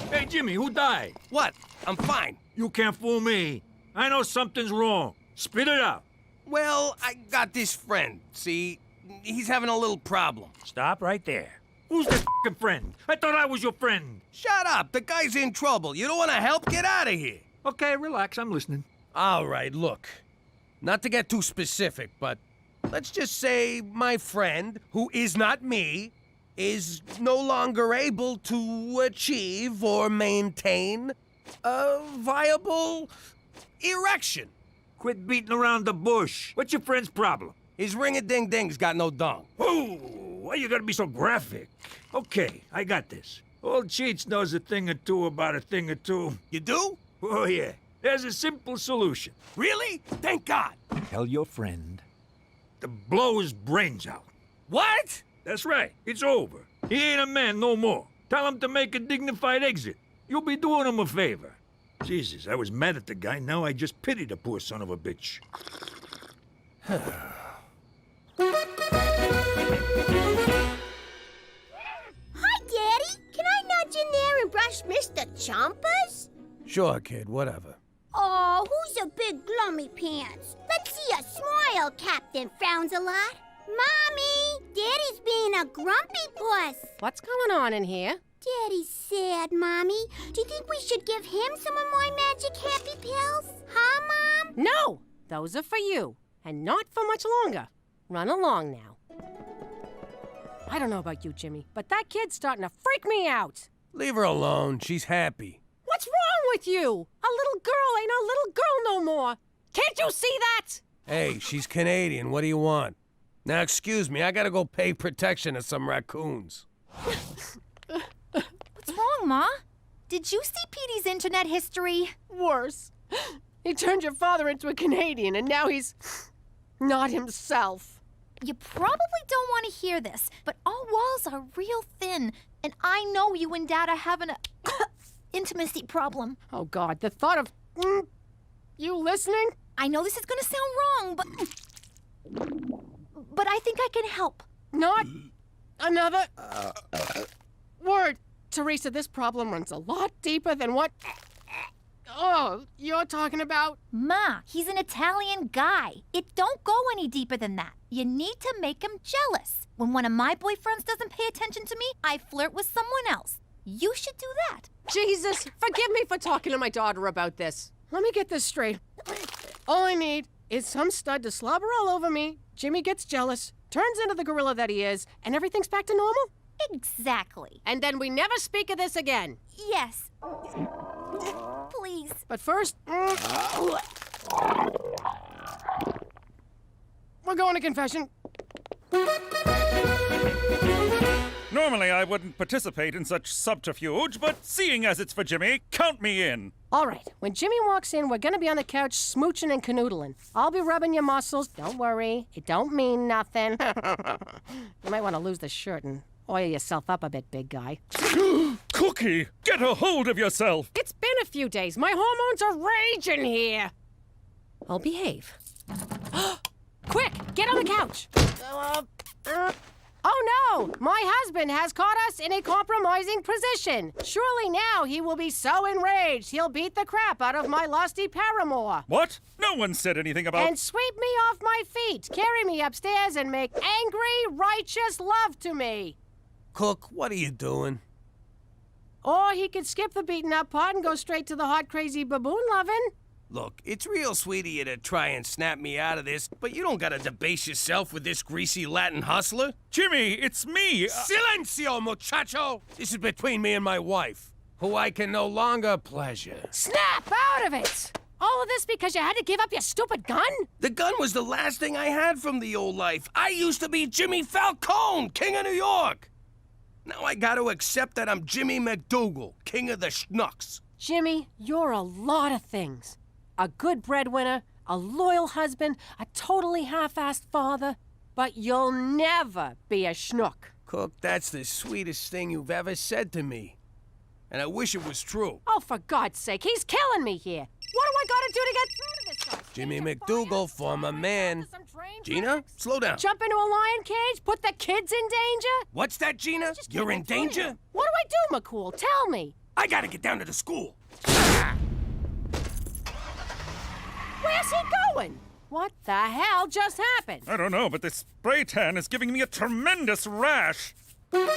Hey, Jimmy, who died?
What? I'm fine.
You can't fool me. I know something's wrong. Spit it out.
Well, I got this friend, see? He's having a little problem.
Stop right there. Who's that f***ing friend? I thought I was your friend.
Shut up. The guy's in trouble. You don't want to help? Get out of here.
Okay, relax. I'm listening.
All right, look. Not to get too specific, but let's just say my friend, who is not me, is no longer able to achieve or maintain a viable erection.
Quit beating around the bush. What's your friend's problem?
His ring-a-ding-ding's got no dong.
Oh, why you gotta be so graphic? Okay, I got this. Old Cheech knows a thing or two about a thing or two.
You do?
Oh, yeah. There's a simple solution.
Really? Thank God.
Tell your friend to blow his brains out.
What?
That's right. It's over. He ain't a man no more. Tell him to make a dignified exit. You'll be doing him a favor. Jesus, I was mad at the guy. Now I just pity the poor son of a bitch.
Hi, Daddy. Can I nudge in there and brush Mr. Chompers?
Sure, kid, whatever.
Oh, who's a big glummy pants? Let's see a smile, Captain Frowns a lot. Mommy, Daddy's being a grumpy puss.
What's going on in here?
Daddy's sad, Mommy. Do you think we should give him some of my magic happy pills? Huh, Mom?
No! Those are for you. And not for much longer. Run along now. I don't know about you, Jimmy, but that kid's starting to freak me out.
Leave her alone. She's happy.
What's wrong with you? A little girl ain't a little girl no more. Can't you see that?
Hey, she's Canadian. What do you want? Now, excuse me, I gotta go pay protection to some raccoons.
What's wrong, Ma? Did you see Petey's internet history?
Worse. He turned your father into a Canadian, and now he's not himself.
You probably don't want to hear this, but our walls are real thin, and I know you and Dad are having a intimacy problem.
Oh, God, the thought of... you listening?
I know this is going to sound wrong, but I think I can help.
Not another word. Teresa, this problem runs a lot deeper than what... Oh, you're talking about?
Ma, he's an Italian guy. It don't go any deeper than that. You need to make him jealous. When one of my boyfriends doesn't pay attention to me, I flirt with someone else. You should do that.
Jesus, forgive me for talking to my daughter about this. Let me get this straight. All I need is some stud to slobber all over me, Jimmy gets jealous, turns into the gorilla that he is, and everything's back to normal?
Exactly.
And then we never speak of this again.
Yes. Please.
But first, we're going to confession.
Normally I wouldn't participate in such subterfuge, but seeing as it's for Jimmy, count me in.
All right, when Jimmy walks in, we're gonna be on the couch smooching and canoodling. I'll be rubbing your muscles. Don't worry, it don't mean nothing. You might want to lose the shirt and oil yourself up a bit, big guy.
Cookie, get a hold of yourself.
It's been a few days. My hormones are raging here. I'll behave. Quick, get on the couch. Oh no! My husband has caught us in a compromising position. Surely now he will be so enraged he'll beat the crap out of my lusty paramour.
What? No one said anything about...
And sweep me off my feet, carry me upstairs, and make angry, righteous love to me.
Cook, what are you doing?
Or he could skip the beaten up part and go straight to the hot, crazy baboon loving.
Look, it's real sweet of you to try and snap me out of this, but you don't gotta debase yourself with this greasy Latin hustler.
Jimmy, it's me!
Silencio, muchacho! This is between me and my wife, who I can no longer pleasure.
Snap out of it! All of this because you had to give up your stupid gun?
The gun was the last thing I had from the old life. I used to be Jimmy Falcone, King of New York. Now I gotta accept that I'm Jimmy McDougal, King of the Schnooks.
Jimmy, you're a lot of things. A good breadwinner, a loyal husband, a totally half-assed father, but you'll never be a schnook.
Cook, that's the sweetest thing you've ever said to me. And I wish it was true.
Oh, for God's sake, he's killing me here. What do I gotta do to get through to this guy?
Jimmy McDougal, former man. Gina, slow down.
Jump into a lion cage? Put the kids in danger?
What's that, Gina? You're in danger?
What do I do, McCool? Tell me.
I gotta get down to the school.
Where's he going? What the hell just happened?
I don't know, but this spray tan is giving me a tremendous rash.
Took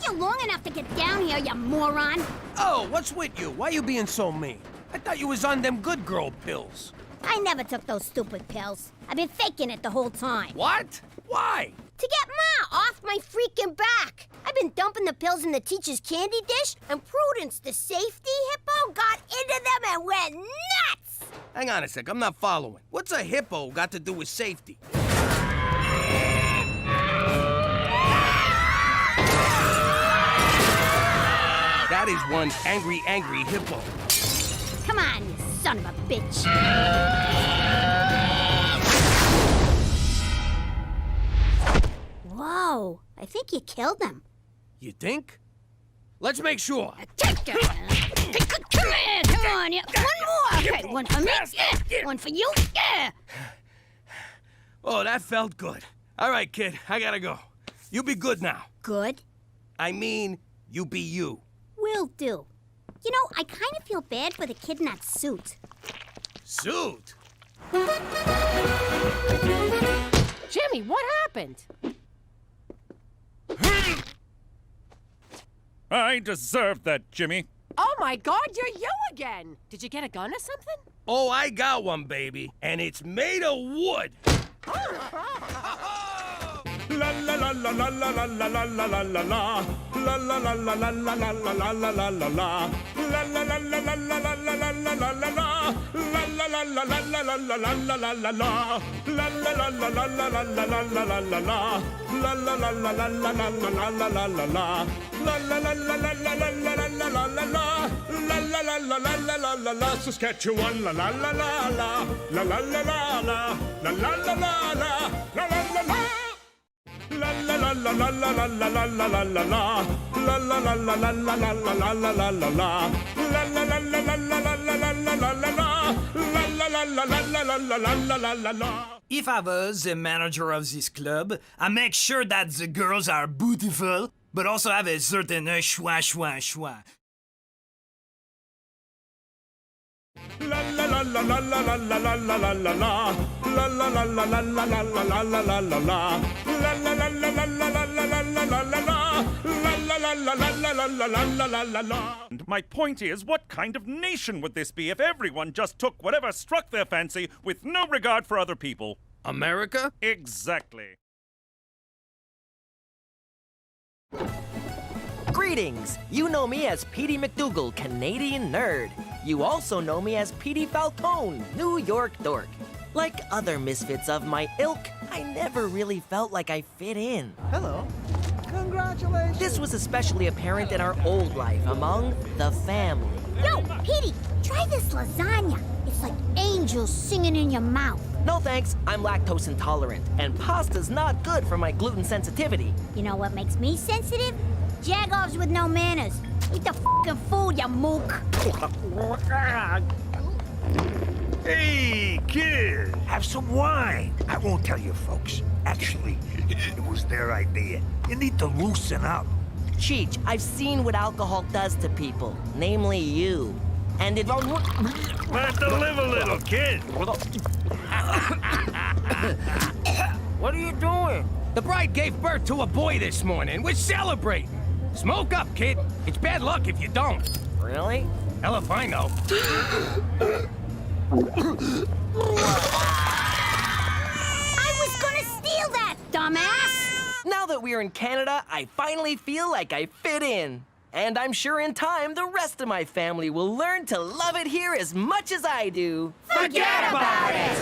you long enough to get down here, you moron.
Oh, what's with you? Why you being so mean? I thought you was on them good girl pills.
I never took those stupid pills. I've been faking it the whole time.
What? Why?
To get Ma off my freaking back. I've been dumping the pills in the teacher's candy dish, and Prudence, the safety hippo, got into them and went nuts!
Hang on a sec, I'm not following. What's a hippo got to do with safety? That is one angry, angry hippo.
Come on, you son of a bitch. Whoa, I think you killed him.
You think? Let's make sure.
Come on. Yeah. One more. Okay, one for me. Yeah. One for you. Yeah.
Oh, that felt good. All right, kid, I gotta go. You be good now.
Good.
I mean, you be you.
Will do. You know, I kind of feel bad for the kid in that suit.
Suit?
Jimmy, what happened?
I deserved that, Jimmy.
Oh my God, you're you again. Did you get a gun or something?
Oh, I got one, baby, and it's made of wood.
La la la la la la la la la la la la la. La la la la la la la la la la la la la. La la la la la la la la la la la la la. La la la la la la la la la la la la. La la la la la la la la la la la la la. La la la la la la la la la la la la la. La la la la la la la la la la la la. La la la la la la la la la. Saskatchewan la la la la la. La la la la la. La la la la la. La la la la. La la la la la la la la la la la la la. La la la la la la la la la la la la la. La la la la la la la la la la la la la. La la la la la la la la la la la la.
If I was the manager of this club, I make sure that the girls are beautiful, but also have a certain schwa.
La la la la la la la la la la la la la. La la la la la la la la la la la la la. La la la la la la la la la la la la la. La la la la la la la la la la la la.
And my point is, what kind of nation would this be if everyone just took whatever struck their fancy with no regard for other people?
America?
Exactly.
Greetings! You know me as Petey McDougal, Canadian nerd. You also know me as Jimmy Falcone, New York dork. Like other misfits of my ilk, I never really felt like I fit in.
Hello. Congratulations.
This was especially apparent in our old life among the family.
Yo, Petey, try this lasagna. It's like angels singing in your mouth.
No thanks, I'm lactose intolerant, and pasta's not good for my gluten sensitivity.
You know what makes me sensitive? Jagoffs with no manners. Eat the f***ing food, you mook.
Hey, kid, have some wine. I won't tell you folks. Actually, it was their idea. You need to loosen up.
Cheech, I've seen what alcohol does to people, namely you. And it...
Let to live a little, kid.
What are you doing?
The bride gave birth to a boy this morning. We're celebrating. Smoke up, kid. It's bad luck if you don't.
Really?
Hell if I know.
I was gonna steal that, dumbass!
Now that we're in Canada, I finally feel like I fit in. And I'm sure in time, the rest of my family will learn to love it here as much as I do.
Forget about it!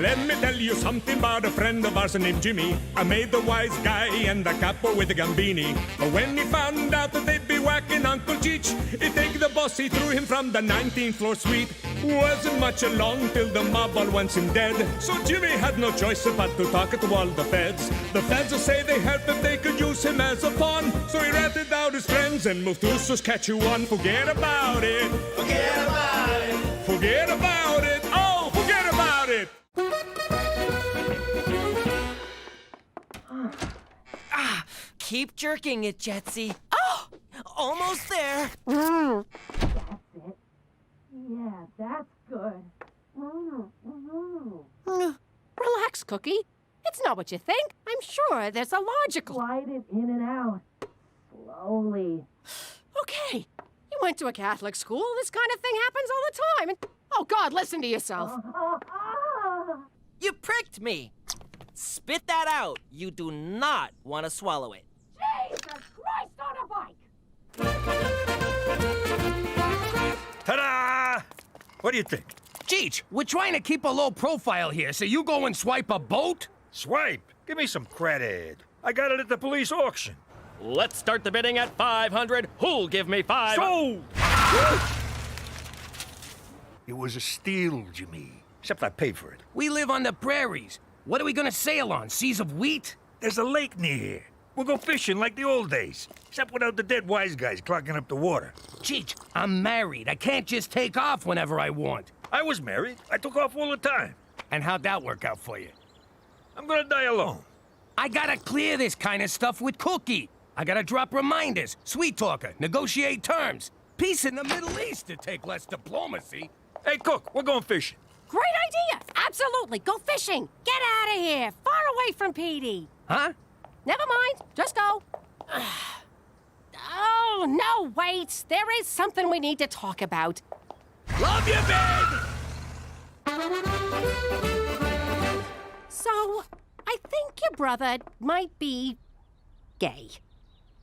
Let me tell you something about a friend of ours named Jimmy. I made the wise guy and the capo with the gambini. But when he found out that they'd be whacking Uncle Cheech, he take the boss, he threw him from the 19th floor suite. Wasn't much along till the mob all wants him dead. So Jimmy had no choice but to talk to all the feds. The feds will say they help if they could use him as a pawn. So he ratted out his friends and moved to Saskatchewan. Forget about it. Forget about it. Forget about it. Oh, forget about it.
Keep jerking it, Jetsy. Oh! Almost there.
That's it. Yeah, that's good.
Relax, Cookie. It's not what you think. I'm sure there's a logical...
Slide it in and out. Slowly.
Okay. You went to a Catholic school. This kind of thing happens all the time. And, oh, God, listen to yourself.
You pricked me. Spit that out. You do not want to swallow it.
Jesus Christ on a bike!
Ta-da! What do you think?
Cheech, we're trying to keep a low profile here, so you go and swipe a boat?
Swipe? Give me some credit. I got it at the police auction.
Let's start the bidding at 500. Who'll give me 5?
Sold! It was a steal, Jimmy. Except I paid for it.
We live on the prairies. What are we gonna sail on? Seas of wheat?
There's a lake near here. We'll go fishing like the old days, except without the dead wise guys clogging up the water.
Cheech, I'm married. I can't just take off whenever I want.
I was married. I took off all the time.
And how'd that work out for you?
I'm gonna die alone.
I gotta clear this kind of stuff with Cookie. I gotta drop reminders, sweet talker, negotiate terms. Peace in the Middle East to take less diplomacy.
Hey, Cook, we're going fishing.
Great idea! Absolutely! Go fishing! Get out of here! Far away from Petey!
Huh?
Never mind. Just go. Oh, no, wait. There is something we need to talk about.
Love you, babe!
So, I think your brother might be gay.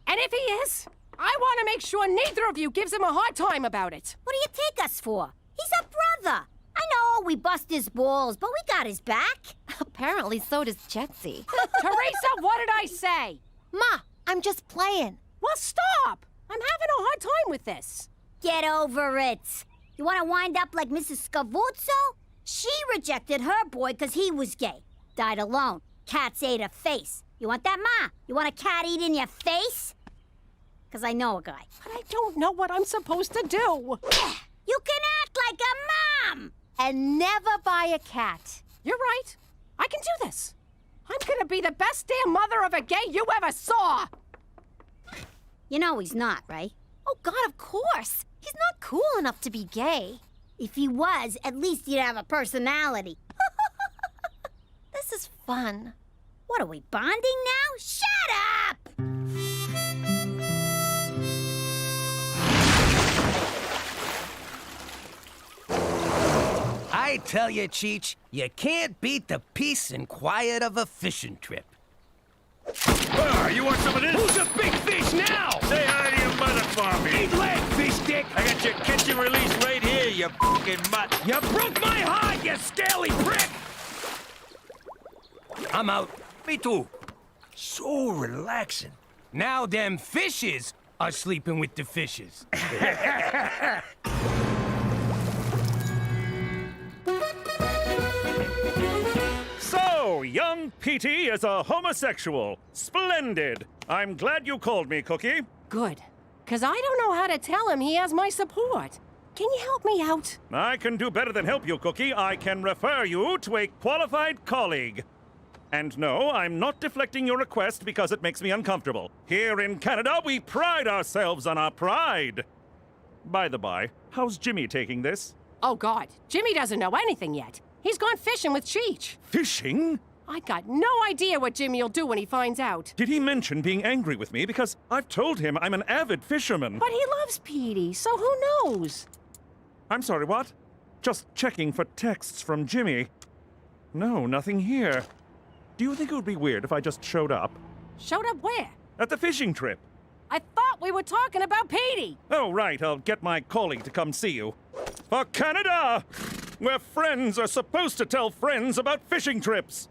And if he is, I want to make sure neither of you gives him a hard time about it.
What do you take us for? He's our brother. I know we bust his balls, but we got his back.
Apparently, so does Jetsy.
Teresa, what did I say?
Ma, I'm just playing.
Well, stop! I'm having a hard time with this.
Get over it. You want to wind up like Mrs. Scavuzzo? She rejected her boy because he was gay. Died alone. Cats ate her face. You want that, Ma? You want a cat eat in your face? Because I know a guy.
But I don't know what I'm supposed to do.
You can act like a mom!
And never buy a cat.
You're right. I can do this. I'm gonna be the best damn mother of a gay you ever saw!
You know he's not, right?
Oh, God, of course. He's not cool enough to be gay.
If he was, at least he'd have a personality.
This is fun.
What are we, bonding now? Shut up!
I tell you, Cheech, you can't beat the peace and quiet of a fishing trip.
You want some of this?
Who's a big fish now?
Say hi to your mother for me.
Eat leg, fish dick!
I got your catch and release right here, you fucking mutt.
You broke my heart, you scaly prick! I'm out.
Me too. So relaxing.
Now them fishes are sleeping with the fishes.
So, young Petey is a homosexual. Splendid. I'm glad you called me, Cookie.
Good. Because I don't know how to tell him he has my support. Can you help me out?
I can do better than help you, Cookie. I can refer you to a qualified colleague. And no, I'm not deflecting your request because it makes me uncomfortable. Here in Canada, we pride ourselves on our pride. By the by, how's Jimmy taking this?
Oh, God. Jimmy doesn't know anything yet. He's gone fishing with Cheech.
Fishing?
I got no idea what Jimmy'll do when he finds out.
Did he mention being angry with me? Because I've told him I'm an avid fisherman.
But he loves Petey, so who knows?
I'm sorry, what? Just checking for texts from Jimmy. No, nothing here. Do you think it would be weird if I just showed up?
Showed up where?
At the fishing trip.
I thought we were talking about Petey.
Oh, right. I'll get my colleague to come see you. For Canada, where friends are supposed to tell friends about fishing trips.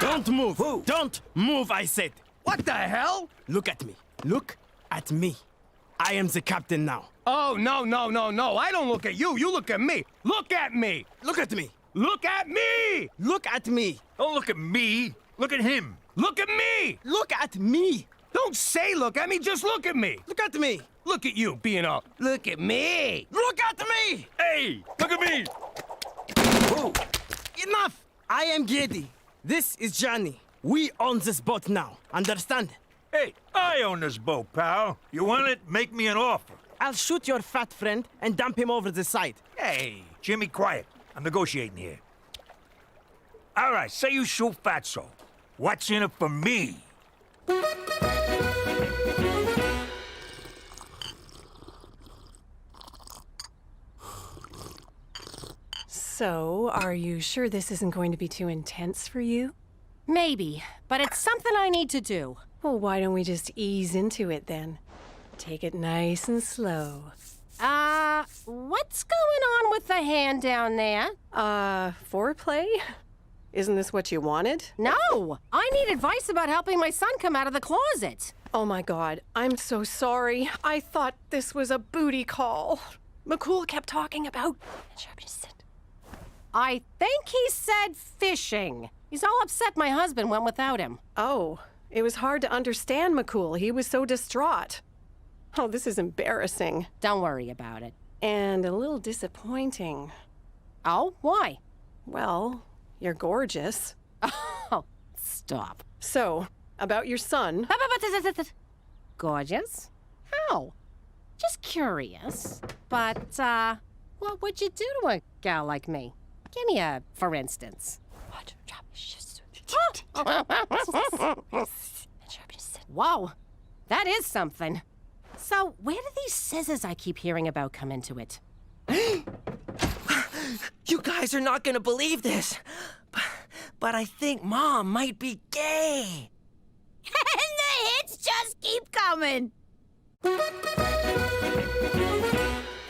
Don't move! Who? Don't move, I said!
What the hell?
Look at me. Look at me. I am the captain now.
Oh, no, no, no, no. I don't look at you. You look at me. Look at me.
Look at me.
Look at me.
Look at me.
Don't look at me. Look at him.
Look at me.
Look at me.
Don't say look at me. Just look at me.
Look at me.
Look at you being all, look at me.
Look at me.
Hey, look at me.
Whoa. Enough. I am Gedi. This is Johnny. We own this boat now. Understand?
Hey, I own this boat, pal. You want it? Make me an offer.
I'll shoot your fat friend and dump him over the side.
Hey, Jimmy, quiet. I'm negotiating here. All right, say you shoot Fatso. What's in it for me?
So, are you sure this isn't going to be too intense for you?
Maybe, but it's something I need to do.
Well, why don't we just ease into it then? Take it nice and slow.
What's going on with the hand down there?
Foreplay? Isn't this what you wanted?
No! I need advice about helping my son come out of the closet.
Oh my God, I'm so sorry. I thought this was a booty call. McCool kept talking about...
I think he said fishing. He's all upset my husband went without him.
Oh, it was hard to understand McCool. He was so distraught. Oh, this is embarrassing.
Don't worry about it.
And a little disappointing.
Oh, why?
Well, you're gorgeous.
Oh, stop.
So, about your son.
Gorgeous? How? Just curious. But, what would you do to a gal like me? Give me a for instance. Whoa, that is something. So, where do these scissors I keep hearing about come into it?
You guys are not gonna believe this, but I think Mom might be gay.
And the hits just keep coming.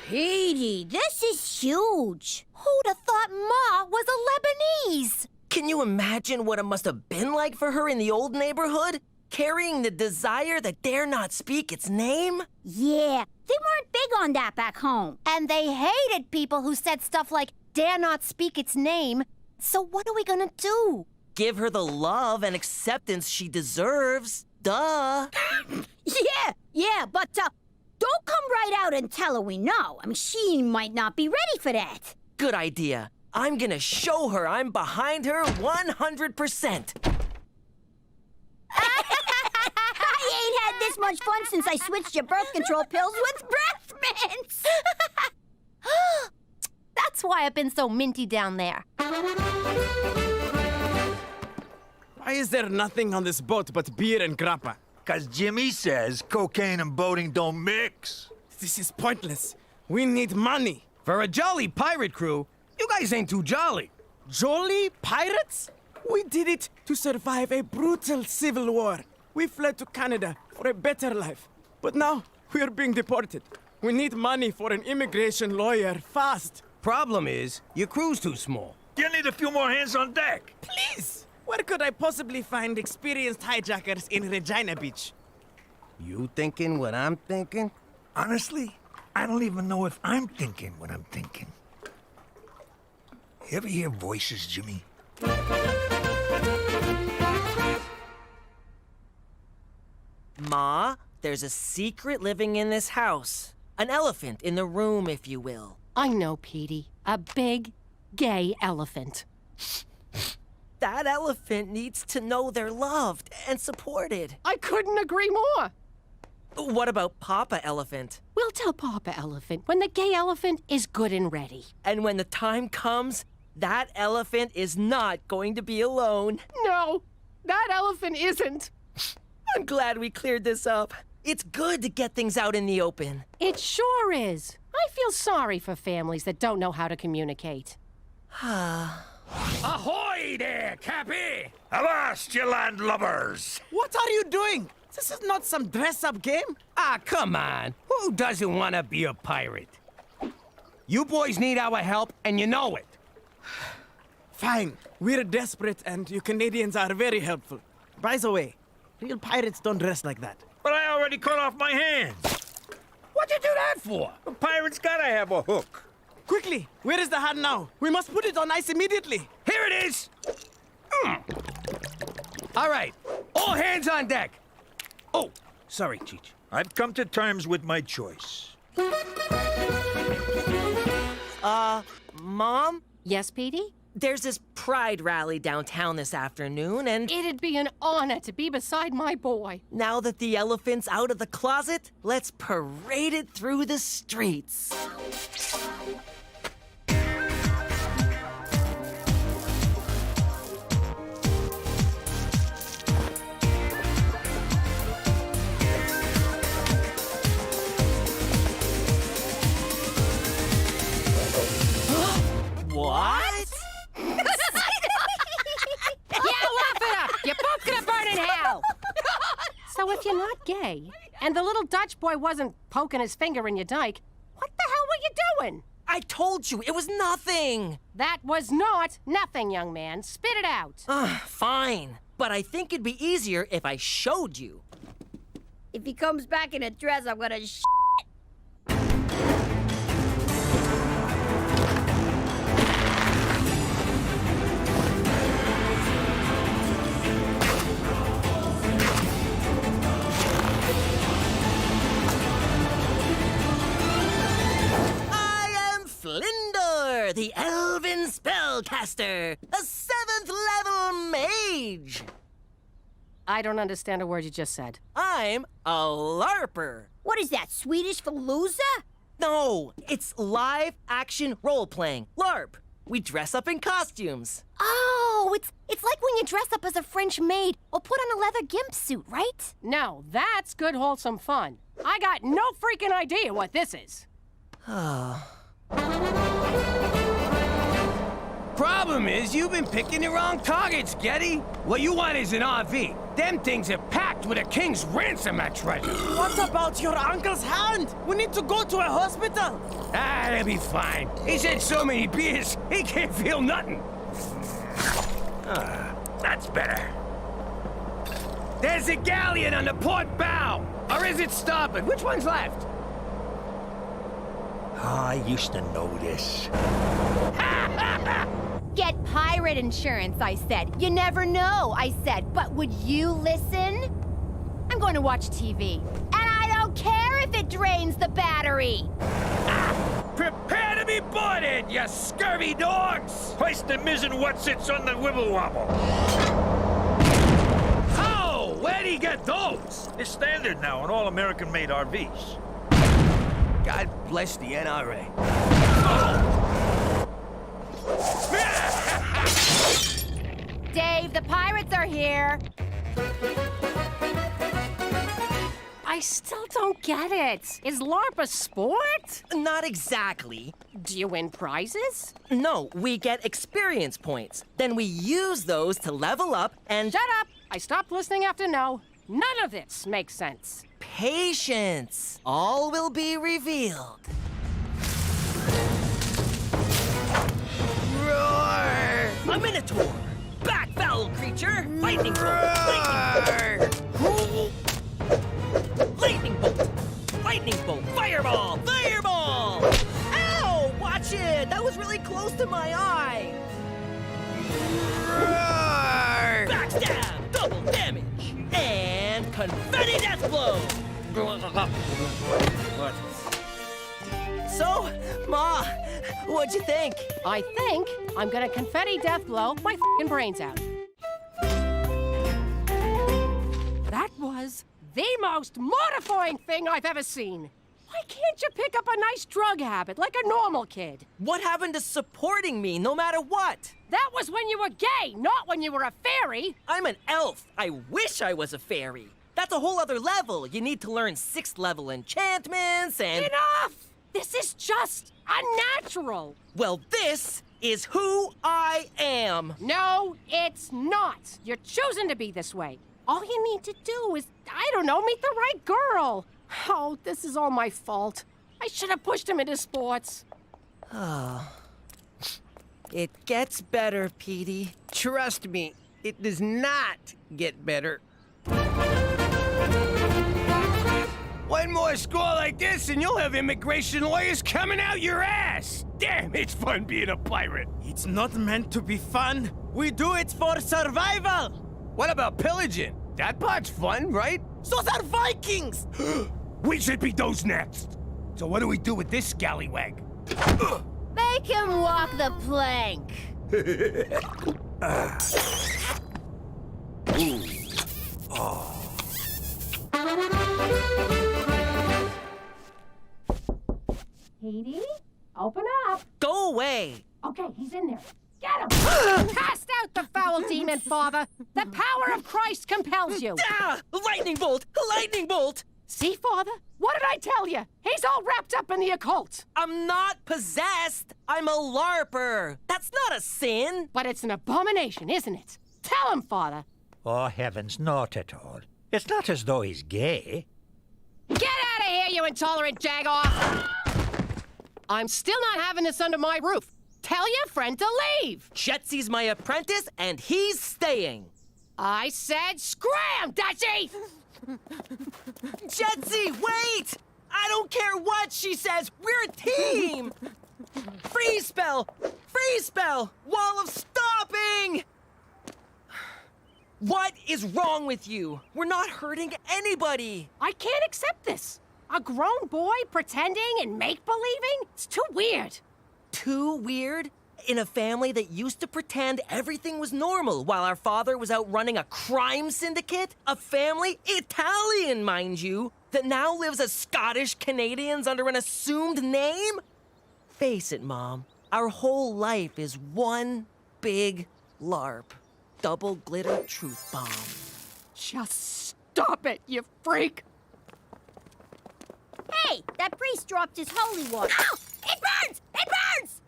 Petey, this is huge. Who'd have thought Ma was a Lebanese?
Can you imagine what it must have been like for her in the old neighborhood? Carrying the desire that dare not speak its name?
Yeah, they weren't big on that back home. And they hated people who said stuff like, dare not speak its name. So what are we gonna do?
Give her the love and acceptance she deserves. Duh.
Yeah, but don't come right out and tell her we know. I mean, she might not be ready for that.
Good idea. I'm gonna show her I'm behind her 100%.
I ain't had this much fun since I switched your birth control pills with breath mints.
That's why I've been so minty down there.
Why is there nothing on this boat but beer and grappa?
'Cause Jimmy says cocaine and boating don't mix.
This is pointless. We need money.
For a jolly pirate crew, you guys ain't too jolly.
Jolly pirates? We did it to survive a brutal civil war. We fled to Canada for a better life. But now, we are being deported. We need money for an immigration lawyer, fast.
Problem is, your crew's too small.
You need a few more hands on deck.
Please! Where could I possibly find experienced hijackers in Regina Beach?
You thinking what I'm thinking?
Honestly, I don't even know if I'm thinking what I'm thinking. You ever hear voices, Jimmy?
Ma, there's a secret living in this house. An elephant in the room, if you will.
I know, Petey. A big, gay elephant.
That elephant needs to know they're loved and supported.
I couldn't agree more.
What about Papa Elephant?
We'll tell Papa Elephant when the gay elephant is good and ready.
And when the time comes, that elephant is not going to be alone.
No, that elephant isn't.
I'm glad we cleared this up. It's good to get things out in the open.
It sure is. I feel sorry for families that don't know how to communicate.
Ahoy there, Cappy! Avast, you landlubbers!
What are you doing? This is not some dress-up game.
Ah, come on. Who doesn't want to be a pirate? You boys need our help, and you know it.
Fine. We're desperate, and you Canadians are very helpful. By the way, real pirates don't dress like that.
But I already cut off my hands.
What'd you do that for?
A pirate's gotta have a hook.
Quickly, where is the hat now? We must put it on ice immediately.
Here it is. All right, all hands on deck. Oh, sorry, Cheech.
I've come to terms with my choice.
Mom?
Yes, Petey?
There's this pride rally downtown this afternoon, and
It'd be an honor to be beside my boy.
now that the elephant's out of the closet, let's parade it through the streets. What?
Yeah, laugh it up. You're both gonna burn in hell. So if you're not gay, and the little Dutch boy wasn't poking his finger in your dike, what the hell were you doing?
I told you, it was nothing.
That was not nothing, young man. Spit it out.
Fine. But I think it'd be easier if I showed you.
If he comes back in a dress, I'm gonna
Flinder, the elven spellcaster, a 7th level mage.
I don't understand a word you just said.
I'm a LARPer.
What is that, Swedish for loser?
No, it's live action role playing. LARP. We dress up in costumes.
Oh, it's like when you dress up as a French maid or put on a leather gimp suit, right?
No, that's good, wholesome fun. I got no freaking idea what this is.
Problem is, you've been picking the wrong targets, Getty. What you want is an RV. Them things are packed with a king's ransom at treasure.
What about your uncle's hand? We need to go to a hospital.
They'll be fine. He's had so many beers, he can't feel nothing. That's better. There's a galleon on the port bow. Or is it starboard? Which one's left?
I used to know this.
Get pirate insurance, I said. You never know, I said. But would you listen? I'm going to watch TV. And I don't care if it drains the battery.
Prepare to be boarded, you scurvy dogs!
Hoist the mizzen what sits on the wibble wobble.
Oh, where'd he get those?
It's standard now on all American-made RVs.
God bless the NRA.
Dave, the pirates are here.
I still don't get it. Is LARP a sport?
Not exactly.
Do you win prizes?
No, we get experience points. Then we use those to level up and...
Shut up! I stopped listening after no. None of this makes sense.
Patience. All will be revealed.
Roar!
A minotaur. Back, foul creature. Lightning bolt. Lightning bolt. Lightning bolt. Fireball. Fireball. Ow! Watch it. That was really close to my eye.
Roar!
Backstab. Double damage. And confetti death blow. So, Ma, what'd you think?
I think I'm gonna confetti death blow my f***ing brains out. That was the most mortifying thing I've ever seen. Why can't you pick up a nice drug habit like a normal kid?
What happened to supporting me no matter what?
That was when you were gay, not when you were a fairy.
I'm an elf. I wish I was a fairy. That's a whole other level. You need to learn 6th level enchantments and...
Enough! This is just unnatural.
Well, this is who I am.
No, it's not. You're choosing to be this way. All you need to do is, I don't know, meet the right girl. Oh, this is all my fault. I should have pushed him into sports.
Oh. It gets better, Petey.
Trust me, it does not get better. One more score like this and you'll have immigration lawyers coming out your ass! Damn, it's fun being a pirate!
It's not meant to be fun. We do it for survival.
What about pillaging? That part's fun, right?
Those are Vikings!
We should be those next! So what do we do with this scallywag?
Make him walk the plank.
Petey, open up.
Go away.
Okay, he's in there. Get him! Cast out the foul demon, Father. The power of Christ compels you.
Ah! Lightning bolt! Lightning bolt!
See, Father? What did I tell you? He's all wrapped up in the occult.
I'm not possessed. I'm a LARPer. That's not a sin.
But it's an abomination, isn't it? Tell him, Father.
Oh, heavens, not at all. It's not as though he's gay.
Get out of here, you intolerant jagoff! I'm still not having this under my roof. Tell your friend to leave.
Jetsy's my apprentice, and he's staying.
I said scram, Dutchie!
Jetsy, wait! I don't care what she says. We're a team! Freeze spell! Freeze spell! Wall of stopping! What is wrong with you? We're not hurting anybody.
I can't accept this. A grown boy pretending and make-believing? It's too weird.
Too weird? In a family that used to pretend everything was normal while our father was out running a crime syndicate? A family, Italian, mind you, that now lives as Scottish Canadians under an assumed name? Face it, Mom. Our whole life is one big LARP. Double glitter truth bomb.
Just stop it, you freak!
Hey, that priest dropped his holy water. Ow! It burns! It burns!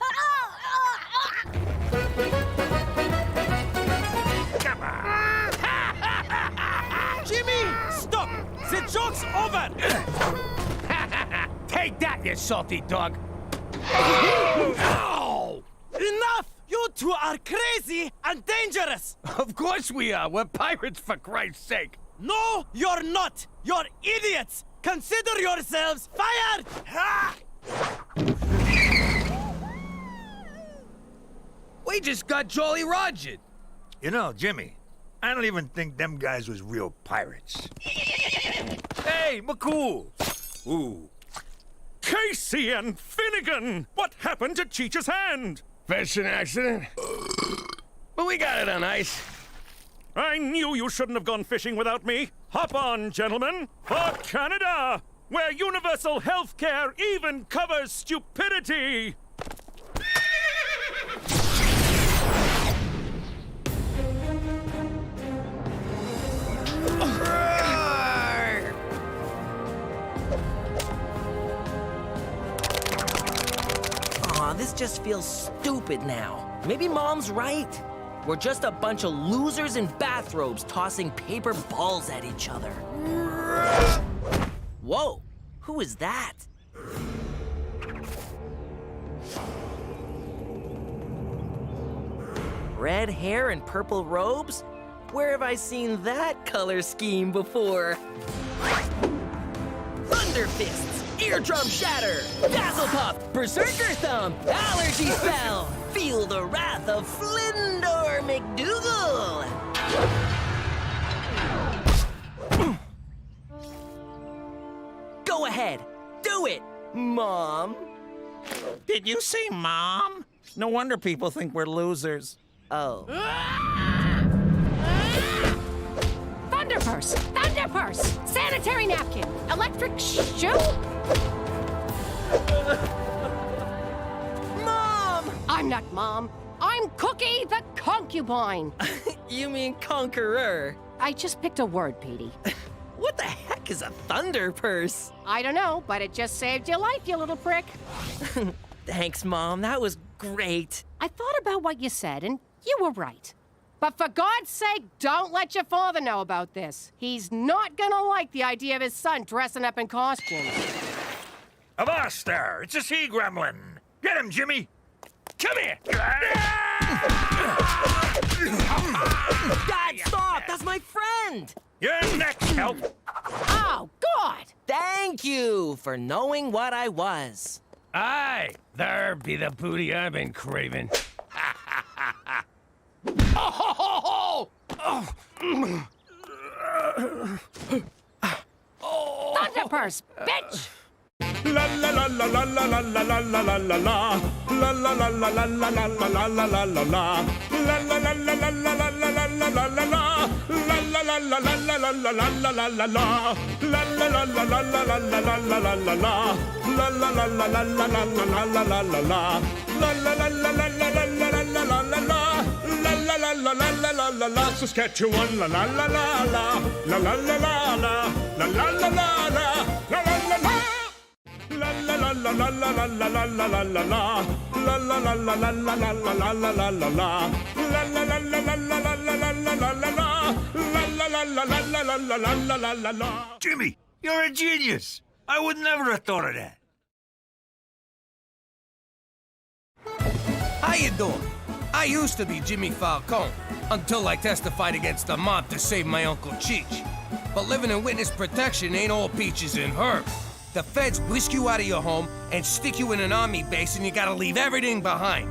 Come on!
Jimmy, stop! The joke's over!
Take that, you salty dog!
Ow! Enough! You two are crazy and dangerous!
Of course we are. We're pirates, for Christ's sake.
No, you're not! You're idiots! Consider yourselves fired! Ha!
We just got Jolly Rogered.
You know, Jimmy, I don't even think them guys was real pirates. Hey, McCool!
Ooh. Casey and Finnegan! What happened to Cheech's hand?
Fishing accident. But we got it on ice.
I knew you shouldn't have gone fishing without me. Hop on, gentlemen, for Canada, where universal health care even covers stupidity.
Aw, this just feels stupid now. Maybe Mom's right. We're just a bunch of losers in bathrobes tossing paper balls at each other. Whoa, who is that? Red hair and purple robes? Where have I seen that color scheme before? Thunder fists, eardrum shatter, dazzle puff, berserker thumb, allergy spell. Feel the wrath of Flindor McDougal! Go ahead, do it, Mom.
Did you say Mom? No wonder people think we're losers.
Oh.
Thunderpurse! Thunderpurse! Sanitary napkin! Electric shoe!
Mom!
I'm not Mom. I'm Cookie the Concubine.
You mean conqueror?
I just picked a word, Petey.
What the heck is a thunderpurse?
I don't know, but it just saved your life, you little prick.
Thanks, Mom. That was great.
I thought about what you said, and you were right. But for God's sake, don't let your father know about this. He's not gonna like the idea of his son dressing up in costumes.
Avast there! It's a sea gremlin! Get him, Jimmy!
Come here!
Dad, stop! That's my friend!
Your next help!
Oh, God!
Thank you for knowing what I was.
Aye, there be the booty I've been craving.
Thunderpurse, bitch!
La la la la la la la la la la la la la. La la la la la la la la la la la la la. La la la la la la la la la la la la la. La la la la la la la la la la la la la. La la la la la la la la la la la la la. La la la la la la la la la la la la la. La la la la la la la la la la la la la. La la la la la la la la la. Saskatchewan, la la la la la. La la la la la. La la la la la. La la la la. La la la la la la la la la la la la la. La la la la la la la la la la la la la. La la la la la la la la la la la la la. La la la la la la la la la la la la.
Jimmy, you're a genius! I would never have thought of that.
How you doing? I used to be Jimmy Falcone until I testified against the mob to save my Uncle Cheech. But living in witness protection ain't all peaches and herb. The feds whisk you out of your home and stick you in an army base and you gotta leave everything behind.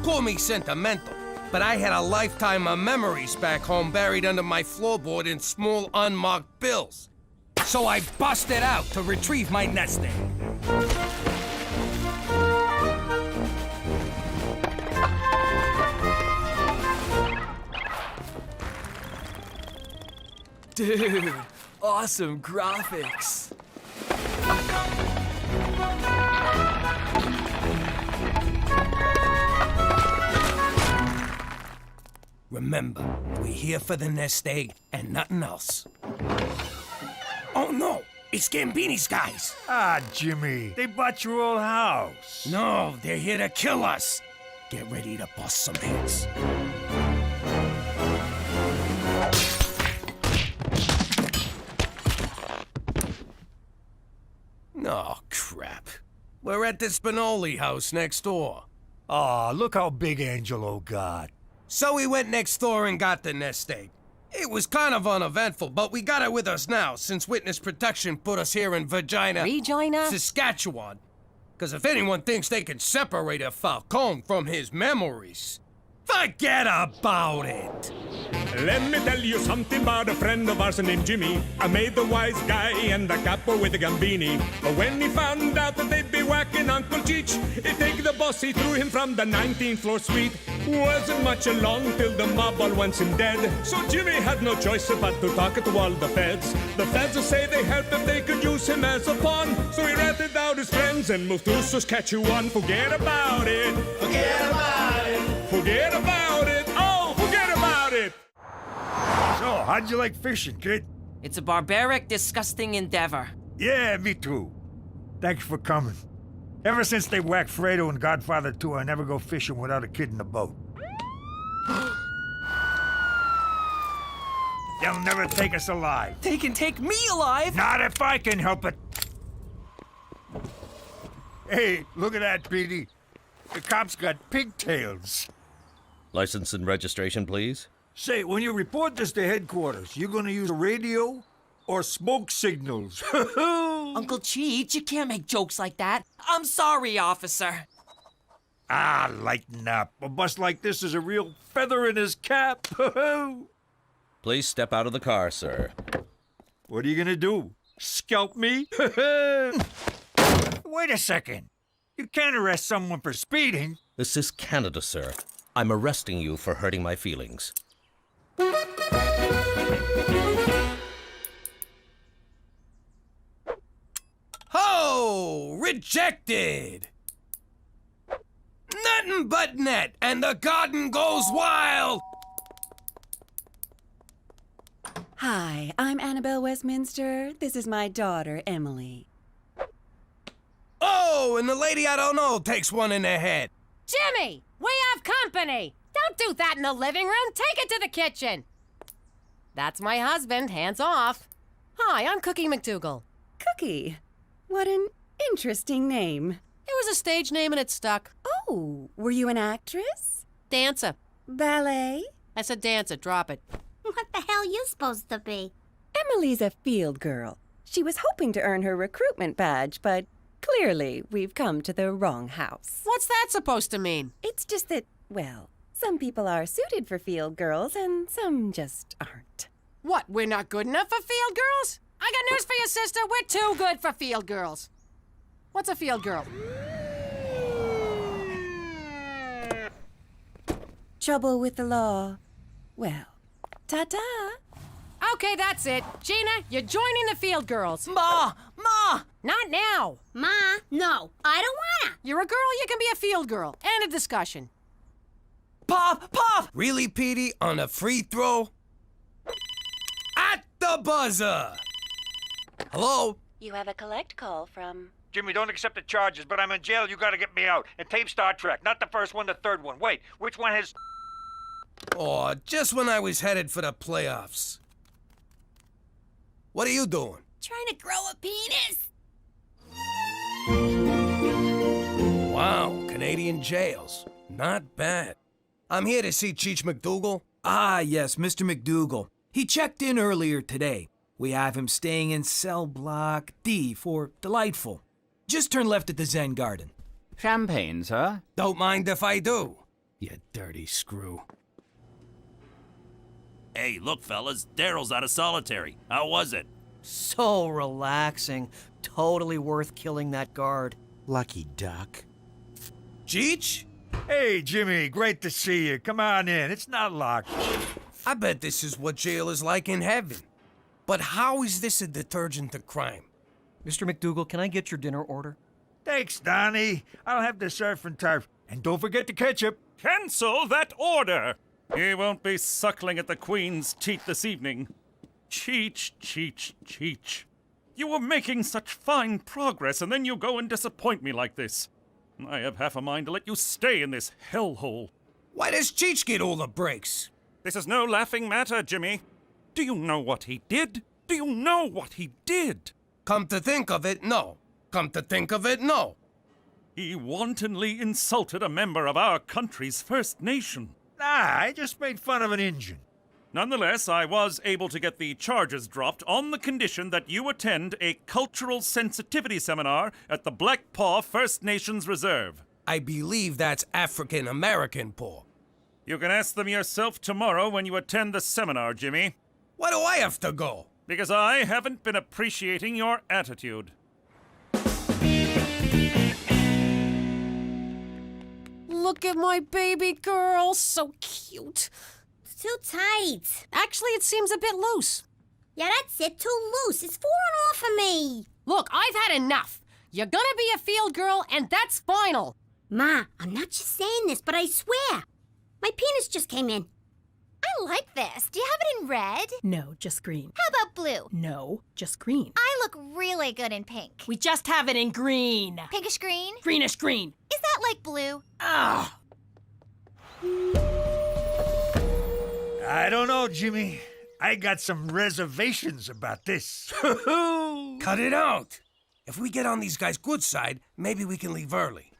Call me sentimental, but I had a lifetime of memories back home buried under my floorboard in small unmarked bills. So I busted out to retrieve my nest egg.
Dude, awesome graphics.
Remember, we're here for the nest egg and nothing else. Oh no, it's Gambini's guys.
Ah, Jimmy, they bought your old house.
No, they're here to kill us. Get ready to bust some heads. Oh, crap. We're at the Spinoli house next door.
Aw, look how big Angelo got.
So we went next door and got the nest egg. It was kind of uneventful, but we got it with us now since witness protection put us here in Regina, Saskatchewan. Because if anyone thinks they can separate a Falcone from his memories, forget about it.
Let me tell you something about a friend of ours named Jimmy. I made the wise guy and the capo with the gambini. But when he found out that they'd be whacking Uncle Cheech, he'd take the boss, he threw him from the 19th floor suite. Wasn't much along till the mob all wants him dead. So Jimmy had no choice but to talk to all the feds. The feds say they help if they could use him as a pawn. So he ratted out his friends and moved to Saskatchewan. Forget about it. Forget about it. Forget about it. Oh, forget about it.
So, how'd you like fishing, kid?
It's a barbaric, disgusting endeavor.
Yeah, me too. Thanks for coming. Ever since they whacked Fredo and Godfather 2, I never go fishing without a kid in the boat. They'll never take us alive.
They can take me alive?
Not if I can help it. Hey, look at that, Petey. The cops got pigtails.
License and registration, please.
Say, when you report this to headquarters, you gonna use a radio or smoke signals?
Uncle Cheech, you can't make jokes like that. I'm sorry, officer.
Ah, lighten up. A bus like this is a real feather in his cap.
Please step out of the car, sir.
What are you gonna do? Scalp me? Wait a second. You can't arrest someone for speeding.
This is Canada, sir. I'm arresting you for hurting my feelings.
Oh, rejected! Nothing but net, and the garden goes wild!
Hi, I'm Annabelle Westminster. This is my daughter, Emily.
Oh, and the lady I don't know takes one in the head.
Jimmy, we have company. Don't do that in the living room. Take it to the kitchen. That's my husband. Hands off. Hi, I'm Cookie McDougal.
Cookie? What an interesting name.
It was a stage name and it stuck.
Oh, were you an actress?
Dancer.
Ballet?
I said dancer. Drop it.
What the hell you supposed to be?
Emily's a field girl. She was hoping to earn her recruitment badge, but clearly we've come to the wrong house.
What's that supposed to mean?
It's just that, well, some people are suited for field girls and some just aren't.
What, we're not good enough for field girls? I got news for you, sister. We're too good for field girls. What's a field girl?
Trouble with the law. Well, ta-ta.
Okay, that's it. Gina, you're joining the field girls.
Ma! Ma!
Not now.
Ma, no, I don't wanna.
You're a girl, you can be a field girl. End of discussion.
Pop! Pop!
Really, Petey? On a free throw? At the buzzer! Hello?
You have a collect call from...
Jimmy, don't accept the charges, but I'm in jail. You gotta get me out. And tape Star Trek. Not the first one, the third one. Wait, which one has...
Oh, just when I was headed for the playoffs. What are you doing?
Trying to grow a penis.
Wow, Canadian jails. Not bad. I'm here to see Cheech McDougal.
Ah, yes, Mr. McDougal. He checked in earlier today. We have him staying in cell block D for Delightful. Just turn left at the Zen Garden.
Champagne, sir?
Don't mind if I do, you dirty screw.
Hey, look, fellas, Daryl's out of solitary. How was it?
So relaxing. Totally worth killing that guard.
Lucky duck.
Cheech?
Hey, Jimmy, great to see you. Come on in. It's not locked.
I bet this is what jail is like in heaven. But how is this a detergent to crime?
Mr. McDougal, can I get your dinner order?
Thanks, Donnie. I'll have the surf and turf. And don't forget the ketchup.
Cancel that order! He won't be suckling at the Queen's teat this evening. Cheech, Cheech, Cheech. You were making such fine progress, and then you go and disappoint me like this. I have half a mind to let you stay in this hellhole.
Why does Cheech get all the breaks?
This is no laughing matter, Jimmy. Do you know what he did? Do you know what he did?
Come to think of it, no. Come to think of it, no.
He wantonly insulted a member of our country's First Nation.
Nah, I just made fun of an Injun.
Nonetheless, I was able to get the charges dropped on the condition that you attend a cultural sensitivity seminar at the Black Paw First Nations Reserve.
I believe that's African American paw.
You can ask them yourself tomorrow when you attend the seminar, Jimmy.
Why do I have to go?
Because I haven't been appreciating your attitude.
Look at my baby girl, so cute.
It's too tight.
Actually, it seems a bit loose.
Yeah, that's it, too loose. It's falling off of me.
Look, I've had enough. You're gonna be a field girl, and that's final.
Ma, I'm not just saying this, but I swear. My penis just came in.
I like this. Do you have it in red?
No, just green.
How about blue?
No, just green.
I look really good in pink.
We just have it in green.
Pinkish green?
Greenish green.
Is that like blue?
Ah!
I don't know, Jimmy. I got some reservations about this.
Cut it out. If we get on these guys' good side, maybe we can leave early.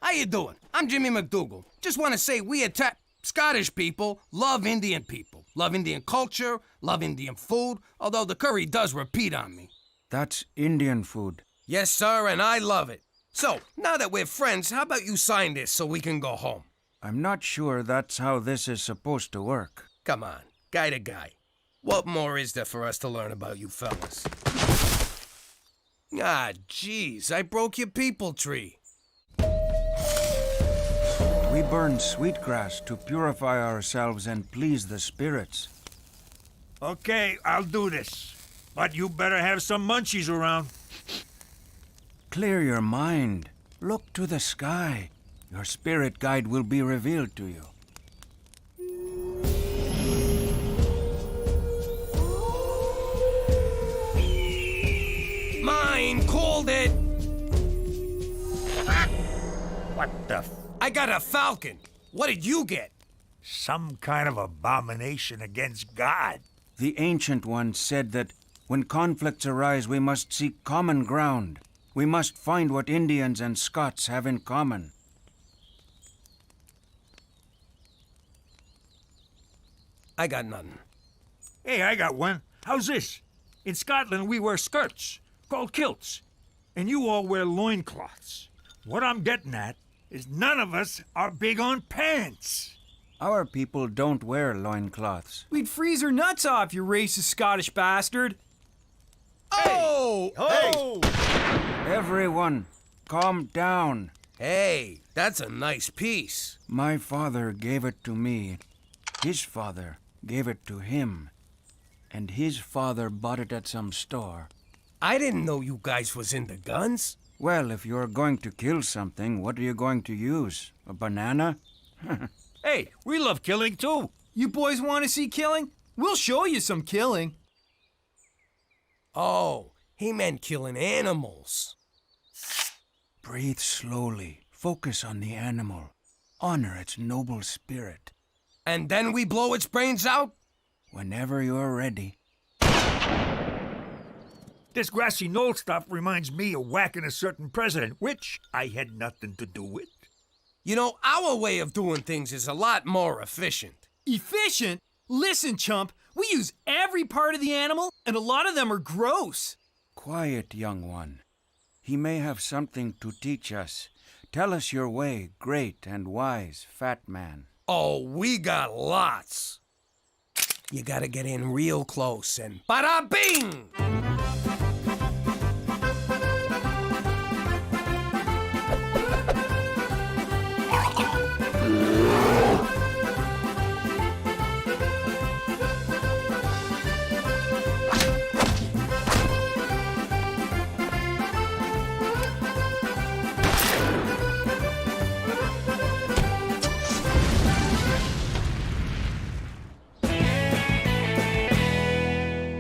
How you doing? I'm Jimmy McDougal. Just want to say we Scottish people love Indian people. Love Indian culture, love Indian food, although the curry does repeat on me.
That's Indian food.
Yes, sir, and I love it. So, now that we're friends, how about you sign this so we can go home?
I'm not sure that's how this is supposed to work.
Come on, guy to guy. What more is there for us to learn about you fellas? Ah, jeez, I broke your people tree.
We burn sweetgrass to purify ourselves and please the spirits.
Okay, I'll do this. But you better have some munchies around.
Clear your mind. Look to the sky. Your spirit guide will be revealed to you.
Mine called it!
What the
I got a falcon. What did you get?
Some kind of abomination against God.
The Ancient One said that when conflicts arise, we must seek common ground. We must find what Indians and Scots have in common.
I got nothing.
Hey, I got one. How's this? In Scotland, we wear skirts, called kilts. And you all wear loincloths. What I'm getting at is none of us are big on pants.
Our people don't wear loincloths.
We'd freeze her nuts off, you racist Scottish bastard.
Oh!
Hey! Everyone, calm down.
Hey, that's a nice piece.
My father gave it to me. His father gave it to him. And his father bought it at some store.
I didn't know you guys was into guns.
Well, if you're going to kill something, what are you going to use? A banana?
Hey, we love killing too.
You boys want to see killing? We'll show you some killing.
Oh, he meant killing animals.
Breathe slowly. Focus on the animal. Honor its noble spirit.
And then we blow its brains out?
Whenever you're ready.
This grassy knoll stuff reminds me of whacking a certain president, which I had nothing to do with.
You know, our way of doing things is a lot more efficient.
Efficient? Listen, chump, we use every part of the animal, and a lot of them are gross.
Quiet, young one. He may have something to teach us. Tell us your way, great and wise fat man.
Oh, we got lots. You gotta get in real close and bada bing!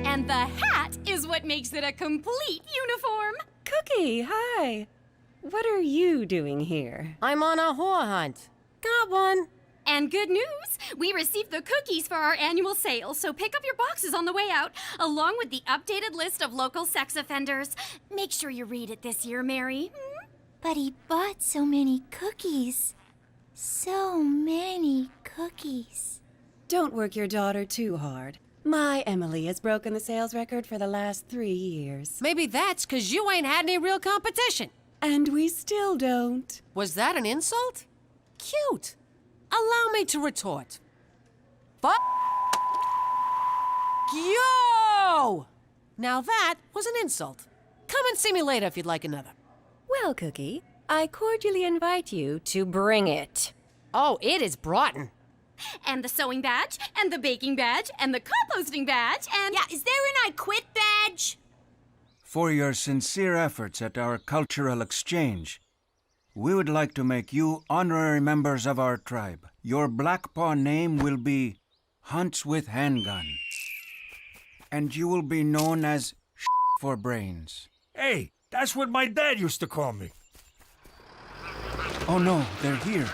And the hat is what makes it a complete uniform.
Cookie, hi. What are you doing here?
I'm on a whore hunt. Got one.
And good news, we received the cookies for our annual sale, so pick up your boxes on the way out, along with the updated list of local sex offenders. Make sure you read it this year, Mary.
But he bought so many cookies. So many cookies.
Don't work your daughter too hard. My Emily has broken the sales record for the last 3 years.
Maybe that's 'cause you ain't had any real competition.
And we still don't.
Was that an insult? Cute. Allow me to retort. Fuck you! Now that was an insult. Come and see me later if you'd like another.
Well, Cookie, I cordially invite you to bring it.
Oh, it is Broughton.
And the sewing badge, and the baking badge, and the composting badge, and...
Yeah, is there an I quit badge?
For your sincere efforts at our cultural exchange, we would like to make you honorary members of our tribe. Your Black Paw name will be Hunts with Handgun. And you will be known as for Brains.
Hey, that's what my dad used to call me.
Oh no, they're here.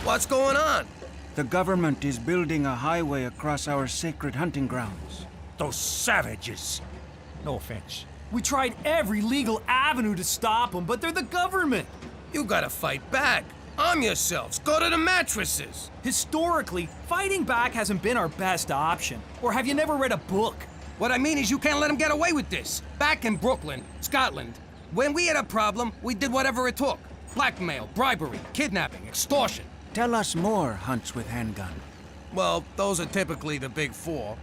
What's going on?
The government is building a highway across our sacred hunting grounds.
Those savages. No offense.
We tried every legal avenue to stop them, but they're the government.
You gotta fight back. Arm yourselves. Go to the mattresses.
Historically, fighting back hasn't been our best option. Or have you never read a book?
What I mean is you can't let them get away with this. Back in Brooklyn, Scotland, when we had a problem, we did whatever it took. Blackmail, bribery, kidnapping, extortion.
Tell us more, Hunts with Handgun.
Well, those are typically the big four.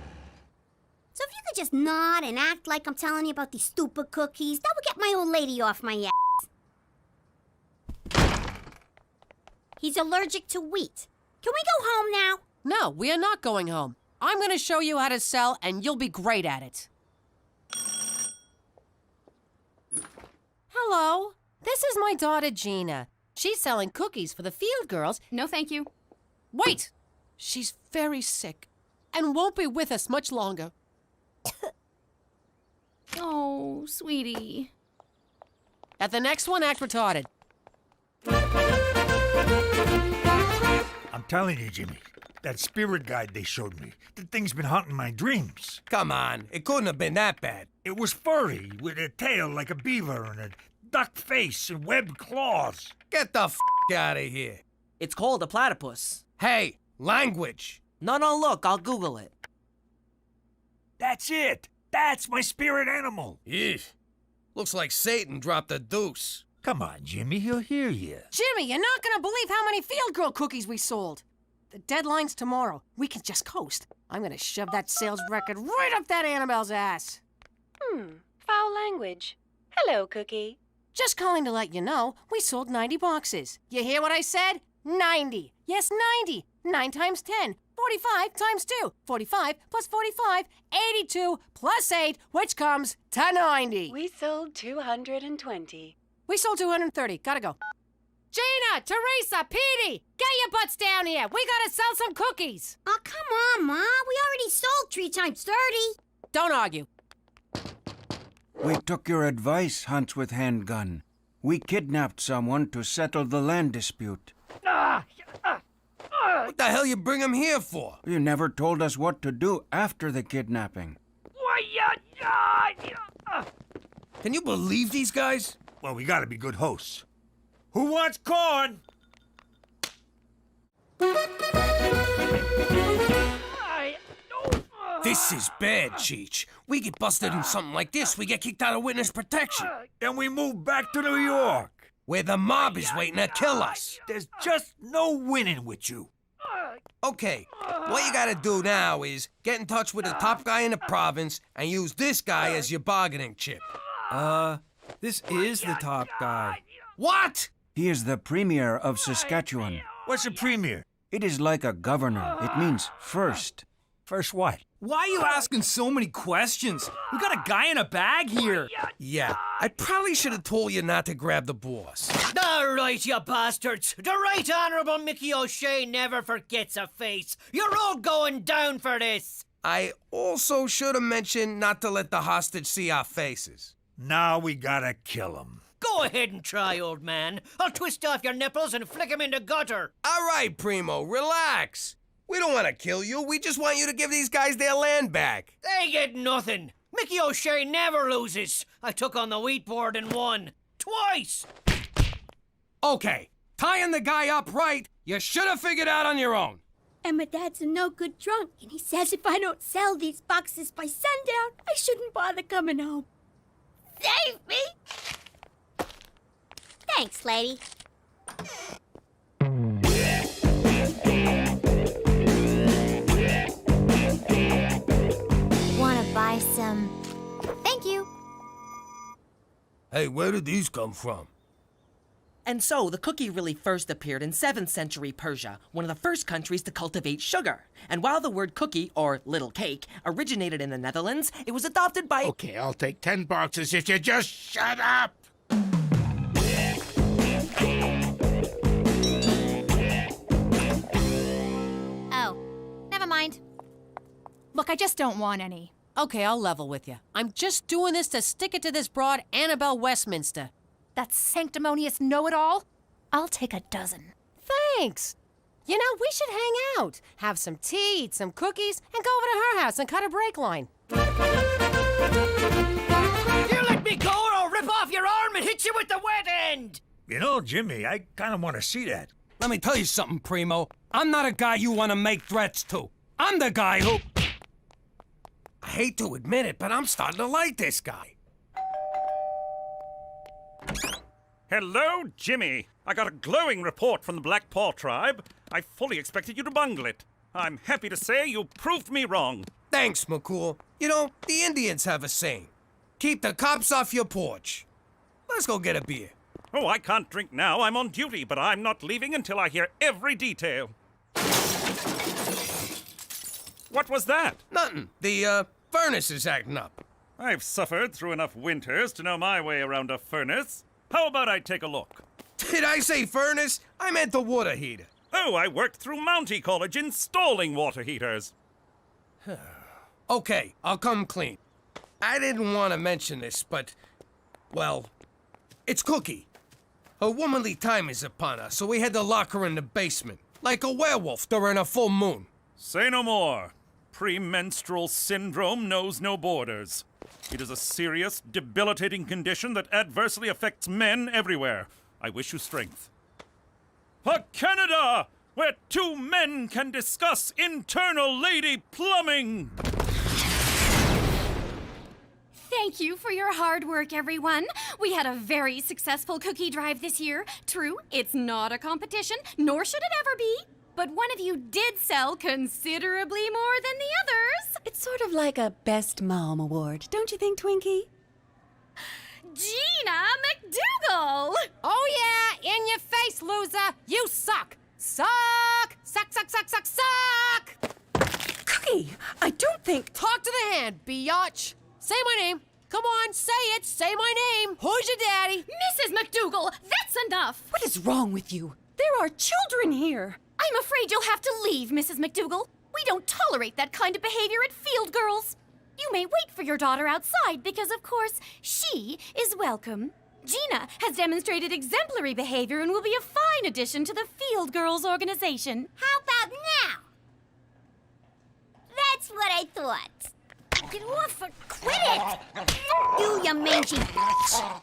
So if you could just nod and act like I'm telling you about these stupid cookies, that would get my old lady off my ass. He's allergic to wheat. Can we go home now?
No, we are not going home. I'm going to show you how to sell, and you'll be great at it. Hello. This is my daughter, Gina. She's selling cookies for the field girls.
No, thank you.
Wait! She's very sick and won't be with us much longer.
Oh, sweetie.
At the next one, act retarded.
I'm telling you, Jimmy, that spirit guide they showed me, the thing's been haunting my dreams.
Come on, it couldn't have been that bad.
It was furry, with a tail like a beaver and a duck face and webbed claws.
Get the f*** out of here.
It's called a platypus.
Hey, language.
No, look, I'll Google it.
That's it. That's my spirit animal.
Eesh. Looks like Satan dropped a deuce.
Come on, Jimmy, he'll hear you.
Jimmy, you're not going to believe how many field girl cookies we sold. The deadline's tomorrow. We can just coast. I'm going to shove that sales record right up that Annabelle's ass.
Foul language. Hello, Cookie.
Just calling to let you know, we sold 90 boxes. You hear what I said? 90. Yes, 90. 9 times 10. 45 times 2. 45 plus 45. 82 plus 8, which comes to 90.
We sold 220.
We sold 230. Gotta go. Gina, Teresa, Petey, get your butts down here. We gotta sell some cookies.
Oh, come on, Ma. We already sold 3 times 30.
Don't argue.
We took your advice, Hunts with Handgun. We kidnapped someone to settle the land dispute.
What the hell you bring him here for?
You never told us what to do after the kidnapping.
Can you believe these guys?
Well, we gotta be good hosts. Who wants corn?
This is bad, Cheech. We get busted in something like this, we get kicked out of witness protection.
And we move back to New York.
Where the mob is waiting to kill us.
There's just no winning with you.
Okay, what you gotta do now is get in touch with the top guy in the province and use this guy as your bargaining chip.
This is the top guy.
What?
He is the premier of Saskatchewan.
What's a premier?
It is like a governor. It means first.
First what?
Why are you asking so many questions? We got a guy in a bag here.
Yeah, I probably should have told you not to grab the boss.
All right, you bastards. The Right Honourable Mickey O'Shea never forgets a face. You're all going down for this.
I also should have mentioned not to let the hostage see our faces.
Now we gotta kill him.
Go ahead and try, old man. I'll twist off your nipples and flick him in the gutter.
All right, Primo, relax. We don't want to kill you. We just want you to give these guys their land back.
They get nothing. Mickey O'Shea never loses. I took on the wheat board and won. Twice!
Okay, tying the guy up right, you should have figured out on your own.
And my dad's a no-good drunk, and he says if I don't sell these boxes by sundown, I shouldn't bother coming home. Save me! Thanks, lady.
Wanna buy some... Thank you.
Hey, where did these come from?
And so, the cookie really first appeared in 7th century Persia, one of the first countries to cultivate sugar. And while the word cookie, or little cake, originated in the Netherlands, it was adopted by...
Okay, I'll take 10 boxes if you just shut up!
Oh, never mind.
Look, I just don't want any.
Okay, I'll level with you. I'm just doing this to stick it to this broad Annabelle Westminster.
That sanctimonious know-it-all? I'll take a dozen.
Thanks. You know, we should hang out, have some tea, eat some cookies, and go over to her house and cut a brake line.
You let me go or I'll rip off your arm and hit you with the wet end!
You know, Jimmy, I kind of want to see that.
Let me tell you something, Primo. I'm not a guy you want to make threats to. I'm the guy who... I hate to admit it, but I'm starting to like this guy.
Hello, Jimmy. I got a glowing report from the Black Paw tribe. I fully expected you to bungle it. I'm happy to say you proved me wrong.
Thanks, McCool. You know, the Indians have a saying. Keep the cops off your porch. Let's go get a beer.
Oh, I can't drink now. I'm on duty, but I'm not leaving until I hear every detail. What was that?
Nothing. The, furnace is acting up.
I've suffered through enough winters to know my way around a furnace. How about I take a look?
Did I say furnace? I meant the water heater.
Oh, I worked through Mountie College installing water heaters.
Okay, I'll come clean. I didn't want to mention this, but, well, it's Cookie. Her womanly time is upon us, so we had to lock her in the basement, like a werewolf during a full moon.
Say no more. Premenstrual syndrome knows no borders. It is a serious, debilitating condition that adversely affects men everywhere. I wish you strength. For Canada, where 2 men can discuss internal lady plumbing!
Thank you for your hard work, everyone. We had a very successful cookie drive this year. True, it's not a competition, nor should it ever be. But one of you did sell considerably more than the others.
It's sort of like a Best Mom award, don't you think, Twinkie?
Gina McDougal!
Oh yeah, in your face, loser! You suck! Suck! Suck, suck, suck, suck, suck!
Cookie, I don't think...
Talk to the hand, biatch! Say my name! Come on, say it! Say my name! Who's your daddy?
Mrs. McDougal, that's enough!
What is wrong with you? There are children here!
I'm afraid you'll have to leave, Mrs. McDougal. We don't tolerate that kind of behavior at Field Girls. You may wait for your daughter outside because, of course, she is welcome. Gina has demonstrated exemplary behavior and will be a fine addition to the Field Girls organization.
How about now? That's what I thought. Get off and quit it! F*** you, you mangy bitch!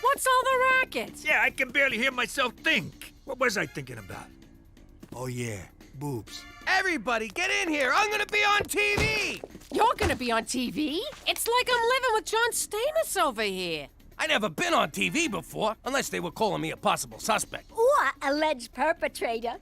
What's all the racket?
Yeah, I can barely hear myself think. What was I thinking about? Oh, yeah, boobs.
Everybody, get in here. I'm gonna be on TV.
You're gonna be on TV? It's like I'm living with John Stamos over here.
I never been on TV before, unless they were calling me a possible suspect.
Or alleged perpetrator.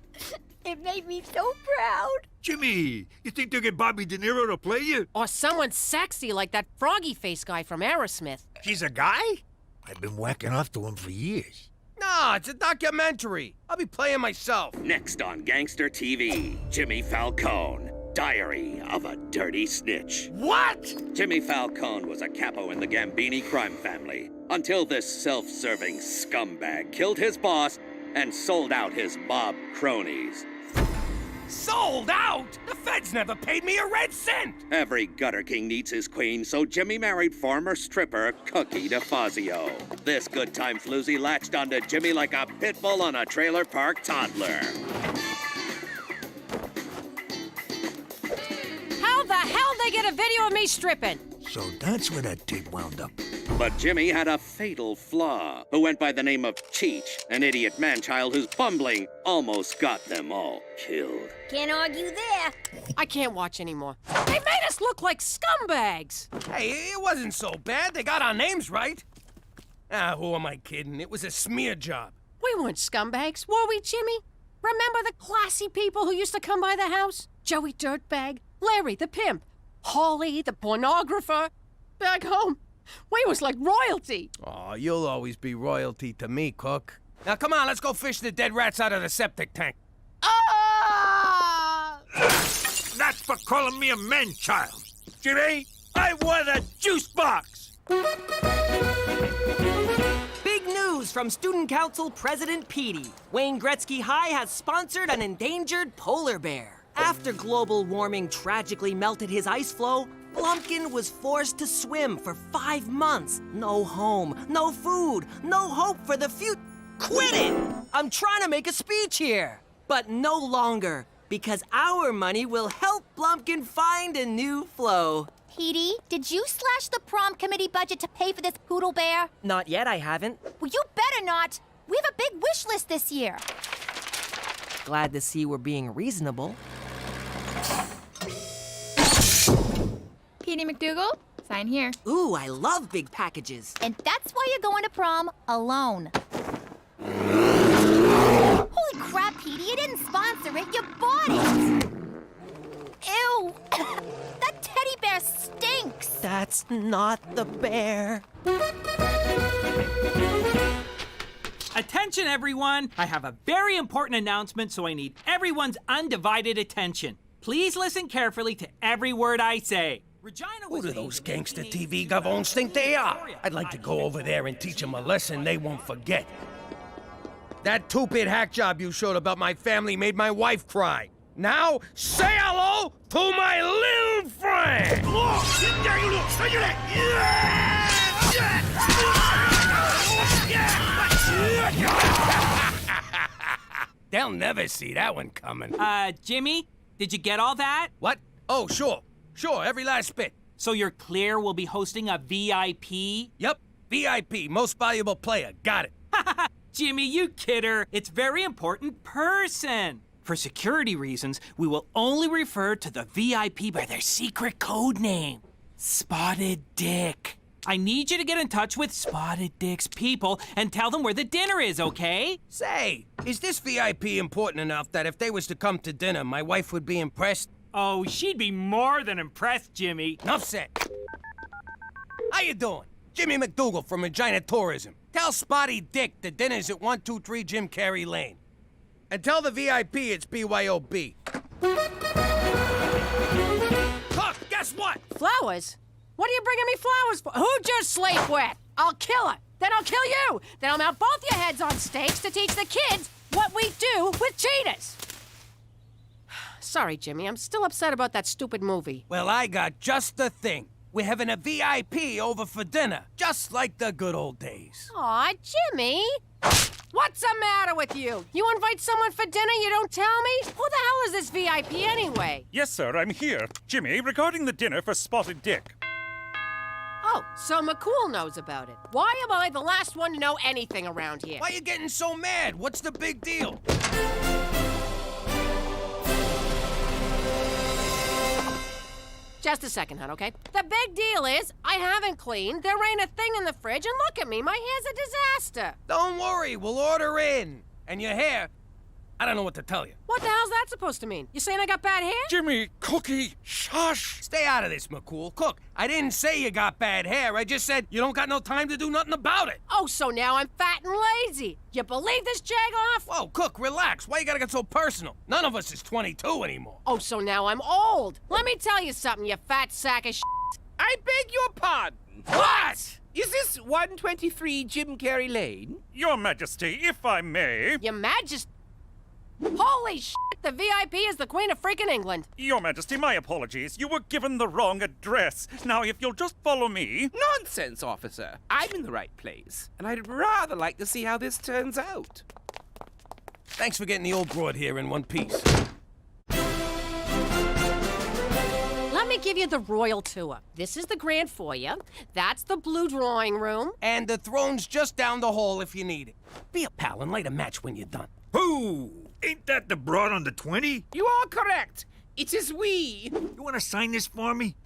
It made me so proud.
Jimmy, you think they'll get Bobby De Niro to play you?
Or someone sexy like that froggy face guy from Aerosmith.
He's a guy? I've been whacking off to him for years.
No, it's a documentary. I'll be playing myself.
Next on Gangster TV, Jimmy Falcone, Diary of a Dirty Snitch.
What?
Jimmy Falcone was a capo in the Gambini crime family until this self-serving scumbag killed his boss and sold out his mob cronies.
Sold out? The feds never paid me a red cent.
Every gutter king needs his queen, so Jimmy married former stripper Cookie DeFazio. This good time floozy latched onto Jimmy like a pit bull on a trailer park toddler.
How the hell they get a video of me stripping?
So that's where that tape wound up.
But Jimmy had a fatal flaw, who went by the name of Cheech, an idiot man-child whose bumbling almost got them all killed.
Can't argue there.
I can't watch anymore. They made us look like scumbags.
Hey, it wasn't so bad. They got our names right. Ah, who am I kidding? It was a smear job.
We weren't scumbags, were we, Jimmy? Remember the classy people who used to come by the house? Joey Dirtbag, Larry the pimp, Holly the pornographer. Back home, we was like royalty.
Oh, you'll always be royalty to me, Cook. Now, come on, let's go fish the dead rats out of the septic tank.
Ah!
That's for calling me a man-child. Jimmy, I want a juice box.
Big news from Student Council President Petey. Wayne Gretzky High has sponsored an endangered polar bear. After global warming tragically melted his ice floe, Blumpkin was forced to swim for 5 months. No home, no food, no hope for the future. Quit it! I'm trying to make a speech here. But no longer, because our money will help Blumpkin find a new flow.
Petey, did you slash the prom committee budget to pay for this poodle bear?
Not yet, I haven't.
Well, you better not. We have a big wish list this year.
Glad to see we're being reasonable.
Petey McDougal, sign here.
Ooh, I love big packages.
And that's why you're going to prom alone. Holy crap, Petey, you didn't sponsor it, you bought it! Ew! That teddy bear stinks!
That's not the bear.
Attention, everyone! I have a very important announcement, so I need everyone's undivided attention. Please listen carefully to every word I say. Regina
Who do those gangster TV gavons think they are? I'd like to go over there and teach them a lesson they won't forget. That two-bit hack job you showed about my family made my wife cry. Now, say hello to my little friend! They'll never see that one coming.
Jimmy, did you get all that?
What? Oh, sure. Sure, every last bit.
So you're clear we'll be hosting a VIP?
Yep, VIP, most valuable player. Got it.
Jimmy, you kidder. It's very important person. For security reasons, we will only refer to the VIP by their secret code name, Spotted Dick. I need you to get in touch with Spotted Dick's people and tell them where the dinner is, okay?
Say, is this VIP important enough that if they was to come to dinner, my wife would be impressed?
Oh, she'd be more than impressed, Jimmy.
Enough said. How you doing? Jimmy McDougal from Regina Tourism. Tell Spotty Dick the dinner's at 123 Jim Carrey Lane. And tell the VIP it's BYOB. Look, guess what?
Flowers? What are you bringing me flowers for? Who just sleep with? I'll kill her. Then I'll kill you. Then I'll mount both your heads on stakes to teach the kids what we do with cheetahs. Sorry, Jimmy. I'm still upset about that stupid movie.
Well, I got just the thing. We're having a VIP over for dinner, just like the good old days.
Aw, Jimmy. What's the matter with you? You invite someone for dinner, you don't tell me? Who the hell is this VIP anyway?
Yes, sir, I'm here. Jimmy, regarding the dinner for Spotted Dick.
Oh, so McCool knows about it. Why am I the last one to know anything around here?
Why you getting so mad? What's the big deal?
Just a second, hon, okay? The big deal is I haven't cleaned, there ain't a thing in the fridge, and look at me, my hair's a disaster.
Don't worry, we'll order in. And your hair, I don't know what to tell you.
What the hell's that supposed to mean? You saying I got bad hair?
Jimmy, Cookie, shush. Stay out of this, McCool. Cook, I didn't say you got bad hair. I just said you don't got no time to do nothing about it.
Oh, so now I'm fat and lazy. You believe this, Jagoff?
Whoa, Cook, relax. Why you gotta get so personal? None of us is 22 anymore.
Oh, so now I'm old. Let me tell you something, you fat sack of shit.
I beg your pardon.
What?
Is this 123 Jim Carrey Lane?
Your Majesty, if I may.
Your Majesty. Holy shit, the VIP is the Queen of freaking England.
Your Majesty, my apologies. You were given the wrong address. Now, if you'll just follow me...
Nonsense, officer. I'm in the right place, and I'd rather like to see how this turns out.
Thanks for getting the old broad here in one piece.
Let me give you the royal tour. This is the grand foyer. That's the blue drawing room.
And the throne's just down the hall if you need it. Be a pal and light a match when you're done.
Who? Ain't that the broad on the 20?
You are correct. It is we.
You want to sign this for me?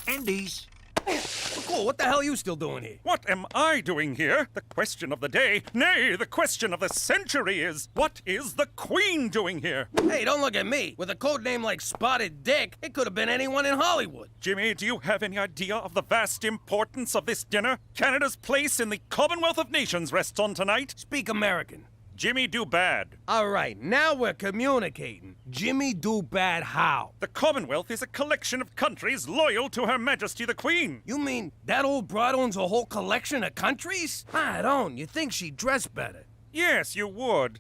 And these.
McCool, what the hell are you still doing here?
What am I doing here? The question of the day, nay, the question of the century is, what is the Queen doing here?
Hey, don't look at me. With a code name like Spotted Dick, it could have been anyone in Hollywood.
Jimmy, do you have any idea of the vast importance of this dinner? Canada's place in the Commonwealth of Nations rests on tonight.
Speak American.
Jimmy do bad.
All right, now we're communicating. Jimmy do bad how?
The Commonwealth is a collection of countries loyal to Her Majesty the Queen.
You mean that old broad owns a whole collection of countries? I don't. You think she'd dress better?
Yes, you would.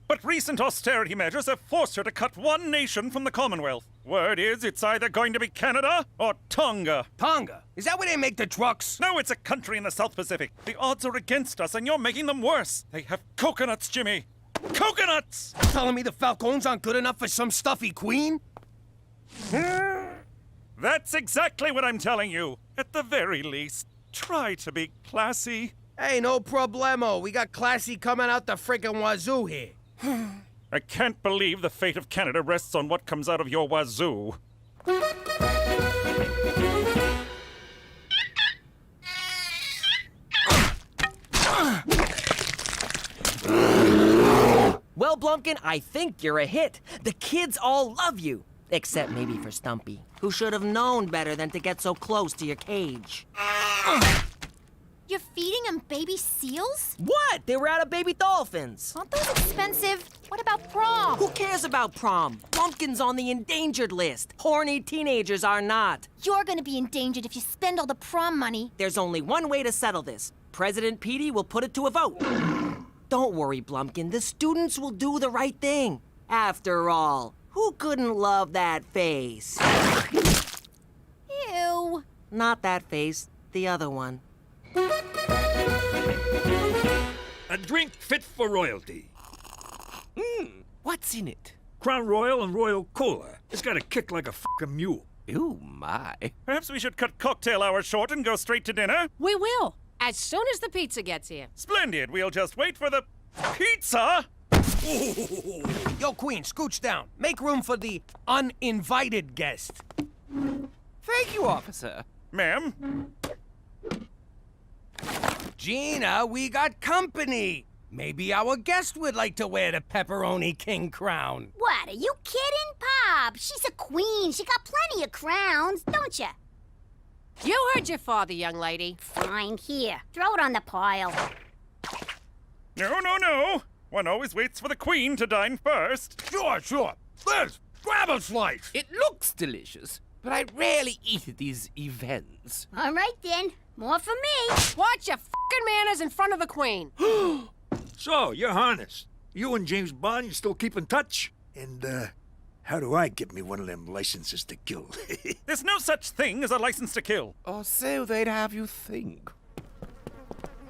But recent austerity measures have forced her to cut one nation from the Commonwealth. Word is, it's either going to be Canada or Tonga.
Tonga? Is that where they make the trucks?
No, it's a country in the South Pacific. The odds are against us, and you're making them worse. They have coconuts, Jimmy. Coconuts!
Telling me the Falcones aren't good enough for some stuffy queen?
That's exactly what I'm telling you. At the very least, try to be classy.
Hey, no problemo. We got classy coming out the frickin' wazoo here.
I can't believe the fate of Canada rests on what comes out of your wazoo.
Well, Blumpkin, I think you're a hit. The kids all love you. Except maybe for Stumpy, who should have known better than to get so close to your cage.
You're feeding them baby seals?
What? They were out of baby dolphins.
Aren't those expensive? What about prom?
Who cares about prom? Blumpkin's on the endangered list. Horny teenagers are not.
You're gonna be endangered if you spend all the prom money.
There's only one way to settle this. President Petey will put it to a vote. Don't worry, Blumpkin. The students will do the right thing. After all, who couldn't love that face?
Ew.
Not that face. The other one.
A drink fit for royalty.
What's in it?
Crown Royal and Royal Cola. It's got a kick like a f***ing mule.
Ooh, my.
Perhaps we should cut cocktail hour short and go straight to dinner?
We will, as soon as the pizza gets here.
Splendid. We'll just wait for the pizza.
Yo, Queen, scooch down. Make room for the uninvited guest.
Thank you, officer.
Ma'am?
Gina, we got company. Maybe our guest would like to wear the pepperoni king crown.
What, are you kidding, Pop? She's a queen. She got plenty of crowns, don't you?
You heard your father, young lady.
Fine, here. Throw it on the pile.
No, no, no. One always waits for the Queen to dine first.
Sure. Liz, grab a slice.
It looks delicious, but I rarely eat at these events.
All right, then. More for me.
Watch your fucking manners in front of the Queen.
So, you're harnessed. You and James Bond, you still keep in touch? And, how do I get me one of them licenses to kill?
There's no such thing as a license to kill.
Or so they'd have you think.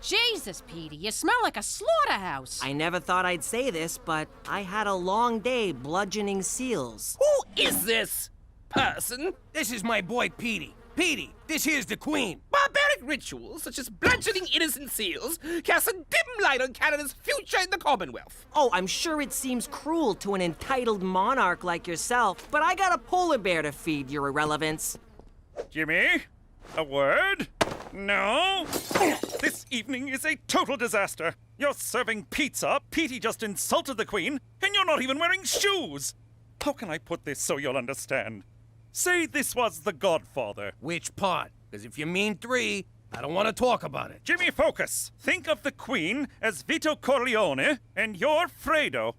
Jesus, Petey, you smell like a slaughterhouse.
I never thought I'd say this, but I had a long day bludgeoning seals.
Who is this person?
This is my boy, Petey. Petey, this here's the Queen.
Barbaric rituals, such as blanching innocent seals, cast a dim light on Canada's future in the Commonwealth.
Oh, I'm sure it seems cruel to an entitled monarch like yourself, but I got a polar bear to feed, your irrelevance.
Jimmy, a word? No? This evening is a total disaster. You're serving pizza, Petey just insulted the Queen, and you're not even wearing shoes. How can I put this so you'll understand? Say this was The Godfather.
Which part? Because if you mean 3, I don't want to talk about it.
Jimmy, focus. Think of the Queen as Vito Corleone, and you're Fredo.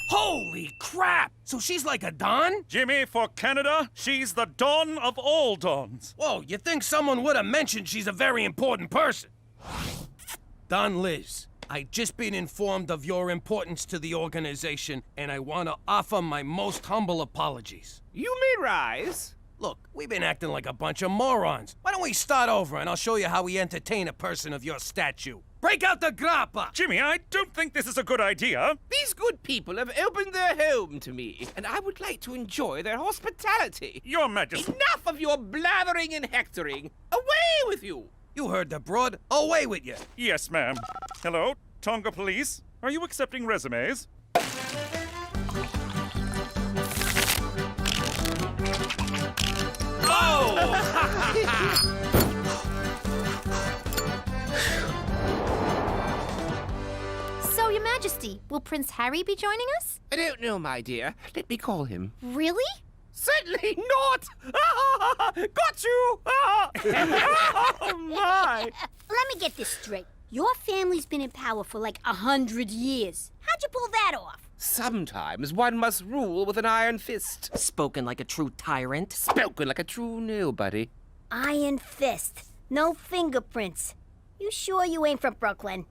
Holy crap! So she's like a Don?
Jimmy, for Canada, she's the Dawn of all dawns.
Whoa, you think someone would have mentioned she's a very important person? Don Liz, I just been informed of your importance to the organization, and I want to offer my most humble apologies.
You may rise.
Look, we've been acting like a bunch of morons. Why don't we start over and I'll show you how we entertain a person of your stature. Break out the grappa!
Jimmy, I don't think this is a good idea.
These good people have opened their home to me, and I would like to enjoy their hospitality.
Your Majesty.
Enough of your blathering and hectoring. Away with you!
You heard the broad. Away with you.
Yes, ma'am. Hello, Tonga Police. Are you accepting resumes?
So, Your Majesty, will Prince Harry be joining us?
I don't know, my dear. Let me call him.
Really?
Certainly not! Got you! Oh, my!
Let me get this straight. Your family's been in power for like 100 years. How'd you pull that off?
Sometimes one must rule with an iron fist.
Spoken like a true tyrant.
Spoken like a true nobody.
Iron fist. No fingerprints. You sure you ain't from Brooklyn?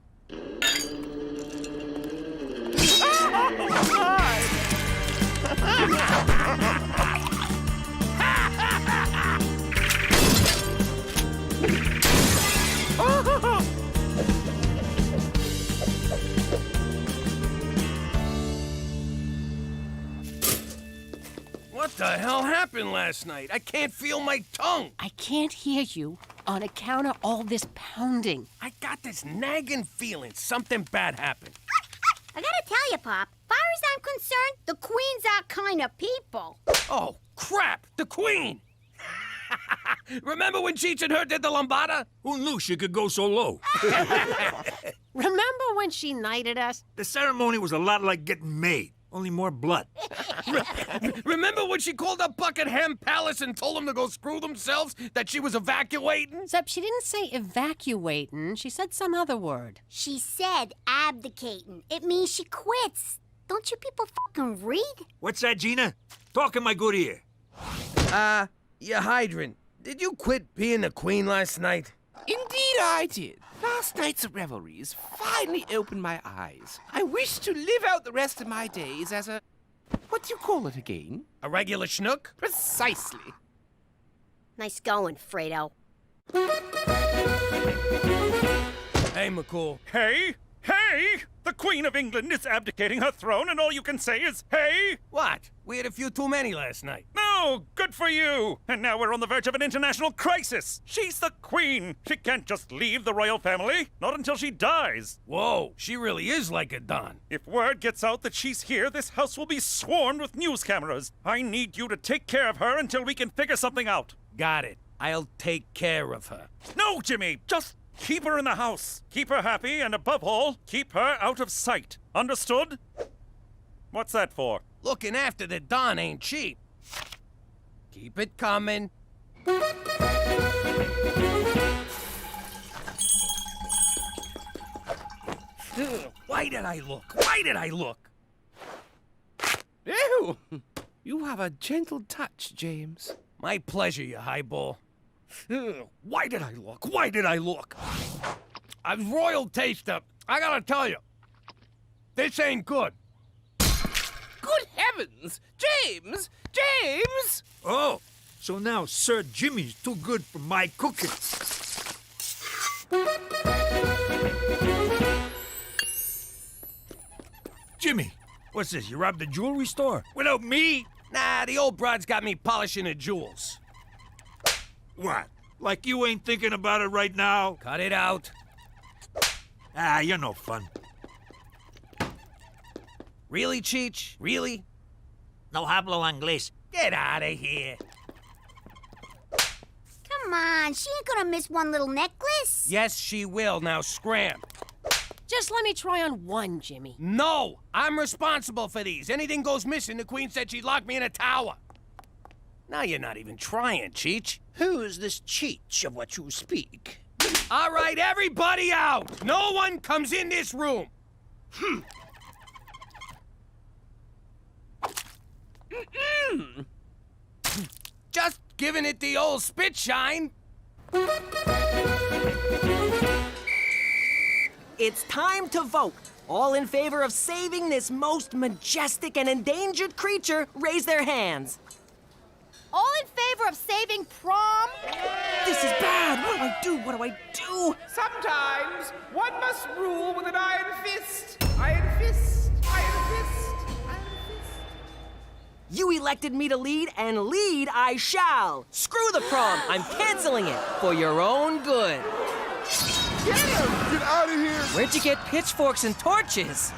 What the hell happened last night? I can't feel my tongue.
I can't hear you on account of all this pounding.
I got this nagging feeling something bad happened.
I gotta tell you, Pop, far as I'm concerned, the Queen's our kind of people.
Oh, crap! The Queen! Remember when Cheech and her did the lambada?
Who knew she could go so low?
Remember when she knighted us?
The ceremony was a lot like getting made, only more blood.
Remember when she called up Buckingham Palace and told them to go screw themselves, that she was evacuating?
Except she didn't say evacuating. She said some other word.
She said abdicating. It means she quits. Don't you people fucking read?
What's that, Gina? Talk in my good ear.
You hydrant. Did you quit being the Queen last night?
Indeed I did. Last night's revelries finally opened my eyes. I wish to live out the rest of my days as a... What do you call it again?
A regular schnook?
Precisely.
Nice going, Fredo.
Hey, McCool.
Hey! Hey! The Queen of England is abdicating her throne, and all you can say is, hey!
What? We had a few too many last night.
No! Good for you! And now we're on the verge of an international crisis! She's the Queen! She can't just leave the royal family! Not until she dies!
Whoa, she really is like a Don.
If word gets out that she's here, this house will be swarmed with news cameras. I need you to take care of her until we can figure something out.
Got it. I'll take care of her.
No, Jimmy! Just keep her in the house. Keep her happy, and above all, keep her out of sight. Understood? What's that for?
Looking after the Don ain't cheap. Keep it coming. Why did I look? Why did I look?
Ew! You have a gentle touch, James.
My pleasure, you highball. Why did I look? Why did I look? I was royal taster. I gotta tell you, this ain't good.
Good heavens! James! James!
Oh, so now Sir Jimmy's too good for my cooking. Jimmy, what's this? You robbed the jewelry store? Without me?
Nah, the old broad's got me polishing her jewels.
What? Like you ain't thinking about it right now?
Cut it out.
Ah, you're no fun.
Really, Cheech? Really?
No hablo inglés.
Get out of here.
Come on, she ain't gonna miss one little necklace.
Yes, she will. Now scram.
Just let me try on one, Jimmy.
No! I'm responsible for these. Anything goes missing, the Queen said she'd lock me in a tower. Now you're not even trying, Cheech.
Who's this Cheech of what you speak?
All right, everybody out! No one comes in this room! Just giving it the old spit shine.
It's time to vote. All in favor of saving this most majestic and endangered creature, raise their hands.
All in favor of saving prom?
This is bad. What do I do? What do I do?
Sometimes one must rule with an iron fist. Iron fist. Iron fist. Iron fist.
You elected me to lead, and lead I shall. Screw the prom. I'm canceling it for your own good.
Get him! Get out of here!
Where'd you get pitchforks and torches?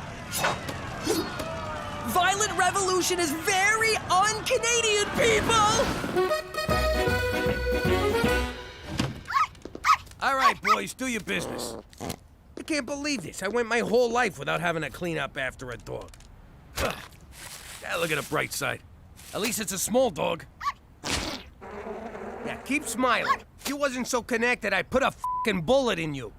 Violent revolution is very un-Canadian, people!
All right, boys, do your business. I can't believe this. I went my whole life without having to clean up after a dog. Ugh. Yeah, look at the bright side. At least it's a small dog. Yeah, keep smiling. If you wasn't so connected, I'd put a f***ing bullet in you.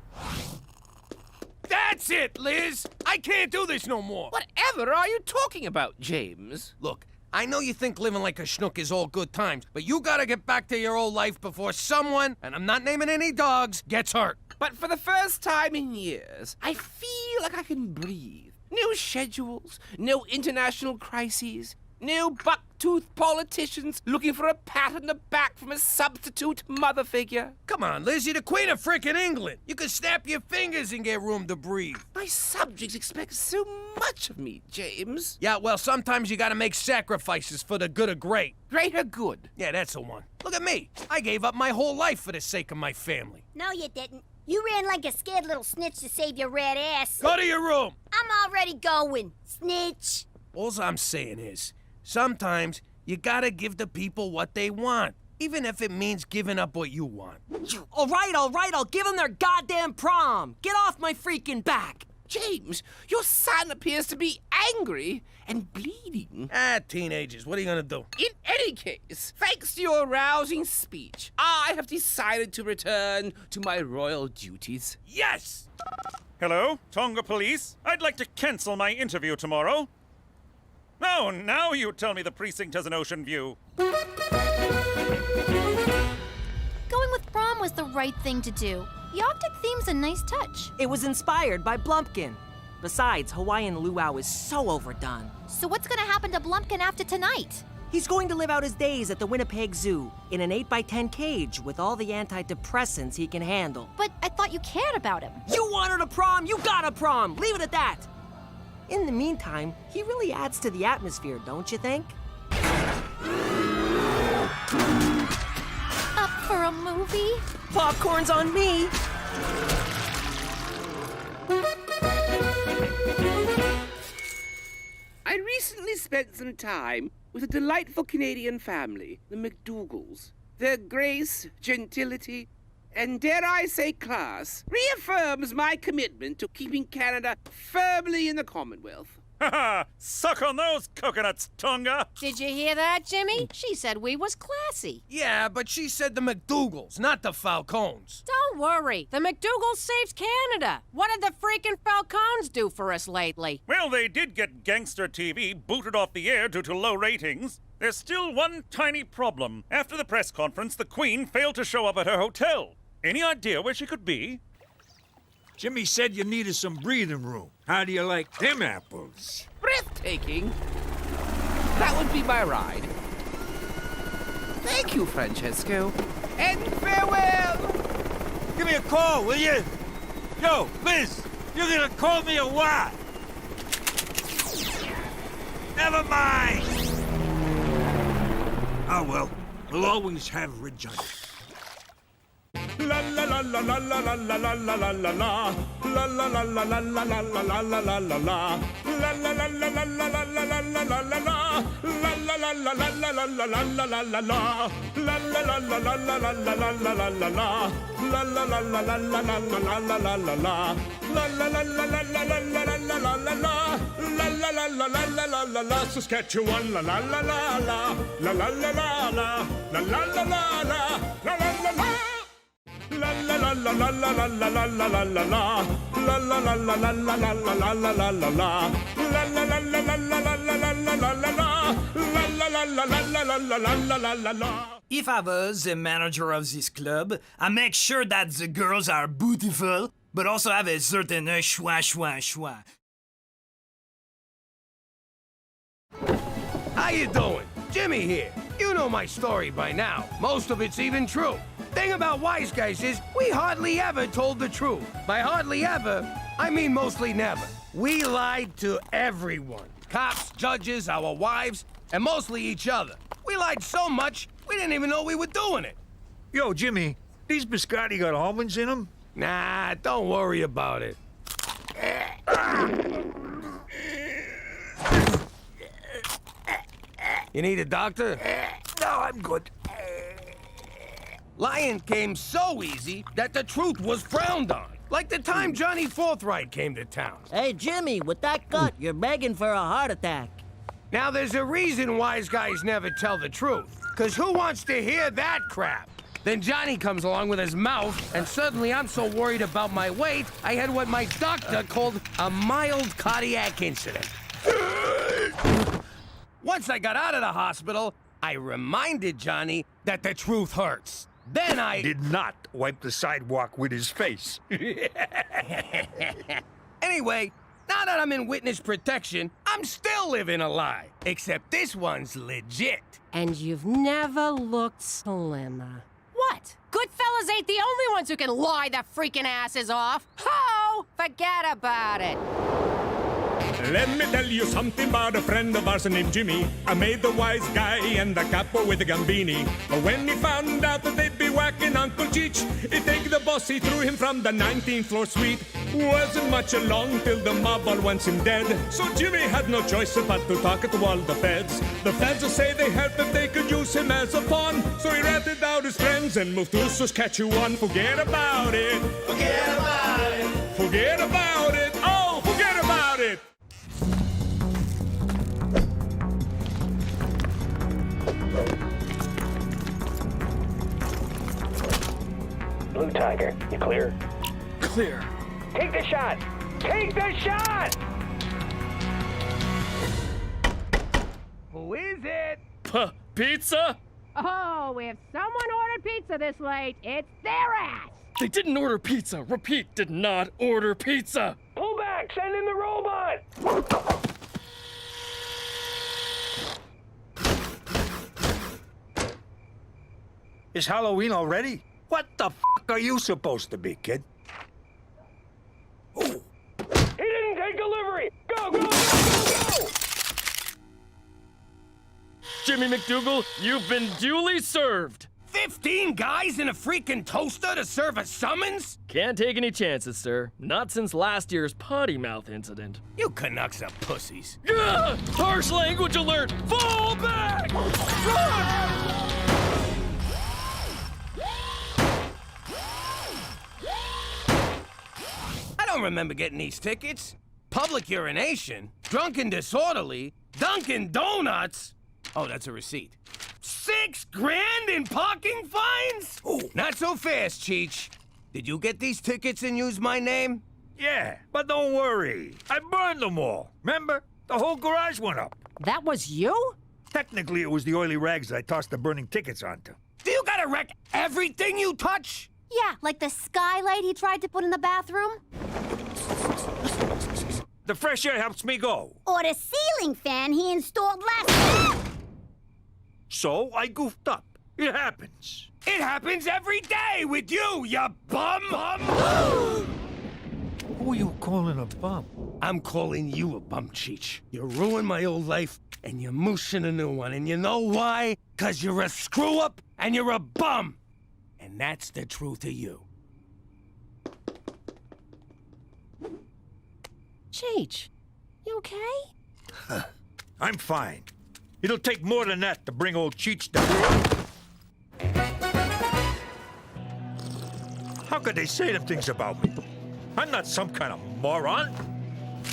That's it, Liz! I can't do this no more!
Whatever are you talking about, James?
Look, I know you think living like a schnook is all good times, but you gotta get back to your old life before someone, and I'm not naming any dogs, gets hurt.
But for the first time in years, I feel like I can breathe. No schedules, no international crises, no buck-toothed politicians looking for a pat on the back from a substitute mother figure.
Come on, Liz, you're the Queen of frickin' England. You can snap your fingers and get room to breathe.
My subjects expect so much of me, James.
Yeah, well, sometimes you gotta make sacrifices for the good of great.
Greater good.
Yeah, that's the one. Look at me. I gave up my whole life for the sake of my family.
No, you didn't. You ran like a scared little snitch to save your red ass.
Go to your room.
I'm already going, snitch.
All I'm saying is, sometimes you gotta give the people what they want, even if it means giving up what you want.
All right, I'll give them their goddamn prom. Get off my freaking back.
James, your son appears to be angry and bleeding.
Ah, teenagers, what are you gonna do?
In any case, thanks to your rousing speech, I have decided to return to my royal duties.
Yes!
Hello, Tonga Police. I'd like to cancel my interview tomorrow. Oh, now you tell me the precinct has an ocean view.
Going with prom was the right thing to do. The Arctic theme's a nice touch.
It was inspired by Blumpkin. Besides, Hawaiian luau is so overdone.
So what's gonna happen to Blumpkin after tonight?
He's going to live out his days at the Winnipeg Zoo in an 8x10 cage with all the antidepressants he can handle.
But I thought you cared about him.
You wanted a prom, you got a prom. Leave it at that. In the meantime, he really adds to the atmosphere, don't you think?
Up for a movie?
Popcorn's on me.
I recently spent some time with a delightful Canadian family, the McDougals. Their grace, gentility, and dare I say class, reaffirms my commitment to keeping Canada firmly in the Commonwealth.
Ha ha! Suck on those coconuts, Tonga!
Did you hear that, Jimmy? She said we was classy.
Yeah, but she said the McDougals, not the Falcones.
Don't worry. The McDougals saved Canada. What did the freaking Falcones do for us lately?
Well, they did get Gangster TV booted off the air due to low ratings. There's still one tiny problem. After the press conference, the Queen failed to show up at her hotel. Any idea where she could be?
Jimmy said you needed some breathing room. How do you like them apples?
Breathtaking. That would be my ride. Thank you, Francesco. And farewell!
Give me a call, will you? Yo, Liz, you're gonna call me or what? Never mind! Ah, well, we'll always have Regina.
La la la la la la la la la la la la. La la la la la la la la la la la la la. La la la la la la la la la la la la la. La la la la la la la la la la la la la. La la la la la la la la la la la la la. La la la la la la la la la la la la la. La la la la la la la la la la la la. La la la la la la la la la. Saskatchewan la la la la la. La la la la la. La la la la la. La la la la. La la la la la la la la la la la la la. La la la la la la la la la la la la la. La la la la la la la la la la la la la. La la la la la la la la la la la la.
If I was the manager of this club, I make sure that the girls are beautiful, but also have a certain schwa.
How you doing? Jimmy here. You know my story by now. Most of it's even true. Thing about wise guys is we hardly ever told the truth. By hardly ever, I mean mostly never. We lied to everyone. Cops, judges, our wives, and mostly each other. We lied so much, we didn't even know we were doing it.
Yo, Jimmy, these biscotti got almonds in them?
Nah, don't worry about it. You need a doctor?
No, I'm good.
Lying came so easy that the truth was frowned on. Like the time Johnny Forthright came to town.
Hey, Jimmy, with that gut, you're begging for a heart attack.
Now, there's a reason wise guys never tell the truth. 'Cause who wants to hear that crap? Then Johnny comes along with his mouth, and suddenly I'm so worried about my weight, I had what my doctor called a mild cardiac incident. Once I got out of the hospital, I reminded Johnny that the truth hurts. Then I
did not wipe the sidewalk with his face.
Anyway, now that I'm in witness protection, I'm still living a lie. Except this one's legit.
And you've never looked slimmer.
What? Goodfellas ain't the only ones who can lie their freaking asses off. Ho! Forget about it.
Let me tell you something about a friend of ours named Jimmy. I made the wise guy and the capo with the gambini. But when he found out that they'd be whacking Uncle Cheech, he'd take the boss, he threw him from the 19th floor suite. Wasn't much along till the mob all wants him dead. So Jimmy had no choice but to talk to all the feds. The feds will say they help if they could use him as a pawn. So he ratted out his friends and moved to Saskatchewan. Forget about it. Forget about it. Forget about it. Oh, forget about it.
Blue Tiger, you clear?
Clear.
Take the shot! Take the shot!
Who is it?
Pizza?
Oh, if someone ordered pizza this late, it's their ass!
They didn't order pizza. Repeat, did not order pizza.
Pull back! Send in the robot!
It's Halloween already? What the f*** are you supposed to be, kid?
He didn't take delivery! Go, go, go, go, go!
Jimmy McDougal, you've been duly served.
15 guys in a freaking toaster to serve a summons?
Can't take any chances, sir. Not since last year's potty mouth incident.
You Canucks are pussies.
Ugh! Harsh language alert! Fall back! Run!
I don't remember getting these tickets. Public urination, drunken disorderly, Dunkin' Donuts. Oh, that's a receipt. $6 grand in parking fines? Ooh. Not so fast, Cheech. Did you get these tickets and use my name?
Yeah, but don't worry. I burned them all. Remember? The whole garage went up.
That was you?
Technically, it was the oily rags I tossed the burning tickets onto.
Do you gotta wreck everything you touch?
Yeah, like the skylight he tried to put in the bathroom.
The fresh air helps me go.
Or the ceiling fan he installed last...
So I goofed up. It happens.
It happens every day with you, you bum!
Who are you calling a bum?
I'm calling you a bum, Cheech. You ruined my old life, and you're mooshing a new one. And you know why? 'Cause you're a screw-up, and you're a bum. And that's the truth of you.
Cheech, you okay?
I'm fine. It'll take more than that to bring old Cheech down. How could they say them things about me? I'm not some kind of moron.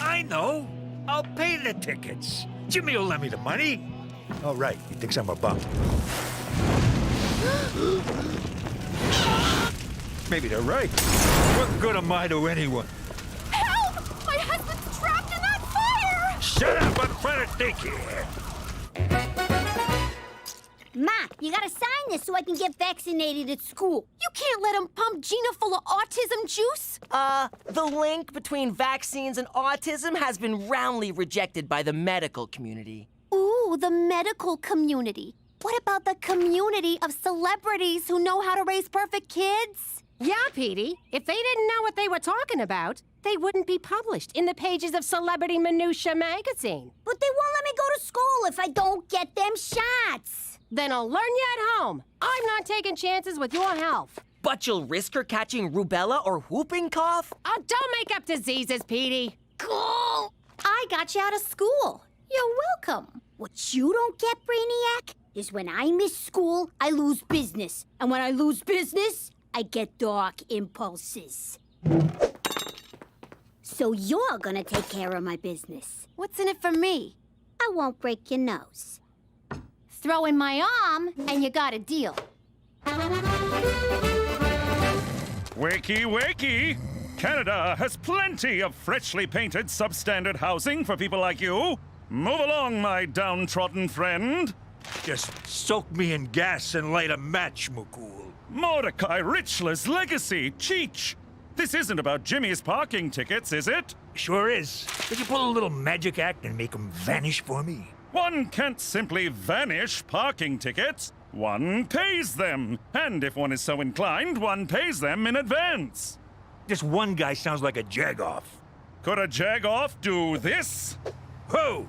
I know. I'll pay the tickets. Jimmy will lend me the money. All right, he thinks I'm a bum. Maybe they're right. What good am I to anyone?
Help! My husband's trapped in that fire!
Shut up! I'm trying to think here.
Ma, you gotta sign this so I can get vaccinated at school.
You can't let him pump Gina full of autism juice.
The link between vaccines and autism has been roundly rejected by the medical community.
Ooh, the medical community. What about the community of celebrities who know how to raise perfect kids?
Yeah, Petey. If they didn't know what they were talking about, they wouldn't be published in the pages of Celebrity Minutia magazine.
But they won't let me go to school if I don't get them shots.
Then I'll learn you at home. I'm not taking chances with your health.
But you'll risk her catching rubella or whooping cough?
Oh, don't make up diseases, Petey.
Cool.
I got you out of school. You're welcome.
What you don't get, Brainiac, is when I miss school, I lose business. And when I lose business, I get dark impulses. So you're gonna take care of my business.
What's in it for me?
I won't break your nose.
Throw in my arm, and you got a deal.
Wakey, wakey! Canada has plenty of freshly painted substandard housing for people like you. Move along, my downtrodden friend.
Just soak me in gas and light a match, Mukul.
Mordecai Richler's legacy, Cheech. This isn't about Jimmy's parking tickets, is it?
Sure is. Could you pull a little magic act and make them vanish for me?
One can't simply vanish parking tickets. One pays them. And if one is so inclined, one pays them in advance.
This one guy sounds like a jag-off.
Could a jag-off do this?
Whoa!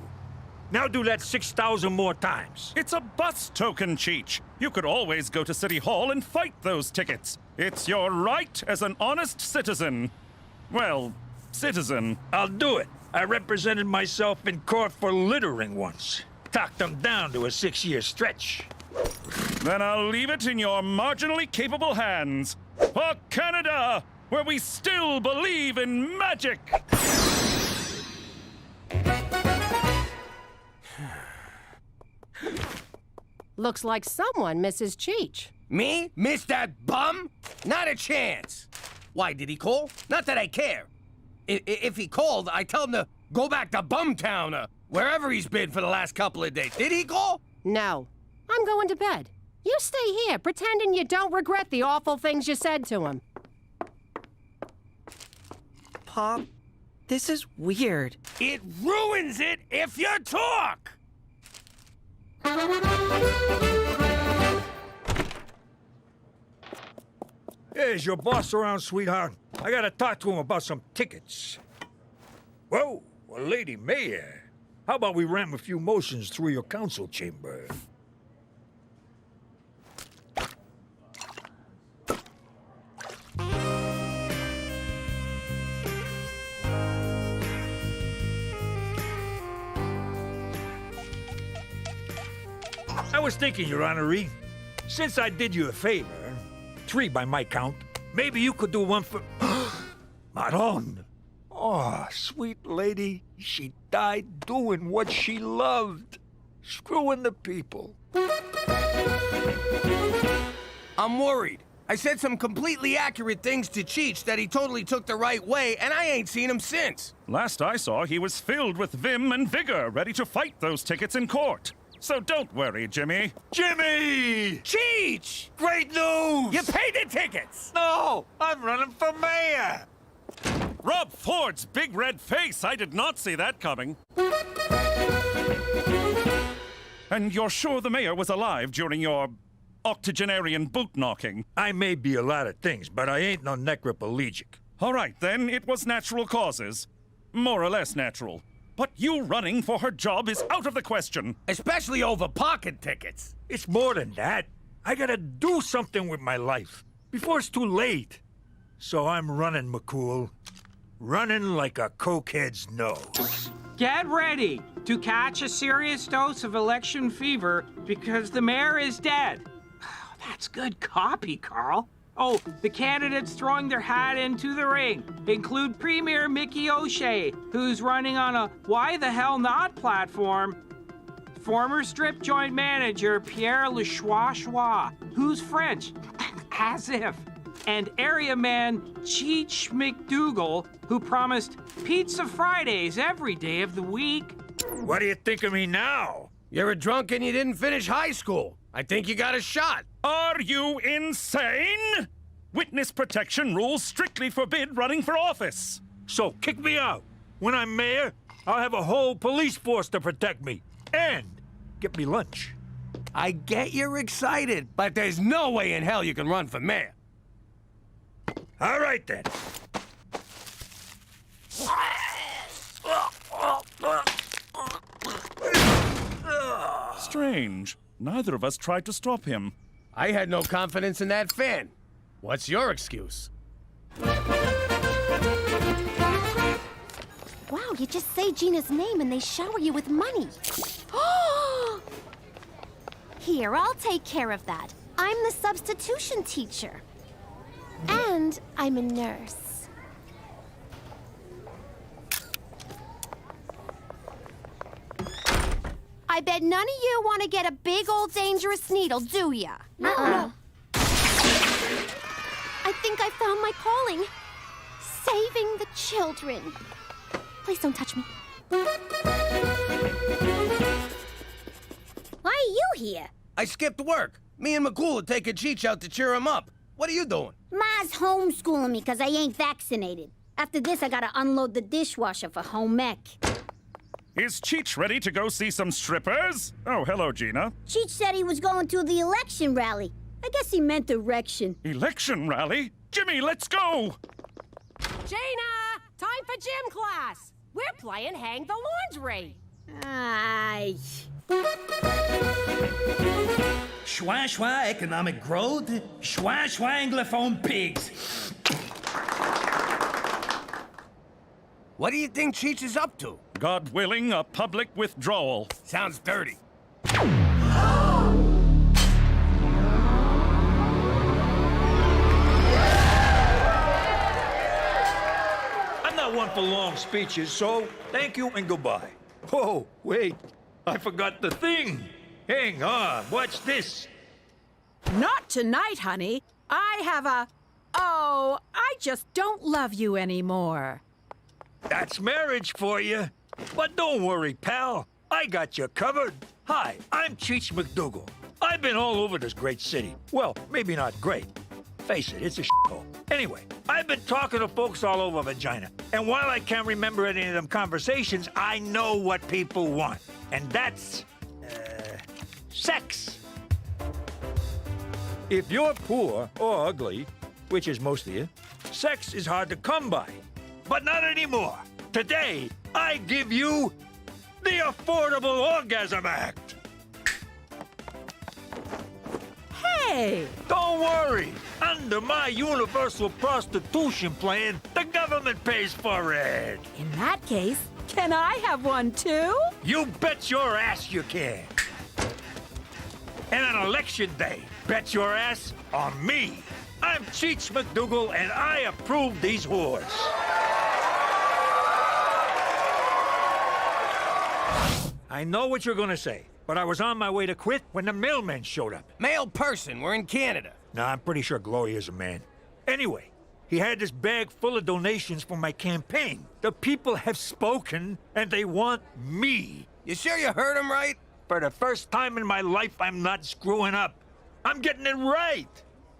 Now do that 6,000 more times.
It's a bus token, Cheech. You could always go to City Hall and fight those tickets. It's your right as an honest citizen. Well, citizen.
I'll do it. I represented myself in court for littering once. Talked them down to a 6-year stretch.
Then I'll leave it in your marginally capable hands. For Canada, where we still believe in magic!
Looks like someone misses Cheech.
Me? Miss that bum? Not a chance. Why, did he call? Not that I care. If he called, I tell him to go back to Bumtown or wherever he's been for the last couple of days. Did he call?
No. I'm going to bed. You stay here, pretending you don't regret the awful things you said to him.
Pop, this is weird.
It ruins it if you talk!
Is your boss around, sweetheart? I gotta talk to him about some tickets. Whoa, a lady mayor. How about we ram a few motions through your council chamber? I was thinking, Your Honoree, since I did you a favor, 3 by my count, maybe you could do one for... Maron! Oh, sweet lady, she died doing what she loved. Screwing the people.
I'm worried. I said some completely accurate things to Cheech that he totally took the right way, and I ain't seen him since.
Last I saw, he was filled with vim and vigor, ready to fight those tickets in court. So don't worry, Jimmy.
Jimmy!
Cheech!
Great news!
You paid the tickets!
No! I'm running for mayor!
Rob Ford's big red face! I did not see that coming. And you're sure the mayor was alive during your octogenarian boot-knocking?
I may be a lot of things, but I ain't no necroplegic.
All right, then, it was natural causes. more or less natural. But you running for her job is out of the question.
Especially over pocket tickets.
It's more than that. I gotta do something with my life before it's too late. So I'm running, McCool. Running like a cokehead's nose.
Get ready to catch a serious dose of election fever because the mayor is dead. That's good copy, Carl. Oh, the candidates throwing their hat into the ring include Premier Mickey O'Shea, who's running on a why the hell not platform, former strip joint manager Pierre Lechois, who's French, as if, and area man Cheech McDougal, who promised pizza Fridays every day of the week.
What do you think of me now?
You're a drunk and you didn't finish high school. I think you got a shot.
Are you insane? Witness protection rules strictly forbid running for office.
So kick me out. When I'm mayor, I'll have a whole police force to protect me and get me lunch.
I get you're excited, but there's no way in hell you can run for mayor.
All right, then.
Strange. Neither of us tried to stop him.
I had no confidence in that fan. What's your excuse?
Wow, you just say Gina's name and they shower you with money. Here, I'll take care of that. I'm the substitution teacher. And I'm a nurse. I bet none of you want to get a big old dangerous needle, do ya? I think I found my calling. Saving the children. Please don't touch me.
Why are you here?
I skipped work. Me and McCool are taking Cheech out to cheer him up. What are you doing?
Ma's homeschooling me because I ain't vaccinated. After this, I gotta unload the dishwasher for home ec.
Is Cheech ready to go see some strippers? Oh, hello, Gina.
Cheech said he was going to the election rally. I guess he meant erection.
Election rally? Jimmy, let's go!
Gina! Time for gym class! We're playing Hang the Laundry!
Aye.
Schwa schwa economic growth, schwa schwa anglophone pigs.
What do you think Cheech is up to?
God willing, a public withdrawal.
Sounds dirty.
I'm not one for long speeches, so thank you and goodbye. Oh, wait. I forgot the thing. Hang on, watch this.
Not tonight, honey. I have a... Oh, I just don't love you anymore.
That's marriage for you. But don't worry, pal. I got you covered. Hi, I'm Cheech McDougal. I've been all over this great city. Well, maybe not great. Face it, it's a shithole. Anyway, I've been talking to folks all over Regina. And while I can't remember any of them conversations, I know what people want. And that's... sex. If you're poor or ugly, which is most of you, sex is hard to come by. But not anymore. Today, I give you the Affordable Orgasm Act.
Hey!
Don't worry. Under my universal prostitution plan, the government pays for it.
In that case, can I have one too?
You bet your ass you can. And on election day, bet your ass on me. I'm Cheech McDougal, and I approve these whores. I know what you're gonna say, but I was on my way to quit when the mailman showed up.
Male person, we're in Canada.
Nah, I'm pretty sure Gloria's a man. Anyway, he had this bag full of donations for my campaign. The people have spoken, and they want me.
You sure you heard him right?
For the first time in my life, I'm not screwing up. I'm getting it right.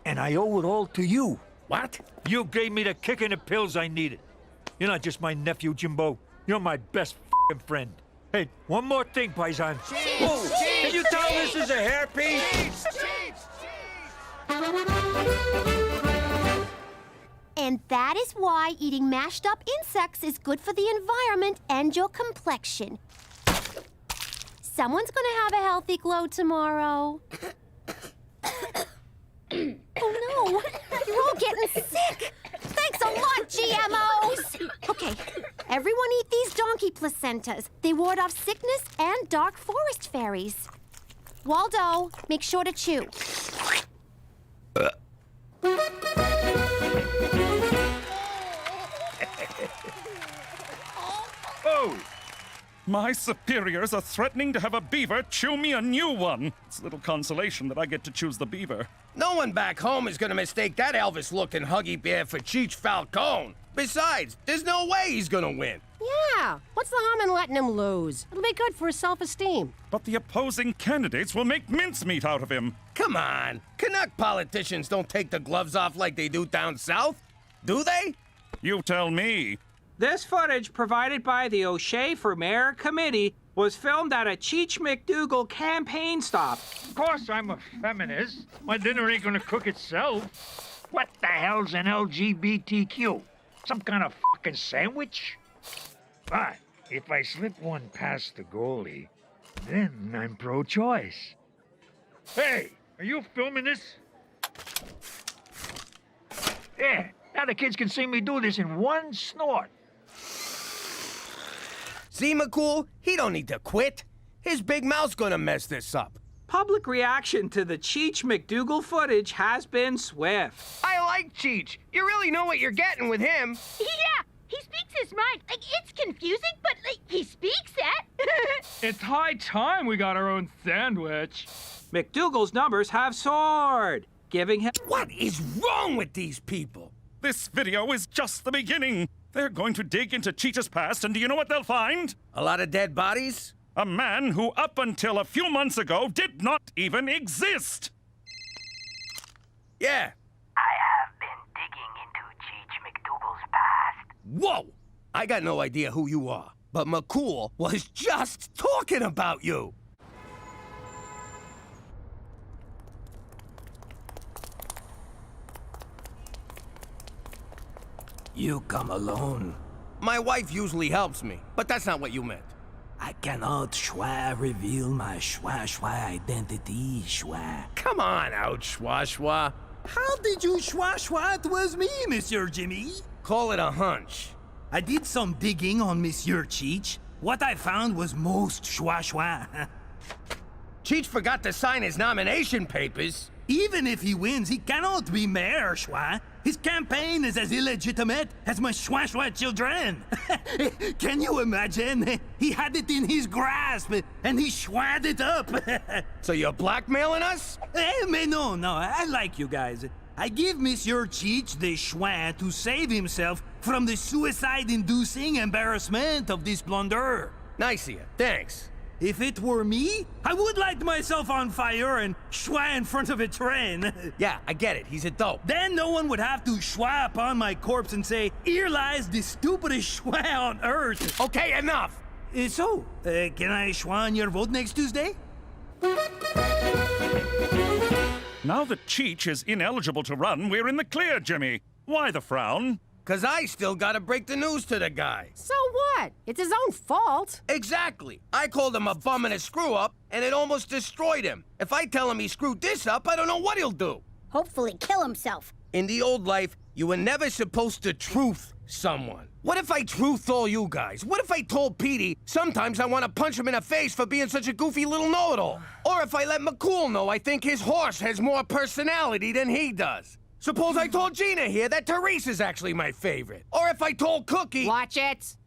And I owe it all to you.
What?
You gave me the kick and the pills I needed. You're not just my nephew, Jimbo. You're my best f***ing friend. Hey, one more thing, Paisan. Whoa, can you tell this is a hairpiece?
And that is why eating mashed up insects is good for the environment and your complexion. Someone's gonna have a healthy glow tomorrow. Oh no, you're all getting sick. Thanks a lot, GMOs. Okay, everyone eat these donkey placentas. They ward off sickness and dark forest fairies. Waldo, make sure to chew.
Oh! My superiors are threatening to have a beaver chew me a new one. It's little consolation that I get to choose the beaver.
No one back home is gonna mistake that Elvis-looking huggy bear for Cheech Falcone. Besides, there's no way he's gonna win.
Yeah, what's the harm in letting him lose? It'll be good for his self-esteem.
But the opposing candidates will make mincemeat out of him.
Come on, Canuck politicians don't take the gloves off like they do down south, do they?
You tell me.
This footage, provided by the O'Shea for Mayor Committee, was filmed at a Cheech McDougal campaign stop.
Of course I'm a feminist. My dinner ain't gonna cook itself. What the hell's an LGBTQ? Some kind of fucking sandwich? But if I slip one past the goalie, then I'm pro-choice. Hey, are you filming this? Yeah, now the kids can see me do this in one snort.
See, McCool? He don't need to quit. His big mouth's gonna mess this up.
Public reaction to the Cheech McDougal footage has been swift.
I like Cheech. You really know what you're getting with him.
Yeah, he speaks his mind. Like, it's confusing, but he speaks it.
It's high time we got our own sandwich. McDougal's numbers have soared, giving him...
What is wrong with these people?
This video is just the beginning. They're going to dig into Cheetah's past, and do you know what they'll find?
A lot of dead bodies?
A man who, up until a few months ago, did not even exist.
Yeah.
I have been digging into Cheech McDougal's past.
Whoa! I got no idea who you are, but McCool was just talking about you.
You come alone.
My wife usually helps me, but that's not what you meant.
I cannot reveal my identity,
Come on out, Schwa.
How did you it was me, Monsieur Jimmy?
Call it a hunch.
I did some digging on Monsieur Cheech. What I found was most Cheech
forgot to sign his nomination papers.
Even if he wins, he cannot be mayor, Schwa. His campaign is as illegitimate as my Schwa children. Can you imagine? He had it in his grasp, and he schwad it up.
So you're blackmailing us?
Mais no, I like you guys. I give Monsieur Cheech the schwa to save himself from the suicide-inducing embarrassment of this blunder.
Nice of you, thanks.
If it were me, I would light myself on fire and schwa in front of a train.
Yeah, I get it. He's a dope.
Then no one would have to schwa upon my corpse and say, "Here lies the stupidest schwa on earth."
Okay, enough.
So, can I schwa on your vote next Tuesday?
Now that Cheech is ineligible to run, we're in the clear, Jimmy. Why the frown?
'Cause I still gotta break the news to the guy.
So what? It's his own fault.
Exactly. I called him a bum and a screw-up, and it almost destroyed him. If I tell him he screwed this up, I don't know what he'll do.
Hopefully kill himself.
In the old life, you were never supposed to truth someone. What if I truthed all you guys? What if I told Petey sometimes I want to punch him in the face for being such a goofy little know-it-all? Or if I let McCool know I think his horse has more personality than he does? Suppose I told Gina here that Teresa's actually my favorite. Or if I told Cookie...
Watch it.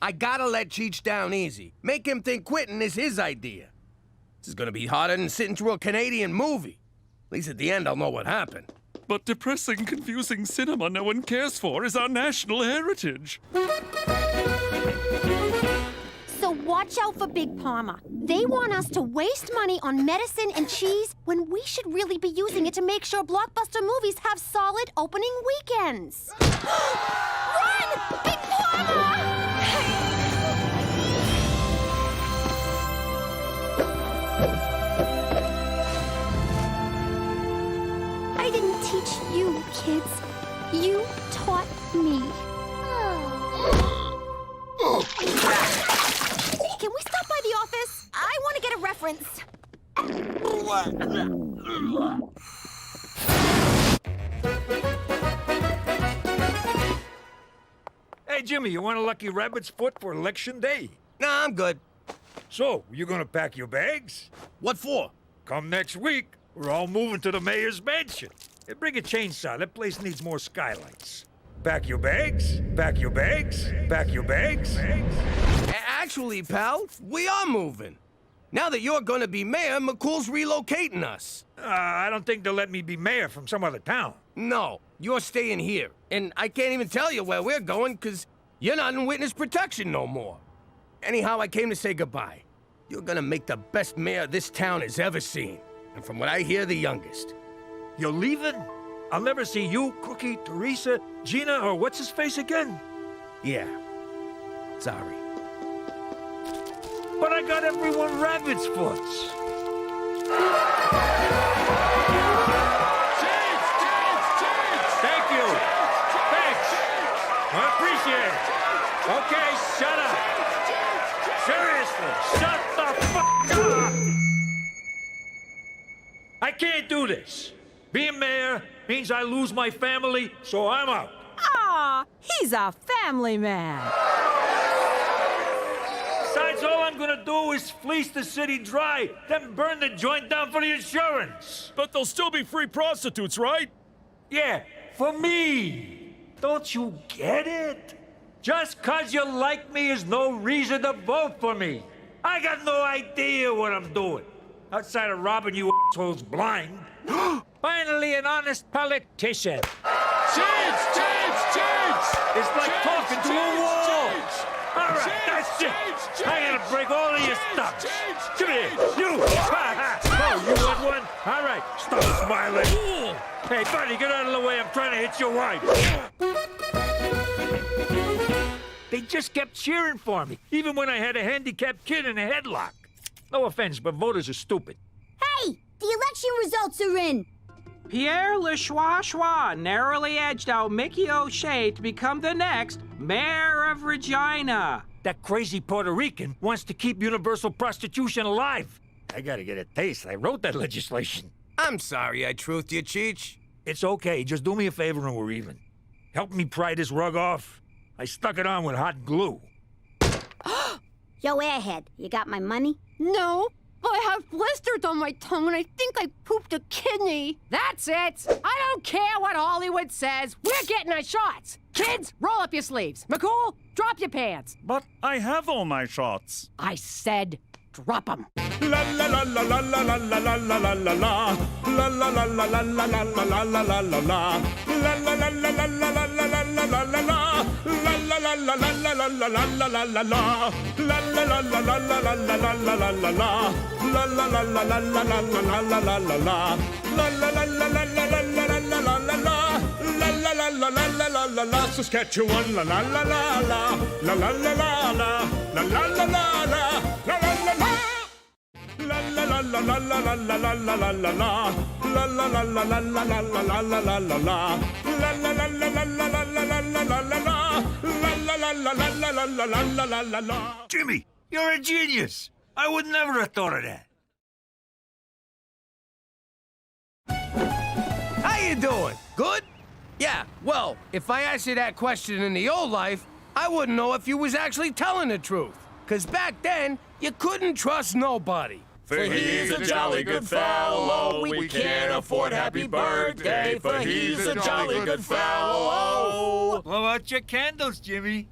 I gotta let Cheech down easy. Make him think quitting is his idea. This is gonna be harder than sitting through a Canadian movie. At least at the end I'll know what happened.
But depressing, confusing cinema no one cares for is our national heritage.
So watch out for Big Pharma. They want us to waste money on medicine and cheese when we should really be using it to make sure blockbuster movies have solid opening weekends. Run! Big Pharma! I didn't teach you, kids. You taught me.
Can we stop by the office? I want to get a reference.
Hey, Jimmy, you want a lucky rabbit's foot for election day?
Nah, I'm good.
So, you gonna pack your bags?
What for?
Come next week, we're all moving to the mayor's mansion. Hey, bring a chainsaw. That place needs more skylights. Pack your bags, pack your bags, pack your bags.
Actually, pal, we are moving. Now that you're gonna be mayor, McCool's relocating us.
I don't think they'll let me be mayor from some other town.
No, you're staying here. And I can't even tell you where we're going, because you're not in witness protection no more. Anyhow, I came to say goodbye. You're gonna make the best mayor this town has ever seen. And from what I hear, the youngest.
You're leaving? I'll never see you, Cookie, Teresa, Gina, or what's his face again?
Yeah. Sorry.
But I got everyone rabbit's foots. Thank you. Thanks. I appreciate it. Okay, shut up. Seriously, shut the fuck up. I can't do this. Being mayor means I lose my family, so I'm out.
Ah, he's a family man.
Besides, all I'm gonna do is fleece the city dry, then burn the joint down for the insurance.
But there'll still be free prostitutes, right?
Yeah, for me. Don't you get it? Just 'cause you like me is no reason to vote for me. I got no idea what I'm doing. Outside of robbing you assholes blind. Finally, an honest politician.
Chance!
It's like talking to a wall. All right, that's it. I gotta break all of your stuff. Come here, you. Oh, you want one? All right, stop smiling. Hey, buddy, get out of the way. I'm trying to hit your wife. They just kept cheering for me, even when I had a handicapped kid in a headlock. No offense, but voters are stupid.
Hey, the election results are in.
Pierre Le Schwa narrowly edged out Mickey O'Shea to become the next mayor of Regina.
That crazy Puerto Rican wants to keep universal prostitution alive. I gotta get a taste. I wrote that legislation.
I'm sorry I truthed you, Cheech.
It's okay. Just do me a favor and we're even. Help me pry this rug off. I stuck it on with hot glue.
Yo, airhead, you got my money?
No, I have blisters on my tongue and I think I pooped a kidney. That's it. I don't care what Hollywood says. We're getting our shots. Kids, roll up your sleeves. McCool, drop your pants.
But I have all my shots.
I said drop them.
La la la la la la la la la la la la la. La la la la la la la la la la la la la. La la la la la la la la la la la la la. La la la la la la la la la la la la la. La la la la la la la la la la la la la. La la la la la la la la la la la la la. La la la la la la la la la la la la. La la la la la la la la la. Saskatchewan la la la la la. La la la la la. La la la la la. La la la la. La la la la la la la la la la la la la. La la la la la la la la la la la la la. La la la la la la la la la la la la la. La la la la la la la la la la la la.
Jimmy, you're a genius. I would never have thought of that.
How you doing? Good? Yeah, well, if I asked you that question in the old life, I wouldn't know if you was actually telling the truth. 'Cause back then, you couldn't trust nobody.
For he's a jolly good fellow, we can't afford happy birthday. For he's a jolly good fellow.
Blow out your candles, Jimmy.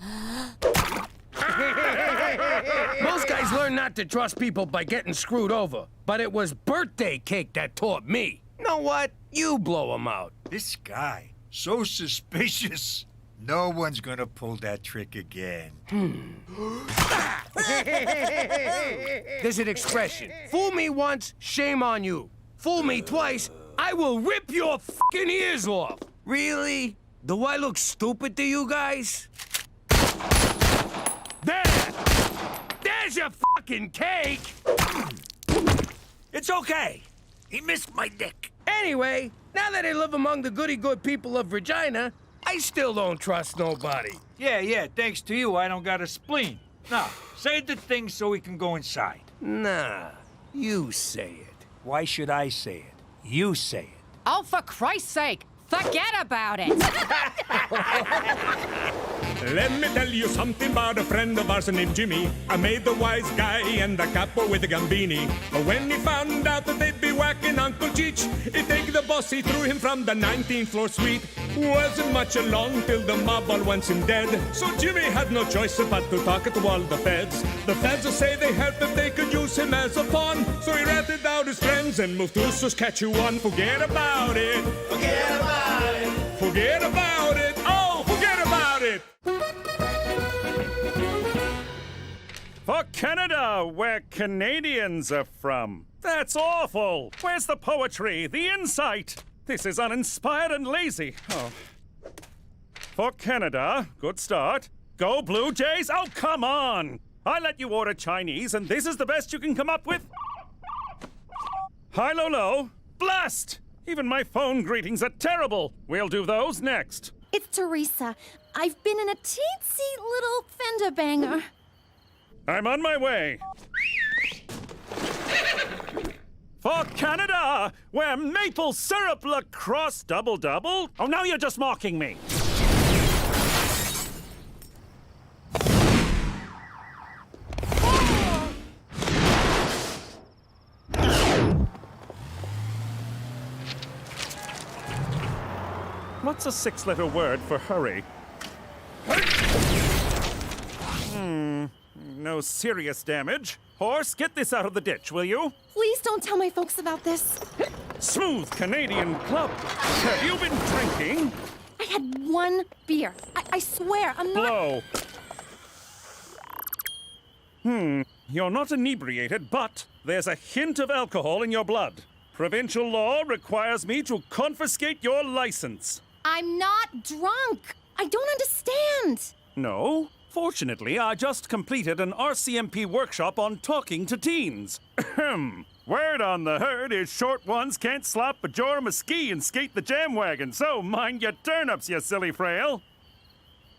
Most guys learn not to trust people by getting screwed over. But it was birthday cake that taught me. Know what? You blow 'em out.
This guy, so suspicious. No one's gonna pull that trick again.
There's an expression. Fool me once, shame on you. Fool me twice, I will rip your fucking ears off. Really? Do I look stupid to you guys? There! There's your fucking cake!
It's okay. He missed my dick.
Anyway, now that I live among the goody-good people of Regina, I still don't trust nobody.
Yeah, thanks to you, I don't got a spleen. Now, say the thing so we can go inside.
Nah, you say it.
Why should I say it? You say it.
Oh, for Christ's sake, forget about it.
Let me tell you something about a friend of ours named Jimmy. I made the wise guy and the capo with the gambini. But when he found out that they'd be whacking Uncle Cheech, he'd take the boss, he threw him from the 19th floor suite. Wasn't much along till the mob all wants him dead. So Jimmy had no choice but to talk to all the feds. The feds say they heard that they could use him as a pawn. So he ratted out his friends and moved to Saskatchewan. Forget about it. Forget about it. Forget about it. Oh, forget about it.
For Canada, where Canadians are from. That's awful. Where's the poetry, the insight? This is uninspired and lazy. Oh. For Canada, good start. Go Blue Jays. Oh, come on. I let you order Chinese, and this is the best you can come up with? Hi, Lolo. Blast! Even my phone greetings are terrible. We'll do those next.
It's Teresa. I've been in a teensy little fender banger.
I'm on my way. For Canada, where maple syrup lacrosse double-double? Oh, now you're just mocking me. What's a 6-letter word for hurry? No serious damage. Horse, get this out of the ditch, will you?
Please don't tell my folks about this.
Smooth Canadian club. Have you been drinking?
I had one beer. I swear, I'm not...
Blow. You're not inebriated, but there's a hint of alcohol in your blood. Provincial law requires me to confiscate your license.
I'm not drunk. I don't understand.
No. Fortunately, I just completed an RCMP workshop on talking to teens. Word on the herd is short ones can't slap a jorum a ski and skate the jam wagon, so mind your turnips, you silly frail.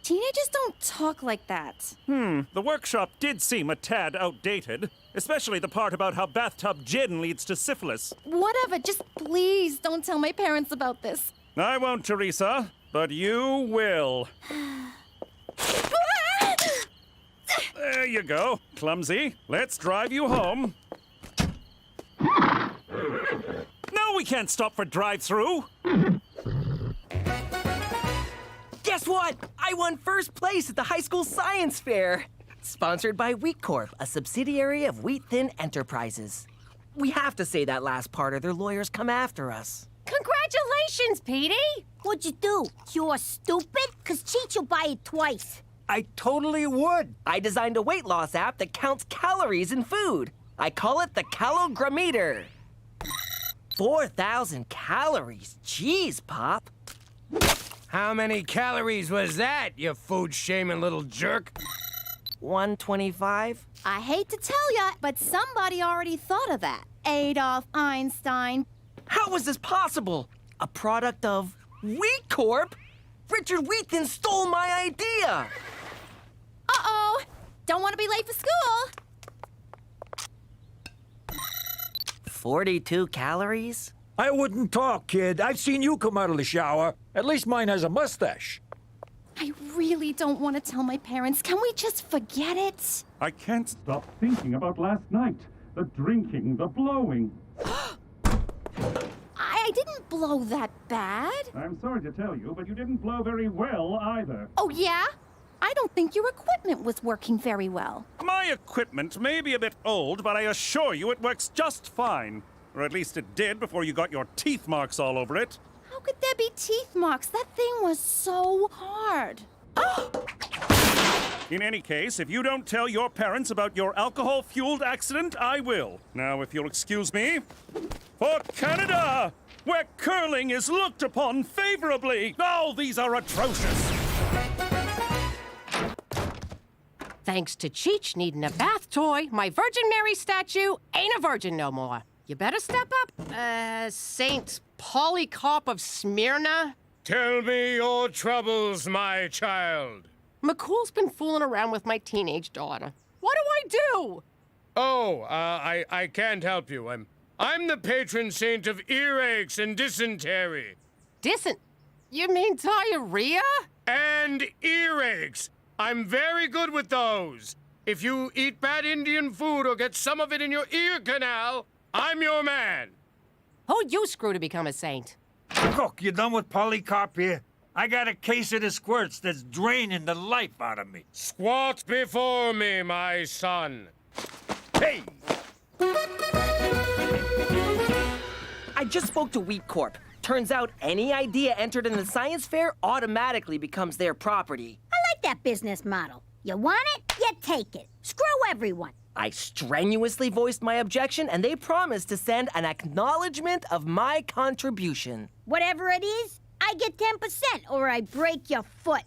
Teenagers don't talk like that.
The workshop did seem a tad outdated, especially the part about how bathtub gin leads to syphilis.
Whatever, just please don't tell my parents about this.
I won't, Teresa, but you will. There you go, clumsy. Let's drive you home. No, we can't stop for drive-through.
Guess what? I won first place at the high school science fair. Sponsored by Wheat Corp, a subsidiary of Wheat Thin Enterprises. We have to say that last part or their lawyers come after us.
Congratulations, Petey!
What'd you do? You're stupid? 'Cause Cheech will buy it twice.
I totally would. I designed a weight loss app that counts calories in food. I call it the Calogrammeter. 4,000 calories. Jeez, Pop.
How many calories was that, you food-shaming little jerk?
125?
I hate to tell ya, but somebody already thought of that. Adolf Einstein.
How was this possible? A product of Wheat Corp? Richard Wheaton stole my idea!
Uh-oh! Don't want to be late for school!
42 calories?
I wouldn't talk, kid. I've seen you come out of the shower. At least mine has a mustache.
I really don't want to tell my parents. Can we just forget it?
I can't stop thinking about last night. The drinking, the blowing.
I didn't blow that bad.
I'm sorry to tell you, but you didn't blow very well either.
Oh, yeah? I don't think your equipment was working very well.
My equipment may be a bit old, but I assure you it works just fine. Or at least it did before you got your teeth marks all over it.
How could there be teeth marks? That thing was so hard.
In any case, if you don't tell your parents about your alcohol-fueled accident, I will. Now, if you'll excuse me. For Canada, where curling is looked upon favorably. Oh, these are atrocious.
Thanks to Cheech needing a bath toy, my Virgin Mary statue ain't a virgin no more. You better step up, Saint Polycarp of Smyrna.
Tell me your troubles, my child.
McCool's been fooling around with my teenage daughter. What do I do?
Oh, I can't help you. I'm the patron saint of earaches and dysentery.
You mean diarrhea?
And earaches. I'm very good with those. If you eat bad Indian food or get some of it in your ear canal, I'm your man.
Who'd you screw to become a saint?
Cook, you done with Polycarp here? I got a case of the squirts that's draining the life out of me.
Squat before me, my son.
Hey!
I just spoke to Wheat Corp. Turns out any idea entered in the science fair automatically becomes their property.
I like that business model. You want it, you take it. Screw everyone.
I strenuously voiced my objection, and they promised to send an acknowledgement of my contribution.
Whatever it is, I get 10% or I break your foot.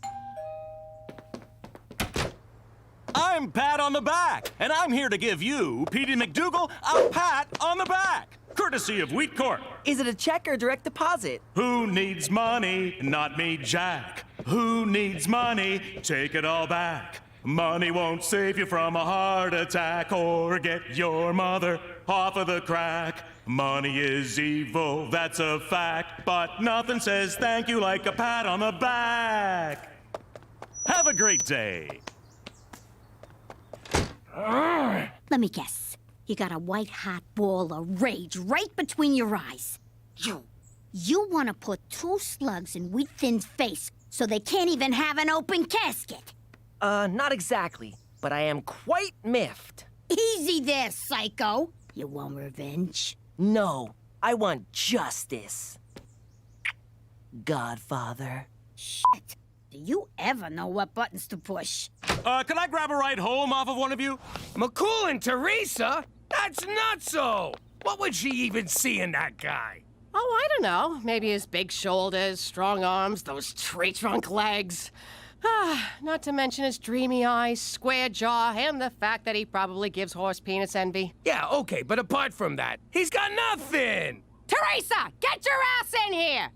I'm Pat on the Back, and I'm here to give you, Petey McDougal, a pat on the back. Courtesy of Wheat Corp.
Is it a check or direct deposit?
Who needs money? Not me, Jack. Who needs money? Take it all back. Money won't save you from a heart attack or get your mother off of the crack. Money is evil, that's a fact, but nothing says thank you like a pat on the back. Have a great day.
Let me guess. You got a white-hot ball of rage right between your eyes. You want to put 2 slugs in Wheat Thin's face so they can't even have an open casket.
Not exactly, but I am quite miffed.
Easy there, psycho. You want revenge?
No, I want justice. Godfather.
Shit. Do you ever know what buttons to push?
Can I grab a ride home off of one of you?
McCool and Teresa? That's nutso! What would she even see in that guy?
Oh, I don't know. Maybe his big shoulders, strong arms, those tree-trunk legs. Not to mention his dreamy eyes, square jaw, and the fact that he probably gives horse penis envy.
Yeah, okay, but apart from that, he's got nothing!
Teresa, get your ass in here!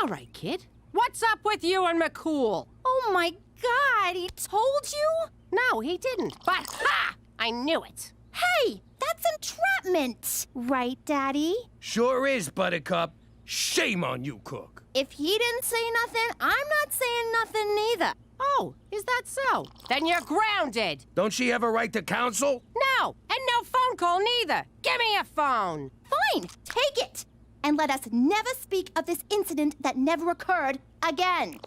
All right, kid. What's up with you and McCool?
Oh my God, he told you?
No, he didn't. But ha! I knew it.
Hey, that's entrapment. Right, Daddy?
Sure is, Buttercup. Shame on you, Cook.
If he didn't say nothing, I'm not saying nothing neither.
Oh, is that so? Then you're grounded.
Don't she have a right to counsel?
No, and no phone call neither. Give me a phone.
Fine, take it. And let us never speak of this incident that never occurred again.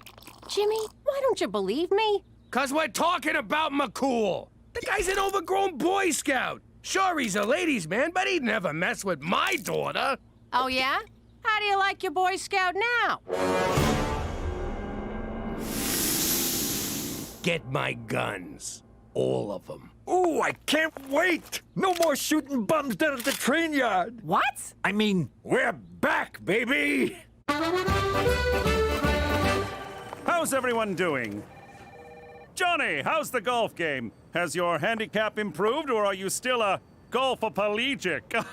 Jimmy, why don't you believe me?
'Cause we're talking about McCool. The guy's an overgrown Boy Scout. Sure, he's a ladies' man, but he'd never mess with my daughter.
Oh, yeah? How do you like your Boy Scout now?
Get my guns. All of them.
Ooh, I can't wait! No more shooting bums down at the train yard.
What?
I mean, we're back, baby!
How's everyone doing? Johnny, how's the golf game? Has your handicap improved, or are you still a golfoplegic?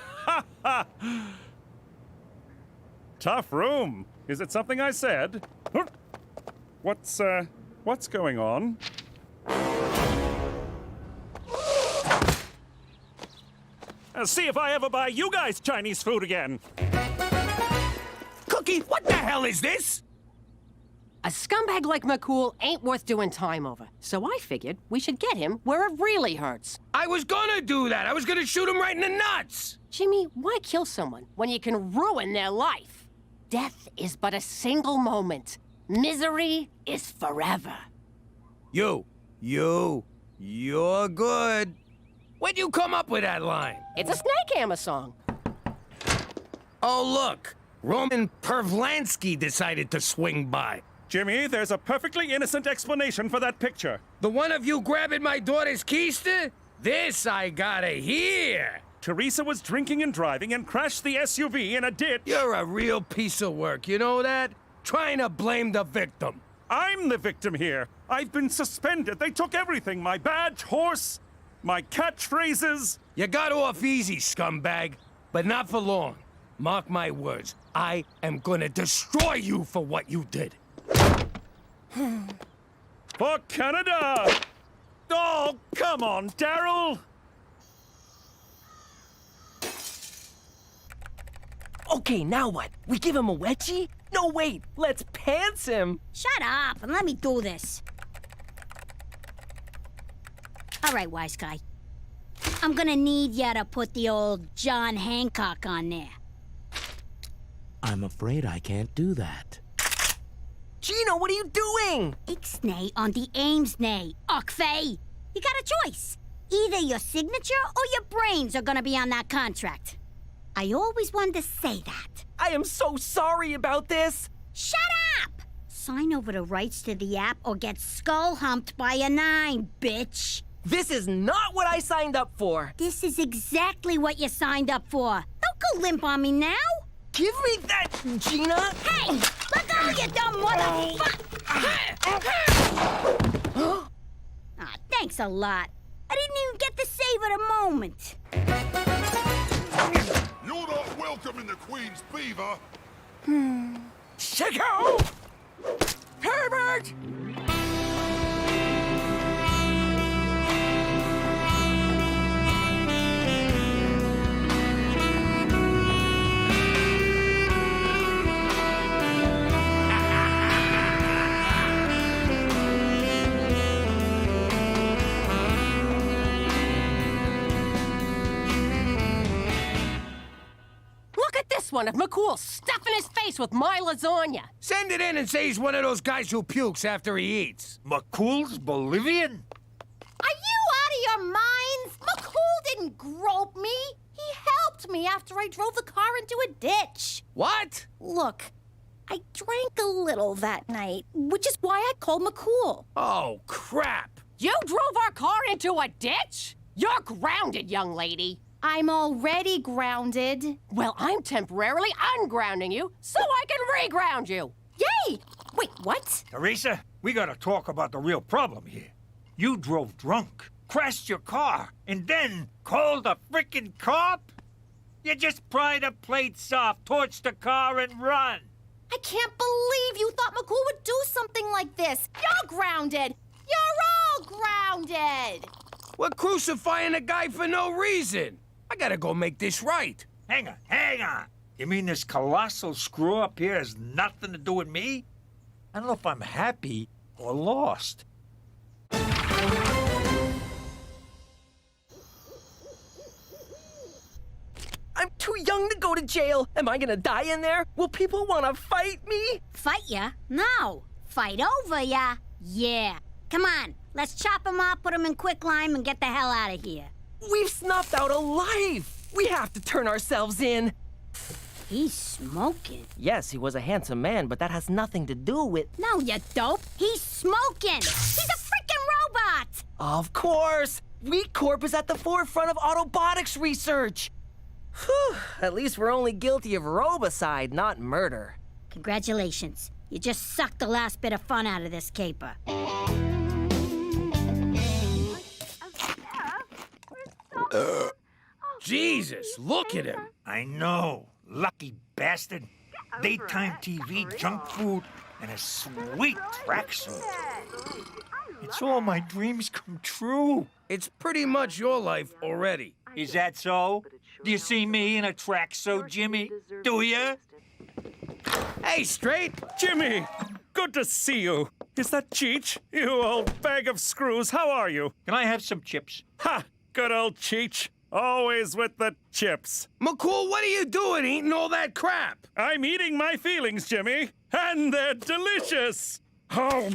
Tough room. Is it something I said? What's going on? See if I ever buy you guys Chinese food again.
Cookie, what the hell is this?
A scumbag like McCool ain't worth doing time over. So I figured we should get him where it really hurts.
I was gonna do that. I was gonna shoot him right in the nuts.
Jimmy, why kill someone when you can ruin their life? Death is but a single moment. Misery is forever.
You're good. Where'd you come up with that line?
It's a Snake Hammer song.
Oh, look. Roman Pervlansky decided to swing by.
Jimmy, there's a perfectly innocent explanation for that picture.
The one of you grabbing my daughter's keister? This I gotta hear.
Teresa was drinking and driving and crashed the SUV in a ditch.
You're a real piece of work, you know that? Trying to blame the victim.
I'm the victim here. I've been suspended. They took everything. My badge, horse, my catchphrases.
You got off easy, scumbag, but not for long. Mark my words, I am gonna destroy you for what you did.
For Canada! Oh, come on, Daryl!
Okay, now what? We give him a wedgie? No, wait, let's pants him.
Shut up and let me do this. All right, wise guy. I'm gonna need ya to put the old John Hancock on there.
I'm afraid I can't do that.
Gino, what are you doing?
Ixnay on the Amesnay, Ockfey. You got a choice. Either your signature or your brains are gonna be on that contract. I always wanted to say that.
I am so sorry about this.
Shut up! Sign over the rights to the app or get skull humped by a 9, bitch.
This is not what I signed up for.
This is exactly what you signed up for. Don't go limp on me now.
Give me that, Gina.
Hey, let go, you dumb motherfucker. Thanks a lot. I didn't even get to savor the moment.
You're not welcome in the Queen's Beaver.
Chico! Herbert!
This one of McCool stuffing his face with my lasagna.
Send it in and say he's one of those guys who pukes after he eats.
McCool's Bolivian?
Are you out of your minds? McCool didn't grope me. He helped me after I drove the car into a ditch.
What?
Look, I drank a little that night, which is why I called McCool.
Oh, crap.
You drove our car into a ditch? You're grounded, young lady.
I'm already grounded.
Well, I'm temporarily ungrounding you so I can reground you.
Yay! Wait, what?
Teresa, we gotta talk about the real problem here. You drove drunk, crashed your car, and then called a frickin' cop? You just pry the plates off, torch the car, and run.
I can't believe you thought McCool would do something like this. You're grounded. You're all grounded.
We're crucifying a guy for no reason. I gotta go make this right.
Hang on. You mean this colossal screw up here has nothing to do with me? I don't know if I'm happy or lost.
I'm too young to go to jail. Am I gonna die in there? Will people wanna fight me?
Fight ya? No. Fight over ya? Yeah. Come on, let's chop him up, put him in quicklime, and get the hell out of here.
We've snuffed out a life. We have to turn ourselves in.
He's smoking.
Yes, he was a handsome man, but that has nothing to do with...
No, you dope. He's smoking. He's a freaking robot.
Of course. Weak Corp is at the forefront of autobotics research. Whew. At least we're only guilty of robicide, not murder.
Congratulations. You just sucked the last bit of fun out of this caper.
Jesus, look at him.
I know. Lucky bastard. Daytime TV, junk food, and a sweet tracksuit. It's all my dreams come true.
It's pretty much your life already.
Is that so? Do you see me in a tracksuit, Jimmy? Do you?
Hey, Straight.
Jimmy, good to see you. Is that Cheech? You old bag of screws, how are you?
Can I have some chips?
Ha! Good old Cheech. Always with the chips.
McCool, what are you doing eating all that crap?
I'm eating my feelings, Jimmy, and they're delicious. Oh.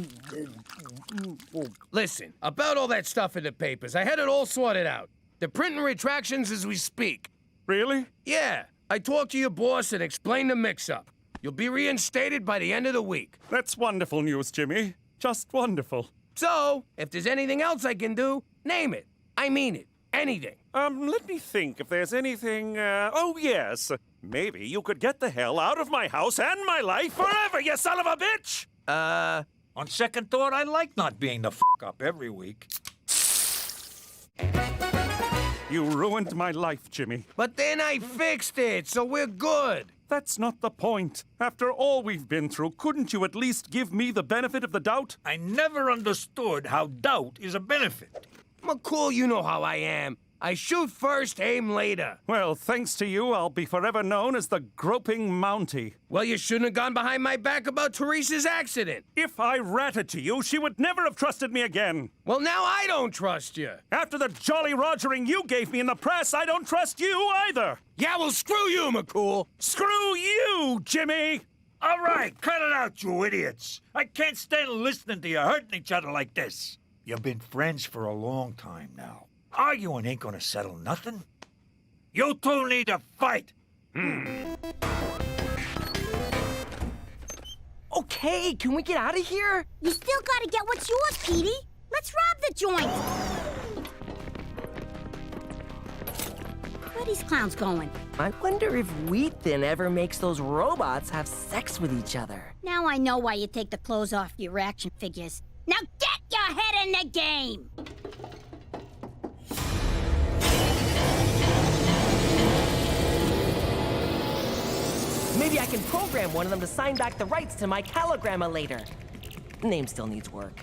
Listen, about all that stuff in the papers, I had it all sorted out. They're printing retractions as we speak.
Really?
Yeah. I talked to your boss and explained the mix-up. You'll be reinstated by the end of the week.
That's wonderful news, Jimmy. Just wonderful.
So, if there's anything else I can do, name it. I mean it. Anything.
Let me think if there's anything, oh yes. Maybe you could get the hell out of my house and my life forever, you son of a bitch!
On second thought, I like not being the up every week.
You ruined my life, Jimmy.
But then I fixed it, so we're good.
That's not the point. After all we've been through, couldn't you at least give me the benefit of the doubt?
I never understood how doubt is a benefit.
McCool, you know how I am. I shoot first, aim later.
Well, thanks to you, I'll be forever known as the groping Mountie.
Well, you shouldn't have gone behind my back about Teresa's accident.
If I ratted to you, she would never have trusted me again.
Well, now I don't trust you.
After the jolly rogering you gave me in the press, I don't trust you either.
Yeah, well, screw you, McCool.
Screw you, Jimmy.
All right, cut it out, you idiots. I can't stand listening to you hurting each other like this. You've been friends for a long time now. Arguing ain't gonna settle nothing. You two need to fight.
Okay, can we get out of here?
You still gotta get what's yours, Petey. Let's rob the joint. Where these clowns going?
I wonder if Wheat Thin ever makes those robots have sex with each other.
Now I know why you take the clothes off your action figures. Now get your head in the game!
Maybe I can program one of them to sign back the rights to my calogramma later. Name still needs work.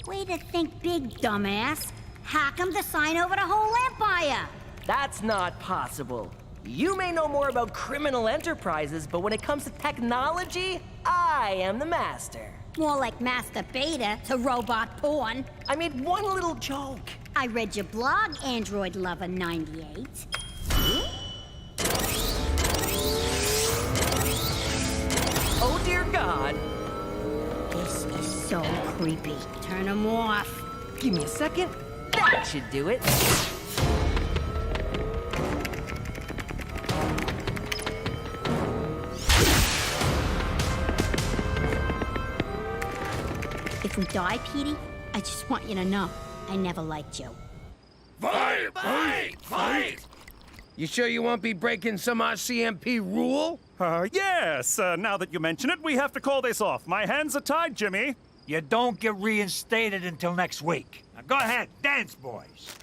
Way to think big, dumbass. Hack 'em to sign over the whole empire.
That's not possible. You may know more about criminal enterprises, but when it comes to technology, I am the master.
More like Master Beta to robot porn.
I made one little joke.
I read your blog, Android Lover 98.
Oh, dear God.
This is so creepy. Turn them off.
Give me a second. That should do it.
If we die, Petey, I just want you to know I never liked you.
Fight! Fight! Fight! You sure you won't be breaking some RCMP rule?
Yes. Now that you mention it, we have to call this off. My hands are tied, Jimmy.
You don't get reinstated until next week. Now go ahead, dance, boys.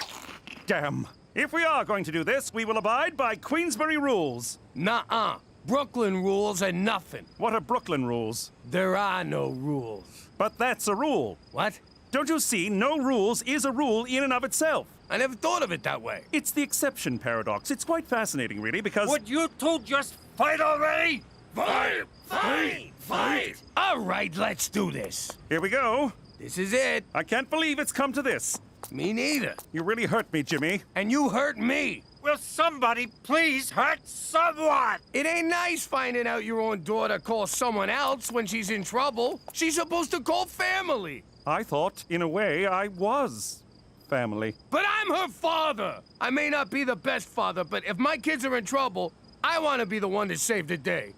Damn. If we are going to do this, we will abide by Queensbury rules.
Nuh-uh. Brooklyn rules are nothing.
What are Brooklyn rules?
There are no rules.
But that's a rule.
What?
Don't you see? No rules is a rule in and of itself.
I never thought of it that way.
It's the exception paradox. It's quite fascinating, really, because...
Would you two just fight already?
Fight! Fight! Fight! All right, let's do this.
Here we go.
This is it.
I can't believe it's come to this.
Me neither.
You really hurt me, Jimmy.
And you hurt me.
Will somebody please hurt someone?
It ain't nice finding out your own daughter calls someone else when she's in trouble. She's supposed to call family.
I thought, in a way, I was family.
But I'm her father. I may not be the best father, but if my kids are in trouble, I want to be the one to save the day.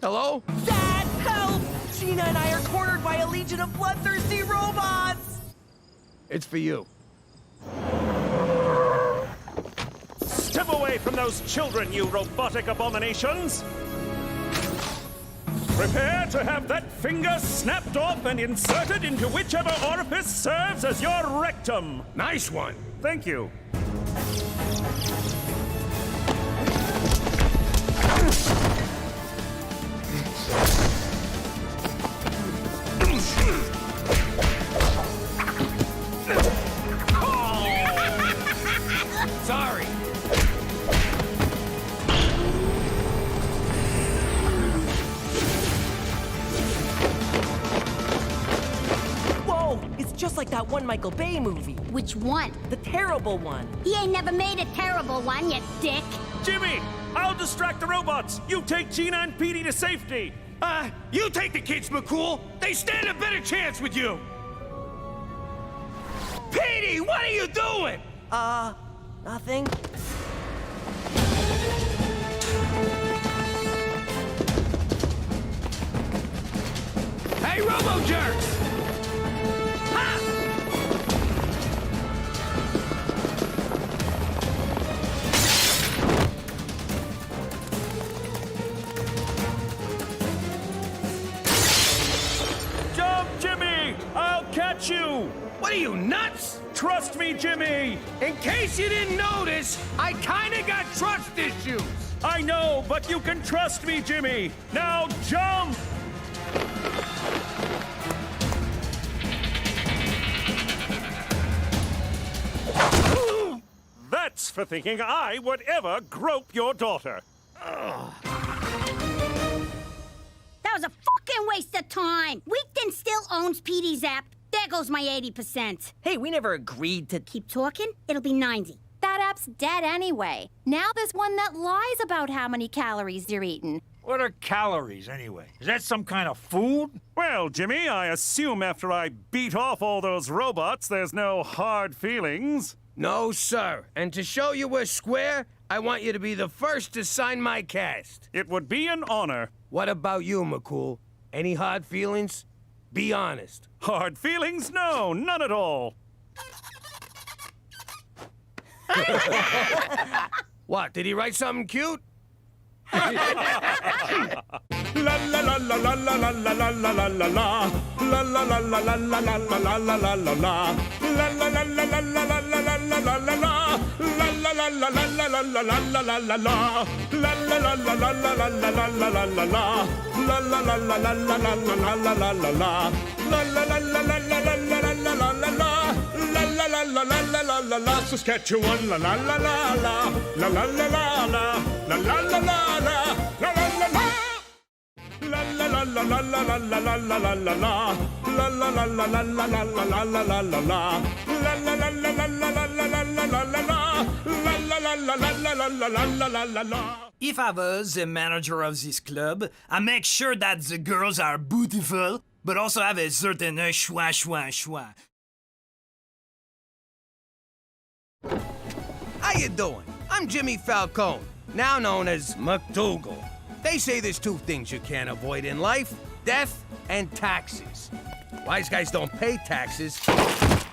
Hello?
Dad, help! Gina and I are cornered by a legion of bloodthirsty robots!
It's for you.
Step away from those children, you robotic abominations! Prepare to have that finger snapped off and inserted into whichever orifice serves as your rectum.
Nice one.
Thank you.
Sorry.
Whoa! It's just like that one Michael Bay movie.
Which one?
The terrible one.
He ain't never made a terrible one, you dick.
Jimmy! I'll distract the robots! You take Gina and Petey to safety!
You take the kids, McCool! They stand a better chance with you! Petey, what are you doing?
Nothing.
Hey, Robo-Jerks! Ha!
Jump, Jimmy! I'll catch you!
What are you, nuts?
trust me, Jimmy!
In case you didn't notice, I kinda got trust issues.
I know, but you can trust me, Jimmy! Now jump! That's for thinking I would ever grope your daughter.
That was a fucking waste of time. Wheaton still owns Petey's app. There goes my 80%.
Hey, we never agreed to...
Keep talking, it'll be 90.
That app's dead anyway. Now there's one that lies about how many calories you're eating.
What are calories, anyway? Is that some kind of food?
Well, Jimmy, I assume after I beat off all those robots, there's no hard feelings.
No, sir. And to show you we're square, I want you to be the first to sign my cast.
It would be an honor.
What about you, McCool? Any hard feelings? Be honest.
Hard feelings? No, none at all.
What, did he write something cute?
La la la la la la la la la la la la la. La la la la la la la la la la la la la. La la la la la la la la la la la la la. La la la la la la la la la la la la la. La la la la la la la la la la la la la. La la la la la la la la la la la la la. La la la la la la la la la la la la. La la la la la la la la la. Saskatchewan la la la la la. La la la la la. La la la la la. La la la la. La la la la la la la la la la la la la. La la la la la la la la la la la la la. La la la la la la la la la la la la la. La la la la la la la la la la la la.
If I was the manager of this club, I make sure that the girls are beautiful, but also have a certain schwa.
How you doing? I'm Jimmy Falcone, now known as McDougal. They say there's two things you can't avoid in life, death and taxes. Wise guys don't pay taxes,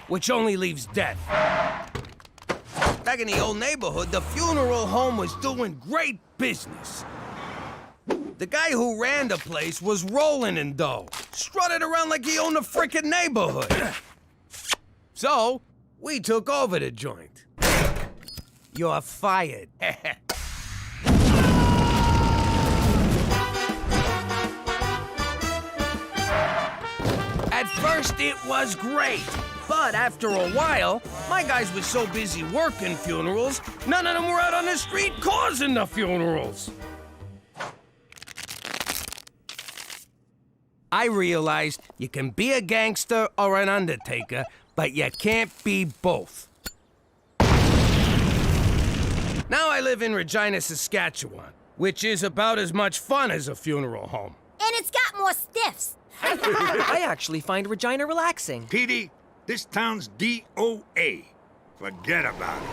which only leaves death. Back in the old neighborhood, the funeral home was doing great business. The guy who ran the place was rolling in dough, strutted around like he owned the frickin' neighborhood. So, we took over the joint. You're fired. At first, it was great. But after a while, my guys were so busy working funerals, none of them were out on the street causing the funerals. I realized you can be a gangster or an undertaker, but you can't be both. Now I live in Regina, Saskatchewan, which is about as much fun as a funeral home.
And it's got more stiffs.
I actually find Regina relaxing.
Petey, this town's DOA. Forget about it.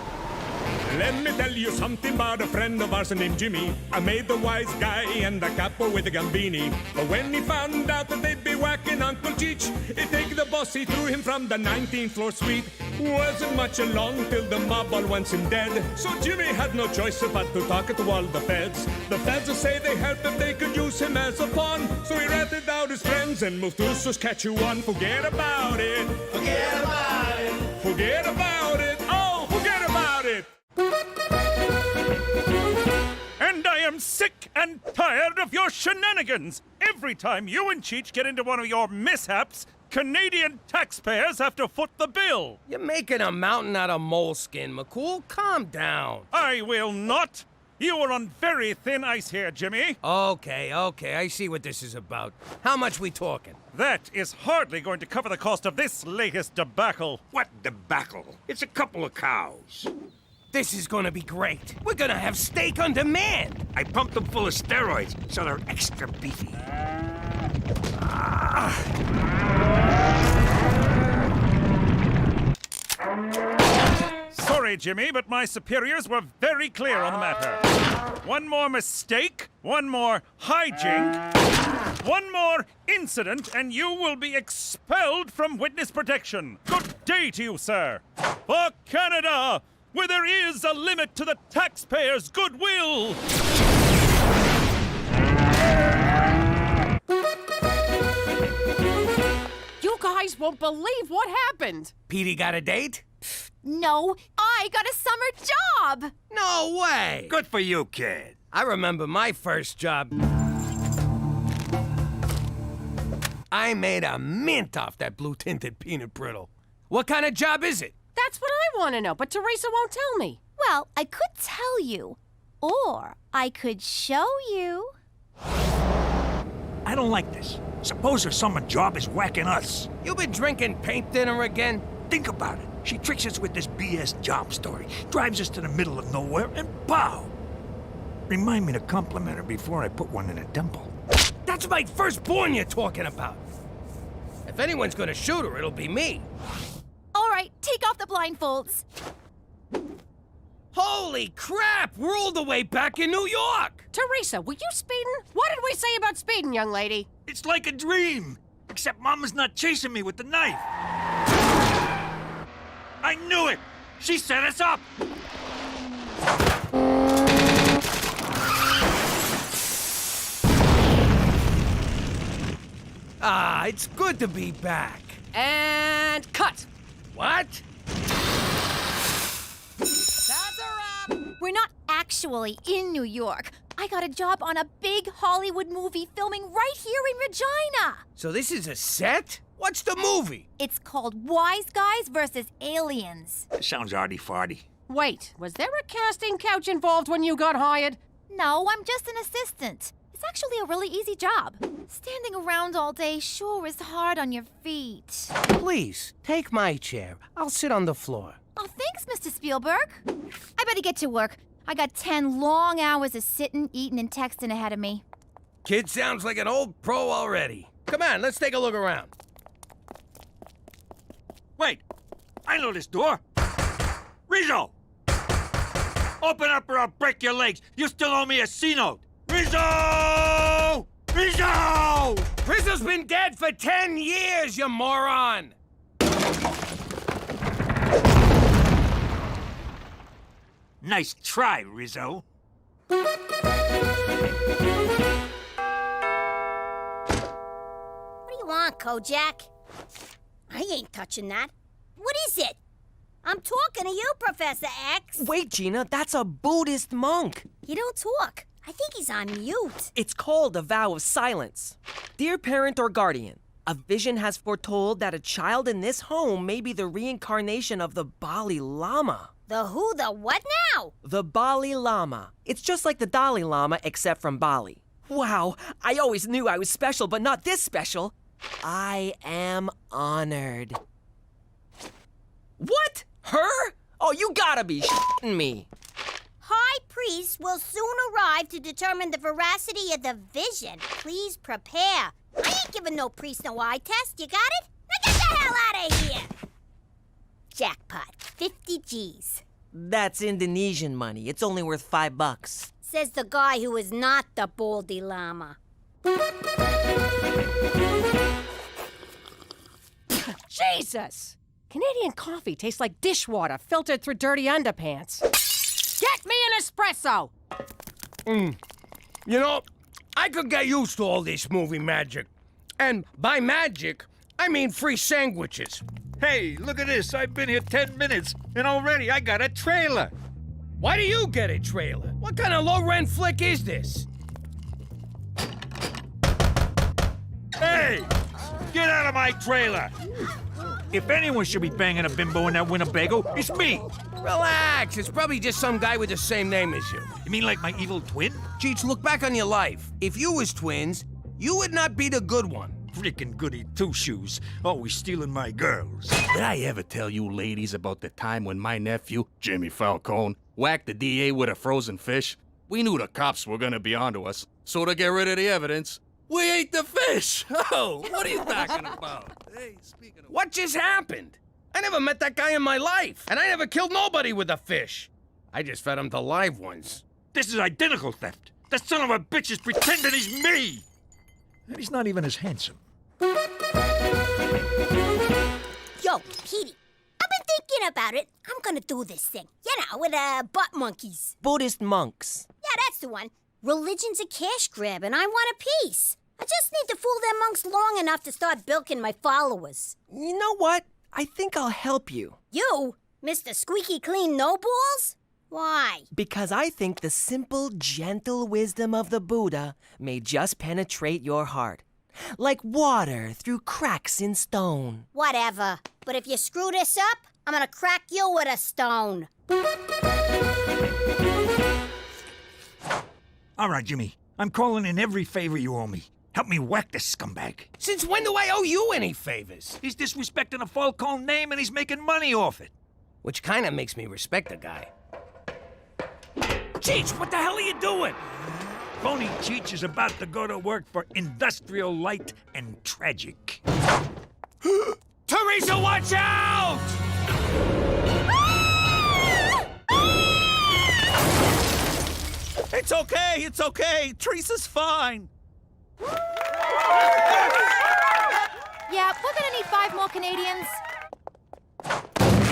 Let me tell you something about a friend of ours named Jimmy. I made the wise guy and the capo with the gambini. But when he found out that they'd be whacking Uncle Cheech, he'd take the boss, he threw him from the 19th floor suite. Wasn't much along till the mob all wants him dead. So Jimmy had no choice but to talk to all the feds. The feds say they helped if they could use him as a pawn. So he ratted out his friends and moved to Saskatchewan. Forget about it. Forget about it. Forget about it. Oh, forget about it.
And I am sick and tired of your shenanigans! Every time you and Cheech get into one of your mishaps, Canadian taxpayers have to foot the bill!
You're making a mountain out of moleskin, McCool. Calm down.
I will not! You are on very thin ice here, Jimmy.
Okay, I see what this is about. How much we talking?
That is hardly going to cover the cost of this latest debacle.
What debacle? It's a couple of cows.
This is gonna be great. We're gonna have steak on demand.
I pumped them full of steroids, so they're extra beefy.
Sorry, Jimmy, but my superiors were very clear on the matter. One more mistake, one more hijink, one more incident, and you will be expelled from witness protection. Good day to you, sir. For Canada, where there is a limit to the taxpayers' goodwill.
You guys won't believe what happened.
Petey got a date?
No, I got a summer job.
No way!
Good for you, kid.
I remember my first job. I made a mint off that blue-tinted peanut brittle. What kind of job is it?
That's what I want to know, but Teresa won't tell me.
Well, I could tell you, or I could show you.
I don't like this. Suppose her summer job is whacking us.
You been drinking paint dinner again?
Think about it. She tricks us with this BS job story, drives us to the middle of nowhere, and pow! Remind me to compliment her before I put one in a dimple.
That's my firstborn you're talking about. If anyone's gonna shoot her, it'll be me.
All right, take off the blindfolds.
Holy crap! We're all the way back in New York!
Teresa, were you speeding? What did we say about speeding, young lady?
It's like a dream, except Mama's not chasing me with the knife. I knew it! She set us up!
Ah, it's good to be back.
And cut.
What?
We're not actually in New York. I got a job on a big Hollywood movie filming right here in Regina.
So this is a set? What's the movie?
It's called Wise Guys versus Aliens.
Sounds arty-farty.
Wait, was there a casting couch involved when you got hired?
No, I'm just an assistant. It's actually a really easy job. Standing around all day sure is hard on your feet.
Please, take my chair. I'll sit on the floor.
Oh, thanks, Mr. Spielberg. I better get to work. I got 10 long hours of sitting, eating, and texting ahead of me.
Kid sounds like an old pro already. Come on, let's take a look around.
Wait, I know this door. Rizzo! Open up or I'll break your legs. You still owe me a C-note. Rizzo! Rizzo!
Rizzo's been dead for 10 years, you moron!
Nice try, Rizzo.
What do you want, Kojak? I ain't touching that. What is it? I'm talking to you, Professor X.
Wait, Gina, that's a Buddhist monk.
He don't talk. I think he's on mute.
It's called a vow of silence. Dear parent or guardian, a vision has foretold that a child in this home may be the reincarnation of the Bali Lama.
The who, the what now?
The Bali Lama. It's just like the Dalai Lama, except from Bali. Wow, I always knew I was special, but not this special. I am honored. What? Her? Oh, you gotta be shitting me.
High Priest will soon arrive to determine the veracity of the vision. Please prepare. I ain't giving no priest no eye test. You got it? Now get the hell out of here! Jackpot. 50 G's.
That's Indonesian money. It's only worth $5.
Says the guy who is not the Baldy Llama.
Jesus! Canadian coffee tastes like dishwater filtered through dirty underpants. Get me an espresso!
You know, I could get used to all this movie magic. And by magic, I mean free sandwiches.
Hey, look at this. I've been here 10 minutes, and already I got a trailer.
Why do you get a trailer? What kind of low-rent flick is this?
Hey! Get out of my trailer! If anyone should be banging a bimbo in that Winnebago, it's me!
Relax, it's probably just some guy with the same name as you.
You mean like my evil twin?
Cheech, look back on your life. If you was twins, you would not be the good one.
Freaking goody two-shoes, always stealing my girls.
Did I ever tell you ladies about the time when my nephew, Jimmy Falcone, whacked the DA with a frozen fish? We knew the cops were gonna be onto us, so to get rid of the evidence, we ate the fish! Oh, what are you talking about? Hey, speaking of...
What just happened? I never met that guy in my life, and I never killed nobody with a fish. I just fed him to live ones.
This is identical theft. That son of a bitch is pretending he's me! And he's not even as handsome.
Yo, Petey, I've been thinking about it. I'm gonna do this thing. You know, with butt monkeys.
Buddhist monks.
Yeah, that's the one. Religion's a cash grab, and I want a piece. I just need to fool them monks long enough to start bilking my followers.
You know what? I think I'll help you.
You?
Mr. Squeaky Clean No Balls? Why?
Because I think the simple, gentle wisdom of the Buddha may just penetrate your heart. Like water through cracks in stone.
Whatever. But if you screw this up, I'm gonna crack you with a stone.
All right, Jimmy. I'm calling in every favor you owe me. Help me whack this scumbag.
Since when do I owe you any favors?
He's disrespecting a Falcone name and he's making money off it.
Which kind of makes me respect the guy.
Cheech, what the hell are you doing? Phony Cheech is about to go to work for Industrial Light and Tragic.
Teresa, watch out!
It's okay. Teresa's fine.
Yeah, we're gonna need 5 more Canadians.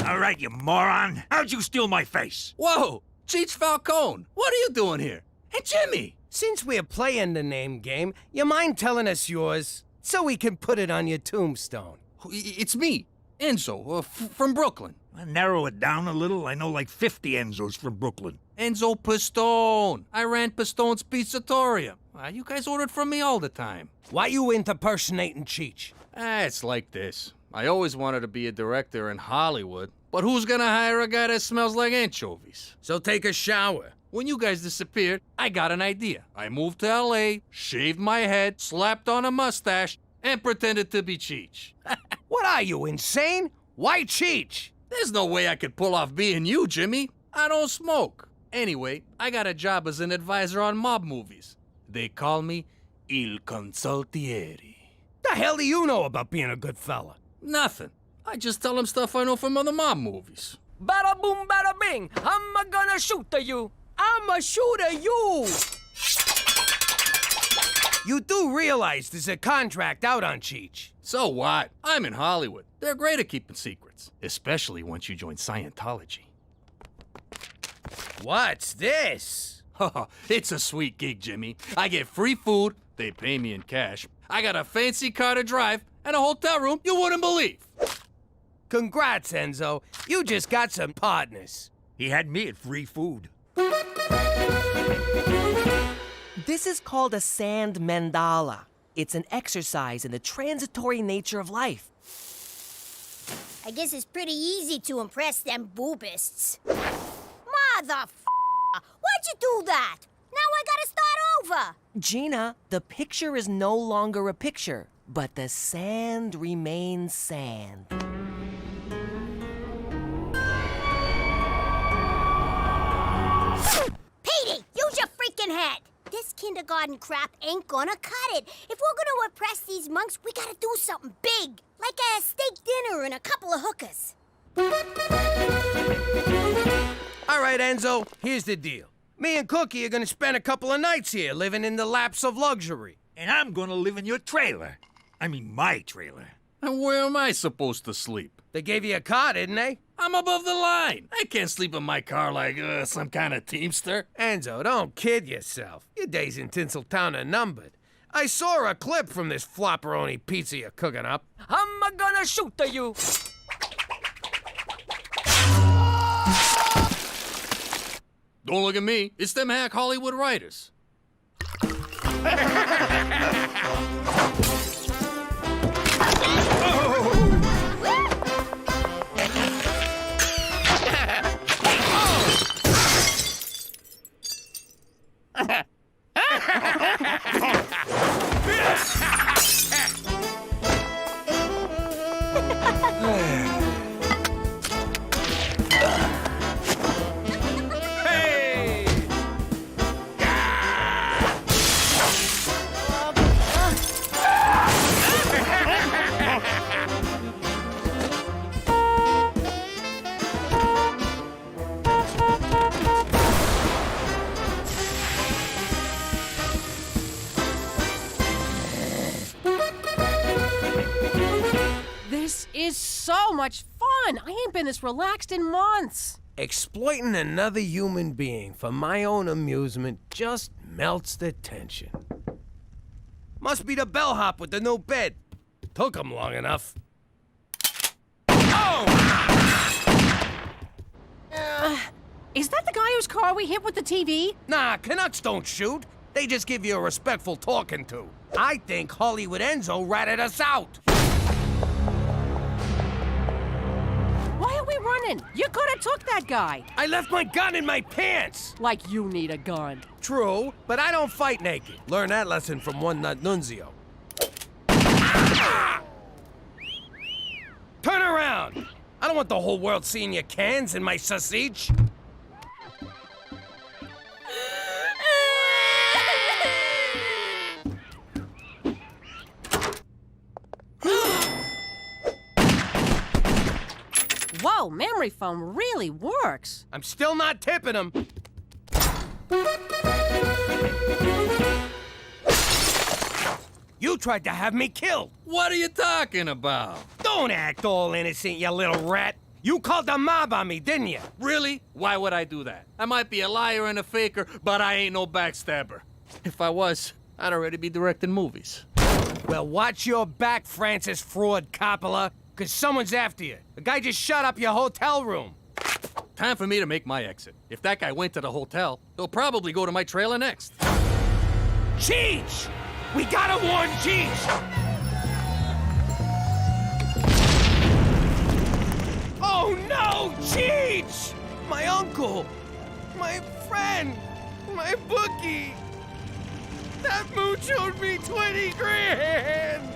All right, you moron. How'd you steal my face?
Whoa, Cheech Falcone, what are you doing here? Hey, Jimmy!
Since we're playing the name game, you mind telling us yours so we can put it on your tombstone?
It's me, Enzo, from Brooklyn.
Narrow it down a little. I know like 50 Enzos from Brooklyn.
Enzo Pistone. I ran Pistone's Pizzatorium. You guys ordered from me all the time.
Why you impersonating Cheech?
It's like this. I always wanted to be a director in Hollywood, but who's gonna hire a guy that smells like anchovies?
So take a shower.
When you guys disappeared, I got an idea. I moved to LA, shaved my head, slapped on a mustache, and pretended to be Cheech.
What are you, insane? Why Cheech?
There's no way I could pull off being you, Jimmy. I don't smoke. Anyway, I got a job as an advisor on mob movies. They call me Il Consultieri.
The hell do you know about being a good fella?
Nothing. I just tell them stuff I know from other mob movies.
Bada boom, bada bing. I'm gonna shoot you.
I'ma shoot at you! You do realize there's a contract out on Cheech.
So what? I'm in Hollywood. They're great at keeping secrets, especially once you join Scientology.
What's this?
It's a sweet gig, Jimmy. I get free food, they pay me in cash. I got a fancy car to drive, and a hotel room you wouldn't believe.
Congrats, Enzo. You just got some partners.
He had me at free food.
This is called a sand mandala. It's an exercise in the transitory nature of life.
I guess it's pretty easy to impress them boobists. Mother why'd you do that? Now I gotta start over.
Gina, the picture is no longer a picture, but the sand remains sand.
Petey, use your freaking head. This kindergarten crap ain't gonna cut it. If we're gonna oppress these monks, we gotta do something big. Like a steak dinner and a couple of hookers.
All right, Enzo, here's the deal. Me and Cookie are gonna spend a couple of nights here, living in the laps of luxury.
And I'm gonna live in your trailer. I mean, my trailer.
And where am I supposed to sleep?
They gave you a car, didn't they?
I'm above the line. I can't sleep in my car like some kind of teamster.
Enzo, don't kid yourself. Your days in Tinseltown are numbered. I saw a clip from this flopperoni pizza you're cooking up.
I'm gonna shoot you.
Don't look at me. It's them hack Hollywood writers.
This is so much fun. I ain't been this relaxed in months.
Exploiting another human being for my own amusement just melts the tension. Must be the bellhop with the new bed. Took him long enough. Oh!
Is that the guy whose car we hit with the TV?
Nah, Canucks don't shoot. They just give you a respectful talking to. I think Hollywood Enzo ratted us out.
Why are we running? You could have took that guy.
I left my gun in my pants.
Like you need a gun.
True, but I don't fight naked. Learn that lesson from one nut nunzio. Ah! Turn around. I don't want the whole world seeing your cans in my sausage.
Whoa, memory foam really works.
I'm still not tipping him. You tried to have me killed.
What are you talking about?
Don't act all innocent, you little rat. You called the mob on me, didn't you?
Really? Why would I do that? I might be a liar and a faker, but I ain't no backstabber. If I was, I'd already be directing movies.
Well, watch your back, Francis Fraud Coppola, because someone's after you. The guy just shut up your hotel room.
Time for me to make my exit. If that guy went to the hotel, he'll probably go to my trailer next.
Cheech! We gotta warn Cheech! Oh no, Cheech! My uncle! My friend! My bookie! That mooch owed me 20 grand!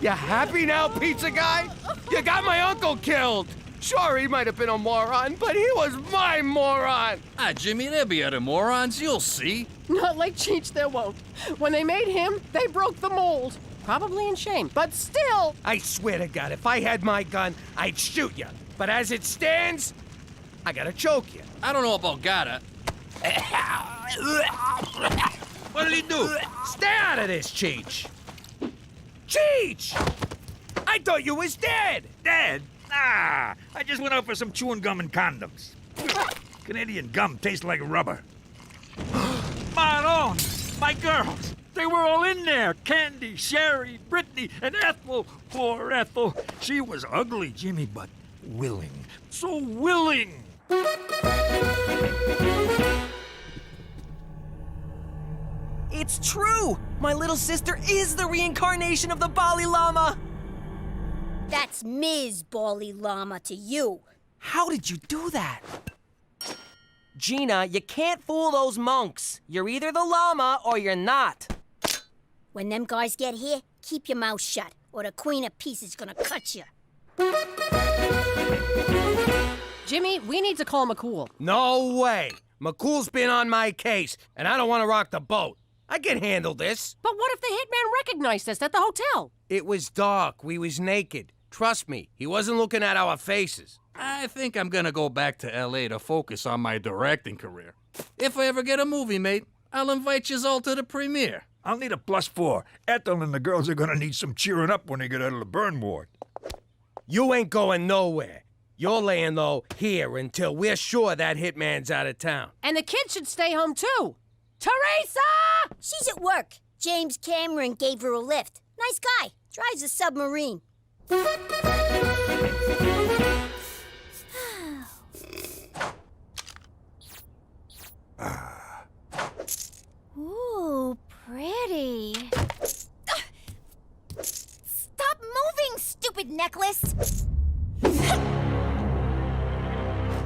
You happy now, pizza guy? You got my uncle killed! Sure, he might have been a moron, but he was my moron!
Ah, Jimmy, there'll be other morons, you'll see.
Not like Cheech, there won't. When they made him, they broke the mold. Probably in shame, but still.
I swear to God, if I had my gun, I'd shoot you. But as it stands, I gotta choke you.
I don't know about gotta.
What did he do? Stay out of this, Cheech! Cheech! I thought you was dead!
Dead? Nah, I just went out for some chewing gum and condoms. Canadian gum tastes like rubber. Maron, my girls, they were all in there. Candy, Sherry, Brittany, and Ethel. Poor Ethel. She was ugly, Jimmy, but willing. So willing.
It's true! My little sister is the reincarnation of the Bali Lama!
That's Ms. Bali Lama to you.
How did you do that? Gina, you can't fool those monks. You're either the llama or you're not.
When them guys get here, keep your mouth shut, or the Queen of Peace is gonna cut you.
Jimmy, we need to call McCool.
No way! McCool's been on my case, and I don't want to rock the boat. I can handle this.
But what if the hitman recognized us at the hotel?
It was dark. We was naked. Trust me, he wasn't looking at our faces.
I think I'm gonna go back to L.A. to focus on my directing career. If I ever get a movie made, I'll invite you all to the premiere.
I'll need a +4. Ethel and the girls are gonna need some cheering up when they get out of the burn ward.
You ain't going nowhere. You're laying low here until we're sure that hitman's out of town.
And the kids should stay home too. Teresa!
She's at work. James Cameron gave her a lift. Nice guy. Drives a submarine.
Ooh, pretty. Stop moving, stupid necklace!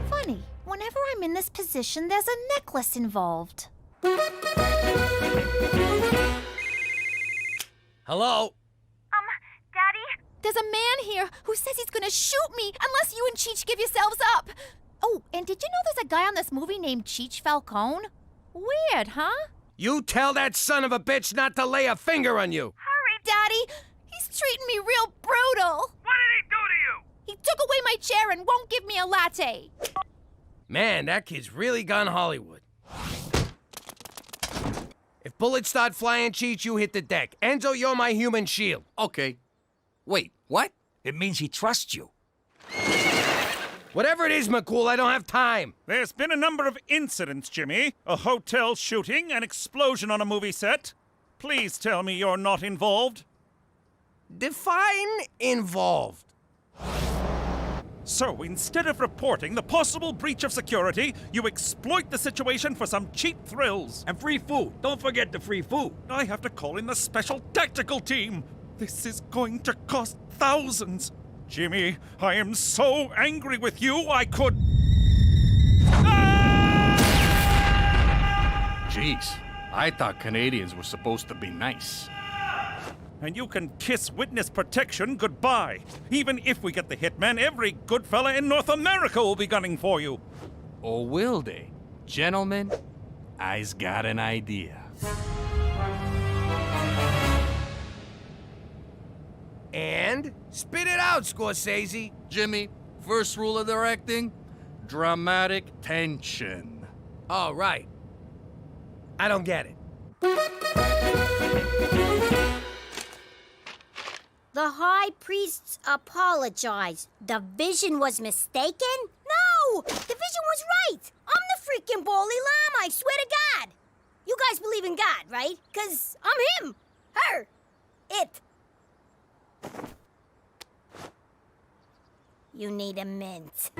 Funny, whenever I'm in this position, there's a necklace involved.
Hello?
Daddy? There's a man here who says he's gonna shoot me unless you and Cheech give yourselves up. Oh, and did you know there's a guy on this movie named Jimmy Falcone? Weird, huh?
You tell that son of a bitch not to lay a finger on you.
Hurry, Daddy! He's treating me real brutal.
What did he do to you?
He took away my chair and won't give me a latte.
Man, that kid's really gone Hollywood. If bullets start flying, Cheech, you hit the deck. Enzo, you're my human shield.
Okay. Wait, what?
It means he trusts you.
Whatever it is, McCool, I don't have time.
There's been a number of incidents, Jimmy. A hotel shooting, an explosion on a movie set. Please tell me you're not involved.
Define involved.
So instead of reporting the possible breach of security, you exploit the situation for some cheap thrills.
And free food. Don't forget the free food.
I have to call in the special tactical team. This is going to cost thousands. Jimmy, I am so angry with you, I could...
Jeez, I thought Canadians were supposed to be nice.
And you can kiss witness protection goodbye. Even if we get the hitman, every good fella in North America will be gunning for you.
Or will they? Gentlemen, I's got an idea.
And spit it out, Scorsese.
Jimmy, first rule of directing, dramatic tension.
Oh, right. I don't get it.
The high priests apologized. The vision was mistaken? No! The vision was right! I'm the freaking Bali Lama, I swear to God! You guys believe in God, right? 'Cause I'm him, her, it. You need a mint.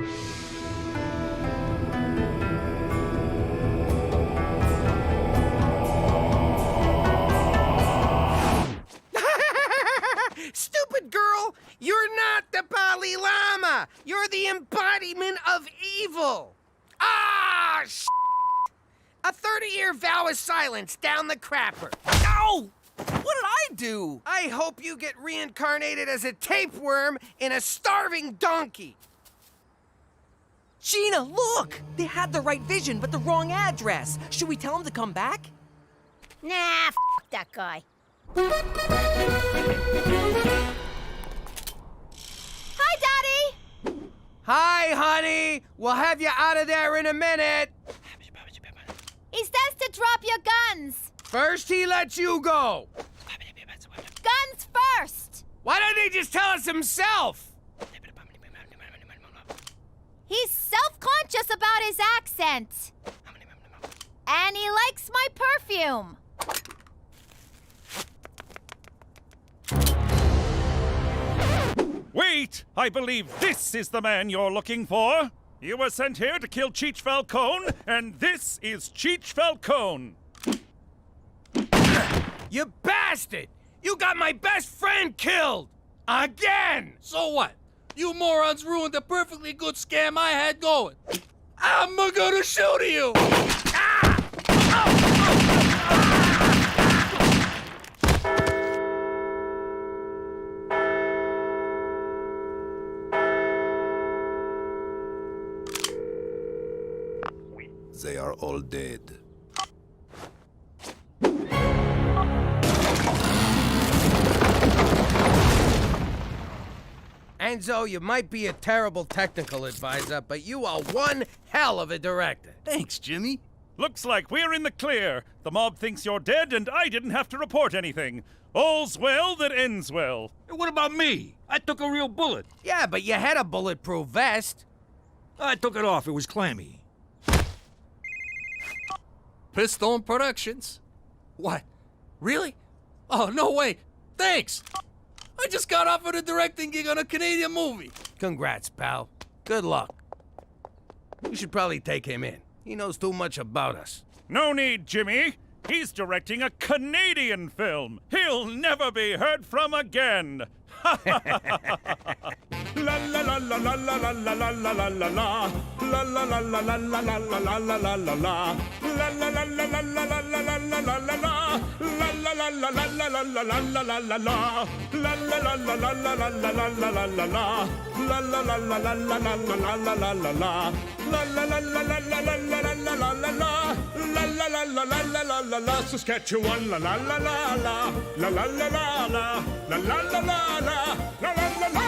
Stupid girl! You're not the Dalai Lama! You're the embodiment of evil! Ah, A 30-year vow of silence down the crapper.
Ow! What did I do?
I hope you get reincarnated as a tapeworm in a starving donkey.
Gina, look! They had the right vision, but the wrong address. Should we tell them to come back?
Nah, f that guy.
Hi, Daddy!
Hi, honey! We'll have you out of there in a minute.
He says to drop your guns.
First, he lets you go.
Guns first!
Why don't he just tell us himself?
He's self-conscious about his accent. And he likes my perfume.
Wait! I believe this is the man you're looking for. You were sent here to kill Cheech Falcone, and this is Cheech Falcone.
You bastard! You got my best friend killed! Again!
So what? You morons ruined the perfectly good scam I had going. I'm gonna shoot you!
They are all dead.
Enzo, you might be a terrible technical advisor, but you are one hell of a director.
Thanks, Jimmy.
Looks like we're in the clear. The mob thinks you're dead, and I didn't have to report anything. All's well that ends well.
Hey, what about me? I took a real bullet.
Yeah, but you had a bulletproof vest.
I took it off. It was clammy.
Pistone Productions. What? Really? Oh, no way. Thanks. I just got offered a directing gig on a Canadian movie.
Congrats, pal. Good luck. You should probably take him in. He knows too much about us.
No need, Jimmy. He's directing a Canadian film. He'll never be heard from again.
La la la la la la la la la la la la la la. La la la la la la la la la la la la la. La la la la la la la la la la la la la. La la la la la la la la la la la la la. La la la la la la la la la la la la la. La la la la la la la la la la la la la. La la la la la la la la la la la la. La la la la la la la la la. Saskatchewan la la la la la. La la la la la. La la la la la. La la la la.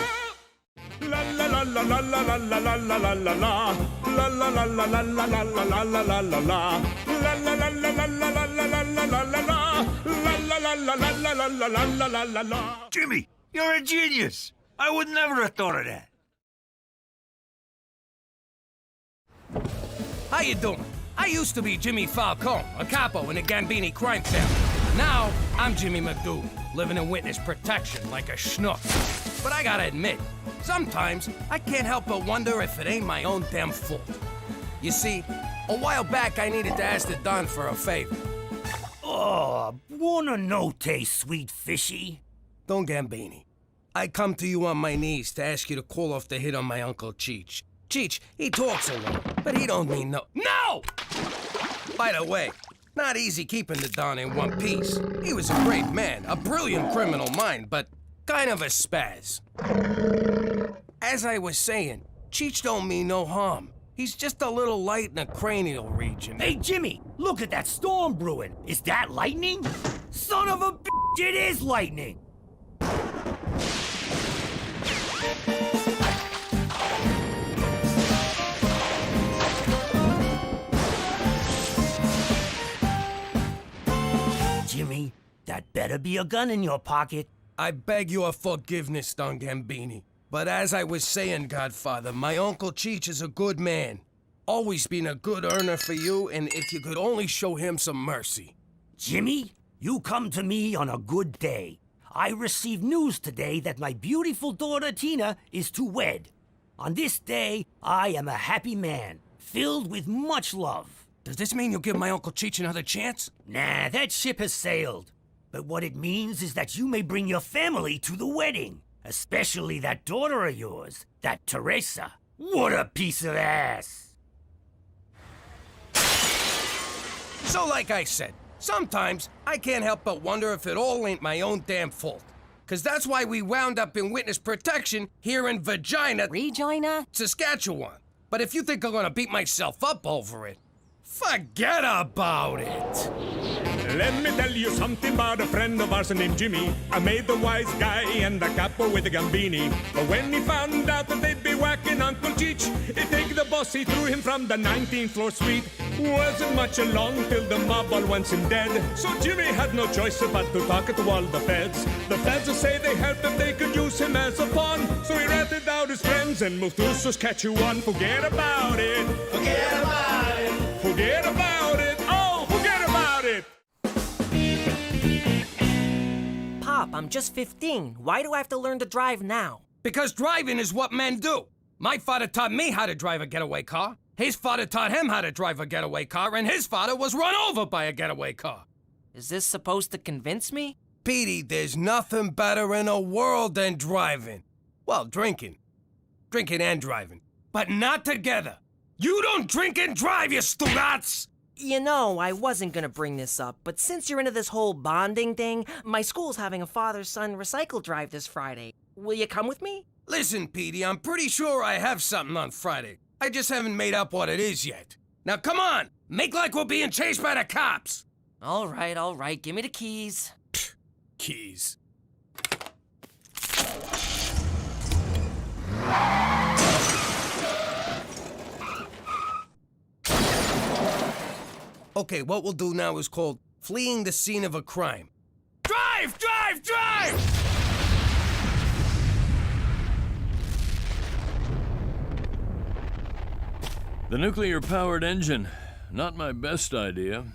La la la la la la la la la la la la la. La la la la la la la la la la la la la. La la la la la la la la la la la la la. La la la la la la la la la la la la.
Jimmy, you're a genius. I would never have thought of that.
How you doing? I used to be Jimmy Falcone, a capo in a Gambini crime family. Now, I'm Jimmy McDougal, living in witness protection like a schnook. But I gotta admit, sometimes I can't help but wonder if it ain't my own damn fault. You see, a while back I needed to ask the Don for a favor.
Oh, buona notte, sweet fishy.
Don Gambini, I come to you on my knees to ask you to call off the hit on my Uncle Cheech. Cheech, he talks a lot, but he don't mean no. No! By the way, not easy keeping the Don in one piece. He was a great man, a brilliant criminal mind, but kind of a spaz. As I was saying, Cheech don't mean no harm. He's just a little light in the cranial region.
Hey, Jimmy, look at that storm brewing. Is that lightning? Son of a bitch, it is lightning! Jimmy, that better be a gun in your pocket.
I beg your forgiveness, Don Gambini. But as I was saying, Godfather, my Uncle Cheech is a good man. Always been a good earner for you, and if you could only show him some mercy.
Jimmy, you come to me on a good day. I received news today that my beautiful daughter Tina is to wed. On this day, I am a happy man, filled with much love.
Does this mean you'll give my Uncle Cheech another chance?
Nah, that ship has sailed. But what it means is that you may bring your family to the wedding. Especially that daughter of yours, that Teresa. What a piece of ass!
So like I said, sometimes I can't help but wonder if it all ain't my own damn fault. 'Cause that's why we wound up in witness protection here in
Regina,
Saskatchewan. But if you think I'm gonna beat myself up over it, forget about it.
Let me tell you something about a friend of ours named Jimmy. I made the wise guy and the capo with the gambini. But when he found out that they'd be whacking Uncle Cheech, he'd take the boss, he threw him from the 19th floor suite. Wasn't much along till the mob all wants him dead. So Jimmy had no choice but to talk to all the feds. The feds say they helped if they could use him as a pawn. So he ratted out his friends and moved to Saskatchewan. Forget about it. Forget about it. Forget about it. Oh, forget about it.
Pop, I'm just 15. Why do I have to learn to drive now?
Because driving is what men do. My father taught me how to drive a getaway car. His father taught him how to drive a getaway car, and his father was run over by a getaway car.
Is this supposed to convince me?
Petey, there's nothing better in the world than driving. Well, drinking. Drinking and driving. But not together. You don't drink and drive, you stugats!
You know, I wasn't gonna bring this up, but since you're into this whole bonding thing, my school's having a father-son recycle drive this Friday. Will you come with me?
Listen, Petey, I'm pretty sure I have something on Friday. I just haven't made up what it is yet. Now come on, make like we're being chased by the cops.
All right, give me the keys.
Keys. Okay, what we'll do now is called fleeing the scene of a crime. Drive, drive, drive!
The nuclear-powered engine. Not my best idea.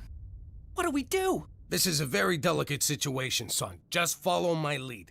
What do we do?
This is a very delicate situation, son. Just follow my lead.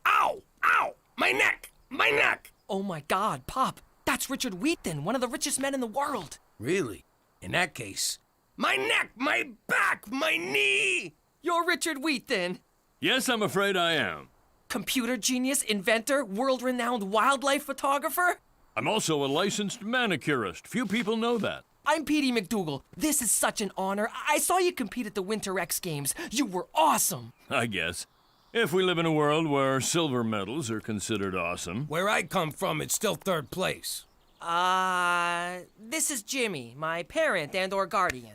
Ow! Ow! My neck! My neck!
Oh my God, Pop. That's Richard Wheaton, one of the richest men in the world.
Really? In that case, my neck, my back, my knee!
You're Richard Wheaton.
Yes, I'm afraid I am.
Computer genius, inventor, world-renowned wildlife photographer?
I'm also a licensed manicurist. Few people know that.
I'm Petey McDougal. This is such an honor. I saw you compete at the Winter X Games. You were awesome.
I guess. If we live in a world where silver medals are considered awesome.
Where I come from, it's still third place.
This is Jimmy, my parent and/or guardian.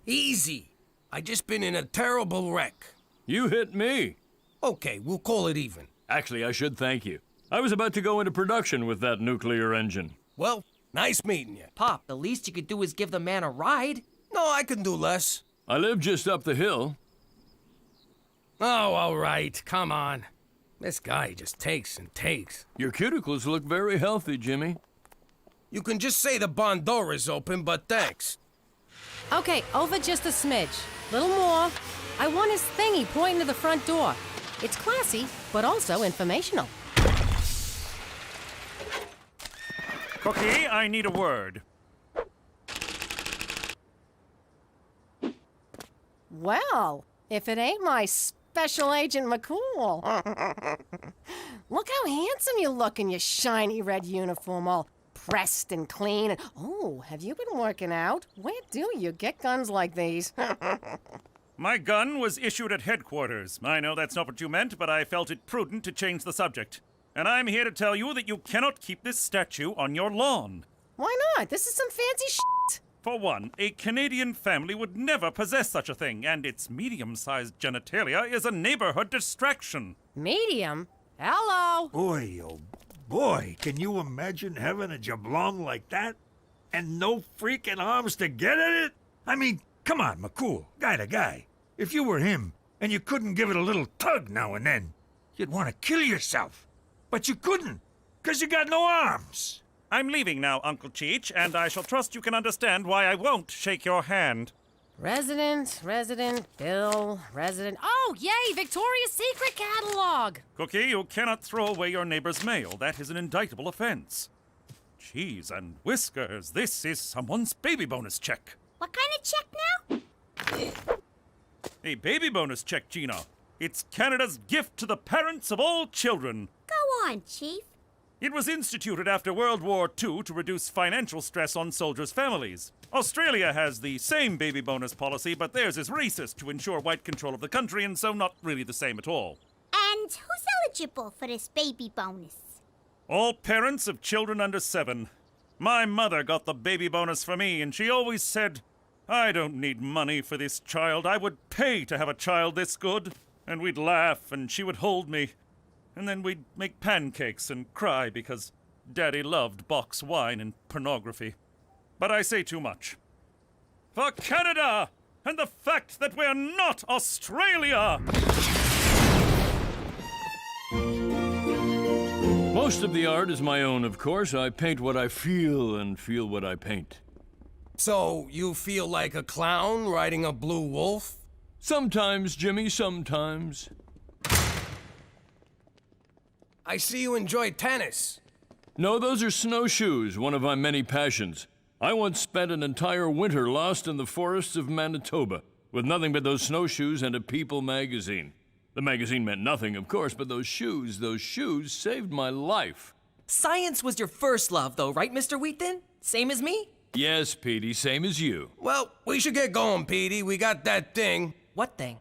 Easy. I just been in a terrible wreck.
You hit me.
Okay, we'll call it even.
Actually, I should thank you. I was about to go into production with that nuclear engine.
Well, nice meeting you.
Pop, the least you could do is give the man a ride.
No, I can do less.
I live just up the hill.
Oh, all right. Come on. This guy just takes and takes.
Your cuticles look very healthy, Jimmy.
You can just say the barn door is open, but thanks.
Okay, over just a smidge. Little more.
I want his thingy pointing to the front door. It's classy, but also informational.
Cookie, I need a word.
Well, if it ain't my Special Agent McCool. Look how handsome you look in your shiny red uniform, all pressed and clean. Oh, have you been working out? Where do you get guns like these?
My gun was issued at headquarters. I know that's not what you meant, but I felt it prudent to change the subject. And I'm here to tell you that you cannot keep this statue on your lawn.
Why not? This is some fancy shit.
For one, a Canadian family would never possess such a thing, and its medium-sized genitalia is a neighborhood distraction.
Medium? Hello?
Boy, oh boy, can you imagine having a jablong like that? And no freaking arms to get at it? I mean, come on, McCool, guy to guy. If you were him, and you couldn't give it a little tug now and then, you'd want to kill yourself. But you couldn't, 'cause you got no arms.
I'm leaving now, Uncle Cheech, and I shall trust you can understand why I won't shake your hand.
Resident, Bill, resident. Oh, yay, Victoria's Secret catalog!
Cookie, you cannot throw away your neighbor's mail. That is an indictable offense. Cheese and whiskers, this is someone's baby bonus check.
What kind of check now?
A baby bonus check, Gina. It's Canada's gift to the parents of all children.
Go on, Chief.
It was instituted after World War II to reduce financial stress on soldiers' families. Australia has the same baby bonus policy, but theirs is racist to ensure white control of the country, and so not really the same at all.
And who's eligible for this baby bonus?
All parents of children under 7. My mother got the baby bonus for me, and she always said, I don't need money for this child. I would pay to have a child this good. And we'd laugh, and she would hold me. And then we'd make pancakes and cry because Daddy loved box wine and pornography. But I say too much. For Canada! And the fact that we're not Australia!
Most of the art is my own, of course. I paint what I feel and feel what I paint.
So, you feel like a clown riding a blue wolf?
Sometimes, Jimmy, sometimes.
I see you enjoy tennis.
No, those are snowshoes, one of my many passions. I once spent an entire winter lost in the forests of Manitoba, with nothing but those snowshoes and a People magazine. The magazine meant nothing, of course, but those shoes saved my life.
Science was your first love, though, right, Mr. Wheaton? Same as me?
Yes, Petey, same as you.
Well, we should get going, Petey. We got that thing.
What thing?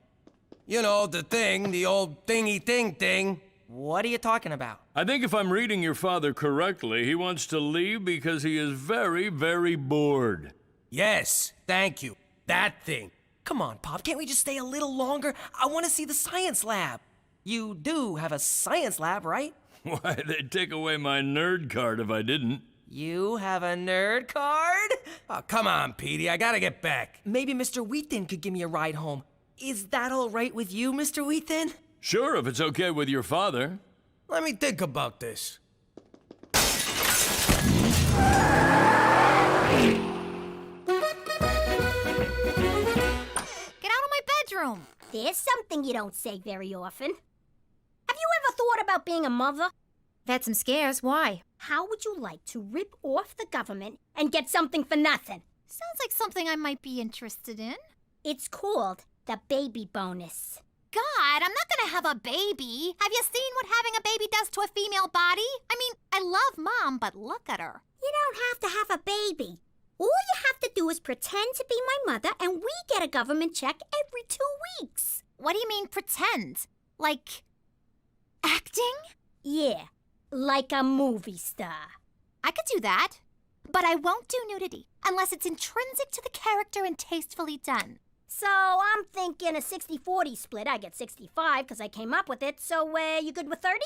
You know, the thing, the old thingy thing.
What are you talking about?
I think if I'm reading your father correctly, he wants to leave because he is very, very bored.
Yes, thank you. That thing.
Come on, Pop, can't we just stay a little longer? I want to see the science lab. You do have a science lab, right?
Why, they'd take away my nerd card if I didn't.
You have a nerd card?
Oh, come on, Petey, I gotta get back.
Maybe Mr. Wheaton could give me a ride home. Is that all right with you, Mr. Wheaton?
Sure, if it's okay with your father.
Let me think about this.
Get out of my bedroom.
There's something you don't say very often. Have you ever thought about being a mother?
I've had some scares. Why?
How would you like to rip off the government and get something for nothing?
Sounds like something I might be interested in.
It's called the baby bonus.
God, I'm not gonna have a baby. Have you seen what having a baby does to a female body? I mean, I love Mom, but look at her.
You don't have to have a baby. All you have to do is pretend to be my mother, and we get a government check every 2 weeks.
What do you mean, pretend? Like, acting?
Yeah, like a movie star.
I could do that, but I won't do nudity unless it's intrinsic to the character and tastefully done.
So I'm thinking a 60-40 split. I get 65 because I came up with it. So you good with 30?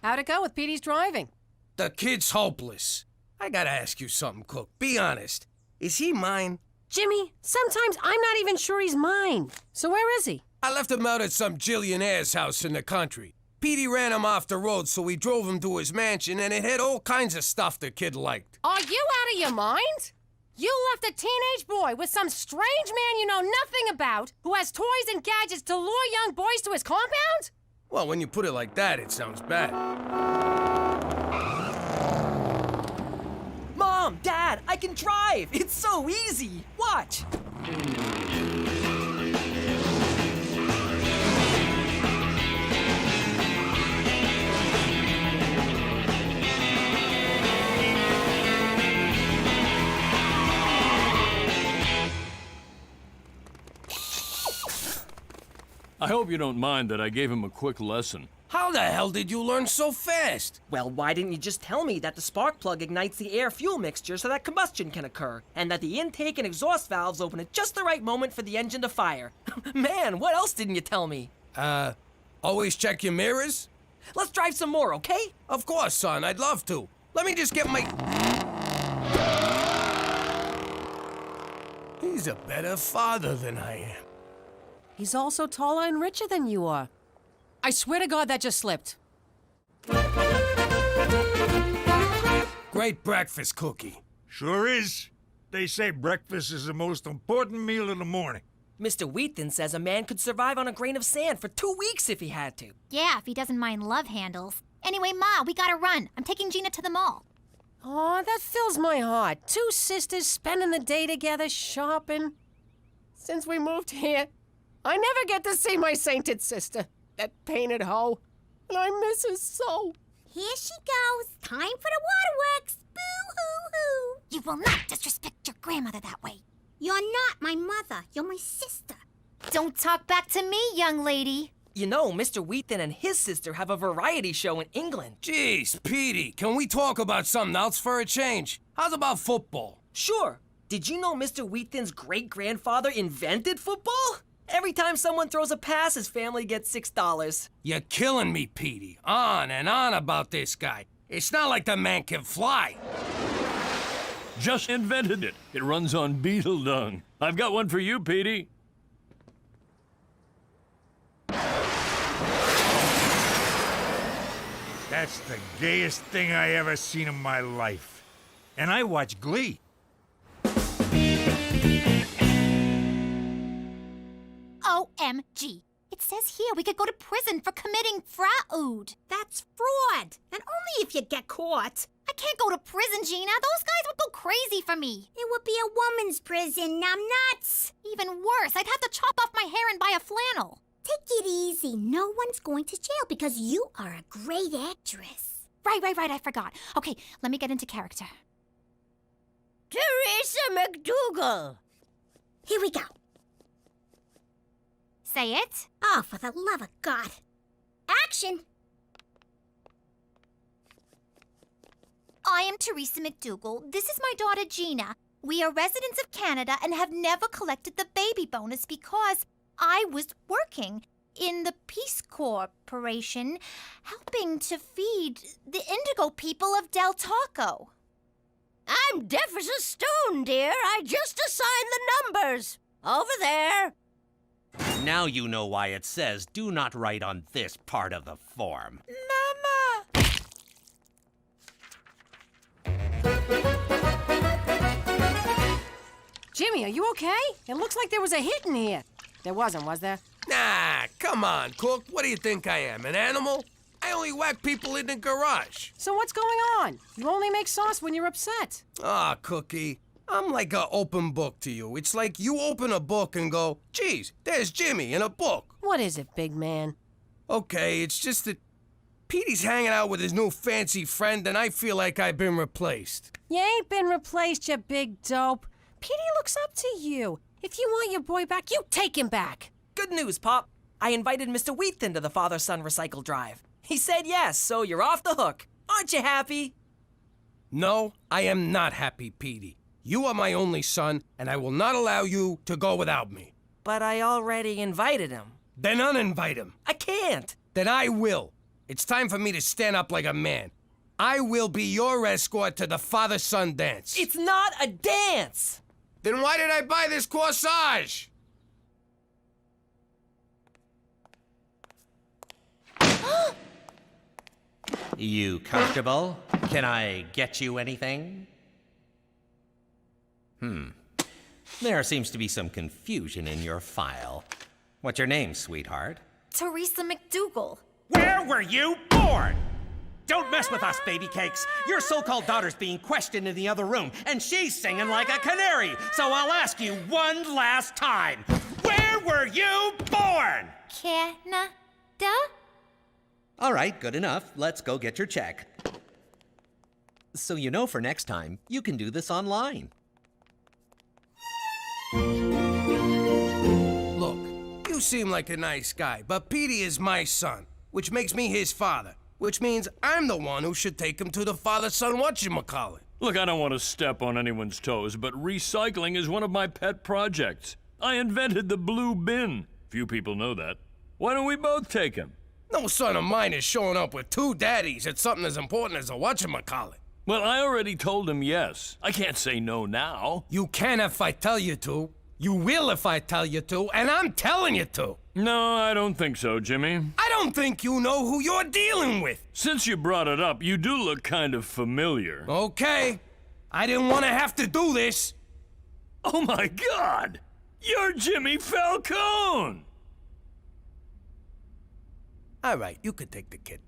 How'd it go with Petey's driving?
The kid's hopeless. I gotta ask you something, Cook. Be honest. Is he mine?
Jimmy, sometimes I'm not even sure he's mine. So where is he?
I left him out at some jillionaire's house in the country. Petey ran him off the road, so we drove him to his mansion, and it had all kinds of stuff the kid liked.
Are you out of your mind?
You left a teenage boy with some strange man you know nothing about, who has toys and gadgets to lure young boys to his compound?
Well, when you put it like that, it sounds bad.
Mom, Dad, I can drive! It's so easy! Watch!
I hope you don't mind that I gave him a quick lesson.
How the hell did you learn so fast?
Well, why didn't you just tell me that the spark plug ignites the air-fuel mixture so that combustion can occur, and that the intake and exhaust valves open at just the right moment for the engine to fire? Man, what else didn't you tell me?
Always check your mirrors?
Let's drive some more, okay?
Of course, son, I'd love to. Let me just get my... He's a better father than I am.
He's also taller and richer than you are.
I swear to God that just slipped.
Great breakfast cookie.
Sure is. They say breakfast is the most important meal in the morning.
Mr. Wheaton says a man could survive on a grain of sand for 2 weeks if he had to.
Yeah, if he doesn't mind love handles. Anyway, Ma, we gotta run. I'm taking Gina to the mall.
Oh, that fills my heart. 2 sisters spending the day together shopping. Since we moved here, I never get to see my sainted sister, that painted hoe, and I miss her so.
Here she goes. Time for the waterworks. Boo-hoo-hoo.
You will not disrespect your grandmother that way.
You're not my mother. You're my sister.
Don't talk back to me, young lady.
You know, Mr. Wheaton and his sister have a variety show in England.
Jeez, Petey, can we talk about something else for a change? How's about football?
Sure. Did you know Mr. Wheaton's great-grandfather invented football? Every time someone throws a pass, his family gets $6.
You're killing me, Petey. On and on about this guy. It's not like the man can fly.
Just invented it. It runs on beetle dung. I've got one for you, Petey.
That's the gayest thing I ever seen in my life. And I watch Glee.
OMG. It says here we could go to prison for committing fraud.
That's fraud. And only if you get caught.
I can't go to prison, Gina. Those guys would go crazy for me.
It would be a woman's prison, numbnuts.
Even worse, I'd have to chop off my hair and buy a flannel.
Take it easy. No one's going to jail because you are a great actress.
Right, I forgot. Okay, let me get into character.
Teresa McDougal. Here we go.
Say it.
Oh, for the love of God. Action!
I am Teresa McDougal. This is my daughter, Gina. We are residents of Canada and have never collected the baby bonus because I was working in the Peace Corporation helping to feed the indigo people of Del Taco.
I'm deaf as a stone, dear. I just assigned the numbers. Over there.
Now you know why it says do not write on this part of the form.
Mama!
Jimmy, are you okay? It looks like there was a hit in here. There wasn't, was there?
Nah, come on, Cook. What do you think I am, an animal? I only whack people in the garage.
So what's going on? You only make sauce when you're upset.
Ah, Cookie. I'm like an open book to you. It's like you open a book and go, geez, there's Jimmy in a book.
What is it, big man?
Okay, it's just that Petey's hanging out with his new fancy friend and I feel like I've been replaced.
You ain't been replaced, you big dope. Petey looks up to you. If you want your boy back, you take him back.
Good news, Pop. I invited Mr. Wheaton to the father-son recycle drive. He said yes, so you're off the hook. Aren't you happy?
No, I am not happy, Petey. You are my only son, and I will not allow you to go without me.
But I already invited him.
Then uninvite him.
I can't.
Then I will. It's time for me to stand up like a man. I will be your escort to the father-son dance.
It's not a dance!
Then why did I buy this corsage?
You comfortable? Can I get you anything? There seems to be some confusion in your file. What's your name, sweetheart?
Teresa McDougal.
Where were you born? Don't mess with us, baby cakes. Your so-called daughter's being questioned in the other room, and she's singing like a canary. So I'll ask you one last time. Where were you born?
Canada?
All right, good enough. Let's go get your check. So you know for next time, you can do this online.
Look, you seem like a nice guy, but Petey is my son, which makes me his father, which means I'm the one who should take him to the father-son whatchamacallit.
Look, I don't want to step on anyone's toes, but recycling is one of my pet projects. I invented the blue bin. Few people know that. Why don't we both take him?
No son of mine is showing up with two daddies at something as important as a whatchamacallit.
Well, I already told him yes. I can't say no now.
You can if I tell you to. You will if I tell you to, and I'm telling you to.
No, I don't think so, Jimmy.
I don't think you know who you're dealing with.
Since you brought it up, you do look kind of familiar.
Okay. I didn't want to have to do this.
Oh my God! You're Jimmy Falcone!
All right, you could take the kid.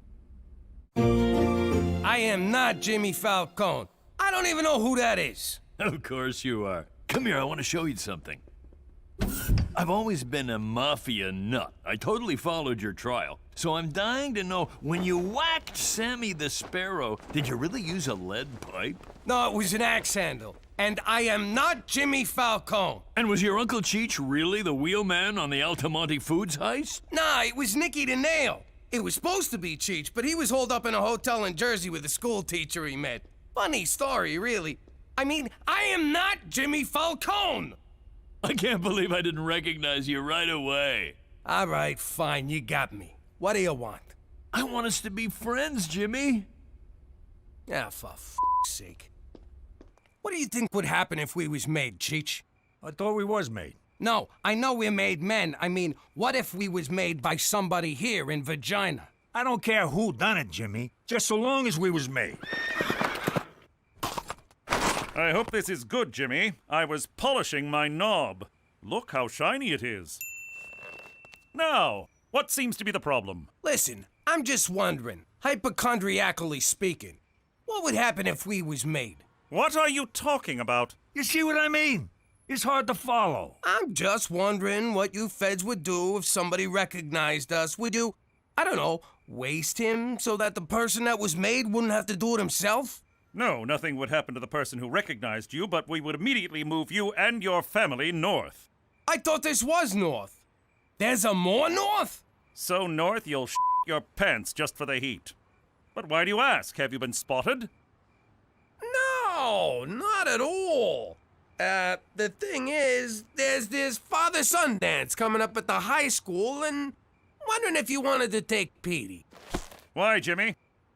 I am not Jimmy Falcone. I don't even know who that is.
Of course you are. Come here, I want to show you something. I've always been a mafia nut. I totally followed your trial. So I'm dying to know, when you whacked Sammy the Sparrow, did you really use a lead pipe?
No, it was an axe handle. And I am not Jimmy Falcone.
And was your Uncle Cheech really the wheelman on the Altamonte Foods heist?
Nah, it was Nicky the Nail. It was supposed to be Cheech, but he was holed up in a hotel in Jersey with a school teacher he met. Funny story, really. I mean, I am not Jimmy Falcone.
I can't believe I didn't recognize you right away.
All right, fine, you got me. What do you want?
I want us to be friends, Jimmy.
Ah, for f***'s sake. What do you think would happen if we was made, Cheech?
I thought we was made.
No, I know we're made men. I mean, what if we was made by somebody here in Regina?
I don't care who done it, Jimmy. Just so long as we was made.
I hope this is good, Jimmy. I was polishing my knob. Look how shiny it is. Now, what seems to be the problem?
Listen, I'm just wondering, hypochondriacally speaking, what would happen if we was made?
What are you talking about?
You see what I mean? It's hard to follow.
I'm just wondering what you feds would do if somebody recognized us. Would you, I don't know, waste him so that the person that was made wouldn't have to do it himself?
No, nothing would happen to the person who recognized you, but we would immediately move you and your family north.
I thought this was north. There's a more north?
So north you'll your pants just for the heat. But why do you ask? Have you been spotted?
No, not at all. The thing is, there's this father-son dance coming up at the high school, and wondering if you wanted to take Petey.
Why, Jimmy?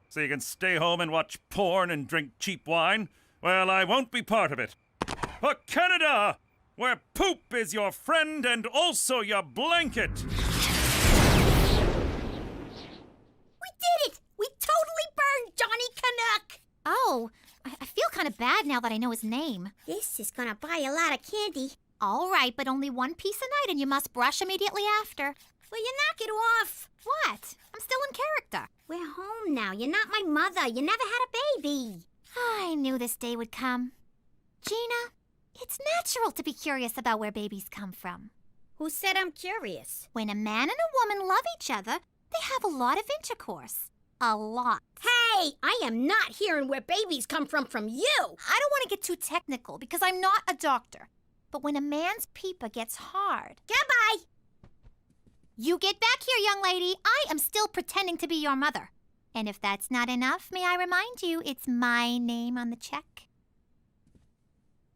So you can stay home and watch porn and drink cheap wine? Well, I won't be part of it. For Canada, where poop is your friend and also your blanket.
We did it! We totally burned Johnny Canuck!
Oh, I feel kind of bad now that I know his name.
This is gonna buy a lot of candy.
All right, but only one piece a night and you must brush immediately after.
Will you knock it off?
What? I'm still in character.
We're home now. You're not my mother. You never had a baby.
I knew this day would come. Gina, it's natural to be curious about where babies come from.
Who said I'm curious?
When a man and a woman love each other, they have a lot of intercourse. A lot.
Hey, I am not hearing where babies come from you.
I don't want to get too technical because I'm not a doctor. But when a man's peeper gets hard...
Goodbye!
You get back here, young lady. I am still pretending to be your mother. And if that's not enough, may I remind you, it's my name on the check.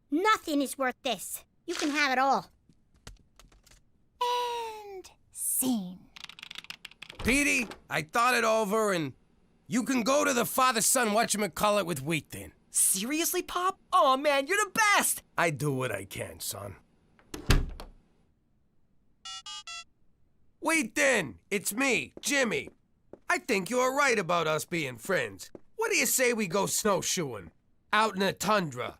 Nothing is worth this. You can have it all.
And scene.
Petey, I thought it over, and you can go to the father-son whatchamacallit with Wheat Thin.
Seriously, Pop? Oh, man, you're the best!
I do what I can, son. Wheat Thin, it's me, Jimmy. I think you're right about us being friends. What do you say we go snowshoeing? Out in the tundra.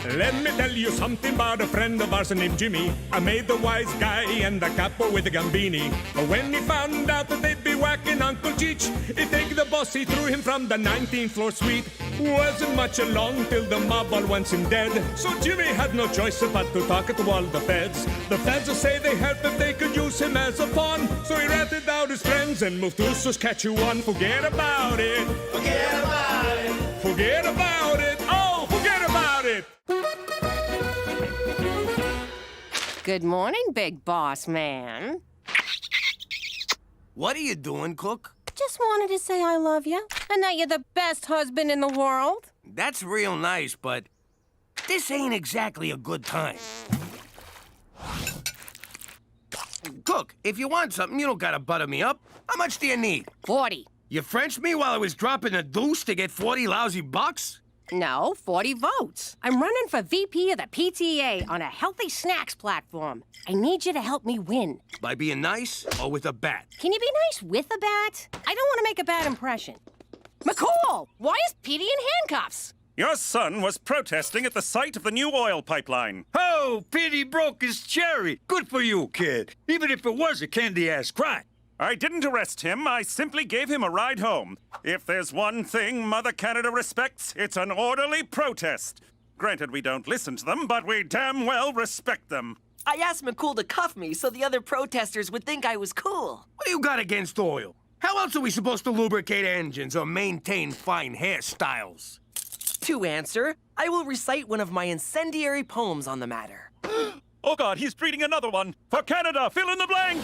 Let me tell you something about a friend of ours named Jimmy. I made the wise guy and the capo with the gambini. But when he found out that they'd be whacking Uncle Cheech, he'd take the boss, he threw him from the 19th floor suite. Wasn't much along till the mob all wants him dead. So Jimmy had no choice but to talk to all the feds. The feds will say they help if they could use him as a pawn. So he ratted out his friends and moved to Saskatchewan. Forget about it. Forget about it. Forget about it. Oh, forget about it.
Good morning, big boss man.
What are you doing, Cook?
Just wanted to say I love you and that you're the best husband in the world.
That's real nice, but this ain't exactly a good time. Cook, if you want something, you don't gotta butter me up. How much do you need?
40.
You Frenched me while I was dropping a deuce to get 40 lousy bucks?
No, 40 votes. I'm running for VP of the PTA on a healthy snacks platform. I need you to help me win.
By being nice or with a bat?
Can you be nice with a bat? I don't want to make a bad impression. McCall, why is Petey in handcuffs?
Your son was protesting at the site of the new oil pipeline.
Oh, Petey broke his cherry. Good for you, kid. Even if it was a candy-ass crime.
I didn't arrest him. I simply gave him a ride home. If there's one thing Mother Canada respects, it's an orderly protest. Granted, we don't listen to them, but we damn well respect them.
I asked McCool to cuff me so the other protesters would think I was cool.
What do you got against oil? How else are we supposed to lubricate engines or maintain fine hairstyles?
To answer, I will recite one of my incendiary poems on the matter.
Oh God, he's reading another one. For Canada, fill in the blank!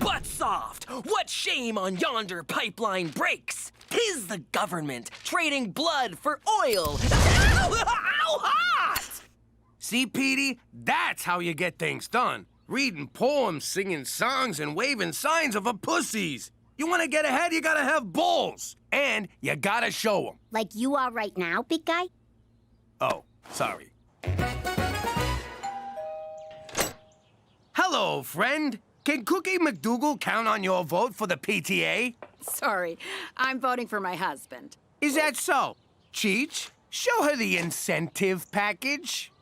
Butt soft! What shame on yonder pipeline breaks! 'Tis the government trading blood for oil. Ow! Ow! Hot!
See, Petey? That's how you get things done. Reading poems, singing songs, and waving signs of a pussies. You want to get ahead, you gotta have balls. And you gotta show them.
Like you are right now, big guy?
Oh, sorry. Hello, friend. Can Cookie McDougal count on your vote for the PTA?
Sorry, I'm voting for my husband.
Is that so? Cheech, show her the incentive package.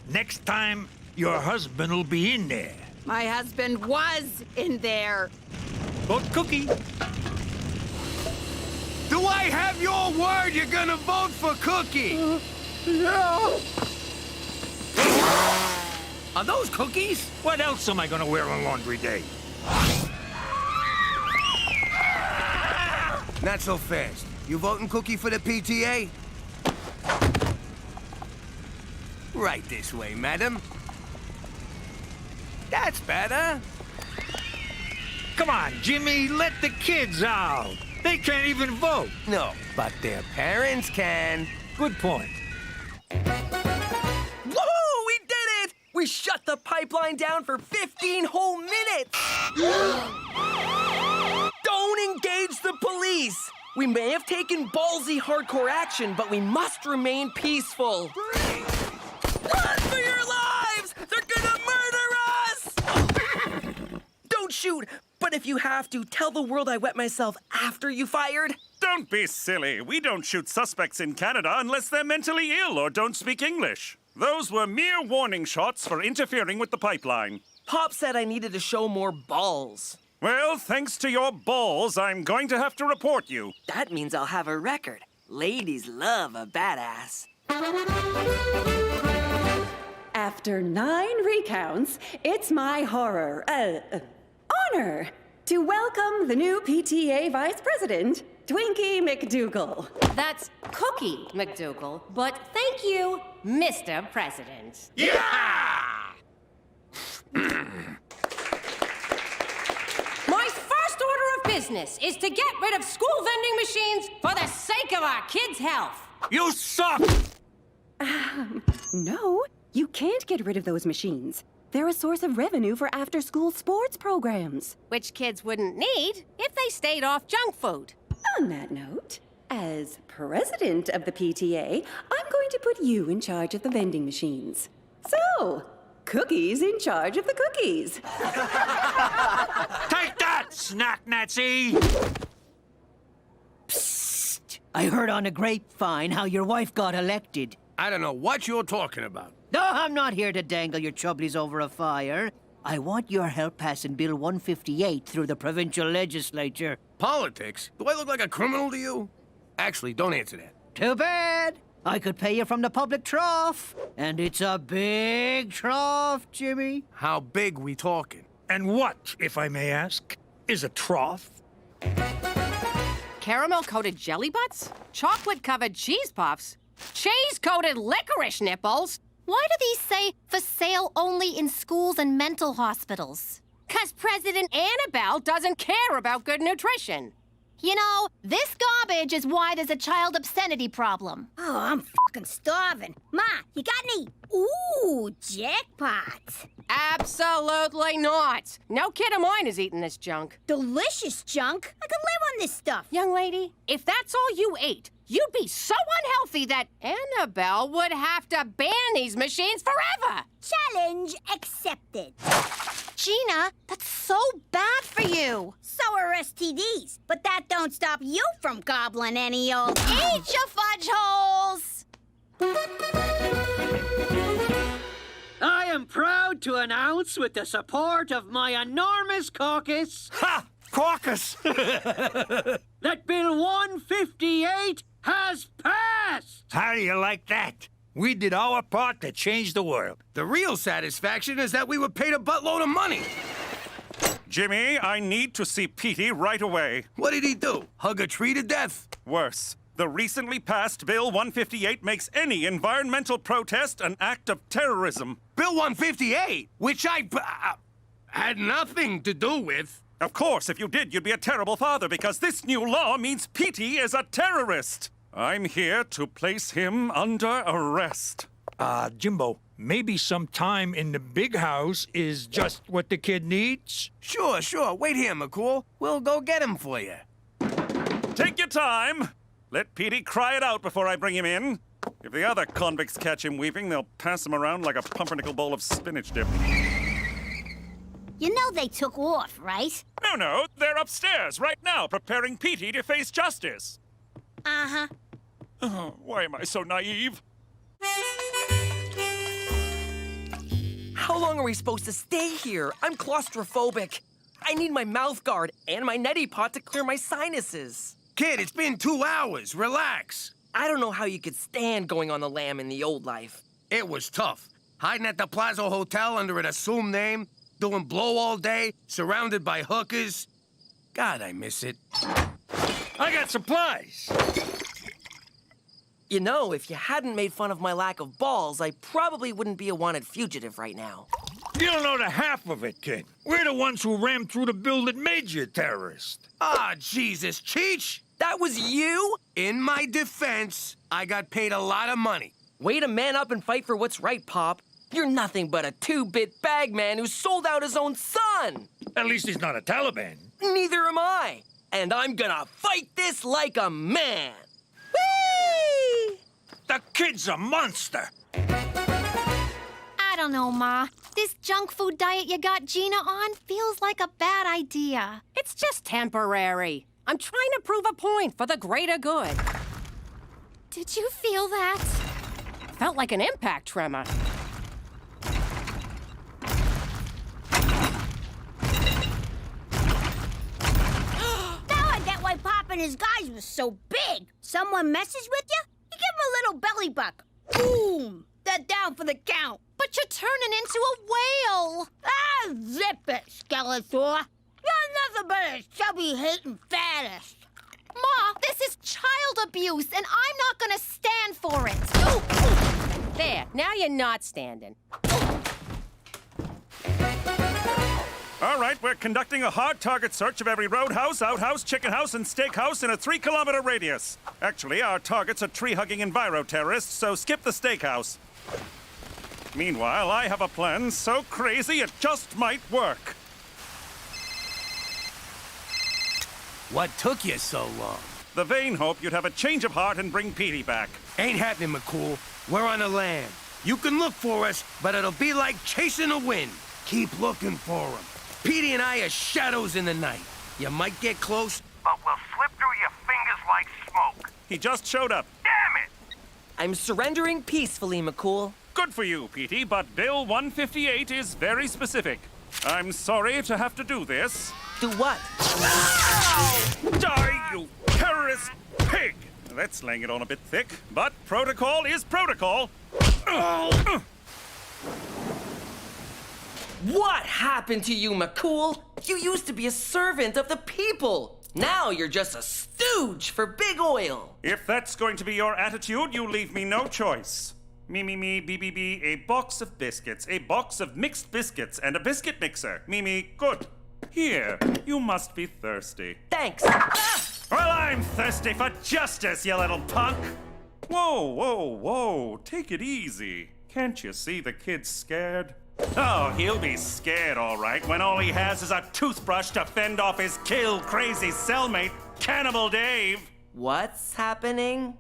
Next time, your husband will be in there.
My husband was in there.
Vote Cookie.
Do I have your word you're gonna vote for Cookie?
Yeah.
Are those cookies?
What else am I gonna wear on laundry day?
Not so fast. You voting Cookie for the PTA? Right this way, madam. That's better.
Come on, Jimmy, let the kids out. They can't even vote.
No, but their parents can.
Good point.
Woohoo! We did it! We shut the pipeline down for 15 whole minutes! Don't engage the police! We may have taken ballsy hardcore action, but we must remain peaceful. Run for your lives! They're gonna murder us! Don't shoot, but if you have to, tell the world I wet myself after you fired.
Don't be silly. We don't shoot suspects in Canada unless they're mentally ill or don't speak English. Those were mere warning shots for interfering with the pipeline.
Pop said I needed to show more balls.
Well, thanks to your balls, I'm going to have to report you.
That means I'll have a record. Ladies love a badass.
After 9 recounts, it's my honor to welcome the new PTA Vice President, Twinkie McDougal.
That's Cookie McDougal, but thank you, Mr. President. My first order of business is to get rid of school vending machines for the sake of our kids' health.
You suck!
No, you can't get rid of those machines. They're a source of revenue for after-school sports programs.
Which kids wouldn't need if they stayed off junk food.
On that note, as president of the PTA, I'm going to put you in charge of the vending machines. So, Cookie's in charge of the cookies.
Take that, snack Nazi!
Psst!
I heard on a grapevine how your wife got elected.
I don't know what you're talking about.
No, I'm not here to dangle your troublies over a fire. I want your help passing Bill 158 through the provincial legislature.
Politics? Do I look like a criminal to you? Actually, don't answer that.
Too bad. I could pay you from the public trough. And it's a big trough, Jimmy.
How big we talking?
And what, if I may ask, is a trough?
Caramel-coated jelly butts? Chocolate-covered cheese puffs? Cheese-coated licorice nipples?
Why do these say for sale only in schools and mental hospitals?
'Cause President Annabelle doesn't care about good nutrition.
You know, this garbage is why there's a child obscenity problem.
Oh, I'm fucking starving. Ma, you got any? Ooh, jackpot.
Absolutely not. No kid of mine is eating this junk.
Delicious junk. I could live on this stuff.
Young lady, if that's all you ate, you'd be so unhealthy that Annabelle would have to ban these machines forever.
Challenge accepted.
Gina, that's so bad for you.
So are STDs, but that don't stop you from gobbling any old...
Eat your fudge holes!
I am proud to announce, with the support of my enormous caucus...
Ha! Caucus!
that Bill 158 has passed!
How do you like that? We did our part to change the world.
The real satisfaction is that we were paid a buttload of money.
Jimmy, I need to see Petey right away.
What did he do? Hug a tree to death?
Worse. The recently passed Bill 158 makes any environmental protest an act of terrorism.
Bill 158? Which I had nothing to do with.
Of course, if you did, you'd be a terrible father, because this new law means Petey is a terrorist. I'm here to place him under arrest.
Jimbo, maybe some time in the big house is just what the kid needs?
Sure. Wait here, McCool. We'll go get him for you.
Take your time. Let Petey cry it out before I bring him in. If the other convicts catch him weeping, they'll pass him around like a pumpernickel bowl of spinach dip.
You know they took off, right?
No, they're upstairs right now preparing Petey to face justice.
Uh-huh.
Oh, why am I so naive?
How long are we supposed to stay here? I'm claustrophobic. I need my mouth guard and my neti pot to clear my sinuses.
Kid, it's been 2 hours. Relax.
I don't know how you could stand going on the lam in the old life.
It was tough. Hiding at the Plaza Hotel under an assumed name, doing blow all day, surrounded by hookers. God, I miss it.
I got supplies.
You know, if you hadn't made fun of my lack of balls, I probably wouldn't be a wanted fugitive right now.
You don't know the half of it, kid. We're the ones who rammed through the bill that made you a terrorist.
Ah, Jesus, Cheech!
That was you?
In my defense, I got paid a lot of money.
Way to man up and fight for what's right, Pop. You're nothing but a two-bit bagman who sold out his own son.
At least he's not a Taliban.
Neither am I. And I'm gonna fight this like a man.
Whee! The kid's a monster.
I don't know, Ma. This junk food diet you got Gina on feels like a bad idea.
It's just temporary. I'm trying to prove a point for the greater good.
Did you feel that?
Felt like an impact tremor.
Now I get why Pop and his guys was so big. Someone messes with you, you give him a little belly buck. Boom! They're down for the count.
But you're turning into a whale.
Ah, zip it, Skeletor. You're nothing but a chubby, hating fattest.
Ma, this is child abuse, and I'm not gonna stand for it.
There, now you're not standing.
All right, we're conducting a hard target search of every roadhouse, outhouse, chicken house, and steakhouse in a 3-kilometer radius. Actually, our targets are tree-hugging enviro-terrorists, so skip the steakhouse. Meanwhile, I have a plan so crazy it just might work.
What took you so long?
The vain hope you'd have a change of heart and bring Petey back.
Ain't happening, McCool. We're on the land. You can look for us, but it'll be like chasing the wind. Keep looking for him. Petey and I are shadows in the night. You might get close, but we'll slip through your fingers like smoke.
He just showed up.
I'm surrendering peacefully, McCool.
Good for you, Petey, but Bill 158 is very specific. I'm sorry to have to do this.
Do what?
Die, you terrorist pig! That's laying it on a bit thick, but protocol is protocol.
What happened to you, McCool? You used to be a servant of the people. Now you're just a stooge for big oil.
If that's going to be your attitude, you leave me no choice. Me, B, a box of biscuits, a box of mixed biscuits, and a biscuit mixer. Me, good. Here, you must be thirsty.
Thanks.
Well, I'm thirsty for justice, you little punk. Whoa. Take it easy. Can't you see the kid's scared? Oh, he'll be scared, all right, when all he has is a toothbrush to fend off his kill-crazy cellmate, Cannibal Dave.
What's happening?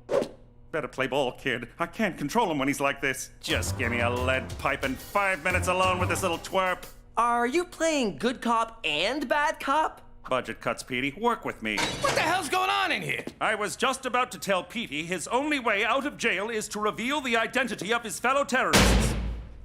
Better play ball, kid. I can't control him when he's like this. Just give me a lead pipe and 5 minutes alone with this little twerp.
Are you playing good cop and bad cop?
Budget cuts, Petey. Work with me.
What the hell's going on in here?
I was just about to tell Petey his only way out of jail is to reveal the identity of his fellow terrorists.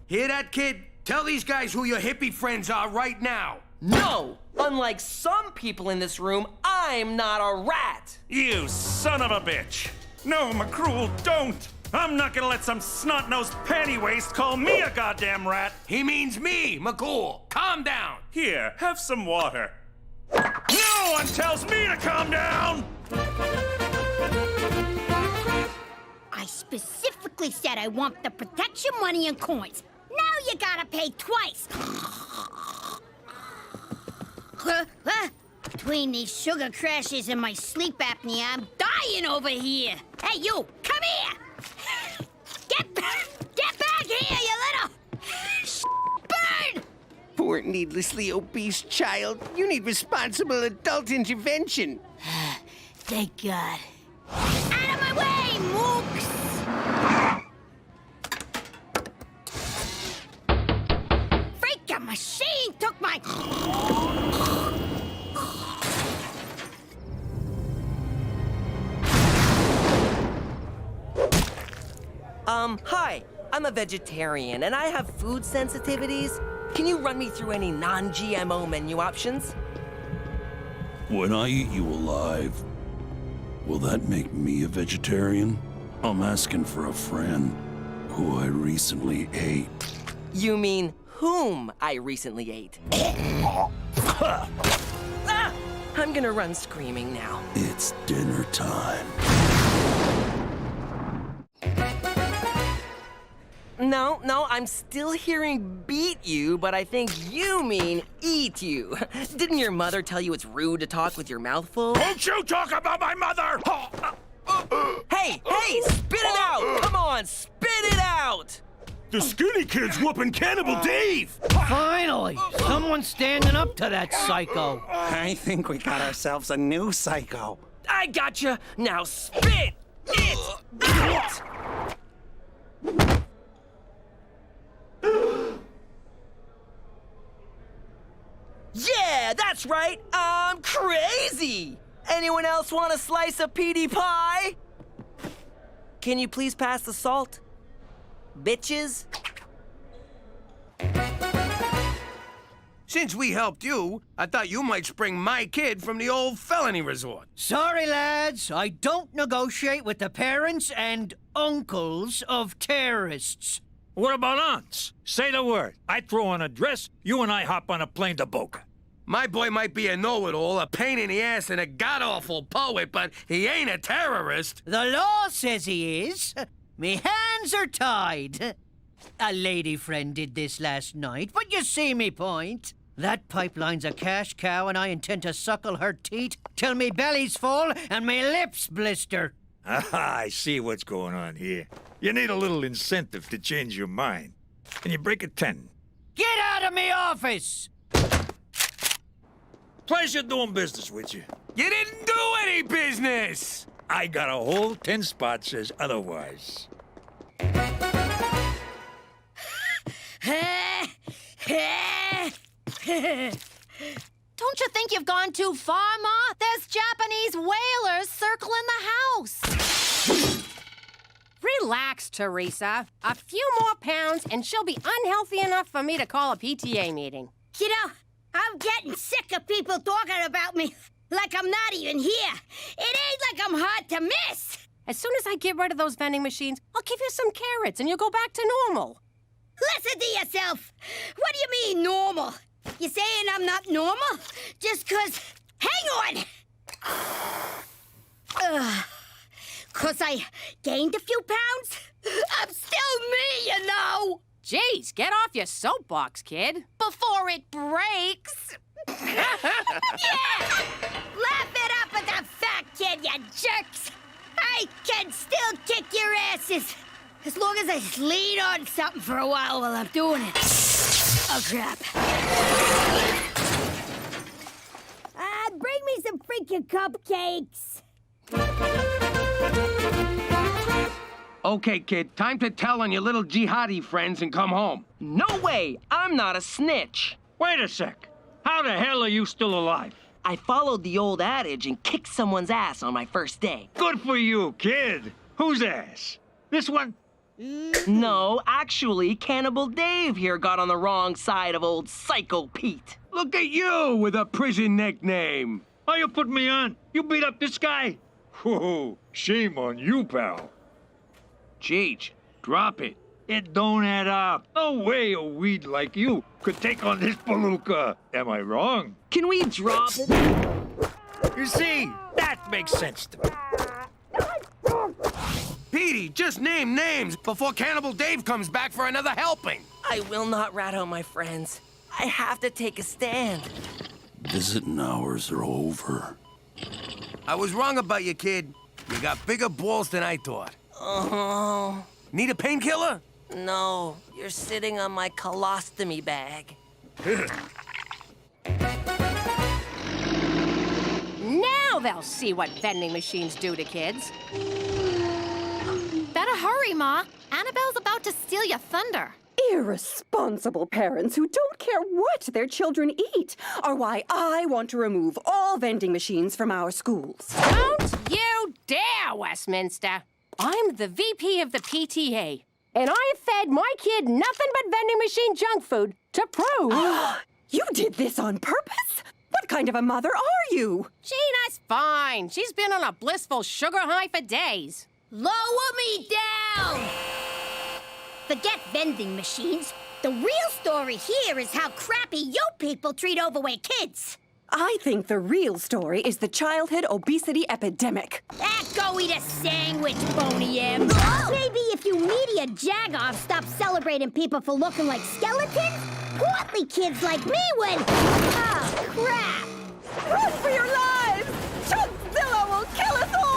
Hear that, kid? Tell these guys who your hippie friends are right now.
No! Unlike some people in this room, I'm not a rat!
You son of a bitch! No, McCruel, don't! I'm not gonna let some snot-nosed panty waste call me a goddamn rat!
He means me, McCool. Calm down.
Here, have some water. No one tells me to calm down!
I specifically said I want the protection money and coins. Now you gotta pay twice. Between these sugar crashes and my sleep apnea, I'm dying over here. Hey, you, come here. Get back here, you little bird.
Poor needlessly obese child. You need responsible adult intervention.
Thank God. Out of my way, Mooks. Freaking machine took my...
Hi. I'm a vegetarian, and I have food sensitivities. Can you run me through any non-GMO menu options?
When I eat you alive, will that make me a vegetarian? I'm asking for a friend who I recently ate.
You mean whom I recently ate? Ah! I'm gonna run screaming now.
It's dinner time.
No, I'm still hearing beat you, but I think you mean eat you. Didn't your mother tell you it's rude to talk with your mouth full?
Don't you talk about my mother!
Hey, spit it out! Come on, spit it out!
The skinny kid's whooping Cannibal Dave!
Finally! Someone standing up to that psycho.
I think we got ourselves a new psycho.
I gotcha! Now spit it out! Yeah, that's right! I'm crazy! Anyone else want a slice of Petey pie? Can you please pass the salt? Bitches?
Since we helped you, I thought you might spring my kid from the old felony resort.
Sorry, lads. I don't negotiate with the parents and uncles of terrorists.
What about aunts? Say the word. I throw on a dress, you and I hop on a plane to Boca.
My boy might be a know-it-all, a pain in the ass, and a god-awful poet, but he ain't a terrorist.
The law says he is. Me hands are tied. A lady friend did this last night, but you see me point. That pipeline's a cash cow, and I intend to suckle her teat till me belly's full and me lips blister.
Ah, I see what's going on here. You need a little incentive to change your mind. And you break a 10.
Get out of me office!
Pleasure doing business with you.
You didn't do any business!
I got a whole 10 spots says otherwise.
Don't you think you've gone too far, Ma? There's Japanese whalers circling the house.
Relax, Teresa. A few more pounds and she'll be unhealthy enough for me to call a PTA meeting.
You know, I'm getting sick of people talking about me like I'm not even here. It ain't like I'm hard to miss.
As soon as I get rid of those vending machines, I'll give you some carrots and you'll go back to normal.
Listen to yourself. What do you mean, normal? You saying I'm not normal? Just 'cause... Hang on! 'Cause I gained a few pounds? I'm still me, you know!
Jeez, get off your soapbox, kid.
Before it breaks.
Yeah! Laugh it up at the fat kid, you jerks! I can still kick your asses! As long as I lean on something for a while I'm doing it. Oh, crap. Bring me some freaking cupcakes!
Okay, kid, time to tell on your little jihadi friends and come home.
No way! I'm not a snitch.
Wait a sec. How the hell are you still alive?
I followed the old adage and kicked someone's ass on my first day.
Good for you, kid. Whose ass? This one?
No, actually, Cannibal Dave here got on the wrong side of old Psycho Pete.
Look at you with a prison nickname.
Oh, you put me on? You beat up this guy? Whoa, shame on you, pal.
Cheech, drop it.
It don't add up. No way a weed like you could take on this palooka. Am I wrong?
Can we drop it?
You see, that makes sense to me.
Petey, just name names before Cannibal Dave comes back for another helping.
I will not rat out my friends. I have to take a stand.
Visiting hours are over.
I was wrong about you, kid. You got bigger balls than I thought.
Oh.
Need a painkiller?
No, you're sitting on my colostomy bag.
Now they'll see what vending machines do to kids.
Better hurry, Ma. Annabelle's about to steal your thunder.
Irresponsible parents who don't care what their children eat are why I want to remove all vending machines from our schools.
Don't you dare, Westminster. I'm the VP of the PTA, and I fed my kid nothing but vending machine junk food to prove...
You did this on purpose? What kind of a mother are you?
Gina's fine. She's been on a blissful sugar high for days.
Lower me down! Forget vending machines. The real story here is how crappy you people treat overweight kids.
I think the real story is the childhood obesity epidemic.
Go eat a sandwich, Boney M. Maybe if you media jagoffs stop celebrating people for looking like skeletons, portly kids like me would... Oh, crap!
Run for your lives! Chunkzilla will kill us all!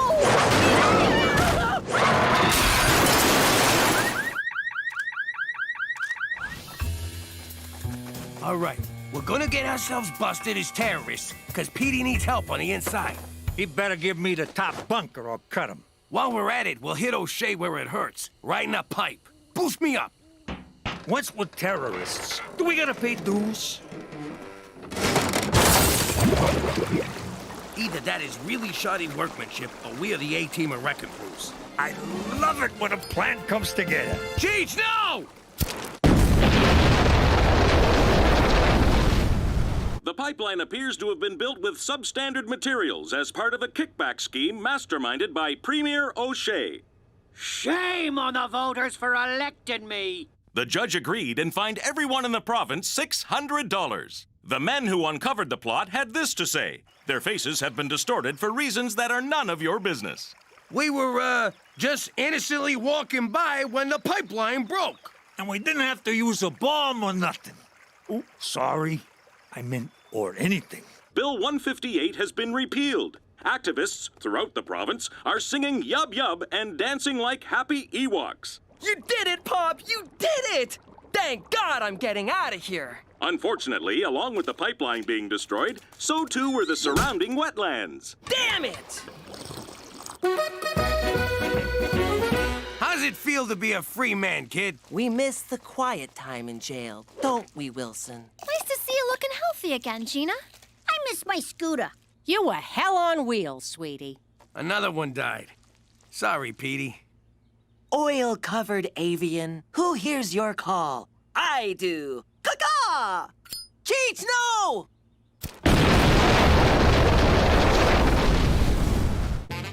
All right, we're gonna get ourselves busted as terrorists, because Petey needs help on the inside.
He better give me the top bunk or I'll cut him.
While we're at it, we'll hit O'Shea where it hurts, right in the pipe. Boost me up.
What's with terrorists? Do we gotta pay dues?
Either that is really shoddy workmanship, or we are the A-team of wrecking crews.
I love it when a plan comes together.
Cheech, no!
The pipeline appears to have been built with substandard materials as part of a kickback scheme masterminded by Premier O'Shea.
Shame on the voters for electing me.
The judge agreed and fined everyone in the province $600. The men who uncovered the plot had this to say. Their faces have been distorted for reasons that are none of your business.
We were, just innocently walking by when the pipeline broke.
And we didn't have to use a bomb or nothing. Oh, sorry. I meant, or anything.
Bill 158 has been repealed. Activists throughout the province are singing Yub Yub and dancing like happy Ewoks.
You did it, Pop! You did it! Thank God I'm getting out of here.
Unfortunately, along with the pipeline being destroyed, so too were the surrounding wetlands.
Damn it!
How's it feel to be a free man, kid?
We miss the quiet time in jail, don't we, Wilson?
Nice to see you looking healthy again, Gina.
I miss my scooter.
You were hell on wheels, sweetie.
Another one died. Sorry, Petey.
Oil-covered avian, who hears your call? I do. Caw-caw! Cheats, no!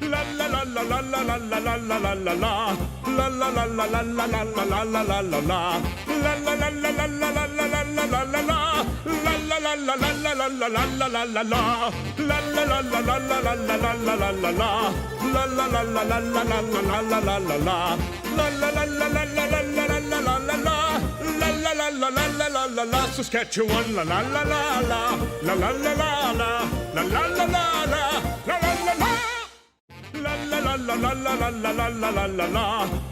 La la la la la la la la la la la la la. La la la la la la la la la la la la la. La la la la la la la la la la la la la. La la la la la la la la la la la la la. La la la la la la la la la la la la la. La la la la la la la la la la la la la. La la la la la la la la la la la la la. La la la la la la la la la. Saskatchewan, la la la la la. La la la la la. La la la la la. La la la la. La la la la la la la la la la la la.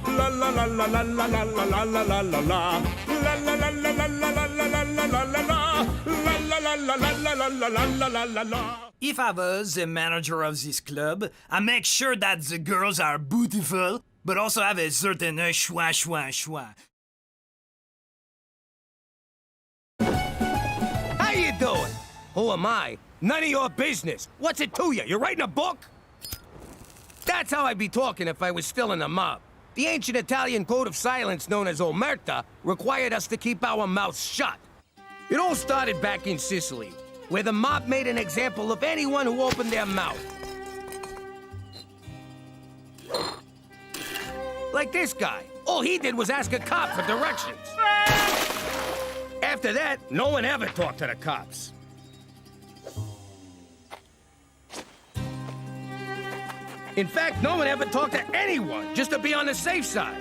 La la la la la la la la la la la la. La la la la la la la la la la la la la. La la la la la la la la la la la la.
If I was the manager of this club, I make sure that the girls are beautiful, but also have a certain schwa.
How you doing? Who am I? None of your business. What's it to you? You're writing a book? That's how I'd be talking if I was still in the mob. The ancient Italian code of silence known as omerta required us to keep our mouths shut. It all started back in Sicily, where the mob made an example of anyone who opened their mouth. Like this guy. All he did was ask a cop for directions. After that, no one ever talked to the cops. In fact, no one ever talked to anyone, just to be on the safe side.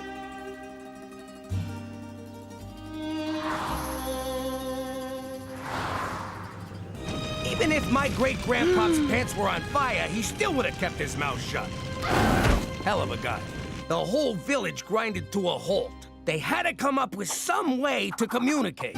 Even if my great-grandpa's pants were on fire, he still would have kept his mouth shut. Hell of a guy. The whole village grinded to a halt. They had to come up with some way to communicate.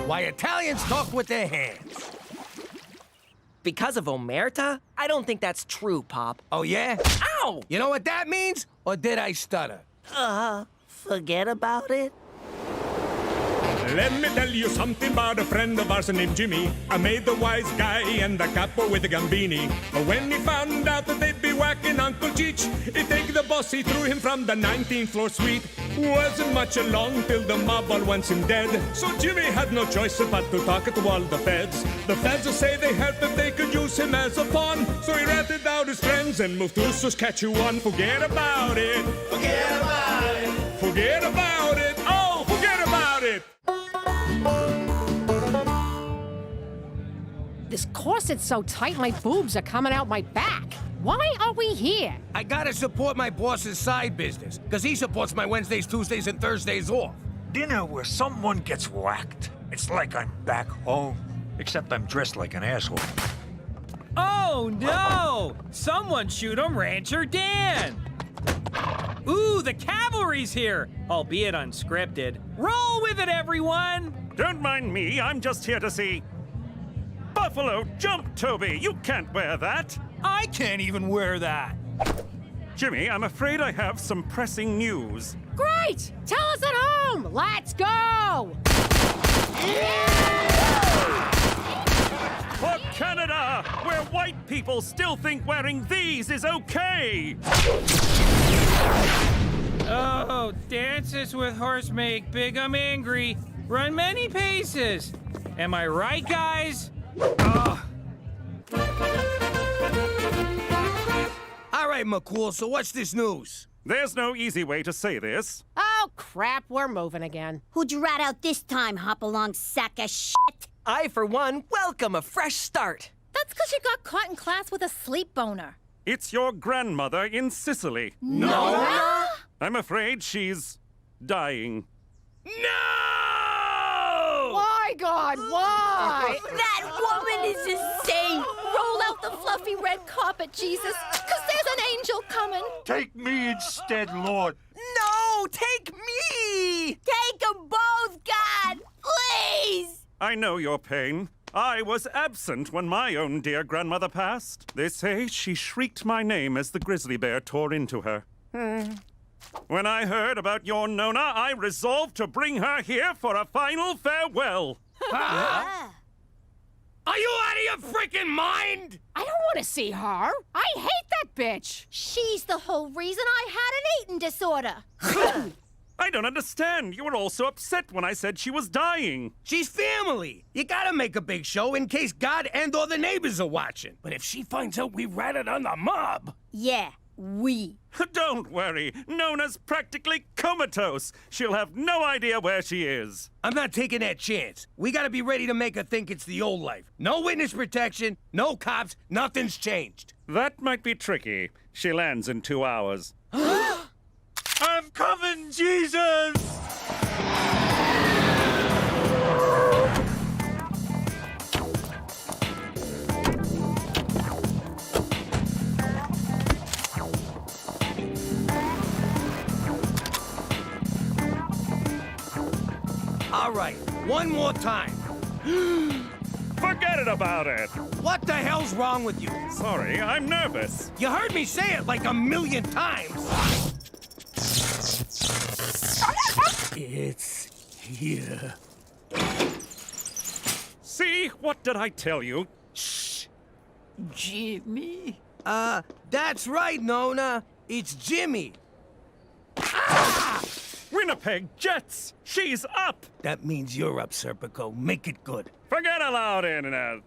Why Italians talk with their hands.
Because of omerta? I don't think that's true, Pop.
Oh, yeah?
Ow!
You know what that means? Or did I stutter?
Forget about it.
Let me tell you something about a friend of ours named Jimmy. I made the wise guy and the capo with the gambini. But when he found out that they'd be whacking Uncle Cheech, he'd take the boss, he threw him from the 19th floor suite. Wasn't much along till the mob all wants him dead. So Jimmy had no choice but to talk to all the feds. The feds say they heard that they could use him as a pawn. So he ratted out his friends and moved to Saskatchewan. Forget about it. Forget about it. Forget about it. Oh, forget about it.
This corset's so tight my boobs are coming out my back. Why are we here?
I gotta support my boss's side business, because he supports my Wednesdays, Tuesdays, and Thursdays off.
Dinner where someone gets whacked. It's like I'm back home, except I'm dressed like an asshole.
Oh, no! Someone shoot 'em Rancher Dan! Ooh, the cavalry's here, albeit unscripted. Roll with it, everyone!
Don't mind me, I'm just here to see... Buffalo Jump, Toby! You can't wear that!
I can't even wear that.
Jimmy, I'm afraid I have some pressing news.
Great! Tell us at home! Let's go!
For Canada, where white people still think wearing these is okay!
Oh, dances with horse make big 'em angry. Run many paces. Am I right, guys?
All right, McCool, so what's this news?
There's no easy way to say this.
Oh, crap, we're moving again.
Who'd you rat out this time, hop-along sack of shit?
I, for one, welcome a fresh start.
That's because you got caught in class with a sleep boner.
It's your grandmother in Sicily.
Nora?
I'm afraid she's dying.
Why, God, why?
That woman is a saint.
Roll out the fluffy red carpet, Jesus, because there's an angel coming.
Take me instead, Lord.
No, take me!
Take them both, God. Please!
I know your pain. I was absent when my own dear grandmother passed. They say she shrieked my name as the grizzly bear tore into her. When I heard about your Nona, I resolved to bring her here for a final farewell.
Are you out of your freaking mind?
I don't want to see her. I hate that bitch.
She's the whole reason I had an eating disorder.
I don't understand. You were all so upset when I said she was dying.
She's family. You gotta make a big show in case God and or the neighbors are watching. But if she finds out we ratted on the mob...
Yeah, we.
Don't worry. Nona's practically comatose. She'll have no idea where she is.
I'm not taking that chance. We gotta be ready to make her think it's the old life. No witness protection, no cops, nothing's changed.
That might be tricky. She lands in 2 hours.
I'm coming, Jesus!
All right, one more time.
Forget about it.
What the hell's wrong with you?
Sorry, I'm nervous.
You heard me say it like 1,000,000 times. It's here.
See? What did I tell you?
Shh.
Jimmy?
That's right, Nona. It's Jimmy.
Winnipeg Jets! She's up!
That means you're up, Serpico. Make it good.
Forget aloud, Internet.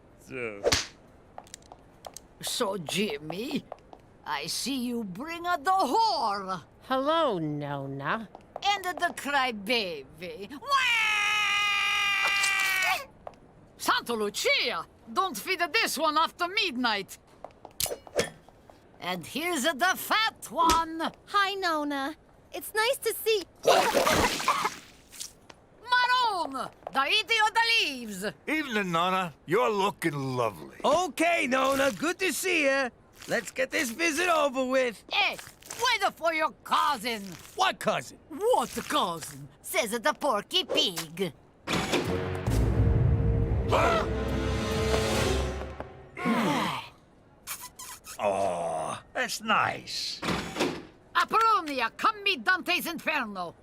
So, Jimmy, I see you bring a the whore.
Hello, Nona.
And the crybaby. Santa Lucia! Don't feed this one after midnight. And here's the fat one.
Hi, Nona. It's nice to see...
Maroon! The eating of the leaves.
Evening, Nona. You're looking lovely.
Okay, Nona. Good to see you. Let's get this visit over with.
Hey, wait for your cousin.
What cousin?
What cousin? Says the Porky Pig.
Oh, that's nice.
Apollonia, come meet Dante's Inferno.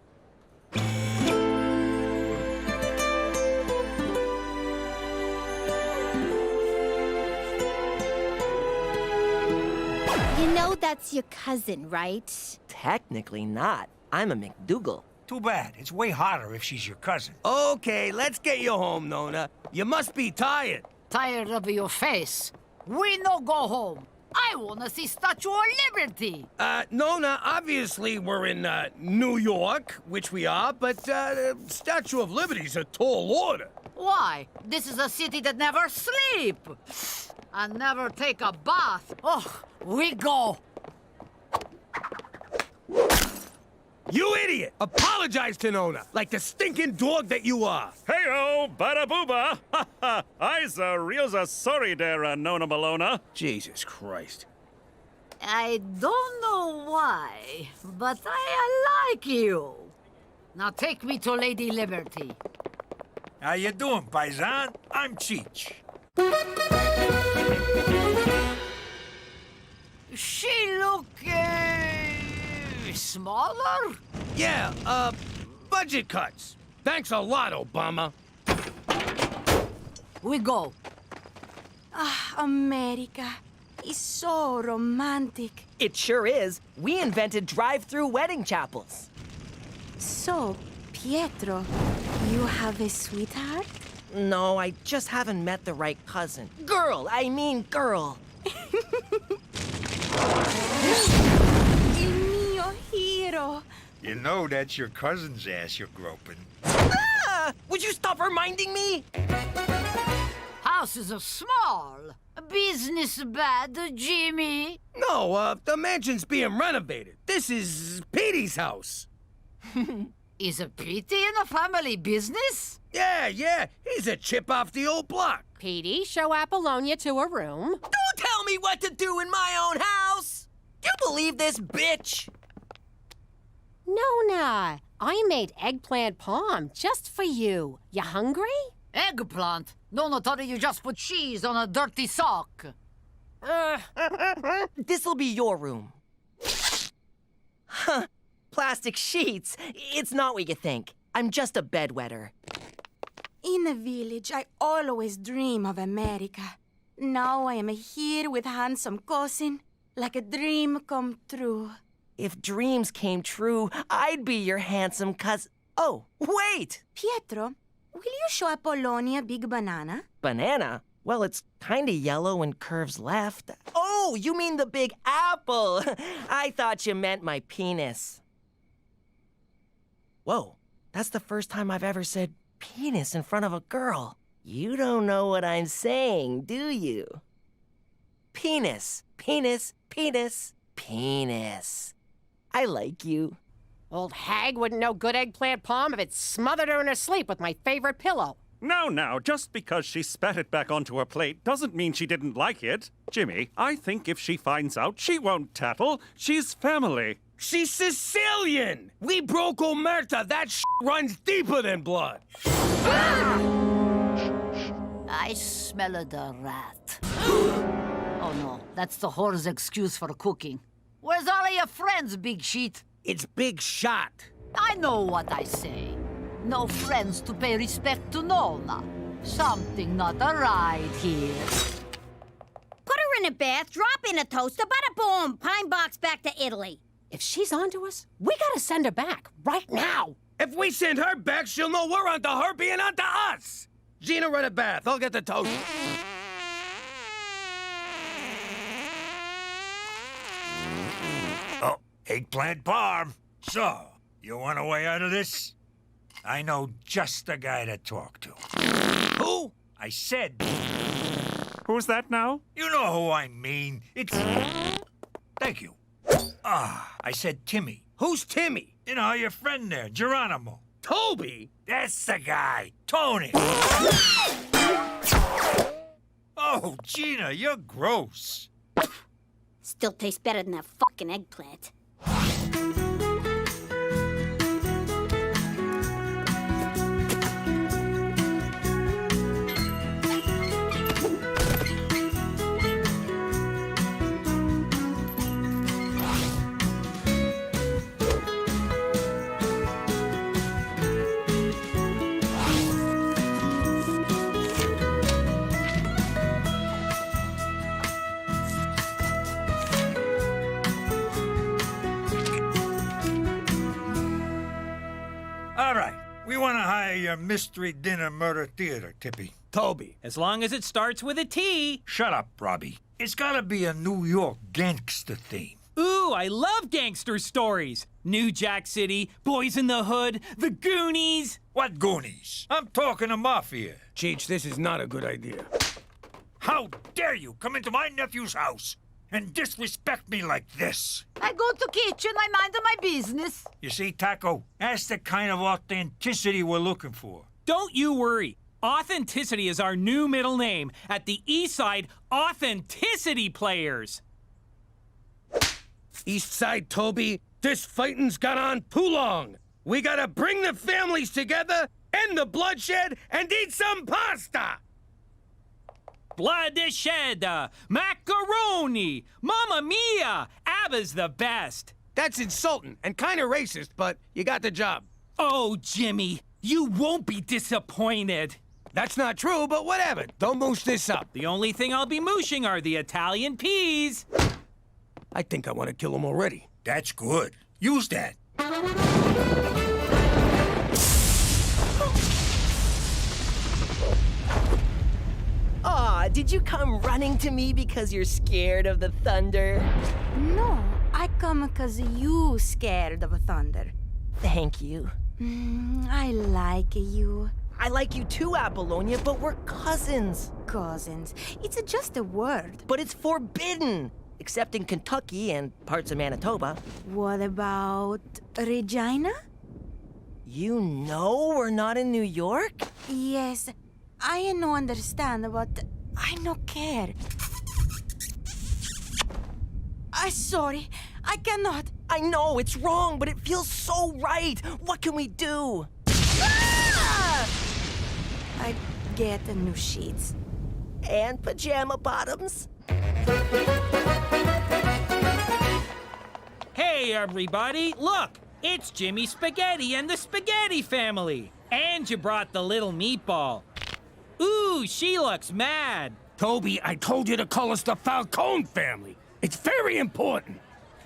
You know that's your cousin, right?
Technically not. I'm a McDougal.
Too bad. It's way hotter if she's your cousin.
Okay, let's get you home, Nona. You must be tired.
Tired of your face. We no go home. I wanna see Statue of Liberty.
Nona, obviously we're in, New York, which we are, but, Statue of Liberty's a tall order.
Why? This is a city that never sleep. And never take a bath. Oh, we go.
You idiot! Apologize to Nona, like the stinking dog that you are.
Hey-oh, bada booba! Ha ha! I's real sorry there, Nona Malona.
Jesus Christ.
I don't know why, but I like you. Now take me to Lady Liberty.
How you doing, Paisan? I'm Cheech.
She look, smaller?
Yeah, budget cuts. Thanks a lot, Obama.
We go.
Ah, America. It's so romantic.
It sure is. We invented drive-through wedding chapels.
So, Pietro, you have a sweetheart?
No, I just haven't met the right cousin. Girl, I mean girl.
Il mio hero.
You know that's your cousin's ass you're groping.
Ah! Would you stop reminding me?
House is small. Business bad, Jimmy.
No, the mansion's being renovated. This is Petey's house.
Is a Petey in the family business?
Yeah. He's a chip off the old block.
Petey, show Apollonia to her room.
Don't tell me what to do in my own house! Do you believe this bitch?
Nona, I made eggplant palm just for you. You hungry?
Eggplant? No, Tony, you just put cheese on a dirty sock.
This'll be your room. Huh. Plastic sheets. It's not what you think. I'm just a bedwetter.
In the village, I always dream of America. Now I am here with handsome cousin, like a dream come true.
If dreams came true, I'd be your handsome cousin. Oh, wait!
Pietro, will you show Apollonia Big Banana?
Banana? Well, it's kinda yellow and curves left. Oh, you mean the big apple! I thought you meant my penis. Whoa, that's the first time I've ever said penis in front of a girl. You don't know what I'm saying, do you? Penis, penis, penis, penis. I like you.
Old hag wouldn't know good eggplant palm if it smothered her in her sleep with my favorite pillow.
Now, just because she spat it back onto her plate doesn't mean she didn't like it. Jimmy, I think if she finds out, she won't tattle. She's family.
She's Sicilian! We broke Omerta. That runs deeper than blood.
I smell the rat. Oh no, that's the whore's excuse for cooking. Where's all of your friends, Big Sheet?
It's Big Shot.
I know what I say. No friends to pay respect to Nona. Something not right here.
Put her in a bath, drop in a toaster, bada boom, pine box back to Italy.
If she's onto us, we gotta send her back, right now.
If we send her back, she'll know we're onto her being onto us. Gina, run a bath. I'll get the toaster.
Oh, eggplant parm. So, you want a way out of this? I know just the guy to talk to.
Who?
I said...
Who's that now?
You know who I mean. It's... Thank you. I said Timmy.
Who's Timmy?
You know, your friend there, Geronimo.
Toby?
That's the guy. Tony. Oh, Gina, you're gross.
Still tastes better than that fucking eggplant.
All right. We want to hire your mystery dinner murder theater, Tippy.
Toby.
As long as it starts with a T.
Shut up, Robbie. It's gotta be a New York gangster theme.
Ooh, I love gangster stories. New Jack City, Boys in the Hood, The Goonies.
What Goonies? I'm talking to Mafia.
Cheech, this is not a good idea.
How dare you come into my nephew's house and disrespect me like this?
I go to kitchen, I mind my business.
You see, Taco, that's the kind of authenticity we're looking for.
Don't you worry. Authenticity is our new middle name. At the East Side, Authenticity Players.
East Side, Toby, this fighting's gone on too long. We gotta bring the families together, end the bloodshed, and eat some pasta!
Blood is shed, macaroni, Mamma Mia, ABBA's the best.
That's insulting and kind of racist, but you got the job.
Oh, Jimmy, you won't be disappointed.
That's not true, but whatever. Don't moosh this up.
The only thing I'll be mooshing are the Italian peas.
I think I want to kill him already.
That's good. Use that.
Aw, did you come running to me because you're scared of the thunder?
No, I come because you scared of thunder.
Thank you.
I like you.
I like you too, Apollonia, but we're cousins.
Cousins. It's just a word.
But it's forbidden, except in Kentucky and parts of Manitoba.
What about Regina?
You know we're not in New York?
Yes, I no understand, but I no care. I'm sorry, I cannot.
I know it's wrong, but it feels so right. What can we do?
I get the new sheets.
And pajama bottoms.
Hey, everybody, look! It's Jimmy Spaghetti and the Spaghetti family. And you brought the little meatball. Ooh, she looks mad.
Toby, I told you to call us the Falcone family. It's very important.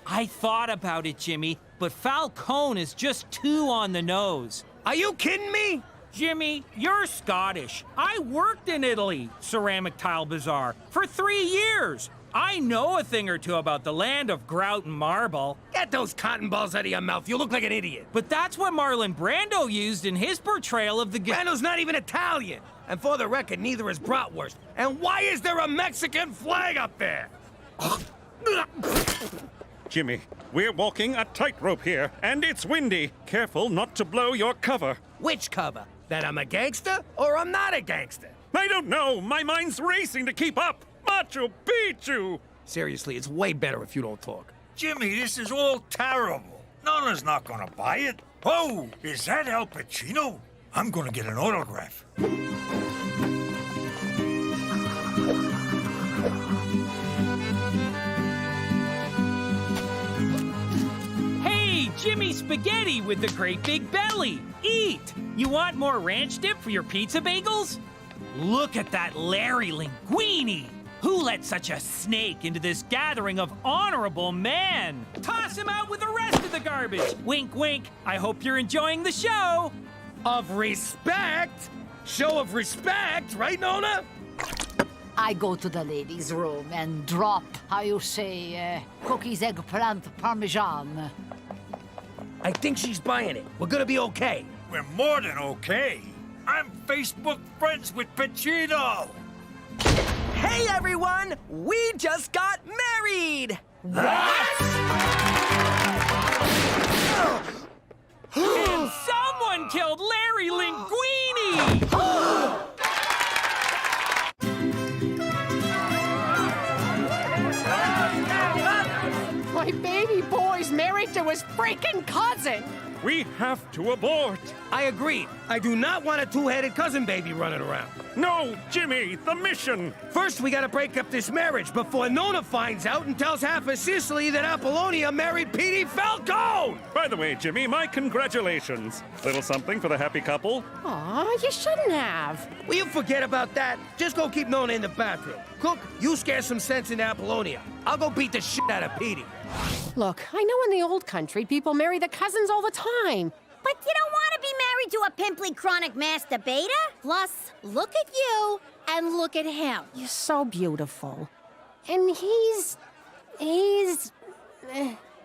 I thought about it, Jimmy, but Falcone is just too on the nose.
Are you kidding me?
Jimmy, you're Scottish. I worked in Italy, Ceramic Tile Bazaar, for 3 years. I know a thing or two about the land of grout and marble.
Get those cotton balls out of your mouth. You look like an idiot.
But that's what Marlon Brando used in his portrayal of the...
Brando's not even Italian. And for the record, neither is bratwurst. And why is there a Mexican flag up there?
Jimmy, we're walking a tightrope here, and it's windy. Careful not to blow your cover.
Which cover? That I'm a gangster or I'm not a gangster?
I don't know. My mind's racing to keep up. Machu Picchu!
Seriously, it's way better if you don't talk.
Jimmy, this is all terrible. Nona's not gonna buy it. Oh, is that Al Pacino? I'm gonna get an autograph.
Hey, Jimmy Spaghetti with the great big belly. Eat! You want more ranch dip for your pizza bagels? Look at that Larry Linguini! Who let such a snake into this gathering of honorable men? Toss him out with the rest of the garbage! Wink, wink. I hope you're enjoying the show!
Of respect? Show of respect, right, Nona?
I go to the ladies' room and drop, how you say, cookies, eggplant, parmesan.
I think she's buying it. We're gonna be okay.
We're more than okay. I'm Facebook friends with Pacino.
Hey, everyone! We just got married! And someone killed Larry Linguini!
My baby boy's married to his freaking cousin!
We have to abort.
I agree. I do not want a two-headed cousin baby running around.
No, Jimmy, the mission.
First, we gotta break up this marriage before Nona finds out and tells half of Sicily that Apollonia married Petey Falcone!
By the way, Jimmy, my congratulations. Little something for the happy couple?
Aw, you shouldn't have.
Will you forget about that? Just go keep Nona in the bathroom. Cook, you scare some sense into Apollonia. I'll go beat the shit out of Petey.
Look, I know in the old country people marry the cousins all the time.
But you don't want to be married to a pimply chronic masturbator?
Plus, look at you and look at him.
You're so beautiful. And he's...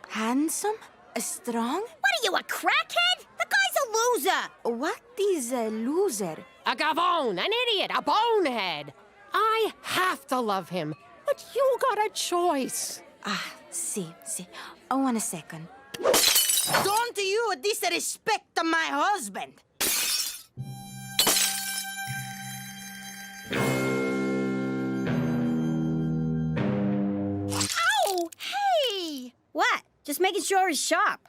Handsome? Strong?
What are you, a crackhead? The guy's a loser.
What is a loser?
A gavone, an idiot, a bonehead. I have to love him, but you got a choice.
See. Oh, 1 second. Don't you disrespect my husband!
Ow! Hey! What? Just making sure he's sharp.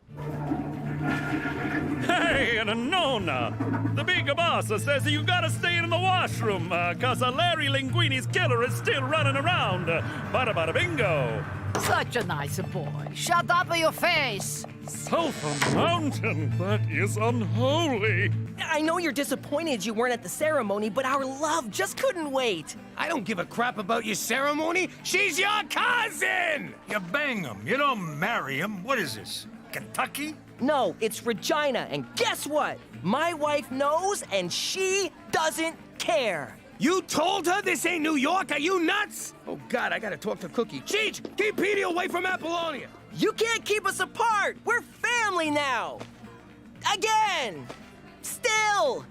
Hey, and Nona! The big boss says that you gotta stay in the washroom, cause Larry Linguini's killer is still running around. Bada bada bingo!
Such a nice boy. Shut up your face.
South Mountain, that is unholy.
I know you're disappointed you weren't at the ceremony, but our love just couldn't wait.
I don't give a crap about your ceremony. She's your cousin!
You bang him. You don't marry him. What is this, Kentucky?
No, it's Regina, and guess what? My wife knows, and she doesn't care.
You told her this ain't New York? Are you nuts? Oh, God, I gotta talk to Cookie. Cheech, keep Petey away from Apollonia.
You can't keep us apart. We're family now. Again. Still.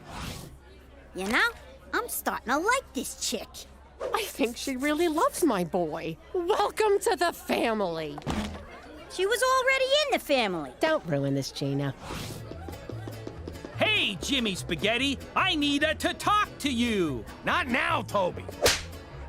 You know, I'm starting to like this chick.
I think she really loves my boy. Welcome to the family.
She was already in the family.
Don't ruin this, Gina.
Hey, Jimmy Spaghetti, I need to talk to you.
Not now, Toby.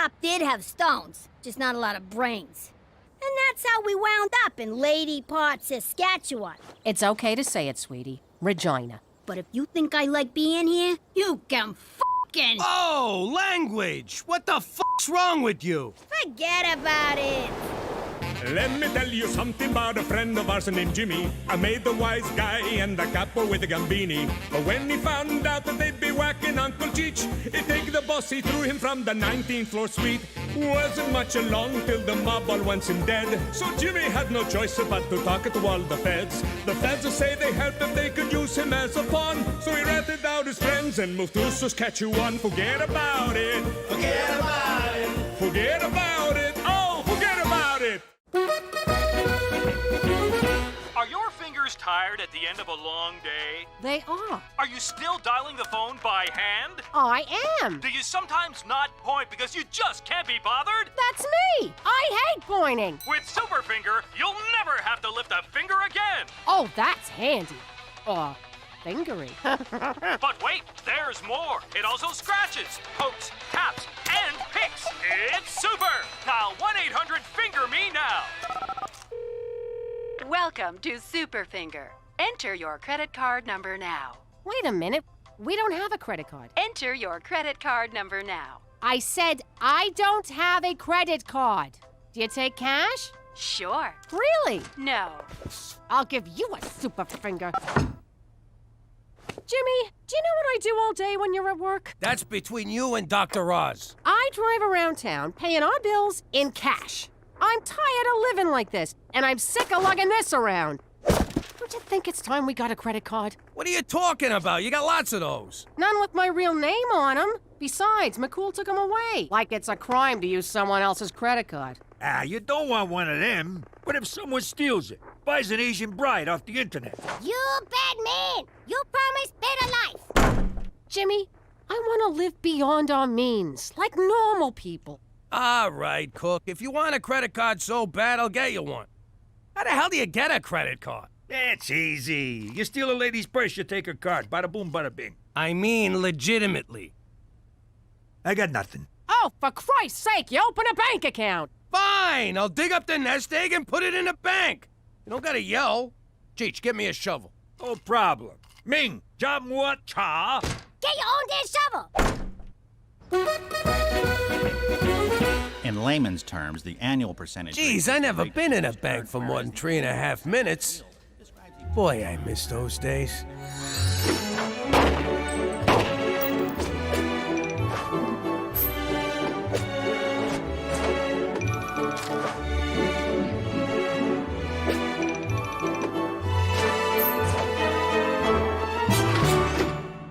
Pop did have stones, just not a lot of brains. And that's how we wound up in Lady Part, Saskatchewan.
It's okay to say it, sweetie. Regina.
But if you think I like being here, you can fucking...
Oh, language! What the fuck's wrong with you?
Forget about it.
Let me tell you something about a friend of ours named Jimmy. I made the wise guy and the capo with the gambini. But when he found out that they'd be whacking Uncle Cheech, he'd take the boss, he threw him from the 19th floor suite. Wasn't much along till the mob all wants him dead. So Jimmy had no choice but to talk to all the feds. The feds will say they helped him, they could use him as a pawn. So he ratted out his friends and moved to Saskatchewan. Forget about it. Forget about it. Forget about it. Oh, forget about it.
Are your fingers tired at the end of a long day?
They are.
Are you still dialing the phone by hand?
I am.
Do you sometimes not point because you just can't be bothered?
That's me. I hate pointing.
With Superfinger, you'll never have to lift a finger again.
Oh, that's handy. Fingery.
But wait, there's more. It also scratches, pokes, taps, and picks. It's super. Dial 1-800-FINGER-ME now.
Welcome to Superfinger. Enter your credit card number now.
Wait a minute. We don't have a credit card.
Enter your credit card number now.
I said I don't have a credit card. Do you take cash?
Sure.
Really?
No.
I'll give you a super finger. Jimmy, do you know what I do all day when you're at work?
That's between you and Dr. Oz.
I drive around town paying our bills in cash. I'm tired of living like this, and I'm sick of lugging this around. Don't you think it's time we got a credit card?
What are you talking about? You got lots of those.
None with my real name on them. Besides, McCool took them away. Like it's a crime to use someone else's credit card.
Ah, you don't want one of them. What if someone steals it? Buys an Asian bride off the internet?
You bad man! You promised better life!
Jimmy, I want to live beyond our means, like normal people.
All right, Cook. If you want a credit card so bad, I'll get you one. How the hell do you get a credit card?
It's easy. You steal a lady's purse, you take her card. Bada boom, bada bing.
I mean legitimately.
I got nothing.
Oh, for Christ's sake, you open a bank account.
Fine! I'll dig up the nest egg and put it in the bank. You don't gotta yell. Cheech, get me a shovel.
No problem. Ming, jam what cha?
Get your own damn shovel!
In layman's terms, the annual percentage...
Geez, I never been in a bank for more than 3.5 minutes. Boy, I miss those days.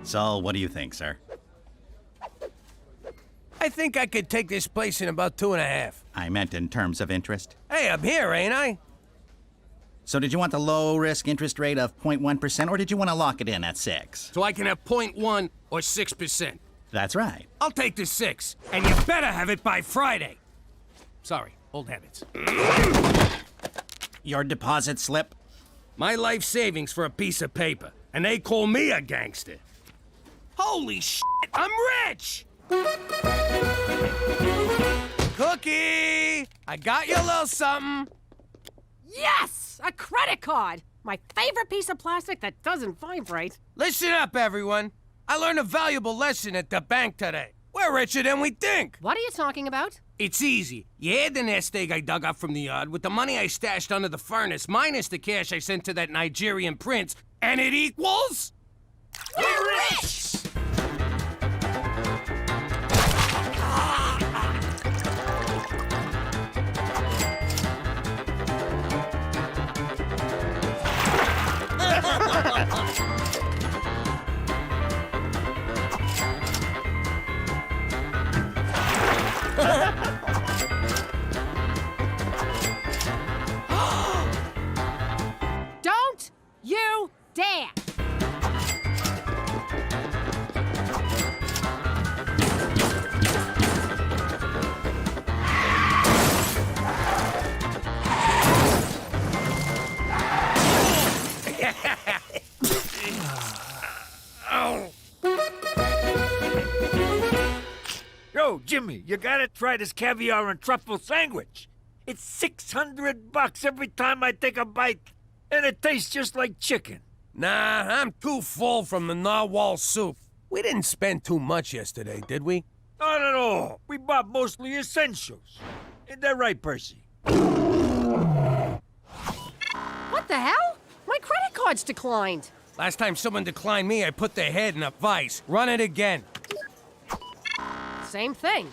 So, what do you think, sir?
I think I could take this place in about 2.5.
I meant in terms of interest.
Hey, I'm here, ain't I?
So did you want the low-risk interest rate of 0.1%, or did you want to lock it in at 6?
So I can have 0.1 or 6%.
That's right.
I'll take the 6, and you better have it by Friday. Sorry, old habits.
Your deposit slip?
My life savings for a piece of paper, and they call me a gangster. Holy shit, I'm rich! Cookie! I got you a little something.
Yes! A credit card! My favorite piece of plastic that doesn't vibrate.
Listen up, everyone. I learned a valuable lesson at the bank today. We're richer than we think.
What are you talking about?
It's easy. You add the nest egg I dug up from the yard with the money I stashed under the furnace minus the cash I sent to that Nigerian prince, and it equals... We're rich!
Don't you dare!
you gotta try this caviar and truffle sandwich. It's $600 every time I take a bite, and it tastes just like chicken.
Nah, I'm too full from the narwhal soup. We didn't spend too much yesterday, did we?
Not at all. We bought mostly essentials. Isn't that right, Percy?
What the hell? My credit card's declined.
Last time someone declined me, I put their head in a vice. Run it again.
Same thing.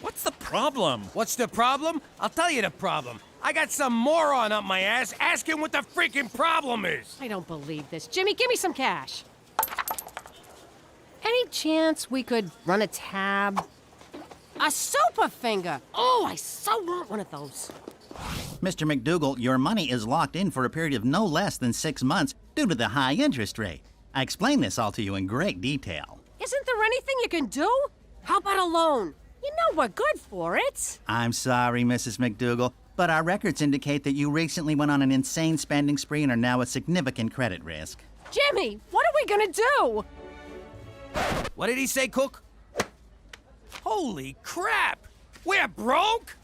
What's the problem?
What's the problem? I'll tell you the problem. I got some moron up my ass asking what the freaking problem is.
I don't believe this. Jimmy, give me some cash. Any chance we could run a tab? A super finger. Oh, I so want one of those.
Mr. McDougal, your money is locked in for a period of no less than 6 months due to the high interest rate. I explained this all to you in great detail.
Isn't there anything you can do? How about a loan? You know we're good for it.
I'm sorry, Mrs. McDougal, but our records indicate that you recently went on an insane spending spree and are now at significant credit risk.
Jimmy, what are we gonna do?
What did he say, Cook? Holy crap! We're broke?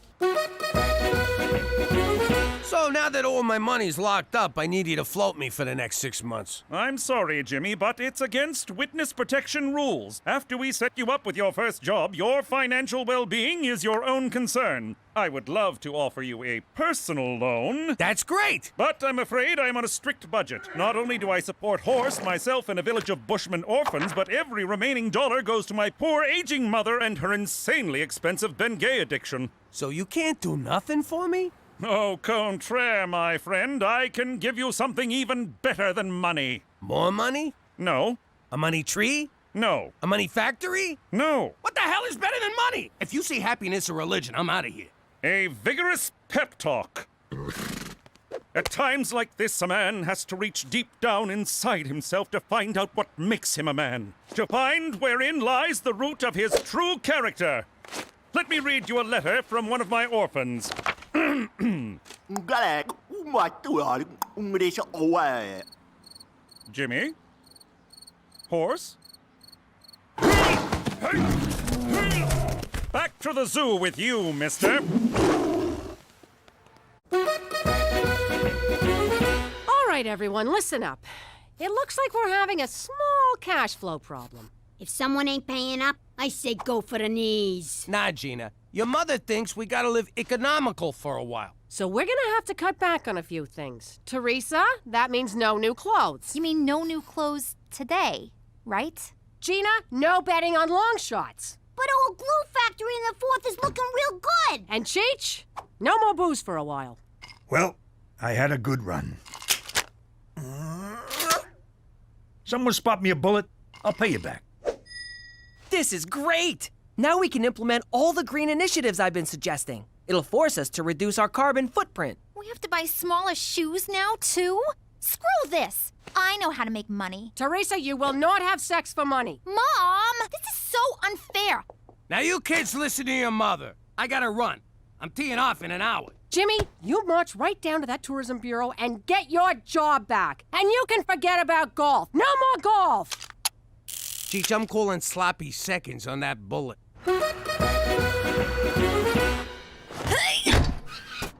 So now that all my money's locked up, I need you to float me for the next 6 months.
I'm sorry, Jimmy, but it's against witness protection rules. After we set you up with your first job, your financial well-being is your own concern. I would love to offer you a personal loan.
That's great!
But I'm afraid I'm on a strict budget. Not only do I support Horse, myself, and a village of Bushmen orphans, but every remaining dollar goes to my poor aging mother and her insanely expensive Bengay addiction.
So you can't do nothing for me?
Au contraire, my friend. I can give you something even better than money.
More money?
No.
A money tree?
No.
A money factory?
No.
What the hell is better than money? If you see happiness or religion, I'm out of here.
A vigorous pep talk. At times like this, a man has to reach deep down inside himself to find out what makes him a man. To find wherein lies the root of his true character. Let me read you a letter from one of my orphans. Jimmy? Horse? Back to the zoo with you, mister.
All right, everyone, listen up. It looks like we're having a small cash flow problem.
If someone ain't paying up, I say go for the knees.
Nah, Gina. Your mother thinks we gotta live economical for a while.
So we're gonna have to cut back on a few things. Teresa, that means no new clothes.
You mean no new clothes today, right?
Gina, no betting on long shots.
But old glue factory in the 4th is looking real good.
And Cheech, no more booze for a while.
Well, I had a good run. Someone spot me a bullet, I'll pay you back.
This is great! Now we can implement all the green initiatives I've been suggesting. It'll force us to reduce our carbon footprint.
We have to buy smaller shoes now, too? Screw this! I know how to make money.
Teresa, you will not have sex for money.
Mom! This is so unfair.
Now you kids listen to your mother. I gotta run. I'm teeing off in an hour.
Jimmy, you march right down to that tourism bureau and get your job back. And you can forget about golf. No more golf!
Cheech, I'm calling sloppy seconds on that bullet.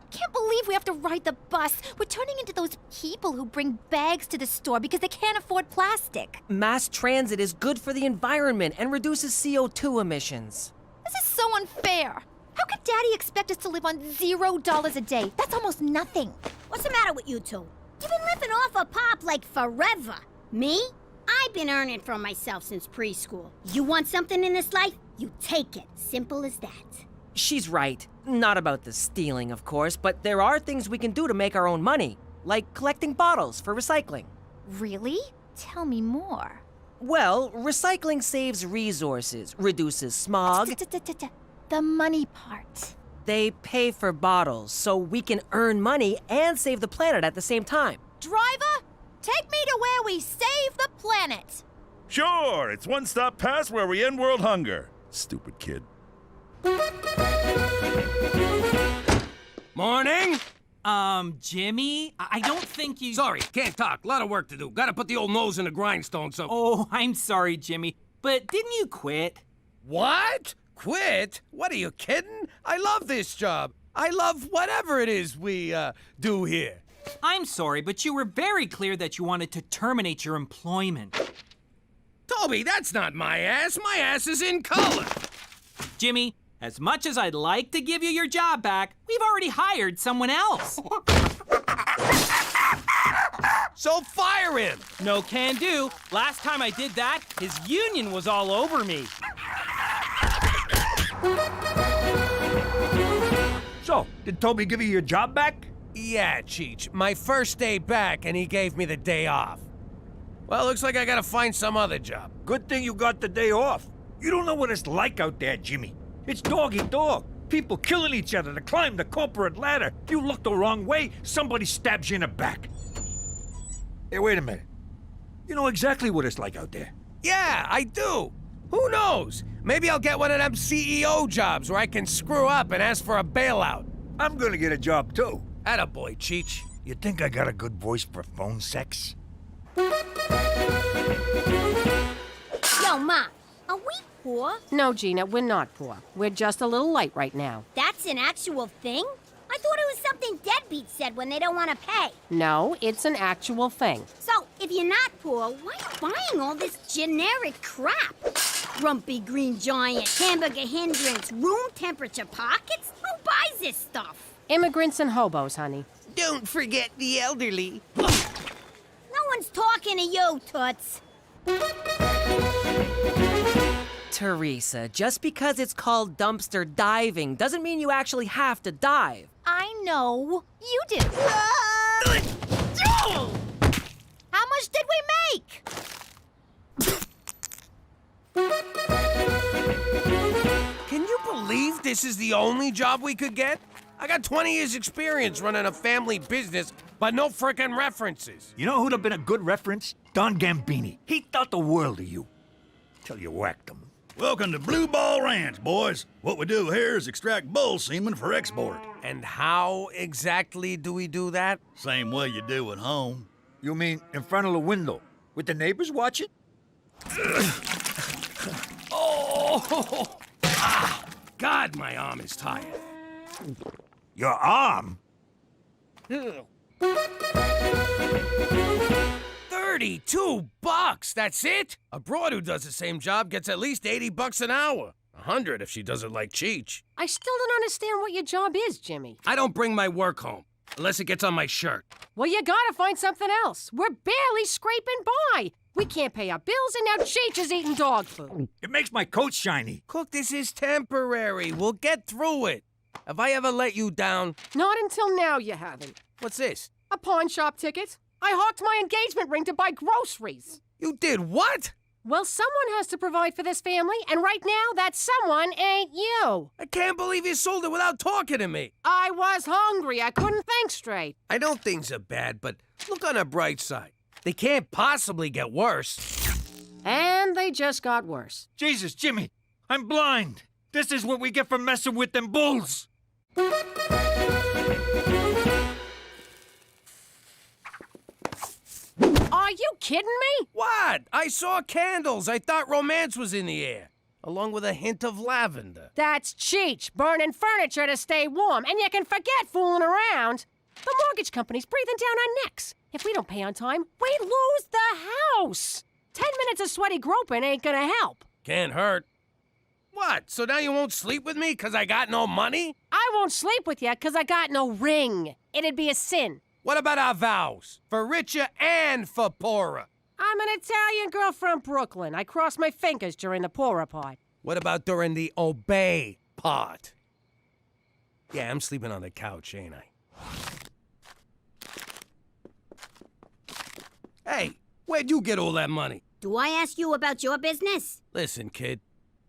Can't believe we have to ride the bus. We're turning into those people who bring bags to the store because they can't afford plastic.
Mass transit is good for the environment and reduces CO2 emissions.
This is so unfair. How could Daddy expect us to live on $0 a day? That's almost nothing.
What's the matter with you two? You've been living off of Pop like forever. Me? I've been earning for myself since preschool. You want something in this life? You take it. Simple as that.
She's right. Not about the stealing, of course, but there are things we can do to make our own money, like collecting bottles for recycling.
Really? Tell me more.
Well, recycling saves resources, reduces smog.
The money part.
They pay for bottles, so we can earn money and save the planet at the same time.
Driver, take me to where we save the planet.
Sure, it's one stop past where we end world hunger. Stupid kid.
Morning!
Jimmy, I don't think you...
Sorry, can't talk. Lot of work to do. Gotta put the old nose in the grindstone, so...
Oh, I'm sorry, Jimmy, but didn't you quit?
What?
Quit? What, are you kidding? I love this job. I love whatever it is we, do here.
I'm sorry, but you were very clear that you wanted to terminate your employment.
Toby, that's not my ass. My ass is in color.
Jimmy, as much as I'd like to give you your job back, we've already hired someone else.
So fire him!
No can do. Last time I did that, his union was all over me.
So, did Toby give you your job back?
Yeah, Cheech. My first day back, and he gave me the day off. Well, looks like I gotta find some other job.
Good thing you got the day off. You don't know what it's like out there, Jimmy. It's dog-eat-dog. People killing each other to climb the corporate ladder. You look the wrong way, somebody stabs you in the back. Hey, wait a minute. You know exactly what it's like out there.
Yeah, I do. Who knows? Maybe I'll get one of them CEO jobs where I can screw up and ask for a bailout.
I'm gonna get a job, too.
Attaboy, Cheech.
You think I got a good voice for phone sex?
Yo, Ma, are we poor?
No, Gina, we're not poor. We're just a little light right now.
That's an actual thing? I thought it was something deadbeats said when they don't want to pay.
No, it's an actual thing.
So, if you're not poor, why are you buying all this generic crap? Grumpy green giant, hamburger hindrance, room temperature pockets? Who buys this stuff?
Immigrants and hobos, honey.
Don't forget the elderly.
No one's talking to you, Toots.
Teresa, just because it's called dumpster diving doesn't mean you actually have to dive.
I know. You do. How much did we make?
Can you believe this is the only job we could get? I got 20 years experience running a family business, but no frickin' references.
You know who'd have been a good reference? Don Gambini. He thought the world of you. Till you whacked him.
Welcome to Blue Ball Ranch, boys. What we do here is extract bull semen for export.
And how exactly do we do that?
Same way you do at home.
You mean in front of the window, with the neighbors watching?
Oh! Ah, God, my arm is tired.
Your arm?
32 bucks, that's it? A broad who does the same job gets at least 80 bucks an hour. 100 if she does it like Cheech.
I still don't understand what your job is, Jimmy.
I don't bring my work home, unless it gets on my shirt.
Well, you gotta find something else. We're barely scraping by. We can't pay our bills, and now Cheech is eating dog food.
It makes my coat shiny.
Cook, this is temporary. We'll get through it. Have I ever let you down?
Not until now, you haven't.
What's this?
A pawn shop ticket. I hawked my engagement ring to buy groceries.
You did what?
Well, someone has to provide for this family, and right now, that someone ain't you.
I can't believe you sold it without talking to me.
I was hungry. I couldn't think straight.
I know things are bad, but look on the bright side. They can't possibly get worse.
And they just got worse.
Jesus, Jimmy, I'm blind. This is what we get for messing with them bulls.
Are you kidding me?
What? I saw candles. I thought romance was in the air, along with a hint of lavender.
That's Cheech, burning furniture to stay warm, and you can forget fooling around. The mortgage company's breathing down our necks. If we don't pay on time, we lose the house. 10 minutes of sweaty groping ain't gonna help.
Can't hurt. What? So now you won't sleep with me because I got no money?
I won't sleep with you because I got no ring. It'd be a sin.
What about our vows? For richer and for poorer.
I'm an Italian girl from Brooklyn. I cross my fingers during the poorer part.
What about during the obey part? Yeah, I'm sleeping on the couch, ain't I? Hey, where'd you get all that money?
Do I ask you about your business?
Listen, kid,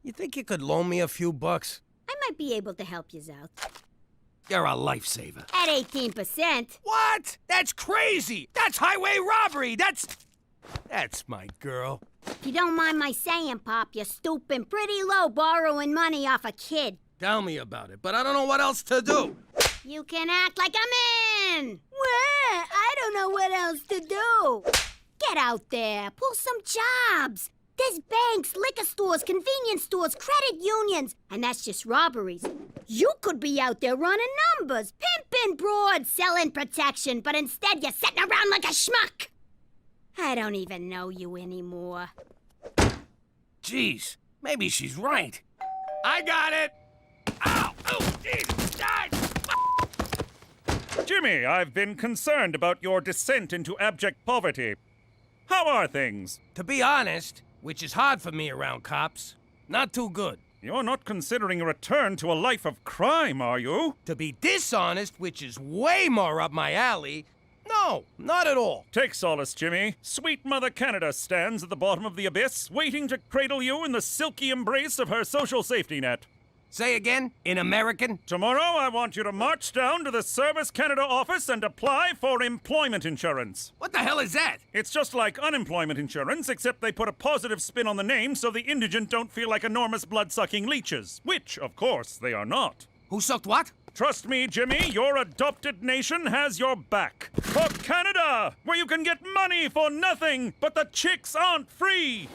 you think you could loan me a few bucks?
I might be able to help you out.
You're a lifesaver.
At 18%.
What? That's crazy! That's highway robbery! That's my girl.
If you don't mind my saying, Pop, you're stooping pretty low borrowing money off a kid.
Tell me about it, but I don't know what else to do.
You can act like I'm in. Well, I don't know what else to do. Get out there, pull some jobs.
There's banks, liquor stores, convenience stores, credit unions, and that's just robberies. You could be out there running numbers, pimping broads, selling protection, but instead you're sitting around like a schmuck. I don't even know you anymore.
Jeez, maybe she's right. I got it! Ow! Oh, Jesus! Die!
Jimmy, I've been concerned about your descent into abject poverty. How are things?
To be honest, which is hard for me around cops, not too good.
You're not considering a return to a life of crime, are you?
To be dishonest, which is way more up my alley, no, not at all.
Take solace, Jimmy. Sweet Mother Canada stands at the bottom of the abyss, waiting to cradle you in the silky embrace of her social safety net.
Say again, in American?
Tomorrow, I want you to march down to the Service Canada office and apply for employment insurance.
What the hell is that?
It's just like unemployment insurance, except they put a positive spin on the name so the indigent don't feel like enormous blood-sucking leeches. Which, of course, they are not.
Who sucked what?
Trust me, Jimmy, your adopted nation has your back. For Canada, where you can get money for nothing, but the chicks aren't free.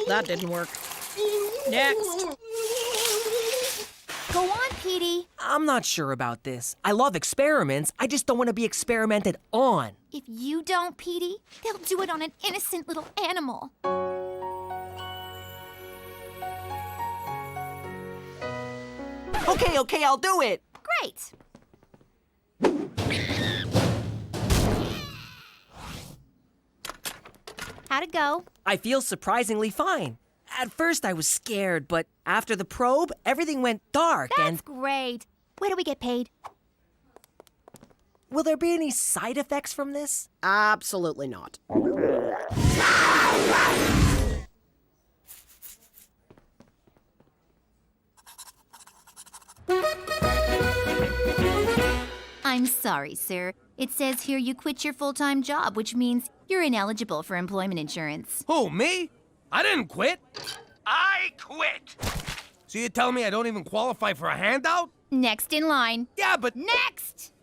That didn't work. Next.
Go on, Petey.
I'm not sure about this. I love experiments. I just don't want to be experimented on.
If you don't, Petey, they'll do it on an innocent little animal.
Okay, I'll do it.
Great. How'd it go?
I feel surprisingly fine. At first I was scared, but after the probe, everything went dark and...
That's great. Where do we get paid?
Will there be any side effects from this?
Absolutely not.
I'm sorry, sir. It says here you quit your full-time job, which means you're ineligible for employment insurance.
Who, me? I didn't quit. I quit. So you tell me I don't even qualify for a handout?
Next in line.
Yeah, but...
Next!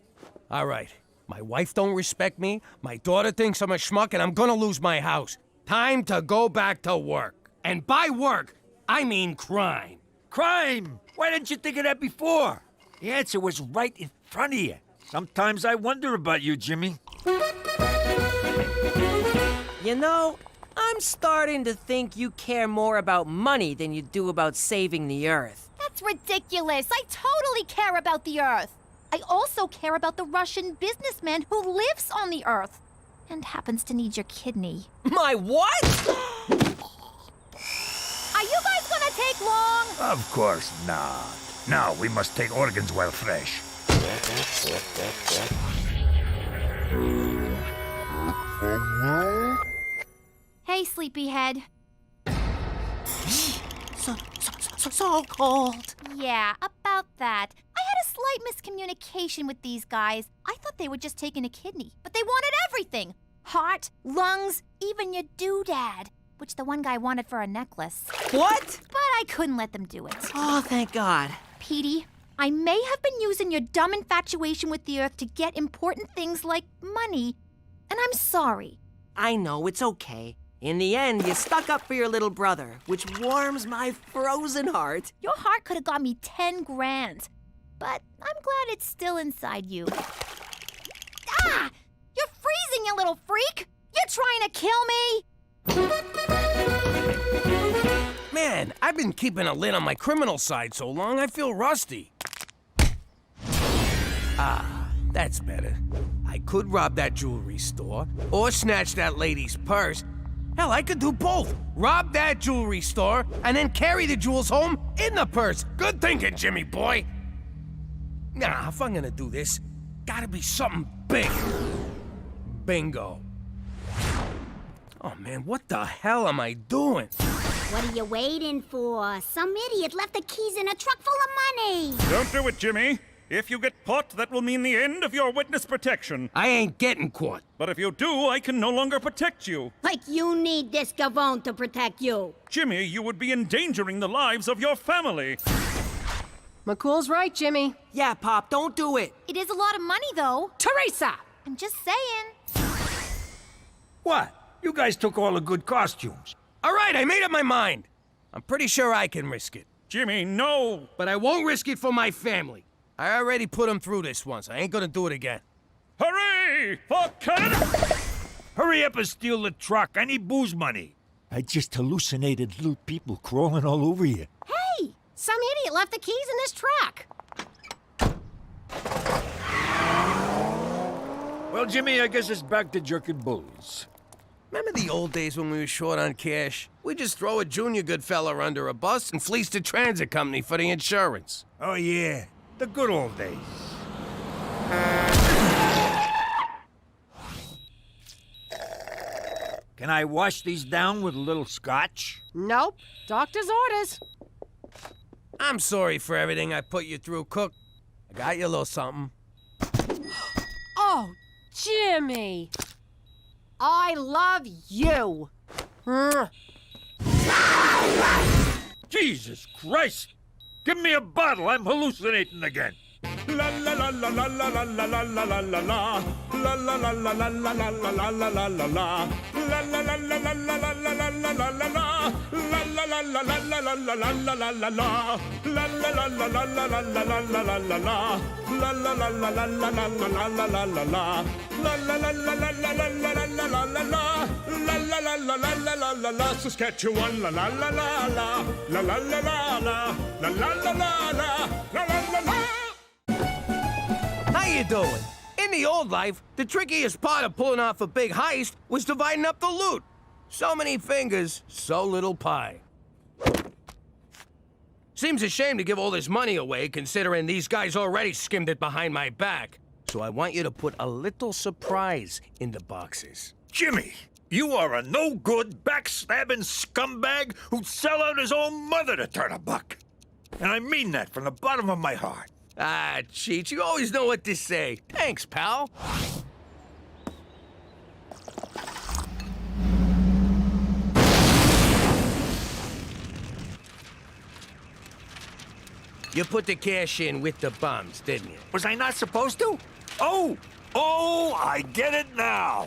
All right. My wife don't respect me, my daughter thinks I'm a schmuck, and I'm gonna lose my house. Time to go back to work. And by work, I mean crime.
Crime! Why didn't you think of that before? The answer was right in front of you. Sometimes I wonder about you, Jimmy.
You know, I'm starting to think you care more about money than you do about saving the Earth.
That's ridiculous. I totally care about the Earth. I also care about the Russian businessman who lives on the Earth and happens to need your kidney.
My what?
Are you guys gonna take long?
Of course not. Now we must take organs while fresh.
Hey, sleepyhead.
So cold.
Yeah, about that. I had a slight miscommunication with these guys. I thought they were just taking a kidney, but they wanted everything. Heart, lungs, even your doodad, which the one guy wanted for a necklace.
What?
But I couldn't let them do it.
Oh, thank God.
Petey, I may have been using your dumb infatuation with the Earth to get important things like money, and I'm sorry.
I know, it's okay. In the end, you stuck up for your little brother, which warms my frozen heart.
Your heart could have got me 10 grand, but I'm glad it's still inside you. Ah! You're freezing, you little freak! You're trying to kill me?
Man, I've been keeping a lid on my criminal side so long, I feel rusty. Ah, that's better. I could rob that jewelry store, or snatch that lady's purse. Hell, I could do both. Rob that jewelry store, and then carry the jewels home in the purse. Good thinking, Jimmy boy. Nah, if I'm gonna do this, gotta be something big. Bingo. Oh man, what the hell am I doing?
What are you waiting for? Some idiot left the keys in a truck full of money.
Don't do it, Jimmy. If you get caught, that will mean the end of your witness protection.
I ain't getting caught.
But if you do, I can no longer protect you.
Like you need this gavone to protect you.
Jimmy, you would be endangering the lives of your family.
McCool's right, Jimmy.
Yeah, Pop, don't do it.
It is a lot of money, though.
Teresa!
I'm just saying.
What? You guys took all the good costumes.
All right, I made up my mind. I'm pretty sure I can risk it.
Jimmy, no!
But I won't risk it for my family. I already put them through this once. I ain't gonna do it again.
Hooray for Canuck!
Hurry up and steal the truck. I need booze money. I just hallucinated little people crawling all over you.
Hey! Some idiot left the keys in this truck.
Well, Jimmy, I guess it's back to jerking bulls.
Remember the old days when we were short on cash? We just throw a junior good fella under a bus and fleece the transit company for the insurance.
Oh, yeah. The good old days. Can I wash these down with a little scotch?
Nope. Doctor's orders.
I'm sorry for everything I put you through, Cook. I got you a little something.
Oh, Jimmy. I love you.
Jesus Christ! Give me a bottle. I'm hallucinating again.
La la la la la la la la la la la la la. La la la la la la la la la la la la la. La la la la la la la la la la la la la. La la la la la la la la la la la la la. La la la la la la la la la la la la. La la la la la la la la la la la la. La la la la la la la la la la la la la. La la la la la la la la la. Saskatchewan la la la la la. La la la la la. La la la la la. La la la la.
How you doing? In the old life, the trickiest part of pulling off a big heist was dividing up the loot. So many fingers, so little pie. Seems a shame to give all this money away, considering these guys already skimmed it behind my back. So I want you to put a little surprise in the boxes.
Jimmy, you are a no-good, backstabbing scumbag who'd sell out his own mother to turn a buck. And I mean that from the bottom of my heart.
Ah, Cheech, you always know what to say. Thanks, pal. You put the cash in with the bums, didn't you?
Was I not supposed to? Oh, I get it now.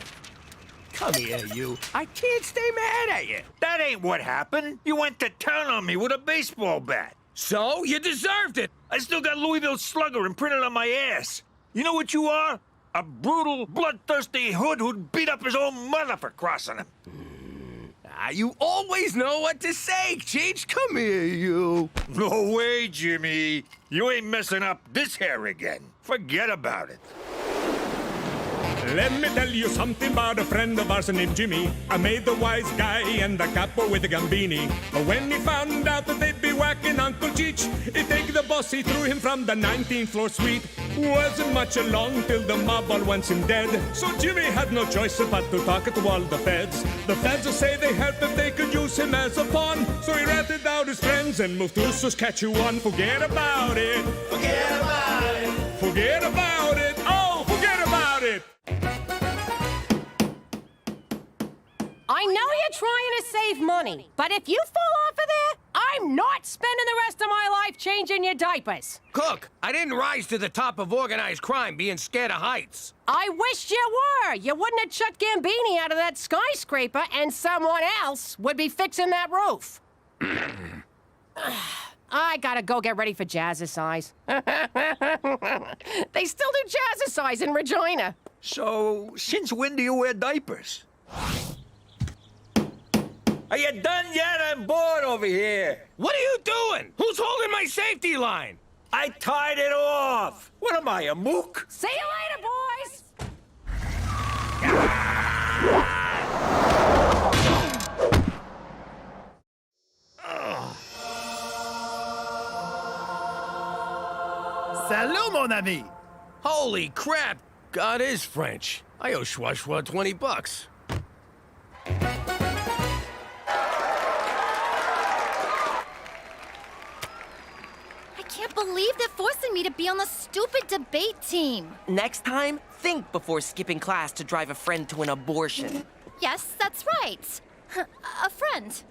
Come here, you. I can't stay mad at you.
That ain't what happened. You went to town on me with a baseball bat.
So? You deserved it.
I still got Louisville Slugger imprinted on my ass. You know what you are? A brutal, bloodthirsty hood who'd beat up his own mother for crossing him.
You always know what to say, Cheech. Come here, you.
No way, Jimmy. You ain't messing up this hair again. Forget about it.
Let me tell you something about a friend of ours named Jimmy. I made the wise guy and the capo with the gambini. But when he found out that they'd be whacking Uncle Cheech, he'd take the boss, he threw him from the 19th floor suite. Wasn't much along till the mob all wants him dead. So Jimmy had no choice but to talk to all the feds. The feds will say they heard that they could use him as a pawn. So he ratted out his friends and moved to Saskatchewan. Forget about it. Forget about it. Forget about it. Oh, forget about it.
I know you're trying to save money, but if you fall off of there, I'm not spending the rest of my life changing your diapers.
Cook, I didn't rise to the top of organized crime being scared of heights.
I wish you were. You wouldn't have chucked Gambini out of that skyscraper, and someone else would be fixing that roof. I gotta go get ready for jazzercise. They still do jazzercise in Regina.
So, since when do you wear diapers? Are you done yet? I'm bored over here.
What are you doing? Who's holding my safety line?
I tied it off. What am I, a mook?
See you later, boys.
Salut, mon ami.
Holy crap! God is French. I owe Schwa $20.
I can't believe they're forcing me to be on the stupid debate team.
Next time, think before skipping class to drive a friend to an abortion.
Yes, that's right. A friend.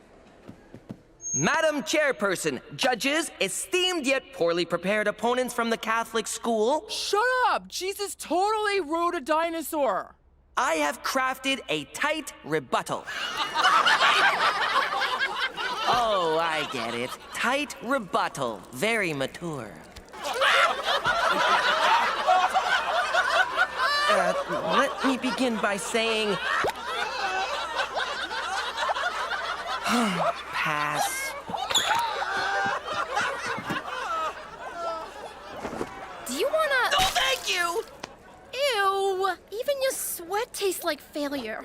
Madam Chairperson, judges, esteemed yet poorly prepared opponents from the Catholic school.
Shut up! Jesus totally rode a dinosaur.
I have crafted a tight rebuttal. Oh, I get it. Tight rebuttal. Very mature. Let me begin by saying... Pass.
Do you wanna...
No, thank you!
Ew! Even your sweat tastes like failure.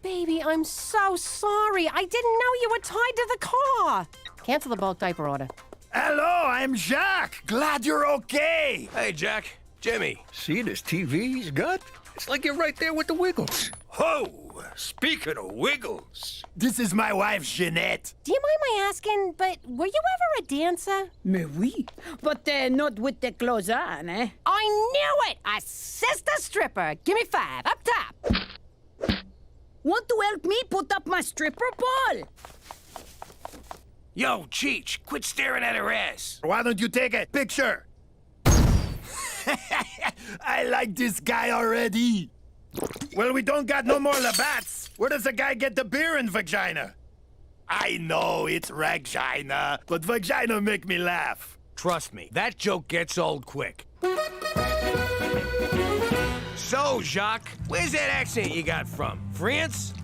Baby, I'm so sorry. I didn't know you were tied to the car. Cancel the bulk diaper order.
Hello, I'm Jacques. Glad you're okay.
Hey, Jack. Jimmy.
See this TV he's got? It's like you're right there with the Wiggles. Oh, speaking of Wiggles. This is my wife, Jeanette.
Do you mind my asking, but were you ever a dancer?
Mais oui, but not with the clothes on, eh?
I knew it! A sister stripper. Give me 5, up top.
Want to help me put up my stripper pole?
Yo, Cheech, quit staring at her ass.
Why don't you take a picture? I like this guy already. Well, we don't got no more Labatt's. Where does the guy get the beer in Vagina? I know it's Regina, but Vagina make me laugh.
Trust me, that joke gets old quick. So, Jacques, where's that accent you got from? France?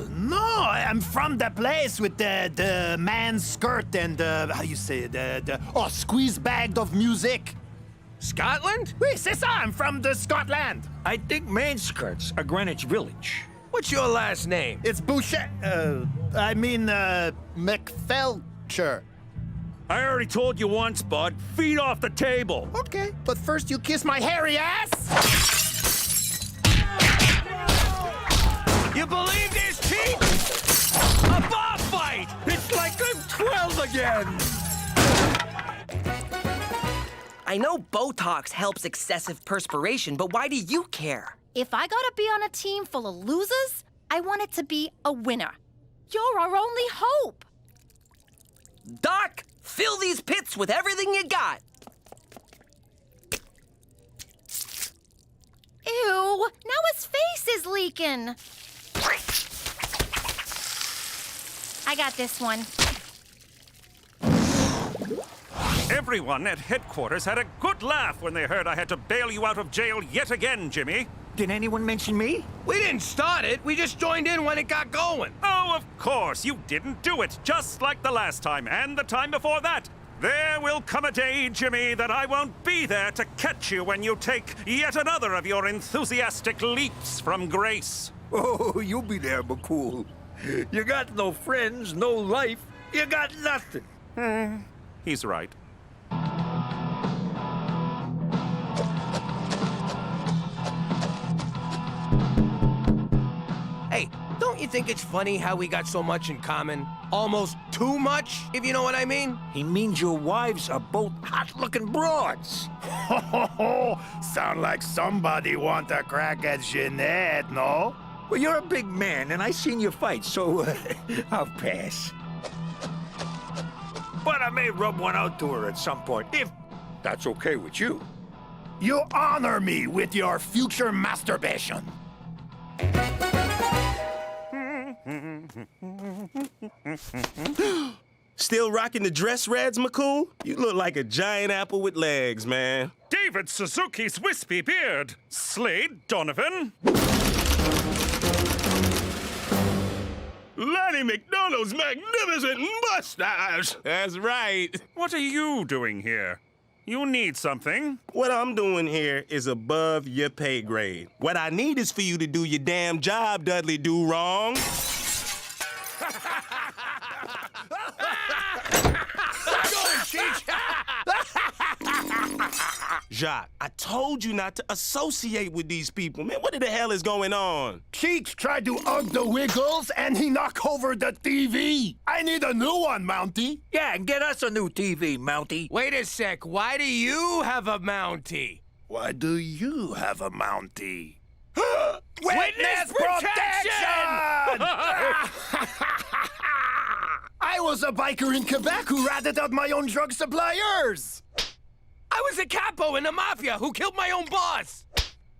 No, I'm from the place with the man's skirt and how you say the squeeze bag of music.
Scotland?
Oui, c'est ça. I'm from the Scotland. I think main skirts are Greenwich Village.
What's your last name?
It's Boucher. McFelcher. I already told you once, bud. Feet off the table. Okay, but first you kiss my hairy ass.
You believe this, Chief? A bar fight!
It's like I'm 12 again.
I know Botox helps excessive perspiration, but why do you care?
If I gotta be on a team full of losers, I want it to be a winner. You're our only hope.
Doc, fill these pits with everything you got.
Ew, now his face is leaking. I got this one.
Everyone at headquarters had a good laugh when they heard I had to bail you out of jail yet again, Jimmy.
Did anyone mention me?
We didn't start it. We just joined in when it got going.
Oh, of course. You didn't do it, just like the last time and the time before that. There will come a day, Jimmy, that I won't be there to catch you when you take yet another of your enthusiastic leaps from grace.
Oh, you'll be there, McCool. You got no friends, no life. You got nothing.
He's right.
Hey, don't you think it's funny how we got so much in common? Almost too much, if you know what I mean?
He means your wives are both hot-looking broads. Sound like somebody want a crack at Jeanette, no? Well, you're a big man, and I seen you fight, so I'll pass. But I may rub one out to her at some point, if that's okay with you. You honor me with your future masturbation.
Still rocking the dress rads, McCool? You look like a giant apple with legs, man.
David Suzuki's wispy beard. Slade Donovan.
Lanny McDonald's magnificent mustache. That's right.
What are you doing here? You need something.
What I'm doing here is above your pay grade. What I need is for you to do your damn job, Dudley Do-Wrong. Jacques, I told you not to associate with these people, man. What the hell is going on?
Cheeks tried to hug the Wiggles, and he knocked over the TV. I need a new one, Mountie. Yeah, and get us a new TV, Mountie.
Wait a sec. Why do you have a Mountie?
Why do you have a Mountie?
Witness protection!
I was a biker in Quebec who ratted out my own drug suppliers.
I was a capo in the mafia who killed my own boss.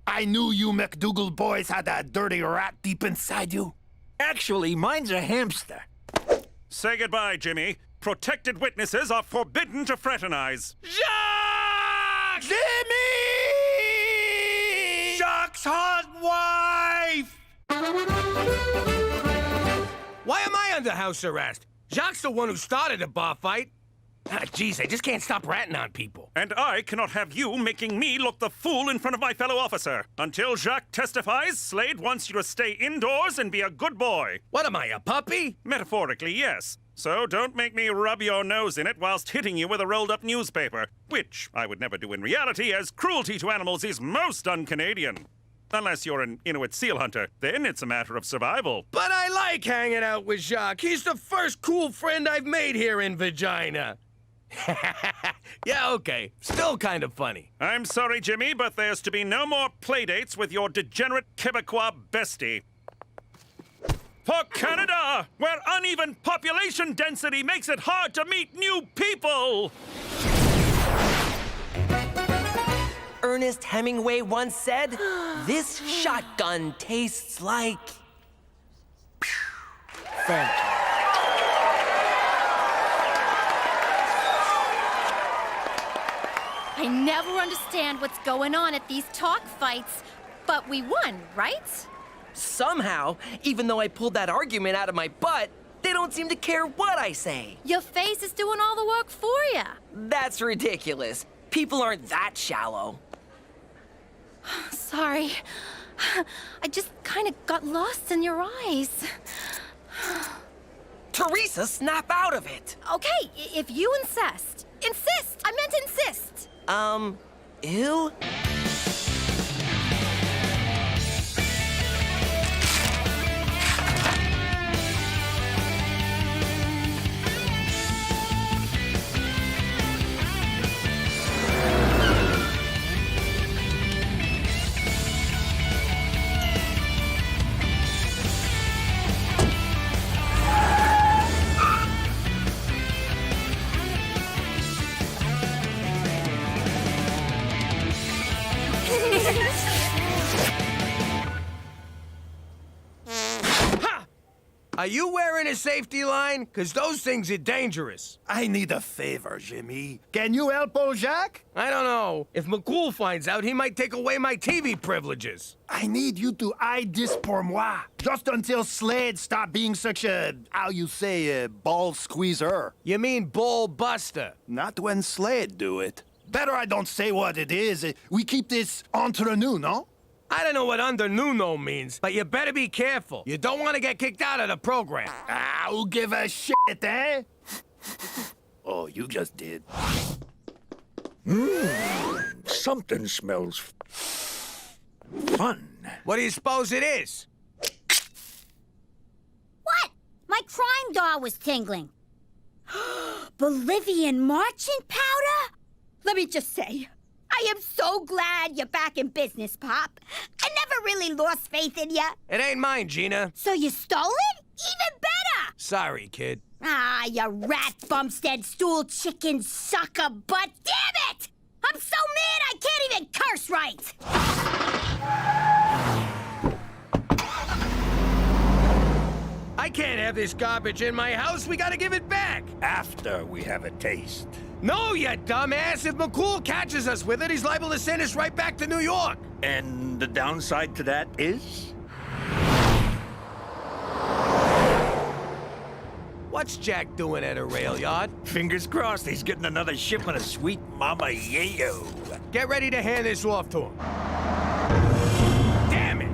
I knew you McDougal boys had that dirty rat deep inside you.
Actually, mine's a hamster.
Say goodbye, Jimmy. Protected witnesses are forbidden to fraternize.
Jacques!
Jimmy!
Jacques' hot wife! Why am I under house arrest? Jacques the one who started the bar fight. Jeez, I just can't stop ratting on people.
And I cannot have you making me look the fool in front of my fellow officer. Until Jacques testifies, Slade wants you to stay indoors and be a good boy.
What am I, a puppy?
Metaphorically, yes. So don't make me rub your nose in it whilst hitting you with a rolled-up newspaper, which I would never do in reality, as cruelty to animals is most un-Canadian. Unless you're an Inuit seal hunter, then it's a matter of survival.
But I like hanging out with Jacques. He's the first cool friend I've made here in Regina. Yeah, okay. Still kind of funny.
I'm sorry, Jimmy, but there's to be no more playdates with your degenerate Quebecois bestie. For Canada, where uneven population density makes it hard to meet new people!
Ernest Hemingway once said, "This shotgun tastes like..." Thank you.
I never understand what's going on at these talk fights, but we won, right?
Somehow, even though I pulled that argument out of my butt, they don't seem to care what I say.
Your face is doing all the work for you.
That's ridiculous. People aren't that shallow.
Sorry. I just kind of got lost in your eyes.
Teresa, snap out of it.
Okay, if you insist. Insist! I meant insist!
Ew?
Are you wearing a safety line? Because those things are dangerous.
I need a favor, Jimmy. Can you help old Jacques?
I don't know. If McCool finds out, he might take away my TV privileges.
I need you to hide this pour moi. Just until Slade stop being such a, how you say, a ball squeezer.
You mean ball buster?
Not when Slade do it. Better I don't say what it is. We keep this entre nous, no?
I don't know what under nuno means, but you better be careful. You don't want to get kicked out of the program.
Ah, who give a shit, eh? Oh, you just did.
Something smells fun.
What do you suppose it is?
What? My crime doll was tingling. Bolivian marching powder? Let me just say, I am so glad you're back in business, Pop. I never really lost faith in you.
It ain't mine, Gina.
So you stole it? Even better!
Sorry, kid.
Ah, you rat bumpstead stool chicken sucker butt. Damn it! I'm so mad I can't even curse right!
I can't have this garbage in my house. We gotta give it back.
After we have a taste.
No, you dumbass. If McCool catches us with it, he's liable to send us right back to New York.
And the downside to that is?
What's Jack doing at a rail yard?
Fingers crossed he's getting another shipment of sweet Mama Yayo.
Get ready to hand this off to him. Damn it!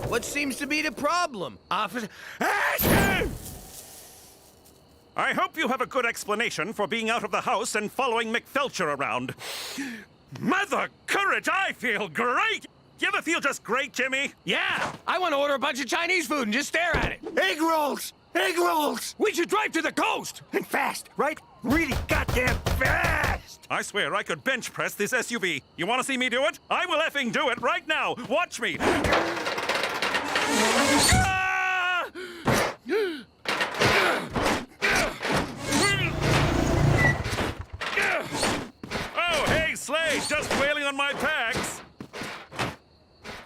What seems to be the problem, officer?
I hope you have a good explanation for being out of the house and following McFelcher around. Mother courage, I feel great! You ever feel just great, Jimmy?
Yeah! I want to order a bunch of Chinese food and just stare at it.
Egg rolls! Egg rolls!
We should drive to the coast!
And fast, right? Really goddamn fast!
I swear I could bench press this SUV. You want to see me do it? I will effing do it right now. Watch me. Ah! Oh, hey, Slade, just wailing on my packs.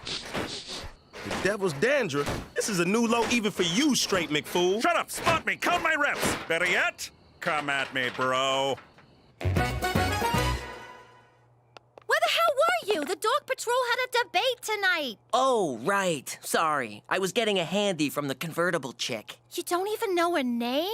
The devil's dandruff? This is a new low even for you, straight McFool.
Shut up, spot me, count my reps. Better yet, come at me, bro.
Where the hell were you? The dog patrol had a debate tonight.
Oh, right. Sorry. I was getting a handy from the convertible chick.
You don't even know a name?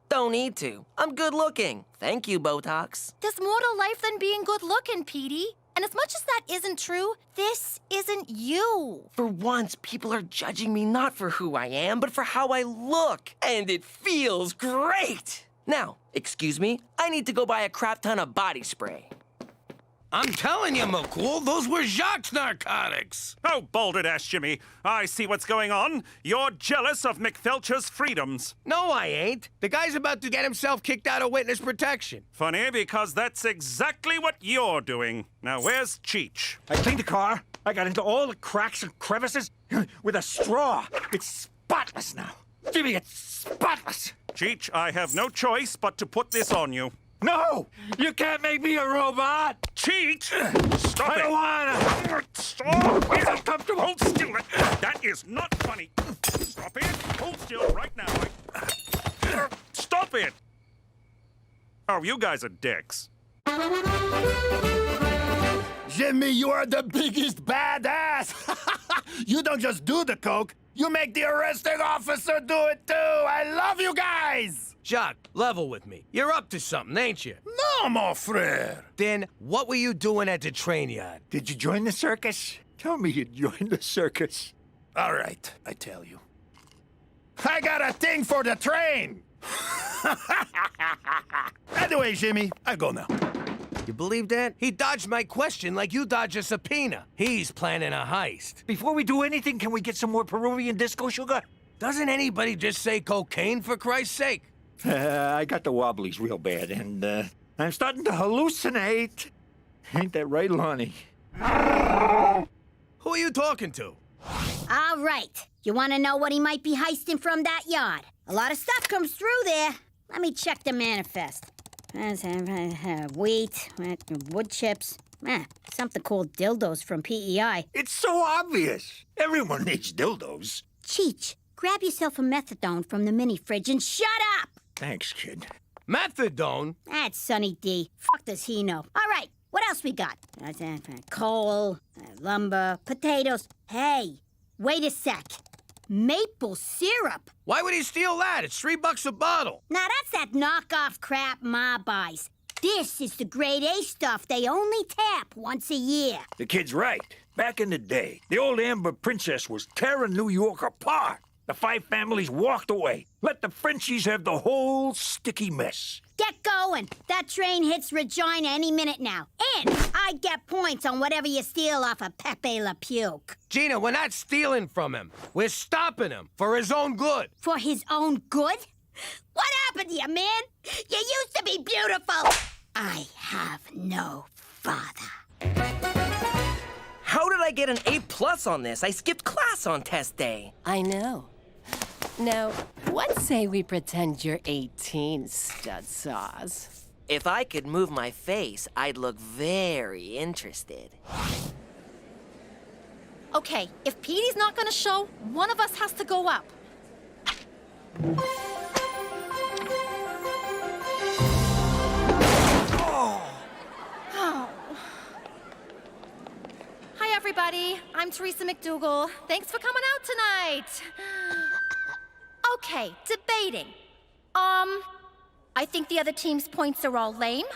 Don't need to. I'm good looking. Thank you, Botox.
There's more to life than being good looking, Petey. And as much as that isn't true, this isn't you.
For once, people are judging me not for who I am, but for how I look. And it feels great. Now, excuse me, I need to go buy a crap ton of body spray.
I'm telling you, McCool, those were Jacques' narcotics.
Oh, bolded ass Jimmy. I see what's going on. You're jealous of McFelcher's freedoms.
No, I ain't. The guy's about to get himself kicked out of witness protection.
Funny, because that's exactly what you're doing. Now, where's Cheech?
I cleaned the car. I got into all the cracks and crevices with a straw. It's spotless now. Jimmy, it's spotless.
Cheech, I have no choice but to put this on you.
No! You can't make me a robot!
Cheech! Stop
I
it!
don't wanna!
Stop! It's uncomfortable! Hold still! That is not funny! Stop it! Hold still right now! Stop it! Oh, you guys are dicks.
Jimmy, you are the biggest badass! You don't just do the coke, you make the arresting officer do it too! I love you guys!
Jacques, level with me. You're up to something, ain't you?
No, mon frère!
Then, what were you doing at the train yard?
Did you join the circus? Tell me you joined the circus.
All right, I tell you. I got a thing for the train! Anyway, Jimmy, I go now.
You believe that? He dodged my question like you dodge a subpoena. He's planning a heist.
Before we do anything, can we get some more Peruvian disco sugar?
Doesn't anybody just say cocaine, for Christ's sake?
I got the wobblies real bad, and I'm starting to hallucinate. Ain't that right, Lonnie?
Who are you talking to?
All right. You want to know what he might be heisting from that yard? A lot of stuff comes through there. Let me check the manifest. Wheat, wood chips, something called dildos from PEI.
It's so obvious. Everyone needs dildos.
Cheech, grab yourself a methadone from the mini fridge and shut up!
Thanks, kid.
Methadone?
That's Sonny D. Fuck does he know? All right, what else we got? Coal, lumber, potatoes. Hey, wait a sec. Maple syrup.
Why would he steal that? It's $3 a bottle.
Now that's that knockoff crap Ma buys. This is the grade A stuff they only tap once a year.
The kid's right. Back in the day, the old Amber Princess was tearing New York apart. The 5 families walked away. Let the Frenchies have the whole sticky mess.
Get going. That train hits Regina any minute now. And I get points on whatever you steal off of Pepe Le Puke.
Gina, we're not stealing from him. We're stopping him for his own good.
For his own good? What happened to you, man? You used to be beautiful. I have no father.
How did I get an A+ on this? I skipped class on test day.
I know. Now, what say we pretend you're 18, stud sauce?
If I could move my face, I'd look very interested.
Okay, if Petey's not gonna show, one of us has to go up. Hi, everybody. I'm Teresa McDougal. Thanks for coming out tonight. Okay, debating. I think the other team's points are all lame,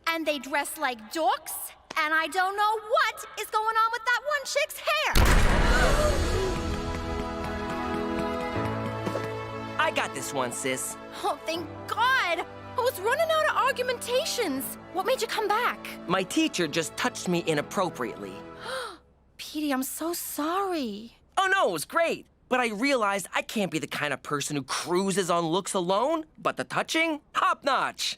and they dress like dorks, and I don't know what is going on with that one chick's hair.
I got this one, sis.
Oh, thank God. I was running out of argumentations. What made you come back?
My teacher just touched me inappropriately.
Petey, I'm so sorry.
Oh no, it was great. But I realized I can't be the kind of person who cruises on looks alone. But the touching? Top notch.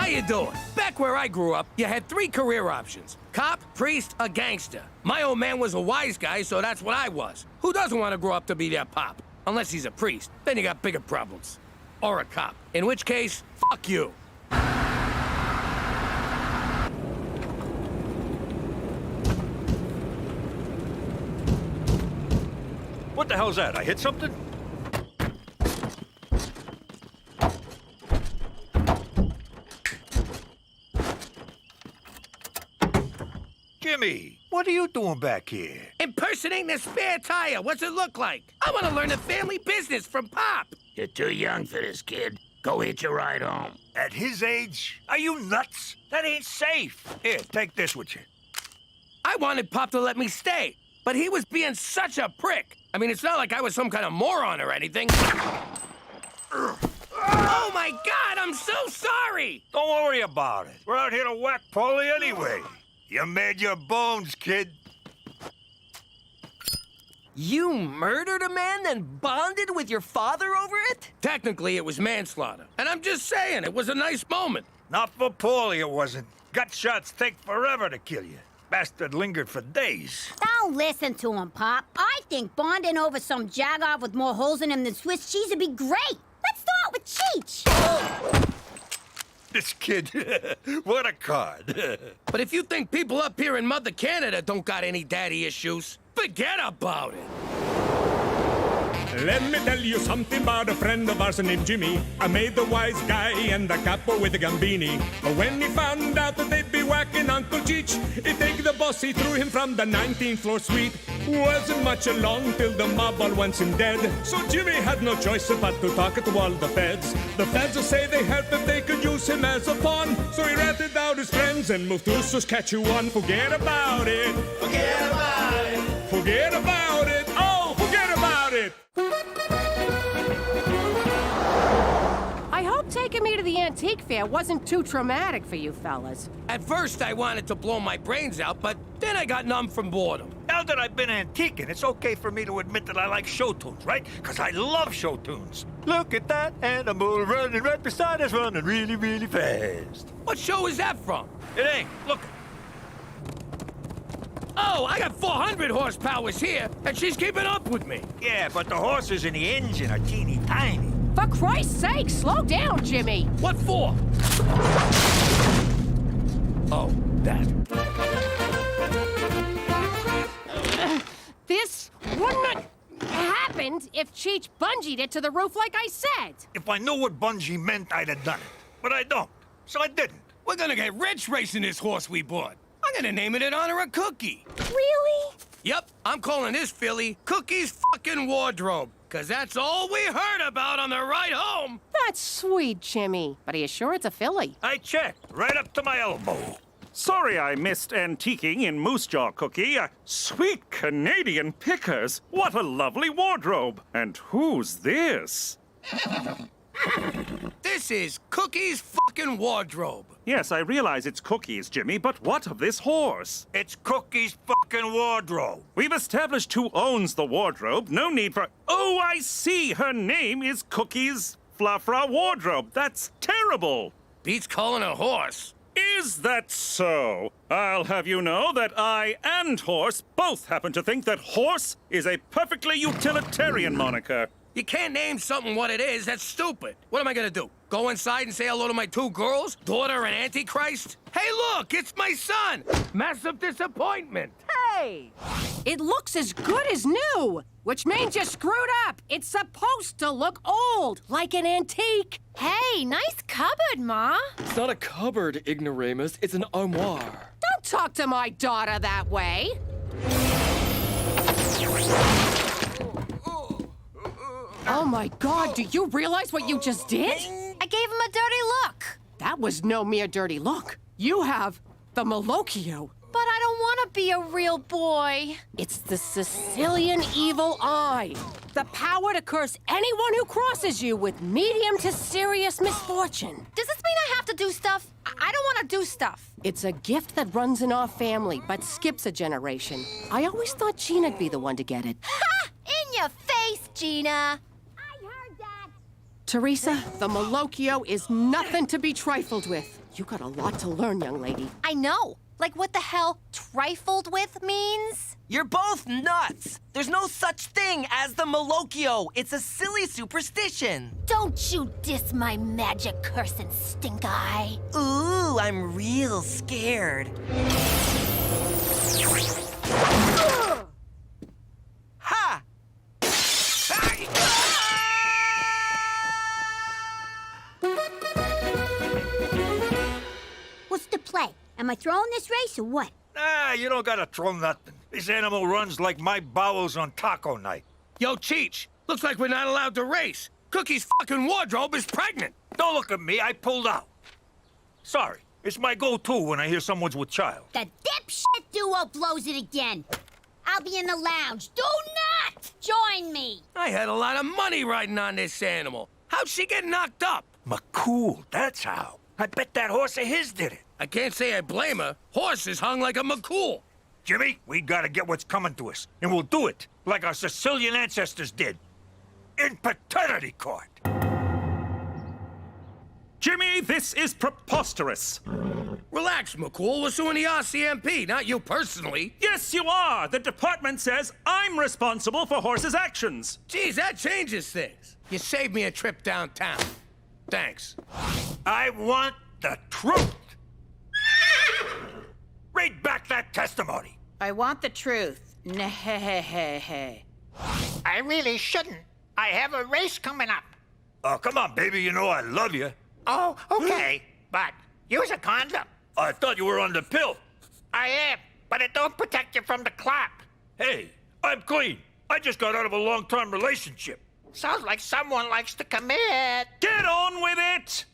How you doing? Back where I grew up, you had 3 career options. Cop, priest, or gangster. My old man was a wise guy, so that's what I was. Who doesn't want to grow up to be their pop? Unless he's a priest. Then you got bigger problems. Or a cop. In which case, fuck you.
What the hell's that? I hit something? Jimmy, what are you doing back here?
Impersonating a spare tire. What's it look like? I want to learn the family business from Pop.
You're too young for this, kid. Go hitch a ride home.
At his age? Are you nuts? That ain't safe. Here, take this with you.
I wanted Pop to let me stay, but he was being such a prick. I mean, it's not like I was some kind of moron or anything. Oh my God, I'm so sorry!
Don't worry about it. We're out here to whack Paulie anyway. You made your bones, kid.
You murdered a man, then bonded with your father over it?
Technically, it was manslaughter. And I'm just saying, it was a nice moment.
Not for Paulie, it wasn't. Gut shots take forever to kill you. Bastard lingered for days.
Don't listen to him, Pop. I think bonding over some jagoff with more holes in him than Swiss cheese would be great. Let's start with Cheech.
This kid, what a card.
But if you think people up here in Mother Canada don't got any daddy issues, forget about it.
Let me tell you something about a friend of ours named Jimmy. I made the wise guy and the capo with the gambini. But when he found out that they'd be whacking Uncle Cheech, he take the boss, he threw him from the 19th floor suite. Wasn't much along till the mob all wants him dead. So Jimmy had no choice but to talk to all the feds. The feds will say they help if they could use him as a pawn. So he ratted out his friends and moved to Saskatchewan. Forget about it. Forget about it. Forget about it. Oh, forget about it.
I hope taking me to the antique fair wasn't too traumatic for you fellas.
At first, I wanted to blow my brains out, but then I got numb from boredom.
Now that I've been antiquing, it's okay for me to admit that I like show tunes, right? Because I love show tunes. Look at that animal running right beside us, running really, really fast.
What show is that from?
It ain't. Look.
Oh, I got 400 horsepowers here, and she's keeping up with me.
Yeah, but the horses in the engine are teeny tiny.
For Christ's sake, slow down, Jimmy.
What for? Oh, that.
This wouldn't have happened if Cheech bungeed it to the roof like I said.
If I knew what bungee meant, I'd have done it. But I don't, so I didn't.
We're gonna get rich racing this horse we bought. I'm gonna name it in honor of Cookie.
Really?
Yep, I'm calling this filly Cookie's fucking wardrobe. Cause that's all we heard about on the ride home.
That's sweet, Jimmy. But are you sure it's a filly?
I checked, right up to my elbow.
Sorry I missed antiquing in Moose Jaw, Cookie. Sweet Canadian pickers. What a lovely wardrobe. And who's this?
This is Cookie's fucking wardrobe.
Yes, I realize it's Cookie's, Jimmy, but what of this horse?
It's Cookie's fucking wardrobe.
We've established who owns the wardrobe. No need for... Oh, I see. Her name is Cookie's Fluffra Wardrobe. That's terrible.
Beats calling a horse.
Is that so? I'll have you know that I and Horse both happen to think that Horse is a perfectly utilitarian moniker.
You can't name something what it is. That's stupid. What am I gonna do? Go inside and say hello to my 2 girls? Daughter and Antichrist? Hey, look! It's my son! Massive disappointment.
Hey! It looks as good as new, which means you screwed up. It's supposed to look old, like an antique.
Hey, nice cupboard, Ma.
It's not a cupboard, Ignoramus. It's an armoire.
Don't talk to my daughter that way. Oh my God, do you realize what you just did?
I gave him a dirty look.
That was no mere dirty look. You have the Malocchio.
But I don't want to be a real boy.
It's the Sicilian evil eye. The power to curse anyone who crosses you with medium to serious misfortune.
Does this mean I have to do stuff? I don't want to do stuff.
It's a gift that runs in our family, but skips a generation. I always thought Gina'd be the one to get it.
Ha! In your face, Gina.
Teresa, the Malocchio is nothing to be trifled with.
You got a lot to learn, young lady.
I know. Like what the hell trifled with means?
You're both nuts! There's no such thing as the Malocchio. It's a silly superstition.
Don't you diss my magic cursing stink eye.
Ooh, I'm real scared. Ha!
What's the play? Am I throwing this race or what?
Ah, you don't gotta throw nothing. This animal runs like my bowels on taco night.
Yo, Cheech, looks like we're not allowed to race. Cookie's fucking wardrobe is pregnant.
Don't look at me, I pulled out. Sorry, it's my go-to when I hear someone's with child.
The dipshit duo blows it again. I'll be in the lounge. Do not join me.
I had a lot of money riding on this animal. How'd she get knocked up?
McCool, that's how. I bet that horse of his did it.
I can't say I blame her. Horse is hung like a McCool.
Jimmy, we gotta get what's coming to us, and we'll do it like our Sicilian ancestors did. In paternity court.
Jimmy, this is preposterous.
Relax, McCool. We're suing the RCMP, not you personally.
Yes, you are. The department says I'm responsible for Horse's actions.
Geez, that changes things. You saved me a trip downtown. Thanks.
I want the truth. Read back that testimony.
I want the truth. Nah-hey-hey-hey.
I really shouldn't. I have a race coming up.
Oh, come on, baby. You know I love you.
Oh, okay. But use a condom.
I thought you were on the pill.
I am, but it don't protect you from the clap.
Hey, I'm clean. I just got out of a long-term relationship.
Sounds like someone likes to commit.
Get on with it!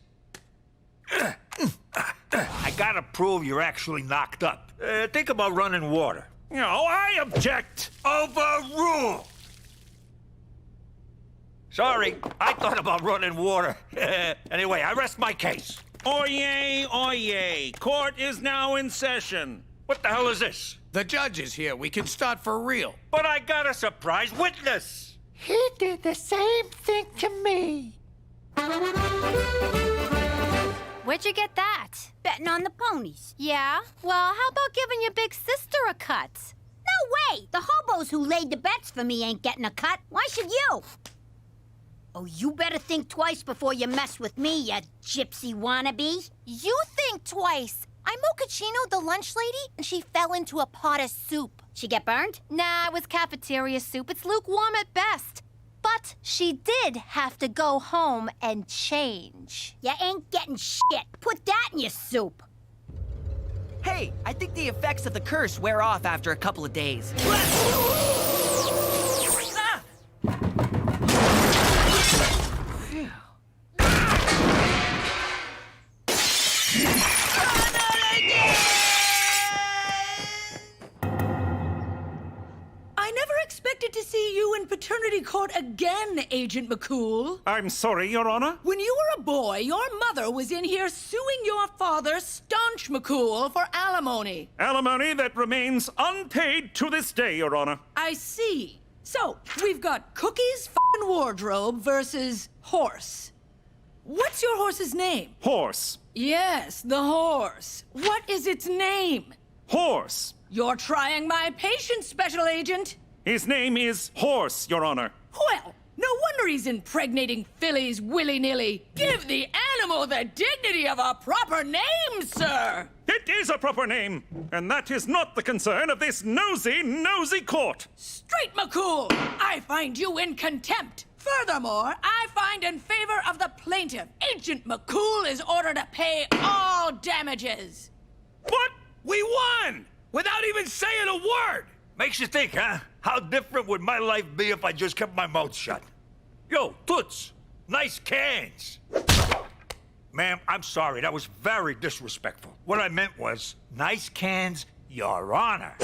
I gotta prove you're actually knocked up. Think about running water.
No, I object.
Overruled! Sorry, I thought about running water. Anyway, I rest my case.
Oyez, oyez. Court is now in session.
What the hell is this?
The judge is here. We can start for real.
But I got a surprise witness.
He did the same thing to me.
Where'd you get that?
Betting on the ponies.
Yeah? Well, how about giving your big sister a cut?
No way! The hobos who laid the bets for me ain't getting a cut. Why should you? Oh, you better think twice before you mess with me, you gypsy wannabe.
You think twice. I'm Mochaccino, the lunch lady, and she fell into a pot of soup.
She get burned?
Nah, it was cafeteria soup. It's lukewarm at best. But she did have to go home and change.
You ain't getting shit. Put that in your soup.
Hey, I think the effects of the curse wear off after a couple of days.
I never expected to see you in paternity court again, Agent McCool.
I'm sorry, Your Honor.
When you were a boy, your mother was in here suing your father, Staunch McCool, for alimony.
Alimony that remains unpaid to this day, Your Honor.
I see. So, we've got Cookie's f***ing wardrobe versus Horse. What's your horse's name?
Horse.
Yes, the horse. What is its name?
Horse.
You're trying my patience, Special Agent.
His name is Horse, Your Honor.
Well, no wonder he's impregnating fillies willy-nilly. Give the animal the dignity of a proper name, sir.
It is a proper name, and that is not the concern of this nosy court.
Straight, McCool. I find you in contempt. Furthermore, I find in favor of the plaintiff. Agent McCool is ordered to pay all damages.
What? We won! Without even saying a word!
Makes you think, huh? How different would my life be if I just kept my mouth shut? Yo, Toots, nice cans. Ma'am, I'm sorry, that was very disrespectful. What I meant was, nice cans, Your Honor.